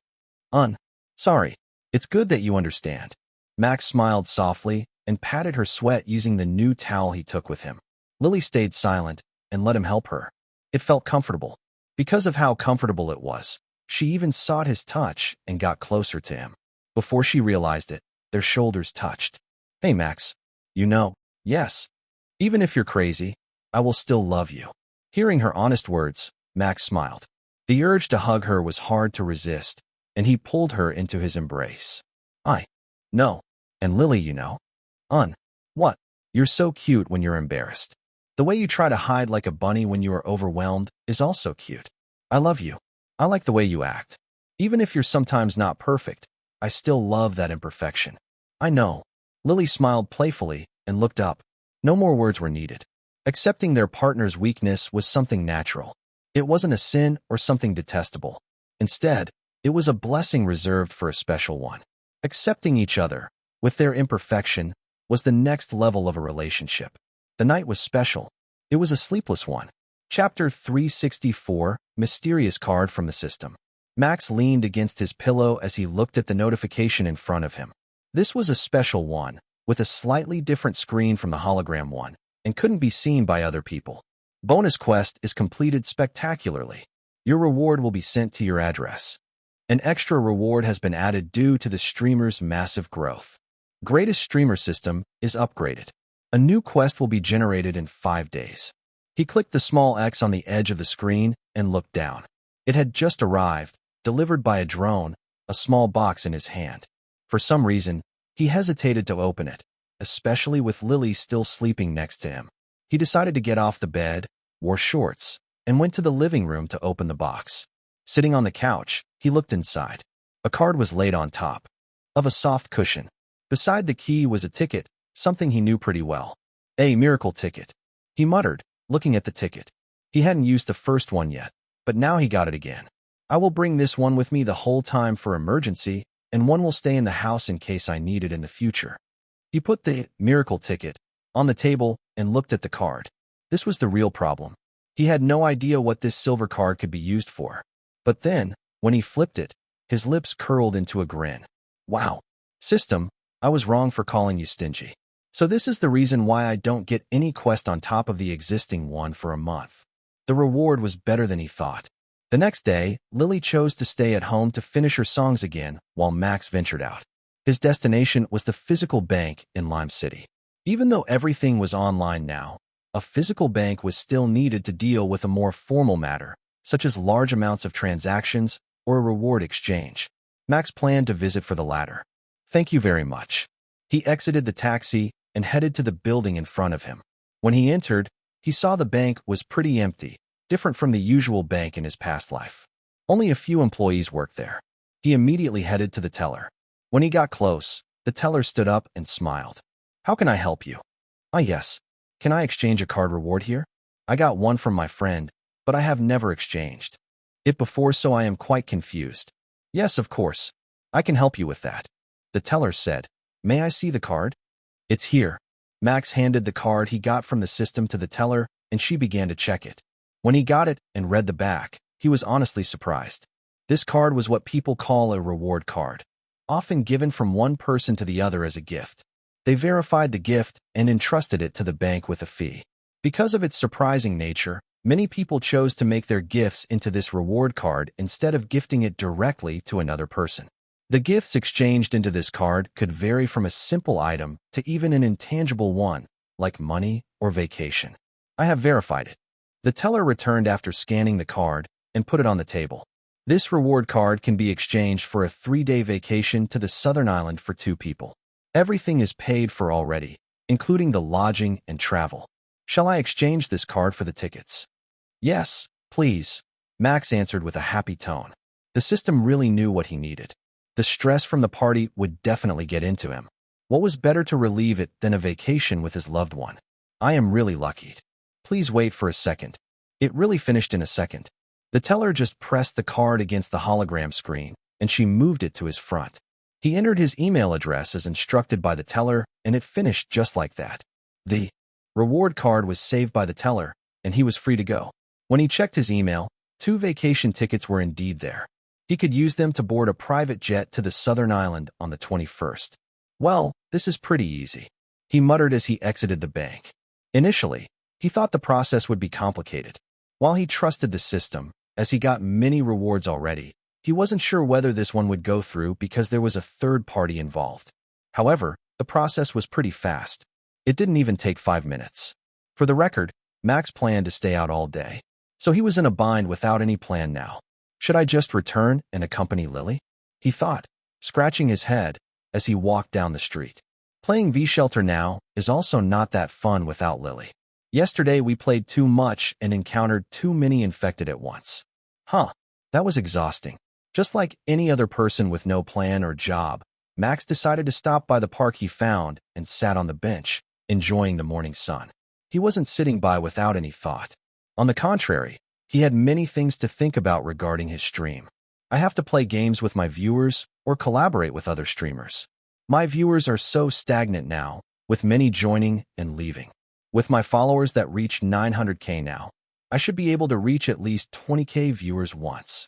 Sorry. It's good that you understand. Max smiled softly and patted her sweat using the new towel he took with him. Lily stayed silent and let him help her. It felt comfortable. Because of how comfortable it was, she even sought his touch and got closer to him. Before she realized it, their shoulders touched. Hey, Max. Yes. Even if you're crazy, I will still love you. Hearing her honest words, Max smiled. The urge to hug her was hard to resist, and he pulled her into his embrace. No. And Lily, What? You're so cute when you're embarrassed. The way you try to hide like a bunny when you are overwhelmed is also cute. I love you. I like the way you act. Even if you're sometimes not perfect, I still love that imperfection. I know. Lily smiled playfully and looked up. No more words were needed. Accepting their partner's weakness was something natural. It wasn't a sin or something detestable. Instead, it was a blessing reserved for a special one. Accepting each other, with their imperfection, was the next level of a relationship. The night was special. It was a sleepless one. Chapter 364, Mysterious Card from the System. Max leaned against his pillow as he looked at the notification in front of him. This was a special one, with a slightly different screen from the hologram one, and couldn't be seen by other people. Bonus quest is completed spectacularly. Your reward will be sent to your address. An extra reward has been added due to the streamer's massive growth. Greatest streamer system is upgraded. A new quest will be generated in 5 days. He clicked the small X on the edge of the screen and looked down. It had just arrived, delivered by a drone, a small box in his hand. For some reason, he hesitated to open it, especially with Lily still sleeping next to him. He decided to get off the bed, wore shorts, and went to the living room to open the box. Sitting on the couch, he looked inside. A card was laid on top of a soft cushion. Beside the key was a ticket, something he knew pretty well. A miracle ticket. He muttered, looking at the ticket. He hadn't used the first one yet, but now he got it again. I will bring this one with me the whole time for emergency, and one will stay in the house in case I need it in the future. He put the miracle ticket on the table and looked at the card. This was the real problem. He had no idea what this silver card could be used for. But then, when he flipped it, his lips curled into a grin. Wow. System, I was wrong for calling you stingy. So this is the reason why I don't get any quest on top of the existing one for a month. The reward was better than he thought. The next day, Lily chose to stay at home to finish her songs again while Max ventured out. His destination was the physical bank in Lime City. Even though everything was online now, a physical bank was still needed to deal with a more formal matter, such as large amounts of transactions or a reward exchange. Max planned to visit for the latter. Thank you very much. He exited the taxi and headed to the building in front of him. When he entered, he saw the bank was pretty empty, different from the usual bank in his past life. Only a few employees worked there. He immediately headed to the teller. When he got close, the teller stood up and smiled. How can I help you? Ah, yes. Can I exchange a card reward here? I got one from my friend, but I have never exchanged it before, so I am quite confused. Yes, of course. I can help you with that. The teller said. May I see the card? It's here. Max handed the card he got from the system to the teller, and she began to check it. When he got it and read the back, he was honestly surprised. This card was what people call a reward card, often given from one person to the other as a gift. They verified the gift and entrusted it to the bank with a fee. Because of its surprising nature, many people chose to make their gifts into this reward card instead of gifting it directly to another person. The gifts exchanged into this card could vary from a simple item to even an intangible one, like money or vacation. I have verified it. The teller returned after scanning the card and put it on the table. This reward card can be exchanged for a 3-day vacation to the Southern Island for 2 people. Everything is paid for already, including the lodging and travel. Shall I exchange this card for the tickets? Yes, please, Max answered with a happy tone. The system really knew what he needed. The stress from the party would definitely get into him. What was better to relieve it than a vacation with his loved one? I am really lucky. Please wait for a second. It really finished in a second. The teller just pressed the card against the hologram screen, and she moved it to his front. He entered his email address as instructed by the teller, and it finished just like that. The reward card was saved by the teller, and he was free to go. When he checked his email, 2 vacation tickets were indeed there. He could use them to board a private jet to the Southern Island on the 21st. Well, this is pretty easy, he muttered as he exited the bank. Initially, he thought the process would be complicated. While he trusted the system, as he got many rewards already, he wasn't sure whether this one would go through because there was a third party involved. However, the process was pretty fast. It didn't even take 5 minutes. For the record, Max planned to stay out all day, so he was in a bind without any plan now. Should I just return and accompany Lily? He thought, scratching his head as he walked down the street. Playing V-Shelter now is also not that fun without Lily. Yesterday we played too much and encountered too many infected at once. That was exhausting. Just like any other person with no plan or job, Max decided to stop by the park he found and sat on the bench, enjoying the morning sun. He wasn't sitting by without any thought. On the contrary, he had many things to think about regarding his stream. I have to play games with my viewers or collaborate with other streamers. My viewers are so stagnant now, with many joining and leaving. With my followers that reach 900k now, I should be able to reach at least 20k viewers once.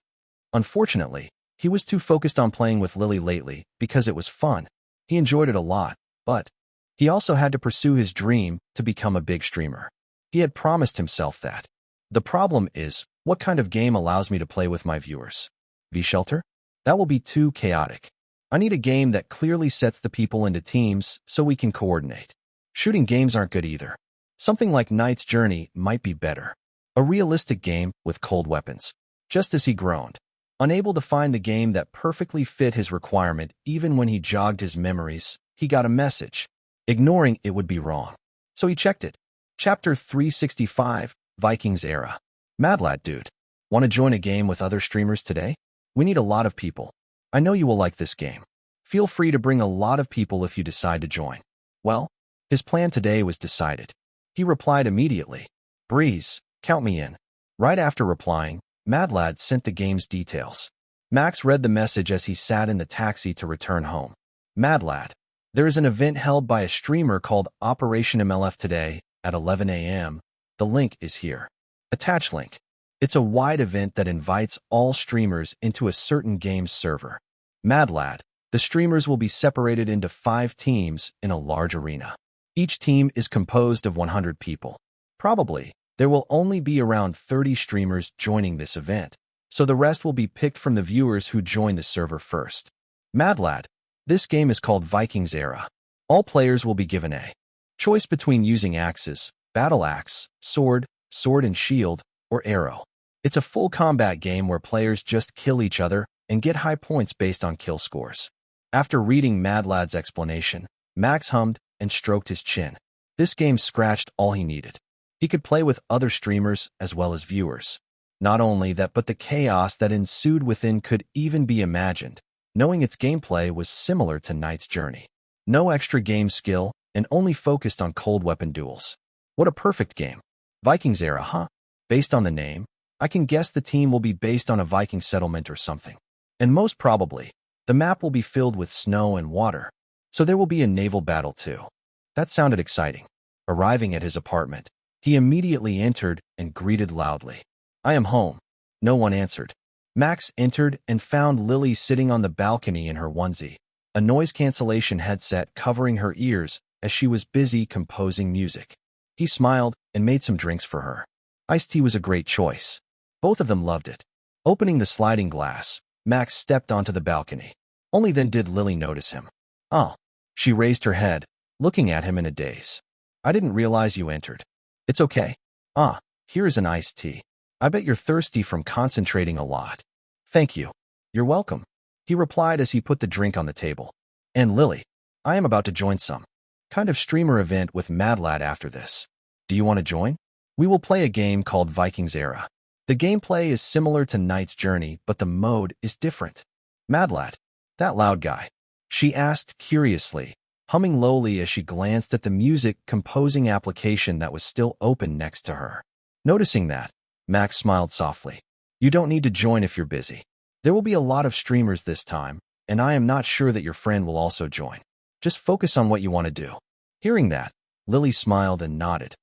Unfortunately, he was too focused on playing with Lily lately because it was fun. He enjoyed it a lot, but he also had to pursue his dream to become a big streamer. He had promised himself that. The problem is, what kind of game allows me to play with my viewers? V-Shelter? That will be too chaotic. I need a game that clearly sets the people into teams so we can coordinate. Shooting games aren't good either. Something like Knight's Journey might be better. A realistic game with cold weapons. Just as he groaned, unable to find the game that perfectly fit his requirement even when he jogged his memories, he got a message. Ignoring it would be wrong. So he checked it. Chapter 365, Vikings Era. Mad Lad dude. Want to join a game with other streamers today? We need a lot of people. I know you will like this game. Feel free to bring a lot of people if you decide to join. Well, his plan today was decided. He replied immediately. Breeze, count me in. Right after replying, Mad Lad sent the game's details. Max read the message as he sat in the taxi to return home. Mad Lad. There is an event held by a streamer called Operation MLF today at 11 a.m. The link is here. Attach link. It's a wide event that invites all streamers into a certain game's server. Mad Lad. The streamers will be separated into 5 teams in a large arena. Each team is composed of 100 people. Probably, there will only be around 30 streamers joining this event. so the rest will be picked from the viewers who join the server first. Mad Lad, this game is called Vikings Era. All players will be given a choice between using axes, battle axe, sword, sword and shield, or arrow. It's a full combat game where players just kill each other and get high points based on kill scores. After reading Mad Lad's explanation, Max hummed and stroked his chin. This game scratched all he needed. He could play with other streamers as well as viewers. Not only that, but the chaos that ensued within could even be imagined, knowing its gameplay was similar to Knight's Journey. No extra game skill and only focused on cold weapon duels. What a perfect game. Vikings Era, huh? Based on the name, I can guess the team will be based on a Viking settlement or something. And most probably, the map will be filled with snow and water, so there will be a naval battle too. That sounded exciting. Arriving at his apartment, he immediately entered and greeted loudly. "I am home." No one answered. Max entered and found Lily sitting on the balcony in her onesie, a noise cancellation headset covering her ears as she was busy composing music. He smiled and made some drinks for her. Iced tea was a great choice. Both of them loved it. Opening the sliding glass, Max stepped onto the balcony. Only then did Lily notice him. "Oh." She raised her head, looking at him in a daze. "I didn't realize you entered." "It's okay. Ah, here is an iced tea. I bet you're thirsty from concentrating a lot." "Thank you." "You're welcome," he replied as he put the drink on the table. "And Lily, I am about to join some kind of streamer event with Mad Lad after this. Do you want to join? We will play a game called Vikings Era. The gameplay is similar to Knight's Journey, but the mode is different." "Mad Lad, that loud guy?" she asked curiously, humming lowly as she glanced at the music composing application that was still open next to her. Noticing that, Max smiled softly. "You don't need to join if you're busy. There will be a lot of streamers this time, and I am not sure that your friend will also join. Just focus on what you want to do." Hearing that, Lily smiled and nodded.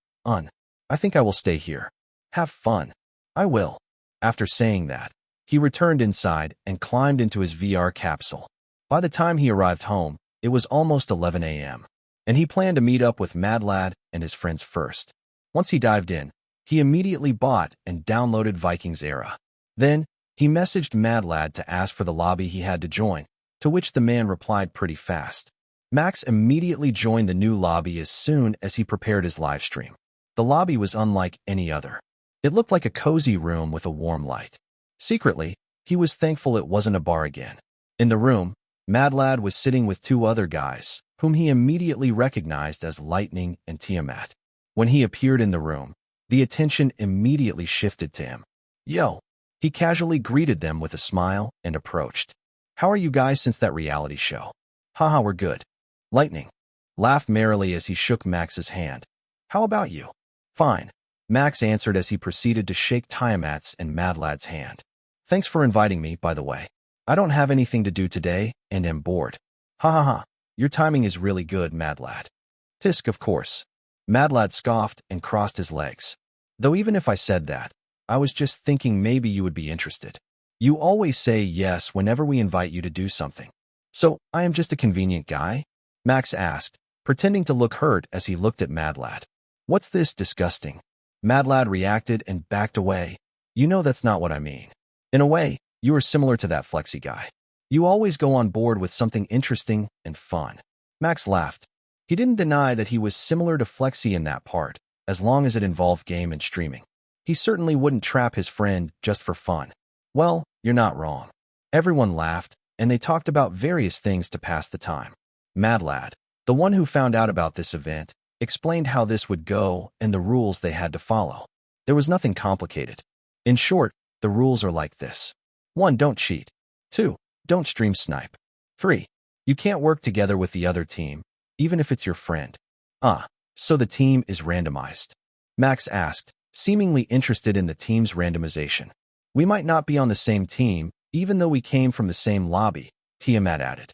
I think I will stay here. Have fun." "I will." After saying that, he returned inside and climbed into his VR capsule. By the time he arrived home, it was almost 11 a.m., and he planned to meet up with Mad Lad and his friends first. Once he dived in, he immediately bought and downloaded Vikings Era. Then, he messaged Mad Lad to ask for the lobby he had to join, to which the man replied pretty fast. Max immediately joined the new lobby as soon as he prepared his live stream. The lobby was unlike any other. It looked like a cozy room with a warm light. Secretly, he was thankful it wasn't a bar again. In the room, Mad Lad was sitting with two other guys, whom he immediately recognized as Lightning and Tiamat. When he appeared in the room, the attention immediately shifted to him. "Yo!" He casually greeted them with a smile and approached. "How are you guys since that reality show?" "Haha, we're good." Lightning laughed merrily as he shook Max's hand. "How about you?" "Fine," Max answered as he proceeded to shake Tiamat's and Mad Lad's hand. "Thanks for inviting me, by the way. I don't have anything to do today and am bored." "Ha ha ha, your timing is really good, Mad Lad." "Tisk, of course." Mad Lad scoffed and crossed his legs. "Though even if I said that, I was just thinking maybe you would be interested. You always say yes whenever we invite you to do something. So, I am just a convenient guy?" Max asked, pretending to look hurt as he looked at Mad Lad. "What's this disgusting?" Mad Lad reacted and backed away. "You know that's not what I mean. In a way, you are similar to that Flexi guy. You always go on board with something interesting and fun." Max laughed. He didn't deny that he was similar to Flexi in that part, as long as it involved game and streaming. He certainly wouldn't trap his friend just for fun. "Well, you're not wrong." Everyone laughed, and they talked about various things to pass the time. Mad Lad, the one who found out about this event, explained how this would go and the rules they had to follow. There was nothing complicated. In short, the rules are like this. 1. Don't cheat. 2. Don't stream snipe. 3. You can't work together with the other team, even if it's your friend. So the team is randomized? Max asked, seemingly interested in the team's randomization. "We might not be on the same team, even though we came from the same lobby," Tiamat added.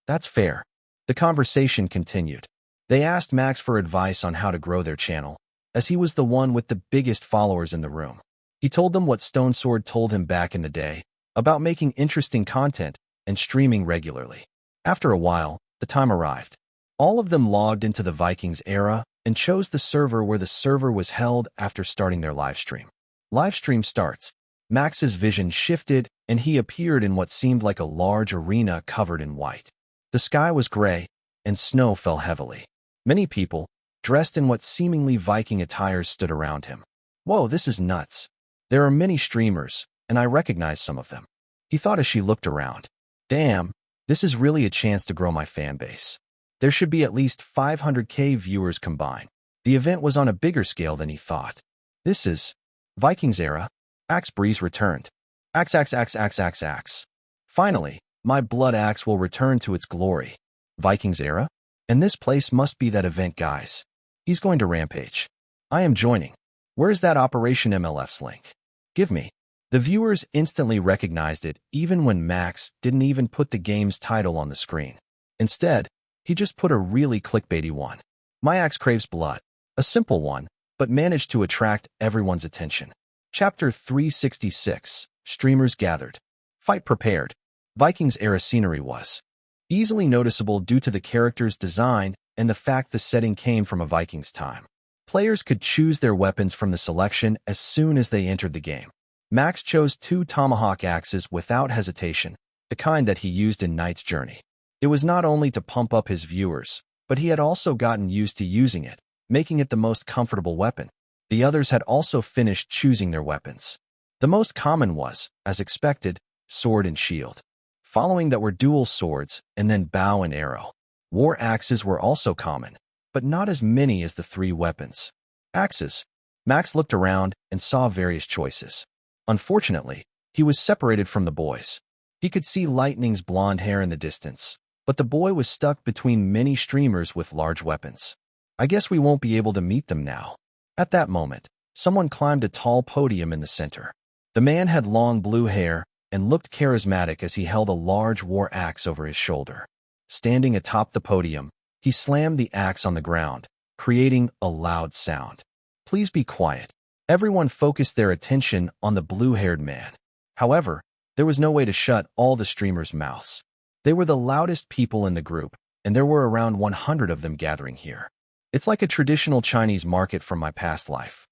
"That's fair." The conversation continued. They asked Max for advice on how to grow their channel, as he was the one with the biggest followers in the room. He told them what Stone Sword told him back in the day, about making interesting content and streaming regularly. After a while, the time arrived. All of them logged into the Vikings Era and chose the server where the server was held after starting their livestream. Livestream starts. Max's vision shifted, and he appeared in what seemed like a large arena covered in white. The sky was gray, and snow fell heavily. Many people, dressed in what seemingly Viking attires, stood around him. Whoa, this is nuts. There are many streamers, and I recognize some of them. He thought as she looked around. Damn, this is really a chance to grow my fan base. There should be at least 500K viewers combined. The event was on a bigger scale than he thought. This is Vikings era. Axe Breeze returned. Axe. Finally, my blood axe will return to its glory. Vikings era? And this place must be that event, guys. He's going to Rampage. I am joining. Where's that Operation MLF's link? Give me. The viewers instantly recognized it, even when Max didn't even put the game's title on the screen. Instead, he just put a really clickbaity one. My axe craves blood. A simple one, but managed to attract everyone's attention. Chapter 366. Streamers gathered. Fight prepared. Vikings era scenery was easily noticeable due to the character's design and the fact the setting came from a Vikings time. Players could choose their weapons from the selection as soon as they entered the game. Max chose 2 tomahawk axes without hesitation, the kind that he used in Knight's Journey. It was not only to pump up his viewers, but he had also gotten used to using it, making it the most comfortable weapon. The others had also finished choosing their weapons. The most common was, as expected, sword and shield. Following that were dual swords, and then bow and arrow. War axes were also common, but not as many as the 3 weapons. Axes. Max looked around and saw various choices. Unfortunately, he was separated from the boys. He could see Lightning's blonde hair in the distance, but the boy was stuck between many streamers with large weapons. I guess we won't be able to meet them now. At that moment, someone climbed a tall podium in the center. The man had long blue hair and looked charismatic as he held a large war axe over his shoulder. Standing atop the podium, he slammed the axe on the ground, creating a loud sound. Please be quiet. Everyone focused their attention on the blue-haired man. However, there was no way to shut all the streamers' mouths. They were the loudest people in the group, and there were around 100 of them gathering here. It's like a traditional Chinese market from my past life.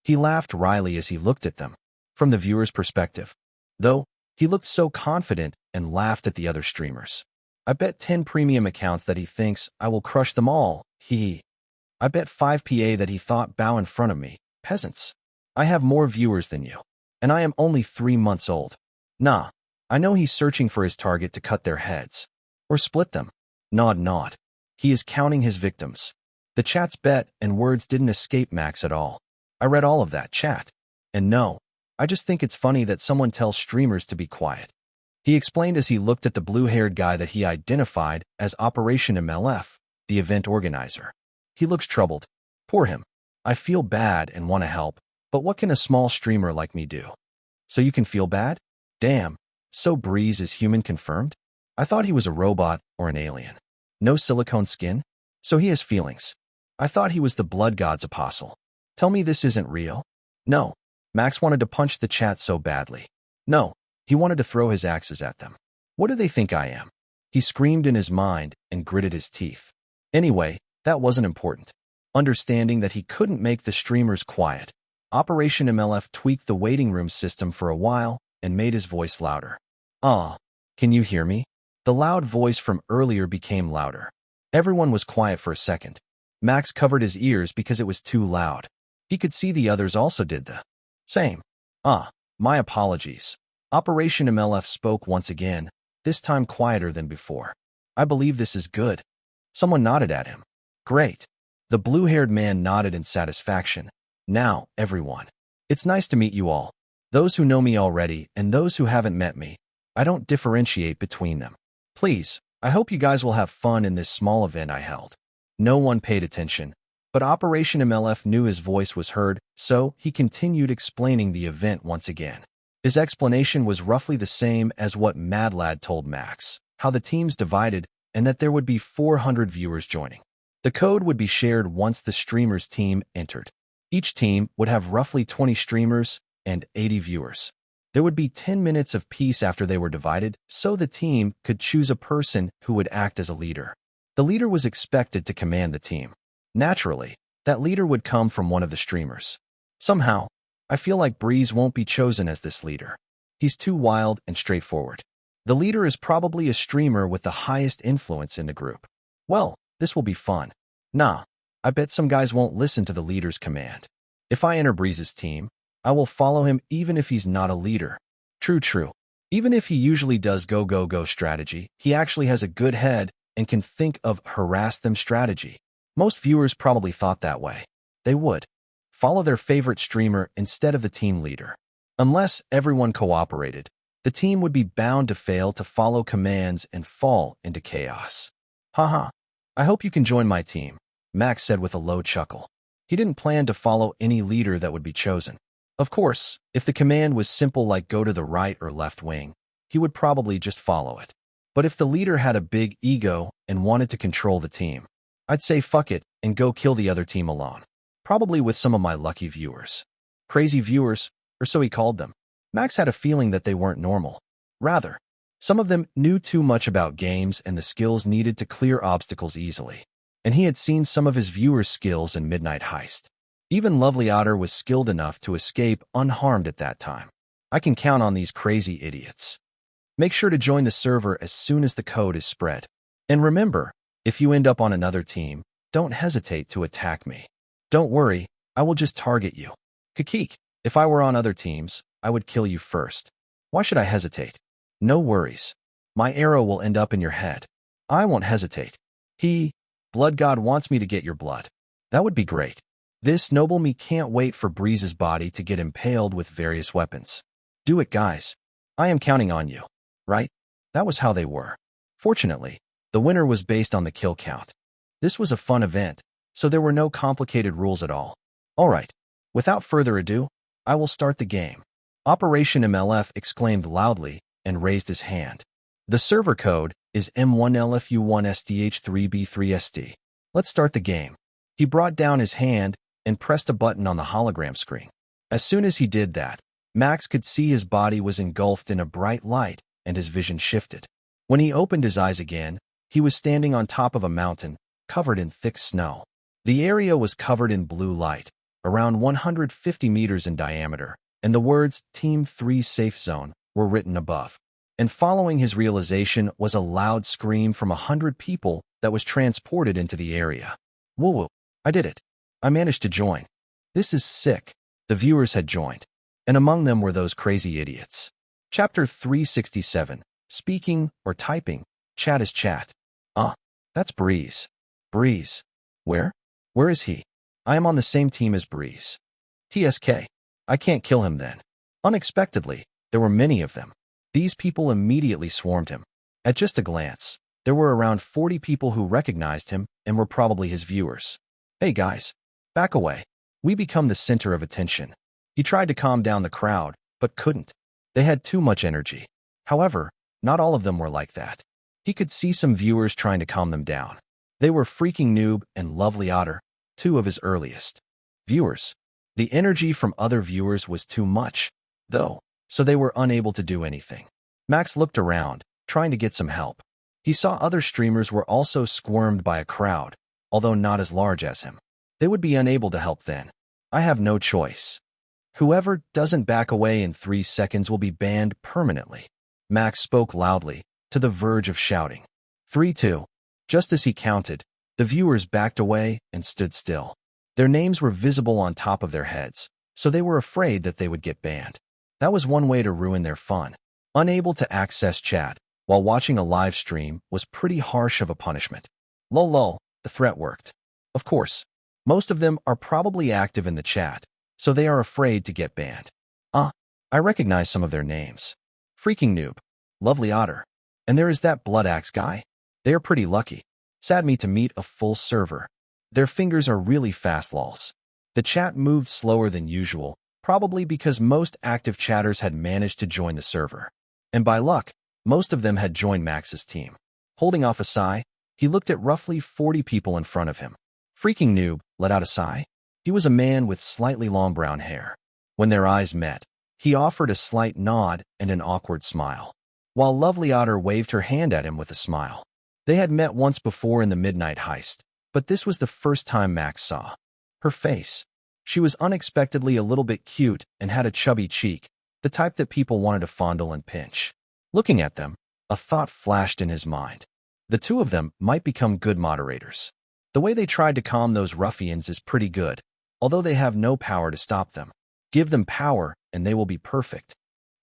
He laughed wryly as he looked at them. From the viewer's perspective, though, he looked so confident and laughed at the other streamers. I bet 10 premium accounts that he thinks I will crush them all. I bet 5 PA that he thought bow in front of me. Peasants. I have more viewers than you, and I am only 3 months old. Nah, I know he's searching for his target to cut their heads. Or split them. Nod. He is counting his victims. The chat's bet and words didn't escape Max at all. I read all of that chat. And no, I just think it's funny that someone tells streamers to be quiet. He explained as he looked at the blue-haired guy that he identified as Operation MLF, the event organizer. He looks troubled. Poor him. I feel bad and want to help, but what can a small streamer like me do? So you can feel bad? Damn, so Breeze is human confirmed? I thought he was a robot or an alien. No silicone skin? So he has feelings. I thought he was the blood god's apostle. Tell me this isn't real? No. Max wanted to punch the chat so badly. No, he wanted to throw his axes at them. What do they think I am? He screamed in his mind and gritted his teeth. Anyway, that wasn't important. Understanding that he couldn't make the streamers quiet, Operation MLF tweaked the waiting room system for a while and made his voice louder. Can you hear me? The loud voice from earlier became louder. Everyone was quiet for a second. Max covered his ears because it was too loud. He could see the others also did the same. My apologies. Operation MLF spoke once again, this time quieter than before. I believe this is good. Someone nodded at him. Great. The blue-haired man nodded in satisfaction. Now, everyone. It's nice to meet you all. Those who know me already and those who haven't met me. I don't differentiate between them. Please, I hope you guys will have fun in this small event I held. No one paid attention, but Operation MLF knew his voice was heard, so he continued explaining the event once again. His explanation was roughly the same as what Mad Lad told Max, how the teams divided and that there would be 400 viewers joining. The code would be shared once the streamer's team entered. Each team would have roughly 20 streamers and 80 viewers. There would be 10 minutes of peace after they were divided, so the team could choose a person who would act as a leader. The leader was expected to command the team. Naturally, that leader would come from one of the streamers. Somehow, I feel like Breeze won't be chosen as this leader. He's too wild and straightforward. The leader is probably a streamer with the highest influence in the group. Well, this will be fun. Nah, I bet some guys won't listen to the leader's command. If I enter Breeze's team, I will follow him even if he's not a leader. True. Even if he usually does go strategy, he actually has a good head and can think of harass them strategy. Most viewers probably thought that way. They would follow their favorite streamer instead of the team leader. Unless everyone cooperated, the team would be bound to fail to follow commands and fall into chaos. Haha, I hope you can join my team, Max said with a low chuckle. He didn't plan to follow any leader that would be chosen. Of course, if the command was simple like go to the right or left wing, he would probably just follow it. But if the leader had a big ego and wanted to control the team, I'd say fuck it and go kill the other team alone. Probably with some of my lucky viewers. Crazy viewers, or so he called them. Max had a feeling that they weren't normal. Rather, some of them knew too much about games and the skills needed to clear obstacles easily. And he had seen some of his viewers' skills in Midnight Heist. Even Lovely Otter was skilled enough to escape unharmed at that time. I can count on these crazy idiots. Make sure to join the server as soon as the code is spread. And remember, if you end up on another team, don't hesitate to attack me. Don't worry, I will just target you. Kakik, if I were on other teams, I would kill you first. Why should I hesitate? No worries. My arrow will end up in your head. I won't hesitate. Blood God wants me to get your blood. That would be great. This noble me can't wait for Breeze's body to get impaled with various weapons. Do it, guys. I am counting on you. Right? That was how they were. Fortunately, the winner was based on the kill count. This was a fun event, so there were no complicated rules at all. Alright, without further ado, I will start the game. Operation MLF exclaimed loudly and raised his hand. The server code is M1LFU1SDH3B3SD. Let's start the game. He brought down his hand and pressed a button on the hologram screen. As soon as he did that, Max could see his body was engulfed in a bright light and his vision shifted. When he opened his eyes again, he was standing on top of a mountain, covered in thick snow. The area was covered in blue light, around 150 meters in diameter, and the words Team 3 Safe Zone were written above. And following his realization was a loud scream from 100 people that was transported into the area. Woah, I did it. I managed to join. This is sick. The viewers had joined, and among them were those crazy idiots. Chapter 367. Speaking or typing. Chat is chat. That's Breeze. Breeze. Where? Where is he? I am on the same team as Breeze. TSK. I can't kill him then. Unexpectedly, there were many of them. These people immediately swarmed him. At just a glance, there were around 40 people who recognized him and were probably his viewers. Hey guys, back away. We become the center of attention. He tried to calm down the crowd, but couldn't. They had too much energy. However, not all of them were like that. He could see some viewers trying to calm them down. They were Freaking Noob and Lovely Otter, two of his earliest viewers. The energy from other viewers was too much, though, so they were unable to do anything. Max looked around, trying to get some help. He saw other streamers were also squirmed by a crowd, although not as large as him. They would be unable to help then. I have no choice. Whoever doesn't back away in 3 seconds will be banned permanently. Max spoke loudly, to the verge of shouting. 3, 2. Just as he counted, the viewers backed away and stood still. Their names were visible on top of their heads, so they were afraid that they would get banned. That was one way to ruin their fun. Unable to access chat while watching a live stream was pretty harsh of a punishment. Lol, the threat worked. Of course, most of them are probably active in the chat, so they are afraid to get banned. I recognize some of their names. Freaking Noob, Lovely Otter, and there is that Blood Axe guy. They are pretty lucky. Sad me to meet a full server. Their fingers are really fast lols. The chat moved slower than usual, probably because most active chatters had managed to join the server. And by luck, most of them had joined Max's team. Holding off a sigh, he looked at roughly 40 people in front of him. Freaking Noob let out a sigh. He was a man with slightly long brown hair. When their eyes met, he offered a slight nod and an awkward smile, while Lovely Otter waved her hand at him with a smile. They had met once before in the Midnight Heist, but this was the first time Max saw her face. She was unexpectedly a little bit cute and had a chubby cheek, the type that people wanted to fondle and pinch. Looking at them, a thought flashed in his mind. The two of them might become good moderators. The way they tried to calm those ruffians is pretty good, although they have no power to stop them. Give them power, and they will be perfect.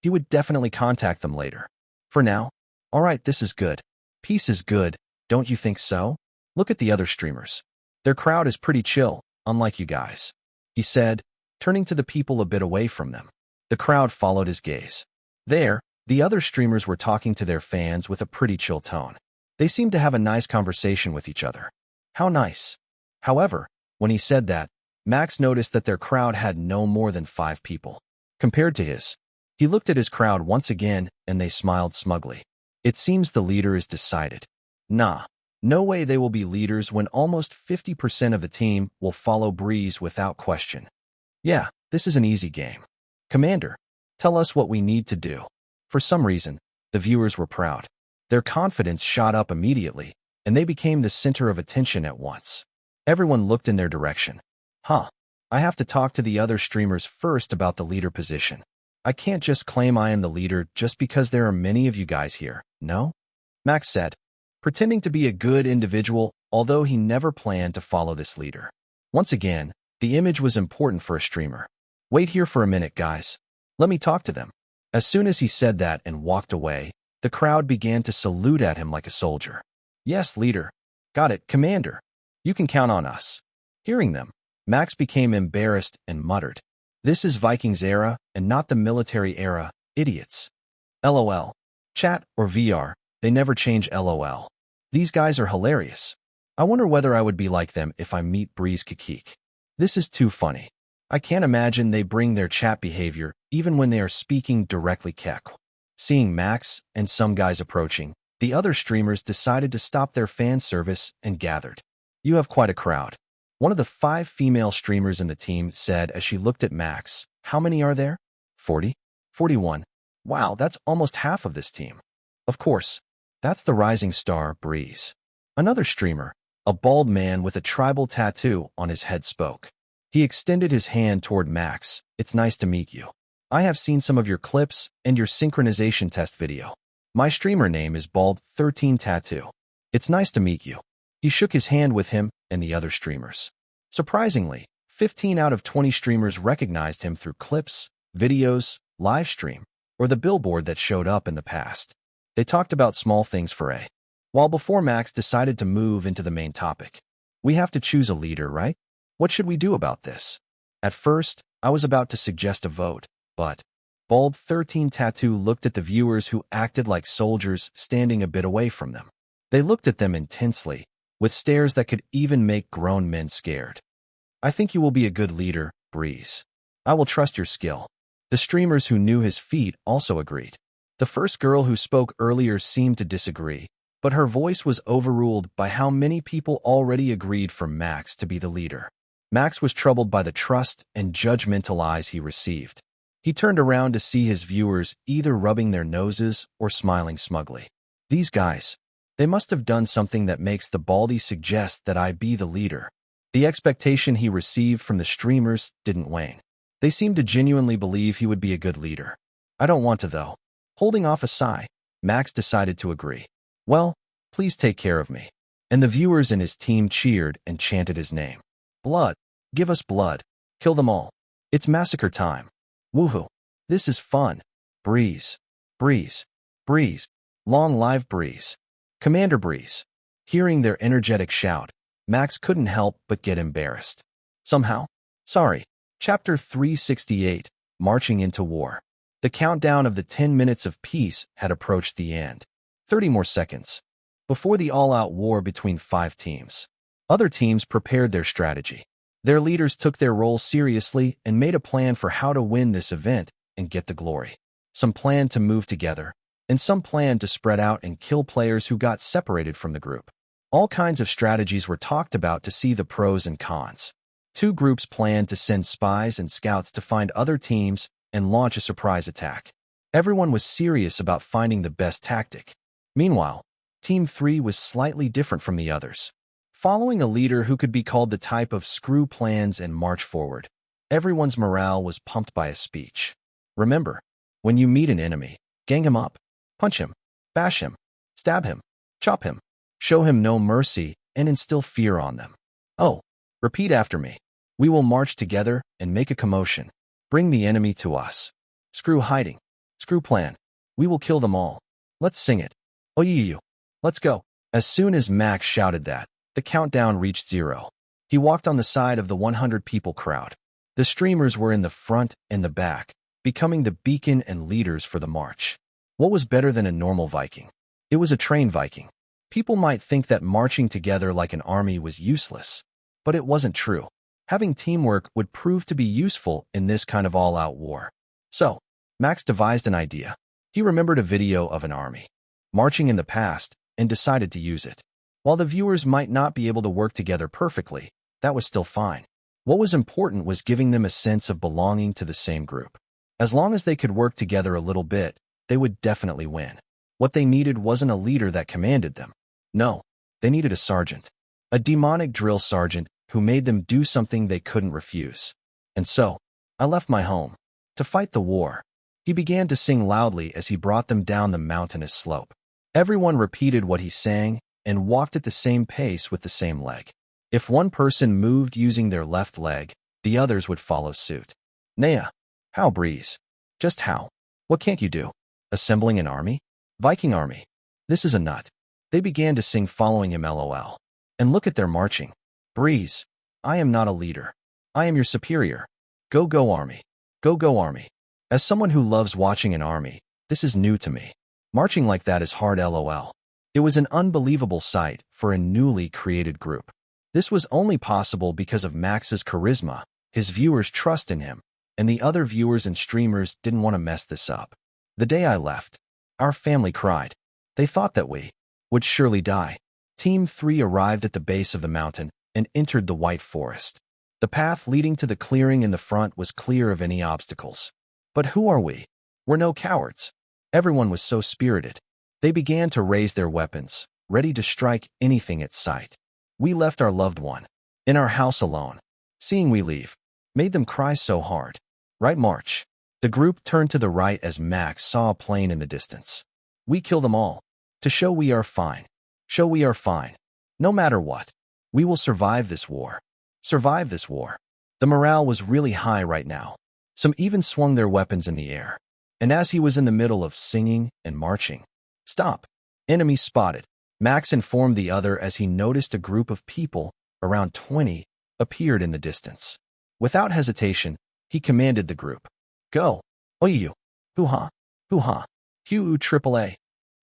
He would definitely contact them later. For now, all right, this is good. Peace is good, don't you think so? Look at the other streamers. Their crowd is pretty chill, unlike you guys, he said, turning to the people a bit away from them. The crowd followed his gaze. There, the other streamers were talking to their fans with a pretty chill tone. They seemed to have a nice conversation with each other. How nice. However, when he said that, Max noticed that their crowd had no more than 5 people. Compared to his, he looked at his crowd once again and they smiled smugly. It seems the leader is decided. Nah, no way they will be leaders when almost 50% of the team will follow Breeze without question. Yeah, this is an easy game. Commander, tell us what we need to do. For some reason, the viewers were proud. Their confidence shot up immediately, and they became the center of attention at once. Everyone looked in their direction. I have to talk to the other streamers first about the leader position. I can't just claim I am the leader just because there are many of you guys here, no? Max said, pretending to be a good individual, although he never planned to follow this leader. Once again, the image was important for a streamer. Wait here for a minute, guys. Let me talk to them. As soon as he said that and walked away, the crowd began to salute at him like a soldier. Yes, leader. Got it, Commander. You can count on us. Hearing them, Max became embarrassed and muttered, this is Vikings era and not the military era, idiots. LOL. Chat or VR, they never change LOL. These guys are hilarious. I wonder whether I would be like them if I meet Breeze Kikik. This is too funny. I can't imagine they bring their chat behavior even when they are speaking directly Kek. Seeing Max and some guys approaching, the other streamers decided to stop their fan service and gathered. You have quite a crowd. One of the 5 female streamers in the team said as she looked at Max, how many are there? 40? 41. Wow, that's almost half of this team. Of course, that's the rising star, Breeze. Another streamer, a bald man with a tribal tattoo on his head, spoke. He extended his hand toward Max. It's nice to meet you. I have seen some of your clips and your synchronization test video. My streamer name is Bald13 Tattoo. It's nice to meet you. He shook his hand with him and the other streamers. Surprisingly, 15 out of 20 streamers recognized him through clips, videos, live stream, or the billboard that showed up in the past. They talked about small things for a while before Max decided to move into the main topic. We have to choose a leader, right? What should we do about this? At first, I was about to suggest a vote, but Bald13 Tattoo looked at the viewers who acted like soldiers standing a bit away from them. They looked at them intensely, with stares that could even make grown men scared. I think you will be a good leader, Breeze. I will trust your skill. The streamers who knew his feat also agreed. The first girl who spoke earlier seemed to disagree, but her voice was overruled by how many people already agreed for Max to be the leader. Max was troubled by the trust and judgmental eyes he received. He turned around to see his viewers either rubbing their noses or smiling smugly. These guys, they must have done something that makes the Baldy suggest that I be the leader. The expectation he received from the streamers didn't wane. They seemed to genuinely believe he would be a good leader. I don't want to, though. Holding off a sigh, Max decided to agree. Well, please take care of me. And the viewers in his team cheered and chanted his name. Blood. Give us blood. Kill them all. It's massacre time. Woohoo. This is fun. Breeze. Breeze. Breeze. Long live Breeze. Commander Breeze. Hearing their energetic shout, Max couldn't help but get embarrassed. Somehow. Sorry. Chapter 368, Marching into War. The countdown of the 10 minutes of peace had approached the end. 30 more seconds. Before the all-out war between 5 teams. Other teams prepared their strategy. Their leaders took their role seriously and made a plan for how to win this event and get the glory. Some planned to move together, and some planned to spread out and kill players who got separated from the group. All kinds of strategies were talked about to see the pros and cons. 2 groups planned to send spies and scouts to find other teams and launch a surprise attack. Everyone was serious about finding the best tactic. Meanwhile, Team 3 was slightly different from the others, following a leader who could be called the type of screw plans and march forward. Everyone's morale was pumped by his speech. Remember, when you meet an enemy, gang him up, punch him, bash him, stab him, chop him, show him no mercy, and instill fear on them. Oh, repeat after me. We will march together and make a commotion. Bring the enemy to us. Screw hiding. Screw plan. We will kill them all. Let's sing it. Oh, you. Let's go. As soon as Max shouted that, the countdown reached 0. He walked on the side of the 100-people crowd. The streamers were in the front and the back, becoming the beacon and leaders for the march. What was better than a normal Viking? It was a trained Viking. People might think that marching together like an army was useless, but it wasn't true. Having teamwork would prove to be useful in this kind of all-out war. So, Max devised an idea. He remembered a video of an army marching in the past and decided to use it. While the viewers might not be able to work together perfectly, that was still fine. What was important was giving them a sense of belonging to the same group. As long as they could work together a little bit, they would definitely win. What they needed wasn't a leader that commanded them. No, they needed a sergeant. A demonic drill sergeant who made them do something they couldn't refuse. And so, I left my home to fight the war. He began to sing loudly as he brought them down the mountainous slope. Everyone repeated what he sang and walked at the same pace with the same leg. If one person moved using their left leg, the others would follow suit. Naya, how, Breeze? Just how? What can't you do? Assembling an army? Viking army. This is a nut. They began to sing following him, LOL. And look at their marching. Breeze, I am not a leader. I am your superior. Go, go, army. Go, go, army. As someone who loves watching an army, this is new to me. Marching like that is hard, LOL. It was an unbelievable sight for a newly created group. This was only possible because of Max's charisma, his viewers' trust in him, and the other viewers and streamers didn't want to mess this up. The day I left, our family cried. They thought that we would surely die. Team 3 arrived at the base of the mountain and entered the White Forest. The path leading to the clearing in the front was clear of any obstacles. But who are we? We're no cowards. Everyone was so spirited. They began to raise their weapons, ready to strike anything at sight. We left our loved one in our house alone. Seeing we leave made them cry so hard. Right march. The group turned to the right as Max saw a plane in the distance. We kill them all. To show we are fine. Show we are fine. No matter what. We will survive this war. Survive this war. The morale was really high right now. Some even swung their weapons in the air. And as he was in the middle of singing and marching, stop. Enemy spotted. Max informed the other as he noticed a group of people, around 20, appeared in the distance. Without hesitation, he commanded the group. Go. Oyu. Hoo-ha. Hoo-ha. Q-U-triple-A.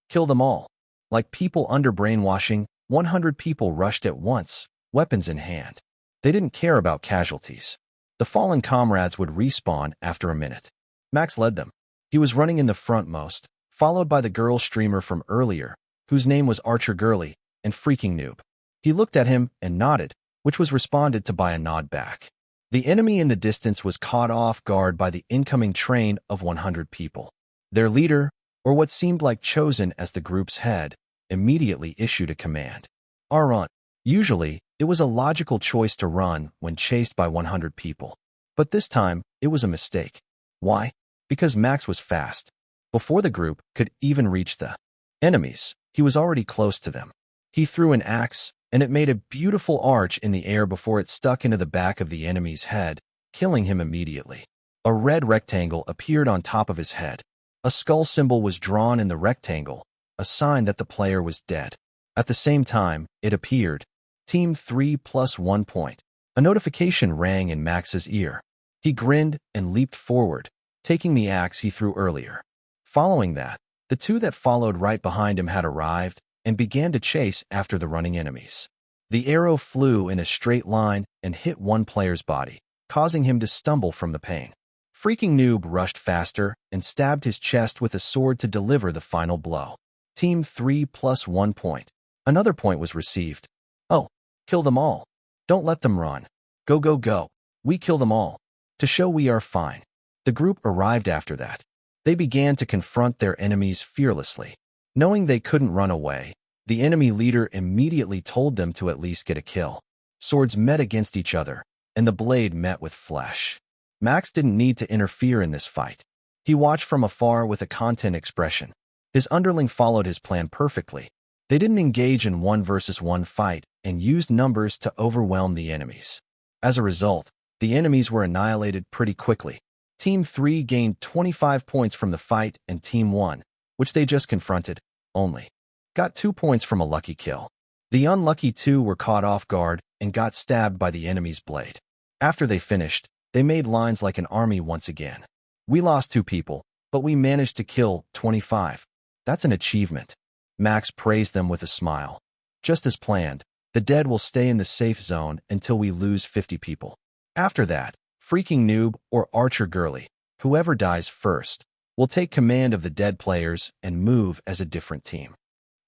Kill them all. Like people under brainwashing, 100 people rushed at once, weapons in hand. They didn't care about casualties. The fallen comrades would respawn after a minute. Max led them. He was running in the frontmost, followed by the girl streamer from earlier, whose name was Archer Girly, and Freaking Noob. He looked at him and nodded, which was responded to by a nod back. The enemy in the distance was caught off guard by the incoming train of 100 people. Their leader, or what seemed like chosen as the group's head, immediately issued a command. Run. Usually, it was a logical choice to run when chased by 100 people. But this time, it was a mistake. Why? Because Max was fast. Before the group could even reach the enemies, he was already close to them. He threw an axe, and it made a beautiful arch in the air before it stuck into the back of the enemy's head, killing him immediately. A red rectangle appeared on top of his head. A skull symbol was drawn in the rectangle, a sign that the player was dead. At the same time, it appeared. Team 3 plus 1 point. A notification rang in Max's ear. He grinned and leaped forward, taking the axe he threw earlier. Following that, the two that followed right behind him had arrived and began to chase after the running enemies. The arrow flew in a straight line and hit one player's body, causing him to stumble from the pain. Freaking Noob rushed faster and stabbed his chest with a sword to deliver the final blow. Team 3 plus 1 point. Another point was received. Oh, kill them all. Don't let them run. Go, go, go. We kill them all. To show we are fine. The group arrived after that. They began to confront their enemies fearlessly. Knowing they couldn't run away, the enemy leader immediately told them to at least get a kill. Swords met against each other, and the blade met with flesh. Max didn't need to interfere in this fight. He watched from afar with a content expression. His underling followed his plan perfectly. They didn't engage in 1-versus-1 fight and used numbers to overwhelm the enemies. As a result, the enemies were annihilated pretty quickly. Team 3 gained 25 points from the fight, and Team 1, which they just confronted, only got 2 points from a lucky kill. The unlucky 2 were caught off guard and got stabbed by the enemy's blade. After they finished, they made lines like an army once again. We lost 2 people, but we managed to kill 25. That's an achievement. Max praised them with a smile. Just as planned, the dead will stay in the safe zone until we lose 50 people. After that, freaking noob or archer girly, whoever dies first, will take command of the dead players and move as a different team.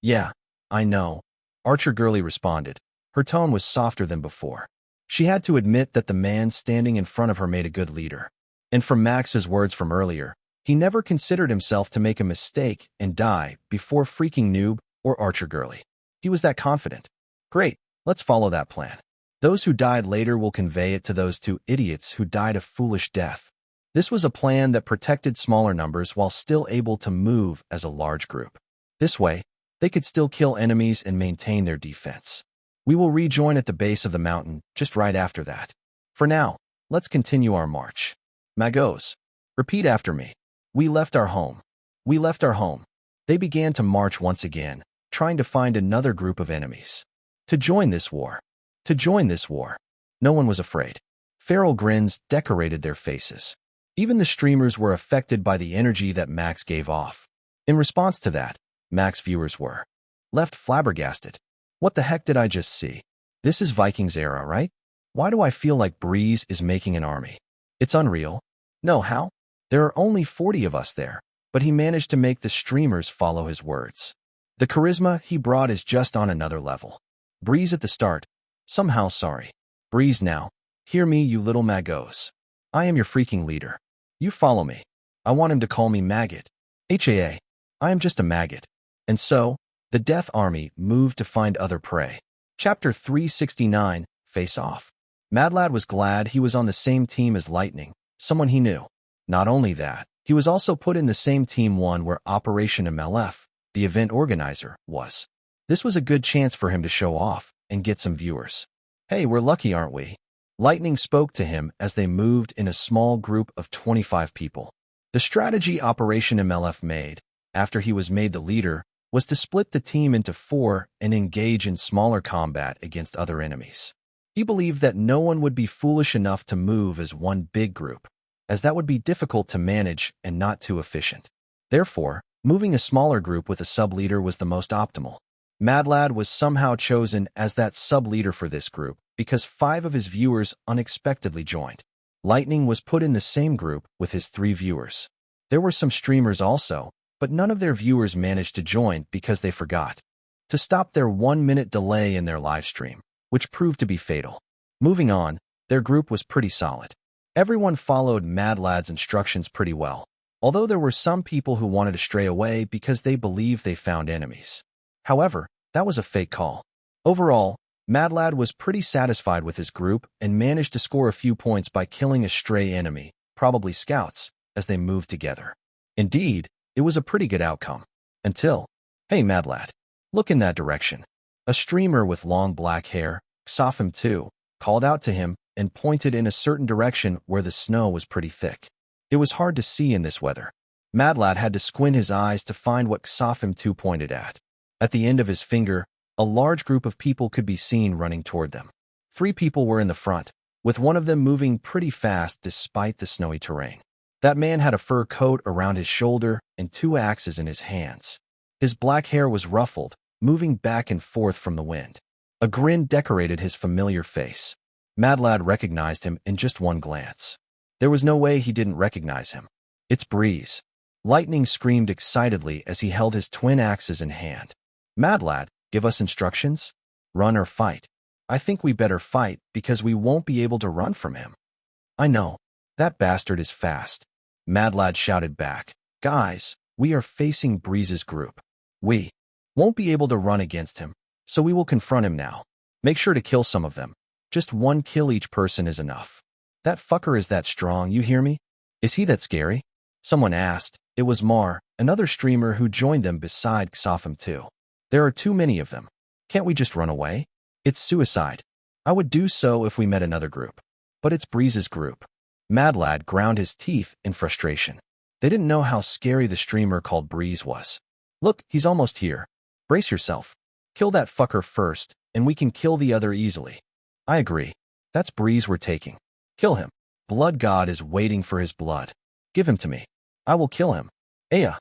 Yeah, I know, Archer girly responded. Her tone was softer than before. She had to admit that the man standing in front of her made a good leader. And from Max's words from earlier, he never considered himself to make a mistake and die before freaking noob or archer girly. He was that confident. Great, let's follow that plan. Those who died later will convey it to those 2 idiots who died a foolish death. This was a plan that protected smaller numbers while still able to move as a large group. This way, they could still kill enemies and maintain their defense. We will rejoin at the base of the mountain just right after that. For now, let's continue our march. Magos, repeat after me. We left our home. We left our home. They began to march once again, trying to find another group of enemies. To join this war. To join this war. No one was afraid. Feral grins decorated their faces. Even the streamers were affected by the energy that Max gave off. In response to that, Max viewers were left flabbergasted. What the heck did I just see? This is Vikings era, right? Why do I feel like Breeze is making an army? It's unreal. No, how? There are only 40 of us there, but he managed to make the streamers follow his words. The charisma he brought is just on another level. Breeze at the start. Somehow sorry. Breeze now. Hear me, you little magos. I am your freaking leader. You follow me. I want him to call me Maggot. HAA. I am just a maggot. And so, the Death Army moved to find other prey. Chapter 369, Face Off. Madlad was glad he was on the same team as Lightning, someone he knew. Not only that, he was also put in the same Team 1 where Operation MLF, the event organizer, was. This was a good chance for him to show off and get some viewers. Hey, we're lucky, aren't we? Lightning spoke to him as they moved in a small group of 25 people. The strategy Operation MLF made, after he was made the leader, was to split the team into 4 and engage in smaller combat against other enemies. He believed that no one would be foolish enough to move as one big group, as that would be difficult to manage and not too efficient. Therefore, moving a smaller group with a sub-leader was the most optimal. Madlad was somehow chosen as that sub-leader for this group because 5 of his viewers unexpectedly joined. Lightning was put in the same group with his 3 viewers. There were some streamers also, but none of their viewers managed to join because they forgot to stop their 1-minute delay in their live stream, which proved to be fatal. Moving on, their group was pretty solid. Everyone followed Madlad's instructions pretty well, although there were some people who wanted to stray away because they believed they found enemies. However, that was a fake call. Overall, Madlad was pretty satisfied with his group and managed to score a few points by killing a stray enemy, probably scouts, as they moved together. Indeed, it was a pretty good outcome. Until, hey Madlad, look in that direction. A streamer with long black hair, Xofim2, called out to him and pointed in a certain direction where the snow was pretty thick. It was hard to see in this weather. Madlad had to squint his eyes to find what Xofim2 pointed at. At the end of his finger, a large group of people could be seen running toward them. 3 people were in the front, with one of them moving pretty fast despite the snowy terrain. That man had a fur coat around his shoulder and 2 axes in his hands. His black hair was ruffled, moving back and forth from the wind. A grin decorated his familiar face. Madlad recognized him in just one glance. There was no way he didn't recognize him. It's Breeze. Lightning screamed excitedly as he held his twin axes in hand. Madlad, give us instructions? Run or fight? I think we better fight because we won't be able to run from him. I know. That bastard is fast. Madlad shouted back. Guys, we are facing Breeze's group. We won't be able to run against him, so we will confront him now. Make sure to kill some of them. Just 1 kill each person is enough. That fucker is that strong, you hear me? Is he that scary? Someone asked. It was Mar, another streamer who joined them beside Xofim too. There are too many of them. Can't we just run away? It's suicide. I would do so if we met another group. But it's Breeze's group. Madlad ground his teeth in frustration. They didn't know how scary the streamer called Breeze was. Look, he's almost here. Brace yourself. Kill that fucker first, and we can kill the other easily. I agree. That's Breeze we're taking. Kill him. Blood God is waiting for his blood. Give him to me. I will kill him. Aya.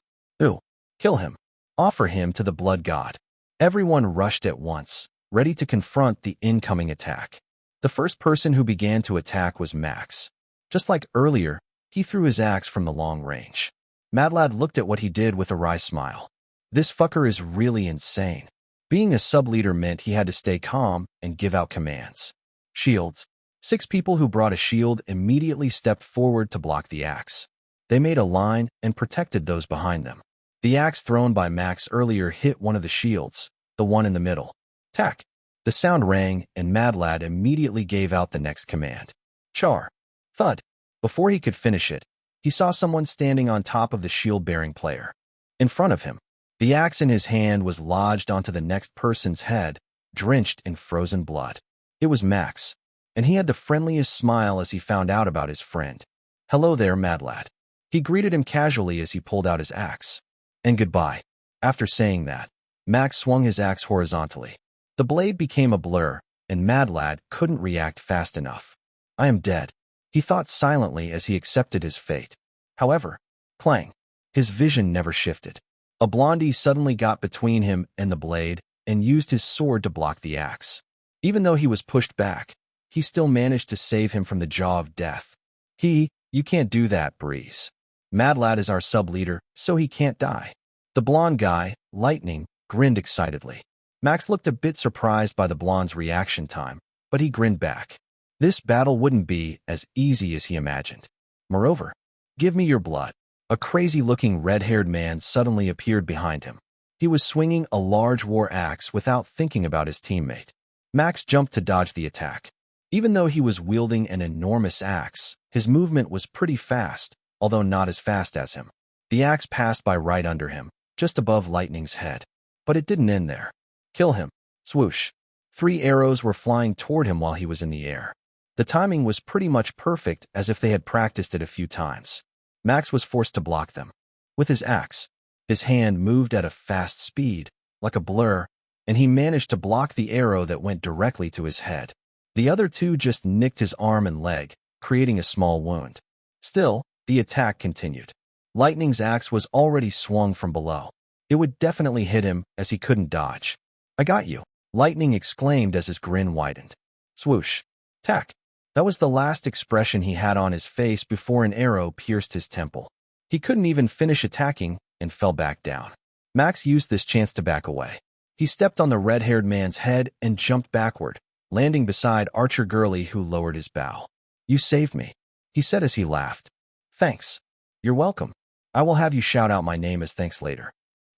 Ooh. Kill him. Offer him to the Blood God. Everyone rushed at once, ready to confront the incoming attack. The first person who began to attack was Max. Just like earlier, he threw his axe from the long range. Madlad looked at what he did with a wry smile. This fucker is really insane. Being a sub-leader meant he had to stay calm and give out commands. Shields. 6 people who brought a shield immediately stepped forward to block the axe. They made a line and protected those behind them. The axe thrown by Max earlier hit one of the shields, the one in the middle. Tack. The sound rang, and Madlad immediately gave out the next command. Char. Thud. Before he could finish it, he saw someone standing on top of the shield-bearing player. In front of him, the axe in his hand was lodged onto the next person's head, drenched in frozen blood. It was Max, and he had the friendliest smile as he found out about his friend. Hello there, Madlad. He greeted him casually as he pulled out his axe. And goodbye. After saying that, Max swung his axe horizontally. The blade became a blur, and Madlad couldn't react fast enough. I am dead, he thought silently as he accepted his fate. However, clang. His vision never shifted. A blondie suddenly got between him and the blade and used his sword to block the axe. Even though he was pushed back, he still managed to save him from the jaw of death. You can't do that, Breeze. Madlad is our sub-leader, so he can't die. The blonde guy, Lightning, grinned excitedly. Max looked a bit surprised by the blonde's reaction time, but he grinned back. This battle wouldn't be as easy as he imagined. Moreover, give me your blood. A crazy-looking red-haired man suddenly appeared behind him. He was swinging a large war axe without thinking about his teammate. Max jumped to dodge the attack. Even though he was wielding an enormous axe, his movement was pretty fast, although not as fast as him. The axe passed by right under him, just above Lightning's head. But it didn't end there. Kill him. Swoosh. 3 arrows were flying toward him while he was in the air. The timing was pretty much perfect, as if they had practiced it a few times. Max was forced to block them. With his axe, his hand moved at a fast speed, like a blur, and he managed to block the arrow that went directly to his head. The other 2 just nicked his arm and leg, creating a small wound. Still, the attack continued. Lightning's axe was already swung from below. It would definitely hit him, as he couldn't dodge. I got you, Lightning exclaimed as his grin widened. Swoosh. Tack. That was the last expression he had on his face before an arrow pierced his temple. He couldn't even finish attacking and fell back down. Max used this chance to back away. He stepped on the red-haired man's head and jumped backward, landing beside Archer Gurley, who lowered his bow. You saved me, he said as he laughed. Thanks. You're welcome. I will have you shout out my name as thanks later.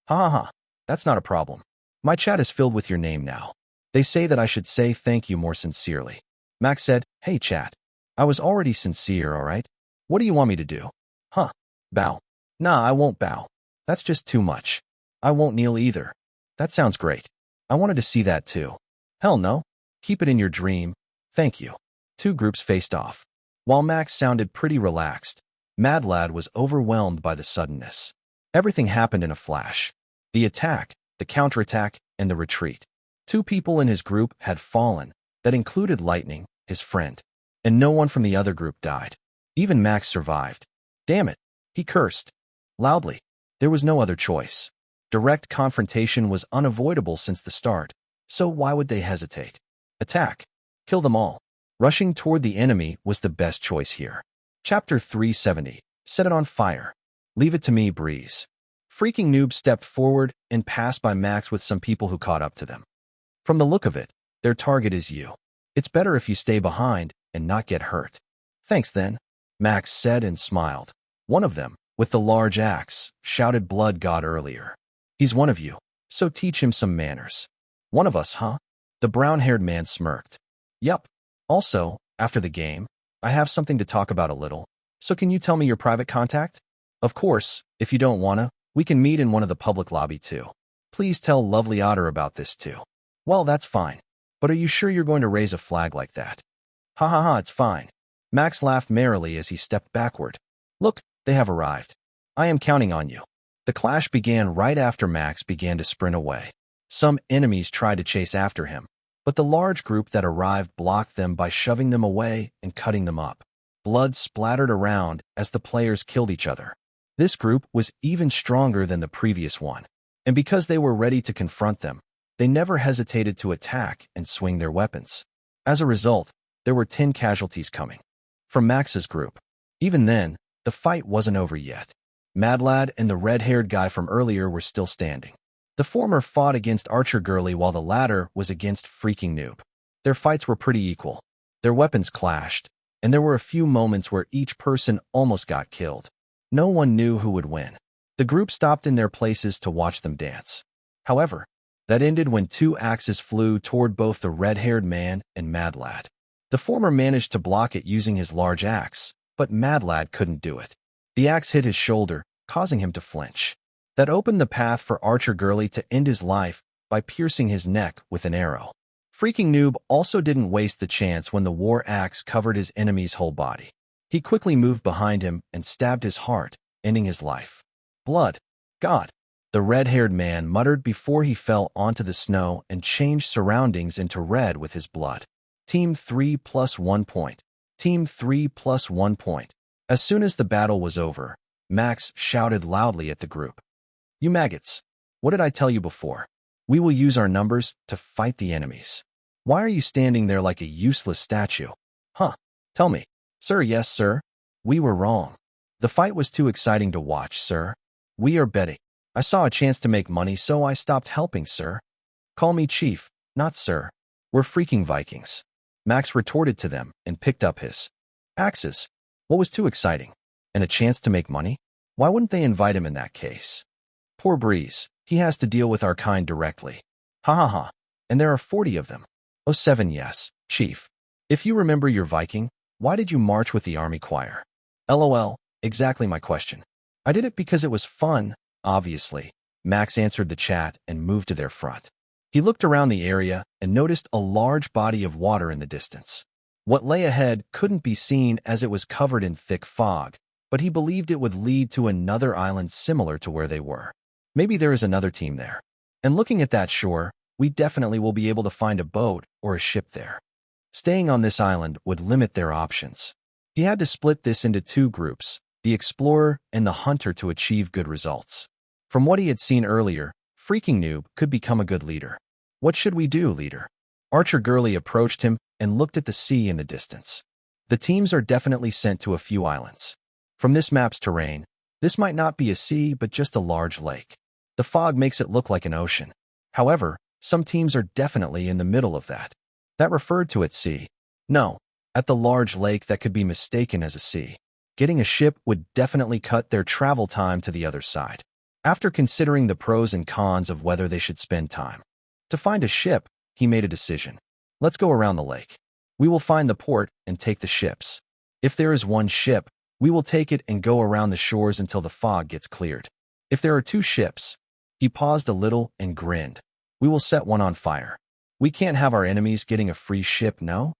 Ha ha ha. That's not a problem. My chat is filled with your name now. They say that I should say thank you more sincerely. Max said, Hey chat. I was already sincere, alright? What do you want me to do? Huh. Bow. Nah, I won't bow. That's just too much. I won't kneel either. That sounds great. I wanted to see that too. Hell no. Keep it in your dream. Thank you. 2 groups faced off. While Max sounded pretty relaxed, Madlad was overwhelmed by the suddenness. Everything happened in a flash. The attack, the counterattack, and the retreat. 2 people in his group had fallen. That included Lightning, his friend. And no one from the other group died. Even Max survived. Damn it. He cursed. Loudly. There was no other choice. Direct confrontation was unavoidable since the start, so why would they hesitate? Attack. Kill them all. Rushing toward the enemy was the best choice here. Chapter 370. Set it on fire. Leave it to me, Breeze. Freaking Noob stepped forward and passed by Max with some people who caught up to them. From the look of it, their target is you. It's better if you stay behind and not get hurt. Thanks then, Max said and smiled. One of them, with the large axe, shouted Blood God earlier. He's one of you, so teach him some manners. One of us, huh? The brown-haired man smirked. Yup. Also, after the game, I have something to talk about a little. So can you tell me your private contact? Of course, if you don't wanna, we can meet in one of the public lobby too. Please tell Lovely Otter about this too. Well, that's fine. But are you sure you're going to raise a flag like that? Ha ha ha, it's fine. Max laughed merrily as he stepped backward. Look, they have arrived. I am counting on you. The clash began right after Max began to sprint away. Some enemies tried to chase after him, but the large group that arrived blocked them by shoving them away and cutting them up. Blood splattered around as the players killed each other. This group was even stronger than the previous one, and because they were ready to confront them, they never hesitated to attack and swing their weapons. As a result, there were 10 casualties coming from Max's group. Even then, the fight wasn't over yet. Mad Lad and the red-haired guy from earlier were still standing. The former fought against Archer Girly while the latter was against Freaking Noob. Their fights were pretty equal. Their weapons clashed, and there were a few moments where each person almost got killed. No one knew who would win. The group stopped in their places to watch them dance. However, that ended when 2 axes flew toward both the red-haired man and Mad Lad. The former managed to block it using his large axe, but Mad Lad couldn't do it. The axe hit his shoulder, causing him to flinch. That opened the path for Archer Girly to end his life by piercing his neck with an arrow. Freaking Noob also didn't waste the chance when the war axe covered his enemy's whole body. He quickly moved behind him and stabbed his heart, ending his life. Blood. God. The red-haired man muttered before he fell onto the snow and changed surroundings into red with his blood. Team 3 plus 1 point. Team 3 plus 1 point. As soon as the battle was over, Max shouted loudly at the group. You maggots. What did I tell you before? We will use our numbers to fight the enemies. Why are you standing there like a useless statue? Huh? Tell me. Sir, yes, sir. We were wrong. The fight was too exciting to watch, sir. We are betting. I saw a chance to make money, so I stopped helping, sir. Call me Chief, not sir. We're freaking Vikings. Max retorted to them and picked up his axes. What was too exciting? And a chance to make money? Why wouldn't they invite him in that case? Poor Breeze. He has to deal with our kind directly. Ha ha ha. And there are 40 of them. Oh, 7, yes, Chief. If you remember your Viking, why did you march with the army choir? LOL, exactly my question. I did it because it was fun, obviously. Max answered the chat and moved to their front. He looked around the area and noticed a large body of water in the distance. What lay ahead couldn't be seen as it was covered in thick fog, but he believed it would lead to another island similar to where they were. Maybe there is another team there. And looking at that shore, we definitely will be able to find a boat or a ship there. Staying on this island would limit their options. He had to split this into 2 groups, the explorer and the hunter, to achieve good results. From what he had seen earlier, Freaking Noob could become a good leader. What should we do, leader? Archer Girly approached him and looked at the sea in the distance. The teams are definitely sent to a few islands. From this map's terrain, this might not be a sea but just a large lake. The fog makes it look like an ocean. However, some teams are definitely in the middle of that. That referred to at sea. No, at the large lake that could be mistaken as a sea. Getting a ship would definitely cut their travel time to the other side. After considering the pros and cons of whether they should spend time to find a ship, he made a decision. Let's go around the lake. We will find the port and take the ships. If there is 1 ship, we will take it and go around the shores until the fog gets cleared. If there are 2 ships, he paused a little and grinned. We will set one on fire. We can't have our enemies getting a free ship, no?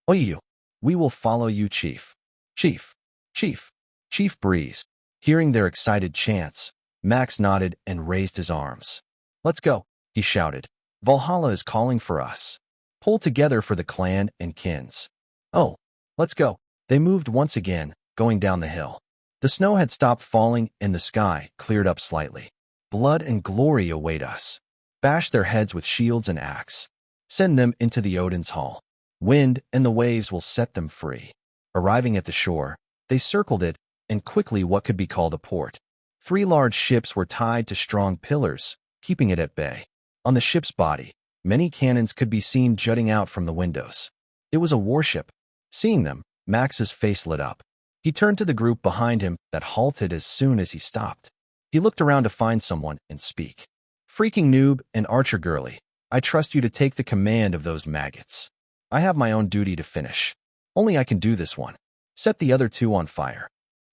Oh, you. We will follow you, Chief. Chief. Chief. Chief Breeze. Hearing their excited chants, Max nodded and raised his arms. Let's go, he shouted. Valhalla is calling for us. Pull together for the clan and kins. Oh, let's go. They moved once again, going down the hill. The snow had stopped falling and the sky cleared up slightly. Blood and glory await us. Bash their heads with shields and axe. Send them into the Odin's Hall. Wind and the waves will set them free. Arriving at the shore, they circled it and quickly what could be called a port. 3 large ships were tied to strong pillars, keeping it at bay. On the ship's body, many cannons could be seen jutting out from the windows. It was a warship. Seeing them, Max's face lit up. He turned to the group behind him that halted as soon as he stopped. He looked around to find someone and speak. Freaking Noob and Archer Girly, I trust you to take the command of those maggots. I have my own duty to finish. Only I can do this one. Set the other two on fire.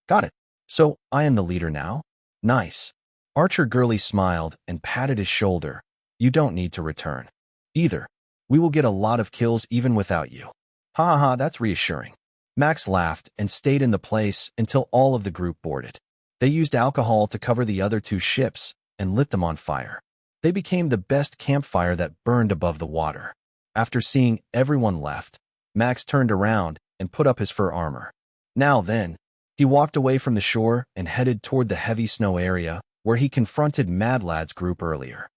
Got it. So, I am the leader now? Nice. Archer Gurley smiled and patted his shoulder. You don't need to return. Either. We will get a lot of kills even without you. Ha ha ha, that's reassuring. Max laughed and stayed in the place until all of the group boarded. They used alcohol to cover the other two ships and lit them on fire. They became the best campfire that burned above the water. After seeing everyone left, Max turned around and put up his fur armor. Now then, he walked away from the shore and headed toward the heavy snow area where he confronted Mad Lad's group earlier.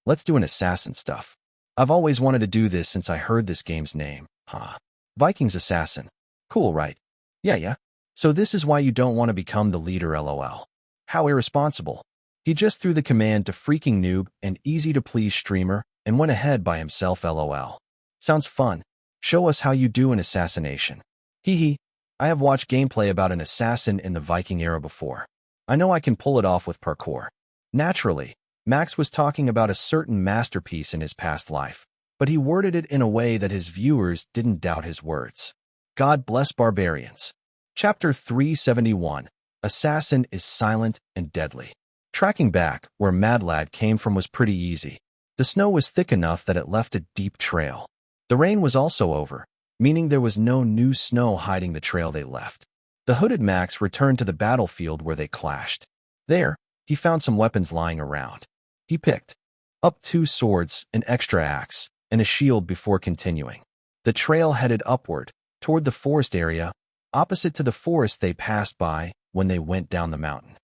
Let's do an assassin stuff. I've always wanted to do this since I heard this game's name. Huh. Vikings assassin. Cool, right? Yeah. So this is why you don't want to become the leader, lol. How irresponsible. He just threw the command to freaking noob and easy-to-please streamer and went ahead by himself, lol. Sounds fun. Show us how you do an assassination. Hee. I have watched gameplay about an assassin in the Viking era before. I know I can pull it off with parkour. Naturally, Max was talking about a certain masterpiece in his past life, but he worded it in a way that his viewers didn't doubt his words. God bless barbarians. Chapter 371. Assassin is silent and deadly. Tracking back where Mad Lad came from was pretty easy. The snow was thick enough that it left a deep trail. The rain was also over, meaning there was no new snow hiding the trail they left. The hooded Max returned to the battlefield where they clashed. There, he found some weapons lying around. He picked up 2 swords, an extra axe, and a shield before continuing. The trail headed upward, toward the forest area, opposite to the forest they passed by when they went down the mountain.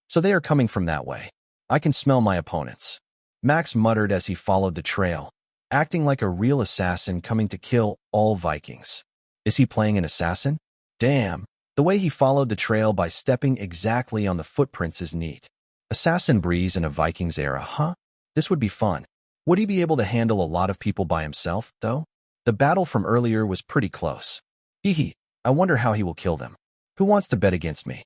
So they are coming from that way. I can smell my opponents. Max muttered as he followed the trail, acting like a real assassin coming to kill all Vikings. Is he playing an assassin? Damn, the way he followed the trail by stepping exactly on the footprints is neat. Assassin breeze in a Vikings era, huh? This would be fun. Would he be able to handle a lot of people by himself, though? The battle from earlier was pretty close. Hee. I wonder how he will kill them. Who wants to bet against me?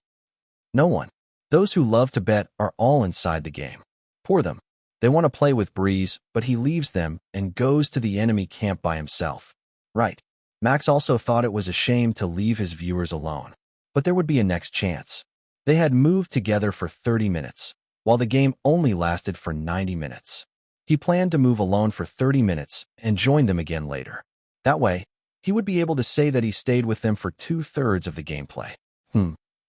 No one. Those who love to bet are all inside the game. Poor them. They want to play with Breeze, but he leaves them and goes to the enemy camp by himself. Right. Max also thought it was a shame to leave his viewers alone. But there would be a next chance. They had moved together for 30 minutes, while the game only lasted for 90 minutes. He planned to move alone for 30 minutes and join them again later. That way, he would be able to say that he stayed with them for 2/3 of the gameplay.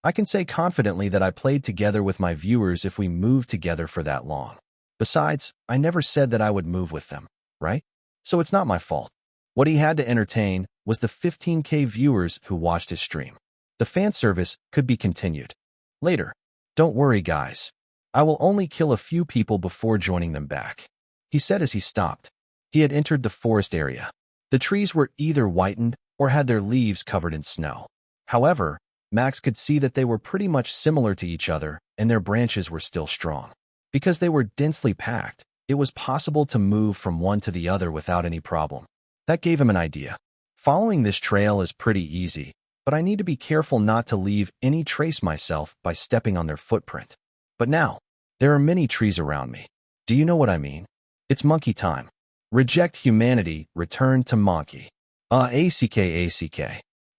I can say confidently that I played together with my viewers if we moved together for that long. Besides, I never said that I would move with them, right? So it's not my fault. What he had to entertain was the 15K viewers who watched his stream. The fan service could be continued later. Don't worry, guys. I will only kill a few people before joining them back, he said as he stopped. He had entered the forest area. The trees were either whitened or had their leaves covered in snow. However, Max could see that they were pretty much similar to each other and their branches were still strong. Because they were densely packed, it was possible to move from one to the other without any problem. That gave him an idea. Following this trail is pretty easy, but I need to be careful not to leave any trace myself by stepping on their footprint. But now, there are many trees around me. Do you know what I mean? It's monkey time. Reject humanity, return to monkey. ACK.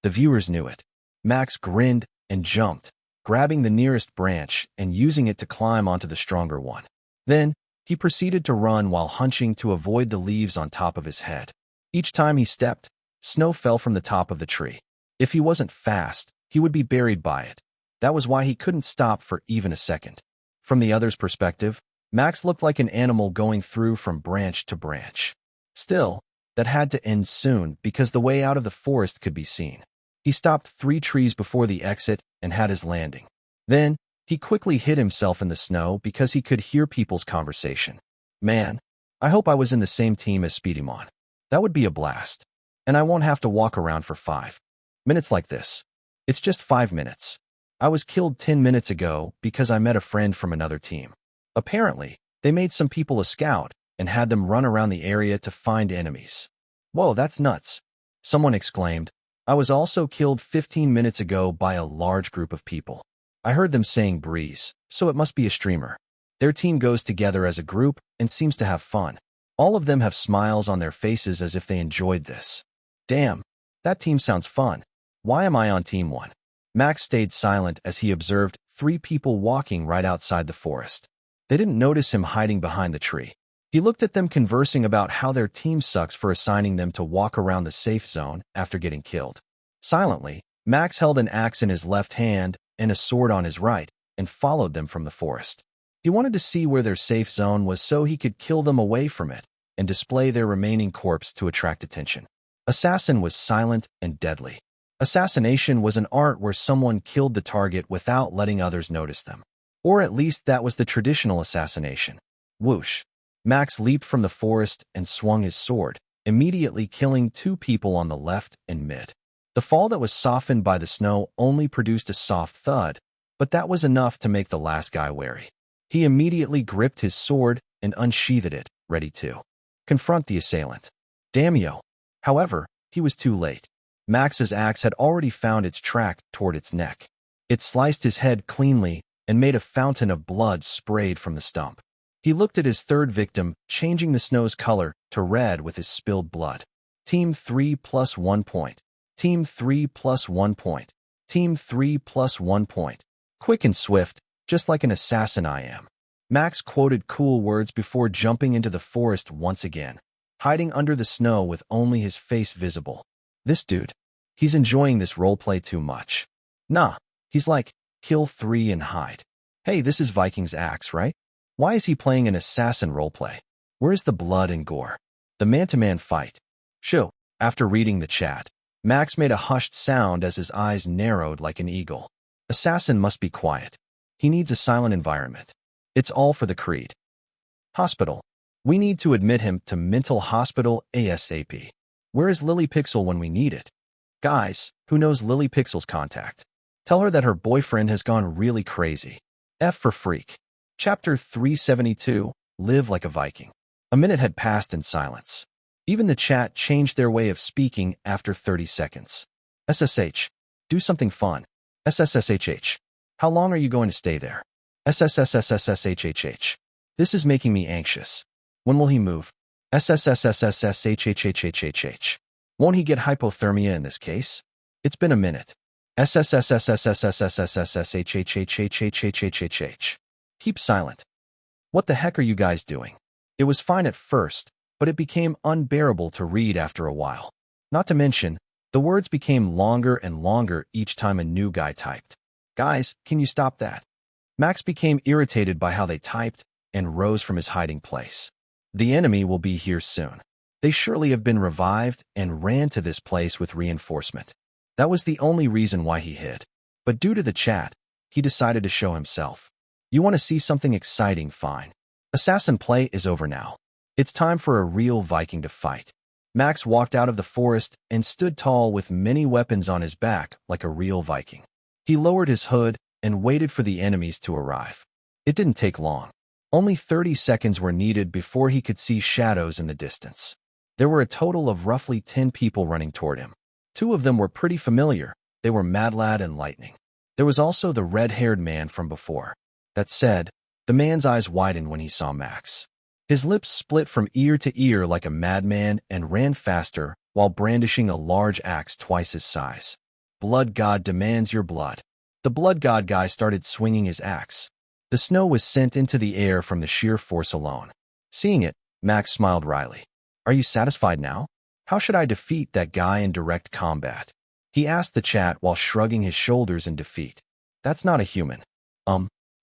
The viewers knew it. Max grinned and jumped, grabbing the nearest branch and using it to climb onto the stronger one. Then, he proceeded to run while hunching to avoid the leaves on top of his head. Each time he stepped, snow fell from the top of the tree. If he wasn't fast, he would be buried by it. That was why he couldn't stop for even a second. From the other's perspective, Max looked like an animal going through from branch to branch. Still, that had to end soon because the way out of the forest could be seen. He stopped 3 trees before the exit and had his landing. Then, he quickly hid himself in the snow because he could hear people's conversation. Man, I hope I was in the same team as Speedymon. That would be a blast. And I won't have to walk around for 5 minutes like this. It's just 5 minutes. I was killed 10 minutes ago because I met a friend from another team. Apparently, they made some people a scout and had them run around the area to find enemies. Whoa, that's nuts. Someone exclaimed. I was also killed 15 minutes ago by a large group of people. I heard them saying Breeze, so it must be a streamer. Their team goes together as a group and seems to have fun. All of them have smiles on their faces as if they enjoyed this. Damn, that team sounds fun. Why am I on Team 1? Max stayed silent as he observed 3 people walking right outside the forest. They didn't notice him hiding behind the tree. He looked at them conversing about how their team sucks for assigning them to walk around the safe zone after getting killed. Silently, Max held an axe in his left hand and a sword on his right and followed them from the forest. He wanted to see where their safe zone was so he could kill them away from it and display their remaining corpse to attract attention. Assassin was silent and deadly. Assassination was an art where someone killed the target without letting others notice them. Or at least that was the traditional assassination. Whoosh! Max leaped from the forest and swung his sword, immediately killing 2 people on the left and mid. The fall that was softened by the snow only produced a soft thud, but that was enough to make the last guy wary. He immediately gripped his sword and unsheathed it, ready to confront the assailant. Damn yo! However, he was too late. Max's axe had already found its track toward its neck. It sliced his head cleanly and made a fountain of blood sprayed from the stump. He looked at his third victim, changing the snow's color to red with his spilled blood. Team 3 plus 1 point. Team 3 plus 1 point. Team 3 plus 1 point. Quick and swift, just like an assassin I am. Max quoted cool words before jumping into the forest once again, hiding under the snow with only his face visible. This dude, he's enjoying this roleplay too much. Nah, he's like, kill 3 and hide. Hey, this is Viking's axe, right? Why is he playing an assassin roleplay? Where's the blood and gore? The man-to-man fight. Shoo. After reading the chat, Max made a hushed sound as his eyes narrowed like an eagle. Assassin must be quiet. He needs a silent environment. It's all for the creed. Hospital. We need to admit him to mental hospital ASAP. Where is Lily Pixel when we need it? Guys, who knows Lily Pixel's contact? Tell her that her boyfriend has gone really crazy. F for freak. Chapter 372, Live Like a Viking. A minute had passed in silence. Even the chat changed their way of speaking after 30 seconds. SSH. Do something fun. SSSHH. How long are you going to stay there? SSSSSSHHH. This is making me anxious. When will he move? SSSSSSHHHHHH. Won't he get hypothermia in this case? It's been a minute. SSSSSSSSSSHHHHHHHHHH. Keep silent. What the heck are you guys doing? It was fine at first, but it became unbearable to read after a while. Not to mention, the words became longer and longer each time a new guy typed. Guys, can you stop that? Max became irritated by how they typed and rose from his hiding place. The enemy will be here soon. They surely have been revived and ran to this place with reinforcement. That was the only reason why he hid. But due to the chat, he decided to show himself. You want to see something exciting? Fine. Assassin play is over now. It's time for a real Viking to fight. Max walked out of the forest and stood tall with many weapons on his back like a real Viking. He lowered his hood and waited for the enemies to arrive. It didn't take long. Only 30 seconds were needed before he could see shadows in the distance. There were a total of roughly 10 people running toward him. 2 of them were pretty familiar. They were Madlad and Lightning. There was also the red-haired man from before. That said, the man's eyes widened when he saw Max. His lips split from ear to ear like a madman and ran faster while brandishing a large axe twice his size. Blood God demands your blood. The Blood God guy started swinging his axe. The snow was sent into the air from the sheer force alone. Seeing it, Max smiled wryly. Are you satisfied now? How should I defeat that guy in direct combat? He asked the chat while shrugging his shoulders in defeat. That's not a human.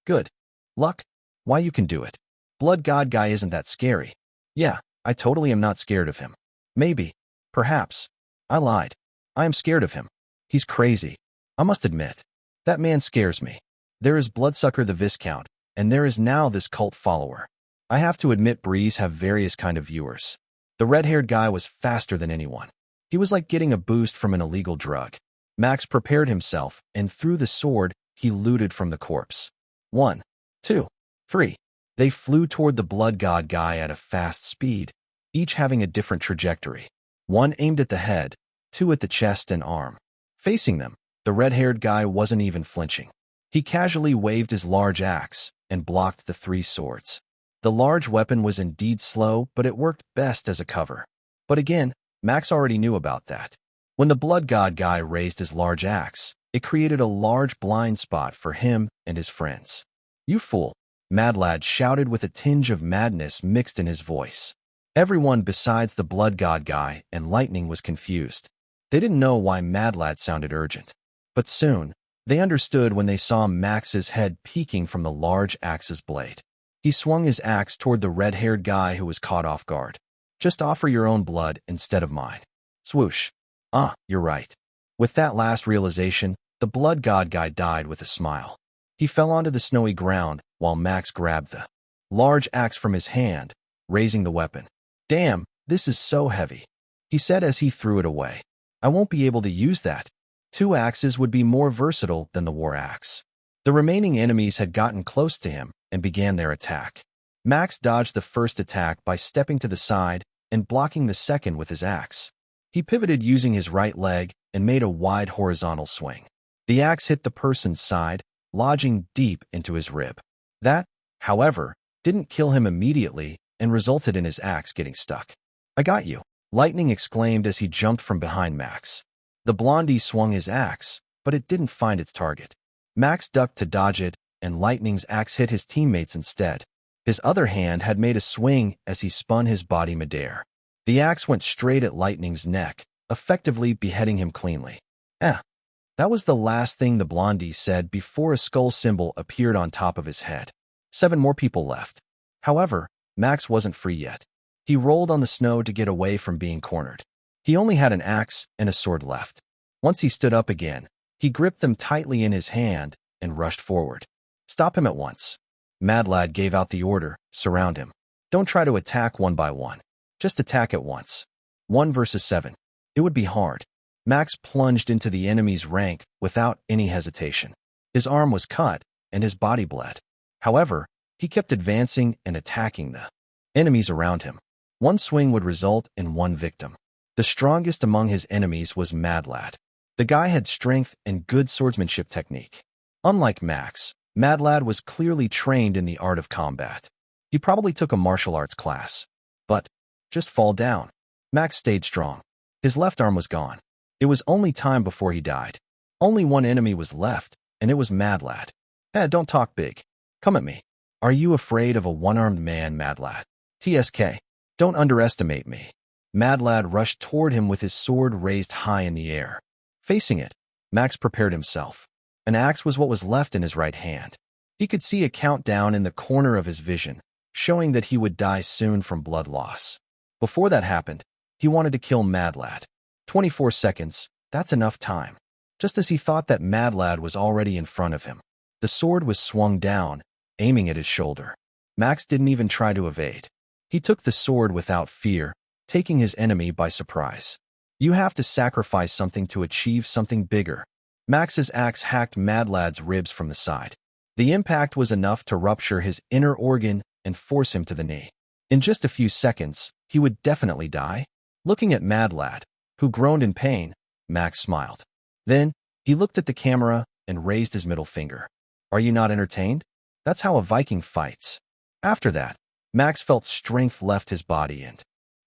Good. Luck? Why, you can do it. Blood God guy isn't that scary. Yeah, I totally am not scared of him. Maybe. Perhaps. I lied. I am scared of him. He's crazy. I must admit. That man scares me. There is Bloodsucker the Viscount, and there is now this cult follower. I have to admit Breeze have various kind of viewers. The red-haired guy was faster than anyone. He was like getting a boost from an illegal drug. Max prepared himself, and through the sword, he looted from the corpse. 1, 2, 3. They flew toward the Blood God guy at a fast speed, each having a different trajectory. 1 aimed at the head, 2 at the chest and arm. Facing them, the red-haired guy wasn't even flinching. He casually waved his large axe and blocked the 3 swords. The large weapon was indeed slow, but it worked best as a cover. But again, Max already knew about that. When the blood god guy raised his large axe, it created a large blind spot for him and his friends. "You fool," Mad Lad shouted with a tinge of madness mixed in his voice. Everyone besides the blood god guy and Lightning was confused. They didn't know why Mad Lad sounded urgent. But soon, they understood when they saw Max's head peeking from the large axe's blade. He swung his axe toward the red-haired guy who was caught off guard. "Just offer your own blood instead of mine." Swoosh. "Ah, you're right." With that last realization, the blood god guy died with a smile. He fell onto the snowy ground while Max grabbed the large axe from his hand, raising the weapon. "Damn, this is so heavy," he said as he threw it away. "I won't be able to use that. 2 axes would be more versatile than the war axe." The remaining enemies had gotten close to him and began their attack. Max dodged the first attack by stepping to the side and blocking the second with his axe. He pivoted using his right leg and made a wide horizontal swing. The axe hit the person's side, lodging deep into his rib. That, however, didn't kill him immediately and resulted in his axe getting stuck. "I got you," Lightning exclaimed as he jumped from behind Max. The blondie swung his axe, but it didn't find its target. Max ducked to dodge it, and Lightning's axe hit his teammates instead. His other hand had made a swing as he spun his body midair. The axe went straight at Lightning's neck, effectively beheading him cleanly. That was the last thing the blondie said before a skull symbol appeared on top of his head. 7 more people left. However, Max wasn't free yet. He rolled on the snow to get away from being cornered. He only had an axe and a sword left. Once he stood up again, he gripped them tightly in his hand and rushed forward. "Stop him at once." Mad Lad gave out the order, "Surround him. Don't try to attack one by one. Just attack at once. 1 versus 7. It would be hard." Max plunged into the enemy's rank without any hesitation. His arm was cut, and his body bled. However, he kept advancing and attacking the enemies around him. 1 swing would result in 1 victim. The strongest among his enemies was Mad Lad. The guy had strength and good swordsmanship technique. Unlike Max, Mad Lad was clearly trained in the art of combat. He probably took a martial arts class. But, just fall down. Max stayed strong. His left arm was gone. It was only time before he died. Only 1 enemy was left, and it was Mad Lad. Don't talk big. Come at me. Are you afraid of a one-armed man, Mad Lad? TSK. Don't underestimate me. Mad Lad rushed toward him with his sword raised high in the air. Facing it, Max prepared himself. An axe was what was left in his right hand. He could see a countdown in the corner of his vision, showing that he would die soon from blood loss. Before that happened, he wanted to kill Mad Lad. 24 seconds, that's enough time. Just as he thought that Mad Lad was already in front of him, the sword was swung down, aiming at his shoulder. Max didn't even try to evade. He took the sword without fear, taking his enemy by surprise. You have to sacrifice something to achieve something bigger. Max's axe hacked Mad Lad's ribs from the side. The impact was enough to rupture his inner organ and force him to the knee. In just a few seconds, he would definitely die. Looking at Mad Lad, who groaned in pain, Max smiled. Then, he looked at the camera and raised his middle finger. "Are you not entertained? That's how a Viking fights." After that, Max felt strength left his body and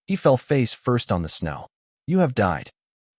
he fell face first on the snow. "You have died.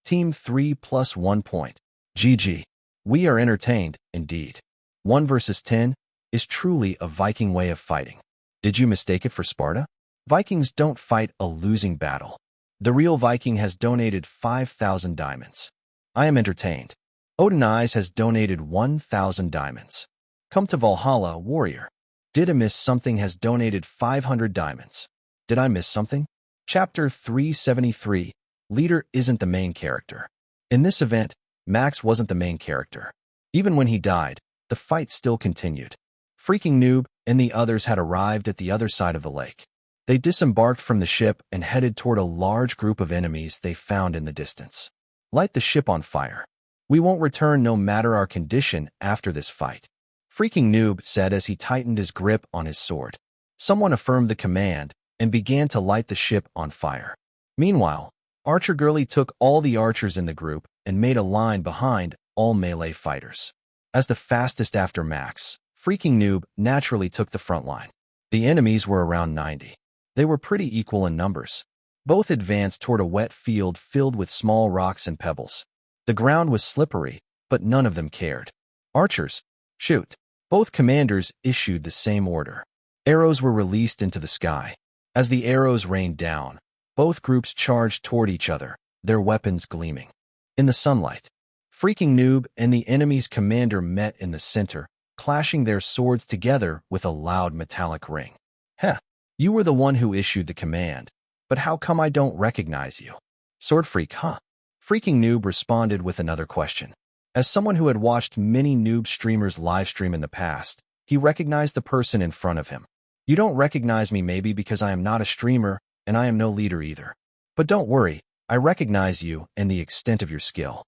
Team 3 plus 1 point. GG. We are entertained, indeed. 1 versus 10 is truly a Viking way of fighting. Did you mistake it for Sparta? Vikings don't fight a losing battle. The real Viking has donated 5,000 diamonds. I am entertained. Odin Eyes has donated 1,000 diamonds. Come to Valhalla, warrior. Did I miss something has donated 500 diamonds. Did I miss something? Chapter 373. Leader isn't the main character. In this event, Max wasn't the main character. Even when he died, the fight still continued. Freaking Noob and the others had arrived at the other side of the lake. They disembarked from the ship and headed toward a large group of enemies they found in the distance. Light the ship on fire. We won't return no matter our condition after this fight. Freaking Noob said as he tightened his grip on his sword. Someone affirmed the command and began to light the ship on fire. Meanwhile, Archer Girly took all the archers in the group and made a line behind all melee fighters. As the fastest after Max, Freaking Noob naturally took the front line. The enemies were around 90. They were pretty equal in numbers. Both advanced toward a wet field filled with small rocks and pebbles. The ground was slippery, but none of them cared. Archers, shoot. Both commanders issued the same order. Arrows were released into the sky. As the arrows rained down, both groups charged toward each other, their weapons gleaming. In the sunlight, Freaking Noob and the enemy's commander met in the center, clashing their swords together with a loud metallic ring. Heh, you were the one who issued the command, but how come I don't recognize you? Sword Freak, huh? Freaking Noob responded with another question. As someone who had watched many noob streamers livestream in the past, he recognized the person in front of him. You don't recognize me maybe because I am not a streamer and I am no leader either. But don't worry, I recognize you and the extent of your skill.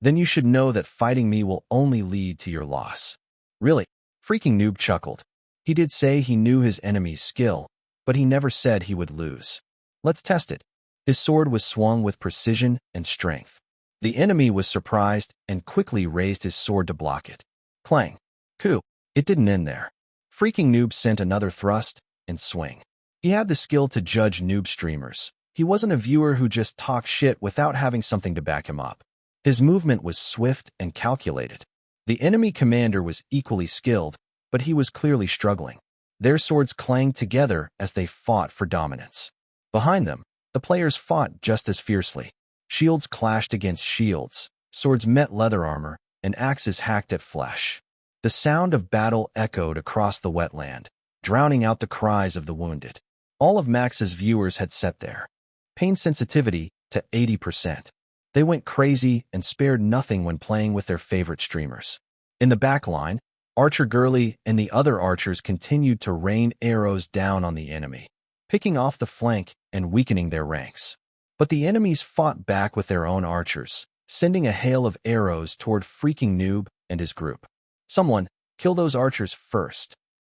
Then you should know that fighting me will only lead to your loss. Really? Freaking Noob chuckled. He did say he knew his enemy's skill, but he never said he would lose. Let's test it. His sword was swung with precision and strength. The enemy was surprised and quickly raised his sword to block it. Clang. Coo. It didn't end there. Freaking Noob sent another thrust and swing. He had the skill to judge noob streamers. He wasn't a viewer who just talked shit without having something to back him up. His movement was swift and calculated. The enemy commander was equally skilled, but he was clearly struggling. Their swords clanged together as they fought for dominance. Behind them, the players fought just as fiercely. Shields clashed against shields, swords met leather armor, and axes hacked at flesh. The sound of battle echoed across the wetland, drowning out the cries of the wounded. All of Max's viewers had set their pain sensitivity to 80%. They went crazy and spared nothing when playing with their favorite streamers. In the backline, Archer Gurley and the other archers continued to rain arrows down on the enemy, picking off the flank and weakening their ranks. But the enemies fought back with their own archers, sending a hail of arrows toward Freaking Noob and his group. Someone, kill those archers first.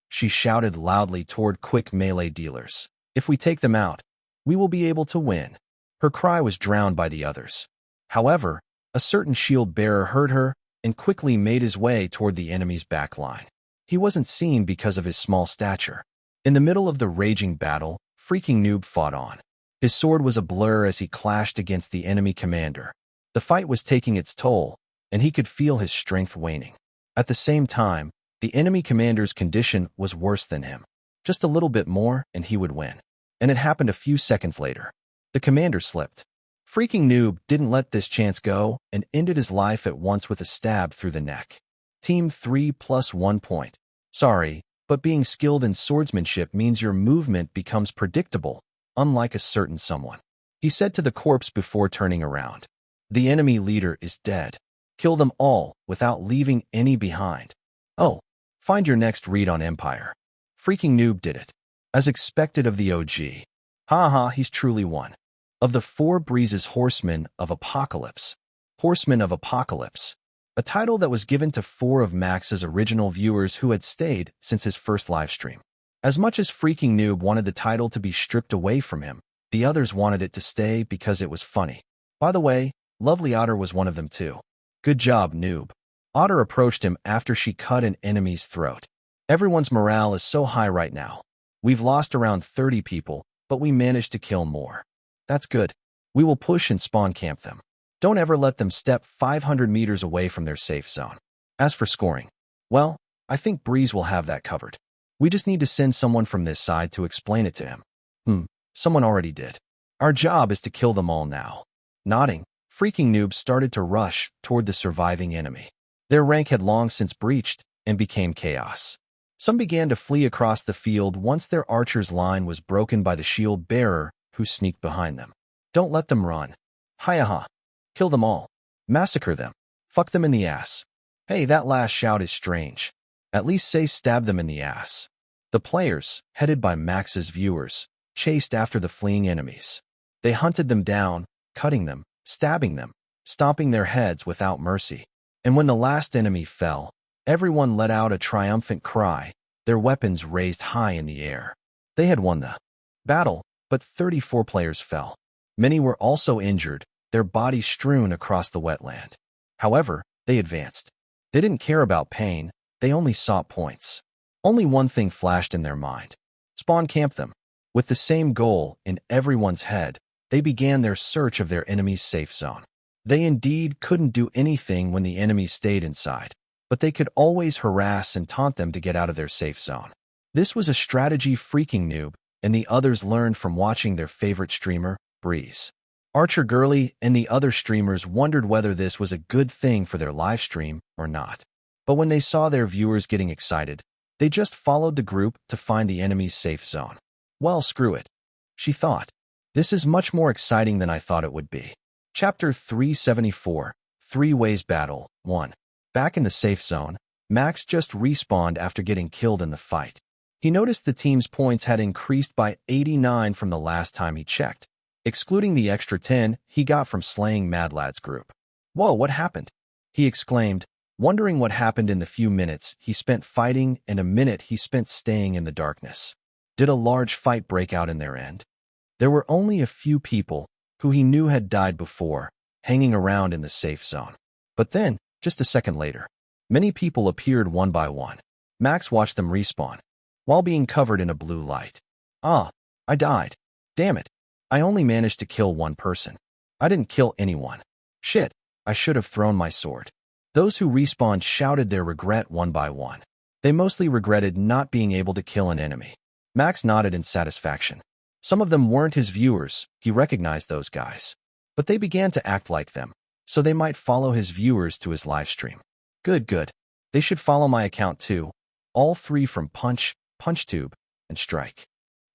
She shouted loudly toward quick melee dealers. If we take them out, we will be able to win. Her cry was drowned by the others. However, a certain shield bearer heard her and quickly made his way toward the enemy's backline. He wasn't seen because of his small stature. In the middle of the raging battle, Freaking Noob fought on. His sword was a blur as he clashed against the enemy commander. The fight was taking its toll, and he could feel his strength waning. At the same time, the enemy commander's condition was worse than him. Just a little bit more, and he would win. And it happened a few seconds later. The commander slipped. Freaking Noob didn't let this chance go and ended his life at once with a stab through the neck. Team 3 plus 1 point. Sorry, but being skilled in swordsmanship means your movement becomes predictable, unlike a certain someone. He said to the corpse before turning around. The enemy leader is dead. Kill them all without leaving any behind. Oh, find your next read on Empire. Freaking Noob did it. As expected of the OG. Haha, he's truly one. Of the 4 Breezes Horsemen of Apocalypse. Horsemen of Apocalypse. A title that was given to 4 of Max's original viewers who had stayed since his first livestream. As much as Freaking Noob wanted the title to be stripped away from him, the others wanted it to stay because it was funny. By the way, Lovely Otter was one of them too. Good job, Noob. Otter approached him after she cut an enemy's throat. Everyone's morale is so high right now. We've lost around 30 people, but we managed to kill more. That's good. We will push and spawn camp them. Don't ever let them step 500 meters away from their safe zone. As for scoring, well, I think Breeze will have that covered. We just need to send someone from this side to explain it to him. Someone already did. Our job is to kill them all now. Nodding, Freaking Noob started to rush toward the surviving enemy. Their rank had long since breached and became chaos. Some began to flee across the field once their archer's line was broken by the shield bearer who sneaked behind them. Don't let them run. Hiyaha. Kill them all. Massacre them. Fuck them in the ass. Hey, that last shout is strange. At least say stab them in the ass. The players, headed by Max's viewers, chased after the fleeing enemies. They hunted them down, cutting them, stabbing them, stomping their heads without mercy. And when the last enemy fell, everyone let out a triumphant cry, their weapons raised high in the air. They had won the battle, but 34 players fell. Many were also injured, their bodies strewn across the wetland. However, they advanced. They didn't care about pain, they only sought points. Only one thing flashed in their mind. Spawn camp them. With the same goal in everyone's head, they began their search of their enemy's safe zone. They indeed couldn't do anything when the enemy stayed inside, but they could always harass and taunt them to get out of their safe zone. This was a strategy freaking noob, and the others learned from watching their favorite streamer, Breeze. Archer Girly and the other streamers wondered whether this was a good thing for their live stream or not. But when they saw their viewers getting excited, they just followed the group to find the enemy's safe zone. Well, screw it, she thought. This is much more exciting than I thought it would be. Chapter 374, 3 Ways Battle 1. Back in the safe zone, Max just respawned after getting killed in the fight. He noticed the team's points had increased by 89 from the last time he checked, excluding the extra 10 he got from slaying Mad Lad's group. Whoa, what happened? He exclaimed, wondering what happened in the few minutes he spent fighting and a minute he spent staying in the darkness. Did a large fight break out in their end? There were only a few people who he knew had died before, hanging around in the safe zone. But then, just a second later, many people appeared one by one. Max watched them respawn, while being covered in a blue light. Ah, I died. Damn it. I only managed to kill one person. I didn't kill anyone. Shit, I should have thrown my sword. Those who respawned shouted their regret one by one. They mostly regretted not being able to kill an enemy. Max nodded in satisfaction. Some of them weren't his viewers, he recognized those guys. But they began to act like them, so they might follow his viewers to his livestream. Good. They should follow my account too. All 3 from Punch, PunchTube, and Strike.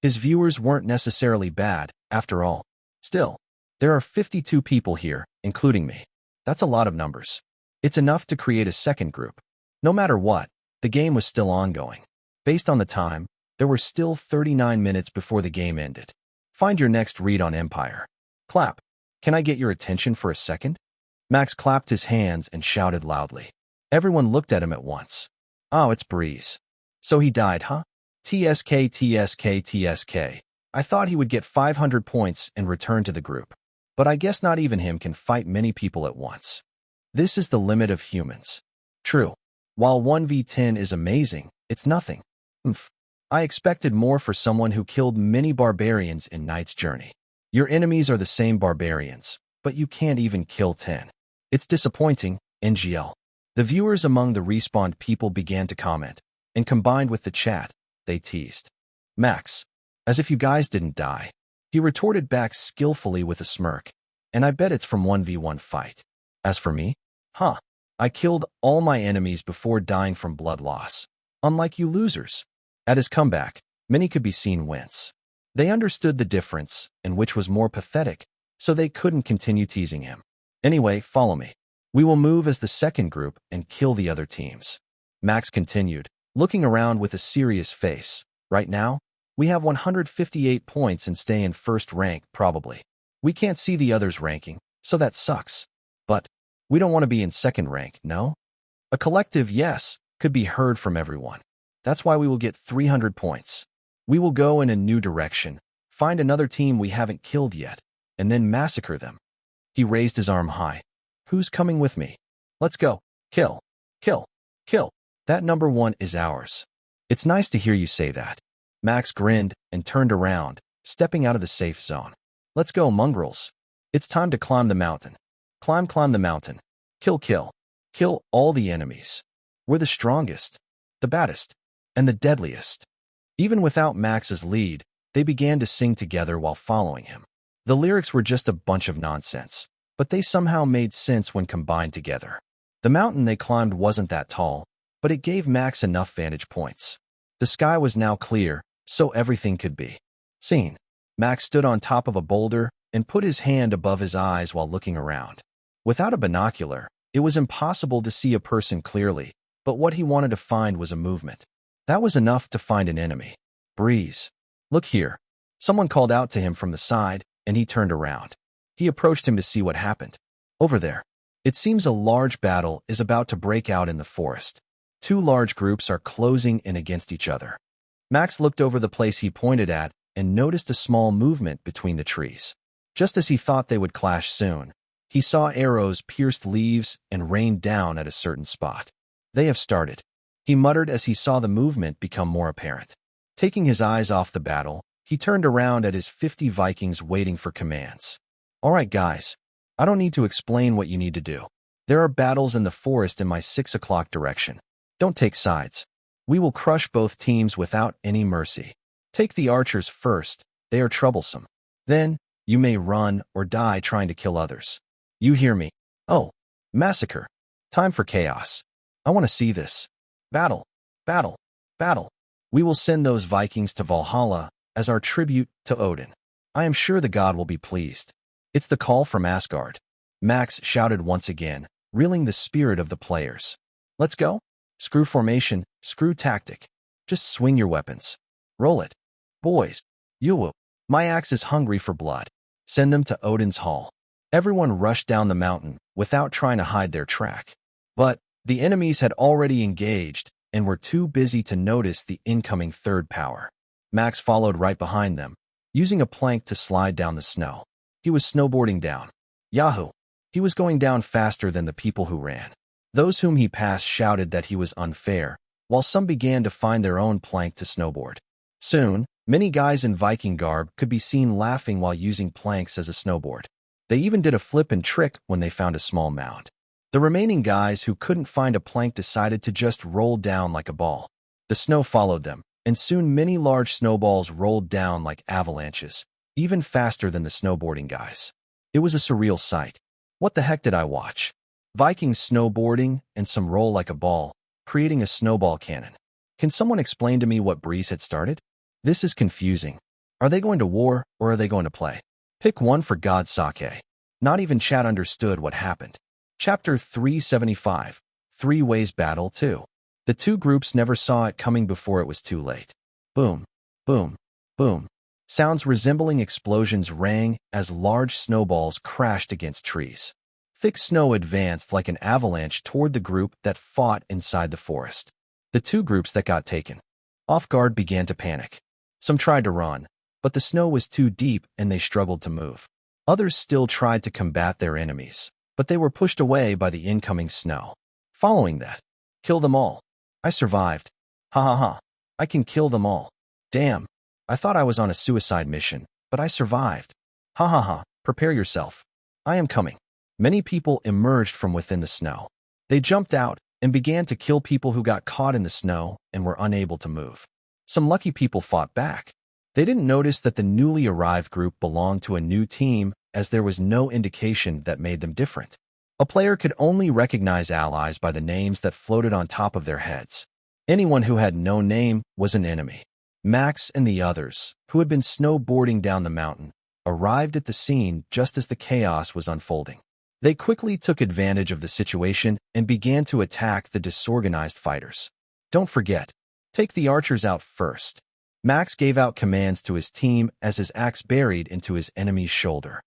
His viewers weren't necessarily bad, after all. Still, there are 52 people here, including me. That's a lot of numbers. It's enough to create a second group. No matter what, the game was still ongoing. Based on the time, there were still 39 minutes before the game ended. Find your next read on Empire. Clap. Can I get your attention for a second? Max clapped his hands and shouted loudly. Everyone looked at him at once. Oh, it's Breeze. So he died, huh? TSK. I thought he would get 500 points and return to the group. But I guess not even him can fight many people at once. This is the limit of humans. True. While 1v10 is amazing, it's nothing. I expected more for someone who killed many barbarians in Knight's Journey. Your enemies are the same barbarians, but you can't even kill 10. It's disappointing, NGL. The viewers among the respawned people began to comment, and combined with the chat, they teased Max, as if you guys didn't die. He retorted back skillfully with a smirk, and I bet it's from 1v1 fight. As for me, I killed all my enemies before dying from blood loss. Unlike you losers. At his comeback, many could be seen wince. They understood the difference, and which was more pathetic, so they couldn't continue teasing him. Anyway, follow me. We will move as the second group and kill the other teams. Max continued, looking around with a serious face. Right now, we have 158 points and stay in first rank, probably. We can't see the others' ranking, so that sucks. But we don't want to be in second rank, no? A collective yes could be heard from everyone. That's why we will get 300 points. We will go in a new direction, find another team we haven't killed yet, and then massacre them. He raised his arm high. Who's coming with me? Let's go. Kill. That number 1 is ours. It's nice to hear you say that. Max grinned and turned around, stepping out of the safe zone. Let's go, mongrels. It's time to climb the mountain. Climb the mountain. Kill. Kill all the enemies. We're the strongest, the baddest, and the deadliest. Even without Max's lead, they began to sing together while following him. The lyrics were just a bunch of nonsense, but they somehow made sense when combined together. The mountain they climbed wasn't that tall, but it gave Max enough vantage points. The sky was now clear, so everything could be seen. Max stood on top of a boulder and put his hand above his eyes while looking around. Without a binocular, it was impossible to see a person clearly, but what he wanted to find was a movement. That was enough to find an enemy. Breeze. Look here. Someone called out to him from the side, and he turned around. He approached him to see what happened. Over there. It seems a large battle is about to break out in the forest. 2 large groups are closing in against each other. Max looked over the place he pointed at and noticed a small movement between the trees. Just as he thought they would clash soon, he saw arrows pierced leaves and rained down at a certain spot. They have started, he muttered as he saw the movement become more apparent. Taking his eyes off the battle, He turned around at his 50 Vikings waiting for commands. All right, guys. I don't need to explain what you need to do. There are battles in the forest in my 6 o'clock direction. Don't take sides. We will crush both teams without any mercy. Take the archers first. They are troublesome. Then, you may run or die trying to kill others. You hear me? Oh, massacre. Time for chaos. I want to see this. Battle, battle, battle. We will send those Vikings to Valhalla as our tribute to Odin. I am sure the god will be pleased. It's the call from Asgard. Max shouted once again, reeling the spirit of the players. Let's go. Screw formation, screw tactic. Just swing your weapons. Roll it. Boys, Woah, my axe is hungry for blood. Send them to Odin's hall. Everyone rushed down the mountain without trying to hide their track. But the enemies had already engaged and were too busy to notice the incoming third power. Max followed right behind them, using a plank to slide down the snow. He was snowboarding down. Yahoo! He was going down faster than the people who ran. Those whom he passed shouted that he was unfair, while some began to find their own plank to snowboard. Soon, many guys in Viking garb could be seen laughing while using planks as a snowboard. They even did a flip and trick when they found a small mound. The remaining guys who couldn't find a plank decided to just roll down like a ball. The snow followed them, and soon many large snowballs rolled down like avalanches, even faster than the snowboarding guys. It was a surreal sight. What the heck did I watch? Vikings snowboarding and some roll like a ball, creating a snowball cannon. Can someone explain to me what breeze had started? This is confusing. Are they going to war or are they going to play? Pick one for God's sake. Not even chat understood what happened. Chapter 375, 3 Ways Battle 2. The two groups never saw it coming before it was too late. Boom, boom, boom. Sounds resembling explosions rang as large snowballs crashed against trees. Thick snow advanced like an avalanche toward the group that fought inside the forest. The two groups that got taken off guard began to panic. Some tried to run, but the snow was too deep and they struggled to move. Others still tried to combat their enemies, but they were pushed away by the incoming snow. Following that, kill them all. I survived. Ha ha ha. I can kill them all. Damn. I thought I was on a suicide mission, but I survived. Ha ha ha. Prepare yourself. I am coming. Many people emerged from within the snow. They jumped out and began to kill people who got caught in the snow and were unable to move. Some lucky people fought back. They didn't notice that the newly arrived group belonged to a new team, as there was no indication that made them different. A player could only recognize allies by the names that floated on top of their heads. Anyone who had no name was an enemy. Max and the others, who had been snowboarding down the mountain, arrived at the scene just as the chaos was unfolding. They quickly took advantage of the situation and began to attack the disorganized fighters. Don't forget, take the archers out first. Max gave out commands to his team as his axe buried into his enemy's shoulder.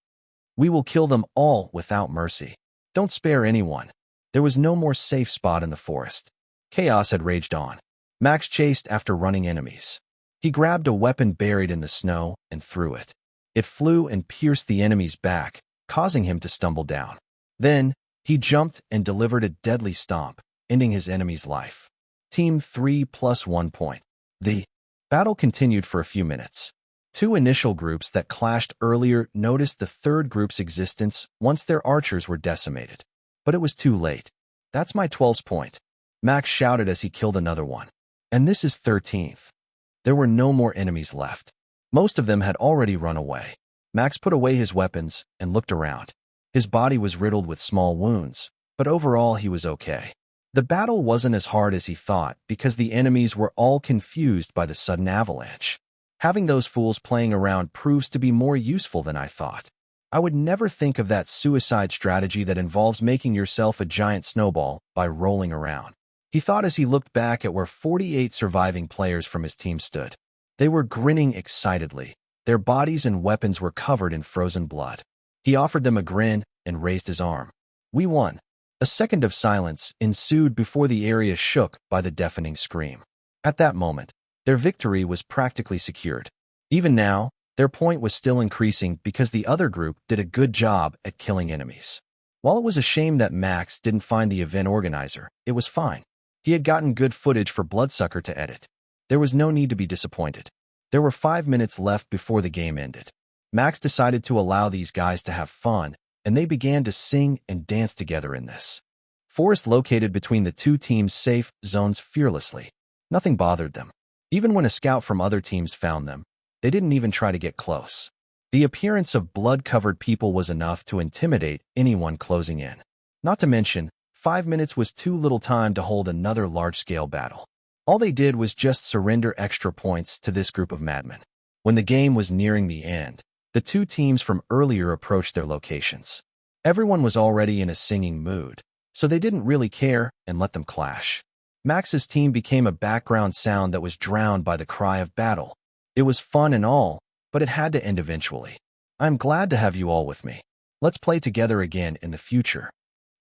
We will kill them all without mercy. Don't spare anyone. There was no more safe spot in the forest. Chaos had raged on. Max chased after running enemies. He grabbed a weapon buried in the snow and threw it. It flew and pierced the enemy's back, causing him to stumble down. Then, he jumped and delivered a deadly stomp, ending his enemy's life. Team 3 plus 1 point. The battle continued for a few minutes. Two initial groups that clashed earlier noticed the third group's existence once their archers were decimated. But it was too late. That's my 12th point. Max shouted as he killed another one. And this is 13th. There were no more enemies left. Most of them had already run away. Max put away his weapons and looked around. His body was riddled with small wounds, but overall he was okay. The battle wasn't as hard as he thought because the enemies were all confused by the sudden avalanche. Having those fools playing around proves to be more useful than I thought. I would never think of that suicide strategy that involves making yourself a giant snowball by rolling around. He thought as he looked back at where 48 surviving players from his team stood. They were grinning excitedly. Their bodies and weapons were covered in frozen blood. He offered them a grin and raised his arm. We won. A second of silence ensued before the area shook by the deafening scream. At that moment, their victory was practically secured. Even now, their point was still increasing because the other group did a good job at killing enemies. While it was a shame that Max didn't find the event organizer, it was fine. He had gotten good footage for Bloodsucker to edit. There was no need to be disappointed. There were 5 minutes left before the game ended. Max decided to allow these guys to have fun, and they began to sing and dance together in this forest located between the two teams' safe zones fearlessly. Nothing bothered them. Even when a scout from other teams found them, they didn't even try to get close. The appearance of blood-covered people was enough to intimidate anyone closing in. Not to mention, 5 minutes was too little time to hold another large-scale battle. All they did was just surrender extra points to this group of madmen. When the game was nearing the end, the two teams from earlier approached their locations. Everyone was already in a singing mood, so they didn't really care and let them clash. Max's team became a background sound that was drowned by the cry of battle. It was fun and all, but it had to end eventually. I'm glad to have you all with me. Let's play together again in the future.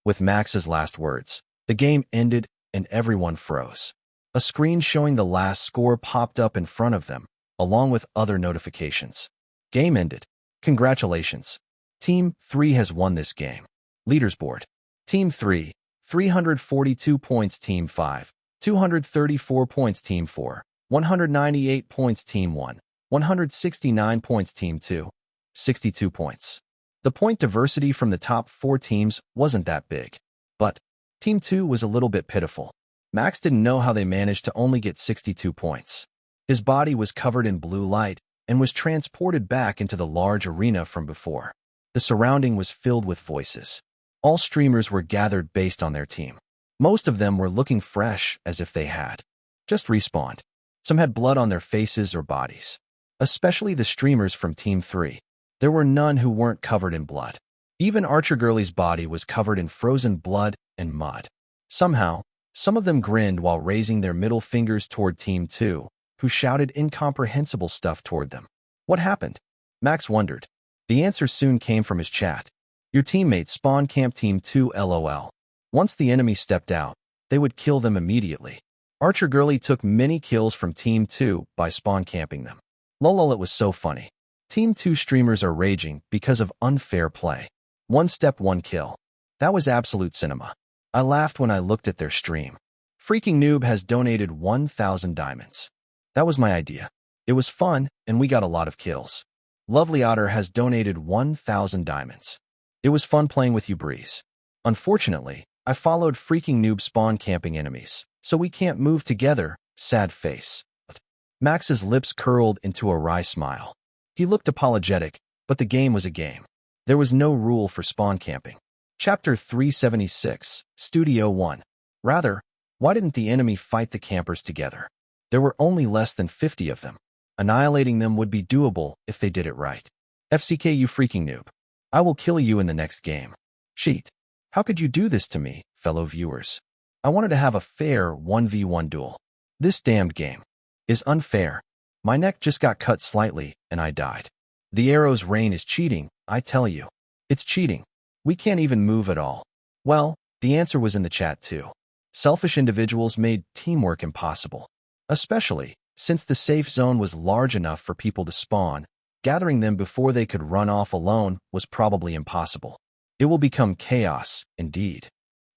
With Max's last words, the game ended and everyone froze. A screen showing the last score popped up in front of them, along with other notifications. Game ended. Congratulations. Team 3 has won this game. Leaderboard. Team 3, 342 points. Team 5, 234 points. Team 4, 198 points. Team 1, 169 points. Team 2, 62 points. The point diversity from the top 4 teams wasn't that big, but Team 2 was a little bit pitiful. Max didn't know how they managed to only get 62 points. His body was covered in blue light and was transported back into the large arena from before. The surrounding was filled with voices. All streamers were gathered based on their team. Most of them were looking fresh as if they had just respawned. Some had blood on their faces or bodies. Especially the streamers from Team 3. There were none who weren't covered in blood. Even Archer Girlie's body was covered in frozen blood and mud. Somehow, some of them grinned while raising their middle fingers toward Team 2, who shouted incomprehensible stuff toward them. What happened? Max wondered. The answer soon came from his chat. Your teammates spawn camp Team 2 LOL. Once the enemy stepped out, they would kill them immediately. Archer Girlie took many kills from Team 2 by spawn camping them. Lol, it was so funny. Team 2 streamers are raging because of unfair play. One step, one kill. That was absolute cinema. I laughed when I looked at their stream. Freaking Noob has donated 1,000 diamonds. That was my idea. It was fun, and we got a lot of kills. Lovely Otter has donated 1,000 diamonds. It was fun playing with you, Breeze. Unfortunately, I followed Freaking Noob spawn camping enemies, so we can't move together, sad face. Max's lips curled into a wry smile. He looked apologetic, but the game was a game. There was no rule for spawn camping. Chapter 376, Studio 1. Rather, why didn't the enemy fight the campers together? There were only less than 50 of them. Annihilating them would be doable if they did it right. FCK, you freaking noob. I will kill you in the next game. Cheat. How could you do this to me, fellow viewers? I wanted to have a fair 1v1 duel. This damned game is unfair. My neck just got cut slightly, and I died. The arrow's rain is cheating, I tell you. It's cheating. We can't even move at all. Well, the answer was in the chat too. Selfish individuals made teamwork impossible. Especially, since the safe zone was large enough for people to spawn, gathering them before they could run off alone was probably impossible. It will become chaos, indeed.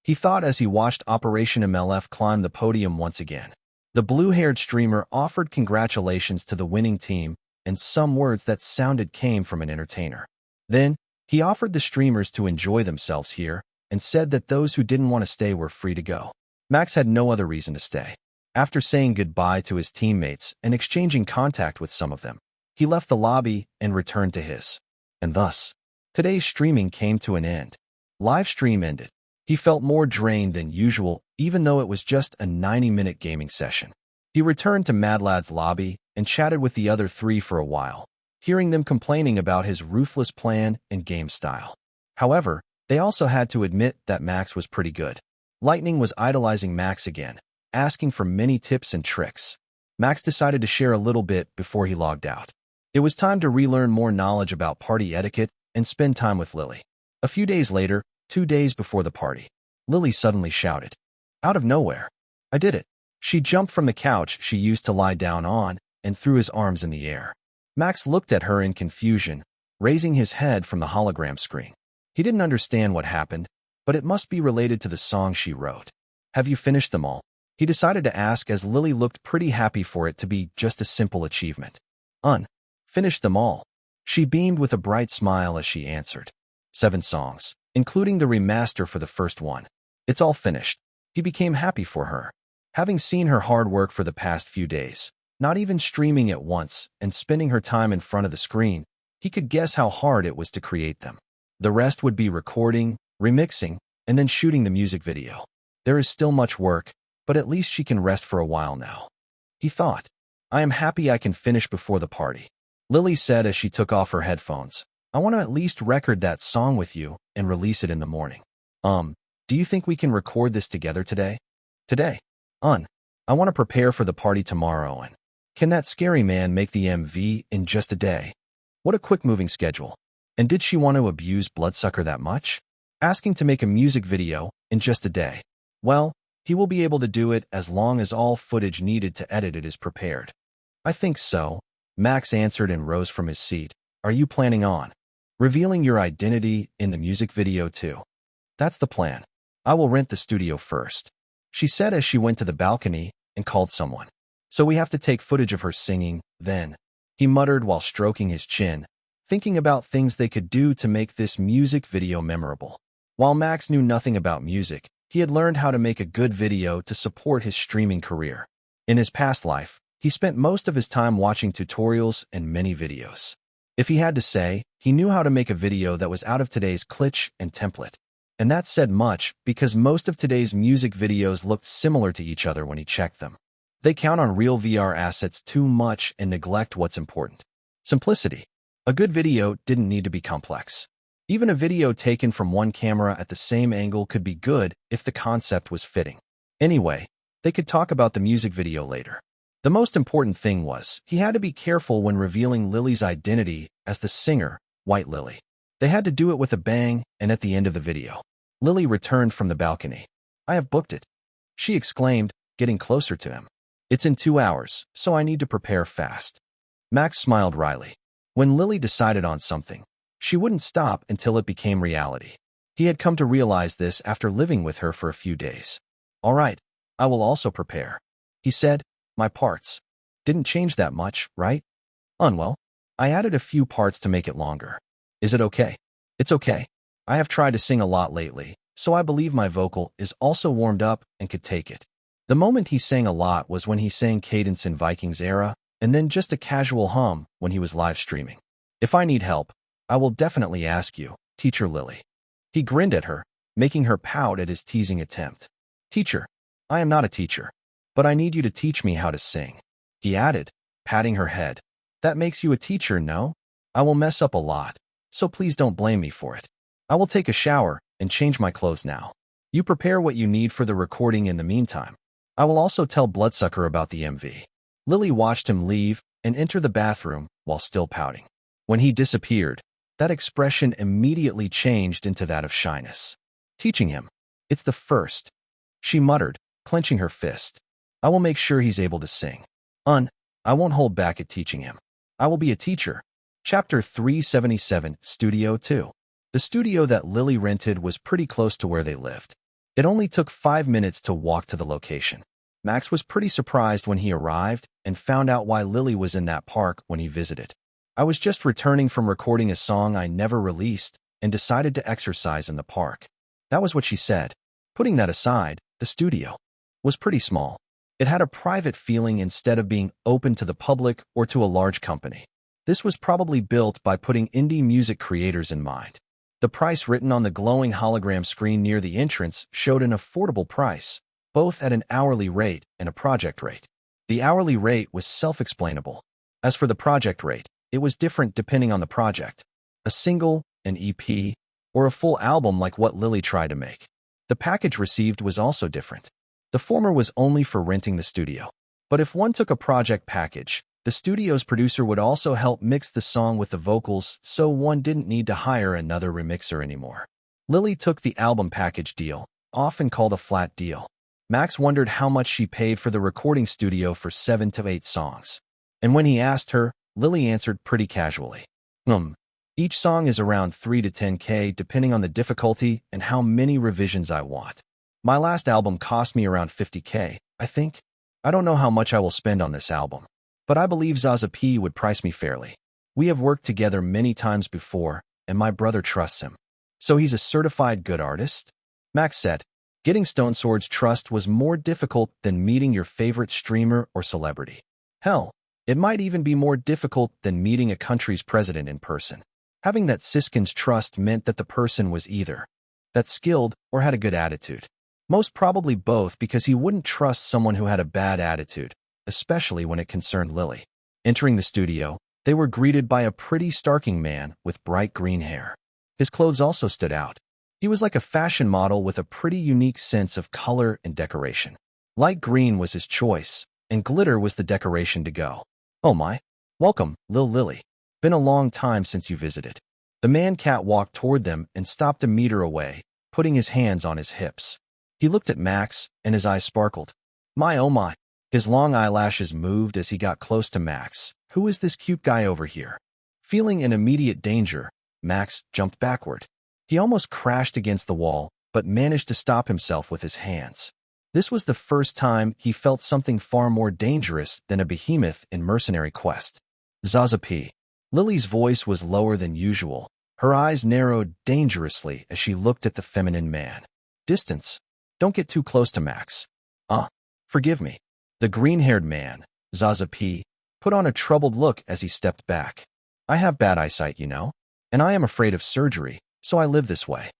He thought as he watched Operation MLF climb the podium once again. The blue-haired streamer offered congratulations to the winning team, and some words that sounded came from an entertainer. Then, he offered the streamers to enjoy themselves here, and said that those who didn't want to stay were free to go. Max had no other reason to stay. After saying goodbye to his teammates and exchanging contact with some of them, he left the lobby and returned to his. And thus, today's streaming came to an end. Live stream ended. He felt more drained than usual, even though it was just a 90-minute gaming session. He returned to Madlad's lobby and chatted with the other 3 for a while, hearing them complaining about his ruthless plan and game style. However, they also had to admit that Max was pretty good. Lightning was idolizing Max again, asking for many tips and tricks. Max decided to share a little bit before he logged out. It was time to relearn more knowledge about party etiquette and spend time with Lily. A few days later, 2 days before the party, Lily suddenly shouted. Out of nowhere. I did it. She jumped from the couch she used to lie down on and threw his arms in the air. Max looked at her in confusion, raising his head from the hologram screen. He didn't understand what happened, but it must be related to the song she wrote. Have you finished them all? He decided to ask as Lily looked pretty happy for it to be just a simple achievement. Finished them all. She beamed with a bright smile as she answered. 7 songs, including the remaster for the first one. It's all finished. He became happy for her. Having seen her hard work for the past few days, not even streaming at once and spending her time in front of the screen, he could guess how hard it was to create them. The rest would be recording, remixing, and then shooting the music video. There is still much work, but at least she can rest for a while now. He thought, I am happy I can finish before the party. Lily said as she took off her headphones. I want to at least record that song with you and release it in the morning. Do you think we can record this together today? Today? I want to prepare for the party tomorrow and can that scary man make the MV in just a day? What a quick-moving schedule. And did she want to abuse Bloodsucker that much? Asking to make a music video in just a day. Well, he will be able to do it as long as all footage needed to edit it is prepared. I think so, Max answered and rose from his seat. Are you planning on revealing your identity in the music video too? That's the plan. I will rent the studio first, she said as she went to the balcony and called someone. So we have to take footage of her singing, then, he muttered while stroking his chin, thinking about things they could do to make this music video memorable. While Max knew nothing about music, he had learned how to make a good video to support his streaming career. In his past life, he spent most of his time watching tutorials and many videos. If he had to say, he knew how to make a video that was out of today's glitch and template. And that said much because most of today's music videos looked similar to each other when he checked them. They count on real VR assets too much and neglect what's important. Simplicity. A good video didn't need to be complex. Even a video taken from one camera at the same angle could be good if the concept was fitting. Anyway, they could talk about the music video later. The most important thing was, he had to be careful when revealing Lily's identity as the singer, White Lily. They had to do it with a bang, and at the end of the video, Lily returned from the balcony. I have booked it, she exclaimed, getting closer to him. It's in 2 hours, so I need to prepare fast. Max smiled wryly. When Lily decided on something, she wouldn't stop until it became reality. He had come to realize this after living with her for a few days. All right, I will also prepare, he said. My parts didn't change that much, right? Well, I added a few parts to make it longer. Is it okay? It's okay. I have tried to sing a lot lately, so I believe my vocal is also warmed up and could take it. The moment he sang a lot was when he sang Cadence in Vikings Era, and then just a casual hum when he was live streaming. If I need help, I will definitely ask you, Teacher Lily. He grinned at her, making her pout at his teasing attempt. Teacher, I am not a teacher, but I need you to teach me how to sing, he added, patting her head. That makes you a teacher, no? I will mess up a lot, so please don't blame me for it. I will take a shower and change my clothes now. You prepare what you need for the recording in the meantime. I will also tell Bloodsucker about the MV. Lily watched him leave and enter the bathroom while still pouting. When he disappeared, that expression immediately changed into that of shyness. Teaching him. It's the first, she muttered, clenching her fist. I will make sure he's able to sing. I won't hold back at teaching him. I will be a teacher. Chapter 377, Studio 2. The studio that Lily rented was pretty close to where they lived. It only took 5 minutes to walk to the location. Max was pretty surprised when he arrived and found out why Lily was in that park when he visited. I was just returning from recording a song I never released and decided to exercise in the park. That was what she said. Putting that aside, the studio was pretty small. It had a private feeling instead of being open to the public or to a large company. This was probably built by putting indie music creators in mind. The price written on the glowing hologram screen near the entrance showed an affordable price, both at an hourly rate and a project rate. The hourly rate was self-explainable. As for the project rate, it was different depending on the project. A single, an EP, or a full album like what Lily tried to make. The package received was also different. The former was only for renting the studio. But if one took a project package, the studio's producer would also help mix the song with the vocals, so one didn't need to hire another remixer anymore. Lily took the album package deal, often called a flat deal. Max wondered how much she paid for the recording studio for 7 to 8 songs. And when he asked her, Lily answered pretty casually. Each song is around 3 to 10K depending on the difficulty and how many revisions I want. My last album cost me around 50K, I think. I don't know how much I will spend on this album. but I believe Zaza P would price me fairly. We have worked together many times before, and my brother trusts him. So he's a certified good artist? Max said. Getting Stone Sword's trust was more difficult than meeting your favorite streamer or celebrity. Hell, it might even be more difficult than meeting a country's president in person. Having that Siskin's trust meant that the person was either that skilled or had a good attitude. Most probably both, because he wouldn't trust someone who had a bad attitude, especially when it concerned Lily. Entering the studio, they were greeted by a pretty starking man with bright green hair. His clothes also stood out. He was like a fashion model with a pretty unique sense of color and decoration. Light green was his choice, and glitter was the decoration to go. Oh my. Welcome, Lil Lily. Been a long time since you visited. The man-cat walked toward them and stopped a meter away, putting his hands on his hips. He looked at Max, and his eyes sparkled. My oh my. His long eyelashes moved as he got close to Max. Who is this cute guy over here? Feeling in immediate danger, Max jumped backward. He almost crashed against the wall, but managed to stop himself with his hands. This was the first time he felt something far more dangerous than a behemoth in Mercenary Quest. Zaza P. Lily's voice was lower than usual. Her eyes narrowed dangerously as she looked at the feminine man. Distance. Don't get too close to Max. Forgive me. The green-haired man, Zaza P., put on a troubled look as he stepped back. I have bad eyesight, you know, and I am afraid of surgery, so I live this way.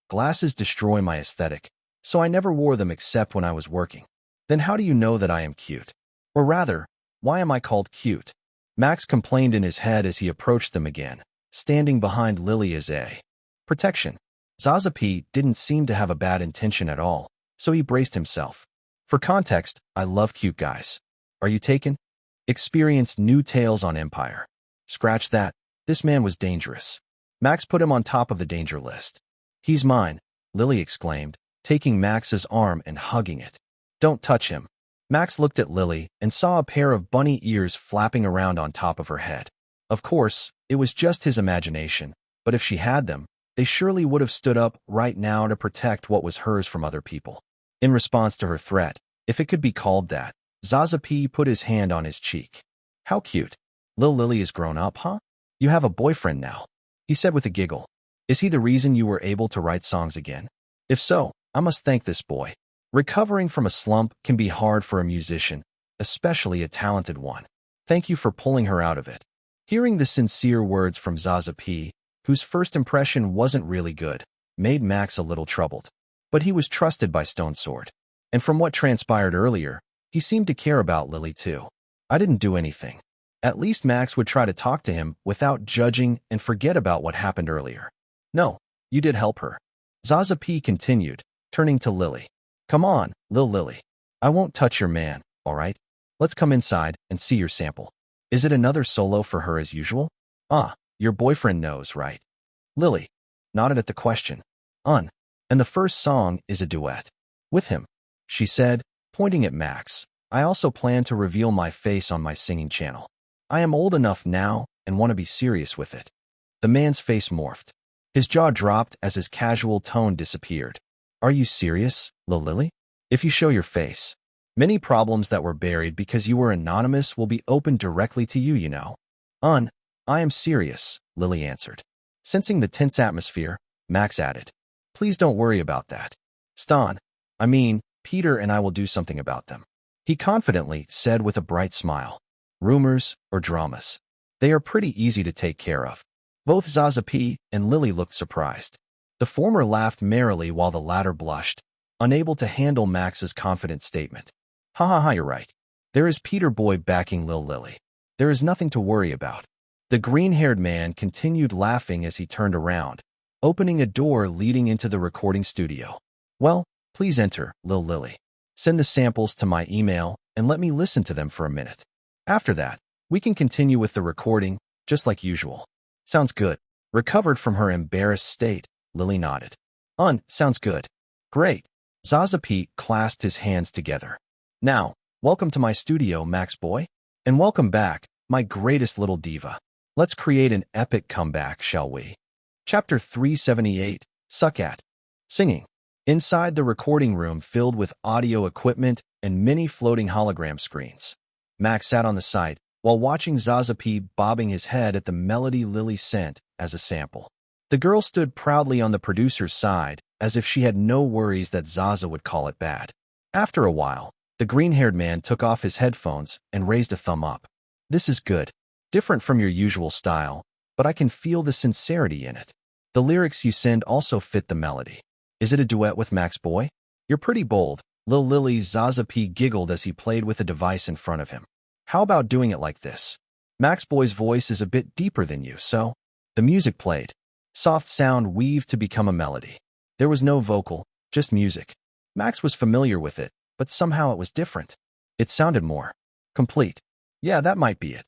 Glasses destroy my aesthetic, so I never wore them except when I was working. Then how do you know that I am cute? Or rather, why am I called cute? Max complained in his head as he approached them again, standing behind Lily as a protection. Zaza P didn't seem to have a bad intention at all, so he braced himself. For context, I love cute guys. Are you taken? Experienced new tales on Empire. Scratch that. This man was dangerous. Max put him on top of the danger list. He's mine, Lily exclaimed, taking Max's arm and hugging it. Don't touch him. Max looked at Lily and saw a pair of bunny ears flapping around on top of her head. Of course, it was just his imagination, but if she had them, they surely would have stood up right now to protect what was hers from other people. In response to her threat, if it could be called that, Zaza P put his hand on his cheek. How cute. Lil Lily is grown up, huh? You have a boyfriend now, he said with a giggle. Is he the reason you were able to write songs again? If so, I must thank this boy. Recovering from a slump can be hard for a musician, especially a talented one. Thank you for pulling her out of it. Hearing the sincere words from Zaza P, whose first impression wasn't really good, made Max a little troubled. But he was trusted by Stone Sword. And from what transpired earlier, he seemed to care about Lily too. I didn't do anything. At least Max would try to talk to him without judging and forget about what happened earlier. No, you did help her. Zaza P continued, turning to Lily. Come on, Lil Lily. I won't touch your man, all right? Let's come inside and see your sample. Is it another solo for her as usual? Your boyfriend knows, right? Lily nodded at the question. And the first song is a duet. With him, she said, pointing at Max. I also plan to reveal my face on my singing channel. I am old enough now and want to be serious with it. The man's face morphed. His jaw dropped as his casual tone disappeared. Are you serious, Lil Lily? If you show your face, many problems that were buried because you were anonymous will be opened directly to you, you know. I am serious, Lily answered. Sensing the tense atmosphere, Max added. Please don't worry about that. Peter and I will do something about them. He confidently said with a bright smile. Rumors or dramas. They are pretty easy to take care of. Both Zaza P and Lily looked surprised. The former laughed merrily while the latter blushed, unable to handle Max's confident statement. Ha, you're right. There is Peter Boy backing Lil Lily. There is nothing to worry about. The green-haired man continued laughing as he turned around, opening a door leading into the recording studio. Well, please enter, Lil Lily. Send the samples to my email and let me listen to them for a minute. After that, we can continue with the recording, just like usual. Sounds good. Recovered from her embarrassed state, Lily nodded. Sounds good. Great. Zaza P clasped his hands together. Now, welcome to my studio, Max Boy. And welcome back, my greatest little diva. Let's create an epic comeback, shall we? Chapter 378, Suck At. Singing. Inside the recording room filled with audio equipment and many floating hologram screens. Max sat on the side while watching Zaza P bobbing his head at the melody Lily sent as a sample. The girl stood proudly on the producer's side, as if she had no worries that Zaza would call it bad. After a while, the green-haired man took off his headphones and raised a thumb up. This is good. Different from your usual style, but I can feel the sincerity in it. The lyrics you send also fit the melody. Is it a duet with Max Boy? You're pretty bold. Lil Lily Zaza P giggled as he played with a device in front of him. How about doing it like this? Max Boy's voice is a bit deeper than you, so... The music played. Soft sound weaved to become a melody. There was no vocal, just music. Max was familiar with it, but somehow it was different. It sounded more complete. Yeah, that might be it.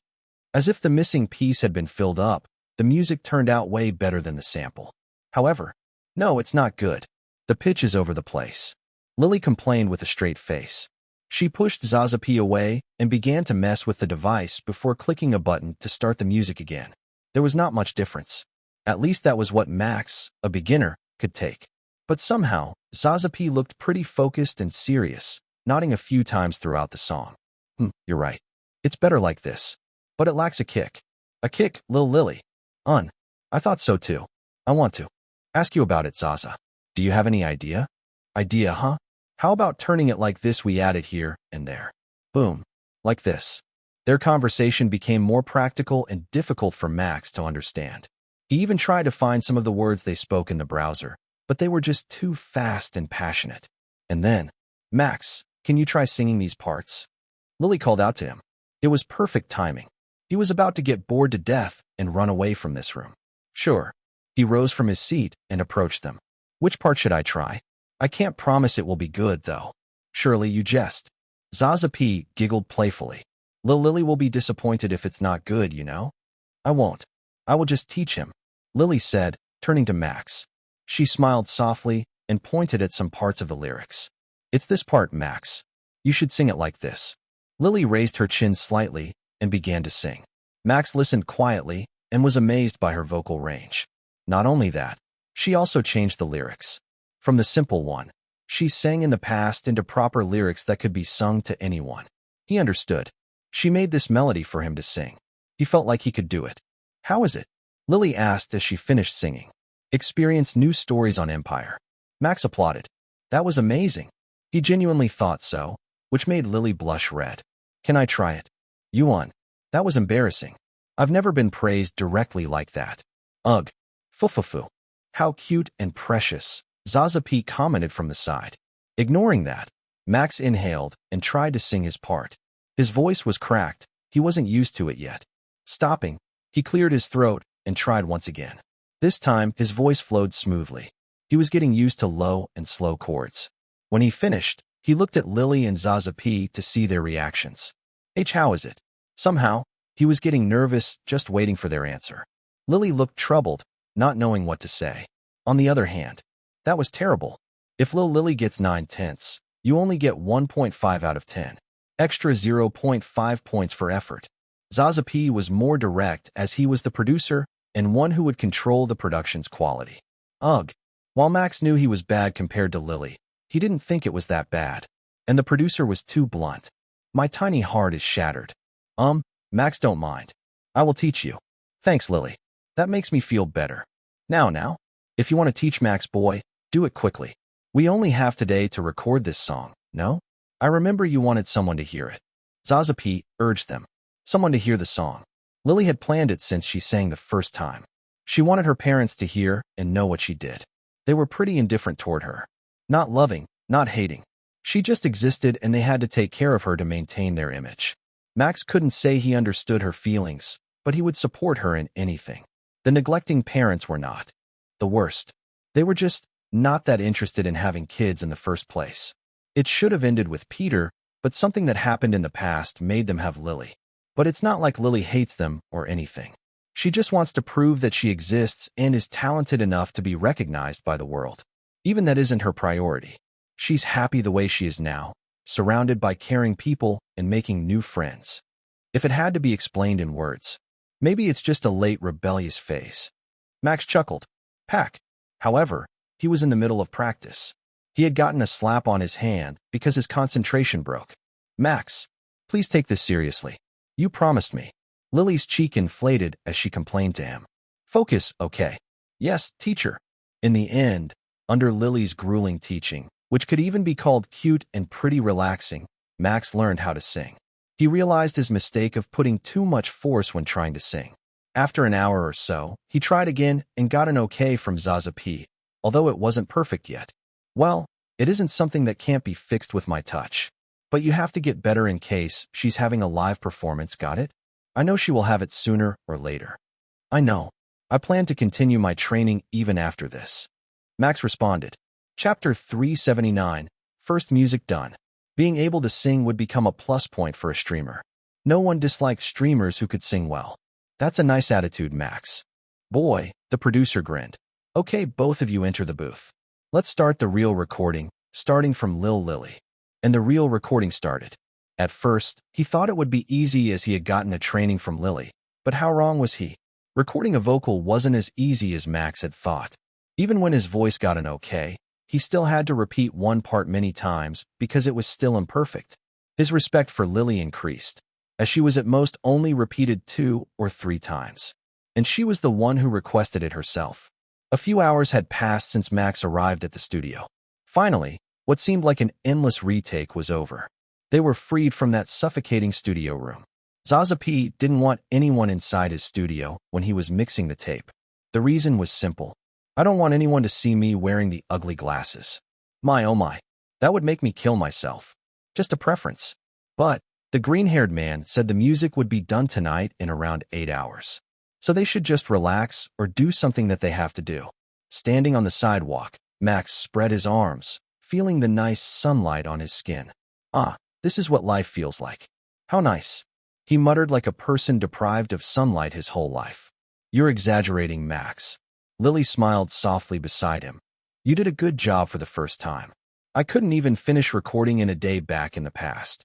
As if the missing piece had been filled up, the music turned out way better than the sample. However, no, it's not good. The pitch is over the place. Lily complained with a straight face. She pushed Zaza P away and began to mess with the device before clicking a button to start the music again. There was not much difference. At least that was what Max, a beginner, could take. But somehow, Zaza P looked pretty focused and serious, nodding a few times throughout the song. You're right. It's better like this. But it lacks a kick. A kick, Lil Lily. I thought so too. I want to ask you about it, Zaza. Do you have any idea? Idea, huh? How about turning it like this? We add it here and there. Boom. Like this. Their conversation became more practical and difficult for Max to understand. He even tried to find some of the words they spoke in the browser, but they were just too fast and passionate. And then, Max, can you try singing these parts? Lily called out to him. It was perfect timing. He was about to get bored to death and run away from this room. Sure. He rose from his seat and approached them. Which part should I try? I can't promise it will be good, though. Surely you jest. Zaza P giggled playfully. Lil Lily will be disappointed if it's not good, you know? I won't. I will just teach him, Lily said, turning to Max. She smiled softly and pointed at some parts of the lyrics. It's this part, Max. You should sing it like this. Lily raised her chin slightly and began to sing. Max listened quietly and was amazed by her vocal range. Not only that, she also changed the lyrics. From the simple one, she sang in the past into proper lyrics that could be sung to anyone. He understood. She made this melody for him to sing. He felt like he could do it. How is it? Lily asked as she finished singing. Experienced new stories on Empire. Max applauded. That was amazing. He genuinely thought so, which made Lily blush red. Can I try it? You won. That was embarrassing. I've never been praised directly like that. Ugh. Fufufu. How cute and precious, Zaza P commented from the side. Ignoring that, Max inhaled and tried to sing his part. His voice was cracked. He wasn't used to it yet. Stopping, he cleared his throat and tried once again. This time, his voice flowed smoothly. He was getting used to low and slow chords. When he finished, he looked at Lily and Zaza P to see their reactions. How is it? Somehow, he was getting nervous just waiting for their answer. Lily looked troubled, not knowing what to say. On the other hand, that was terrible. If Lil Lily gets 9/10, you only get 1.5 out of 10. Extra 0.5 points for effort. Zaza P was more direct as he was the producer and one who would control the production's quality. Ugh. While Max knew he was bad compared to Lily, he didn't think it was that bad. And the producer was too blunt. My tiny heart is shattered. Max, don't mind. I will teach you. Thanks, Lily. That makes me feel better. Now, if you want to teach Max Boy, do it quickly. We only have today to record this song, no? I remember you wanted someone to hear it. Zaza P urged them. Someone to hear the song. Lily had planned it since she sang the first time. She wanted her parents to hear and know what she did. They were pretty indifferent toward her. Not loving, not hating. She just existed and they had to take care of her to maintain their image. Max couldn't say he understood her feelings, but he would support her in anything. The neglecting parents were not the worst. They were just not that interested in having kids in the first place. It should have ended with Peter, but something that happened in the past made them have Lily. But it's not like Lily hates them or anything. She just wants to prove that she exists and is talented enough to be recognized by the world. Even that isn't her priority. She's happy the way she is now, surrounded by caring people and making new friends. If it had to be explained in words, maybe it's just a late rebellious phase. Max chuckled. Pack. However, he was in the middle of practice. He had gotten a slap on his hand because his concentration broke. Max, Please take this seriously. You promised me. Lily's cheek inflated as she complained to him. Focus, okay. Yes, teacher. In the end, under Lily's grueling teaching, which could even be called cute and pretty relaxing, Max learned how to sing. He realized his mistake of putting too much force when trying to sing. After an hour or so, he tried again and got an okay from Zaza P, although it wasn't perfect yet. Well, it isn't something that can't be fixed with my touch. But you have to get better in case she's having a live performance, got it? I know she will have it sooner or later. I know. I plan to continue my training even after this. Max responded. Chapter 379, First Music Done. Being able to sing would become a plus point for a streamer. No one dislikes streamers who could sing well. That's a nice attitude, Max. Boy, the producer grinned. Okay, both of you enter the booth. Let's start the real recording, starting from Lily. And the real recording started. At first, he thought it would be easy as he had gotten a training from Lily, but how wrong was he? Recording a vocal wasn't as easy as Max had thought. Even when his voice got an okay, he still had to repeat one part many times because it was still imperfect. His respect for Lily increased, as she was at most only repeated 2 or 3 times. And she was the one who requested it herself. A few hours had passed since Max arrived at the studio. Finally, what seemed like an endless retake was over. They were freed from that suffocating studio room. Zaza P didn't want anyone inside his studio when he was mixing the tape. The reason was simple. I don't want anyone to see me wearing the ugly glasses. My oh my, that would make me kill myself. Just a preference. But the green-haired man said the music would be done tonight in around 8 hours. So they should just relax or do something that they have to do. Standing on the sidewalk, Max spread his arms, feeling the nice sunlight on his skin. Ah, this is what life feels like. How nice. He muttered like a person deprived of sunlight his whole life. You're exaggerating, Max. Lily smiled softly beside him. You did a good job for the first time. I couldn't even finish recording in a day back in the past.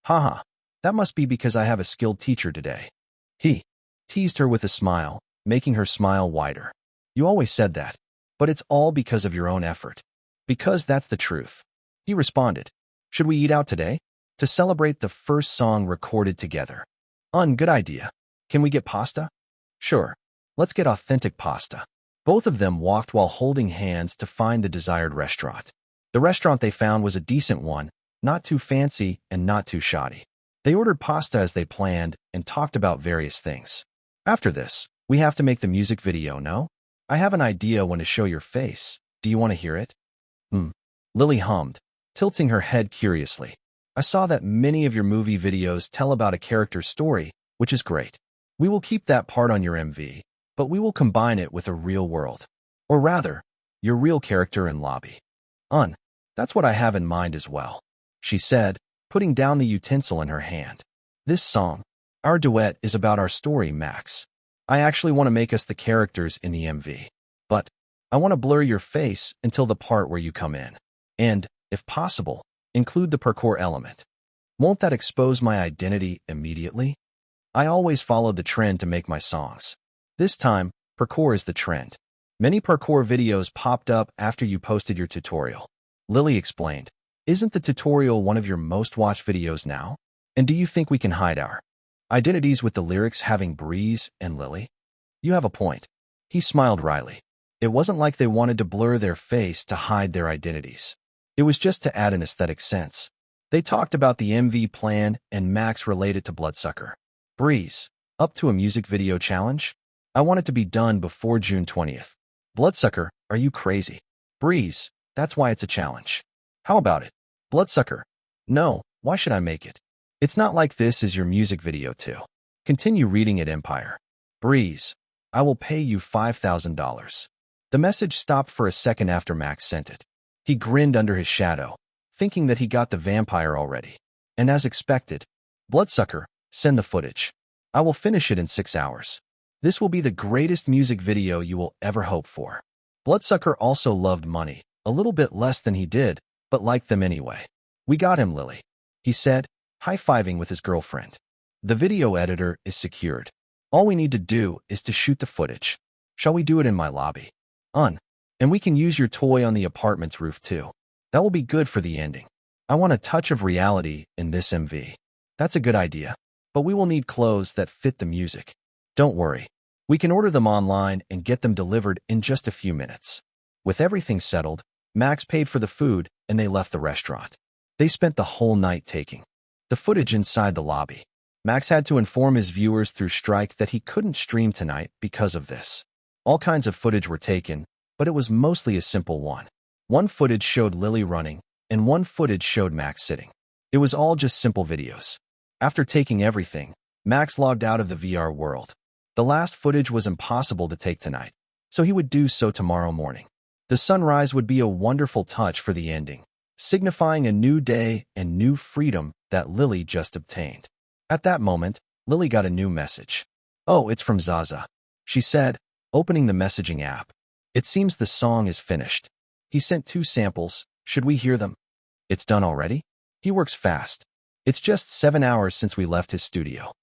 Haha, that must be because I have a skilled teacher today. He teased her with a smile, making her smile wider. You always said that, but it's all because of your own effort. Because that's the truth. He responded. Should we eat out today? To celebrate the first song recorded together. Good idea. Can we get pasta? Sure. Let's get authentic pasta. Both of them walked while holding hands to find the desired restaurant. The restaurant they found was a decent one, not too fancy and not too shoddy. They ordered pasta as they planned and talked about various things. After this, we have to make the music video, no? I have an idea when to show your face. Do you want to hear it? Lily hummed, tilting her head curiously. I saw that many of your movie videos tell about a character's story, which is great. We will keep that part on your MV, but we will combine it with a real world. Or rather, your real character in lobby. That's what I have in mind as well, she said, putting down the utensil in her hand. This song, our duet, is about our story, Max. I actually want to make us the characters in the MV. But I want to blur your face until the part where you come in. And, if possible, include the parkour element. Won't that expose my identity immediately? I always followed the trend to make my songs. This time, parkour is the trend. Many parkour videos popped up after you posted your tutorial. Lily explained. Isn't the tutorial one of your most watched videos now? And do you think we can hide our identities with the lyrics having Breeze and Lily? You have a point. He smiled wryly. It wasn't like they wanted to blur their face to hide their identities. It was just to add an aesthetic sense. They talked about the MV plan and Max related to Bloodsucker. Breeze, up to a music video challenge? I want it to be done before June 20th. Bloodsucker, are you crazy? Breeze, that's why it's a challenge. How about it? Bloodsucker, no, why should I make it? It's not like this is your music video too. Continue reading it, Empire. Breeze, I will pay you $5,000. The message stopped for a second after Max sent it. He grinned under his shadow, thinking that he got the vampire already. And as expected, Bloodsucker, send the footage. I will finish it in 6 hours. This will be the greatest music video you will ever hope for. Bloodsucker also loved money, a little bit less than he did, but liked them anyway. We got him, Lily, he said, high-fiving with his girlfriend. The video editor is secured. All we need to do is to shoot the footage. Shall we do it in my lobby? And we can use your toy on the apartment's roof too. That will be good for the ending. I want a touch of reality in this MV. That's a good idea. But we will need clothes that fit the music. Don't worry. We can order them online and get them delivered in just a few minutes. With everything settled, Max paid for the food and they left the restaurant. They spent the whole night taking the footage inside the lobby. Max had to inform his viewers through Strike that he couldn't stream tonight because of this. All kinds of footage were taken, but it was mostly a simple one. One footage showed Lily running, and one footage showed Max sitting. It was all just simple videos. After taking everything, Max logged out of the VR world. The last footage was impossible to take tonight, so he would do so tomorrow morning. The sunrise would be a wonderful touch for the ending, signifying a new day and new freedom that Lily just obtained. At that moment, Lily got a new message. "Oh, it's from Zaza," she said, opening the messaging app. "It seems the song is finished. He sent 2 samples. Should we hear them?" "It's done already?" "He works fast. It's just 7 hours since we left his studio."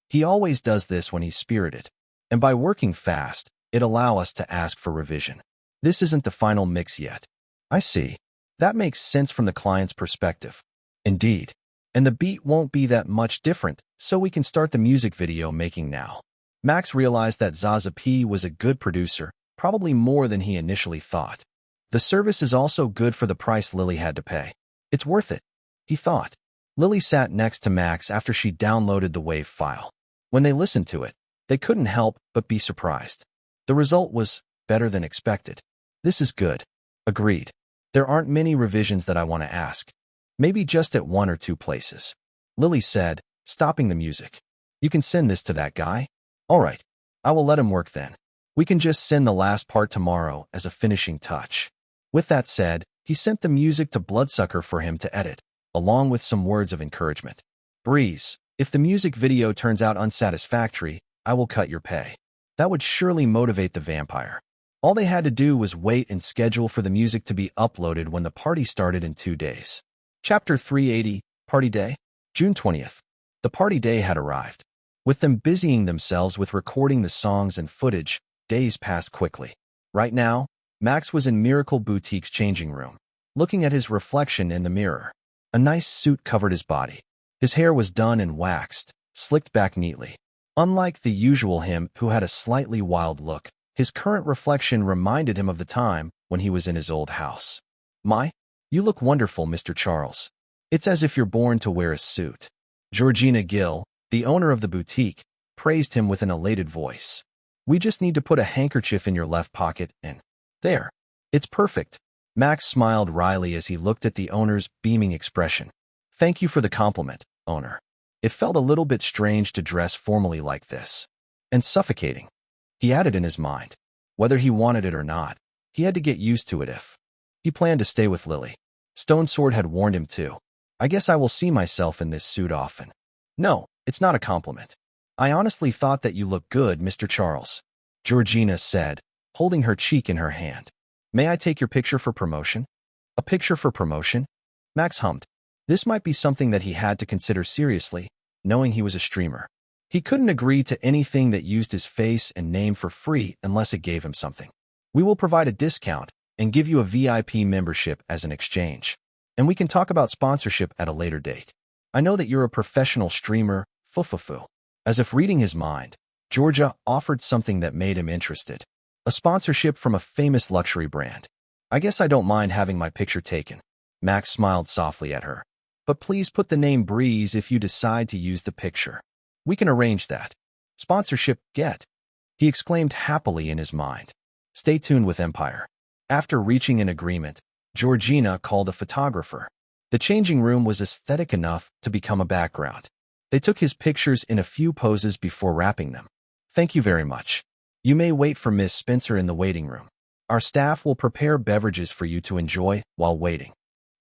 He always does this when he's spirited. And by working fast, it allows us to ask for revision. This isn't the final mix yet. I see. That makes sense from the client's perspective. Indeed. And the beat won't be that much different, so we can start the music video making now. Max realized that Zaza P was a good producer, probably more than he initially thought. The service is also good for the price Lily had to pay. It's worth it, he thought. Lily sat next to Max after she downloaded the WAV file. When they listened to it, they couldn't help but be surprised. The result was better than expected. This is good. Agreed. There aren't many revisions that I want to ask. Maybe just at 1 or 2 places. Lily said, stopping the music. You can send this to that guy? All right. I will let him work then. We can just send the last part tomorrow as a finishing touch. With that said, he sent the music to Bloodsucker for him to edit, along with some words of encouragement. Breeze, if the music video turns out unsatisfactory, I will cut your pay. That would surely motivate the vampire. All they had to do was wait and schedule for the music to be uploaded when the party started in 2 days. Chapter 380, Party Day, June 20th. The party day had arrived. With them busying themselves with recording the songs and footage, days passed quickly. Right now, Max was in Miracle Boutique's changing room, looking at his reflection in the mirror. A nice suit covered his body. His hair was done and waxed, slicked back neatly. Unlike the usual him who had a slightly wild look, his current reflection reminded him of the time when he was in his old house. You look wonderful, Mr. Charles. It's as if you're born to wear a suit. Georgina Gill, the owner of the boutique, praised him with an elated voice. We just need to put a handkerchief in your left pocket and... There. It's perfect. Max smiled wryly as he looked at the owner's beaming expression. Thank you for the compliment, owner. It felt a little bit strange to dress formally like this. And suffocating. He added in his mind. Whether he wanted it or not, he had to get used to it if he planned to stay with Lily. Stone Sword had warned him too. I guess I will see myself in this suit often. No, it's not a compliment. I honestly thought that you looked good, Mr. Charles, Georgina said, holding her cheek in her hand. May I take your picture for promotion? A picture for promotion? Max hummed. This might be something that he had to consider seriously, knowing he was a streamer. He couldn't agree to anything that used his face and name for free unless it gave him something. We will provide a discount and give you a VIP membership as an exchange. And we can talk about sponsorship at a later date. I know that you're a professional streamer, fufufu. As if reading his mind, Georgia offered something that made him interested. A sponsorship from a famous luxury brand. I guess I don't mind having my picture taken. Max smiled softly at her. But please put the name Breeze if you decide to use the picture. We can arrange that. Sponsorship, get. He exclaimed happily in his mind. Stay tuned with Empire. After reaching an agreement, Georgina called a photographer. The changing room was aesthetic enough to become a background. They took his pictures in a few poses before wrapping them. Thank you very much. You may wait for Miss Spencer in the waiting room. Our staff will prepare beverages for you to enjoy while waiting.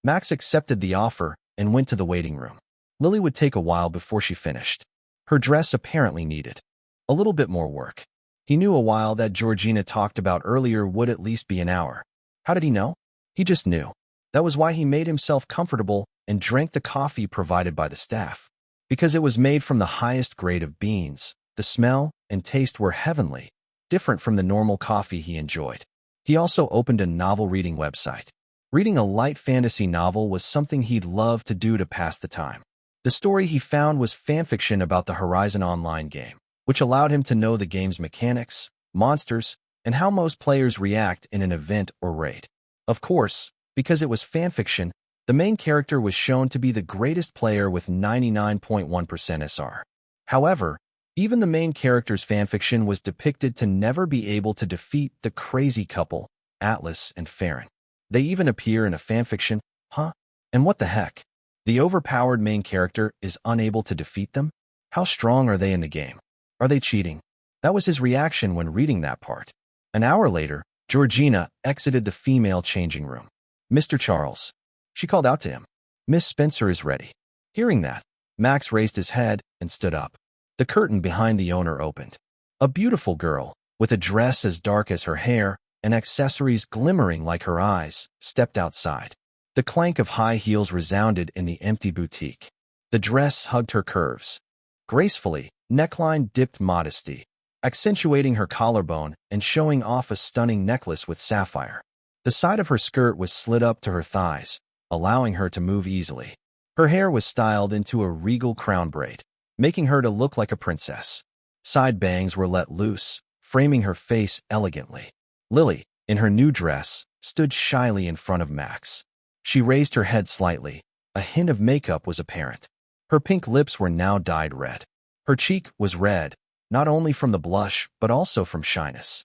Max accepted the offer and went to the waiting room. Lily would take a while before she finished. Her dress apparently needed a little bit more work. He knew a while that Georgina talked about earlier would at least be an hour. How did he know? He just knew. That was why he made himself comfortable and drank the coffee provided by the staff. Because it was made from the highest grade of beans, the smell and taste were heavenly, different from the normal coffee he enjoyed. He also opened a novel reading website. Reading a light fantasy novel was something he'd love to do to pass the time. The story he found was fanfiction about the Horizon Online game, which allowed him to know the game's mechanics, monsters, and how most players react in an event or raid. Of course, because it was fanfiction, the main character was shown to be the greatest player with 99.1% SR. However, even the main character's fanfiction was depicted to never be able to defeat the crazy couple, Atlas and Farron. They even appear in a fanfiction, huh? And what the heck? The overpowered main character is unable to defeat them? How strong are they in the game? Are they cheating? That was his reaction when reading that part. An hour later, Georgina exited the female changing room. Mr. Charles. She called out to him. Miss Spencer is ready. Hearing that, Max raised his head and stood up. The curtain behind the owner opened. A beautiful girl, with a dress as dark as her hair and accessories glimmering like her eyes, stepped outside. The clank of high heels resounded in the empty boutique. The dress hugged her curves. Gracefully, neckline dipped modesty, accentuating her collarbone and showing off a stunning necklace with sapphire. The side of her skirt was slid up to her thighs, allowing her to move easily. Her hair was styled into a regal crown braid, making her to look like a princess. Side bangs were let loose, framing her face elegantly. Lily, in her new dress, stood shyly in front of Max. She raised her head slightly. A hint of makeup was apparent. Her pink lips were now dyed red. Her cheek was red, not only from the blush, but also from shyness.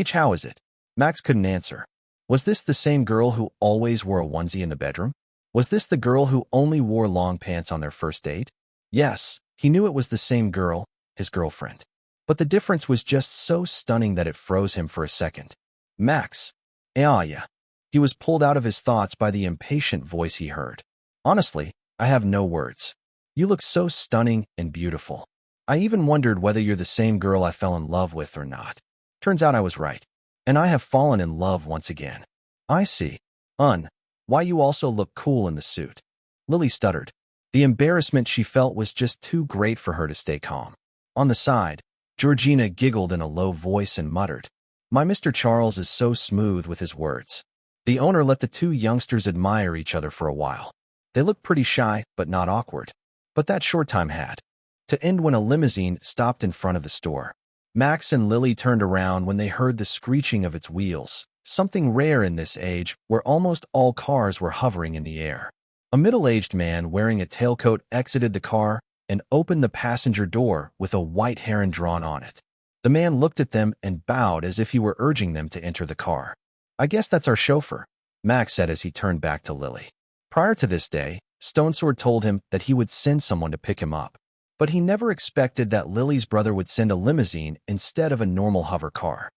How is it? Max couldn't answer. Was this the same girl who always wore a onesie in the bedroom? Was this the girl who only wore long pants on their first date? Yes, he knew it was the same girl, his girlfriend. But the difference was just so stunning that it froze him for a second. Max. Yeah. He was pulled out of his thoughts by the impatient voice he heard. Honestly, I have no words. You look so stunning and beautiful. I even wondered whether you're the same girl I fell in love with or not. Turns out I was right. And I have fallen in love once again. I see. Why you also look cool in the suit. Lily stuttered. The embarrassment she felt was just too great for her to stay calm. On the side, Georgina giggled in a low voice and muttered, My Mr. Charles is so smooth with his words. The owner let the two youngsters admire each other for a while. They looked pretty shy, but not awkward. But that short time had to end when a limousine stopped in front of the store. Max and Lily turned around when they heard the screeching of its wheels, something rare in this age where almost all cars were hovering in the air. A middle-aged man wearing a tailcoat exited the car and opened the passenger door with a white heron drawn on it. The man looked at them and bowed as if he were urging them to enter the car. I guess that's our chauffeur, Max said as he turned back to Lily. Prior to this day, Stonesword told him that he would send someone to pick him up, but he never expected that Lily's brother would send a limousine instead of a normal hover car.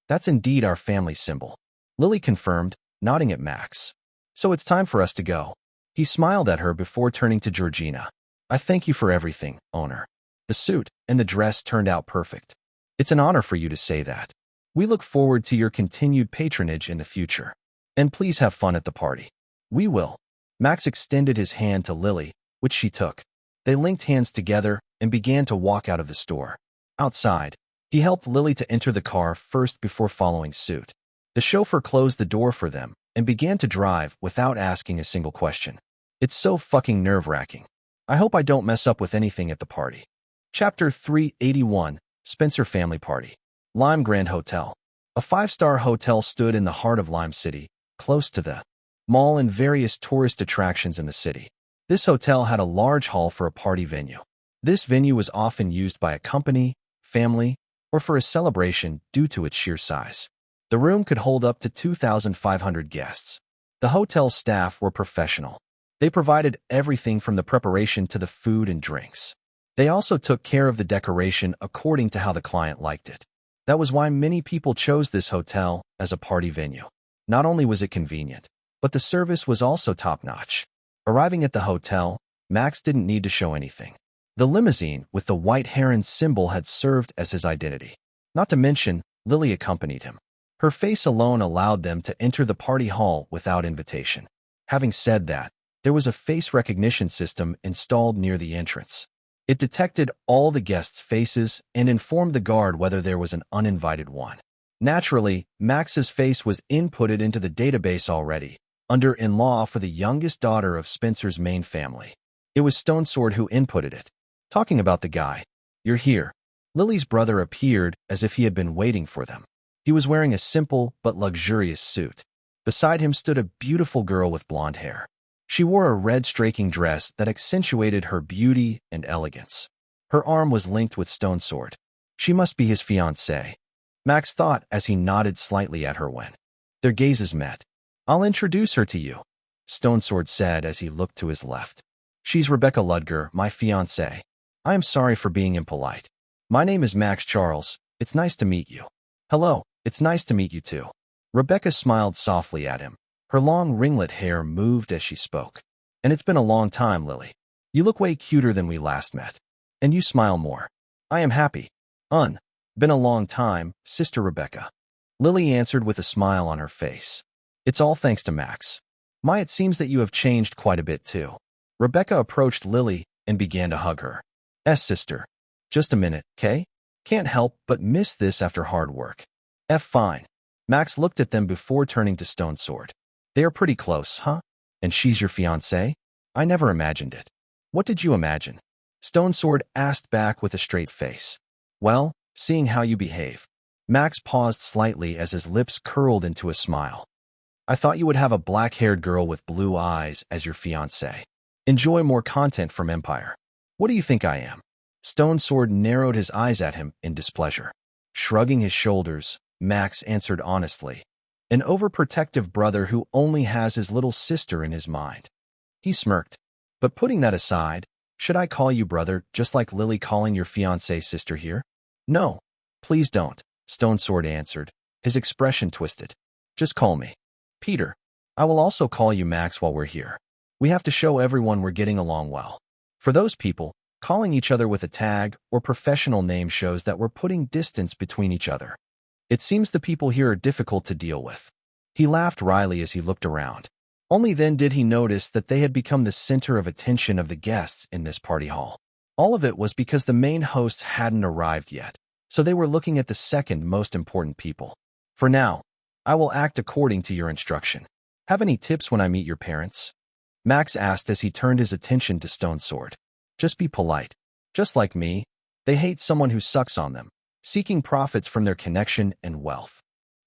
That's indeed our family symbol, Lily confirmed, nodding at Max. So it's time for us to go. He smiled at her before turning to Georgina. I thank you for everything, owner. The suit and the dress turned out perfect. It's an honor for you to say that. We look forward to your continued patronage in the future. And please have fun at the party. We will. Max extended his hand to Lily, which she took. They linked hands together and began to walk out of the store. Outside, he helped Lily to enter the car first before following suit. The chauffeur closed the door for them and began to drive without asking a single question. It's so fucking nerve-wracking. I hope I don't mess up with anything at the party. Chapter 381, Spencer Family Party. Lime Grand Hotel. A 5-star hotel stood in the heart of Lime City, close to the mall and various tourist attractions in the city. This hotel had a large hall for a party venue. This venue was often used by a company, family, or for a celebration due to its sheer size. The room could hold up to 2,500 guests. The hotel staff were professional. They provided everything from the preparation to the food and drinks. They also took care of the decoration according to how the client liked it. That was why many people chose this hotel as a party venue. Not only was it convenient, but the service was also top-notch. Arriving at the hotel, Max didn't need to show anything. The limousine with the white heron symbol had served as his identity. Not to mention, Lily accompanied him. Her face alone allowed them to enter the party hall without invitation. Having said that, there was a face recognition system installed near the entrance. It detected all the guests' faces and informed the guard whether there was an uninvited one. Naturally, Max's face was inputted into the database already, under in-law for the youngest daughter of Spencer's main family. It was Stone Sword who inputted it. Talking about the guy. You're here. Lily's brother appeared as if he had been waiting for them. He was wearing a simple but luxurious suit. Beside him stood a beautiful girl with blonde hair. She wore a red striking dress that accentuated her beauty and elegance. Her arm was linked with Stone Sword. She must be his fiancée, Max thought as he nodded slightly at her when their gazes met. I'll introduce her to you, Stone Sword said as he looked to his left. She's Rebecca Ludger, my fiancée. I am sorry for being impolite. My name is Max Charles. It's nice to meet you. Hello, it's nice to meet you too. Rebecca smiled softly at him. Her long ringlet hair moved as she spoke. And it's been a long time, Lily. You look way cuter than we last met. And you smile more. I am happy. Been a long time, Sister Rebecca. Lily answered with a smile on her face. It's all thanks to Max. It seems that you have changed quite a bit too. Rebecca approached Lily and began to hug her. Sister. Just a minute, Kay? Can't help but miss this after hard work. Fine. Max looked at them before turning to Stone Sword. They are pretty close, huh? And she's your fiancée? I never imagined it. What did you imagine? Stone Sword asked back with a straight face. Well, seeing how you behave. Max paused slightly as his lips curled into a smile. I thought you would have a black-haired girl with blue eyes as your fiancée. Enjoy more content from Empire. What do you think I am? Stone Sword narrowed his eyes at him in displeasure. Shrugging his shoulders, Max answered honestly. An overprotective brother who only has his little sister in his mind. He smirked. But putting that aside, should I call you brother just like Lily calling your fiancée sister here? No, please don't, Stone Sword answered, his expression twisted. Just call me Peter. I will also call you Max while we're here. We have to show everyone we're getting along well. For those people, calling each other with a tag or professional name shows that we're putting distance between each other. It seems the people here are difficult to deal with. He laughed wryly as he looked around. Only then did he notice that they had become the center of attention of the guests in this party hall. All of it was because the main hosts hadn't arrived yet, so they were looking at the second most important people. For now, I will act according to your instruction. Have any tips when I meet your parents? Max asked as he turned his attention to Stone Sword. Just be polite. Just like me, they hate someone who sucks on them, seeking profits from their connection and wealth.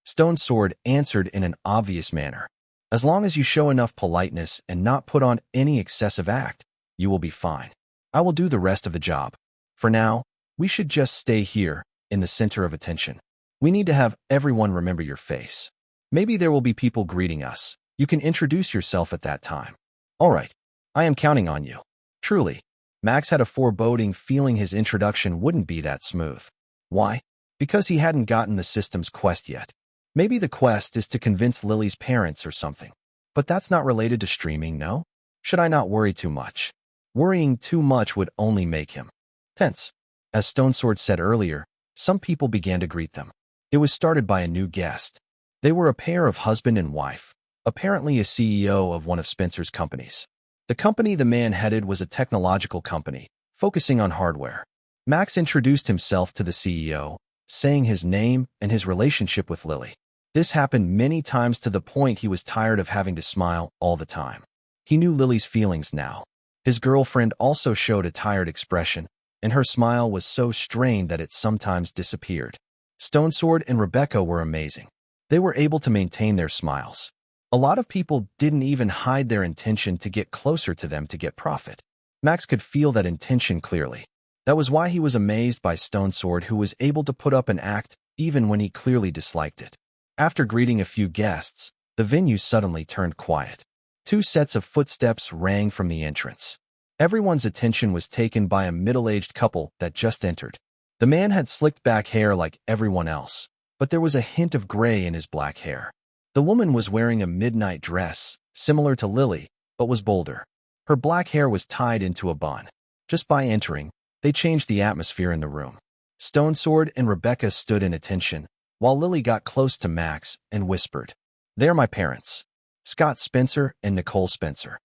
Stone Sword answered in an obvious manner. As long as you show enough politeness and not put on any excessive act, you will be fine. I will do the rest of the job. For now, we should just stay here, in the center of attention. We need to have everyone remember your face. Maybe there will be people greeting us. You can introduce yourself at that time. All right. I am counting on you. Truly. Max had a foreboding feeling his introduction wouldn't be that smooth. Why? Because he hadn't gotten the system's quest yet. Maybe the quest is to convince Lily's parents or something. But that's not related to streaming, no? Should I not worry too much? Worrying too much would only make him tense. As Stone Sword said earlier, some people began to greet them. It was started by a new guest. They were a pair of husband and wife, apparently a CEO of one of Spencer's companies. The company the man headed was a technological company, focusing on hardware. Max introduced himself to the CEO, saying his name and his relationship with Lily. This happened many times to the point he was tired of having to smile all the time. He knew Lily's feelings now. His girlfriend also showed a tired expression, and her smile was so strained that it sometimes disappeared. Stone Sword and Rebecca were amazing. They were able to maintain their smiles. A lot of people didn't even hide their intention to get closer to them to get profit. Max could feel that intention clearly. That was why he was amazed by Stone Sword, who was able to put up an act even when he clearly disliked it. After greeting a few guests, the venue suddenly turned quiet. 2 sets of footsteps rang from the entrance. Everyone's attention was taken by a middle-aged couple that just entered. The man had slicked back hair like everyone else, but there was a hint of gray in his black hair. The woman was wearing a midnight dress, similar to Lily, but was bolder. Her black hair was tied into a bun. Just by entering, they changed the atmosphere in the room. Stone Sword and Rebecca stood in attention, while Lily got close to Max and whispered, "They're my parents, Scott Spencer and Nicole Spencer."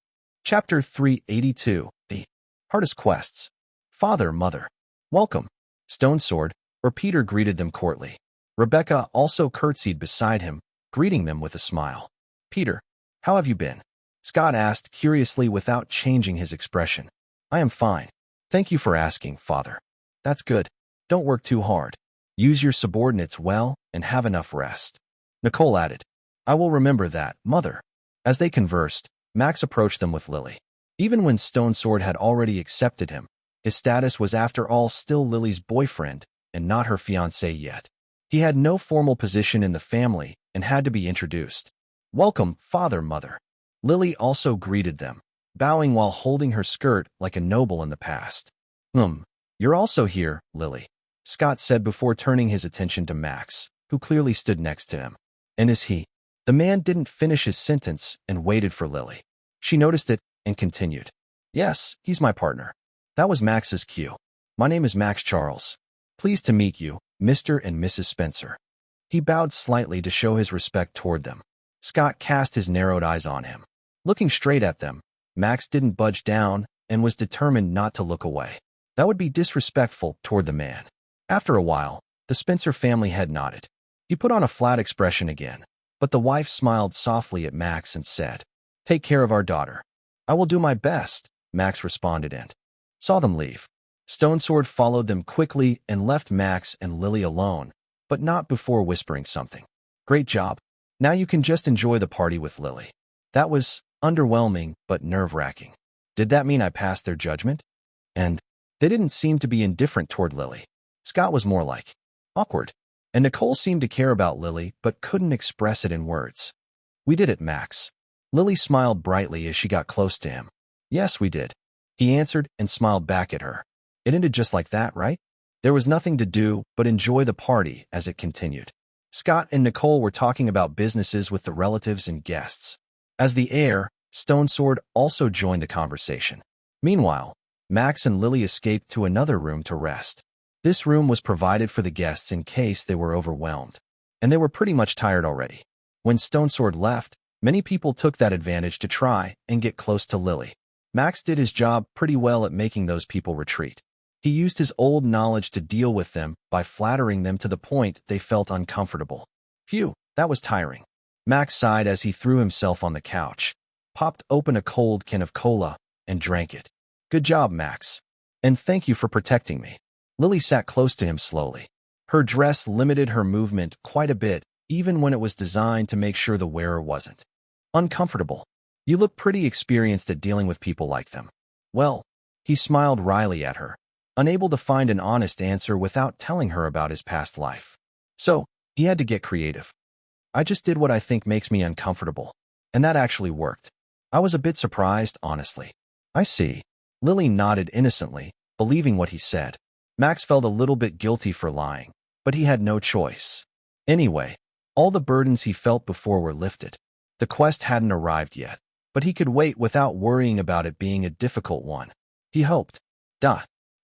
Chapter 382, The Hardest Quests. Father, Mother. Welcome. Stone Sword, or Peter, greeted them courtly. Rebecca also curtsied beside him, greeting them with a smile. Peter, how have you been? Scott asked curiously without changing his expression. I am fine. Thank you for asking, Father. That's good. Don't work too hard. Use your subordinates well and have enough rest. Nicole added, I will remember that, Mother. As they conversed, Max approached them with Lily. Even when Stone Sword had already accepted him, his status was after all still Lily's boyfriend and not her fiancé yet. He had no formal position in the family and had to be introduced. Welcome, Father, Mother. Lily also greeted them, bowing while holding her skirt like a noble in the past. You're also here, Lily, Scott said before turning his attention to Max, who clearly stood next to him. And is he? The man didn't finish his sentence and waited for Lily. She noticed it and continued. Yes, he's my partner. That was Max's cue. My name is Max Charles. Pleased to meet you, Mr. and Mrs. Spencer. He bowed slightly to show his respect toward them. Scott cast his narrowed eyes on him. Looking straight at them, Max didn't budge down and was determined not to look away. That would be disrespectful toward the man. After a while, the Spencer family head nodded. He put on a flat expression again, but the wife smiled softly at Max and said, Take care of our daughter. I will do my best, Max responded and saw them leave. Stone Sword followed them quickly and left Max and Lily alone, but not before whispering something. Great job. Now you can just enjoy the party with Lily. That was underwhelming but nerve-wracking. Did that mean I passed their judgment? And they didn't seem to be indifferent toward Lily. Scott was more like awkward. And Nicole seemed to care about Lily but couldn't express it in words. We did it, Max. Lily smiled brightly as she got close to him. Yes, we did. He answered and smiled back at her. It ended just like that, right? There was nothing to do but enjoy the party as it continued. Scott and Nicole were talking about businesses with the relatives and guests. As the heir, Stone Sword also joined the conversation. Meanwhile, Max and Lily escaped to another room to rest. This room was provided for the guests in case they were overwhelmed, and they were pretty much tired already. When Stone Sword left, many people took that advantage to try and get close to Lily. Max did his job pretty well at making those people retreat. He used his old knowledge to deal with them by flattering them to the point they felt uncomfortable. Phew, that was tiring. Max sighed as he threw himself on the couch, popped open a cold can of cola, and drank it. Good job, Max. And thank you for protecting me. Lily sat close to him slowly. Her dress limited her movement quite a bit, even when it was designed to make sure the wearer wasn't uncomfortable. You look pretty experienced at dealing with people like them. Well, he smiled wryly at her, unable to find an honest answer without telling her about his past life. So, he had to get creative. I just did what I think makes me uncomfortable, and that actually worked. I was a bit surprised, honestly. I see. Lily nodded innocently, believing what he said. Max felt a little bit guilty for lying, but he had no choice. Anyway, all the burdens he felt before were lifted. The quest hadn't arrived yet, but he could wait without worrying about it being a difficult one. He hoped.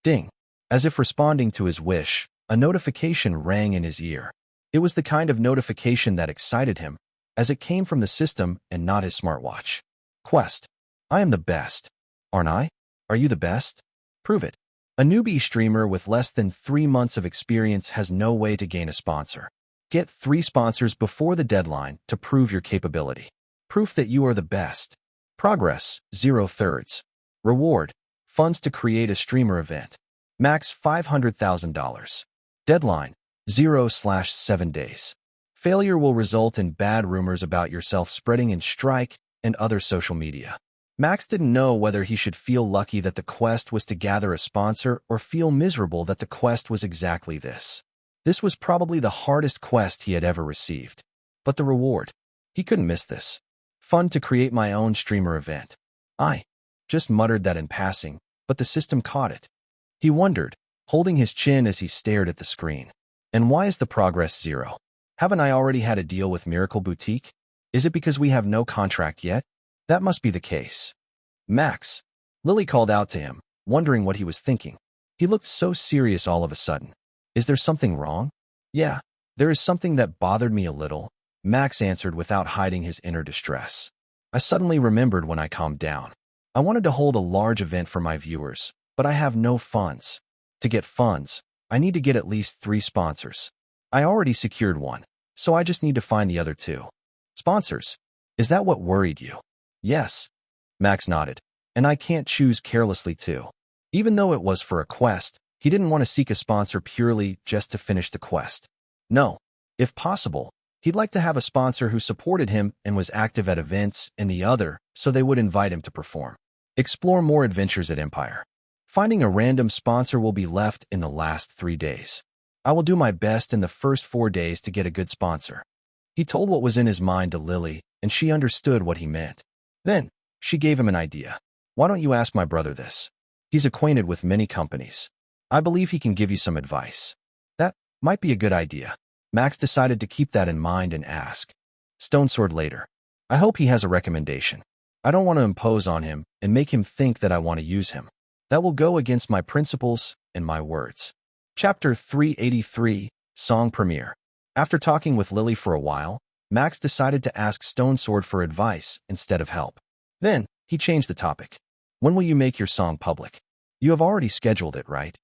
Ding. As if responding to his wish, a notification rang in his ear. It was the kind of notification that excited him, as it came from the system and not his smartwatch. Quest. I am the best. Aren't I? Are you the best? Prove it. A newbie streamer with less than 3 months of experience has no way to gain a sponsor. Get 3 sponsors before the deadline to prove your capability. Proof that you are the best. Progress, 0/3. Reward, funds to create a streamer event. Max $500,000. Deadline, 0/7 days. Failure will result in bad rumors about yourself spreading in Strike and other social media. Max didn't know whether he should feel lucky that the quest was to gather a sponsor or feel miserable that the quest was exactly this. This was probably the hardest quest he had ever received. But the reward, he couldn't miss this. Fun to create my own streamer event. I just muttered that in passing, but the system caught it. He wondered, holding his chin as he stared at the screen. And why is the progress 0? Haven't I already had a deal with Miracle Boutique? Is it because we have no contract yet? That must be the case. Max. Lily called out to him, wondering what he was thinking. He looked so serious all of a sudden. Is there something wrong? Yeah, there is something that bothered me a little, Max answered without hiding his inner distress. I suddenly remembered when I calmed down. I wanted to hold a large event for my viewers, but I have no funds. To get funds, I need to get at least 3 sponsors. I already secured one, so I just need to find the other 2. Sponsors. Is that what worried you? Yes. Max nodded. And I can't choose carelessly too. Even though it was for a quest, he didn't want to seek a sponsor purely just to finish the quest. No. If possible, he'd like to have a sponsor who supported him and was active at events, and the other, so they would invite him to perform. Explore more adventures at Empire. Finding a random sponsor will be left in the last 3 days. I will do my best in the first 4 days to get a good sponsor. He told what was in his mind to Lily, and she understood what he meant. Then, she gave him an idea. Why don't you ask my brother this? He's acquainted with many companies. I believe he can give you some advice. That might be a good idea. Max decided to keep that in mind and ask. Stone Sword later. I hope he has a recommendation. I don't want to impose on him and make him think that I want to use him. That will go against my principles and my words. Chapter 383, Song Premiere. After talking with Lily for a while, Max decided to ask Stone Sword for advice instead of help. Then, he changed the topic. When will you make your song public? You have already scheduled it, right?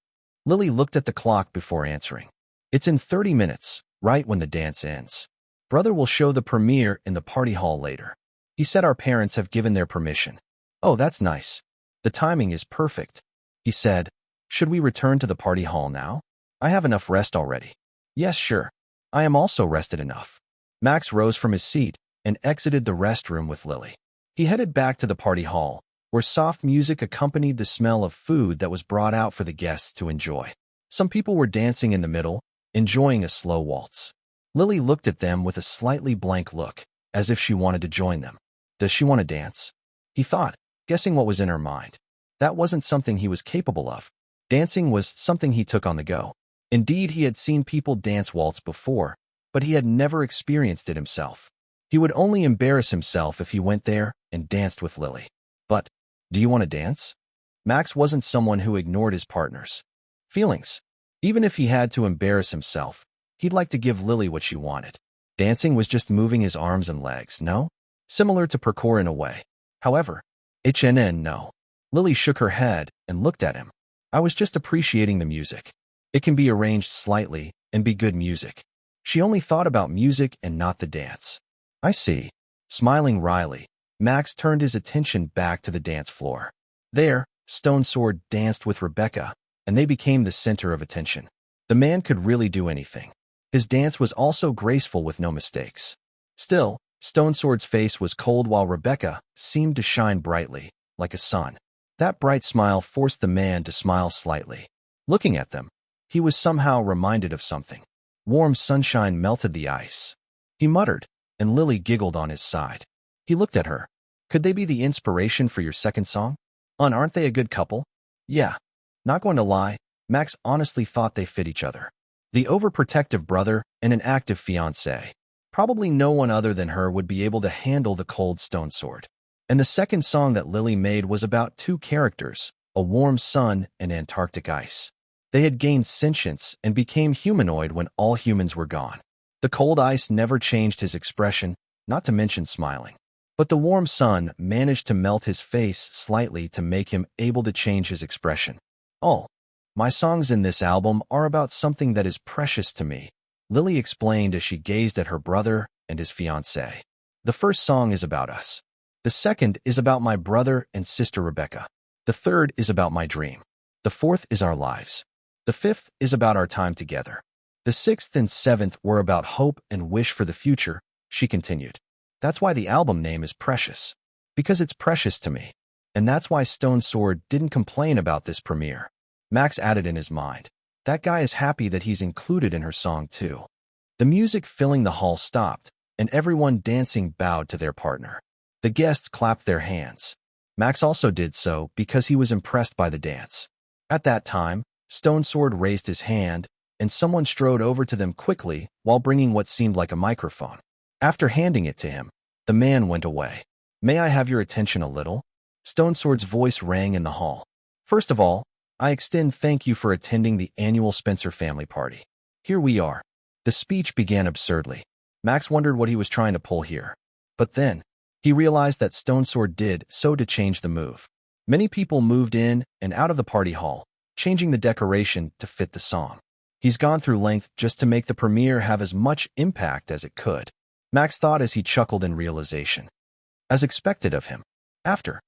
Lily looked at the clock before answering. It's in 30 minutes, right when the dance ends. Brother will show the premiere in the party hall later. He said our parents have given their permission. Oh, that's nice. The timing is perfect. He said, should we return to the party hall now? I have enough rest already. Yes, sure. I am also rested enough. Max rose from his seat and exited the restroom with Lily. He headed back to the party hall, where soft music accompanied the smell of food that was brought out for the guests to enjoy. Some people were dancing in the middle, enjoying a slow waltz. Lily looked at them with a slightly blank look, as if she wanted to join them. Does she want to dance? He thought, guessing what was in her mind. That wasn't something he was capable of. Dancing was something he took on the go. Indeed, he had seen people dance waltz before, but he had never experienced it himself. He would only embarrass himself if he went there and danced with Lily. But, do you want to dance? Max wasn't someone who ignored his partner's feelings. Even if he had to embarrass himself, he'd like to give Lily what she wanted. Dancing was just moving his arms and legs, no? Similar to parkour in a way. However, no. Lily shook her head and looked at him. I was just appreciating the music. It can be arranged slightly and be good music. She only thought about music and not the dance. I see. Smiling wryly, Max turned his attention back to the dance floor. There, Stone Sword danced with Rebecca, and they became the center of attention. The man could really do anything. His dance was also graceful with no mistakes. Still, Stone Sword's face was cold while Rebecca seemed to shine brightly, like a sun. That bright smile forced the man to smile slightly. Looking at them, he was somehow reminded of something. Warm sunshine melted the ice. He muttered, and Lily giggled on his side. He looked at her. Could they be the inspiration for your second song? Aren't they a good couple? Yeah. Not going to lie, Max honestly thought they fit each other. The overprotective brother and an active fiancé. Probably no one other than her would be able to handle the cold Stone Sword. And the second song that Lily made was about two characters, a warm sun and Antarctic ice. They had gained sentience and became humanoid when all humans were gone. The cold ice never changed his expression, not to mention smiling. But the warm sun managed to melt his face slightly to make him able to change his expression. Oh, my songs in this album are about something that is precious to me, Lily explained as she gazed at her brother and his fiancée. The first song is about us. The second is about my brother and sister Rebecca. The third is about my dream. The fourth is our lives. The fifth is about our time together. The sixth and seventh were about hope and wish for the future, she continued. That's why the album name is Precious. Because it's precious to me. And that's why Stone Sword didn't complain about this premiere. Max added in his mind. That guy is happy that he's included in her song too. The music filling the hall stopped, and everyone dancing bowed to their partner. The guests clapped their hands. Max also did so because he was impressed by the dance. At that time, Stone Sword raised his hand, and someone strode over to them quickly while bringing what seemed like a microphone. After handing it to him, the man went away. May I have your attention a little? Stone Sword's voice rang in the hall. First of all, I extend thank you for attending the annual Spencer family party. Here we are. The speech began absurdly. Max wondered what he was trying to pull here. But then, he realized that Stone Sword did so to change the move. Many people moved in and out of the party hall, changing the decoration to fit the song. He's gone through length just to make the premiere have as much impact as it could. Max thought as he chuckled in realization. As expected of him. After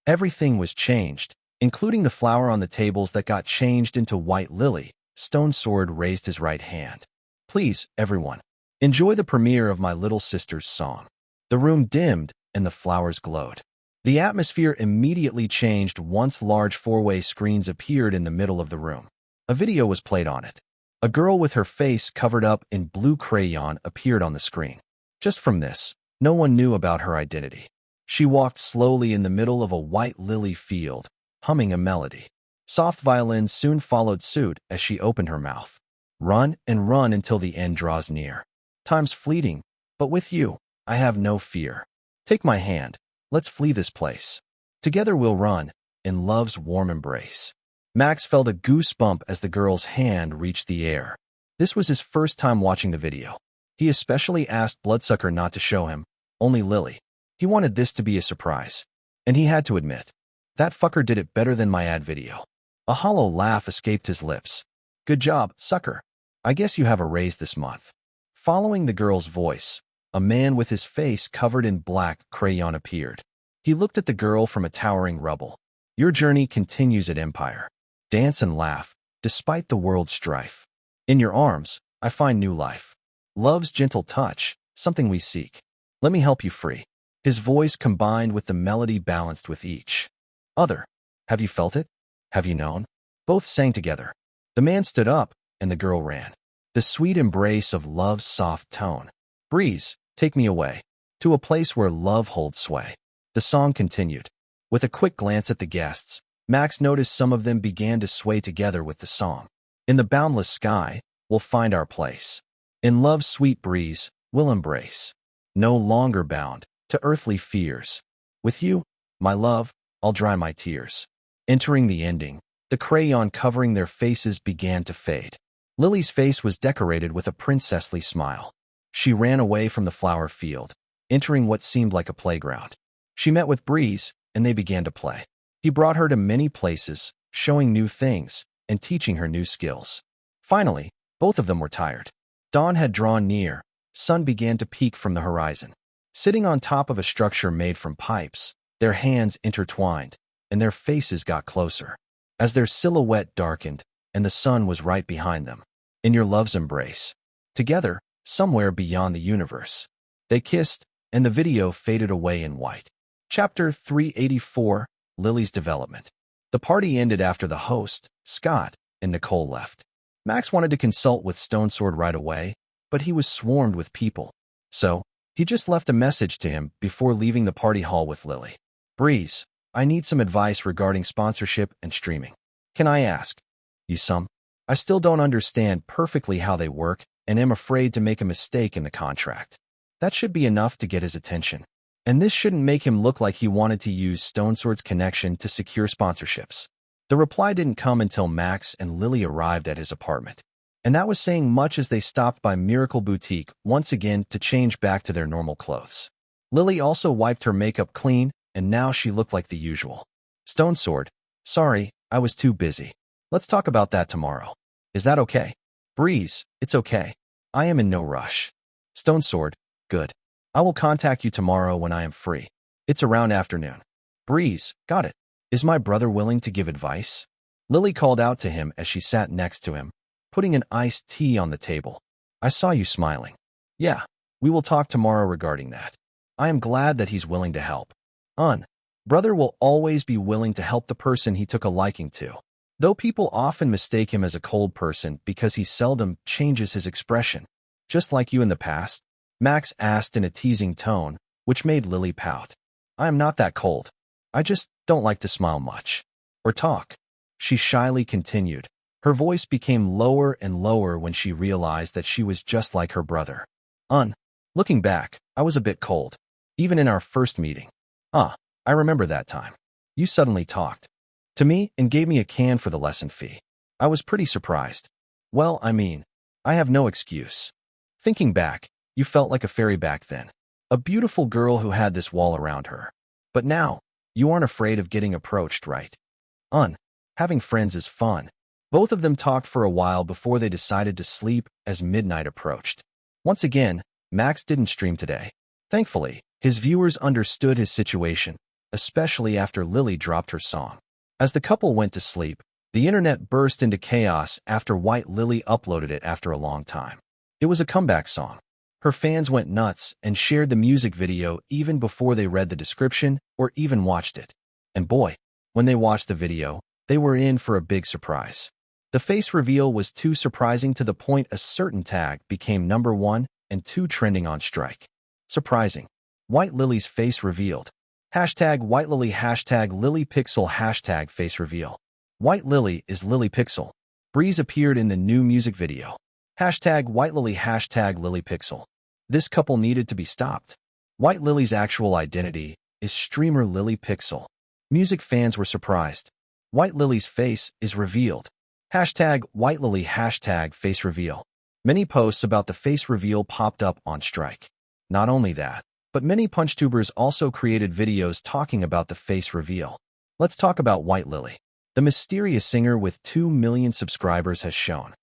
everything was changed, including the flower on the tables that got changed into white lily. Stone Sword raised his right hand. Please, everyone, enjoy the premiere of my little sister's song. The room dimmed and the flowers glowed. The atmosphere immediately changed once large four-way screens appeared in the middle of the room. A video was played on it. A girl with her face covered up in blue crayon appeared on the screen. Just from this, no one knew about her identity. She walked slowly in the middle of a white lily field, humming a melody. Soft violins soon followed suit as she opened her mouth. Run and run until the end draws near. Time's fleeting, but with you, I have no fear. Take my hand, let's flee this place. Together we'll run, in love's warm embrace. Max felt a goosebump as the girl's hand reached the air. This was his first time watching the video. He especially asked Bloodsucker not to show him, only Lily. He wanted this to be a surprise. And he had to admit, that fucker did it better than my ad video. A hollow laugh escaped his lips. Good job, sucker. I guess you have a raise this month. Following the girl's voice, a man with his face covered in black crayon appeared. He looked at the girl from a towering rubble. Your journey continues at Empire. Dance and laugh, despite the world's strife. In your arms, I find new life. Love's gentle touch, something we seek. Let me help you free. His voice combined with the melody balanced with each other. Have you felt it? Have you known? Both sang together. The man stood up, and the girl ran. The sweet embrace of love's soft tone. Breeze, take me away. To a place where love holds sway. The song continued. With a quick glance at the guests, Max noticed some of them began to sway together with the song. In the boundless sky, we'll find our place. In love's sweet breeze, we'll embrace. No longer bound to earthly fears. With you, my love, I'll dry my tears. Entering the ending, the crayon covering their faces began to fade. Lily's face was decorated with a princessly smile. She ran away from the flower field, entering what seemed like a playground. She met with Breeze, and they began to play. He brought her to many places, showing new things and teaching her new skills. Finally, both of them were tired. Dawn had drawn near. Sun began to peek from the horizon. Sitting on top of a structure made from pipes, their hands intertwined, and their faces got closer. As their silhouette darkened, and the sun was right behind them. In your love's embrace. Together, somewhere beyond the universe. They kissed, and the video faded away in white. Chapter 384, Lily's Development. The party ended after the host, Scott, and Nicole left. Max wanted to consult with Stone Sword right away, but he was swarmed with people. So, he just left a message to him before leaving the party hall with Lily. Breeze, I need some advice regarding sponsorship and streaming. Can I ask you some? I still don't understand perfectly how they work and am afraid to make a mistake in the contract. That should be enough to get his attention. And this shouldn't make him look like he wanted to use Stone Sword's connection to secure sponsorships. The reply didn't come until Max and Lily arrived at his apartment. And that was saying much as they stopped by Miracle Boutique once again to change back to their normal clothes. Lily also wiped her makeup clean, and now she looked like the usual. Stone Sword, sorry, I was too busy. Let's talk about that tomorrow. Is that okay? Breeze, it's okay. I am in no rush. Stone Sword, good. I will contact you tomorrow when I am free. It's around afternoon. Breeze, got it. Is my brother willing to give advice? Lily called out to him as she sat next to him, putting an iced tea on the table. I saw you smiling. Yeah, we will talk tomorrow regarding that. I am glad that he's willing to help. Brother will always be willing to help the person he took a liking to. Though people often mistake him as a cold person because he seldom changes his expression. Just like you in the past? Max asked in a teasing tone, which made Lily pout. I am not that cold. I just don't like to smile much. Or talk. She shyly continued. Her voice became lower and lower when she realized that she was just like her brother. Looking back, I was a bit cold. Even in our first meeting. I remember that time. You suddenly talked to me and gave me a can for the lesson fee. I was pretty surprised. Well, I mean, I have no excuse. Thinking back, you felt like a fairy back then. A beautiful girl who had this wall around her. But now, you aren't afraid of getting approached, right? Having friends is fun. Both of them talked for a while before they decided to sleep as midnight approached. Once again, Max didn't stream today. Thankfully, his viewers understood his situation, especially after Lily dropped her song. As the couple went to sleep, the internet burst into chaos after White Lily uploaded it after a long time. It was a comeback song. Her fans went nuts and shared the music video even before they read the description or even watched it. And boy, when they watched the video, they were in for a big surprise. The face reveal was too surprising to the point a certain tag became #1 and 2 trending on Strike. Surprising. White Lily's face revealed. Hashtag White Lily, hashtag Lily Pixel, hashtag face reveal. White Lily is Lily Pixel. Breeze appeared in the new music video. Hashtag White Lily, hashtag Lily Pixel. This couple needed to be stopped. White Lily's actual identity is streamer Lily Pixel. Music fans were surprised. White Lily's face is revealed. Hashtag White Lily, hashtag face reveal. Many posts about the face reveal popped up on Strike. Not only that, but many PunchTubers also created videos talking about the face reveal. Let's talk about White Lily. The mysterious singer with 2 million subscribers has shown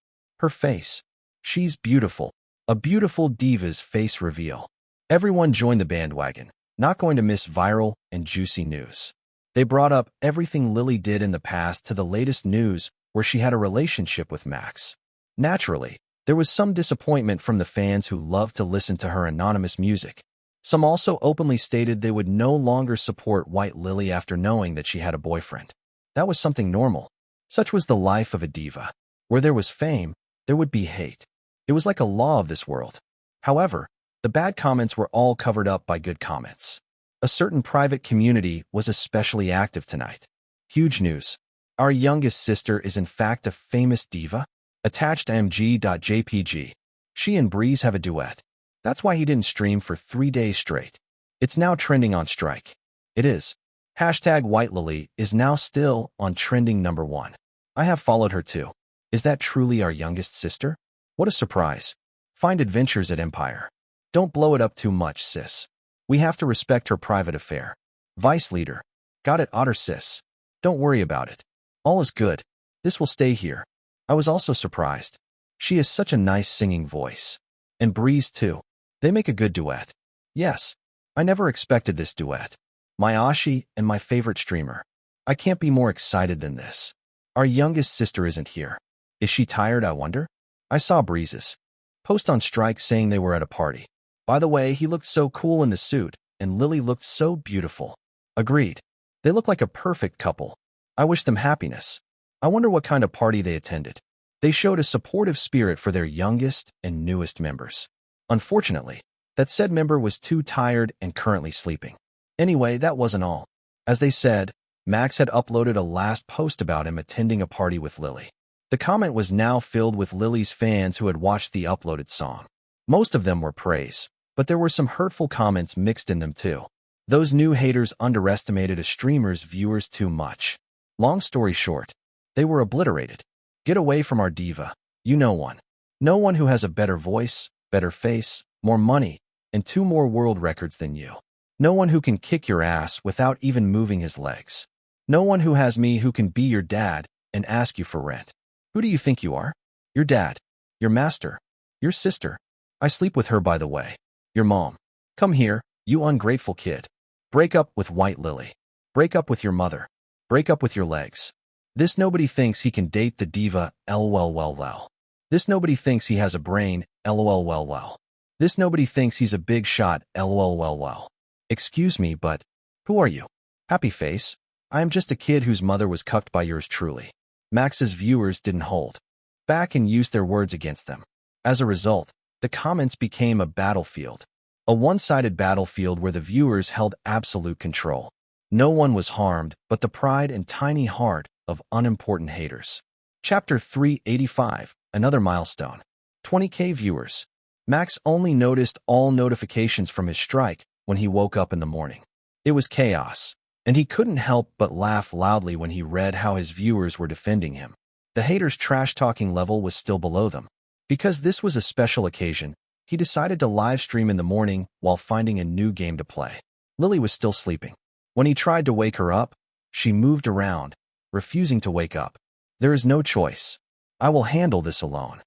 her face. She's beautiful. A beautiful diva's face reveal. Everyone joined the bandwagon, not going to miss viral and juicy news. They brought up everything Lily did in the past to the latest news where she had a relationship with Max. Naturally, there was some disappointment from the fans who loved to listen to her anonymous music. Some also openly stated they would no longer support White Lily after knowing that she had a boyfriend. That was something normal. Such was the life of a diva. Where there was fame, there would be hate. It was like a law of this world. However, the bad comments were all covered up by good comments. A certain private community was especially active tonight. Huge news. Our youngest sister is in fact a famous diva. Attached mg.jpg. She and Breeze have a duet. That's why he didn't stream for 3 days straight. It's now trending on Strike. It is. Hashtag White Lily is now still on trending #1. I have followed her too. Is that truly our youngest sister? What a surprise. Find adventures at Empire. Don't blow it up too much, sis. We have to respect her private affair. Vice leader. Got it, Otter sis. Don't worry about it. All is good. This will stay here. I was also surprised. She has such a nice singing voice. And Breeze too. They make a good duet. Yes. I never expected this duet. My Ashi and my favorite streamer. I can't be more excited than this. Our youngest sister isn't here. Is she tired, I wonder? I saw Breeze's post on Strike saying they were at a party. By the way, he looked so cool in the suit, and Lily looked so beautiful. Agreed. They look like a perfect couple. I wish them happiness. I wonder what kind of party they attended. They showed a supportive spirit for their youngest and newest members. Unfortunately, that said member was too tired and currently sleeping. Anyway, that wasn't all. As they said, Max had uploaded a last post about him attending a party with Lily. The comment was now filled with Lily's fans who had watched the uploaded song. Most of them were praise, but there were some hurtful comments mixed in them too. Those new haters underestimated a streamer's viewers too much. Long story short, they were obliterated. Get away from our diva. You know one. No one who has a better voice, better face, more money, and 2 more world records than you. No one who can kick your ass without even moving his legs. No one who has me who can be your dad and ask you for rent. Who do you think you are? Your dad. Your master. Your sister. I sleep with her, by the way. Your mom. Come here, you ungrateful kid. Break up with White Lily. Break up with your mother. Break up with your legs. This nobody thinks he can date the diva, lol. This nobody thinks he has a brain, lol. This nobody thinks he's a big shot, lol. Excuse me, but who are you? Happy face. I am just a kid whose mother was cucked by yours truly. Max's viewers didn't hold back and used their words against them. As a result, the comments became a battlefield. A one-sided battlefield where the viewers held absolute control. No one was harmed but the pride and tiny heart of unimportant haters. Chapter 385, another milestone. 20K viewers. Max only noticed all notifications from his strike when he woke up in the morning. It was chaos, and he couldn't help but laugh loudly when he read how his viewers were defending him. The haters' trash-talking level was still below them. Because this was a special occasion, he decided to live stream in the morning while finding a new game to play. Lily was still sleeping. When he tried to wake her up, she moved around, refusing to wake up. There is no choice. I will handle this alone.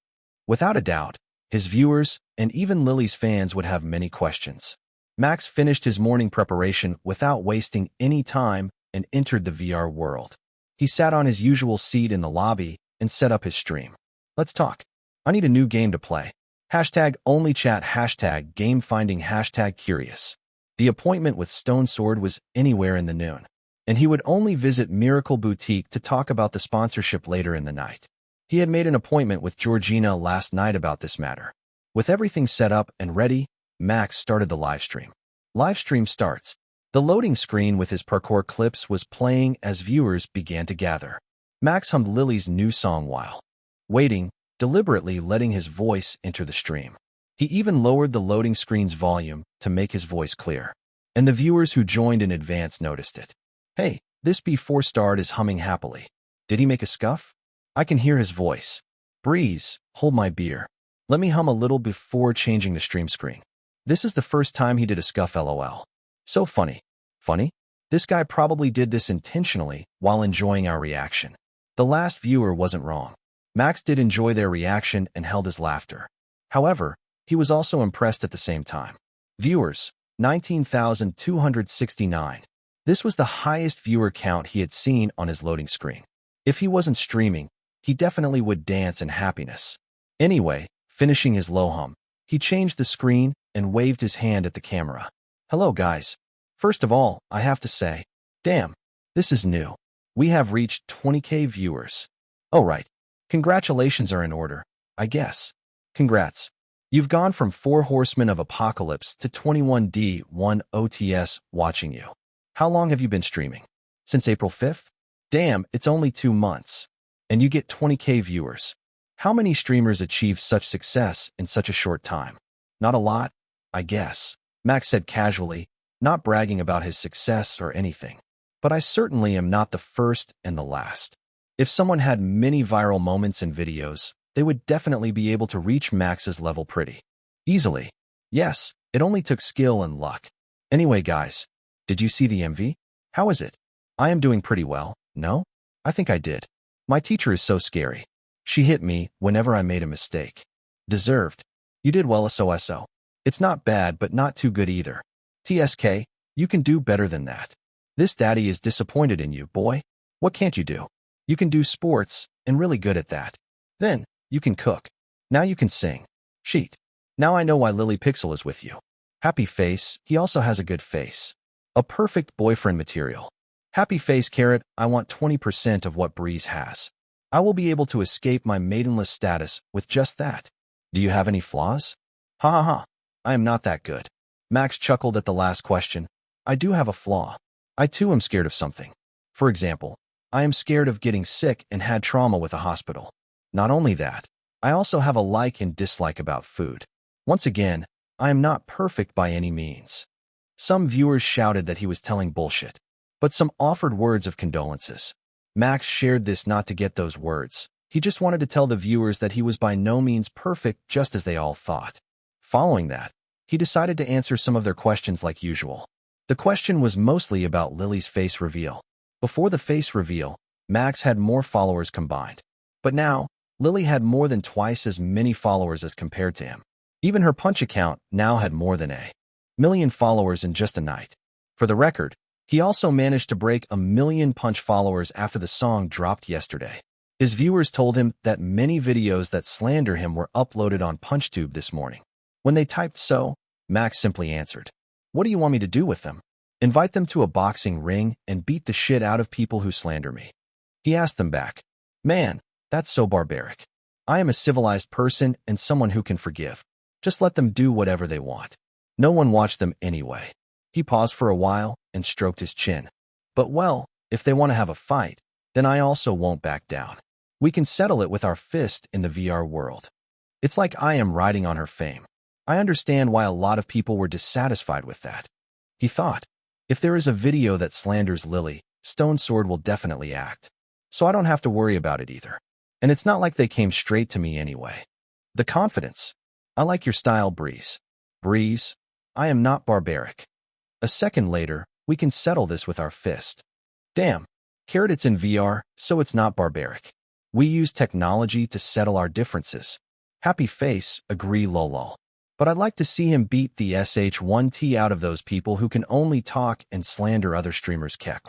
Without a doubt, his viewers and even Lily's fans would have many questions. Max finished his morning preparation without wasting any time and entered the VR world. He sat on his usual seat in the lobby and set up his stream. Let's talk. I need a new game to play. Hashtag only chat, hashtag game finding, hashtag curious. The appointment with Stone Sword was anywhere in the noon, and he would only visit Miracle Boutique to talk about the sponsorship later in the night. He had made an appointment with Georgina last night about this matter. With everything set up and ready, Max started the livestream. Livestream starts. The loading screen with his parkour clips was playing as viewers began to gather. Max hummed Lily's new song while waiting, deliberately letting his voice enter the stream. He even lowered the loading screen's volume to make his voice clear. And the viewers who joined in advance noticed it. Hey, this B4-starred is humming happily. Did he make a scuff? I can hear his voice. Breeze, hold my beer. Let me hum a little before changing the stream screen. This is the first time he did a scuff, lol. So funny. Funny? This guy probably did this intentionally while enjoying our reaction. The last viewer wasn't wrong. Max did enjoy their reaction and held his laughter. However, he was also impressed at the same time. Viewers, 19,269. This was the highest viewer count he had seen on his loading screen. If he wasn't streaming, he definitely would dance in happiness. Anyway, finishing his low hum, he changed the screen and waved his hand at the camera. Hello guys. First of all, I have to say, damn, this is new. We have reached 20K viewers. Oh right. Congratulations are in order, I guess. Congrats. You've gone from 4 Horsemen of Apocalypse to 21D1 OTS watching you. How long have you been streaming? Since April 5th? Damn, it's only 2 months. And you get 20K viewers. How many streamers achieve such success in such a short time? Not a lot, I guess. Max said casually, not bragging about his success or anything. But I certainly am not the first and the last. If someone had many viral moments and videos, they would definitely be able to reach Max's level pretty easily. Yes, it only took skill and luck. Anyway, guys, did you see the MV? How is it? I am doing pretty well, no? I think I did. My teacher is so scary. She hit me whenever I made a mistake. Deserved. You did well, SOSO. It's not bad, but not too good either. TSK, you can do better than that. This daddy is disappointed in you, boy. What can't you do? You can do sports, and really good at that. Then, you can cook. Now you can sing. Sheet. Now I know why Lily Pixel is with you. Happy face, he also has a good face. A perfect boyfriend material. Happy face carrot, I want 20% of what Breeze has. I will be able to escape my maidenless status with just that. Do you have any flaws? Ha ha ha. I am not that good. Max chuckled at the last question. I do have a flaw. I too am scared of something. For example, I am scared of getting sick and had trauma with a hospital. Not only that, I also have a like and dislike about food. Once again, I am not perfect by any means. Some viewers shouted that he was telling bullshit, but some offered words of condolences. Max shared this not to get those words. He just wanted to tell the viewers that he was by no means perfect, just as they all thought. Following that, he decided to answer some of their questions like usual. The question was mostly about Lily's face reveal. Before the face reveal, Max had more followers combined. But now, Lily had more than twice as many followers as compared to him. Even her punch account now had more than 1 million followers in just a night. For the record, he also managed to break 1 million punch followers after the song dropped yesterday. His viewers told him that many videos that slander him were uploaded on PunchTube this morning. When they typed so, Max simply answered, "What do you want me to do with them? Invite them to a boxing ring and beat the shit out of people who slander me." He asked them back, "Man, that's so barbaric. I am a civilized person and someone who can forgive. Just let them do whatever they want. No one watched them anyway." He paused for a while and stroked his chin. "But well, if they want to have a fight, then I also won't back down. We can settle it with our fist in the VR world. It's like I am riding on her fame. I understand why a lot of people were dissatisfied with that." He thought, if there is a video that slanders Lily, Stone Sword will definitely act. So I don't have to worry about it either. And it's not like they came straight to me anyway. The confidence. I like your style, Breeze. Breeze, I am not barbaric. A second later, we can settle this with our fist. Damn, Carrot, it's in VR, so it's not barbaric. We use technology to settle our differences. Happy face, agree lol. But I'd like to see him beat the SH1T out of those people who can only talk and slander other streamers. Kek.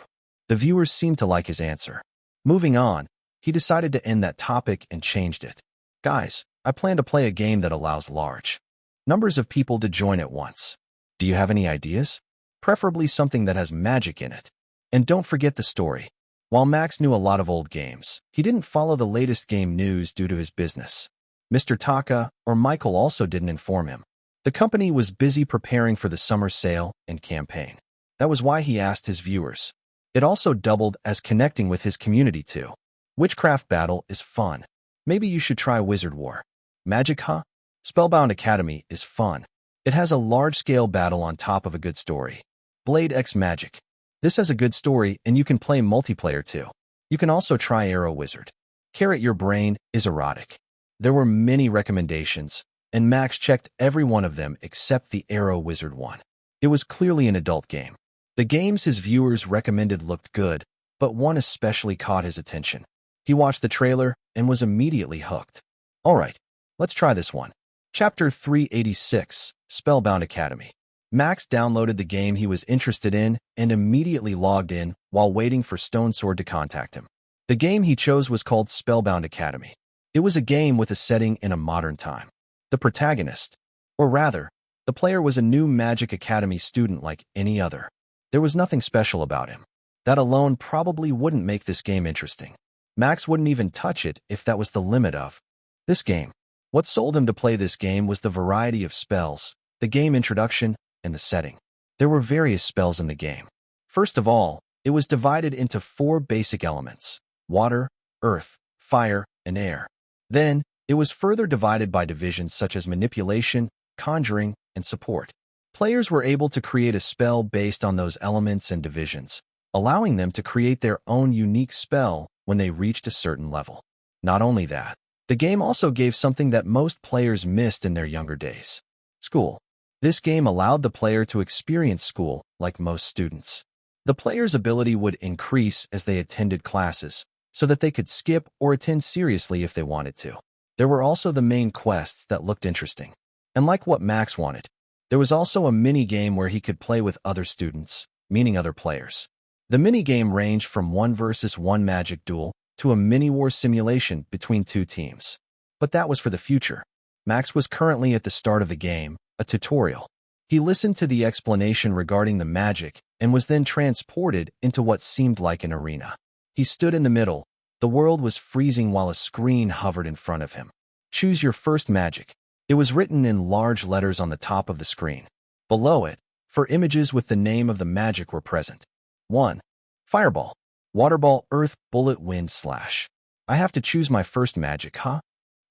The viewers seemed to like his answer. Moving on, he decided to end that topic and changed it. Guys, I plan to play a game that allows large numbers of people to join at once. Do you have any ideas? Preferably something that has magic in it. And don't forget the story. While Max knew a lot of old games, he didn't follow the latest game news due to his business. Mr. Taka or Michael also didn't inform him. The company was busy preparing for the summer sale and campaign. That was why he asked his viewers. It also doubled as connecting with his community too. Witchcraft battle is fun. Maybe you should try Wizard War. Magic, huh? Spellbound Academy is fun. It has a large-scale battle on top of a good story. Blade X Magic. This has a good story and you can play multiplayer too. You can also try Arrow Wizard. Carrot Your Brain is erotic. There were many recommendations, and Max checked every one of them except the Arrow Wizard one. It was clearly an adult game. The games his viewers recommended looked good, but one especially caught his attention. He watched the trailer and was immediately hooked. Alright, let's try this one. Chapter 386, Spellbound Academy. Max downloaded the game he was interested in and immediately logged in while waiting for Stone Sword to contact him. The game he chose was called Spellbound Academy. It was a game with a setting in a modern time. The protagonist, or rather, the player was a new Magic Academy student like any other. There was nothing special about him. That alone probably wouldn't make this game interesting. Max wouldn't even touch it if that was the limit of this game. What sold him to play this game was the variety of spells, the game introduction, and the setting. There were various spells in the game. First of all, it was divided into 4 basic elements: water, earth, fire, and air. Then, it was further divided by divisions such as manipulation, conjuring, and support. Players were able to create a spell based on those elements and divisions, allowing them to create their own unique spell when they reached a certain level. Not only that, the game also gave something that most players missed in their younger days: school. This game allowed the player to experience school like most students. The player's ability would increase as they attended classes, so that they could skip or attend seriously if they wanted to. There were also the main quests that looked interesting. And like what Max wanted, there was also a mini-game where he could play with other students, meaning other players. The mini-game ranged from 1 versus 1 magic duel to a mini-war simulation between 2 teams. But that was for the future. Max was currently at the start of the game, a tutorial. He listened to the explanation regarding the magic and was then transported into what seemed like an arena. He stood in the middle. The world was freezing while a screen hovered in front of him. Choose your first magic. It was written in large letters on the top of the screen. Below it, 4 images with the name of the magic were present. 1. Fireball. Waterball, earth, bullet, wind, slash. I have to choose my first magic, huh?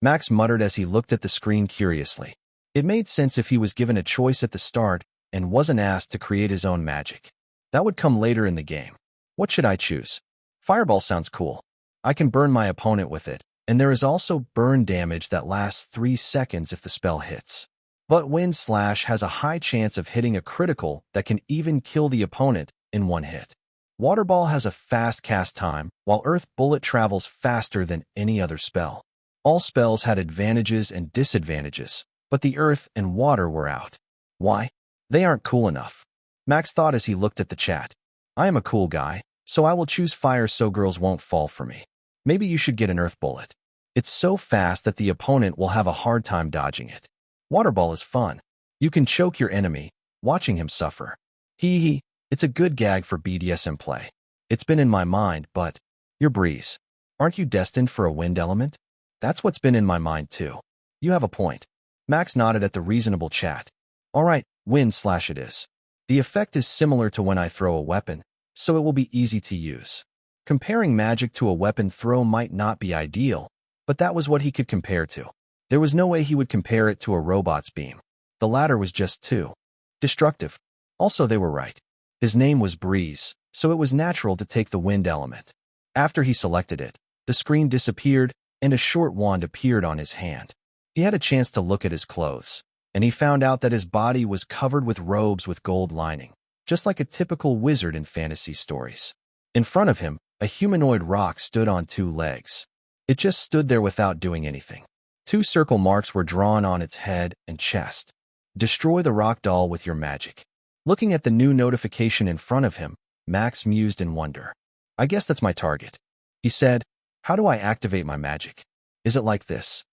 Max muttered as he looked at the screen curiously. It made sense if he was given a choice at the start and wasn't asked to create his own magic. That would come later in the game. What should I choose? Fireball sounds cool. I can burn my opponent with it, and there is also burn damage that lasts 3 seconds if the spell hits. But Wind Slash has a high chance of hitting a critical that can even kill the opponent in 1 hit. Waterball has a fast cast time, while Earth Bullet travels faster than any other spell. All spells had advantages and disadvantages, but the earth and water were out. Why? They aren't cool enough. Max thought as he looked at the chat. I am a cool guy, so I will choose fire so girls won't fall for me. Maybe you should get an earth bullet. It's so fast that the opponent will have a hard time dodging it. Waterball is fun. You can choke your enemy, watching him suffer. Hee hee, it's a good gag for BDSM play. It's been in my mind, but you're Breeze. Aren't you destined for a wind element? That's what's been in my mind too. You have a point. Max nodded at the reasonable chat. Alright, Wind Slash it is. The effect is similar to when I throw a weapon, so it will be easy to use. Comparing magic to a weapon throw might not be ideal, but that was what he could compare to. There was no way he would compare it to a robot's beam. The latter was just too destructive. Also, they were right. His name was Breeze, so it was natural to take the wind element. After he selected it, the screen disappeared and a short wand appeared on his hand. He had a chance to look at his clothes, and he found out that his body was covered with robes with gold lining, just like a typical wizard in fantasy stories. In front of him, a humanoid rock stood on 2 legs. It just stood there without doing anything. 2 circle marks were drawn on its head and chest. Destroy the rock doll with your magic. Looking at the new notification in front of him, Max mused in wonder. I guess that's my target. He said, "How do I activate my magic? Is it like this?"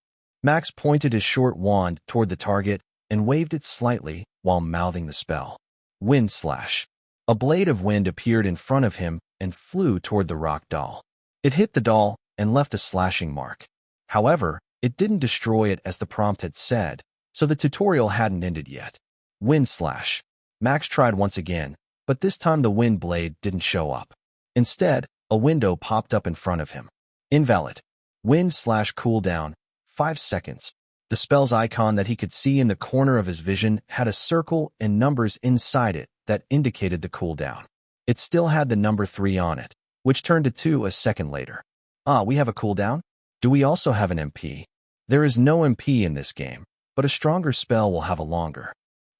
Max pointed his short wand toward the target and waved it slightly while mouthing the spell. Wind slash. A blade of wind appeared in front of him and flew toward the rock doll. It hit the doll and left a slashing mark. However, it didn't destroy it as the prompt had said, so the tutorial hadn't ended yet. Wind slash. Max tried once again, but this time the wind blade didn't show up. Instead, a window popped up in front of him. Invalid. Wind slash cooldown, 5 seconds. The spell's icon that he could see in the corner of his vision had a circle and numbers inside it that indicated the cooldown. It still had the number 3 on it, which turned to 2 a second later. Ah, we have a cooldown? Do we also have an MP? There is no MP in this game, but a stronger spell will have a longer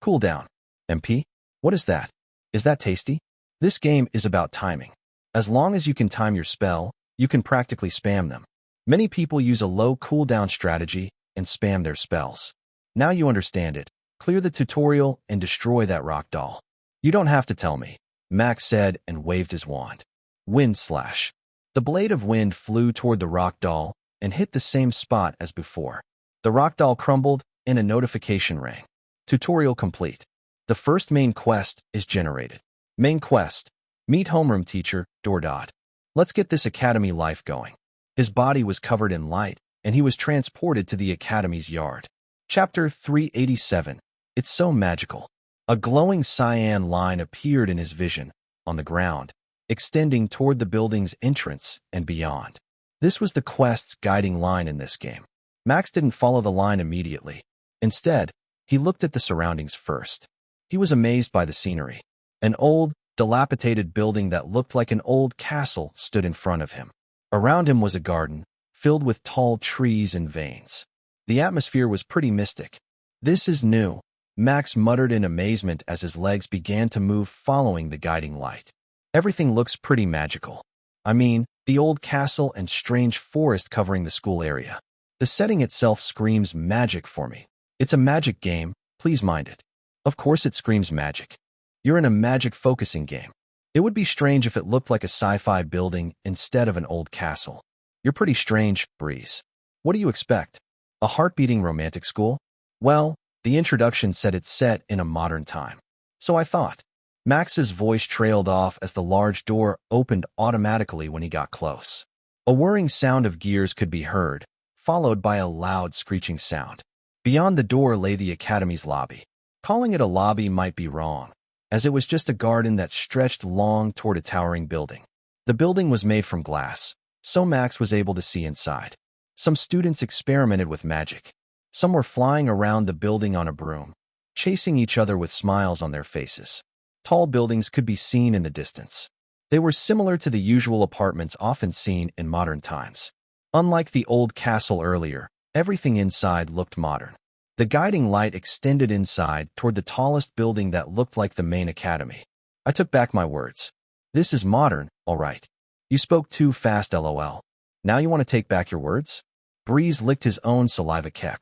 cooldown. MP? What is that? Is that tasty? This game is about timing. As long as you can time your spell, you can practically spam them. Many people use a low cooldown strategy and spam their spells. Now you understand it. Clear the tutorial and destroy that rock doll. You don't have to tell me, Max said and waved his wand. Wind slash. The blade of wind flew toward the rock doll and hit the same spot as before. The rock doll crumbled and a notification rang. Tutorial complete. The first main quest is generated. Main quest. Meet homeroom teacher, Dordod. Let's get this academy life going. His body was covered in light, and he was transported to the academy's yard. Chapter 387. It's so magical. A glowing cyan line appeared in his vision, on the ground, extending toward the building's entrance and beyond. This was the quest's guiding line in this game. Max didn't follow the line immediately. Instead, he looked at the surroundings first. He was amazed by the scenery. An old, dilapidated building that looked like an old castle stood in front of him. Around him was a garden, filled with tall trees and veins. The atmosphere was pretty mystic. This is new, Max muttered in amazement as his legs began to move following the guiding light. Everything looks pretty magical. I mean, the old castle and strange forest covering the school area. The setting itself screams magic for me. It's a magic game, please mind it. Of course it screams magic. You're in a magic focusing game. It would be strange if it looked like a sci-fi building instead of an old castle. You're pretty strange, Breeze. What do you expect? A heart-beating romantic school? Well, the introduction said it's set in a modern time. So I thought. Max's voice trailed off as the large door opened automatically when he got close. A whirring sound of gears could be heard, followed by a loud screeching sound. Beyond the door lay the academy's lobby. Calling it a lobby might be wrong, as it was just a garden that stretched long toward a towering building. The building was made from glass, so Max was able to see inside. Some students experimented with magic. Some were flying around the building on a broom, chasing each other with smiles on their faces. Tall buildings could be seen in the distance. They were similar to the usual apartments often seen in modern times. Unlike the old castle earlier, everything inside looked modern. The guiding light extended inside toward the tallest building that looked like the main academy. I took back my words. This is modern, all right. You spoke too fast, LOL. Now you want to take back your words? Breeze licked his own saliva keck.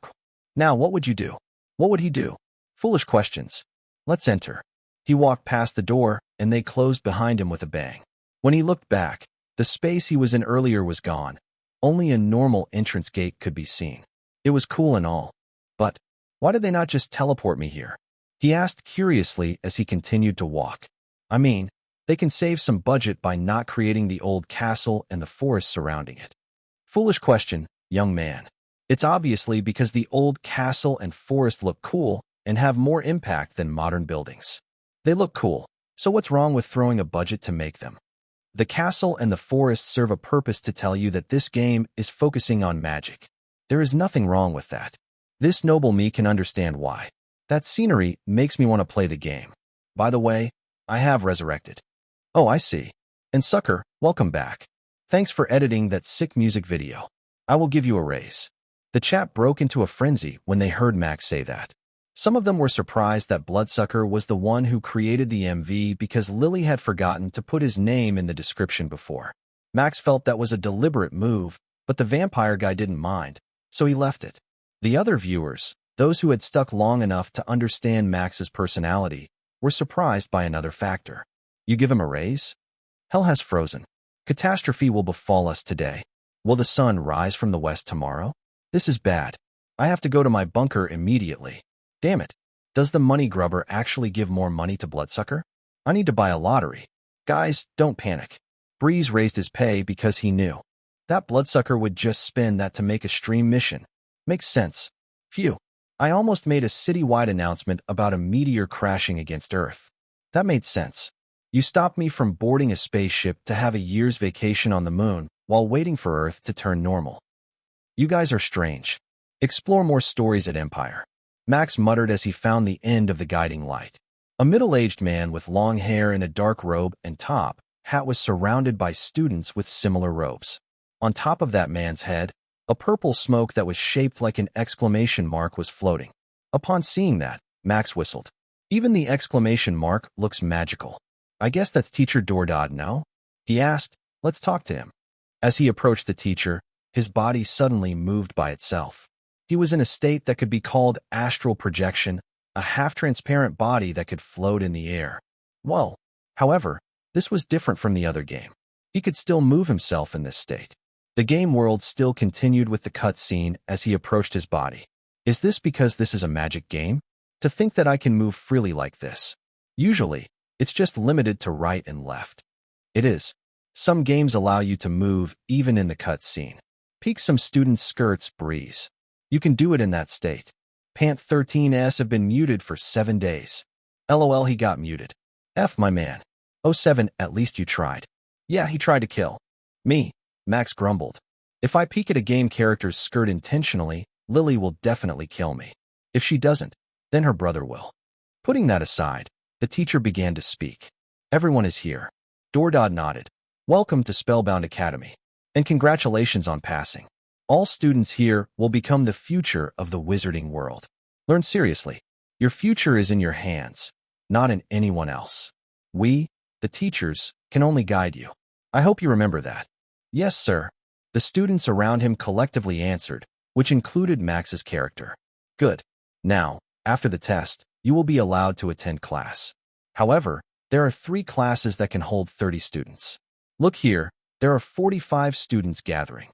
Now what would you do? What would he do? Foolish questions. Let's enter. He walked past the door, and they closed behind him with a bang. When he looked back, the space he was in earlier was gone. Only a normal entrance gate could be seen. It was cool and all. But why did they not just teleport me here? He asked curiously as he continued to walk. I mean, they can save some budget by not creating the old castle and the forest surrounding it. Foolish question, young man. It's obviously because the old castle and forest look cool and have more impact than modern buildings. They look cool, so what's wrong with throwing a budget to make them? The castle and the forest serve a purpose to tell you that this game is focusing on magic. There is nothing wrong with that. This noble me can understand why. That scenery makes me want to play the game. By the way, I have resurrected. Oh, I see. And Sucker, welcome back. Thanks for editing that sick music video. I will give you a raise. The chat broke into a frenzy when they heard Max say that. Some of them were surprised that Bloodsucker was the one who created the MV because Lily had forgotten to put his name in the description before. Max felt that was a deliberate move, but the vampire guy didn't mind, so he left it. The other viewers, those who had stuck long enough to understand Max's personality, were surprised by another factor. You give him a raise? Hell has frozen. Catastrophe will befall us today. Will the sun rise from the west tomorrow? This is bad. I have to go to my bunker immediately. Damn it. Does the money grubber actually give more money to Bloodsucker? I need to buy a lottery. Guys, don't panic. Breeze raised his pay because he knew that Bloodsucker would just spend that to make a stream mission. Makes sense. Phew. I almost made a citywide announcement about a meteor crashing against Earth. That made sense. You stopped me from boarding a spaceship to have a year's vacation on the moon while waiting for Earth to turn normal. You guys are strange. Explore more stories at Empire. Max muttered as he found the end of the guiding light. A middle-aged man with long hair in a dark robe and top hat was surrounded by students with similar robes. On top of that man's head, a purple smoke that was shaped like an exclamation mark was floating. Upon seeing that, Max whistled. Even the exclamation mark looks magical. I guess that's Teacher Dordod, no? He asked. Let's talk to him. As he approached the teacher, his body suddenly moved by itself. He was in a state that could be called astral projection, a half-transparent body that could float in the air. Whoa. However, this was different from the other game. He could still move himself in this state. The game world still continued with the cutscene as he approached his body. Is this because this is a magic game? To think that I can move freely like this. Usually, it's just limited to right and left. It is. Some games allow you to move even in the cutscene. Peek some students' skirts, Breeze. You can do it in that state. Pant 13s have been muted for 7 days. LOL, he got muted. F my man. 07, at least you tried. Yeah, he tried to kill me, Max grumbled. If I peek at a game character's skirt intentionally, Lily will definitely kill me. If she doesn't, then her brother will. Putting that aside, the teacher began to speak. Everyone is here. Dordod nodded. Welcome to Spellbound Academy. And congratulations on passing. All students here will become the future of the wizarding world. Learn seriously. Your future is in your hands, not in anyone else. We, the teachers, can only guide you. I hope you remember that. Yes, sir. The students around him collectively answered, which included Max's character. Good. Now, after the test, you will be allowed to attend class. However, there are 3 classes that can hold 30 students. Look here, there are 45 students gathering.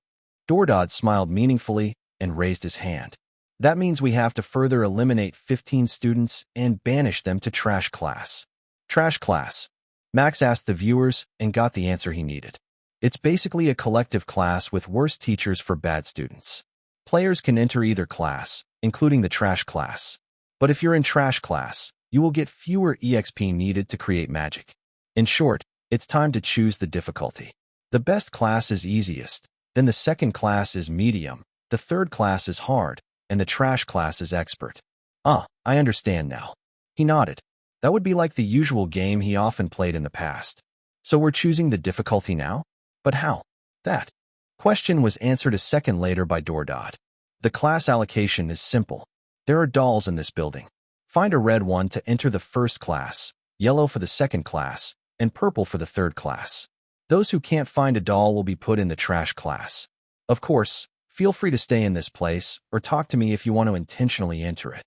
Dordod smiled meaningfully and raised his hand. That means we have to further eliminate 15 students and banish them to trash class. Trash class. Max asked the viewers and got the answer he needed. It's basically a collective class with worse teachers for bad students. Players can enter either class, including the trash class. But if you're in trash class, you will get fewer EXP needed to create magic. In short, it's time to choose the difficulty. The best class is easiest, then the second class is medium, the third class is hard, and the trash class is expert. Ah, I understand now. He nodded. That would be like the usual game he often played in the past. So we're choosing the difficulty now? But how? That question was answered a second later by Dordod. The class allocation is simple. There are dolls in this building. Find a red one to enter the first class, yellow for the second class, and purple for the third class. Those who can't find a doll will be put in the trash class. Of course, feel free to stay in this place or talk to me if you want to intentionally enter it.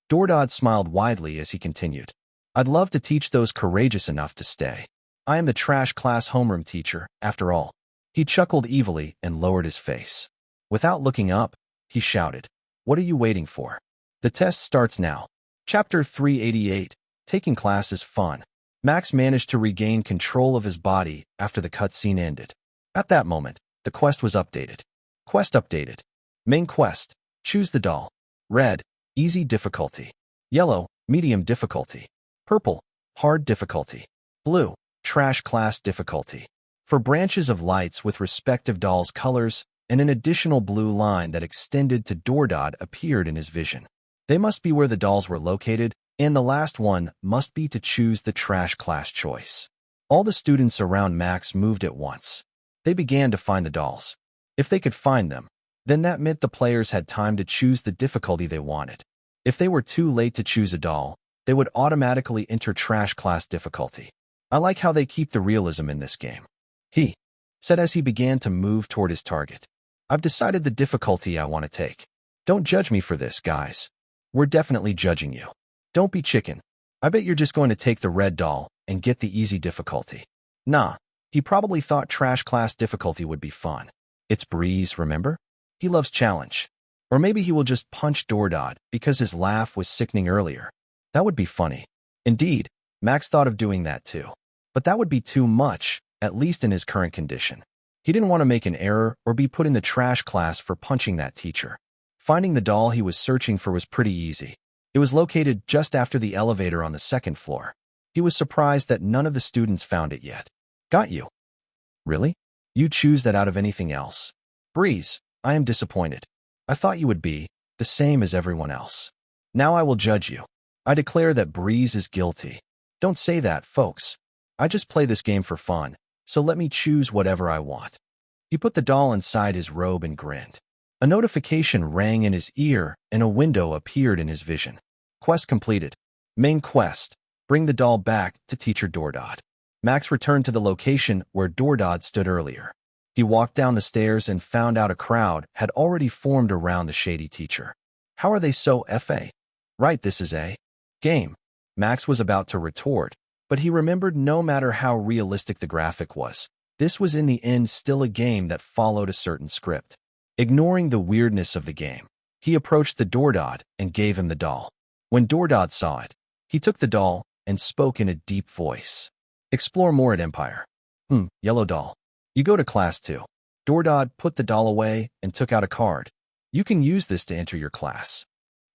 Dordod smiled widely as he continued. I'd love to teach those courageous enough to stay. I am the trash class homeroom teacher, after all. He chuckled evilly and lowered his face. Without looking up, he shouted, What are you waiting for? The test starts now. Chapter 388, Taking Class is Fun. Max managed to regain control of his body after the cutscene ended. At that moment, the quest was updated. Quest updated. Main quest. Choose the doll. Red, easy difficulty. Yellow, medium difficulty. Purple, hard difficulty. Blue, trash class difficulty. For branches of lights with respective dolls' colors, and an additional blue line that extended to Dordod appeared in his vision. They must be where the dolls were located, and the last one must be to choose the trash class choice. All the students around Max moved at once. They began to find the dolls. If they could find them, then that meant the players had time to choose the difficulty they wanted. If they were too late to choose a doll, they would automatically enter trash class difficulty. I like how they keep the realism in this game. He said as he began to move toward his target. I've decided the difficulty I want to take. Don't judge me for this, guys. We're definitely judging you. Don't be chicken. I bet you're just going to take the red doll and get the easy difficulty. Nah, He probably thought trash class difficulty would be fun. It's Breeze, remember? He loves challenge. Or maybe he will just punch Dordod because his laugh was sickening earlier. That would be funny. Indeed, Max thought of doing that too. But that would be too much, at least in his current condition. He didn't want to make an error or be put in the trash class for punching that teacher. Finding the doll he was searching for was pretty easy. It was located just after the elevator on the second floor. He was surprised that none of the students found it yet. Got you. Really? You choose that out of anything else? Breeze, I am disappointed. I thought you would be the same as everyone else. Now I will judge you. I declare that Breeze is guilty. Don't say that, folks. I just play this game for fun, so let me choose whatever I want. He put the doll inside his robe and grinned. A notification rang in his ear and a window appeared in his vision. Quest completed. Main quest. Bring the doll back to Teacher Dordod. Max returned to the location where Dordod stood earlier. He walked down the stairs and found out a crowd had already formed around the shady teacher. How are they so FA? Right, this is a game. Max was about to retort, but he remembered no matter how realistic the graphic was, this was in the end still a game that followed a certain script. Ignoring the weirdness of the game, he approached the Dordod and gave him the doll. When Dordod saw it, he took the doll and spoke in a deep voice. Explore more at Empire. Yellow doll. You go to class 2. Dordod put the doll away and took out a card. You can use this to enter your class.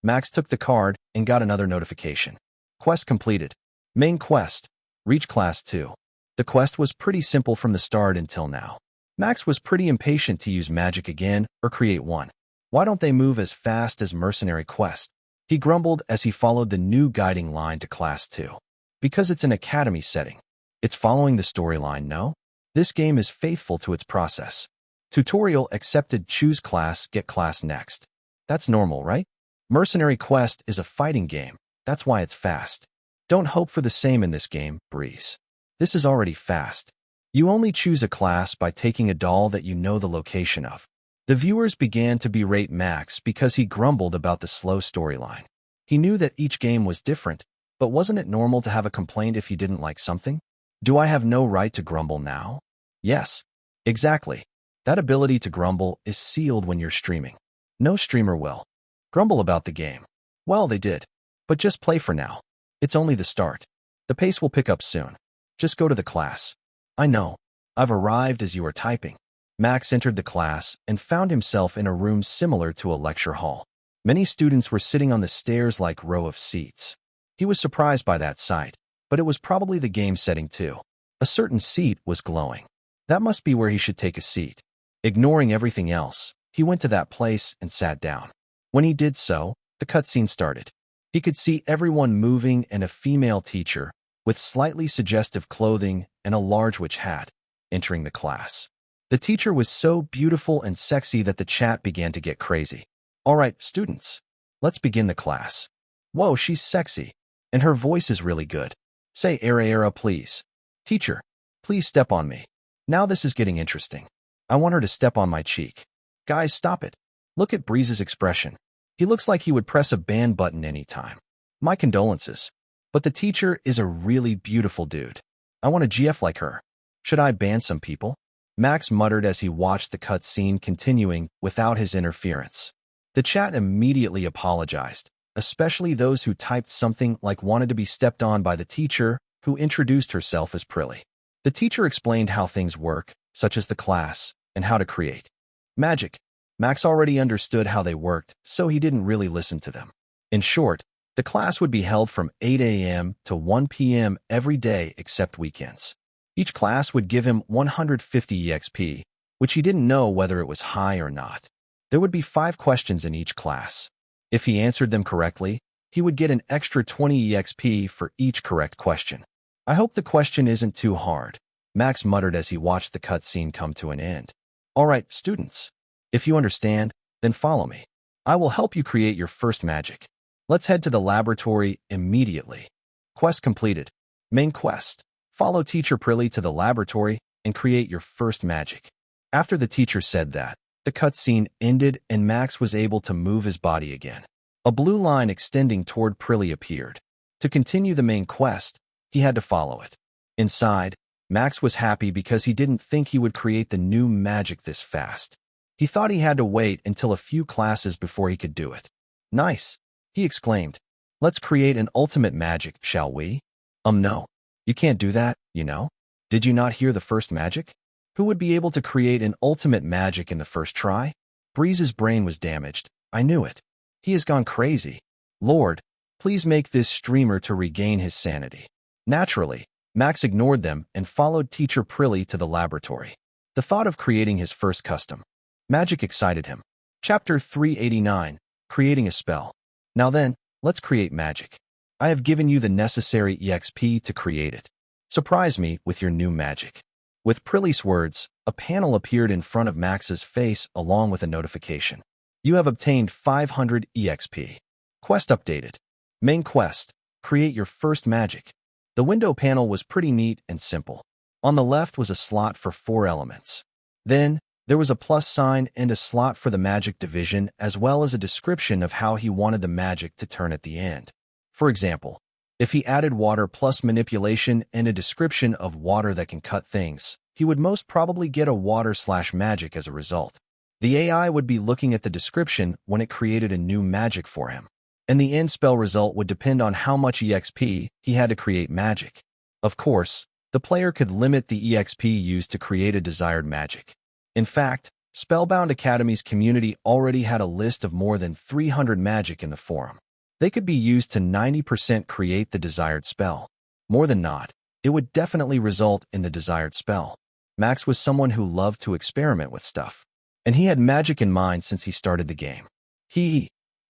Max took the card and got another notification. Quest completed. Main quest. Reach class 2. The quest was pretty simple from the start until now. Max was pretty impatient to use magic again or create one. Why don't they move as fast as Mercenary Quest? He grumbled as he followed the new guiding line to class 2. Because it's an academy setting. It's following the storyline, no? This game is faithful to its process. Tutorial accepted. Choose class, get class next. That's normal, right? Mercenary Quest is a fighting game. That's why it's fast. Don't hope for the same in this game, Breeze. This is already fast. You only choose a class by taking a doll that you know the location of. The viewers began to berate Max because he grumbled about the slow storyline. He knew that each game was different, but wasn't it normal to have a complaint if you didn't like something? Do I have no right to grumble now? Yes, exactly. That ability to grumble is sealed when you're streaming. No streamer will grumble about the game. Well, they did. But just play for now. It's only the start. The pace will pick up soon. Just go to the class. I know. I've arrived as you are typing. Max entered the class and found himself in a room similar to a lecture hall. Many students were sitting on the stairs like row of seats. He was surprised by that sight, but it was probably the game setting too. A certain seat was glowing. That must be where he should take a seat. Ignoring everything else, he went to that place and sat down. When he did so, the cutscene started. He could see everyone moving and a female teacher, with slightly suggestive clothing and a large witch hat, entering the class. The teacher was so beautiful and sexy that the chat began to get crazy. All right, students, let's begin the class. Whoa, she's sexy, and her voice is really good. Say era, please. Teacher, please step on me. Now this is getting interesting. I want her to step on my cheek. Guys, stop it. Look at Breeze's expression. He looks like he would press a ban button anytime. My condolences. But the teacher is a really beautiful dude. I want a GF like her. Should I ban some people? Max muttered as he watched the cutscene continuing without his interference. The chat immediately apologized, especially those who typed something like wanted to be stepped on by the teacher, who introduced herself as Prilly. The teacher explained how things work, such as the class, and how to create magic. Max already understood how they worked, so he didn't really listen to them. In short, the class would be held from 8 a.m. to 1 p.m. every day except weekends. Each class would give him 150 EXP, which he didn't know whether it was high or not. There would be 5 questions in each class. If he answered them correctly, he would get an extra 20 EXP for each correct question. I hope the question isn't too hard, Max muttered as he watched the cutscene come to an end. All right, students. If you understand, then follow me. I will help you create your first magic. Let's head to the laboratory immediately. Quest completed. Main quest. Follow Teacher Prilly to the laboratory and create your first magic. After the teacher said that, the cutscene ended and Max was able to move his body again. A blue line extending toward Prilly appeared. To continue the main quest, he had to follow it. Inside, Max was happy because he didn't think he would create the new magic this fast. He thought he had to wait until a few classes before he could do it. Nice, he exclaimed. Let's create an ultimate magic, shall we? No. You can't do that, you know? Did you not hear the first magic? Who would be able to create an ultimate magic in the first try? Breeze's brain was damaged. I knew it. He has gone crazy. Lord, please make this streamer to regain his sanity. Naturally, Max ignored them and followed Teacher Prilly to the laboratory. The thought of creating his first custom magic excited him. Chapter 389, Creating a Spell. Now then, let's create magic. I have given you the necessary EXP to create it. Surprise me with your new magic. With Prilly's words, a panel appeared in front of Max's face along with a notification. You have obtained 500 EXP. Quest updated. Main quest, create your first magic. The window panel was pretty neat and simple. On the left was a slot for 4 elements. Then, there was a plus sign and a slot for the magic division as well as a description of how he wanted the magic to turn at the end. For example, if he added water plus manipulation and a description of water that can cut things, he would most probably get a water/magic as a result. The AI would be looking at the description when it created a new magic for him, and the end spell result would depend on how much EXP he had to create magic. Of course, the player could limit the EXP used to create a desired magic. In fact, Spellbound Academy's community already had a list of more than 300 magic in the forum. They could be used to 90% create the desired spell. More than not, it would definitely result in the desired spell. Max was someone who loved to experiment with stuff, and he had magic in mind since he started the game.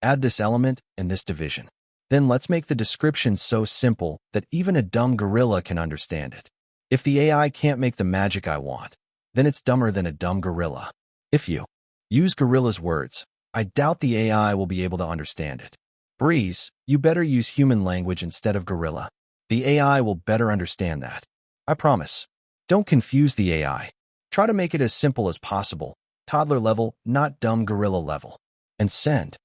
Add this element and this division. Then let's make the description so simple that even a dumb gorilla can understand it. If the AI can't make the magic I want, then it's dumber than a dumb gorilla. If you use gorilla's words, I doubt the AI will be able to understand it. Breeze, you better use human language instead of gorilla. The AI will better understand that. I promise. Don't confuse the AI. Try to make it as simple as possible, toddler level, not dumb gorilla level. And send.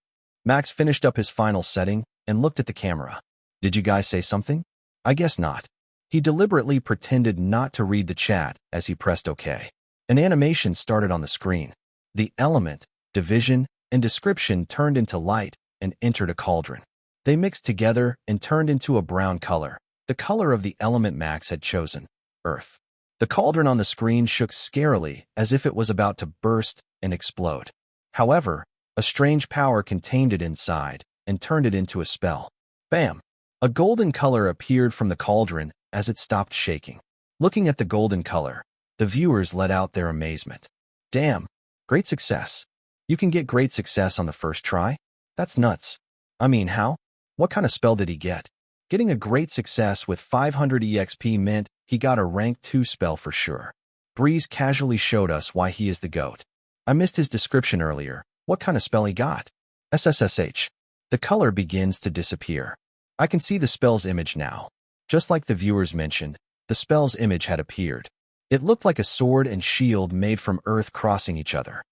Max finished up his final setting and looked at the camera. Did you guys say something? I guess not. He deliberately pretended not to read the chat as he pressed OK. An animation started on the screen. The element, division, and description turned into light and entered a cauldron. They mixed together and turned into a brown color, the color of the element Max had chosen, Earth. The cauldron on the screen shook scarily as if it was about to burst and explode. However, a strange power contained it inside and turned it into a spell. Bam! A golden color appeared from the cauldron as it stopped shaking. Looking at the golden color, the viewers let out their amazement. Damn! Great success. You can get great success on the first try? That's nuts. I mean, how? What kind of spell did he get? Getting a great success with 500 EXP meant he got a rank 2 spell for sure. Breeze casually showed us why he is the GOAT. I missed his description earlier. What kind of spell he got? SSSH. The color begins to disappear. I can see the spell's image now. Just like the viewers mentioned, the spell's image had appeared. It looked like a sword and shield made from earth crossing each other.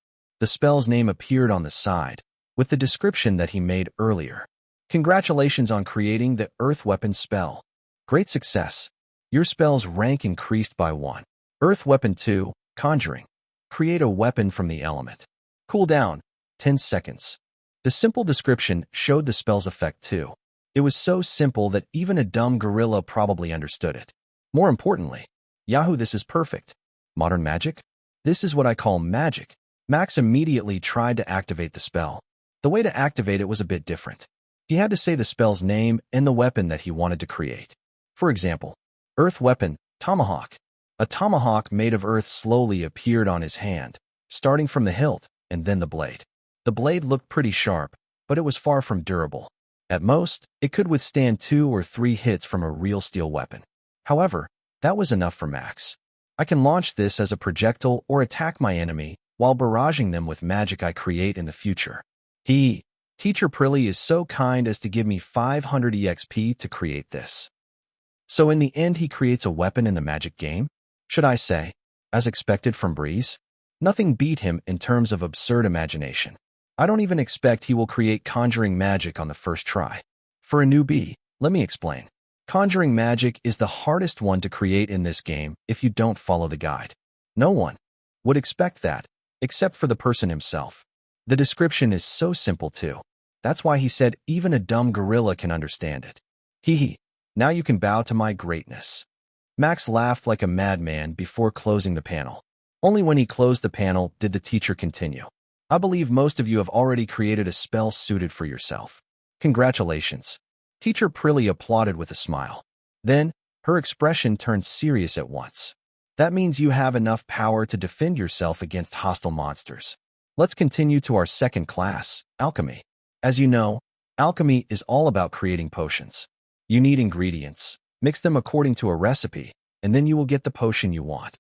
The spell's name appeared on the side, with the description that he made earlier. Congratulations on creating the Earth Weapon spell. Great success. Your spell's rank increased by 1. Earth Weapon 2, Conjuring. Create a weapon from the element. Cooldown, 10 seconds. The simple description showed the spell's effect too. It was so simple that even a dumb gorilla probably understood it. More importantly, Yahoo, this is perfect. Modern magic? This is what I call magic. Max immediately tried to activate the spell. The way to activate it was a bit different. He had to say the spell's name and the weapon that he wanted to create. For example, Earth Weapon, Tomahawk. A tomahawk made of earth slowly appeared on his hand, starting from the hilt and then the blade. The blade looked pretty sharp, but it was far from durable. At most, it could withstand 2 or 3 hits from a real steel weapon. However, that was enough for Max. I can launch this as a projectile or attack my enemy while barraging them with magic I create in the future. Teacher Prilly is so kind as to give me 500 EXP to create this. So in the end he creates a weapon in the magic game? Should I say, as expected from Breeze? Nothing beat him in terms of absurd imagination. I don't even expect he will create conjuring magic on the first try. For a newbie, let me explain. Conjuring magic is the hardest one to create in this game if you don't follow the guide. No one would expect that, except for the person himself. The description is so simple too. That's why he said even a dumb gorilla can understand it. Hee hee. Now you can bow to my greatness. Max laughed like a madman before closing the panel. Only when he closed the panel did the teacher continue. I believe most of you have already created a spell suited for yourself. Congratulations. Teacher Prilly applauded with a smile. Then, her expression turned serious at once. That means you have enough power to defend yourself against hostile monsters. Let's continue to our second class, alchemy. As you know, alchemy is all about creating potions. You need ingredients, mix them according to a recipe, and then you will get the potion you want.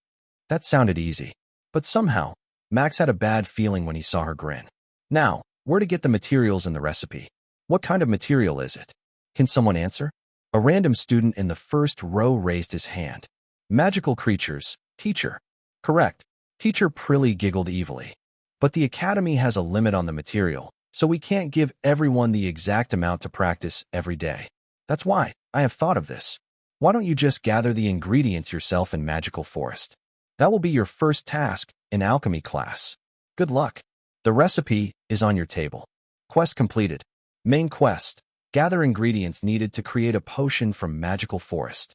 That sounded easy, but somehow, Max had a bad feeling when he saw her grin. Now, where to get the materials in the recipe? What kind of material is it? Can someone answer? A random student in the first row raised his hand. Magical creatures, teacher. Correct. Teacher Prilly giggled evilly. But the academy has a limit on the material, so we can't give everyone the exact amount to practice every day. That's why I have thought of this. Why don't you just gather the ingredients yourself in Magical Forest? That will be your first task in alchemy class. Good luck. The recipe is on your table. Quest completed. Main quest. Gather ingredients needed to create a potion from Magical Forest.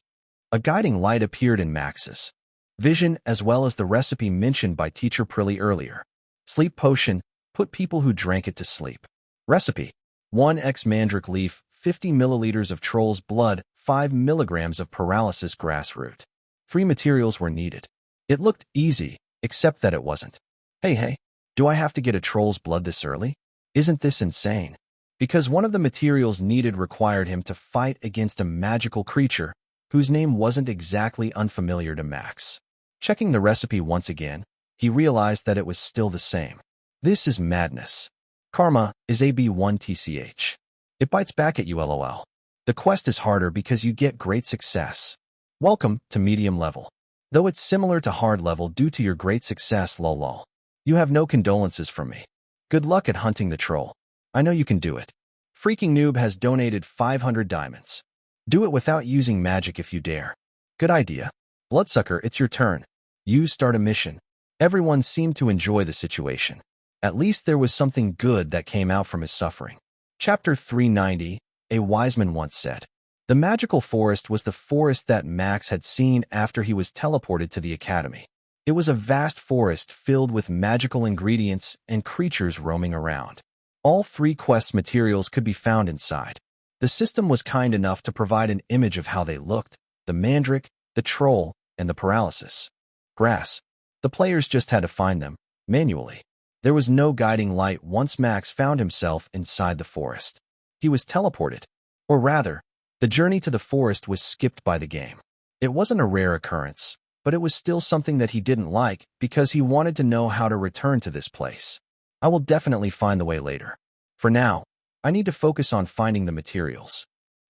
A guiding light appeared in Max's vision as well as the recipe mentioned by Teacher Prilly earlier. Sleep potion, put people who drank it to sleep. Recipe: 1x mandrake leaf, 50 milliliters of troll's blood, 5 milligrams of paralysis grass root. 3 materials were needed. It looked easy, except that it wasn't. Hey, do I have to get a troll's blood this early? Isn't this insane? Because one of the materials needed required him to fight against a magical creature whose name wasn't exactly unfamiliar to Max. Checking the recipe once again, he realized that it was still the same. This is madness. Karma is AB1TCH. It bites back at you, lol. The quest is harder because you get great success. Welcome to medium level. Though it's similar to hard level due to your great success, lol. You have no condolences from me. Good luck at hunting the troll. I know you can do it. Freaking Noob has donated 500 diamonds. Do it without using magic if you dare. Good idea. Bloodsucker, it's your turn. You start a mission. Everyone seemed to enjoy the situation. At least there was something good that came out from his suffering. Chapter 390, a wise man once said. The magical forest was the forest that Max had seen after he was teleported to the academy. It was a vast forest filled with magical ingredients and creatures roaming around. All 3 quest materials could be found inside. The system was kind enough to provide an image of how they looked: the mandrake, the troll, and the paralysis grass. The players just had to find them, manually. There was no guiding light once Max found himself inside the forest. He was teleported. Or rather, the journey to the forest was skipped by the game. It wasn't a rare occurrence, but it was still something that he didn't like because he wanted to know how to return to this place. I will definitely find the way later. For now, I need to focus on finding the materials.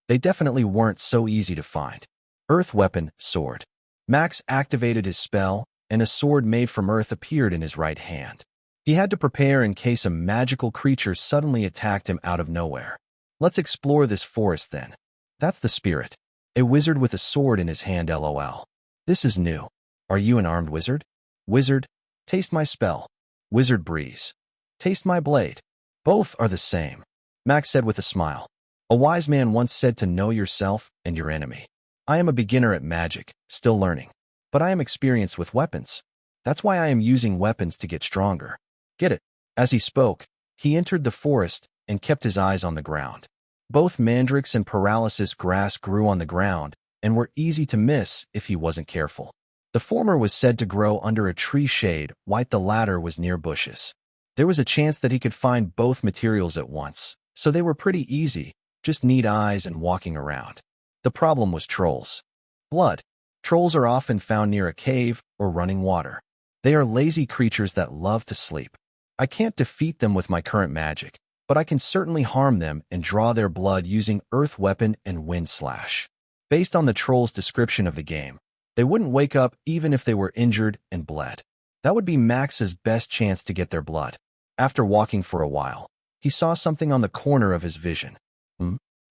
They definitely weren't so easy to find. Earth weapon, sword. Max activated his spell, and a sword made from earth appeared in his right hand. He had to prepare in case a magical creature suddenly attacked him out of nowhere. Let's explore this forest then. That's the spirit. A wizard with a sword in his hand, lol. This is new. Are you an armed wizard? Wizard, taste my spell. Wizard breeze. Taste my blade. Both are the same, Max said with a smile. A wise man once said to know yourself and your enemy. I am a beginner at magic, still learning. But I am experienced with weapons. That's why I am using weapons to get stronger. Get it? As he spoke, he entered the forest and kept his eyes on the ground. Both mandrakes and paralysis grass grew on the ground and were easy to miss if he wasn't careful. The former was said to grow under a tree shade, while the latter was near bushes. There was a chance that he could find both materials at once, so they were pretty easy, just need eyes and walking around. The problem was trolls. Blood. Trolls are often found near a cave or running water. They are lazy creatures that love to sleep. I can't defeat them with my current magic, but I can certainly harm them and draw their blood using earth weapon and wind slash. Based on the troll's description of the game, they wouldn't wake up even if they were injured and bled. That would be Max's best chance to get their blood. After walking for a while, he saw something on the corner of his vision.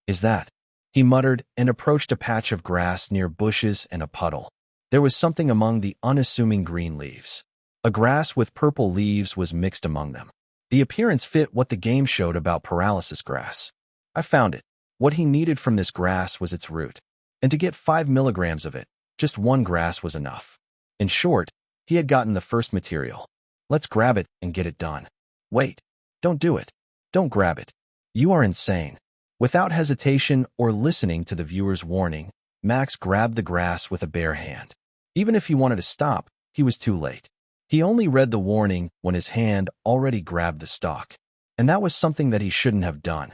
Is that? He muttered and approached a patch of grass near bushes and a puddle. There was something among the unassuming green leaves. A grass with purple leaves was mixed among them. The appearance fit what the game showed about paralysis grass. I found it. What he needed from this grass was its root. And to get 5 milligrams of it, just one grass was enough. In short, he had gotten the first material. Let's grab it and get it done. Wait. Don't do it. Don't grab it. You are insane. Without hesitation or listening to the viewer's warning, Max grabbed the grass with a bare hand. Even if he wanted to stop, he was too late. He only read the warning when his hand already grabbed the stalk. And that was something that he shouldn't have done.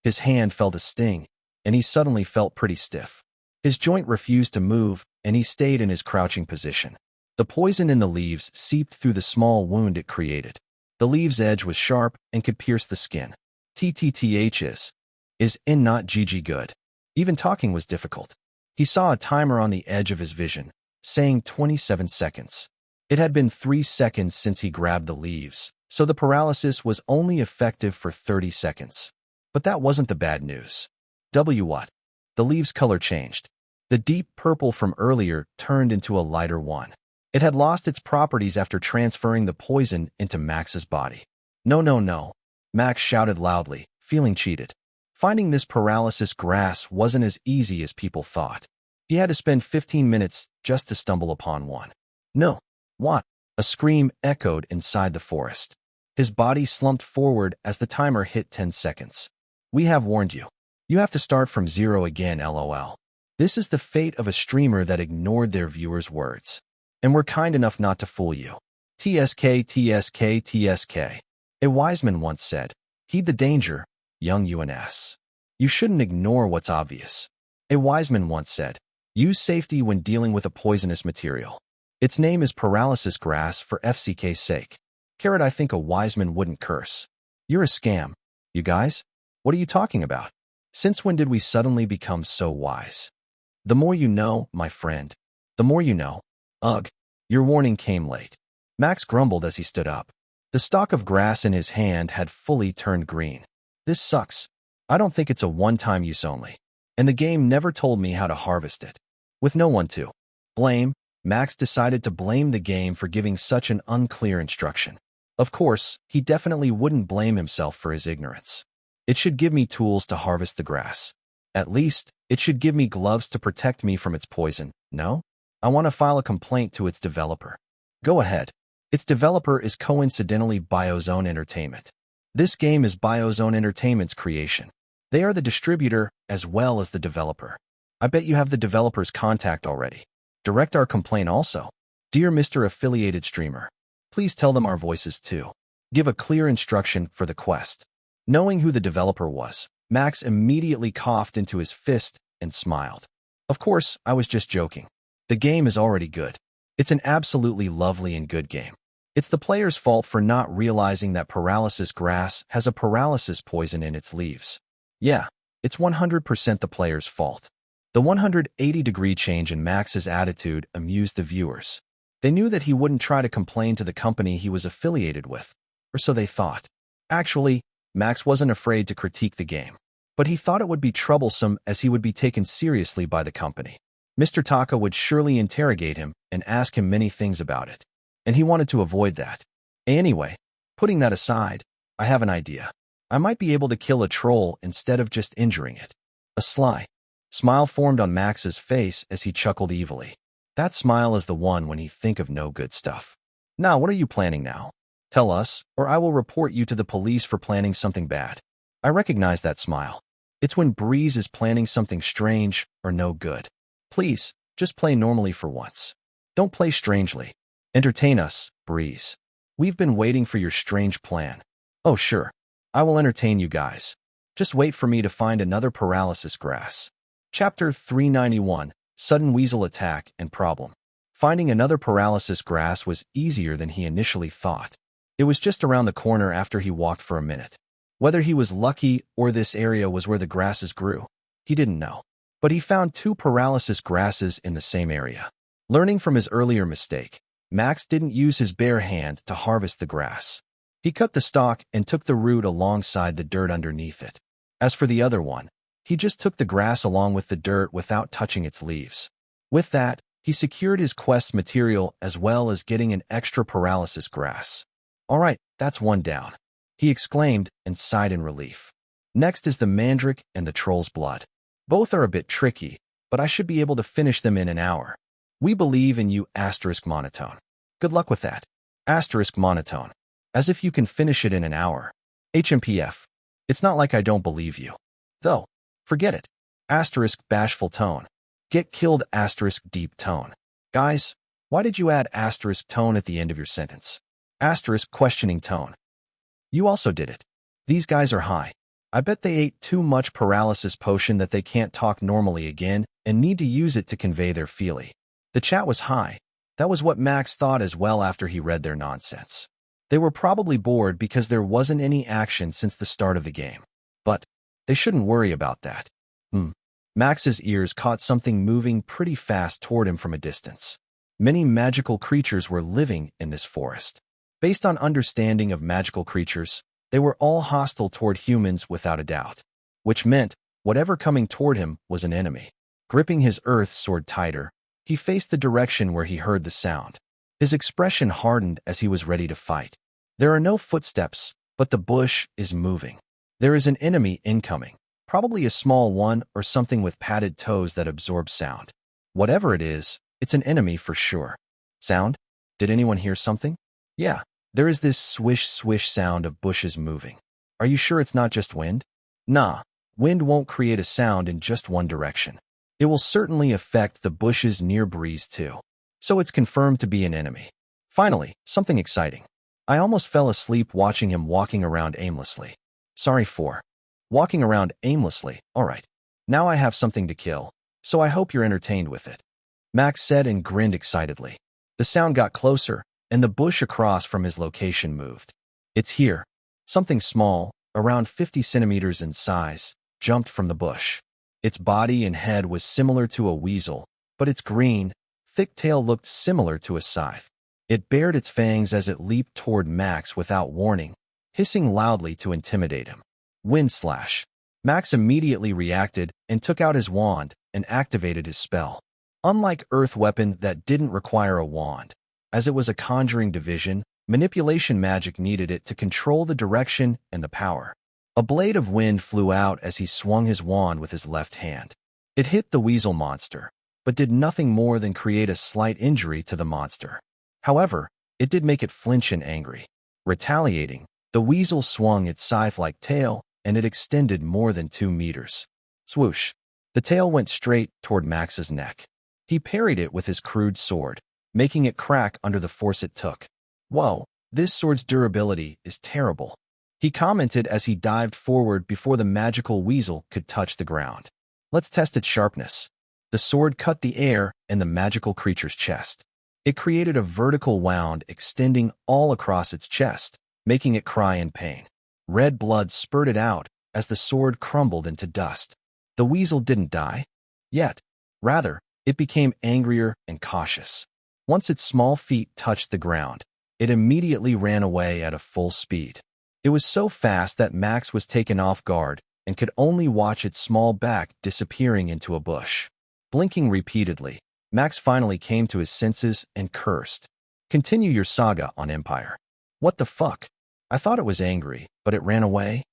His hand felt a sting, and he suddenly felt pretty stiff. His joint refused to move, and he stayed in his crouching position. The poison in the leaves seeped through the small wound it created. The leaves' edge was sharp and could pierce the skin. TTTH is in not GG good. Even talking was difficult. He saw a timer on the edge of his vision, saying 27 seconds. It had been 3 seconds since he grabbed the leaves, so the paralysis was only effective for 30 seconds. But that wasn't the bad news. What? The leaves' color changed. The deep purple from earlier turned into a lighter one. It had lost its properties after transferring the poison into Max's body. No. Max shouted loudly, feeling cheated. Finding this paralysis grass wasn't as easy as people thought. He had to spend 15 minutes just to stumble upon one. No. What? A scream echoed inside the forest. His body slumped forward as the timer hit 10 seconds. We have warned you. You have to start from 0 again, lol. This is the fate of a streamer that ignored their viewers' words. And we're kind enough not to fool you. TSK. A wise man once said, heed the danger, young UNS. You shouldn't ignore what's obvious. A wise man once said, use safety when dealing with a poisonous material. Its name is paralysis grass for FCK's sake. I think a wise man wouldn't curse. You're a scam. You guys? What are you talking about? Since when did we suddenly become so wise? The more you know, my friend. The more you know. Ugh. Your warning came late. Max grumbled as he stood up. The stalk of grass in his hand had fully turned green. This sucks. I don't think it's a one-time use only. And the game never told me how to harvest it. With no one to blame, Max decided to blame the game for giving such an unclear instruction. Of course, he definitely wouldn't blame himself for his ignorance. It should give me tools to harvest the grass. At least, it should give me gloves to protect me from its poison, no? I want to file a complaint to its developer. Go ahead. Its developer is coincidentally Biozone Entertainment. This game is Biozone Entertainment's creation. They are the distributor as well as the developer. I bet you have the developer's contact already. Direct our complaint also. Dear Mr. Affiliated Streamer, please tell them our voices too. Give a clear instruction for the quest. Knowing who the developer was, Max immediately coughed into his fist and smiled. Of course, I was just joking. The game is already good. It's an absolutely lovely and good game. It's the player's fault for not realizing that paralysis grass has a paralysis poison in its leaves. Yeah, it's 100% the player's fault. The 180-degree change in Max's attitude amused the viewers. They knew that he wouldn't try to complain to the company he was affiliated with, or so they thought. Actually, Max wasn't afraid to critique the game, but he thought it would be troublesome as he would be taken seriously by the company. Mr. Taka would surely interrogate him and ask him many things about it, and he wanted to avoid that. Anyway, putting that aside, I have an idea. I might be able to kill a troll instead of just injuring it. A sly smile formed on Max's face as he chuckled evilly. That smile is the one when he think of no good stuff. Now, what are you planning now? Tell us, or I will report you to the police for planning something bad. I recognize that smile. It's when Breeze is planning something strange or no good. Please, just play normally for once. Don't play strangely. Entertain us, Breeze. We've been waiting for your strange plan. Oh, sure. I will entertain you guys. Just wait for me to find another paralysis grass. Chapter 391, Sudden Weasel Attack and Problem. Finding another paralysis grass was easier than he initially thought. It was just around the corner after he walked for a minute. Whether he was lucky or this area was where the grasses grew, he didn't know. But he found 2 paralysis grasses in the same area. Learning from his earlier mistake, Max didn't use his bare hand to harvest the grass. He cut the stalk and took the root alongside the dirt underneath it. As for the other one, He just took the grass along with the dirt without touching its leaves. With that, he secured his quest material as well as getting an extra paralysis grass. All right, that's one down, he exclaimed and sighed in relief. Next is the mandrake and the troll's blood. Both are a bit tricky, but I should be able to finish them in an hour. We believe in you, asterisk monotone. Good luck with that. Asterisk monotone. As if you can finish it in an hour. HMPF. It's not like I don't believe you. Though. Forget it. Asterisk bashful tone. Get killed asterisk deep tone. Guys, why did you add asterisk tone at the end of your sentence? Asterisk questioning tone. You also did it. These guys are high. I bet they ate too much paralysis potion that they can't talk normally again and need to use it to convey their feeling. The chat was high. That was what Max thought as well after he read their nonsense. They were probably bored because there wasn't any action since the start of the game. But they shouldn't worry about that. Max's ears caught something moving pretty fast toward him from a distance. Many magical creatures were living in this forest. Based on understanding of magical creatures, they were all hostile toward humans without a doubt, which meant whatever coming toward him was an enemy. Gripping his earth sword tighter, he faced the direction where he heard the sound. His expression hardened as he was ready to fight. There are no footsteps, but the bush is moving. There is an enemy incoming, probably a small one or something with padded toes that absorbs sound. Whatever it is, it's an enemy for sure. Sound? Did anyone hear something? Yeah, there is this swish-swish sound of bushes moving. Are you sure it's not just wind? Nah, wind won't create a sound in just one direction. It will certainly affect the bushes near breeze too. So it's confirmed to be an enemy. Finally, something exciting. I almost fell asleep watching him walking around aimlessly. Sorry for walking around aimlessly. All right, now I have something to kill, so I hope you're entertained with it. Max said and grinned excitedly. The sound got closer, and the bush across from his location moved. It's here. Something small, around 50 centimeters in size, jumped from the bush. Its body and head was similar to a weasel, but its green, thick tail looked similar to a scythe. It bared its fangs as it leaped toward Max without warning, hissing loudly to intimidate him. Wind slash. Max immediately reacted and took out his wand and activated his spell. Unlike Earth weapon that didn't require a wand, as it was a conjuring division, manipulation magic needed it to control the direction and the power. A blade of wind flew out as he swung his wand with his left hand. It hit the weasel monster, but did nothing more than create a slight injury to the monster. However, it did make it flinch and angry. Retaliating, the weasel swung its scythe-like tail, and it extended more than 2 meters. Swoosh! The tail went straight toward Max's neck. He parried it with his crude sword, making it crack under the force it took. Whoa, this sword's durability is terrible, he commented as he dived forward before the magical weasel could touch the ground. Let's test its sharpness. The sword cut the air and the magical creature's chest. It created a vertical wound extending all across its chest, making it cry in pain. Red blood spurted out as the sword crumbled into dust. The weasel didn't die yet. Rather, it became angrier and cautious. Once its small feet touched the ground, it immediately ran away at a full speed. It was so fast that Max was taken off guard and could only watch its small back disappearing into a bush. Blinking repeatedly, Max finally came to his senses and cursed. Continue your saga on Empire. What the fuck? I thought it was angry, but it ran away?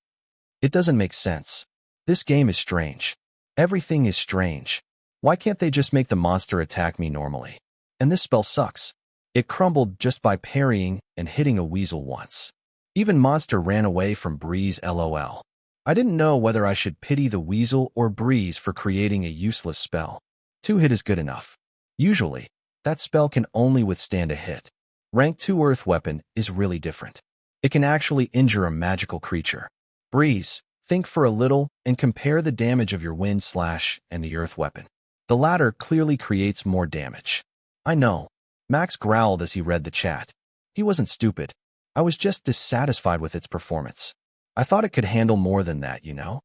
It doesn't make sense. This game is strange. Everything is strange. Why can't they just make the monster attack me normally? And this spell sucks. It crumbled just by parrying and hitting a weasel once. Even monster ran away from Breeze LOL. I didn't know whether I should pity the weasel or Breeze for creating a useless spell. 2 hit is good enough. Usually, that spell can only withstand a hit. Rank 2 Earth weapon is really different. It can actually injure a magical creature. Breeze, think for a little and compare the damage of your wind slash and the Earth weapon. The latter clearly creates more damage. I know. Max growled as he read the chat. He wasn't stupid. I was just dissatisfied with its performance. I thought it could handle more than that, you know?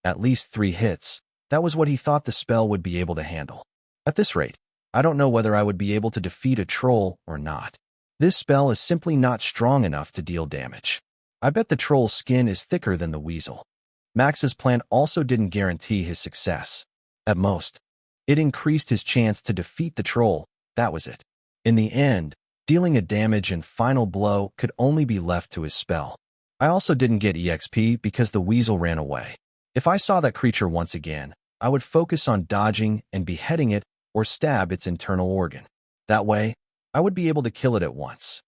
At least 3 hits. That was what he thought the spell would be able to handle. At this rate, I don't know whether I would be able to defeat a troll or not. This spell is simply not strong enough to deal damage. I bet the troll's skin is thicker than the weasel. Max's plan also didn't guarantee his success. At most, it increased his chance to defeat the troll. That was it. In the end, dealing a damage and final blow could only be left to his spell. I also didn't get EXP because the weasel ran away. If I saw that creature once again, I would focus on dodging and beheading it or stab its internal organ. That way, I would be able to kill it at once.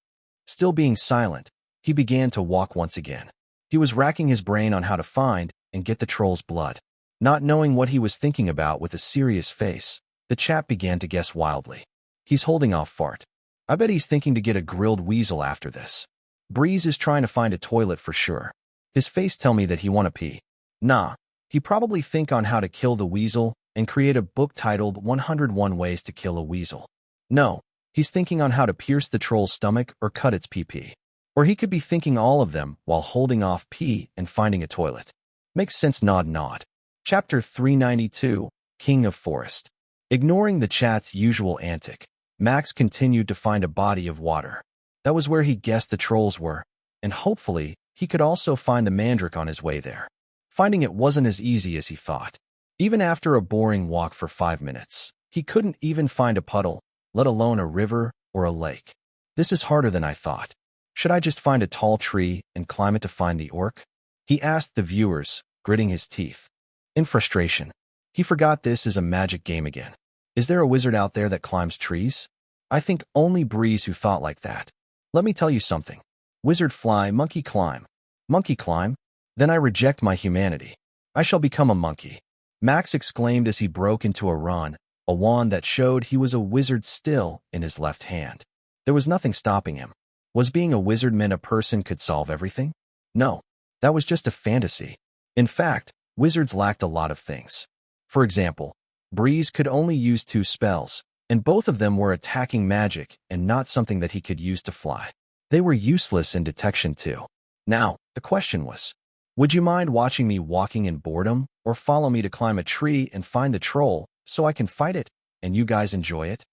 Still being silent, he began to walk once again. He was racking his brain on how to find and get the troll's blood. Not knowing what he was thinking about with a serious face, the chap began to guess wildly. He's holding off fart. I bet he's thinking to get a grilled weasel after this. Breeze is trying to find a toilet for sure. His face tell me that he wanna pee. Nah, he probably think on how to kill the weasel and create a book titled 101 Ways to Kill a Weasel. No, he's thinking on how to pierce the troll's stomach or cut its pee-pee. Or he could be thinking all of them while holding off pee and finding a toilet. Makes sense. Nod. Chapter 392, King of Forest. Ignoring the chat's usual antic, Max continued to find a body of water. That was where he guessed the trolls were, and hopefully, he could also find the mandrake on his way there. Finding it wasn't as easy as he thought. Even after a boring walk for 5 minutes, he couldn't even find a puddle, let alone a river or a lake. This is harder than I thought. Should I just find a tall tree and climb it to find the orc? He asked the viewers, gritting his teeth. In frustration, he forgot this is a magic game again. Is there a wizard out there that climbs trees? I think only Breeze who thought like that. Let me tell you something. Wizard fly, monkey climb. Monkey climb? Then I reject my humanity. I shall become a monkey. Max exclaimed as he broke into a run, a wand that showed he was a wizard still in his left hand. There was nothing stopping him. Was being a wizard meant a person could solve everything? No, that was just a fantasy. In fact, wizards lacked a lot of things. For example, Breeze could only use 2 spells, and both of them were attacking magic and not something that he could use to fly. They were useless in detection too. Now, the question was, would you mind watching me walking in boredom, or follow me to climb a tree and find the troll so I can fight it, and you guys enjoy it?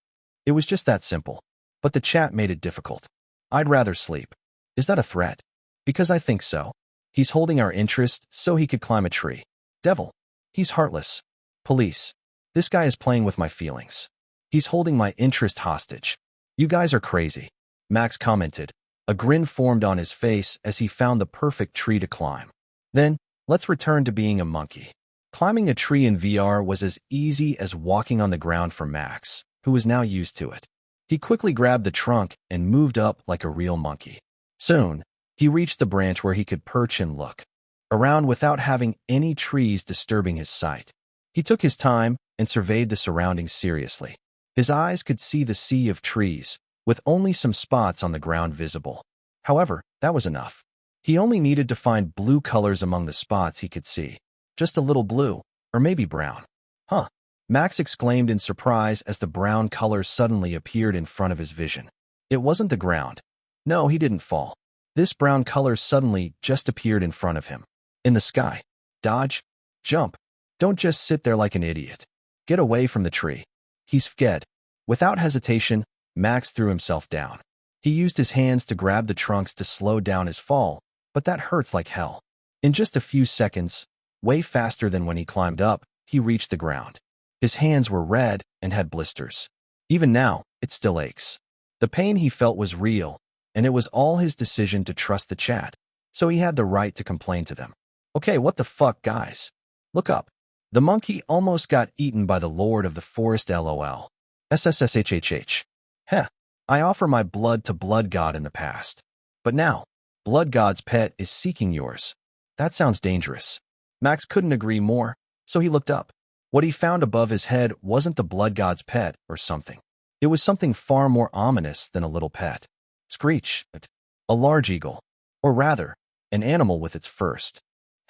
It was just that simple. But the chat made it difficult. I'd rather sleep. Is that a threat? Because I think so. He's holding our interest so he could climb a tree. Devil. He's heartless. Police. This guy is playing with my feelings. He's holding my interest hostage. You guys are crazy. Max commented. A grin formed on his face as he found the perfect tree to climb. Then, let's return to being a monkey. Climbing a tree in VR was as easy as walking on the ground for Max, who was now used to it. He quickly grabbed the trunk and moved up like a real monkey. Soon, he reached the branch where he could perch and look around without having any trees disturbing his sight. He took his time and surveyed the surroundings seriously. His eyes could see the sea of trees, with only some spots on the ground visible. However, that was enough. He only needed to find blue colors among the spots he could see. Just a little blue, or maybe brown. Huh. Max exclaimed in surprise as the brown color suddenly appeared in front of his vision. It wasn't the ground. No, he didn't fall. This brown color suddenly just appeared in front of him. In the sky. Dodge. Jump. Don't just sit there like an idiot. Get away from the tree. He's scared. Without hesitation, Max threw himself down. He used his hands to grab the trunks to slow down his fall, but that hurts like hell. In just a few seconds, way faster than when he climbed up, he reached the ground. His hands were red and had blisters. Even now, it still aches. The pain he felt was real, and it was all his decision to trust the chat, so he had the right to complain to them. Okay, what the fuck, guys? Look up. The monkey almost got eaten by the Lord of the Forest LOL. SSSHHH. Heh, I offer my blood to Blood God in the past. But now, Blood God's pet is seeking yours. That sounds dangerous. Max couldn't agree more, so he looked up. What he found above his head wasn't the Blood God's pet or something. It was something far more ominous than a little pet. Screech. A large eagle. Or rather, an animal with its first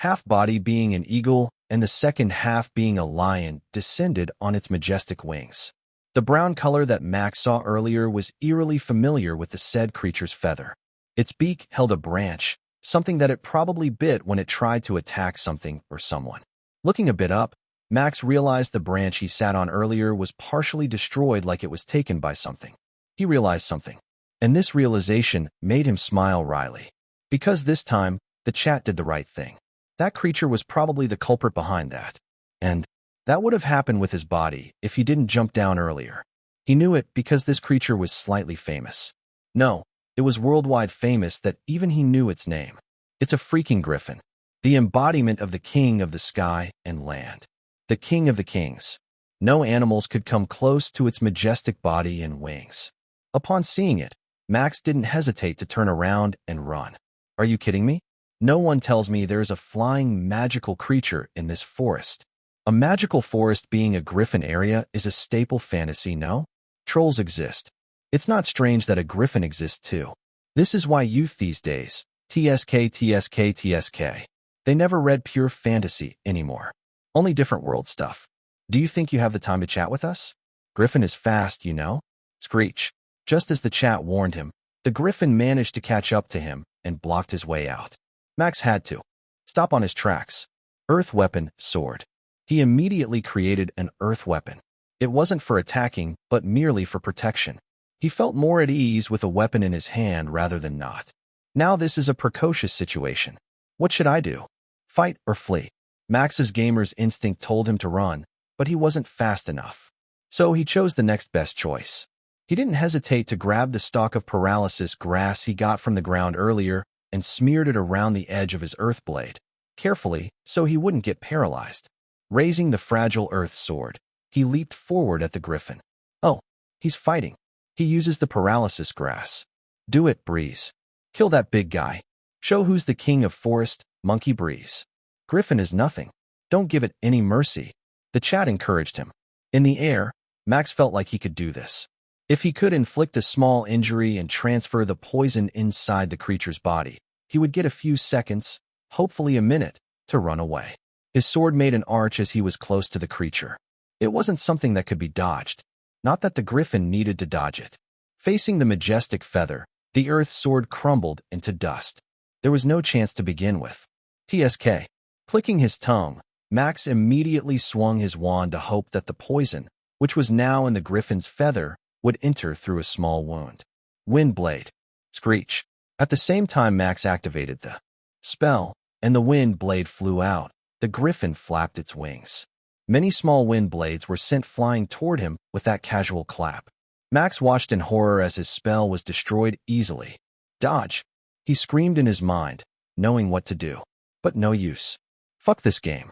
half body being an eagle and the second half being a lion descended on its majestic wings. The brown color that Max saw earlier was eerily familiar with the said creature's feather. Its beak held a branch, something that it probably bit when it tried to attack something or someone. Looking a bit up, Max realized the branch he sat on earlier was partially destroyed like it was taken by something. He realized something, and this realization made him smile wryly. Because this time, the chat did the right thing. That creature was probably the culprit behind that. And that would have happened with his body if he didn't jump down earlier. He knew it because this creature was slightly famous. No, it was worldwide famous that even he knew its name. It's a freaking griffin. The embodiment of the king of the sky and land. The king of the kings. No animals could come close to its majestic body and wings. Upon seeing it, Max didn't hesitate to turn around and run. Are you kidding me? No one tells me there is a flying magical creature in this forest. A magical forest being a griffin area is a staple fantasy, no? Trolls exist. It's not strange that a griffin exists too. This is why youth these days, TSK. They never read pure fantasy anymore. Only different world stuff. Do you think you have the time to chat with us? Griffin is fast, you know? Screech. Just as the chat warned him, the griffin managed to catch up to him and blocked his way out. Max had to stop on his tracks. Earth weapon, sword. He immediately created an earth weapon. It wasn't for attacking, but merely for protection. He felt more at ease with a weapon in his hand rather than not. Now this is a precocious situation. What should I do? Fight or flee? Max's gamer's instinct told him to run, but he wasn't fast enough. So he chose the next best choice. He didn't hesitate to grab the stalk of paralysis grass he got from the ground earlier and smeared it around the edge of his earth blade, carefully so he wouldn't get paralyzed. Raising the fragile earth sword, he leaped forward at the griffin. Oh, he's fighting. He uses the paralysis grass. Do it, Breeze. Kill that big guy. Show who's the king of forest, Monkey Breeze. Griffin is nothing. Don't give it any mercy. The chat encouraged him. In the air, Max felt like he could do this. If he could inflict a small injury and transfer the poison inside the creature's body, he would get a few seconds, hopefully a minute, to run away. His sword made an arch as he was close to the creature. It wasn't something that could be dodged. Not that the griffin needed to dodge it. Facing the majestic feather, the earth sword crumbled into dust. There was no chance to begin with. TSK. Clicking his tongue, Max immediately swung his wand to hope that the poison, which was now in the griffin's feather, would enter through a small wound. Wind blade. Screech. At the same time Max activated the spell, and the wind blade flew out. The griffin flapped its wings. Many small wind blades were sent flying toward him with that casual clap. Max watched in horror as his spell was destroyed easily. Dodge. He screamed in his mind, knowing what to do. But no use. Fuck this game.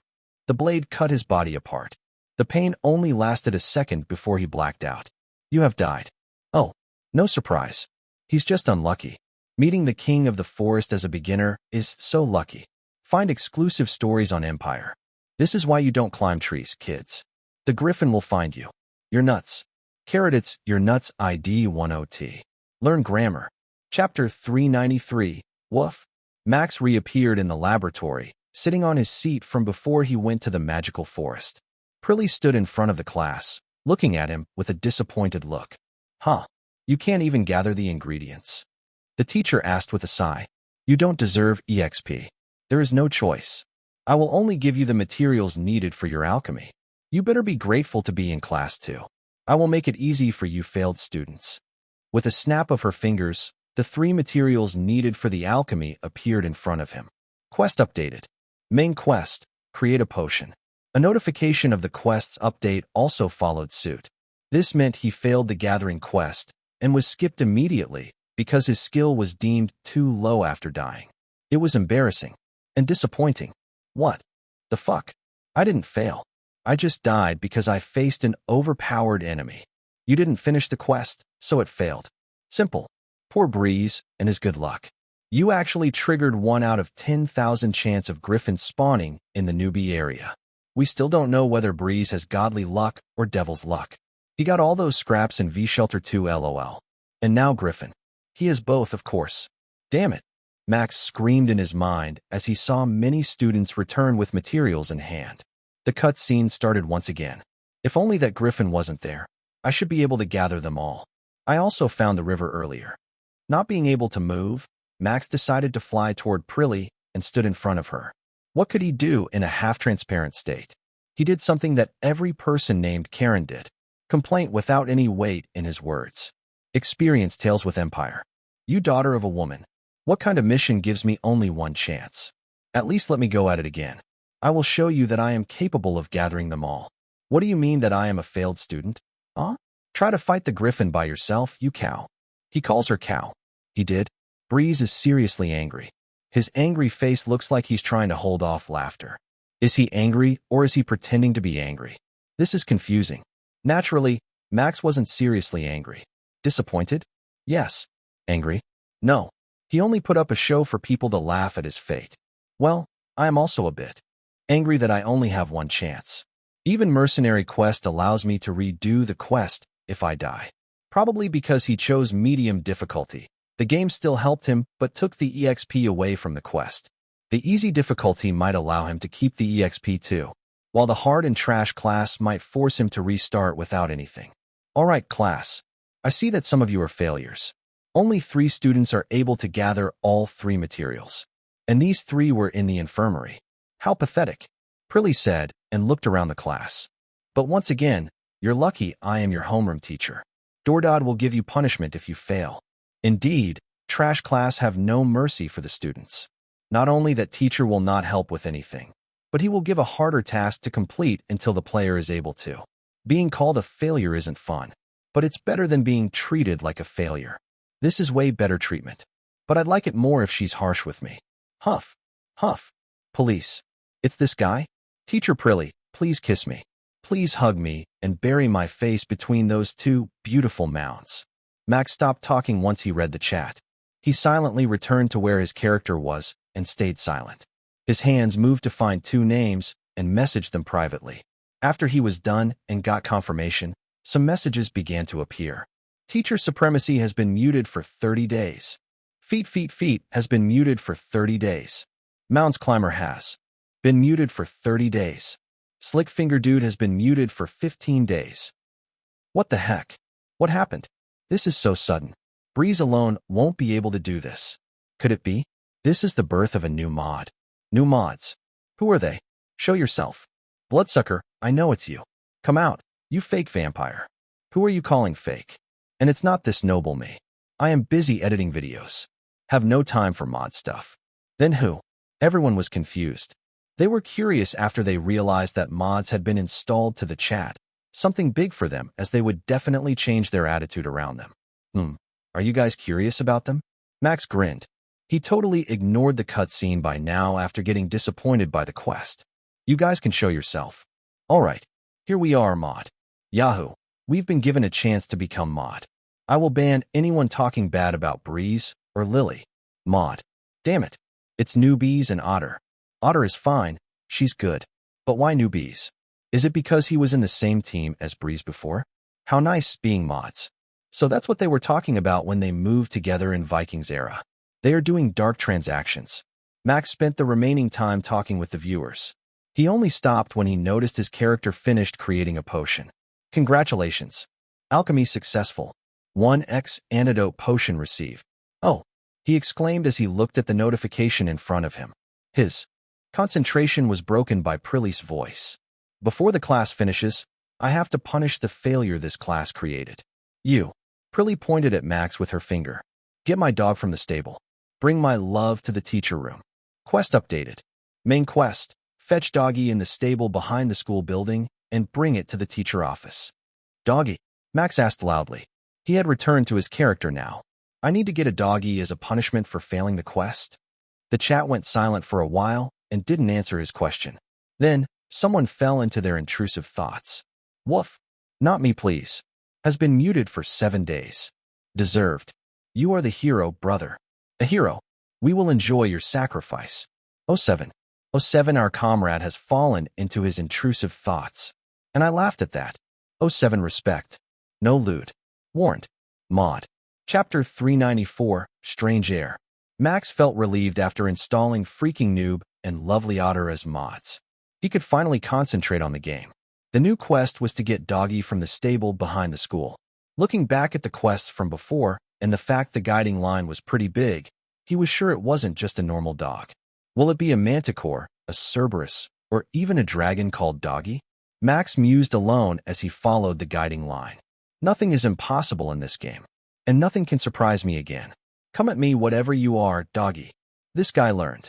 The blade cut his body apart. The pain only lasted a second before he blacked out. You have died. Oh, no surprise. He's just unlucky. Meeting the king of the forest as a beginner is so lucky. Find exclusive stories on Empire. This is why you don't climb trees, kids. The griffin will find you. You're nuts. It's Your Nuts ID 10T. Learn grammar. Chapter 393. Woof. Max reappeared in the laboratory, sitting on his seat from before he went to the magical forest. Prilly stood in front of the class, looking at him with a disappointed look. Huh. You can't even gather the ingredients. The teacher asked with a sigh. You don't deserve EXP. There is no choice. I will only give you the materials needed for your alchemy. You better be grateful to be in class too. I will make it easy for you failed students. With a snap of her fingers, the 3 materials needed for the alchemy appeared in front of him. Quest updated. Main quest, create a potion. A notification of the quest's update also followed suit. This meant he failed the gathering quest and was skipped immediately because his skill was deemed too low after dying. It was embarrassing and disappointing. What the fuck? I didn't fail. I just died because I faced an overpowered enemy. You didn't finish the quest, so it failed. Simple. Poor Breeze and his good luck. You actually triggered 1 out of 10,000 chance of griffins spawning in the newbie area. We still don't know whether Breeze has godly luck or devil's luck. He got all those scraps in V-Shelter 2 LOL. And now Griffin. He is both, of course. Damn it. Max screamed in his mind as he saw many students return with materials in hand. The cutscene started once again. If only that Griffin wasn't there. I should be able to gather them all. I also found the river earlier. Not being able to move, Max decided to fly toward Prilly and stood in front of her. What could he do in a half-transparent state? He did something that every person named Karen did. Complaint without any weight in his words. Experience Tales with Empire. You daughter of a woman. What kind of mission gives me only one chance? At least let me go at it again. I will show you that I am capable of gathering them all. What do you mean that I am a failed student? Huh? Try to fight the griffin by yourself, you cow. He calls her cow. He did. Breeze is seriously angry. His angry face looks like he's trying to hold off laughter. Is he angry or is he pretending to be angry? This is confusing. Naturally, Max wasn't seriously angry. Disappointed? Yes. Angry? No. He only put up a show for people to laugh at his fate. Well, I am also a bit angry that I only have one chance. Even Mercenary Quest allows me to redo the quest if I die. Probably because he chose medium difficulty. The game still helped him, but took the EXP away from the quest. The easy difficulty might allow him to keep the EXP too, while the hard and trash class might force him to restart without anything. Alright class, I see that some of you are failures. Only 3 students are able to gather all 3 materials. And these 3 were in the infirmary. How pathetic, Prilly said, and looked around the class. But once again, you're lucky I am your homeroom teacher. Dordod will give you punishment if you fail. Indeed, trash class have no mercy for the students. Not only that teacher will not help with anything, but he will give a harder task to complete until the player is able to. Being called a failure isn't fun, but it's better than being treated like a failure. This is way better treatment. But I'd like it more if she's harsh with me. Huff. Huff. Police. It's this guy? Teacher Prilly, please kiss me. Please hug me and bury my face between those 2 beautiful mounds. Max stopped talking once he read the chat. He silently returned to where his character was and stayed silent. His hands moved to find 2 names and messaged them privately. After he was done and got confirmation, some messages began to appear. Teacher Supremacy has been muted for 30 days. Feet has been muted for 30 days. Mounds Climber has been muted for 30 days. Slick Finger Dude has been muted for 15 days. What the heck? What happened? This is so sudden. Breeze alone won't be able to do this. Could it be? This is the birth of a new mod. New mods. Who are they? Show yourself. Bloodsucker, I know it's you. Come out, you fake vampire. Who are you calling fake? And it's not this noble me. I am busy editing videos. Have no time for mod stuff. Then who? Everyone was confused. They were curious after they realized that mods had been installed to the chat. Something big for them, as they would definitely change their attitude around them. Are you guys curious about them? Max grinned. He totally ignored the cutscene by now after getting disappointed by the quest. You guys can show yourself. Alright, here we are, mod. Yahoo! We've been given a chance to become mod. I will ban anyone talking bad about Breeze or Lily. Mod. Damn it. It's Newbies and Otter. Otter is fine, she's good. But why Newbies? Is it because he was in the same team as Breeze before? How nice being mods. So that's what they were talking about when they moved together in Vikings era. They are doing dark transactions. Max spent the remaining time talking with the viewers. He only stopped when he noticed his character finished creating a potion. Congratulations. Alchemy successful. 1x antidote potion received. Oh, he exclaimed as he looked at the notification in front of him. His concentration was broken by Prilly's voice. Before the class finishes, I have to punish the failure this class created. You. Prilly pointed at Max with her finger. Get my dog from the stable. Bring my love to the teacher room. Quest updated. Main quest. Fetch doggy in the stable behind the school building and bring it to the teacher office. Doggy? Max asked loudly. He had returned to his character now. I need to get a doggy as a punishment for failing the quest. The chat went silent for a while and didn't answer his question. Then, someone fell into their intrusive thoughts. Woof. Not me, please. Has been muted for 7 days. Deserved. You are the hero, brother. A hero. We will enjoy your sacrifice. 07. 07, our comrade has fallen into his intrusive thoughts. And I laughed at that. 07, respect. No lewd. Warned. Mod. Chapter 394, Strange Air. Max felt relieved after installing Freaking Noob and Lovely Otter as mods. He could finally concentrate on the game. The new quest was to get Doggy from the stable behind the school. Looking back at the quests from before, and the fact the guiding line was pretty big, he was sure it wasn't just a normal dog. Will it be a manticore, a Cerberus, or even a dragon called Doggy? Max mused alone as he followed the guiding line. Nothing is impossible in this game, and nothing can surprise me again. Come at me whatever you are, Doggy. This guy learned.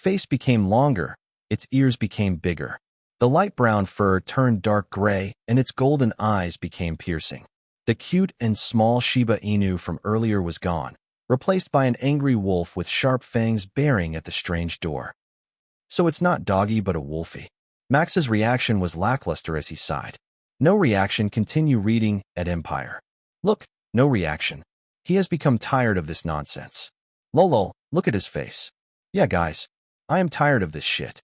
face became longer, its ears became bigger. The light brown fur turned dark gray, and its golden eyes became piercing. The cute and small Shiba Inu from earlier was gone. replaced by an angry wolf with sharp fangs baring at the strange door. So it's not Doggy but a Wolfie. Max's reaction was lackluster as he sighed. No reaction. Continue reading at Empire. Look, no reaction. He has become tired of this nonsense. Lolo, look at his face. Yeah, guys. I am tired of this shit,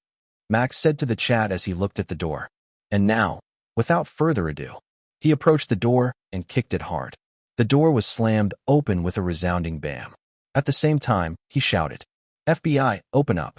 Max said to the chat as he looked at the door. And now, without further ado, he approached the door and kicked it hard. The door was slammed open with a resounding bam. At the same time, he shouted, FBI, open up.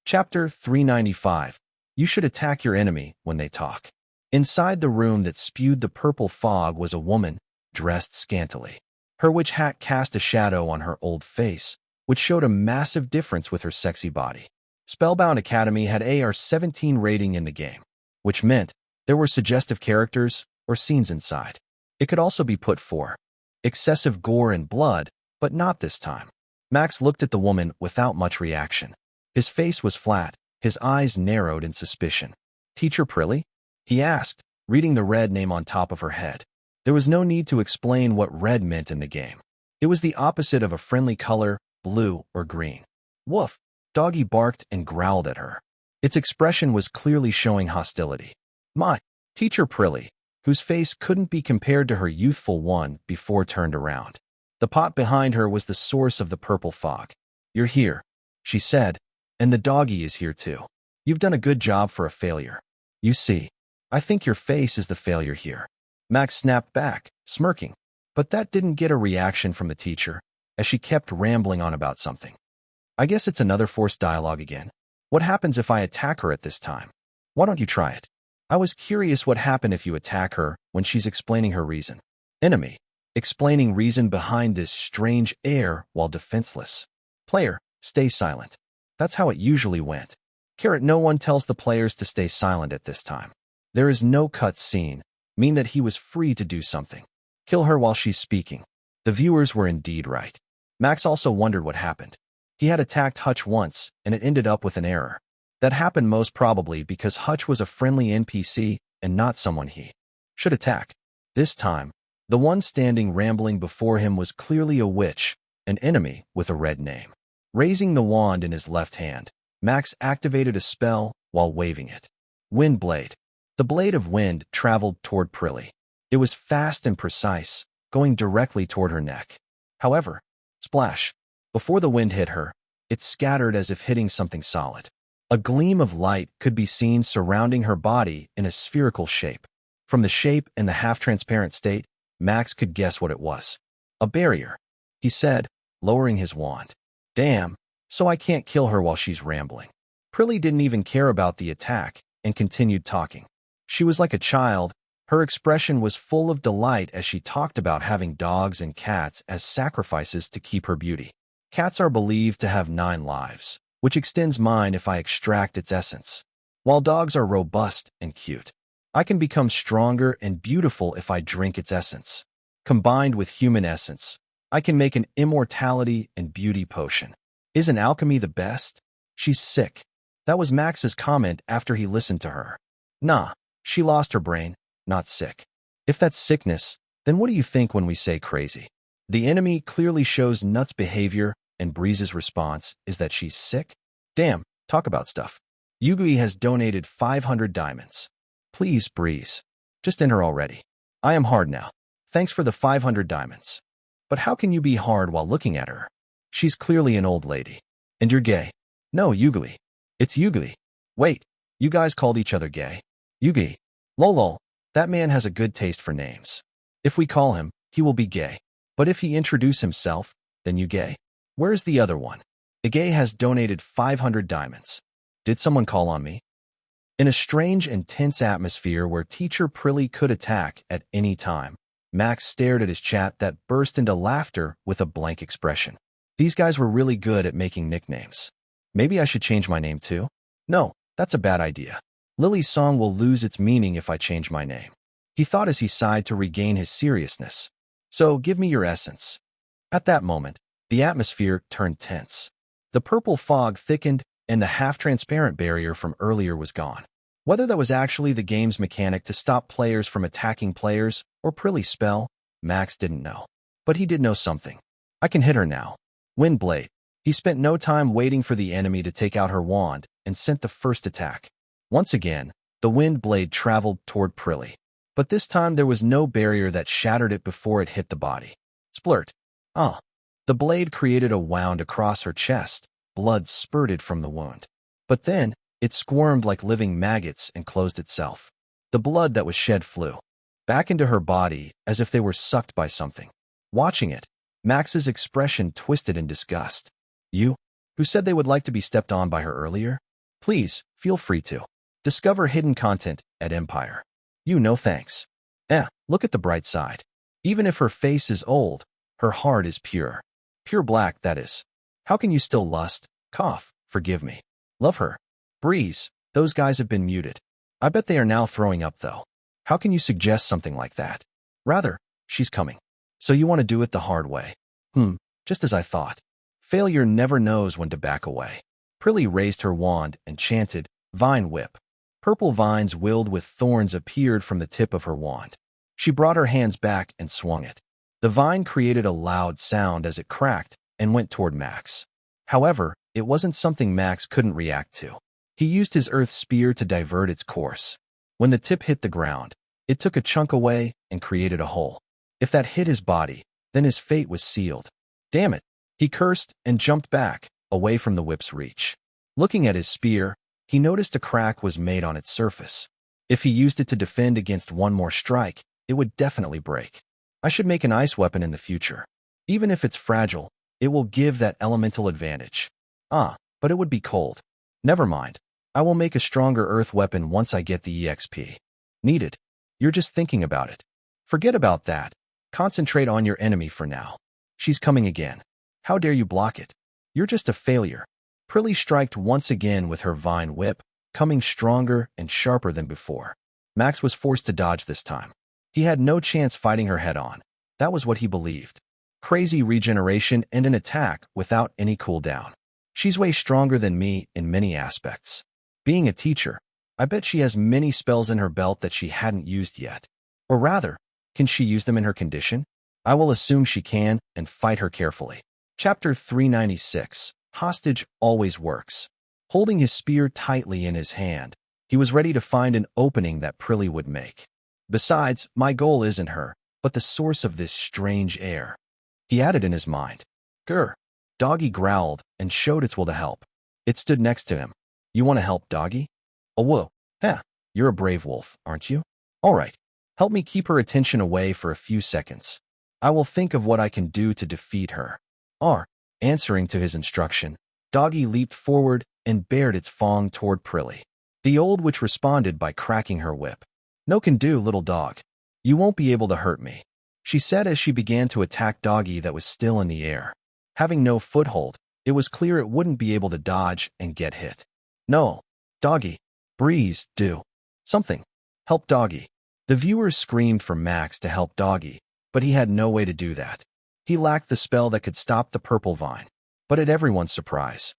Chapter 395. You should attack your enemy when they talk. Inside the room that spewed the purple fog was a woman, dressed scantily. Her witch hat cast a shadow on her old face, which showed a massive difference with her sexy body. Spellbound Academy had AR-17 rating in the game, which meant there were suggestive characters or scenes inside. It could also be put for excessive gore and blood, but not this time. Max looked at the woman without much reaction. His face was flat, his eyes narrowed in suspicion. Teacher Prilly? He asked, reading the red name on top of her head. There was no need to explain what red meant in the game. It was the opposite of a friendly color, blue or green. Woof! Doggy barked and growled at her. Its expression was clearly showing hostility. My, Teacher Prilly, whose face couldn't be compared to her youthful one before, turned around. The pot behind her was the source of the purple fog. You're here, she said, and the doggy is here too. You've done a good job for a failure. You see, I think your face is the failure here. Max snapped back, smirking. But that didn't get a reaction from the teacher, as she kept rambling on about something. I guess it's another forced dialogue again. What happens if I attack her at this time? Why don't you try it? I was curious what happened if you attack her when she's explaining her reason. Enemy. Explaining reason behind this strange air while defenseless. Player, stay silent. That's how it usually went. Carrot, no one tells the players to stay silent at this time. There is no cut scene, mean that he was free to do something. Kill her while she's speaking. The viewers were indeed right. Max also wondered what happened. He had attacked Hutch once, and it ended up with an error. That happened most probably because Hutch was a friendly NPC and not someone he should attack. This time, the one standing rambling before him was clearly a witch, an enemy with a red name. Raising the wand in his left hand, Max activated a spell while waving it. Wind Blade. The blade of wind traveled toward Prilly. It was fast and precise, going directly toward her neck. However, splash. Before the wind hit her, it scattered as if hitting something solid. A gleam of light could be seen surrounding her body in a spherical shape. From the shape and the half-transparent state, Max could guess what it was. A barrier, he said, lowering his wand. Damn, so I can't kill her while she's rambling. Prilly didn't even care about the attack and continued talking. She was like a child. Her expression was full of delight as she talked about having dogs and cats as sacrifices to keep her beauty. Cats are believed to have 9 lives, which extends mine if I extract its essence. While dogs are robust and cute, I can become stronger and beautiful if I drink its essence. Combined with human essence, I can make an immortality and beauty potion. Isn't alchemy the best? She's sick. That was Max's comment after he listened to her. Nah, she lost her brain, not sick. If that's sickness, then what do you think when we say crazy? The enemy clearly shows nuts behavior, and Breeze's response is that she's sick? Damn, talk about stuff. Yugui has donated 500 diamonds. Please, Breeze. Just enter already. I am hard now. Thanks for the 500 diamonds. But how can you be hard while looking at her? She's clearly an old lady. And you're gay. No, Yugui. It's Yugui. Wait, you guys called each other gay? Yugui. Lol, that man has a good taste for names. If we call him, he will be gay. But if he introduce himself, then you gay. Where's the other one? The gay has donated 500 diamonds. Did someone call on me? In a strange and tense atmosphere where Teacher Prilly could attack at any time, Max stared at his chat that burst into laughter with a blank expression. These guys were really good at making nicknames. Maybe I should change my name too? No, that's a bad idea. Lily's song will lose its meaning if I change my name. He thought as he sighed to regain his seriousness. So give me your essence. At that moment, the atmosphere turned tense. The purple fog thickened and the half-transparent barrier from earlier was gone. Whether that was actually the game's mechanic to stop players from attacking players or Prilly's spell, Max didn't know. But he did know something. I can hit her now. Wind blade. He spent no time waiting for the enemy to take out her wand and sent the first attack. Once again, the wind blade traveled toward Prilly. But this time there was no barrier that shattered it before it hit the body. Splurt. Ah. The blade created a wound across her chest. Blood spurted from the wound. But then, it squirmed like living maggots and closed itself. The blood that was shed flew back into her body as if they were sucked by something. Watching it, Max's expression twisted in disgust. You, who said they would like to be stepped on by her earlier? Please, feel free to. Discover hidden content at Empire. No thanks. Look at the bright side. Even if her face is old, her heart is pure. Pure black, that is. How can you still lust? Cough, forgive me. Love her. Breeze, those guys have been muted. I bet they are now throwing up, though. How can you suggest something like that? Rather, she's coming. So you want to do it the hard way. Just as I thought. Failure never knows when to back away. Prilly raised her wand and chanted, Vine Whip. Purple vines willed with thorns appeared from the tip of her wand. She brought her hands back and swung it. The vine created a loud sound as it cracked and went toward Max. However, it wasn't something Max couldn't react to. He used his earth spear to divert its course. When the tip hit the ground, it took a chunk away and created a hole. If that hit his body, then his fate was sealed. Damn it! He cursed and jumped back, away from the whip's reach. Looking at his spear, he noticed a crack was made on its surface. If he used it to defend against one more strike, it would definitely break. I should make an ice weapon in the future. Even if it's fragile, it will give that elemental advantage. But it would be cold. Never mind. I will make a stronger earth weapon once I get the EXP. Needed. You're just thinking about it. Forget about that. Concentrate on your enemy for now. She's coming again. How dare you block it? You're just a failure. Prilly striked once again with her vine whip, coming stronger and sharper than before. Max was forced to dodge this time. He had no chance fighting her head-on. That was what he believed. Crazy regeneration and an attack without any cooldown. She's way stronger than me in many aspects. Being a teacher, I bet she has many spells in her belt that she hadn't used yet. Or rather, can she use them in her condition? I will assume she can and fight her carefully. Chapter 396. Hostage always works. Holding his spear tightly in his hand, he was ready to find an opening that Prilly would make. Besides, my goal isn't her, but the source of this strange air. He added in his mind. Grr. Doggy growled and showed its will to help. It stood next to him. You want to help, Doggy? Oh, whoa. You're a brave wolf, aren't you? All right. Help me keep her attention away for a few seconds. I will think of what I can do to defeat her. Answering to his instruction, Doggy leaped forward and bared its fong toward Prilly. The old witch responded by cracking her whip. No can do, little dog. You won't be able to hurt me, she said as she began to attack Doggy that was still in the air. Having no foothold, it was clear it wouldn't be able to dodge and get hit. No. Doggy. Breeze, do something. Help Doggy. The viewers screamed for Max to help Doggy, but he had no way to do that. He lacked the spell that could stop the purple vine. But at everyone's surprise,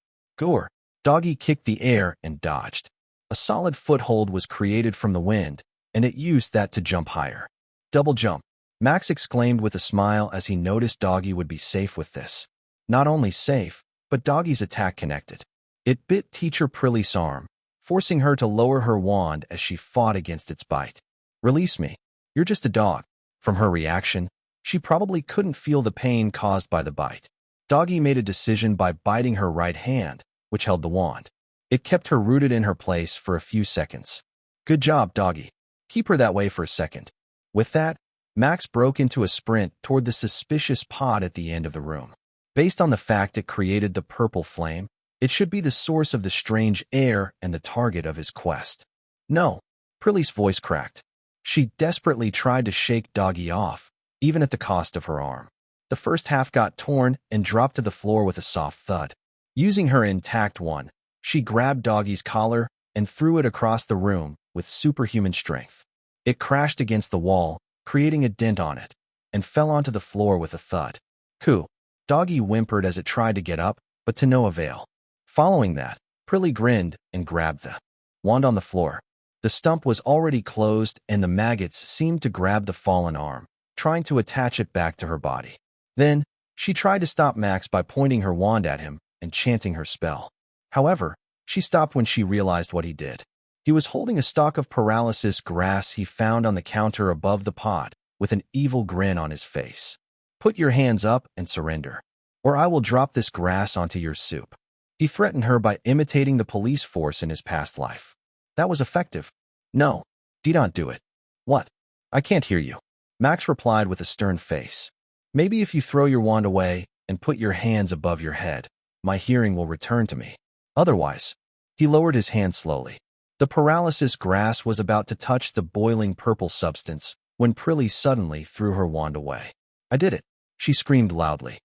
Doggy kicked the air and dodged. A solid foothold was created from the wind, and it used that to jump higher. Double jump, Max exclaimed with a smile as he noticed Doggy would be safe with this. Not only safe, but Doggy's attack connected. It bit Teacher Prilly's arm, forcing her to lower her wand as she fought against its bite. Release me. You're just a dog. From her reaction, she probably couldn't feel the pain caused by the bite. Doggy made a decision by biting her right hand, which held the wand. It kept her rooted in her place for a few seconds. Good job, Doggy. Keep her that way for a second. With that, Max broke into a sprint toward the suspicious pod at the end of the room. Based on the fact it created the purple flame, it should be the source of the strange air and the target of his quest. No, Prilly's voice cracked. She desperately tried to shake Doggy off, even at the cost of her arm. The first half got torn and dropped to the floor with a soft thud. Using her intact one, she grabbed Doggy's collar and threw it across the room with superhuman strength. It crashed against the wall, creating a dent on it, and fell onto the floor with a thud. Coo! Doggy whimpered as it tried to get up, but to no avail. Following that, Prilly grinned and grabbed the wand on the floor. The stump was already closed and the maggots seemed to grab the fallen arm, trying to attach it back to her body. Then, She tried to stop Max by pointing her wand at him and chanting her spell. However, she stopped when she realized what he did. He was holding a stalk of paralysis grass he found on the counter above the pot, with an evil grin on his face. "Put your hands up and surrender, or I will drop this grass onto your soup." He threatened her by imitating the police force in his past life. That was effective. "No, don't do it." "What? I can't hear you," Max replied with a stern face. "Maybe if you throw your wand away and put your hands above your head, my hearing will return to me. Otherwise," he lowered his hand slowly. The paralysis grass was about to touch the boiling purple substance when Prilly suddenly threw her wand away. "I did it," she screamed loudly.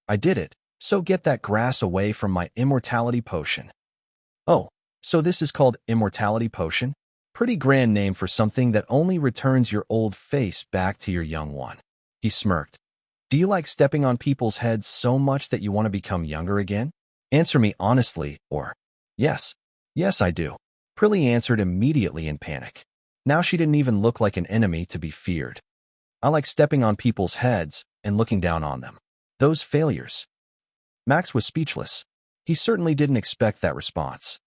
"I did it, so get that grass away from my immortality potion." "Oh, so this is called immortality potion? Pretty grand name for something that only returns your old face back to your young one." He smirked. "Do you like stepping on people's heads so much that you want to become younger again? Answer me honestly, or..." "Yes. Yes, I do," Prilly answered immediately in panic. Now she didn't even look like an enemy to be feared. "I like stepping on people's heads and looking down on them. Those failures." Max was speechless. He certainly didn't expect that response.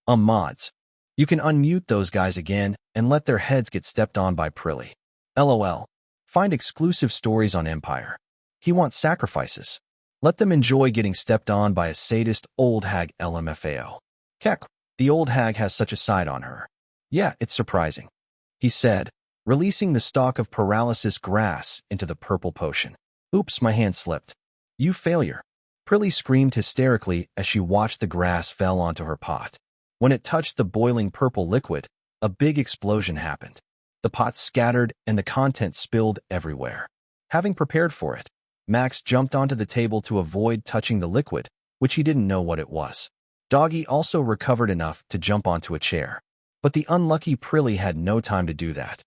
Mods. You can unmute those guys again and let their heads get stepped on by Prilly. LOL. Find exclusive stories on Empire. He wants sacrifices. Let them enjoy getting stepped on by a sadist old hag LMFAO. Kek, the old hag has such a side on her. Yeah, it's surprising," he said, releasing the stalk of paralysis grass into the purple potion. "Oops, my hand slipped." "You failure." Prilly screamed hysterically as she watched the grass fell onto her pot. When it touched the boiling purple liquid, a big explosion happened. The pot scattered and the contents spilled everywhere. Having prepared for it, Max jumped onto the table to avoid touching the liquid, which he didn't know what it was. Doggy also recovered enough to jump onto a chair. But the unlucky Prilly had no time to do that.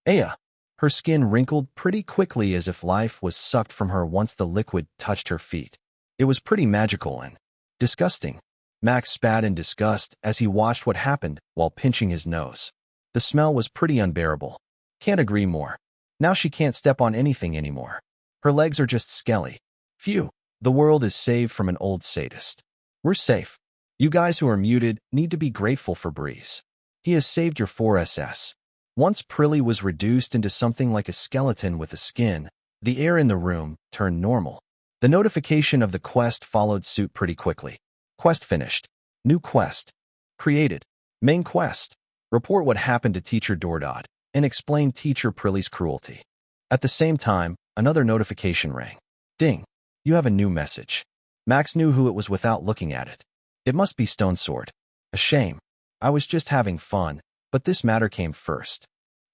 Aya. Her skin wrinkled pretty quickly as if life was sucked from her once the liquid touched her feet. It was pretty magical and disgusting. Max spat in disgust as he watched what happened while pinching his nose. The smell was pretty unbearable. Can't agree more. Now she can't step on anything anymore. Her legs are just skelly. Phew, the world is saved from an old sadist. We're safe. You guys who are muted need to be grateful for Breeze. He has saved your 4SS. Once Prilly was reduced into something like a skeleton with a skin, the air in the room turned normal. The notification of the quest followed suit pretty quickly. Quest finished. New quest. Created. Main quest. Report what happened to Teacher Dordod and explain Teacher Prilly's cruelty. At the same time, another notification rang. Ding. You have a new message. Max knew who it was without looking at it. It must be Stone Sword. A shame. I was just having fun, but this matter came first.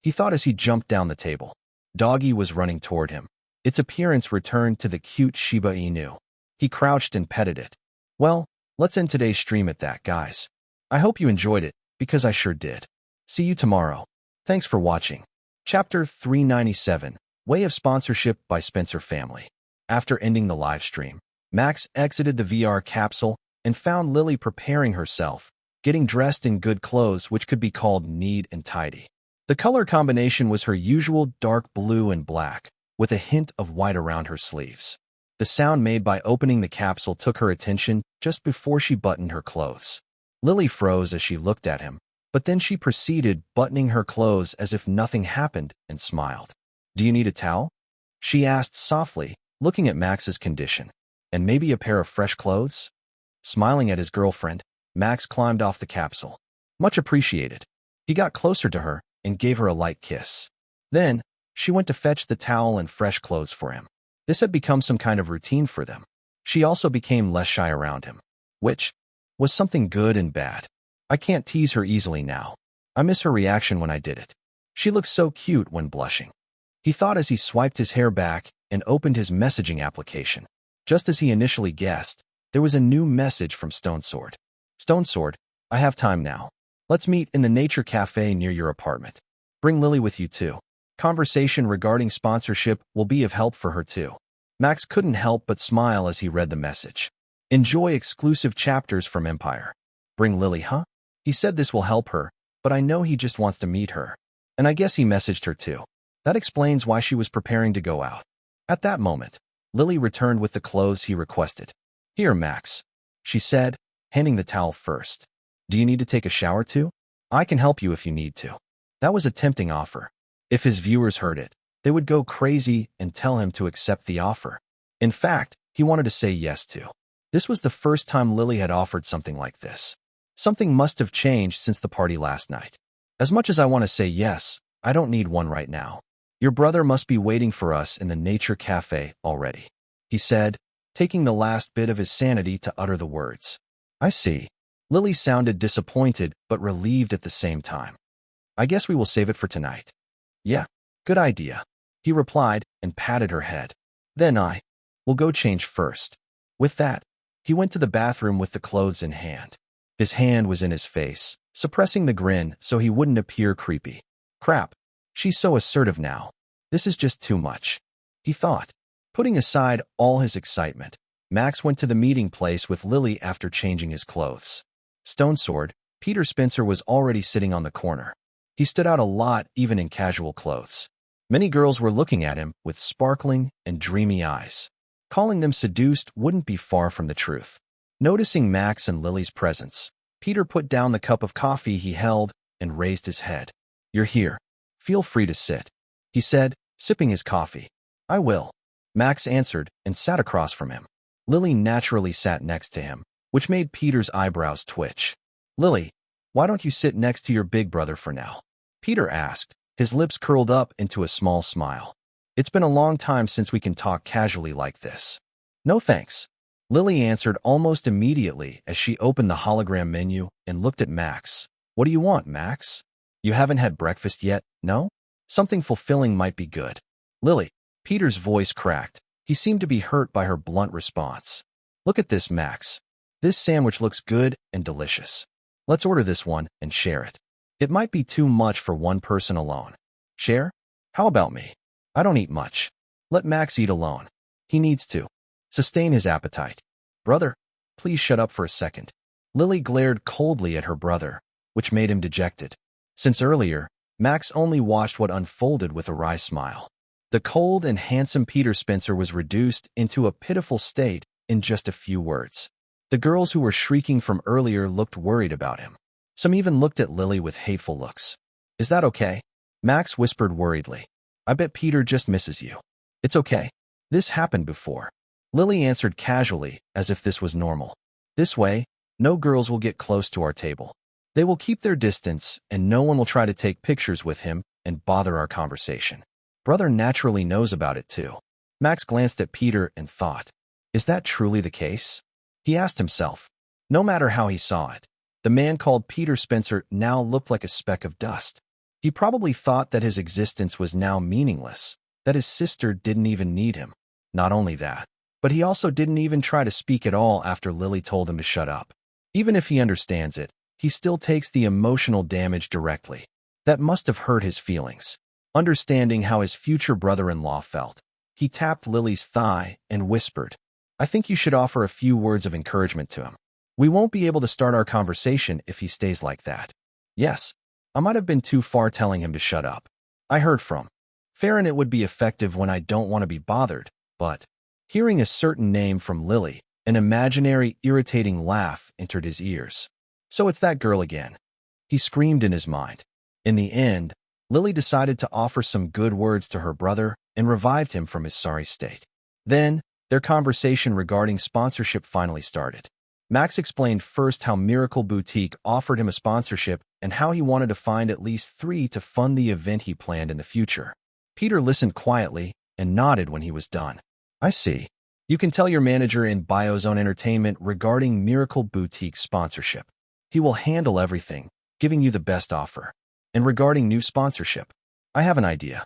He thought as he jumped down the table. Doggy was running toward him. Its appearance returned to the cute Shiba Inu. He crouched and petted it. Well, let's end today's stream at that, guys. I hope you enjoyed it, because I sure did. See you tomorrow. Thanks for watching. Chapter 397, Way of Sponsorship by Spencer Family. After ending the live stream, Max exited the VR capsule and found Lily preparing herself, getting dressed in good clothes which could be called neat and tidy. The color combination was her usual dark blue and black, with a hint of white around her sleeves. The sound made by opening the capsule took her attention just before she buttoned her clothes. Lily froze as she looked at him, but then she proceeded buttoning her clothes as if nothing happened and smiled. Do you need a towel? She asked softly, looking at Max's condition. And maybe a pair of fresh clothes? Smiling at his girlfriend, Max climbed off the capsule. Much appreciated. He got closer to her and gave her a light kiss. Then, she went to fetch the towel and fresh clothes for him. This had become some kind of routine for them. She also became less shy around him, which was something good and bad. I can't tease her easily now. I miss her reaction when I did it. She looked so cute when blushing. He thought as he swiped his hair back and opened his messaging application. Just as he initially guessed, there was a new message from Stone Sword. Stone Sword, I have time now. Let's meet in the nature cafe near your apartment. Bring Lily with you too. Conversation regarding sponsorship will be of help for her too. Max couldn't help but smile as he read the message. Enjoy exclusive chapters from Empire. Bring Lily, huh? He said this will help her, but I know he just wants to meet her. And I guess he messaged her too. That explains why she was preparing to go out. At that moment, Lily returned with the clothes he requested. Here, Max, she said, handing the towel first. Do you need to take a shower too? I can help you if you need to. That was a tempting offer. If his viewers heard it, they would go crazy and tell him to accept the offer. In fact, he wanted to say yes to. This was the first time Lily had offered something like this. Something must have changed since the party last night. As much as I want to say yes, I don't need one right now. Your brother must be waiting for us in the nature cafe already, he said, taking the last bit of his sanity to utter the words. I see. Lily sounded disappointed but relieved at the same time. I guess we will save it for tonight. Yeah, good idea, he replied and patted her head. Then will go change first. With that, he went to the bathroom with the clothes in hand. His hand was in his face, suppressing the grin so he wouldn't appear creepy. Crap, she's so assertive now. This is just too much, he thought. Putting aside all his excitement, Max went to the meeting place with Lily after changing his clothes. Stone Sword, Peter Spencer was already sitting on the corner. He stood out a lot even in casual clothes. Many girls were looking at him with sparkling and dreamy eyes. Calling them seduced wouldn't be far from the truth. Noticing Max and Lily's presence, Peter put down the cup of coffee he held and raised his head. You're here. Feel free to sit, he said, sipping his coffee. I will, Max answered and sat across from him. Lily naturally sat next to him, which made Peter's eyebrows twitch. Lily, why don't you sit next to your big brother for now? Peter asked, his lips curled up into a small smile. It's been a long time since we can talk casually like this. No thanks, Lily answered almost immediately as she opened the hologram menu and looked at Max. What do you want, Max? You haven't had breakfast yet, no? Something fulfilling might be good. Lily, Peter's voice cracked. He seemed to be hurt by her blunt response. Look at this, Max. This sandwich looks good and delicious. Let's order this one and share it. It might be too much for one person alone. Share? How about me? I don't eat much. Let Max eat alone. He needs to sustain his appetite. Brother, please shut up for a second. Lily glared coldly at her brother, which made him dejected. Since earlier, Max only watched what unfolded with a wry smile. The cold and handsome Peter Spencer was reduced into a pitiful state in just a few words. The girls who were shrieking from earlier looked worried about him. Some even looked at Lily with hateful looks. Is that okay? Max whispered worriedly. I bet Peter just misses you. It's okay. This happened before. Lily answered casually, as if this was normal. This way, no girls will get close to our table. They will keep their distance, and no one will try to take pictures with him and bother our conversation. Brother naturally knows about it too. Max glanced at Peter and thought, is that truly the case? He asked himself. No matter how he saw it, the man called Peter Spencer now looked like a speck of dust. He probably thought that his existence was now meaningless, that his sister didn't even need him. Not only that, but he also didn't even try to speak at all after Lily told him to shut up. Even if he understands it, he still takes the emotional damage directly. That must have hurt his feelings. Understanding how his future brother-in-law felt, he tapped Lily's thigh and whispered, I think you should offer a few words of encouragement to him. We won't be able to start our conversation if he stays like that. Yes, I might have been too far telling him to shut up. I heard from fair and it would be effective when I don't want to be bothered, but hearing a certain name from Lily, an imaginary, irritating laugh entered his ears. So it's that girl again. He screamed in his mind. In the end, Lily decided to offer some good words to her brother and revived him from his sorry state. Then, their conversation regarding sponsorship finally started. Max explained first how Miracle Boutique offered him a sponsorship and how he wanted to find at least 3 to fund the event he planned in the future. Peter listened quietly and nodded when he was done. I see. You can tell your manager in Biozone Entertainment regarding Miracle Boutique sponsorship. He will handle everything, giving you the best offer. And regarding new sponsorship, I have an idea.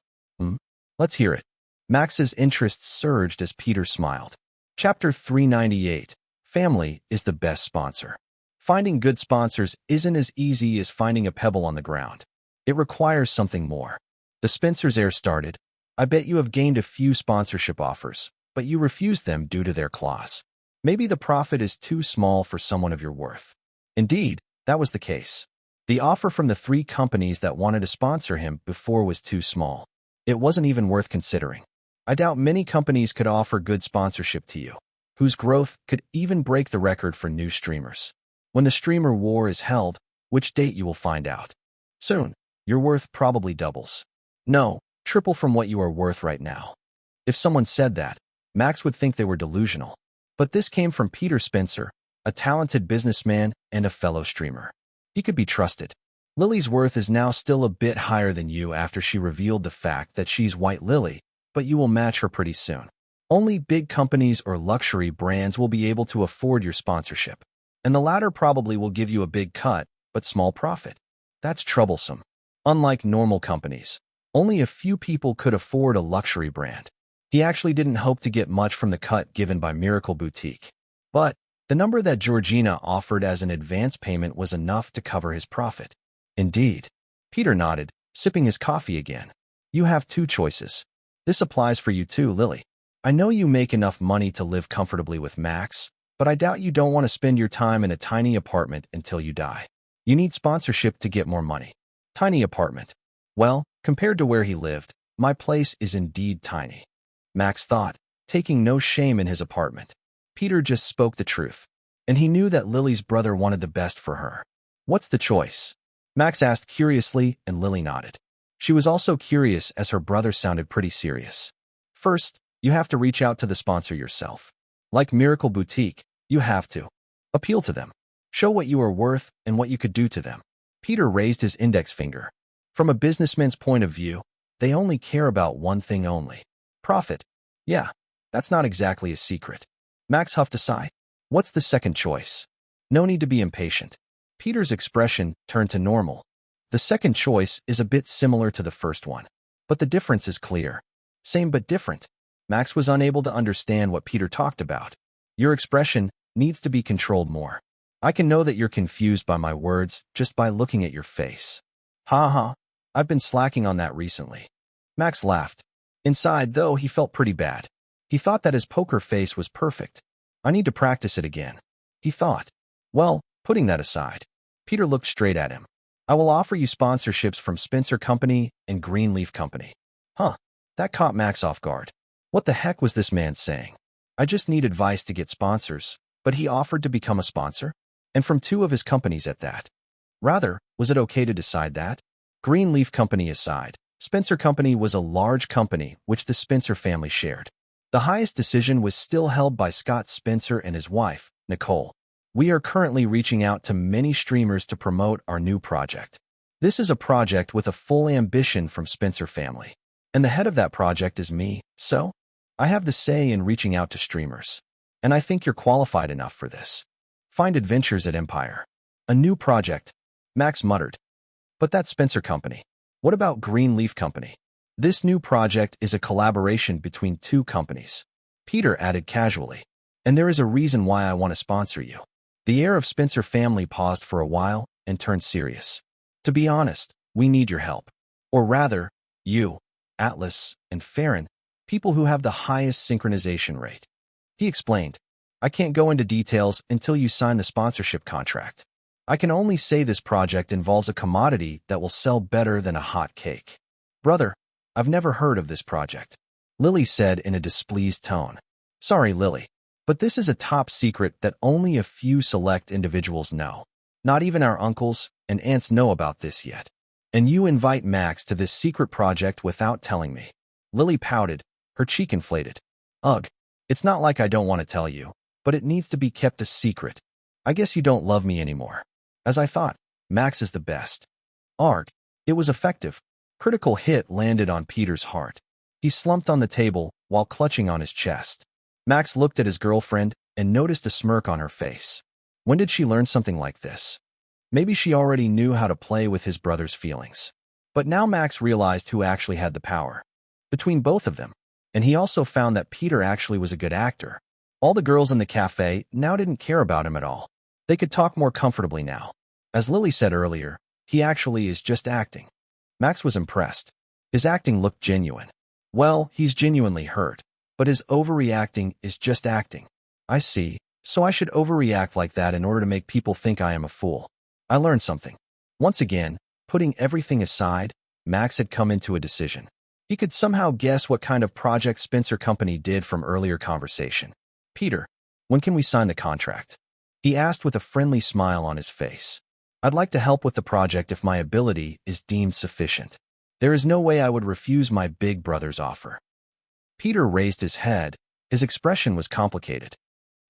Let's hear it. Max's interest surged as Peter smiled. Chapter 398. Family is the best sponsor. Finding good sponsors isn't as easy as finding a pebble on the ground. It requires something more. The Spencer's air started. I bet you have gained a few sponsorship offers, but you refused them due to their clause. Maybe the profit is too small for someone of your worth. Indeed, that was the case. The offer from the 3 companies that wanted to sponsor him before was too small. It wasn't even worth considering. I doubt many companies could offer good sponsorship to you, whose growth could even break the record for new streamers. When the streamer war is held, which date you will find out. Soon, your worth probably doubles. No, triple from what you are worth right now. If someone said that, Max would think they were delusional. But this came from Peter Spencer, a talented businessman and a fellow streamer. He could be trusted. Lily's worth is now still a bit higher than you after she revealed the fact that she's White Lily, but you will match her pretty soon. Only big companies or luxury brands will be able to afford your sponsorship, and the latter probably will give you a big cut, but small profit. That's troublesome. Unlike normal companies, only a few people could afford a luxury brand. He actually didn't hope to get much from the cut given by Miracle Boutique. But the number that Georgina offered as an advance payment was enough to cover his profit. Indeed. Peter nodded, sipping his coffee again. You have two choices. This applies for you too, Lily. I know you make enough money to live comfortably with Max, but I doubt you don't want to spend your time in a tiny apartment until you die. You need sponsorship to get more money. Tiny apartment. Well, compared to where he lived, my place is indeed tiny. Max thought, taking no shame in his apartment. Peter just spoke the truth, and he knew that Lily's brother wanted the best for her. What's the choice? Max asked curiously, and Lily nodded. She was also curious as her brother sounded pretty serious. First, you have to reach out to the sponsor yourself. Like Miracle Boutique, you have to appeal to them. Show what you are worth and what you could do to them. Peter raised his index finger. From a businessman's point of view, they only care about one thing only. Profit. Yeah, that's not exactly a secret. Max huffed a sigh. What's the second choice? No need to be impatient. Peter's expression turned to normal. The second choice is a bit similar to the first one, but the difference is clear. Same but different. Max was unable to understand what Peter talked about. Your expression needs to be controlled more. I can know that you're confused by my words just by looking at your face. Ha ha, I've been slacking on that recently. Max laughed. Inside, though, he felt pretty bad. He thought that his poker face was perfect. I need to practice it again, he thought. Well, putting that aside, Peter looked straight at him. I will offer you sponsorships from Spencer Company and Greenleaf Company. Huh, that caught Max off guard. What the heck was this man saying? I just need advice to get sponsors, but he offered to become a sponsor? And from two of his companies at that. Rather, was it okay to decide that? Greenleaf Company aside, Spencer Company was a large company which the Spencer family shared. The highest decision was still held by Scott Spencer and his wife, Nicole. We are currently reaching out to many streamers to promote our new project. This is a project with a full ambition from Spencer family. And the head of that project is me, so I have the say in reaching out to streamers. And I think you're qualified enough for this. Find adventures at Empire. A new project, Max muttered. But that's Spencer Company. What about Greenleaf Company? This new project is a collaboration between two companies. Peter added casually. And there is a reason why I want to sponsor you. The heir of Spencer family paused for a while and turned serious. To be honest, we need your help. Or rather, you, Atlas, and Farron, people who have the highest synchronization rate. He explained. I can't go into details until you sign the sponsorship contract. I can only say this project involves a commodity that will sell better than a hot cake. Brother, I've never heard of this project, Lily said in a displeased tone. Sorry, Lily, but this is a top secret that only a few select individuals know. Not even our uncles and aunts know about this yet. And you invite Max to this secret project without telling me. Lily pouted, her cheek inflated. Ugh, it's not like I don't want to tell you, but it needs to be kept a secret. I guess you don't love me anymore. As I thought, Max is the best. Arg, it was effective. Critical hit landed on Peter's heart. He slumped on the table while clutching on his chest. Max looked at his girlfriend and noticed a smirk on her face. When did she learn something like this? Maybe she already knew how to play with his brother's feelings. But now Max realized who actually had the power. Between both of them. And he also found that Peter actually was a good actor. All the girls in the cafe now didn't care about him at all. They could talk more comfortably now. As Lily said earlier, he actually is just acting. Max was impressed. His acting looked genuine. Well, he's genuinely hurt. But his overreacting is just acting. I see. So I should overreact like that in order to make people think I am a fool. I learned something. Once again, putting everything aside, Max had come into a decision. He could somehow guess what kind of project Spencer Company did from earlier conversation. Peter, when can we sign the contract? He asked with a friendly smile on his face. I'd like to help with the project if my ability is deemed sufficient. There is no way I would refuse my big brother's offer. Peter raised his head. His expression was complicated.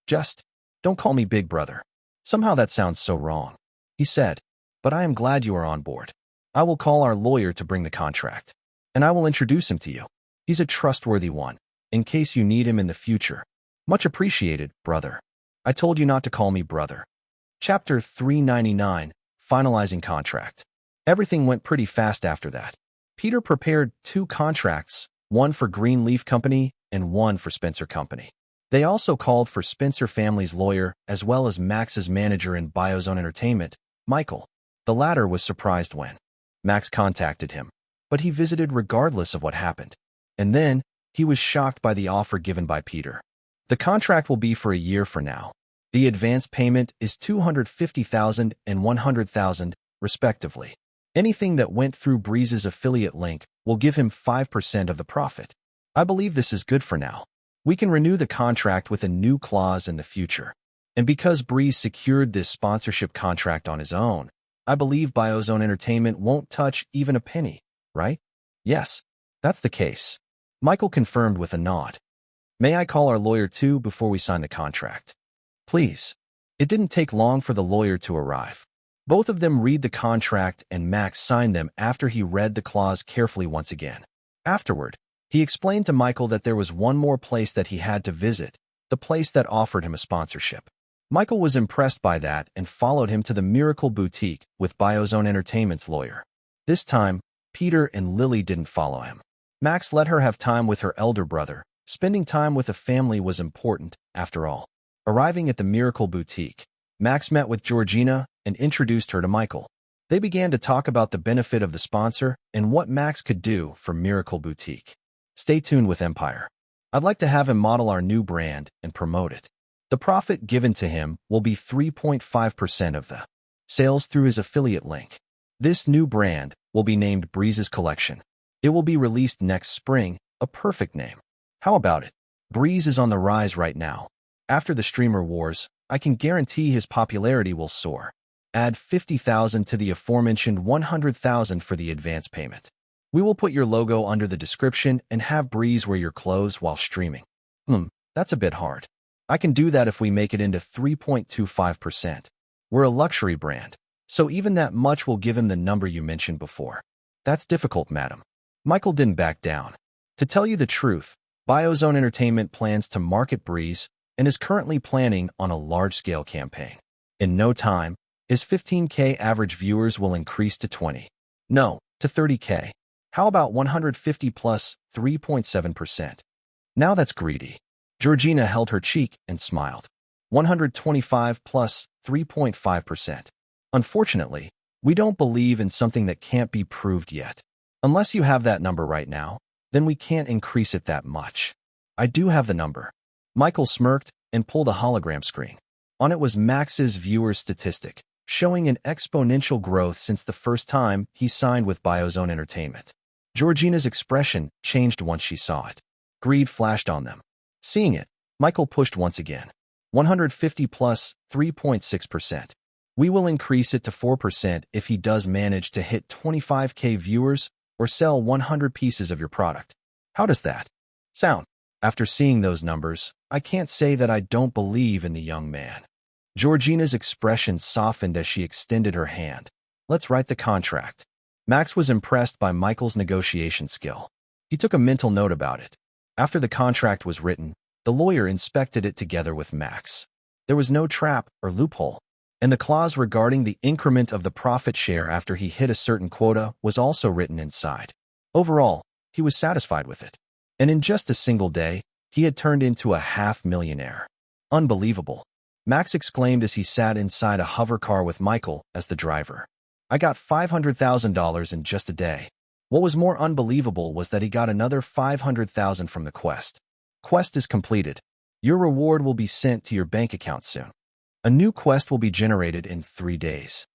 Just, don't call me big brother. Somehow that sounds so wrong. He said, but I am glad you are on board. I will call our lawyer to bring the contract, and I will introduce him to you. He's a trustworthy one, in case you need him in the future. Much appreciated, brother. I told you not to call me brother. Chapter 399, Finalizing Contract. Everything went pretty fast after that. Peter prepared 2 contracts, one for Greenleaf Company and one for Spencer Company. They also called for Spencer family's lawyer as well as Max's manager in Biozone Entertainment, Michael. The latter was surprised when Max contacted him, but he visited regardless of what happened. And then, he was shocked by the offer given by Peter. The contract will be for a year for now. The advance payment is $250,000 and $100,000, respectively. Anything that went through Breeze's affiliate link will give him 5% of the profit. I believe this is good for now. We can renew the contract with a new clause in the future. And because Breeze secured this sponsorship contract on his own, I believe Biozone Entertainment won't touch even a penny, right? Yes, that's the case. Michael confirmed with a nod. May I call our lawyer too before we sign the contract? Please. It didn't take long for the lawyer to arrive. Both of them read the contract and Max signed them after he read the clause carefully once again. Afterward, he explained to Michael that there was one more place that he had to visit, the place that offered him a sponsorship. Michael was impressed by that and followed him to the Miracle Boutique with Biozone Entertainment's lawyer. This time, Peter and Lily didn't follow him. Max let her have time with her elder brother. Spending time with a family was important, after all. Arriving at the Miracle Boutique, Max met with Georgina and introduced her to Michael. They began to talk about the benefit of the sponsor and what Max could do for Miracle Boutique. Stay tuned with Empire. I'd like to have him model our new brand and promote it. The profit given to him will be 3.5% of the sales through his affiliate link. This new brand will be named Breeze's Collection. It will be released next spring, a perfect name. How about it? Breeze is on the rise right now. After the streamer wars, I can guarantee his popularity will soar. Add 50,000 to the aforementioned 100,000 for the advance payment. We will put your logo under the description and have Breeze wear your clothes while streaming. That's a bit hard. I can do that if we make it into 3.25%. We're a luxury brand, so even that much will give him the number you mentioned before. That's difficult, madam. Michael didn't back down. To tell you the truth, Biozone Entertainment plans to market Breeze and is currently planning on a large-scale campaign. In no time, his 15K average viewers will increase to 20. No, to 30K. How about 150 plus 3.7%? Now that's greedy. Georgina held her cheek and smiled. 125 plus 3.5%. Unfortunately, we don't believe in something that can't be proved yet. Unless you have that number right now, then we can't increase it that much. I do have the number. Michael smirked and pulled a hologram screen. On it was Max's viewer statistic, showing an exponential growth since the first time he signed with Biozone Entertainment. Georgina's expression changed once she saw it. Greed flashed on them. Seeing it, Michael pushed once again. 150 plus 3.6%. We will increase it to 4% if he does manage to hit 25K viewers or sell 100 pieces of your product. How does that sound? After seeing those numbers, I can't say that I don't believe in the young man. Georgina's expression softened as she extended her hand. Let's write the contract. Max was impressed by Michael's negotiation skill. He took a mental note about it. After the contract was written, the lawyer inspected it together with Max. There was no trap or loophole, and the clause regarding the increment of the profit share after he hit a certain quota was also written inside. Overall, he was satisfied with it. And in just a single day, he had turned into a half-millionaire. Unbelievable. Max exclaimed as he sat inside a hover car with Michael as the driver. I got $500,000 in just a day. What was more unbelievable was that he got another $500,000 from the quest. Quest is completed. Your reward will be sent to your bank account soon. A new quest will be generated in 3 days.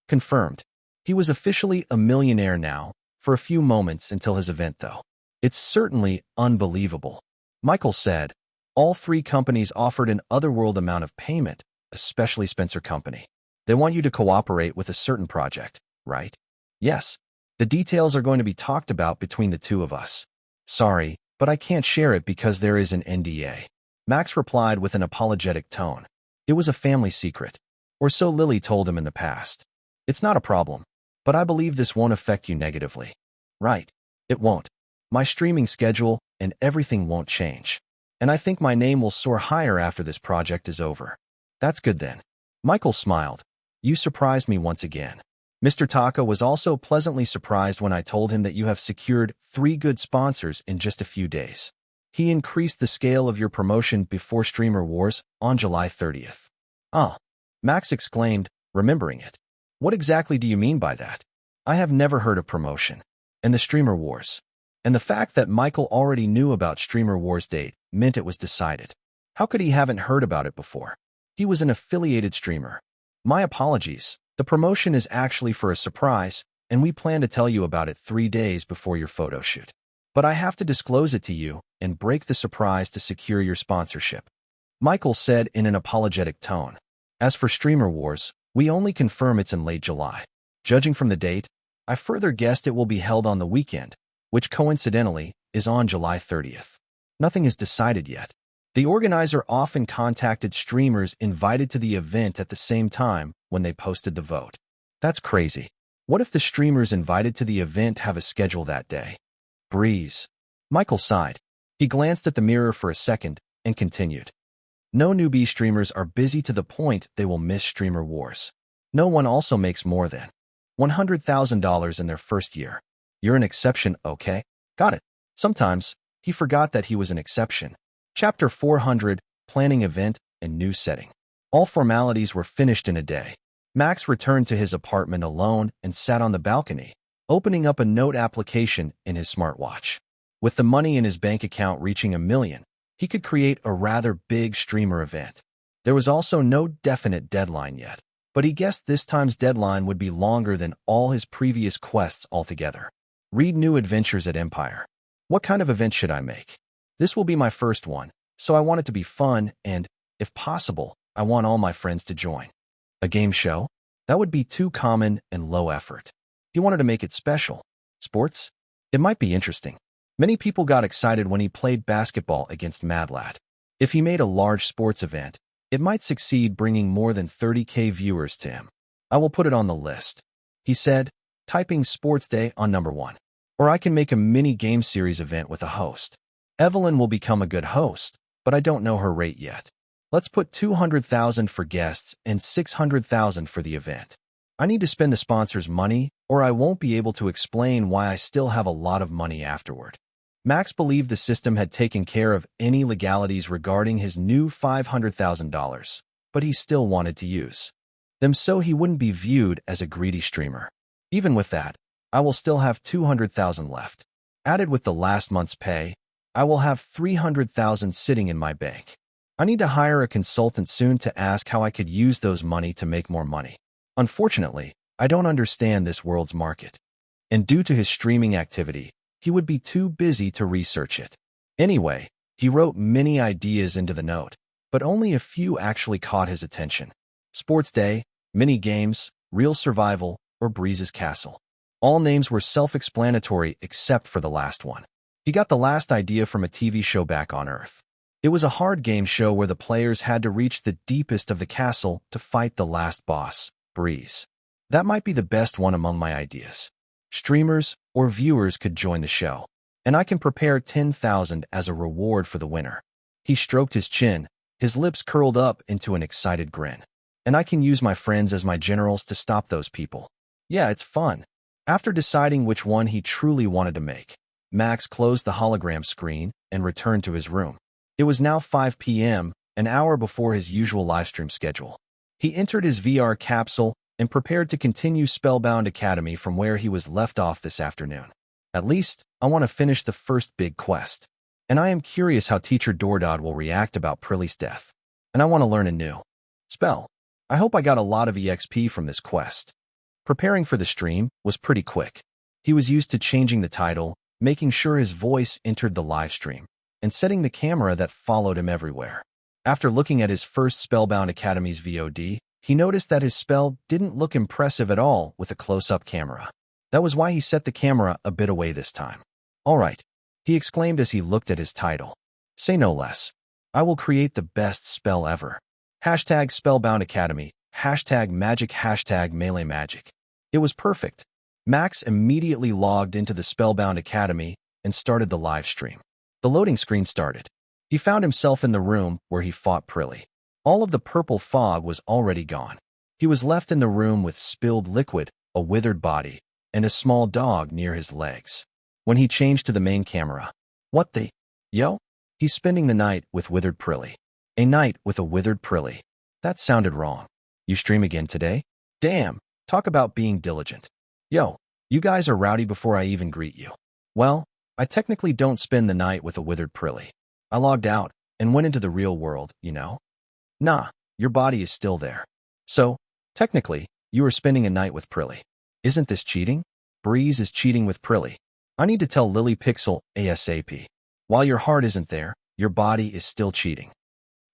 Confirmed. He was officially a millionaire now, for a few moments until his event though. It's certainly unbelievable. Michael said, all three companies offered an otherworld amount of payment, especially Spencer Company. They want you to cooperate with a certain project, right? Yes. The details are going to be talked about between the two of us. Sorry, but I can't share it because there is an NDA. Max replied with an apologetic tone. It was a family secret, or so Lily told him in the past. It's not a problem, but I believe this won't affect you negatively. Right. It won't. My streaming schedule and everything won't change. And I think my name will soar higher after this project is over. That's good then. Michael smiled. You surprised me once again. Mr. Taka was also pleasantly surprised when I told him that you have secured 3 good sponsors in just a few days. He increased the scale of your promotion before Streamer Wars on July 30th. Ah, Max exclaimed, remembering it. What exactly do you mean by that? I have never heard of promotion. And the Streamer Wars. And the fact that Michael already knew about Streamer Wars date meant it was decided. How could he haven't heard about it before? He was an affiliated streamer. My apologies. The promotion is actually for a surprise, and we plan to tell you about it 3 days before your photo shoot. But I have to disclose it to you and break the surprise to secure your sponsorship. Michael said in an apologetic tone. As for Streamer Wars, we only confirm it's in late July. Judging from the date, I further guessed it will be held on the weekend, which coincidentally is on July 30th. Nothing is decided yet. The organizer often contacted streamers invited to the event at the same time when they posted the vote. That's crazy. What if the streamers invited to the event have a schedule that day? Breeze. Michael sighed. He glanced at the mirror for a second and continued. No newbie streamers are busy to the point they will miss Streamer Wars. No one also makes more than $100,000 in their first year. You're an exception, okay? Got it. Sometimes, he forgot that he was an exception. Chapter 400, Planning Event and New Setting. All formalities were finished in a day. Max returned to his apartment alone and sat on the balcony, opening up a note application in his smartwatch. With the money in his bank account reaching $1 million, he could create a rather big streamer event. There was also no definite deadline yet, but he guessed this time's deadline would be longer than all his previous quests altogether. Read New Adventures at Empire. What kind of event should I make? This will be my first one, so I want it to be fun and, if possible, I want all my friends to join. A game show? That would be too common and low effort. He wanted to make it special. Sports? It might be interesting. Many people got excited when he played basketball against Madlad. If he made a large sports event, it might succeed bringing more than 30K viewers to him. I will put it on the list. He said, typing Sports Day on number 1. Or I can make a mini game series event with a host. Evelyn will become a good host, but I don't know her rate yet. Let's put 200,000 for guests and 600,000 for the event. I need to spend the sponsors' money, or I won't be able to explain why I still have a lot of money afterward. Max believed the system had taken care of any legalities regarding his new $500,000, but he still wanted to use them so he wouldn't be viewed as a greedy streamer. Even with that, I will still have 200,000 left. Added with the last month's pay, I will have 300,000 sitting in my bank. I need to hire a consultant soon to ask how I could use those money to make more money. Unfortunately, I don't understand this world's market. And due to his streaming activity, he would be too busy to research it. Anyway, he wrote many ideas into the note, but only a few actually caught his attention. Sports Day, mini games, Real Survival, or Breeze's Castle. All names were self-explanatory except for the last one. He got the last idea from a TV show back on Earth. It was a hard game show where the players had to reach the deepest of the castle to fight the last boss, Breeze. That might be the best one among my ideas. Streamers or viewers could join the show, and I can prepare 10,000 as a reward for the winner. He stroked his chin, his lips curled up into an excited grin. And I can use my friends as my generals to stop those people. Yeah, it's fun. After deciding which one he truly wanted to make, Max closed the hologram screen and returned to his room. It was now 5 p.m., an hour before his usual livestream schedule. He entered his VR capsule and prepared to continue Spellbound Academy from where he was left off this afternoon. At least, I want to finish the first big quest. And I am curious how Teacher Dordod will react about Prilly's death. And I want to learn a new spell. I hope I got a lot of EXP from this quest. Preparing for the stream was pretty quick. He was used to changing the title, making sure his voice entered the live stream, and setting the camera that followed him everywhere. After looking at his first Spellbound Academy's VOD, he noticed that his spell didn't look impressive at all with a close-up camera. That was why he set the camera a bit away this time. "All right," he exclaimed as he looked at his title. "Say no less. I will create the best spell ever. Hashtag Spellbound Academy, hashtag magic, hashtag melee magic." It was perfect. Max immediately logged into the Spellbound Academy and started the live stream. The loading screen started. He found himself in the room where he fought Prilly. All of the purple fog was already gone. He was left in the room with spilled liquid, a withered body, and a small dog near his legs. When he changed to the main camera, "What the? Yo? He's spending the night with withered Prilly. A night with a withered Prilly. That sounded wrong. You stream again today? Damn, talk about being diligent. Yo, you guys are rowdy before I even greet you. Well, I technically don't spend the night with a withered Prilly. I logged out and went into the real world, you know? Nah, your body is still there. So, technically, you are spending a night with Prilly. Isn't this cheating? Breeze is cheating with Prilly. I need to tell Lily Pixel ASAP. While your heart isn't there, your body is still cheating.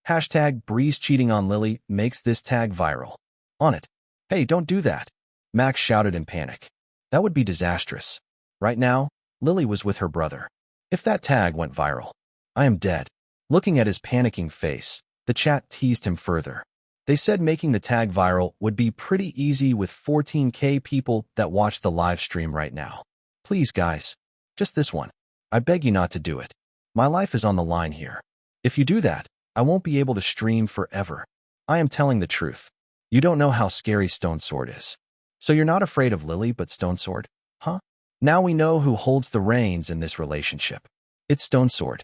Hashtag Breeze cheating on Lily makes this tag viral. On it. Hey, don't do that. Max shouted in panic. That would be disastrous. Right now, Lily was with her brother. If that tag went viral, I am dead. Looking at his panicking face, the chat teased him further. They said making the tag viral would be pretty easy with 14K people that watch the live stream right now. Please, guys, just this one. I beg you not to do it. My life is on the line here. If you do that, I won't be able to stream forever. I am telling the truth. You don't know how scary Stone Sword is. So you're not afraid of Lily but Stone Sword, huh? Now we know who holds the reins in this relationship. It's Stone Sword.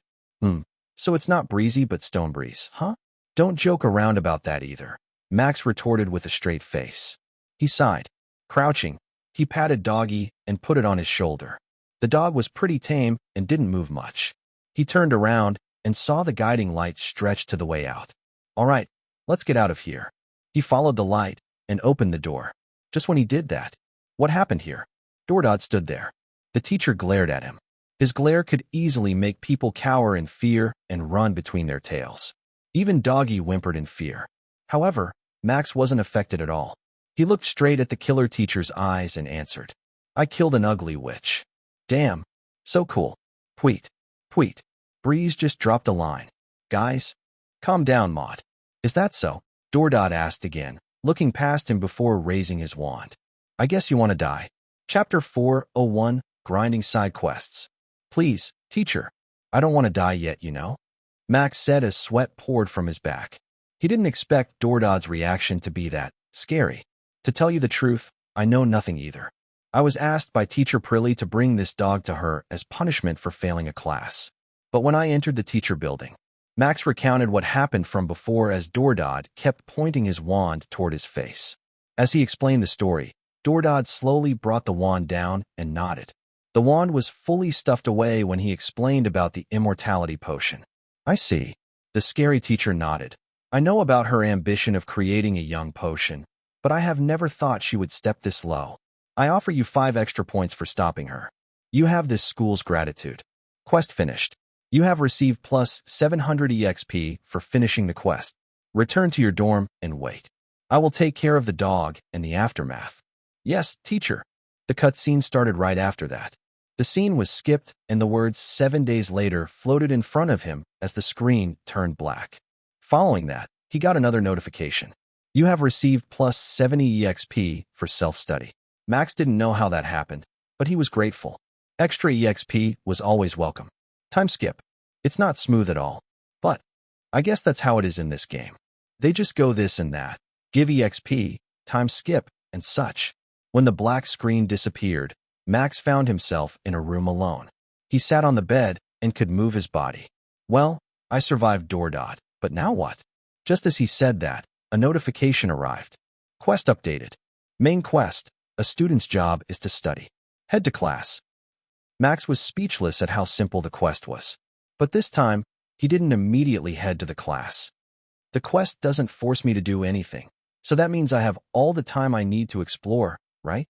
So it's not Breezy but Stone Breeze, huh? Don't joke around about that either. Max retorted with a straight face. He sighed. Crouching, he patted Doggy and put it on his shoulder. The dog was pretty tame and didn't move much. He turned around and saw the guiding light stretch to the way out. All right, let's get out of here. He followed the light and opened the door. Just when he did that, what happened here? Dordod stood there. The teacher glared at him. His glare could easily make people cower in fear and run between their tails. Even Doggy whimpered in fear. However, Max wasn't affected at all. He looked straight at the killer teacher's eyes and answered, I killed an ugly witch. Damn, so cool. Pweet, pweet. Breeze just dropped a line. Guys, calm down, Maud. Is that so? Dordod asked again, looking past him before raising his wand. I guess you want to die. Chapter 401, Grinding Side Quests. Please, teacher. I don't want to die yet, you know? Max said as sweat poured from his back. He didn't expect Dordod's reaction to be that scary. To tell you the truth, I know nothing either. I was asked by Teacher Prilly to bring this dog to her as punishment for failing a class. But when I entered the teacher building, Max recounted what happened from before as Dordod kept pointing his wand toward his face. As he explained the story, Dordod slowly brought the wand down and nodded. The wand was fully stuffed away when he explained about the immortality potion. I see. The scary teacher nodded. I know about her ambition of creating a young potion, but I have never thought she would step this low. I offer you 5 extra points for stopping her. You have this school's gratitude. Quest finished. You have received plus 700 EXP for finishing the quest. Return to your dorm and wait. I will take care of the dog and the aftermath. Yes, teacher. The cutscene started right after that. The scene was skipped and the words 7 days later floated in front of him as the screen turned black. Following that, he got another notification. You have received plus 70 EXP for self-study. Max didn't know how that happened, but he was grateful. Extra EXP was always welcome. Time skip. It's not smooth at all, but I guess that's how it is in this game. They just go this and that, give EXP, time skip, and such. When the black screen disappeared, Max found himself in a room alone. He sat on the bed and could move his body. Well, I survived Dordod, but now what? Just as he said that, a notification arrived. Quest updated. Main quest. A student's job is to study. Head to class. Max was speechless at how simple the quest was. But this time, he didn't immediately head to the class. The quest doesn't force me to do anything, so that means I have all the time I need to explore, right?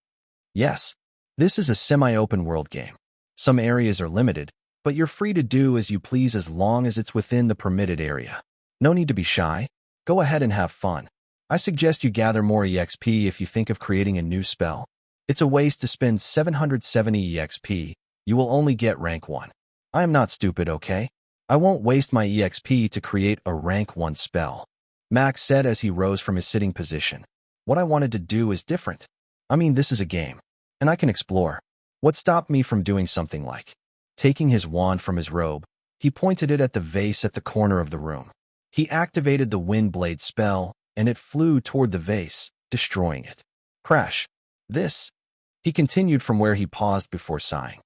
Yes. This is a semi-open world game, Some areas are limited, but you're free to do as you please as long as it's within the permitted area. No need to be shy. Go ahead and have fun. I suggest you gather more EXP if you think of creating a new spell. It's a waste to spend 770 EXP. You will only get rank 1. I am not stupid, okay? I won't waste my EXP to create a rank 1 spell, Max said as he rose from his sitting position. What I wanted to do is different. I mean, this is a game, and I can explore. What stopped me from doing something like taking his wand from his robe? He pointed it at the vase at the corner of the room. He activated the wind blade spell, and it flew toward the vase, destroying it. Crash. This. He continued from where he paused before sighing.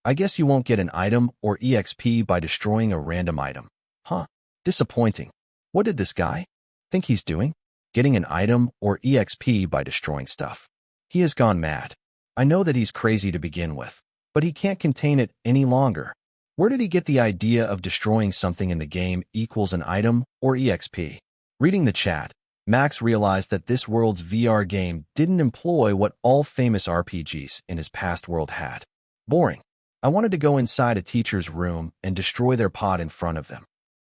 I guess you won't get an item or EXP by destroying a random item. Huh. Disappointing. What did this guy think he's doing? Getting an item or EXP by destroying stuff. He has gone mad. I know that he's crazy to begin with, but he can't contain it any longer. Where did he get the idea of destroying something in the game equals an item or EXP? Reading the chat, Max realized that this world's VR game didn't employ what all famous RPGs in his past world had. Boring. I wanted to go inside a teacher's room and destroy their pod in front of them,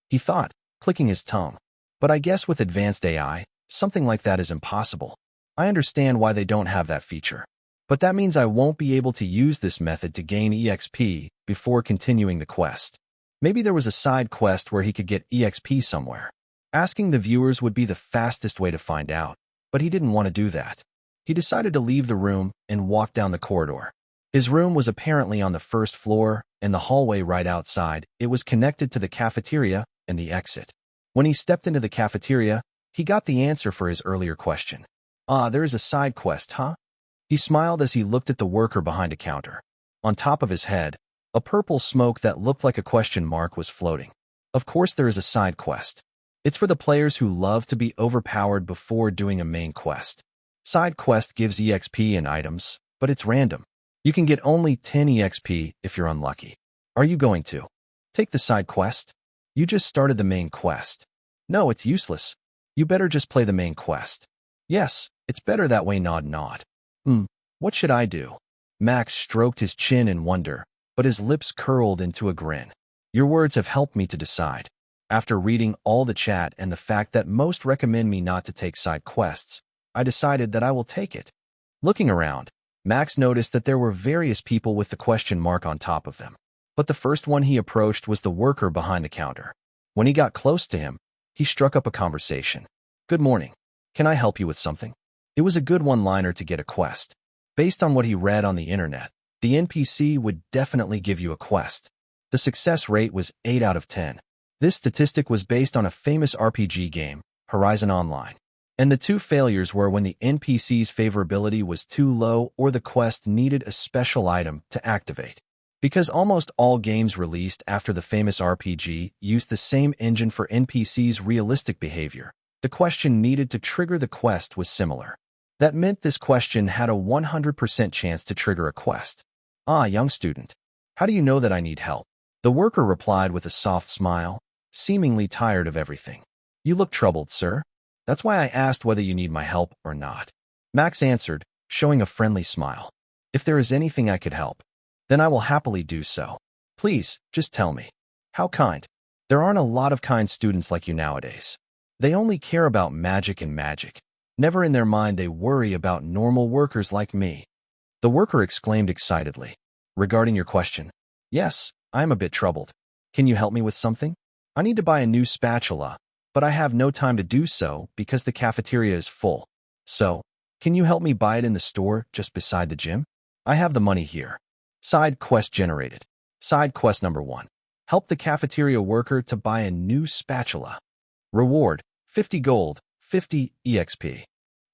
he thought, clicking his tongue. But I guess with advanced AI, something like that is impossible. I understand why they don't have that feature. But that means I won't be able to use this method to gain EXP before continuing the quest. Maybe there was a side quest where he could get EXP somewhere. Asking the viewers would be the fastest way to find out, but he didn't want to do that. He decided to leave the room and walk down the corridor. His room was apparently on the first floor, and the hallway right outside. It was connected to the cafeteria and the exit. When he stepped into the cafeteria, he got the answer for his earlier question. Ah, there is a side quest, huh? He smiled as he looked at the worker behind a counter. On top of his head, a purple smoke that looked like a question mark was floating. Of course there is a side quest. It's for the players who love to be overpowered before doing a main quest. Side quest gives EXP and items, but it's random. You can get only 10 EXP if you're unlucky. Are you going to take the side quest? You just started the main quest. No, it's useless. You better just play the main quest. Yes, it's better that way. Nod. What should I do? Max stroked his chin in wonder, but his lips curled into a grin. Your words have helped me to decide. After reading all the chat and the fact that most recommend me not to take side quests, I decided that I will take it. Looking around, Max noticed that there were various people with the question mark on top of them. But the first one he approached was the worker behind the counter. When he got close to him, he struck up a conversation. Good morning. Can I help you with something? It was a good one-liner to get a quest. Based on what he read on the internet, the NPC would definitely give you a quest. The success rate was 8 out of 10. This statistic was based on a famous RPG game, Horizon Online. And the two failures were when the NPC's favorability was too low or the quest needed a special item to activate. Because almost all games released after the famous RPG used the same engine for NPC's realistic behavior, the question needed to trigger the quest was similar. That meant this question had a 100% chance to trigger a quest. Ah, young student. How do you know that I need help? The worker replied with a soft smile, seemingly tired of everything. You look troubled, sir. That's why I asked whether you need my help or not. Max answered, showing a friendly smile. If there is anything I could help, then I will happily do so. Please, just tell me. How kind. There aren't a lot of kind students like you nowadays. They only care about magic and magic. Never in their mind they worry about normal workers like me. The worker exclaimed excitedly. Regarding your question, yes, I am a bit troubled. Can you help me with something? I need to buy a new spatula, but I have no time to do so because the cafeteria is full. So, can you help me buy it in the store just beside the gym? I have the money here. Side quest generated. Side quest number 1. Help the cafeteria worker to buy a new spatula. Reward, 50 gold, 50 EXP.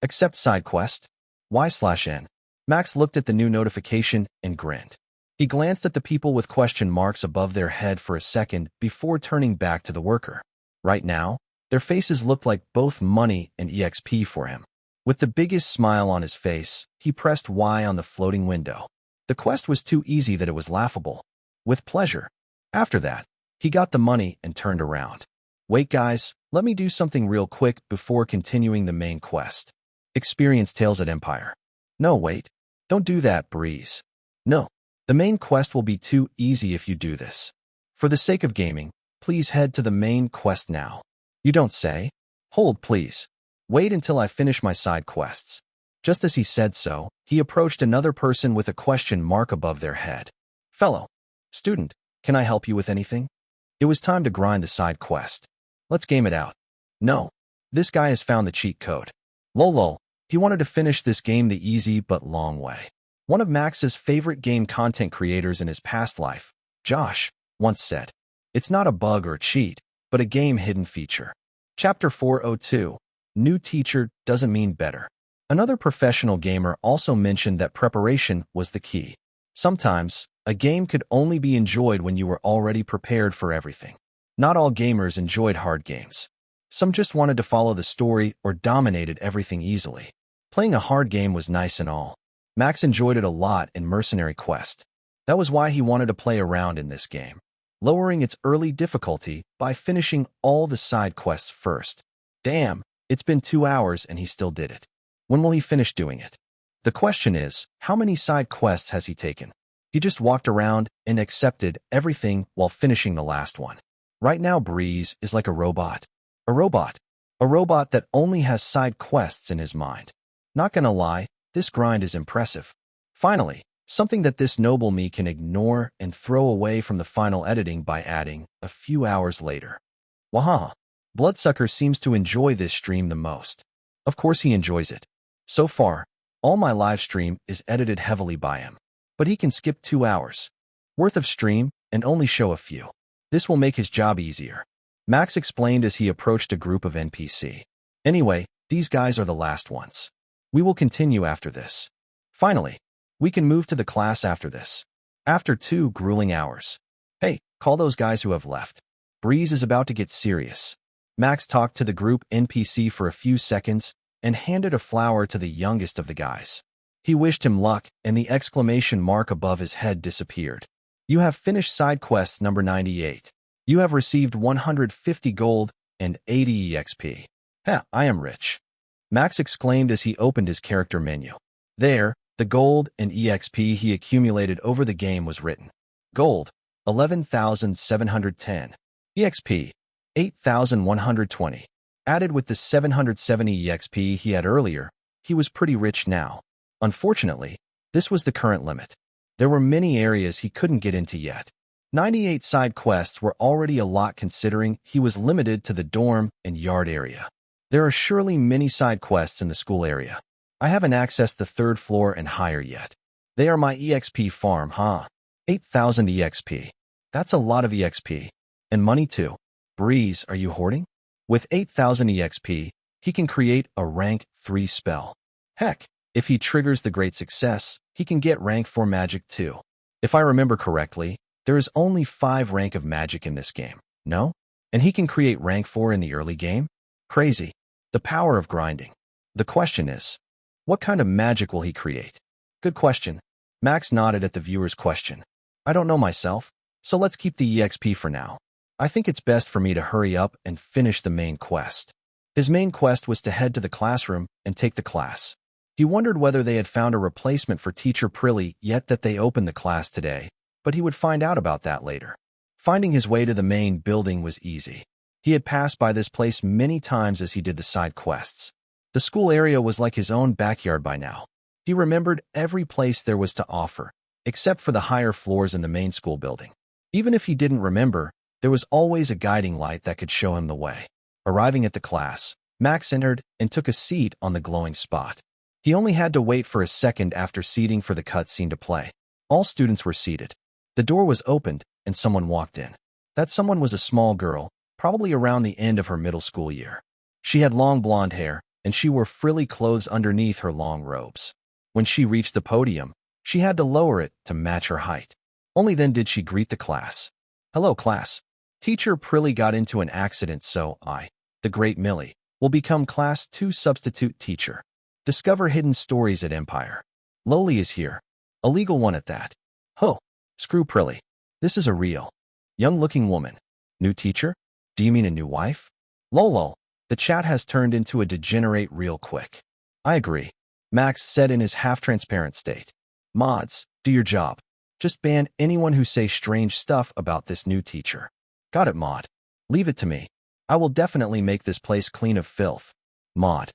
Accept side quest. Y/N. Max looked at the new notification and grinned. He glanced at the people with question marks above their head for a second before turning back to the worker. Right now, their faces looked like both money and EXP for him. With the biggest smile on his face, he pressed Y on the floating window. The quest was too easy that it was laughable. With pleasure. After that, he got the money and turned around. Wait guys, let me do something real quick before continuing the main quest. Experience Tales at Empire. No, wait. Don't do that, Breeze. No. The main quest will be too easy if you do this. For the sake of gaming, please head to the main quest now. You don't say? Hold, please. Wait until I finish my side quests. Just as he said so, he approached another person with a question mark above their head. Fellow student, can I help you with anything? It was time to grind the side quest. Let's game it out. No. This guy has found the cheat code. Lol. He wanted to finish this game the easy but long way. One of Max's favorite game content creators in his past life, Josh, once said, "It's not a bug or a cheat, but a game hidden feature." Chapter 402. New teacher doesn't mean better. Another professional gamer also mentioned that preparation was the key. Sometimes, a game could only be enjoyed when you were already prepared for everything. Not all gamers enjoyed hard games. Some just wanted to follow the story or dominated everything easily. Playing a hard game was nice and all. Max enjoyed it a lot in Mercenary Quest. That was why he wanted to play around in this game, lowering its early difficulty by finishing all the side quests first. Damn, it's been 2 hours and he still did it. When will he finish doing it? The question is, how many side quests has he taken? He just walked around and accepted everything while finishing the last one. Right now, Breeze is like a robot. A robot that only has side quests in his mind. Not gonna lie, this grind is impressive. Finally, something that this noble me can ignore and throw away from the final editing by adding a few hours later. Woah! Bloodsucker seems to enjoy this stream the most. Of course he enjoys it. So far, all my live stream is edited heavily by him. But he can skip 2 hours worth of stream and only show a few. This will make his job easier. Max explained as he approached a group of NPC. Anyway, these guys are the last ones. We will continue after this. Finally, we can move to the class after this. After 2 grueling hours. Hey, call those guys who have left. Breeze is about to get serious. Max talked to the group NPC for a few seconds and handed a flower to the youngest of the guys. He wished him luck and the exclamation mark above his head disappeared. You have finished side quest number 98. You have received 150 gold and 80 EXP. I am rich. Max exclaimed as he opened his character menu. There, the gold and EXP he accumulated over the game was written. Gold, 11,710. EXP, 8,120. Added with the 770 EXP he had earlier, he was pretty rich now. Unfortunately, this was the current limit. There were many areas he couldn't get into yet. 98 side quests were already a lot considering he was limited to the dorm and yard area. There are surely many side quests in the school area. I haven't accessed the 3rd floor and higher yet. They are my EXP farm, huh? 8,000 EXP. That's a lot of EXP. And money too. Breeze, are you hoarding? With 8,000 EXP, he can create a rank 3 spell. Heck, if he triggers the Great Success, he can get rank 4 magic too. If I remember correctly, there is only 5 rank of magic in this game, no? And he can create rank 4 in the early game? Crazy. The power of grinding. The question is, what kind of magic will he create? Good question. Max nodded at the viewer's question. I don't know myself, so let's keep the EXP for now. I think it's best for me to hurry up and finish the main quest. His main quest was to head to the classroom and take the class. He wondered whether they had found a replacement for Teacher Prilly yet that they opened the class today, but he would find out about that later. Finding his way to the main building was easy. He had passed by this place many times as he did the side quests. The school area was like his own backyard by now. He remembered every place there was to offer, except for the higher floors in the main school building. Even if he didn't remember, there was always a guiding light that could show him the way. Arriving at the class, Max entered and took a seat on the glowing spot. He only had to wait for a second after seating for the cutscene to play. All students were seated. The door was opened, and someone walked in. That someone was a small girl, probably around the end of her middle school year. She had long blonde hair, and she wore frilly clothes underneath her long robes. When she reached the podium, she had to lower it to match her height. Only then did she greet the class. Hello, class. Teacher Prilly got into an accident, so I, the great Millie, will become Class 2 substitute teacher. Discover hidden stories at Empire. Loli is here. A legal one at that. Ho, screw Prilly. This is a real, young-looking woman. New teacher? Do you mean a new wife? Lol, the chat has turned into a degenerate real quick. I agree, Max said in his half-transparent state. Mods, do your job. Just ban anyone who say strange stuff about this new teacher. Got it, Maud. Leave it to me. I will definitely make this place clean of filth. Maud.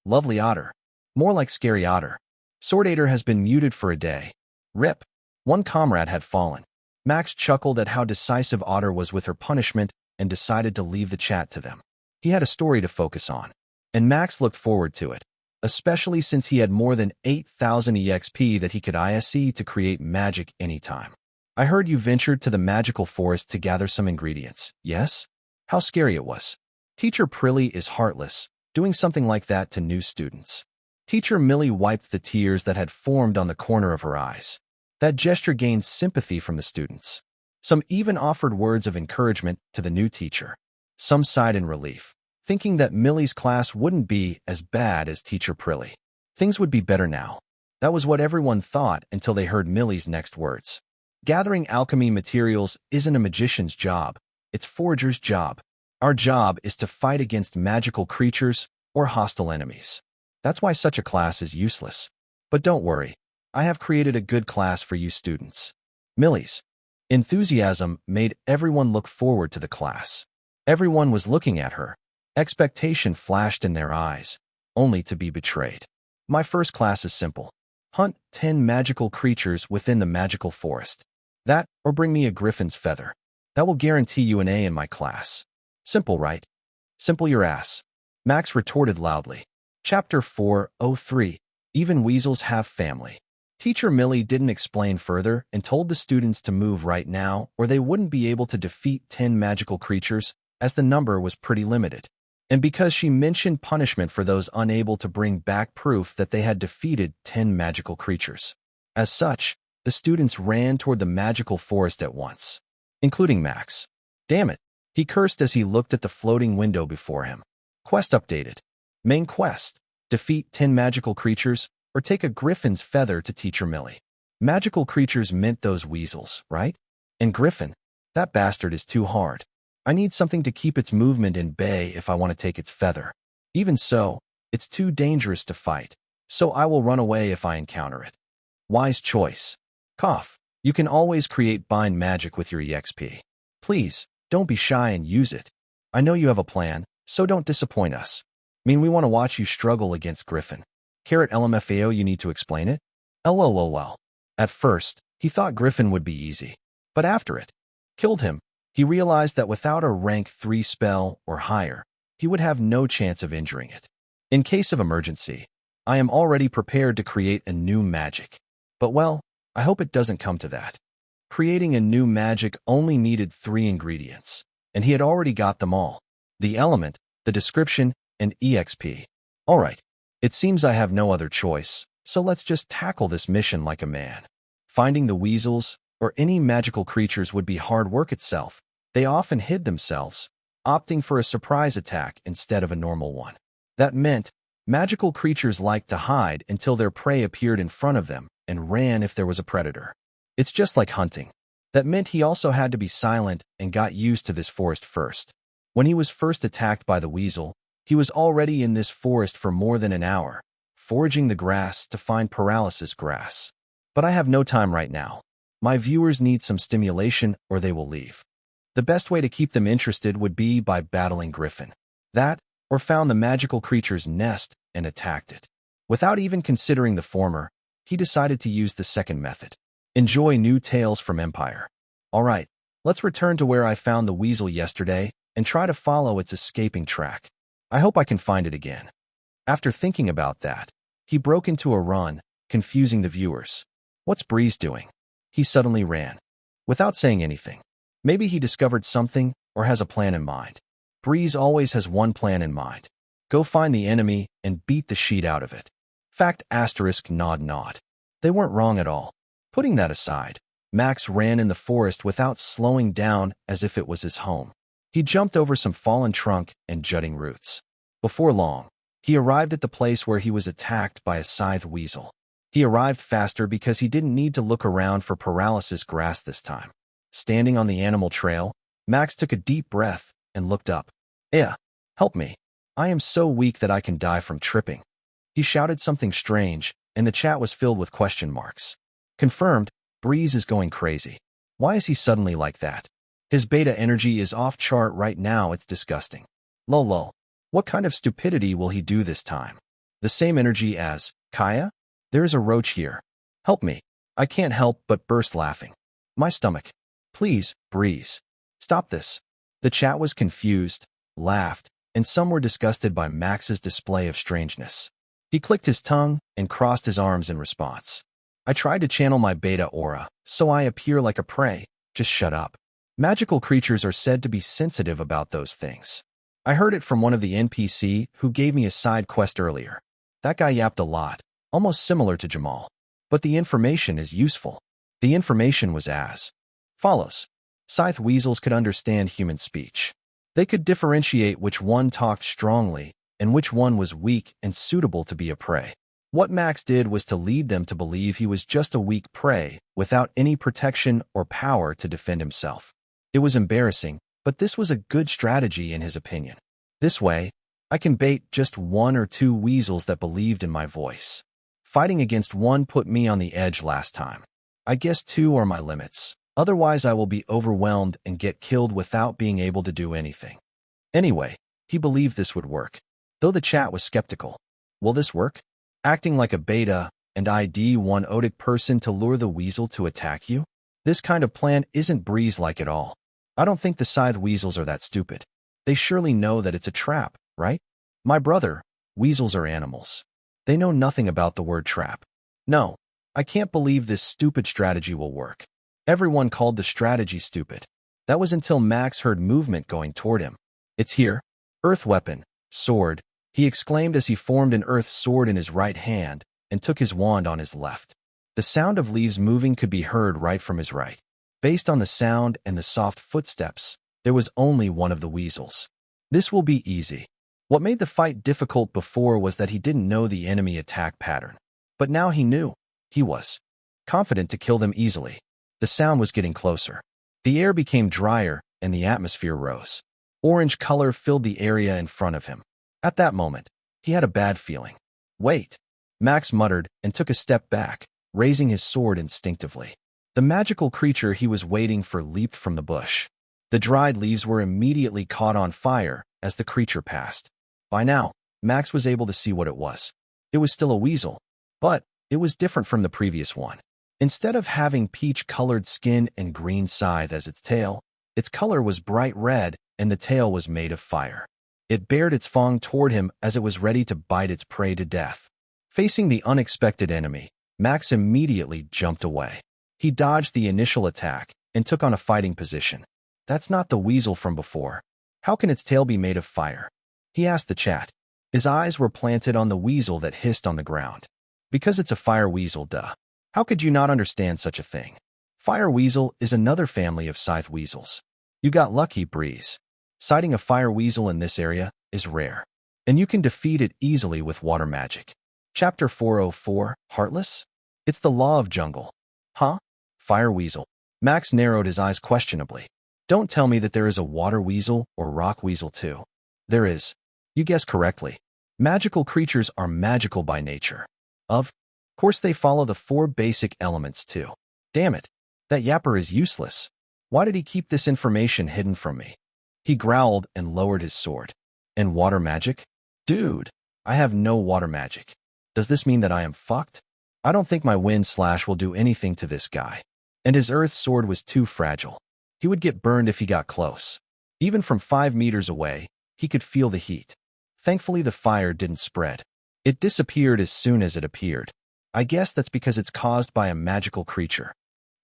Lovely Otter. More like Scary Otter. Swordator has been muted for a day. Rip. One comrade had fallen. Max chuckled at how decisive Otter was with her punishment and decided to leave the chat to them. He had a story to focus on, and Max looked forward to it, especially since he had more than 8,000 EXP that he could ISE to create magic anytime. I heard you ventured to the magical forest to gather some ingredients, yes? How scary it was. Teacher Prilly is heartless, doing something like that to new students. Teacher Millie wiped the tears that had formed on the corner of her eyes. That gesture gained sympathy from the students. Some even offered words of encouragement to the new teacher. Some sighed in relief, thinking that Millie's class wouldn't be as bad as Teacher Prilly. Things would be better now. That was what everyone thought until they heard Millie's next words. Gathering alchemy materials isn't a magician's job, it's forger's job. Our job is to fight against magical creatures or hostile enemies. That's why such a class is useless. But don't worry, I have created a good class for you students. Millie's enthusiasm made everyone look forward to the class. Everyone was looking at her. Expectation flashed in their eyes, only to be betrayed. My first class is simple. Hunt 10 magical creatures within the magical forest. That, or bring me a griffin's feather. That will guarantee you an A in my class. Simple, right? Simple your ass. Max retorted loudly. Chapter 403. Even Weasels Have Family. Teacher Millie didn't explain further and told the students to move right now or they wouldn't be able to defeat 10 magical creatures, as the number was pretty limited. And because she mentioned punishment for those unable to bring back proof that they had defeated 10 magical creatures. As such, the students ran toward the magical forest at once, including Max. Damn it, he cursed as he looked at the floating window before him. Quest updated. Main quest: defeat 10 magical creatures or take a griffin's feather to Teacher Millie. Magical creatures meant those weasels, right? And griffin, that bastard is too hard. I need something to keep its movement in bay if I want to take its feather. Even so, it's too dangerous to fight, so I will run away if I encounter it. Wise choice. Cough. You can always create bind magic with your EXP. Please, don't be shy and use it. I know you have a plan, so don't disappoint us. I mean, we want to watch you struggle against Griffin. Carrot LMFAO, you need to explain it? LOLOL. At first, he thought Griffin would be easy, but after it killed him, he realized that without a rank 3 spell or higher, he would have no chance of injuring it. In case of emergency, I am already prepared to create a new magic. But well, I hope it doesn't come to that. Creating a new magic only needed 3 ingredients, and he had already got them all. The element, the description, and EXP. Alright, it seems I have no other choice, so let's just tackle this mission like a man. Finding the weasels, or any magical creatures would be hard work itself. They often hid themselves, opting for a surprise attack instead of a normal one. That meant magical creatures liked to hide until their prey appeared in front of them and ran if there was a predator. It's just like hunting. That meant he also had to be silent and got used to this forest first. When he was first attacked by the weasel, he was already in this forest for more than an hour, foraging the grass to find paralysis grass. But I have no time right now. My viewers need some stimulation or they will leave. The best way to keep them interested would be by battling Griffin. That, or found the magical creature's nest and attacked it. Without even considering the former, he decided to use the second method. Enjoy new tales from Empire. Alright, let's return to where I found the weasel yesterday and try to follow its escaping track. I hope I can find it again. After thinking about that, he broke into a run, confusing the viewers. What's Breeze doing? He suddenly ran, without saying anything. Maybe he discovered something or has a plan in mind. Breeze always has one plan in mind. Go find the enemy and beat the shit out of it. Fact *, nod. They weren't wrong at all. Putting that aside, Max ran in the forest without slowing down as if it was his home. He jumped over some fallen trunk and jutting roots. Before long, he arrived at the place where he was attacked by a scythe weasel. He arrived faster because he didn't need to look around for paralysis grass this time. Standing on the animal trail, Max took a deep breath and looked up. Help me. I am so weak that I can die from tripping. He shouted something strange, and the chat was filled with question marks. Confirmed, Breeze is going crazy. Why is he suddenly like that? His beta energy is off chart right now, it's disgusting. Lol. What kind of stupidity will he do this time? The same energy as Kaya? There is a roach here. Help me. I can't help but burst laughing. My stomach. Please, Breeze. Stop this. The chat was confused, laughed, and some were disgusted by Max's display of strangeness. He clicked his tongue and crossed his arms in response. I tried to channel my beta aura, so I appear like a prey. Just shut up. Magical creatures are said to be sensitive about those things. I heard it from one of the NPC who gave me a side quest earlier. That guy yapped a lot, almost similar to Jamal. But the information is useful. The information was as follows. Scythe weasels could understand human speech. They could differentiate which one talked strongly and which one was weak and suitable to be a prey. What Max did was to lead them to believe he was just a weak prey without any protection or power to defend himself. It was embarrassing, but this was a good strategy in his opinion. This way, I can bait just 1 or 2 weasels that believed in my voice. Fighting against one put me on the edge last time. I guess 2 are my limits. Otherwise, I will be overwhelmed and get killed without being able to do anything. Anyway, he believed this would work, though the chat was skeptical. Will this work? Acting like a beta and ID 1 odic person to lure the weasel to attack you? This kind of plan isn't Breeze-like at all. I don't think the scythe weasels are that stupid. They surely know that it's a trap, right? My brother, weasels are animals. They know nothing about the word trap. No, I can't believe this stupid strategy will work. Everyone called the strategy stupid. That was until Max heard movement going toward him. It's here. Earth weapon, sword, he exclaimed as he formed an earth sword in his right hand and took his wand on his left. The sound of leaves moving could be heard right from his right. Based on the sound and the soft footsteps, there was only one of the weasels. This will be easy. What made the fight difficult before was that he didn't know the enemy attack pattern. But now he knew. He was confident to kill them easily. The sound was getting closer. The air became drier and the atmosphere rose. Orange color filled the area in front of him. At that moment, he had a bad feeling. Wait, Max muttered and took a step back, raising his sword instinctively. The magical creature he was waiting for leaped from the bush. The dried leaves were immediately caught on fire as the creature passed. By now, Max was able to see what it was. It was still a weasel, but it was different from the previous one. Instead of having peach-colored skin and green scythe as its tail, its color was bright red and the tail was made of fire. It bared its fang toward him as it was ready to bite its prey to death. Facing the unexpected enemy, Max immediately jumped away. He dodged the initial attack and took on a fighting position. That's not the weasel from before. How can its tail be made of fire? He asked the chat. His eyes were planted on the weasel that hissed on the ground. Because it's a fire weasel, duh. How could you not understand such a thing? Fire weasel is another family of scythe weasels. You got lucky, Breeze. Sighting a fire weasel in this area is rare, and you can defeat it easily with water magic. Chapter 404, Heartless? It's the law of jungle. Huh? Fire weasel. Max narrowed his eyes questionably. Don't tell me that there is a water weasel or rock weasel too. There is. You guessed correctly. Magical creatures are magical by nature. Of course they follow the 4 basic elements too. Damn it. That yapper is useless. Why did he keep this information hidden from me? He growled and lowered his sword. And water magic? Dude, I have no water magic. Does this mean that I am fucked? I don't think my wind slash will do anything to this guy. And his earth sword was too fragile. He would get burned if he got close. Even from 5 meters away, he could feel the heat. Thankfully, the fire didn't spread. It disappeared as soon as it appeared. I guess that's because it's caused by a magical creature.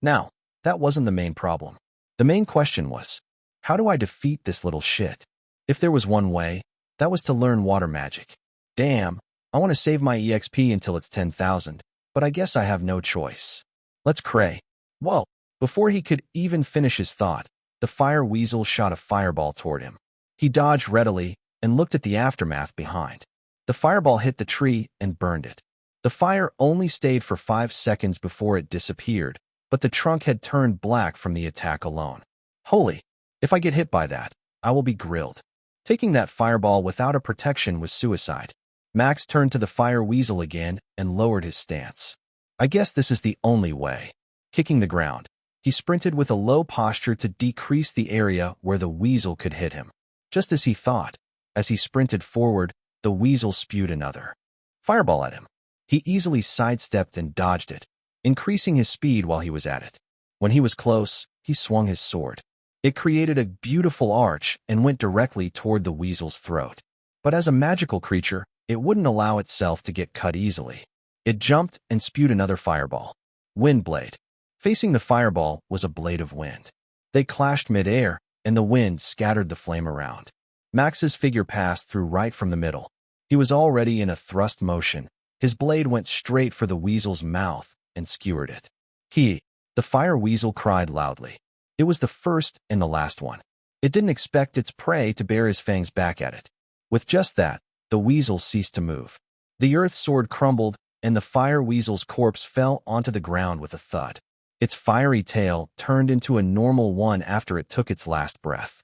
Now, that wasn't the main problem. The main question was, how do I defeat this little shit? If there was one way, that was to learn water magic. Damn, I want to save my EXP until it's 10,000, but I guess I have no choice. Let's cray. Whoa. Before he could even finish his thought, the fire weasel shot a fireball toward him. He dodged readily and looked at the aftermath behind. The fireball hit the tree and burned it. The fire only stayed for 5 seconds before it disappeared, but the trunk had turned black from the attack alone. Holy, if I get hit by that, I will be grilled. Taking that fireball without a protection was suicide. Max turned to the fire weasel again and lowered his stance. I guess this is the only way. Kicking the ground, he sprinted with a low posture to decrease the area where the weasel could hit him. Just as he thought, as he sprinted forward, the weasel spewed another fireball at him. He easily sidestepped and dodged it, increasing his speed while he was at it. When he was close, he swung his sword. It created a beautiful arch and went directly toward the weasel's throat. But as a magical creature, it wouldn't allow itself to get cut easily. It jumped and spewed another fireball. Wind blade. Facing the fireball was a blade of wind. They clashed mid-air, and the wind scattered the flame around. Max's figure passed through right from the middle. He was already in a thrust motion. His blade went straight for the weasel's mouth and skewered it. The fire weasel cried loudly. It was the first and the last one. It didn't expect its prey to bear his fangs back at it. With just that, the weasel ceased to move. The earth sword crumbled, and the fire weasel's corpse fell onto the ground with a thud. Its fiery tail turned into a normal one after it took its last breath.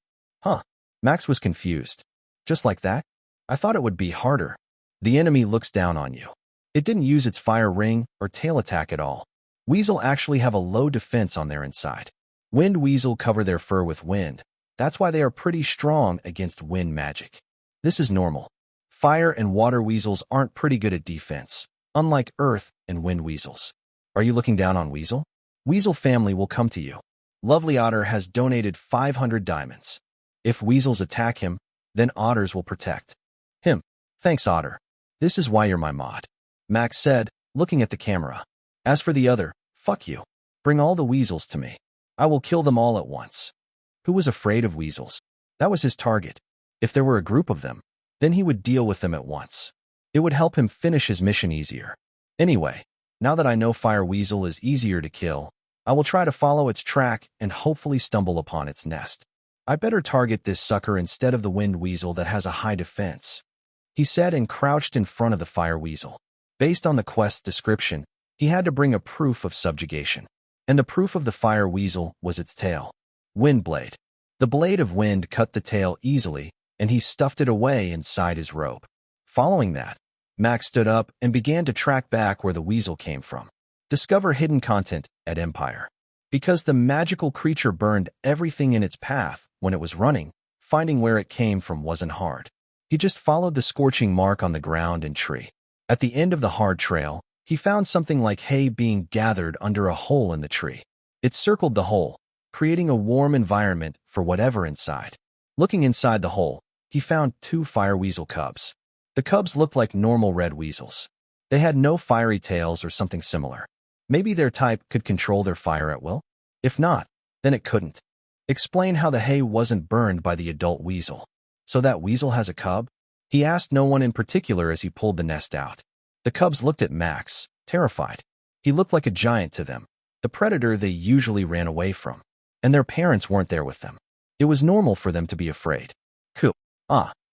Max was confused. Just like that? I thought it would be harder. The enemy looks down on you. It didn't use its fire ring or tail attack at all. Weasel actually have a low defense on their inside. Wind weasel cover their fur with wind. That's why they are pretty strong against wind magic. This is normal. Fire and water weasels aren't pretty good at defense, unlike earth and wind weasels. Are you looking down on Weasel? Weasel family will come to you. Lovely Otter has donated 500 diamonds. If weasels attack him, then otters will protect him. Thanks, Otter. This is why you're my mod. Max said, looking at the camera. As for the other, fuck you. Bring all the weasels to me. I will kill them all at once. Who was afraid of weasels? That was his target. If there were a group of them, then he would deal with them at once. It would help him finish his mission easier. Anyway, now that I know Fire Weasel is easier to kill, I will try to follow its track and hopefully stumble upon its nest. I better target this sucker instead of the Wind Weasel that has a high defense, he said and crouched in front of the Fire Weasel. Based on the quest's description, he had to bring a proof of subjugation. And the proof of the Fire Weasel was its tail. Wind blade. The blade of wind cut the tail easily, and he stuffed it away inside his robe. Following that, Max stood up and began to track back where the weasel came from. Discover hidden content at Empire. Because the magical creature burned everything in its path when it was running, finding where it came from wasn't hard. He just followed the scorching mark on the ground and tree. At the end of the hard trail, he found something like hay being gathered under a hole in the tree. It circled the hole, creating a warm environment for whatever inside. Looking inside the hole, he found 2 fire weasel cubs. The cubs looked like normal red weasels. They had no fiery tails or something similar. Maybe their type could control their fire at will? If not, then it couldn't. Explain how the hay wasn't burned by the adult weasel. So that weasel has a cub? He asked no one in particular as he pulled the nest out. The cubs looked at Max, terrified. He looked like a giant to them, the predator they usually ran away from. And their parents weren't there with them. It was normal for them to be afraid. Cool.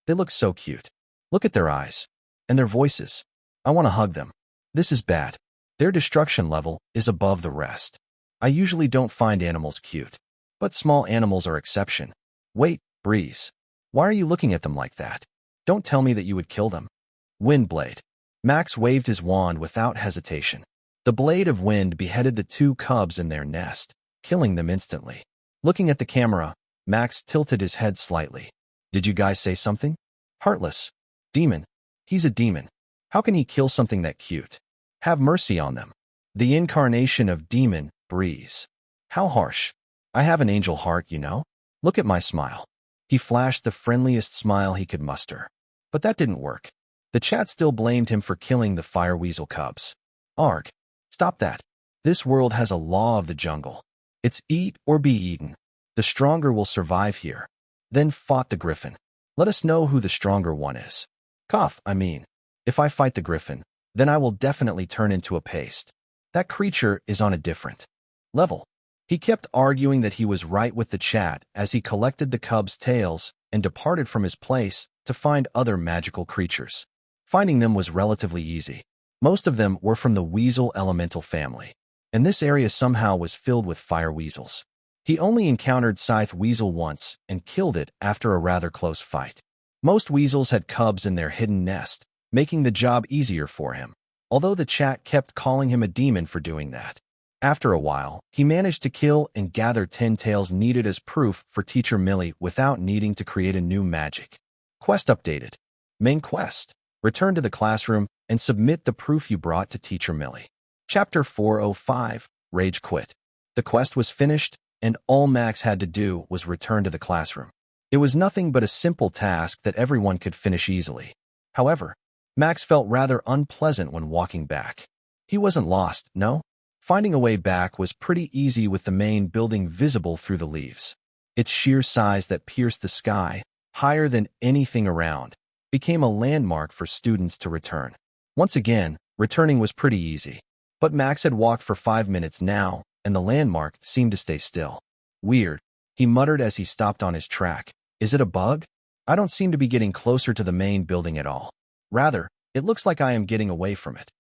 They look so cute. Look at their eyes. And their voices. I want to hug them. This is bad. Their destruction level is above the rest. I usually don't find animals cute. But small animals are exception. Wait, Breeze. Why are you looking at them like that? Don't tell me that you would kill them. Windblade. Max waved his wand without hesitation. The blade of wind beheaded the 2 cubs in their nest, killing them instantly. Looking at the camera, Max tilted his head slightly. Did you guys say something? Heartless. Demon. He's a demon. How can he kill something that cute? Have mercy on them. The incarnation of demon, Breeze. How harsh. I have an angel heart, you know? Look at my smile. He flashed the friendliest smile he could muster. But that didn't work. The chat still blamed him for killing the fire weasel cubs. Arg. Stop that. This world has a law of the jungle. It's eat or be eaten. The stronger will survive here. Then fought the griffin. Let us know who the stronger one is. If I fight the griffin, then I will definitely turn into a paste. That creature is on a different level. He kept arguing that he was right with the chat as he collected the cubs' tails and departed from his place to find other magical creatures. Finding them was relatively easy. Most of them were from the weasel elemental family, and this area somehow was filled with fire weasels. He only encountered Scythe Weasel once and killed it after a rather close fight. Most weasels had cubs in their hidden nest, making the job easier for him, although the chat kept calling him a demon for doing that. After a while, he managed to kill and gather 10 tails needed as proof for Teacher Millie without needing to create a new magic. Quest updated. Main quest. Return to the classroom and submit the proof you brought to Teacher Millie. Chapter 405. Rage Quit. The quest was finished, and all Max had to do was return to the classroom. It was nothing but a simple task that everyone could finish easily. However, Max felt rather unpleasant when walking back. He wasn't lost, no? Finding a way back was pretty easy with the main building visible through the leaves. Its sheer size that pierced the sky, higher than anything around, became a landmark for students to return. Once again, returning was pretty easy. But Max had walked for 5 minutes now, and the landmark seemed to stay still. Weird, he muttered as he stopped on his track. Is it a bug? I don't seem to be getting closer to the main building at all. Rather, it looks like I am getting away from it.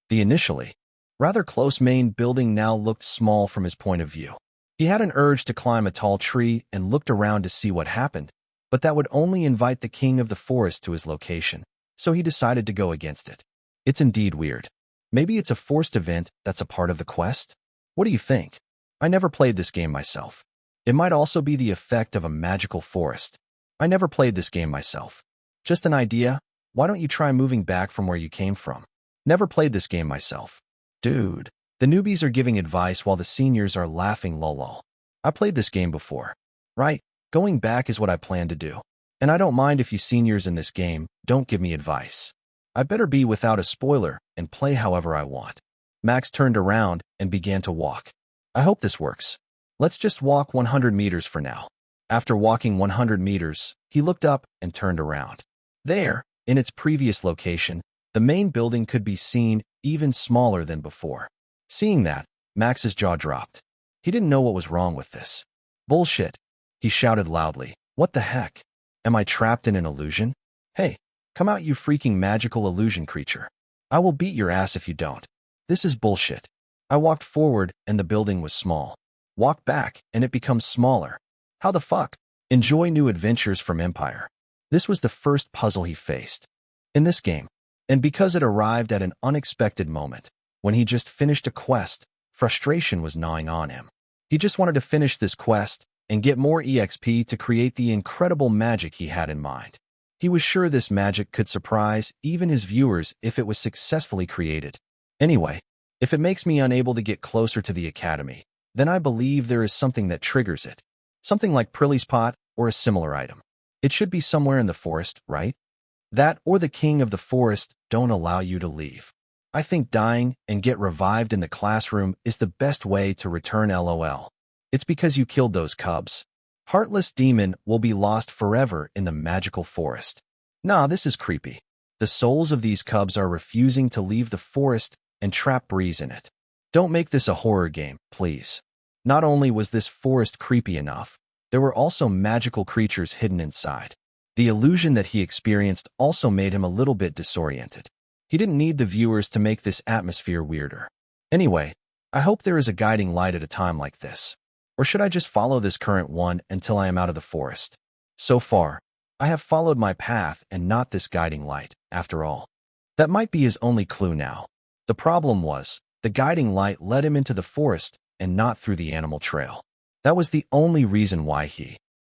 The initially rather close main building now looked small from his point of view. He had an urge to climb a tall tree and looked around to see what happened, but that would only invite the king of the forest to his location, so he decided to go against it. It's indeed weird. Maybe it's a forced event that's a part of the quest? What do you think? I never played this game myself. It might also be the effect of a magical forest. I never played this game myself. Just an idea? Why don't you try moving back from where you came from? Never played this game myself. Dude, the newbies are giving advice while the seniors are laughing lol. I played this game before. Right, going back is what I plan to do. And I don't mind if you seniors in this game don't give me advice. I better be without a spoiler and play however I want. Max turned around and began to walk. I hope this works. Let's just walk 100 meters for now. After walking 100 meters, he looked up and turned around. There, in its previous location, the main building could be seen even smaller than before. Seeing that, Max's jaw dropped. He didn't know what was wrong with this. Bullshit, he shouted loudly. What the heck? Am I trapped in an illusion? Hey, come out you freaking magical illusion creature. I will beat your ass if you don't. This is bullshit. I walked forward and the building was small. Walk back and it becomes smaller. How the fuck? Enjoy new adventures from Empire. This was the first puzzle he faced in this game. And because it arrived at an unexpected moment, when he just finished a quest, frustration was gnawing on him. He just wanted to finish this quest and get more EXP to create the incredible magic he had in mind. He was sure this magic could surprise even his viewers if it was successfully created. Anyway, if it makes me unable to get closer to the academy, then I believe there is something that triggers it. Something like Prilly's pot or a similar item. It should be somewhere in the forest, right? That or the king of the forest don't allow you to leave. I think dying and get revived in the classroom is the best way to return LOL. It's because you killed those cubs. Heartless demon will be lost forever in the magical forest. Nah, this is creepy. The souls of these cubs are refusing to leave the forest and trap Breeze in it. Don't make this a horror game, please. Not only was this forest creepy enough, there were also magical creatures hidden inside. The illusion that he experienced also made him a little bit disoriented. He didn't need the viewers to make this atmosphere weirder. Anyway, I hope there is a guiding light at a time like this. Or should I just follow this current one until I am out of the forest? So far, I have followed my path and not this guiding light, after all. That might be his only clue now. The problem was, the guiding light led him into the forest and not through the animal trail. That was the only reason why he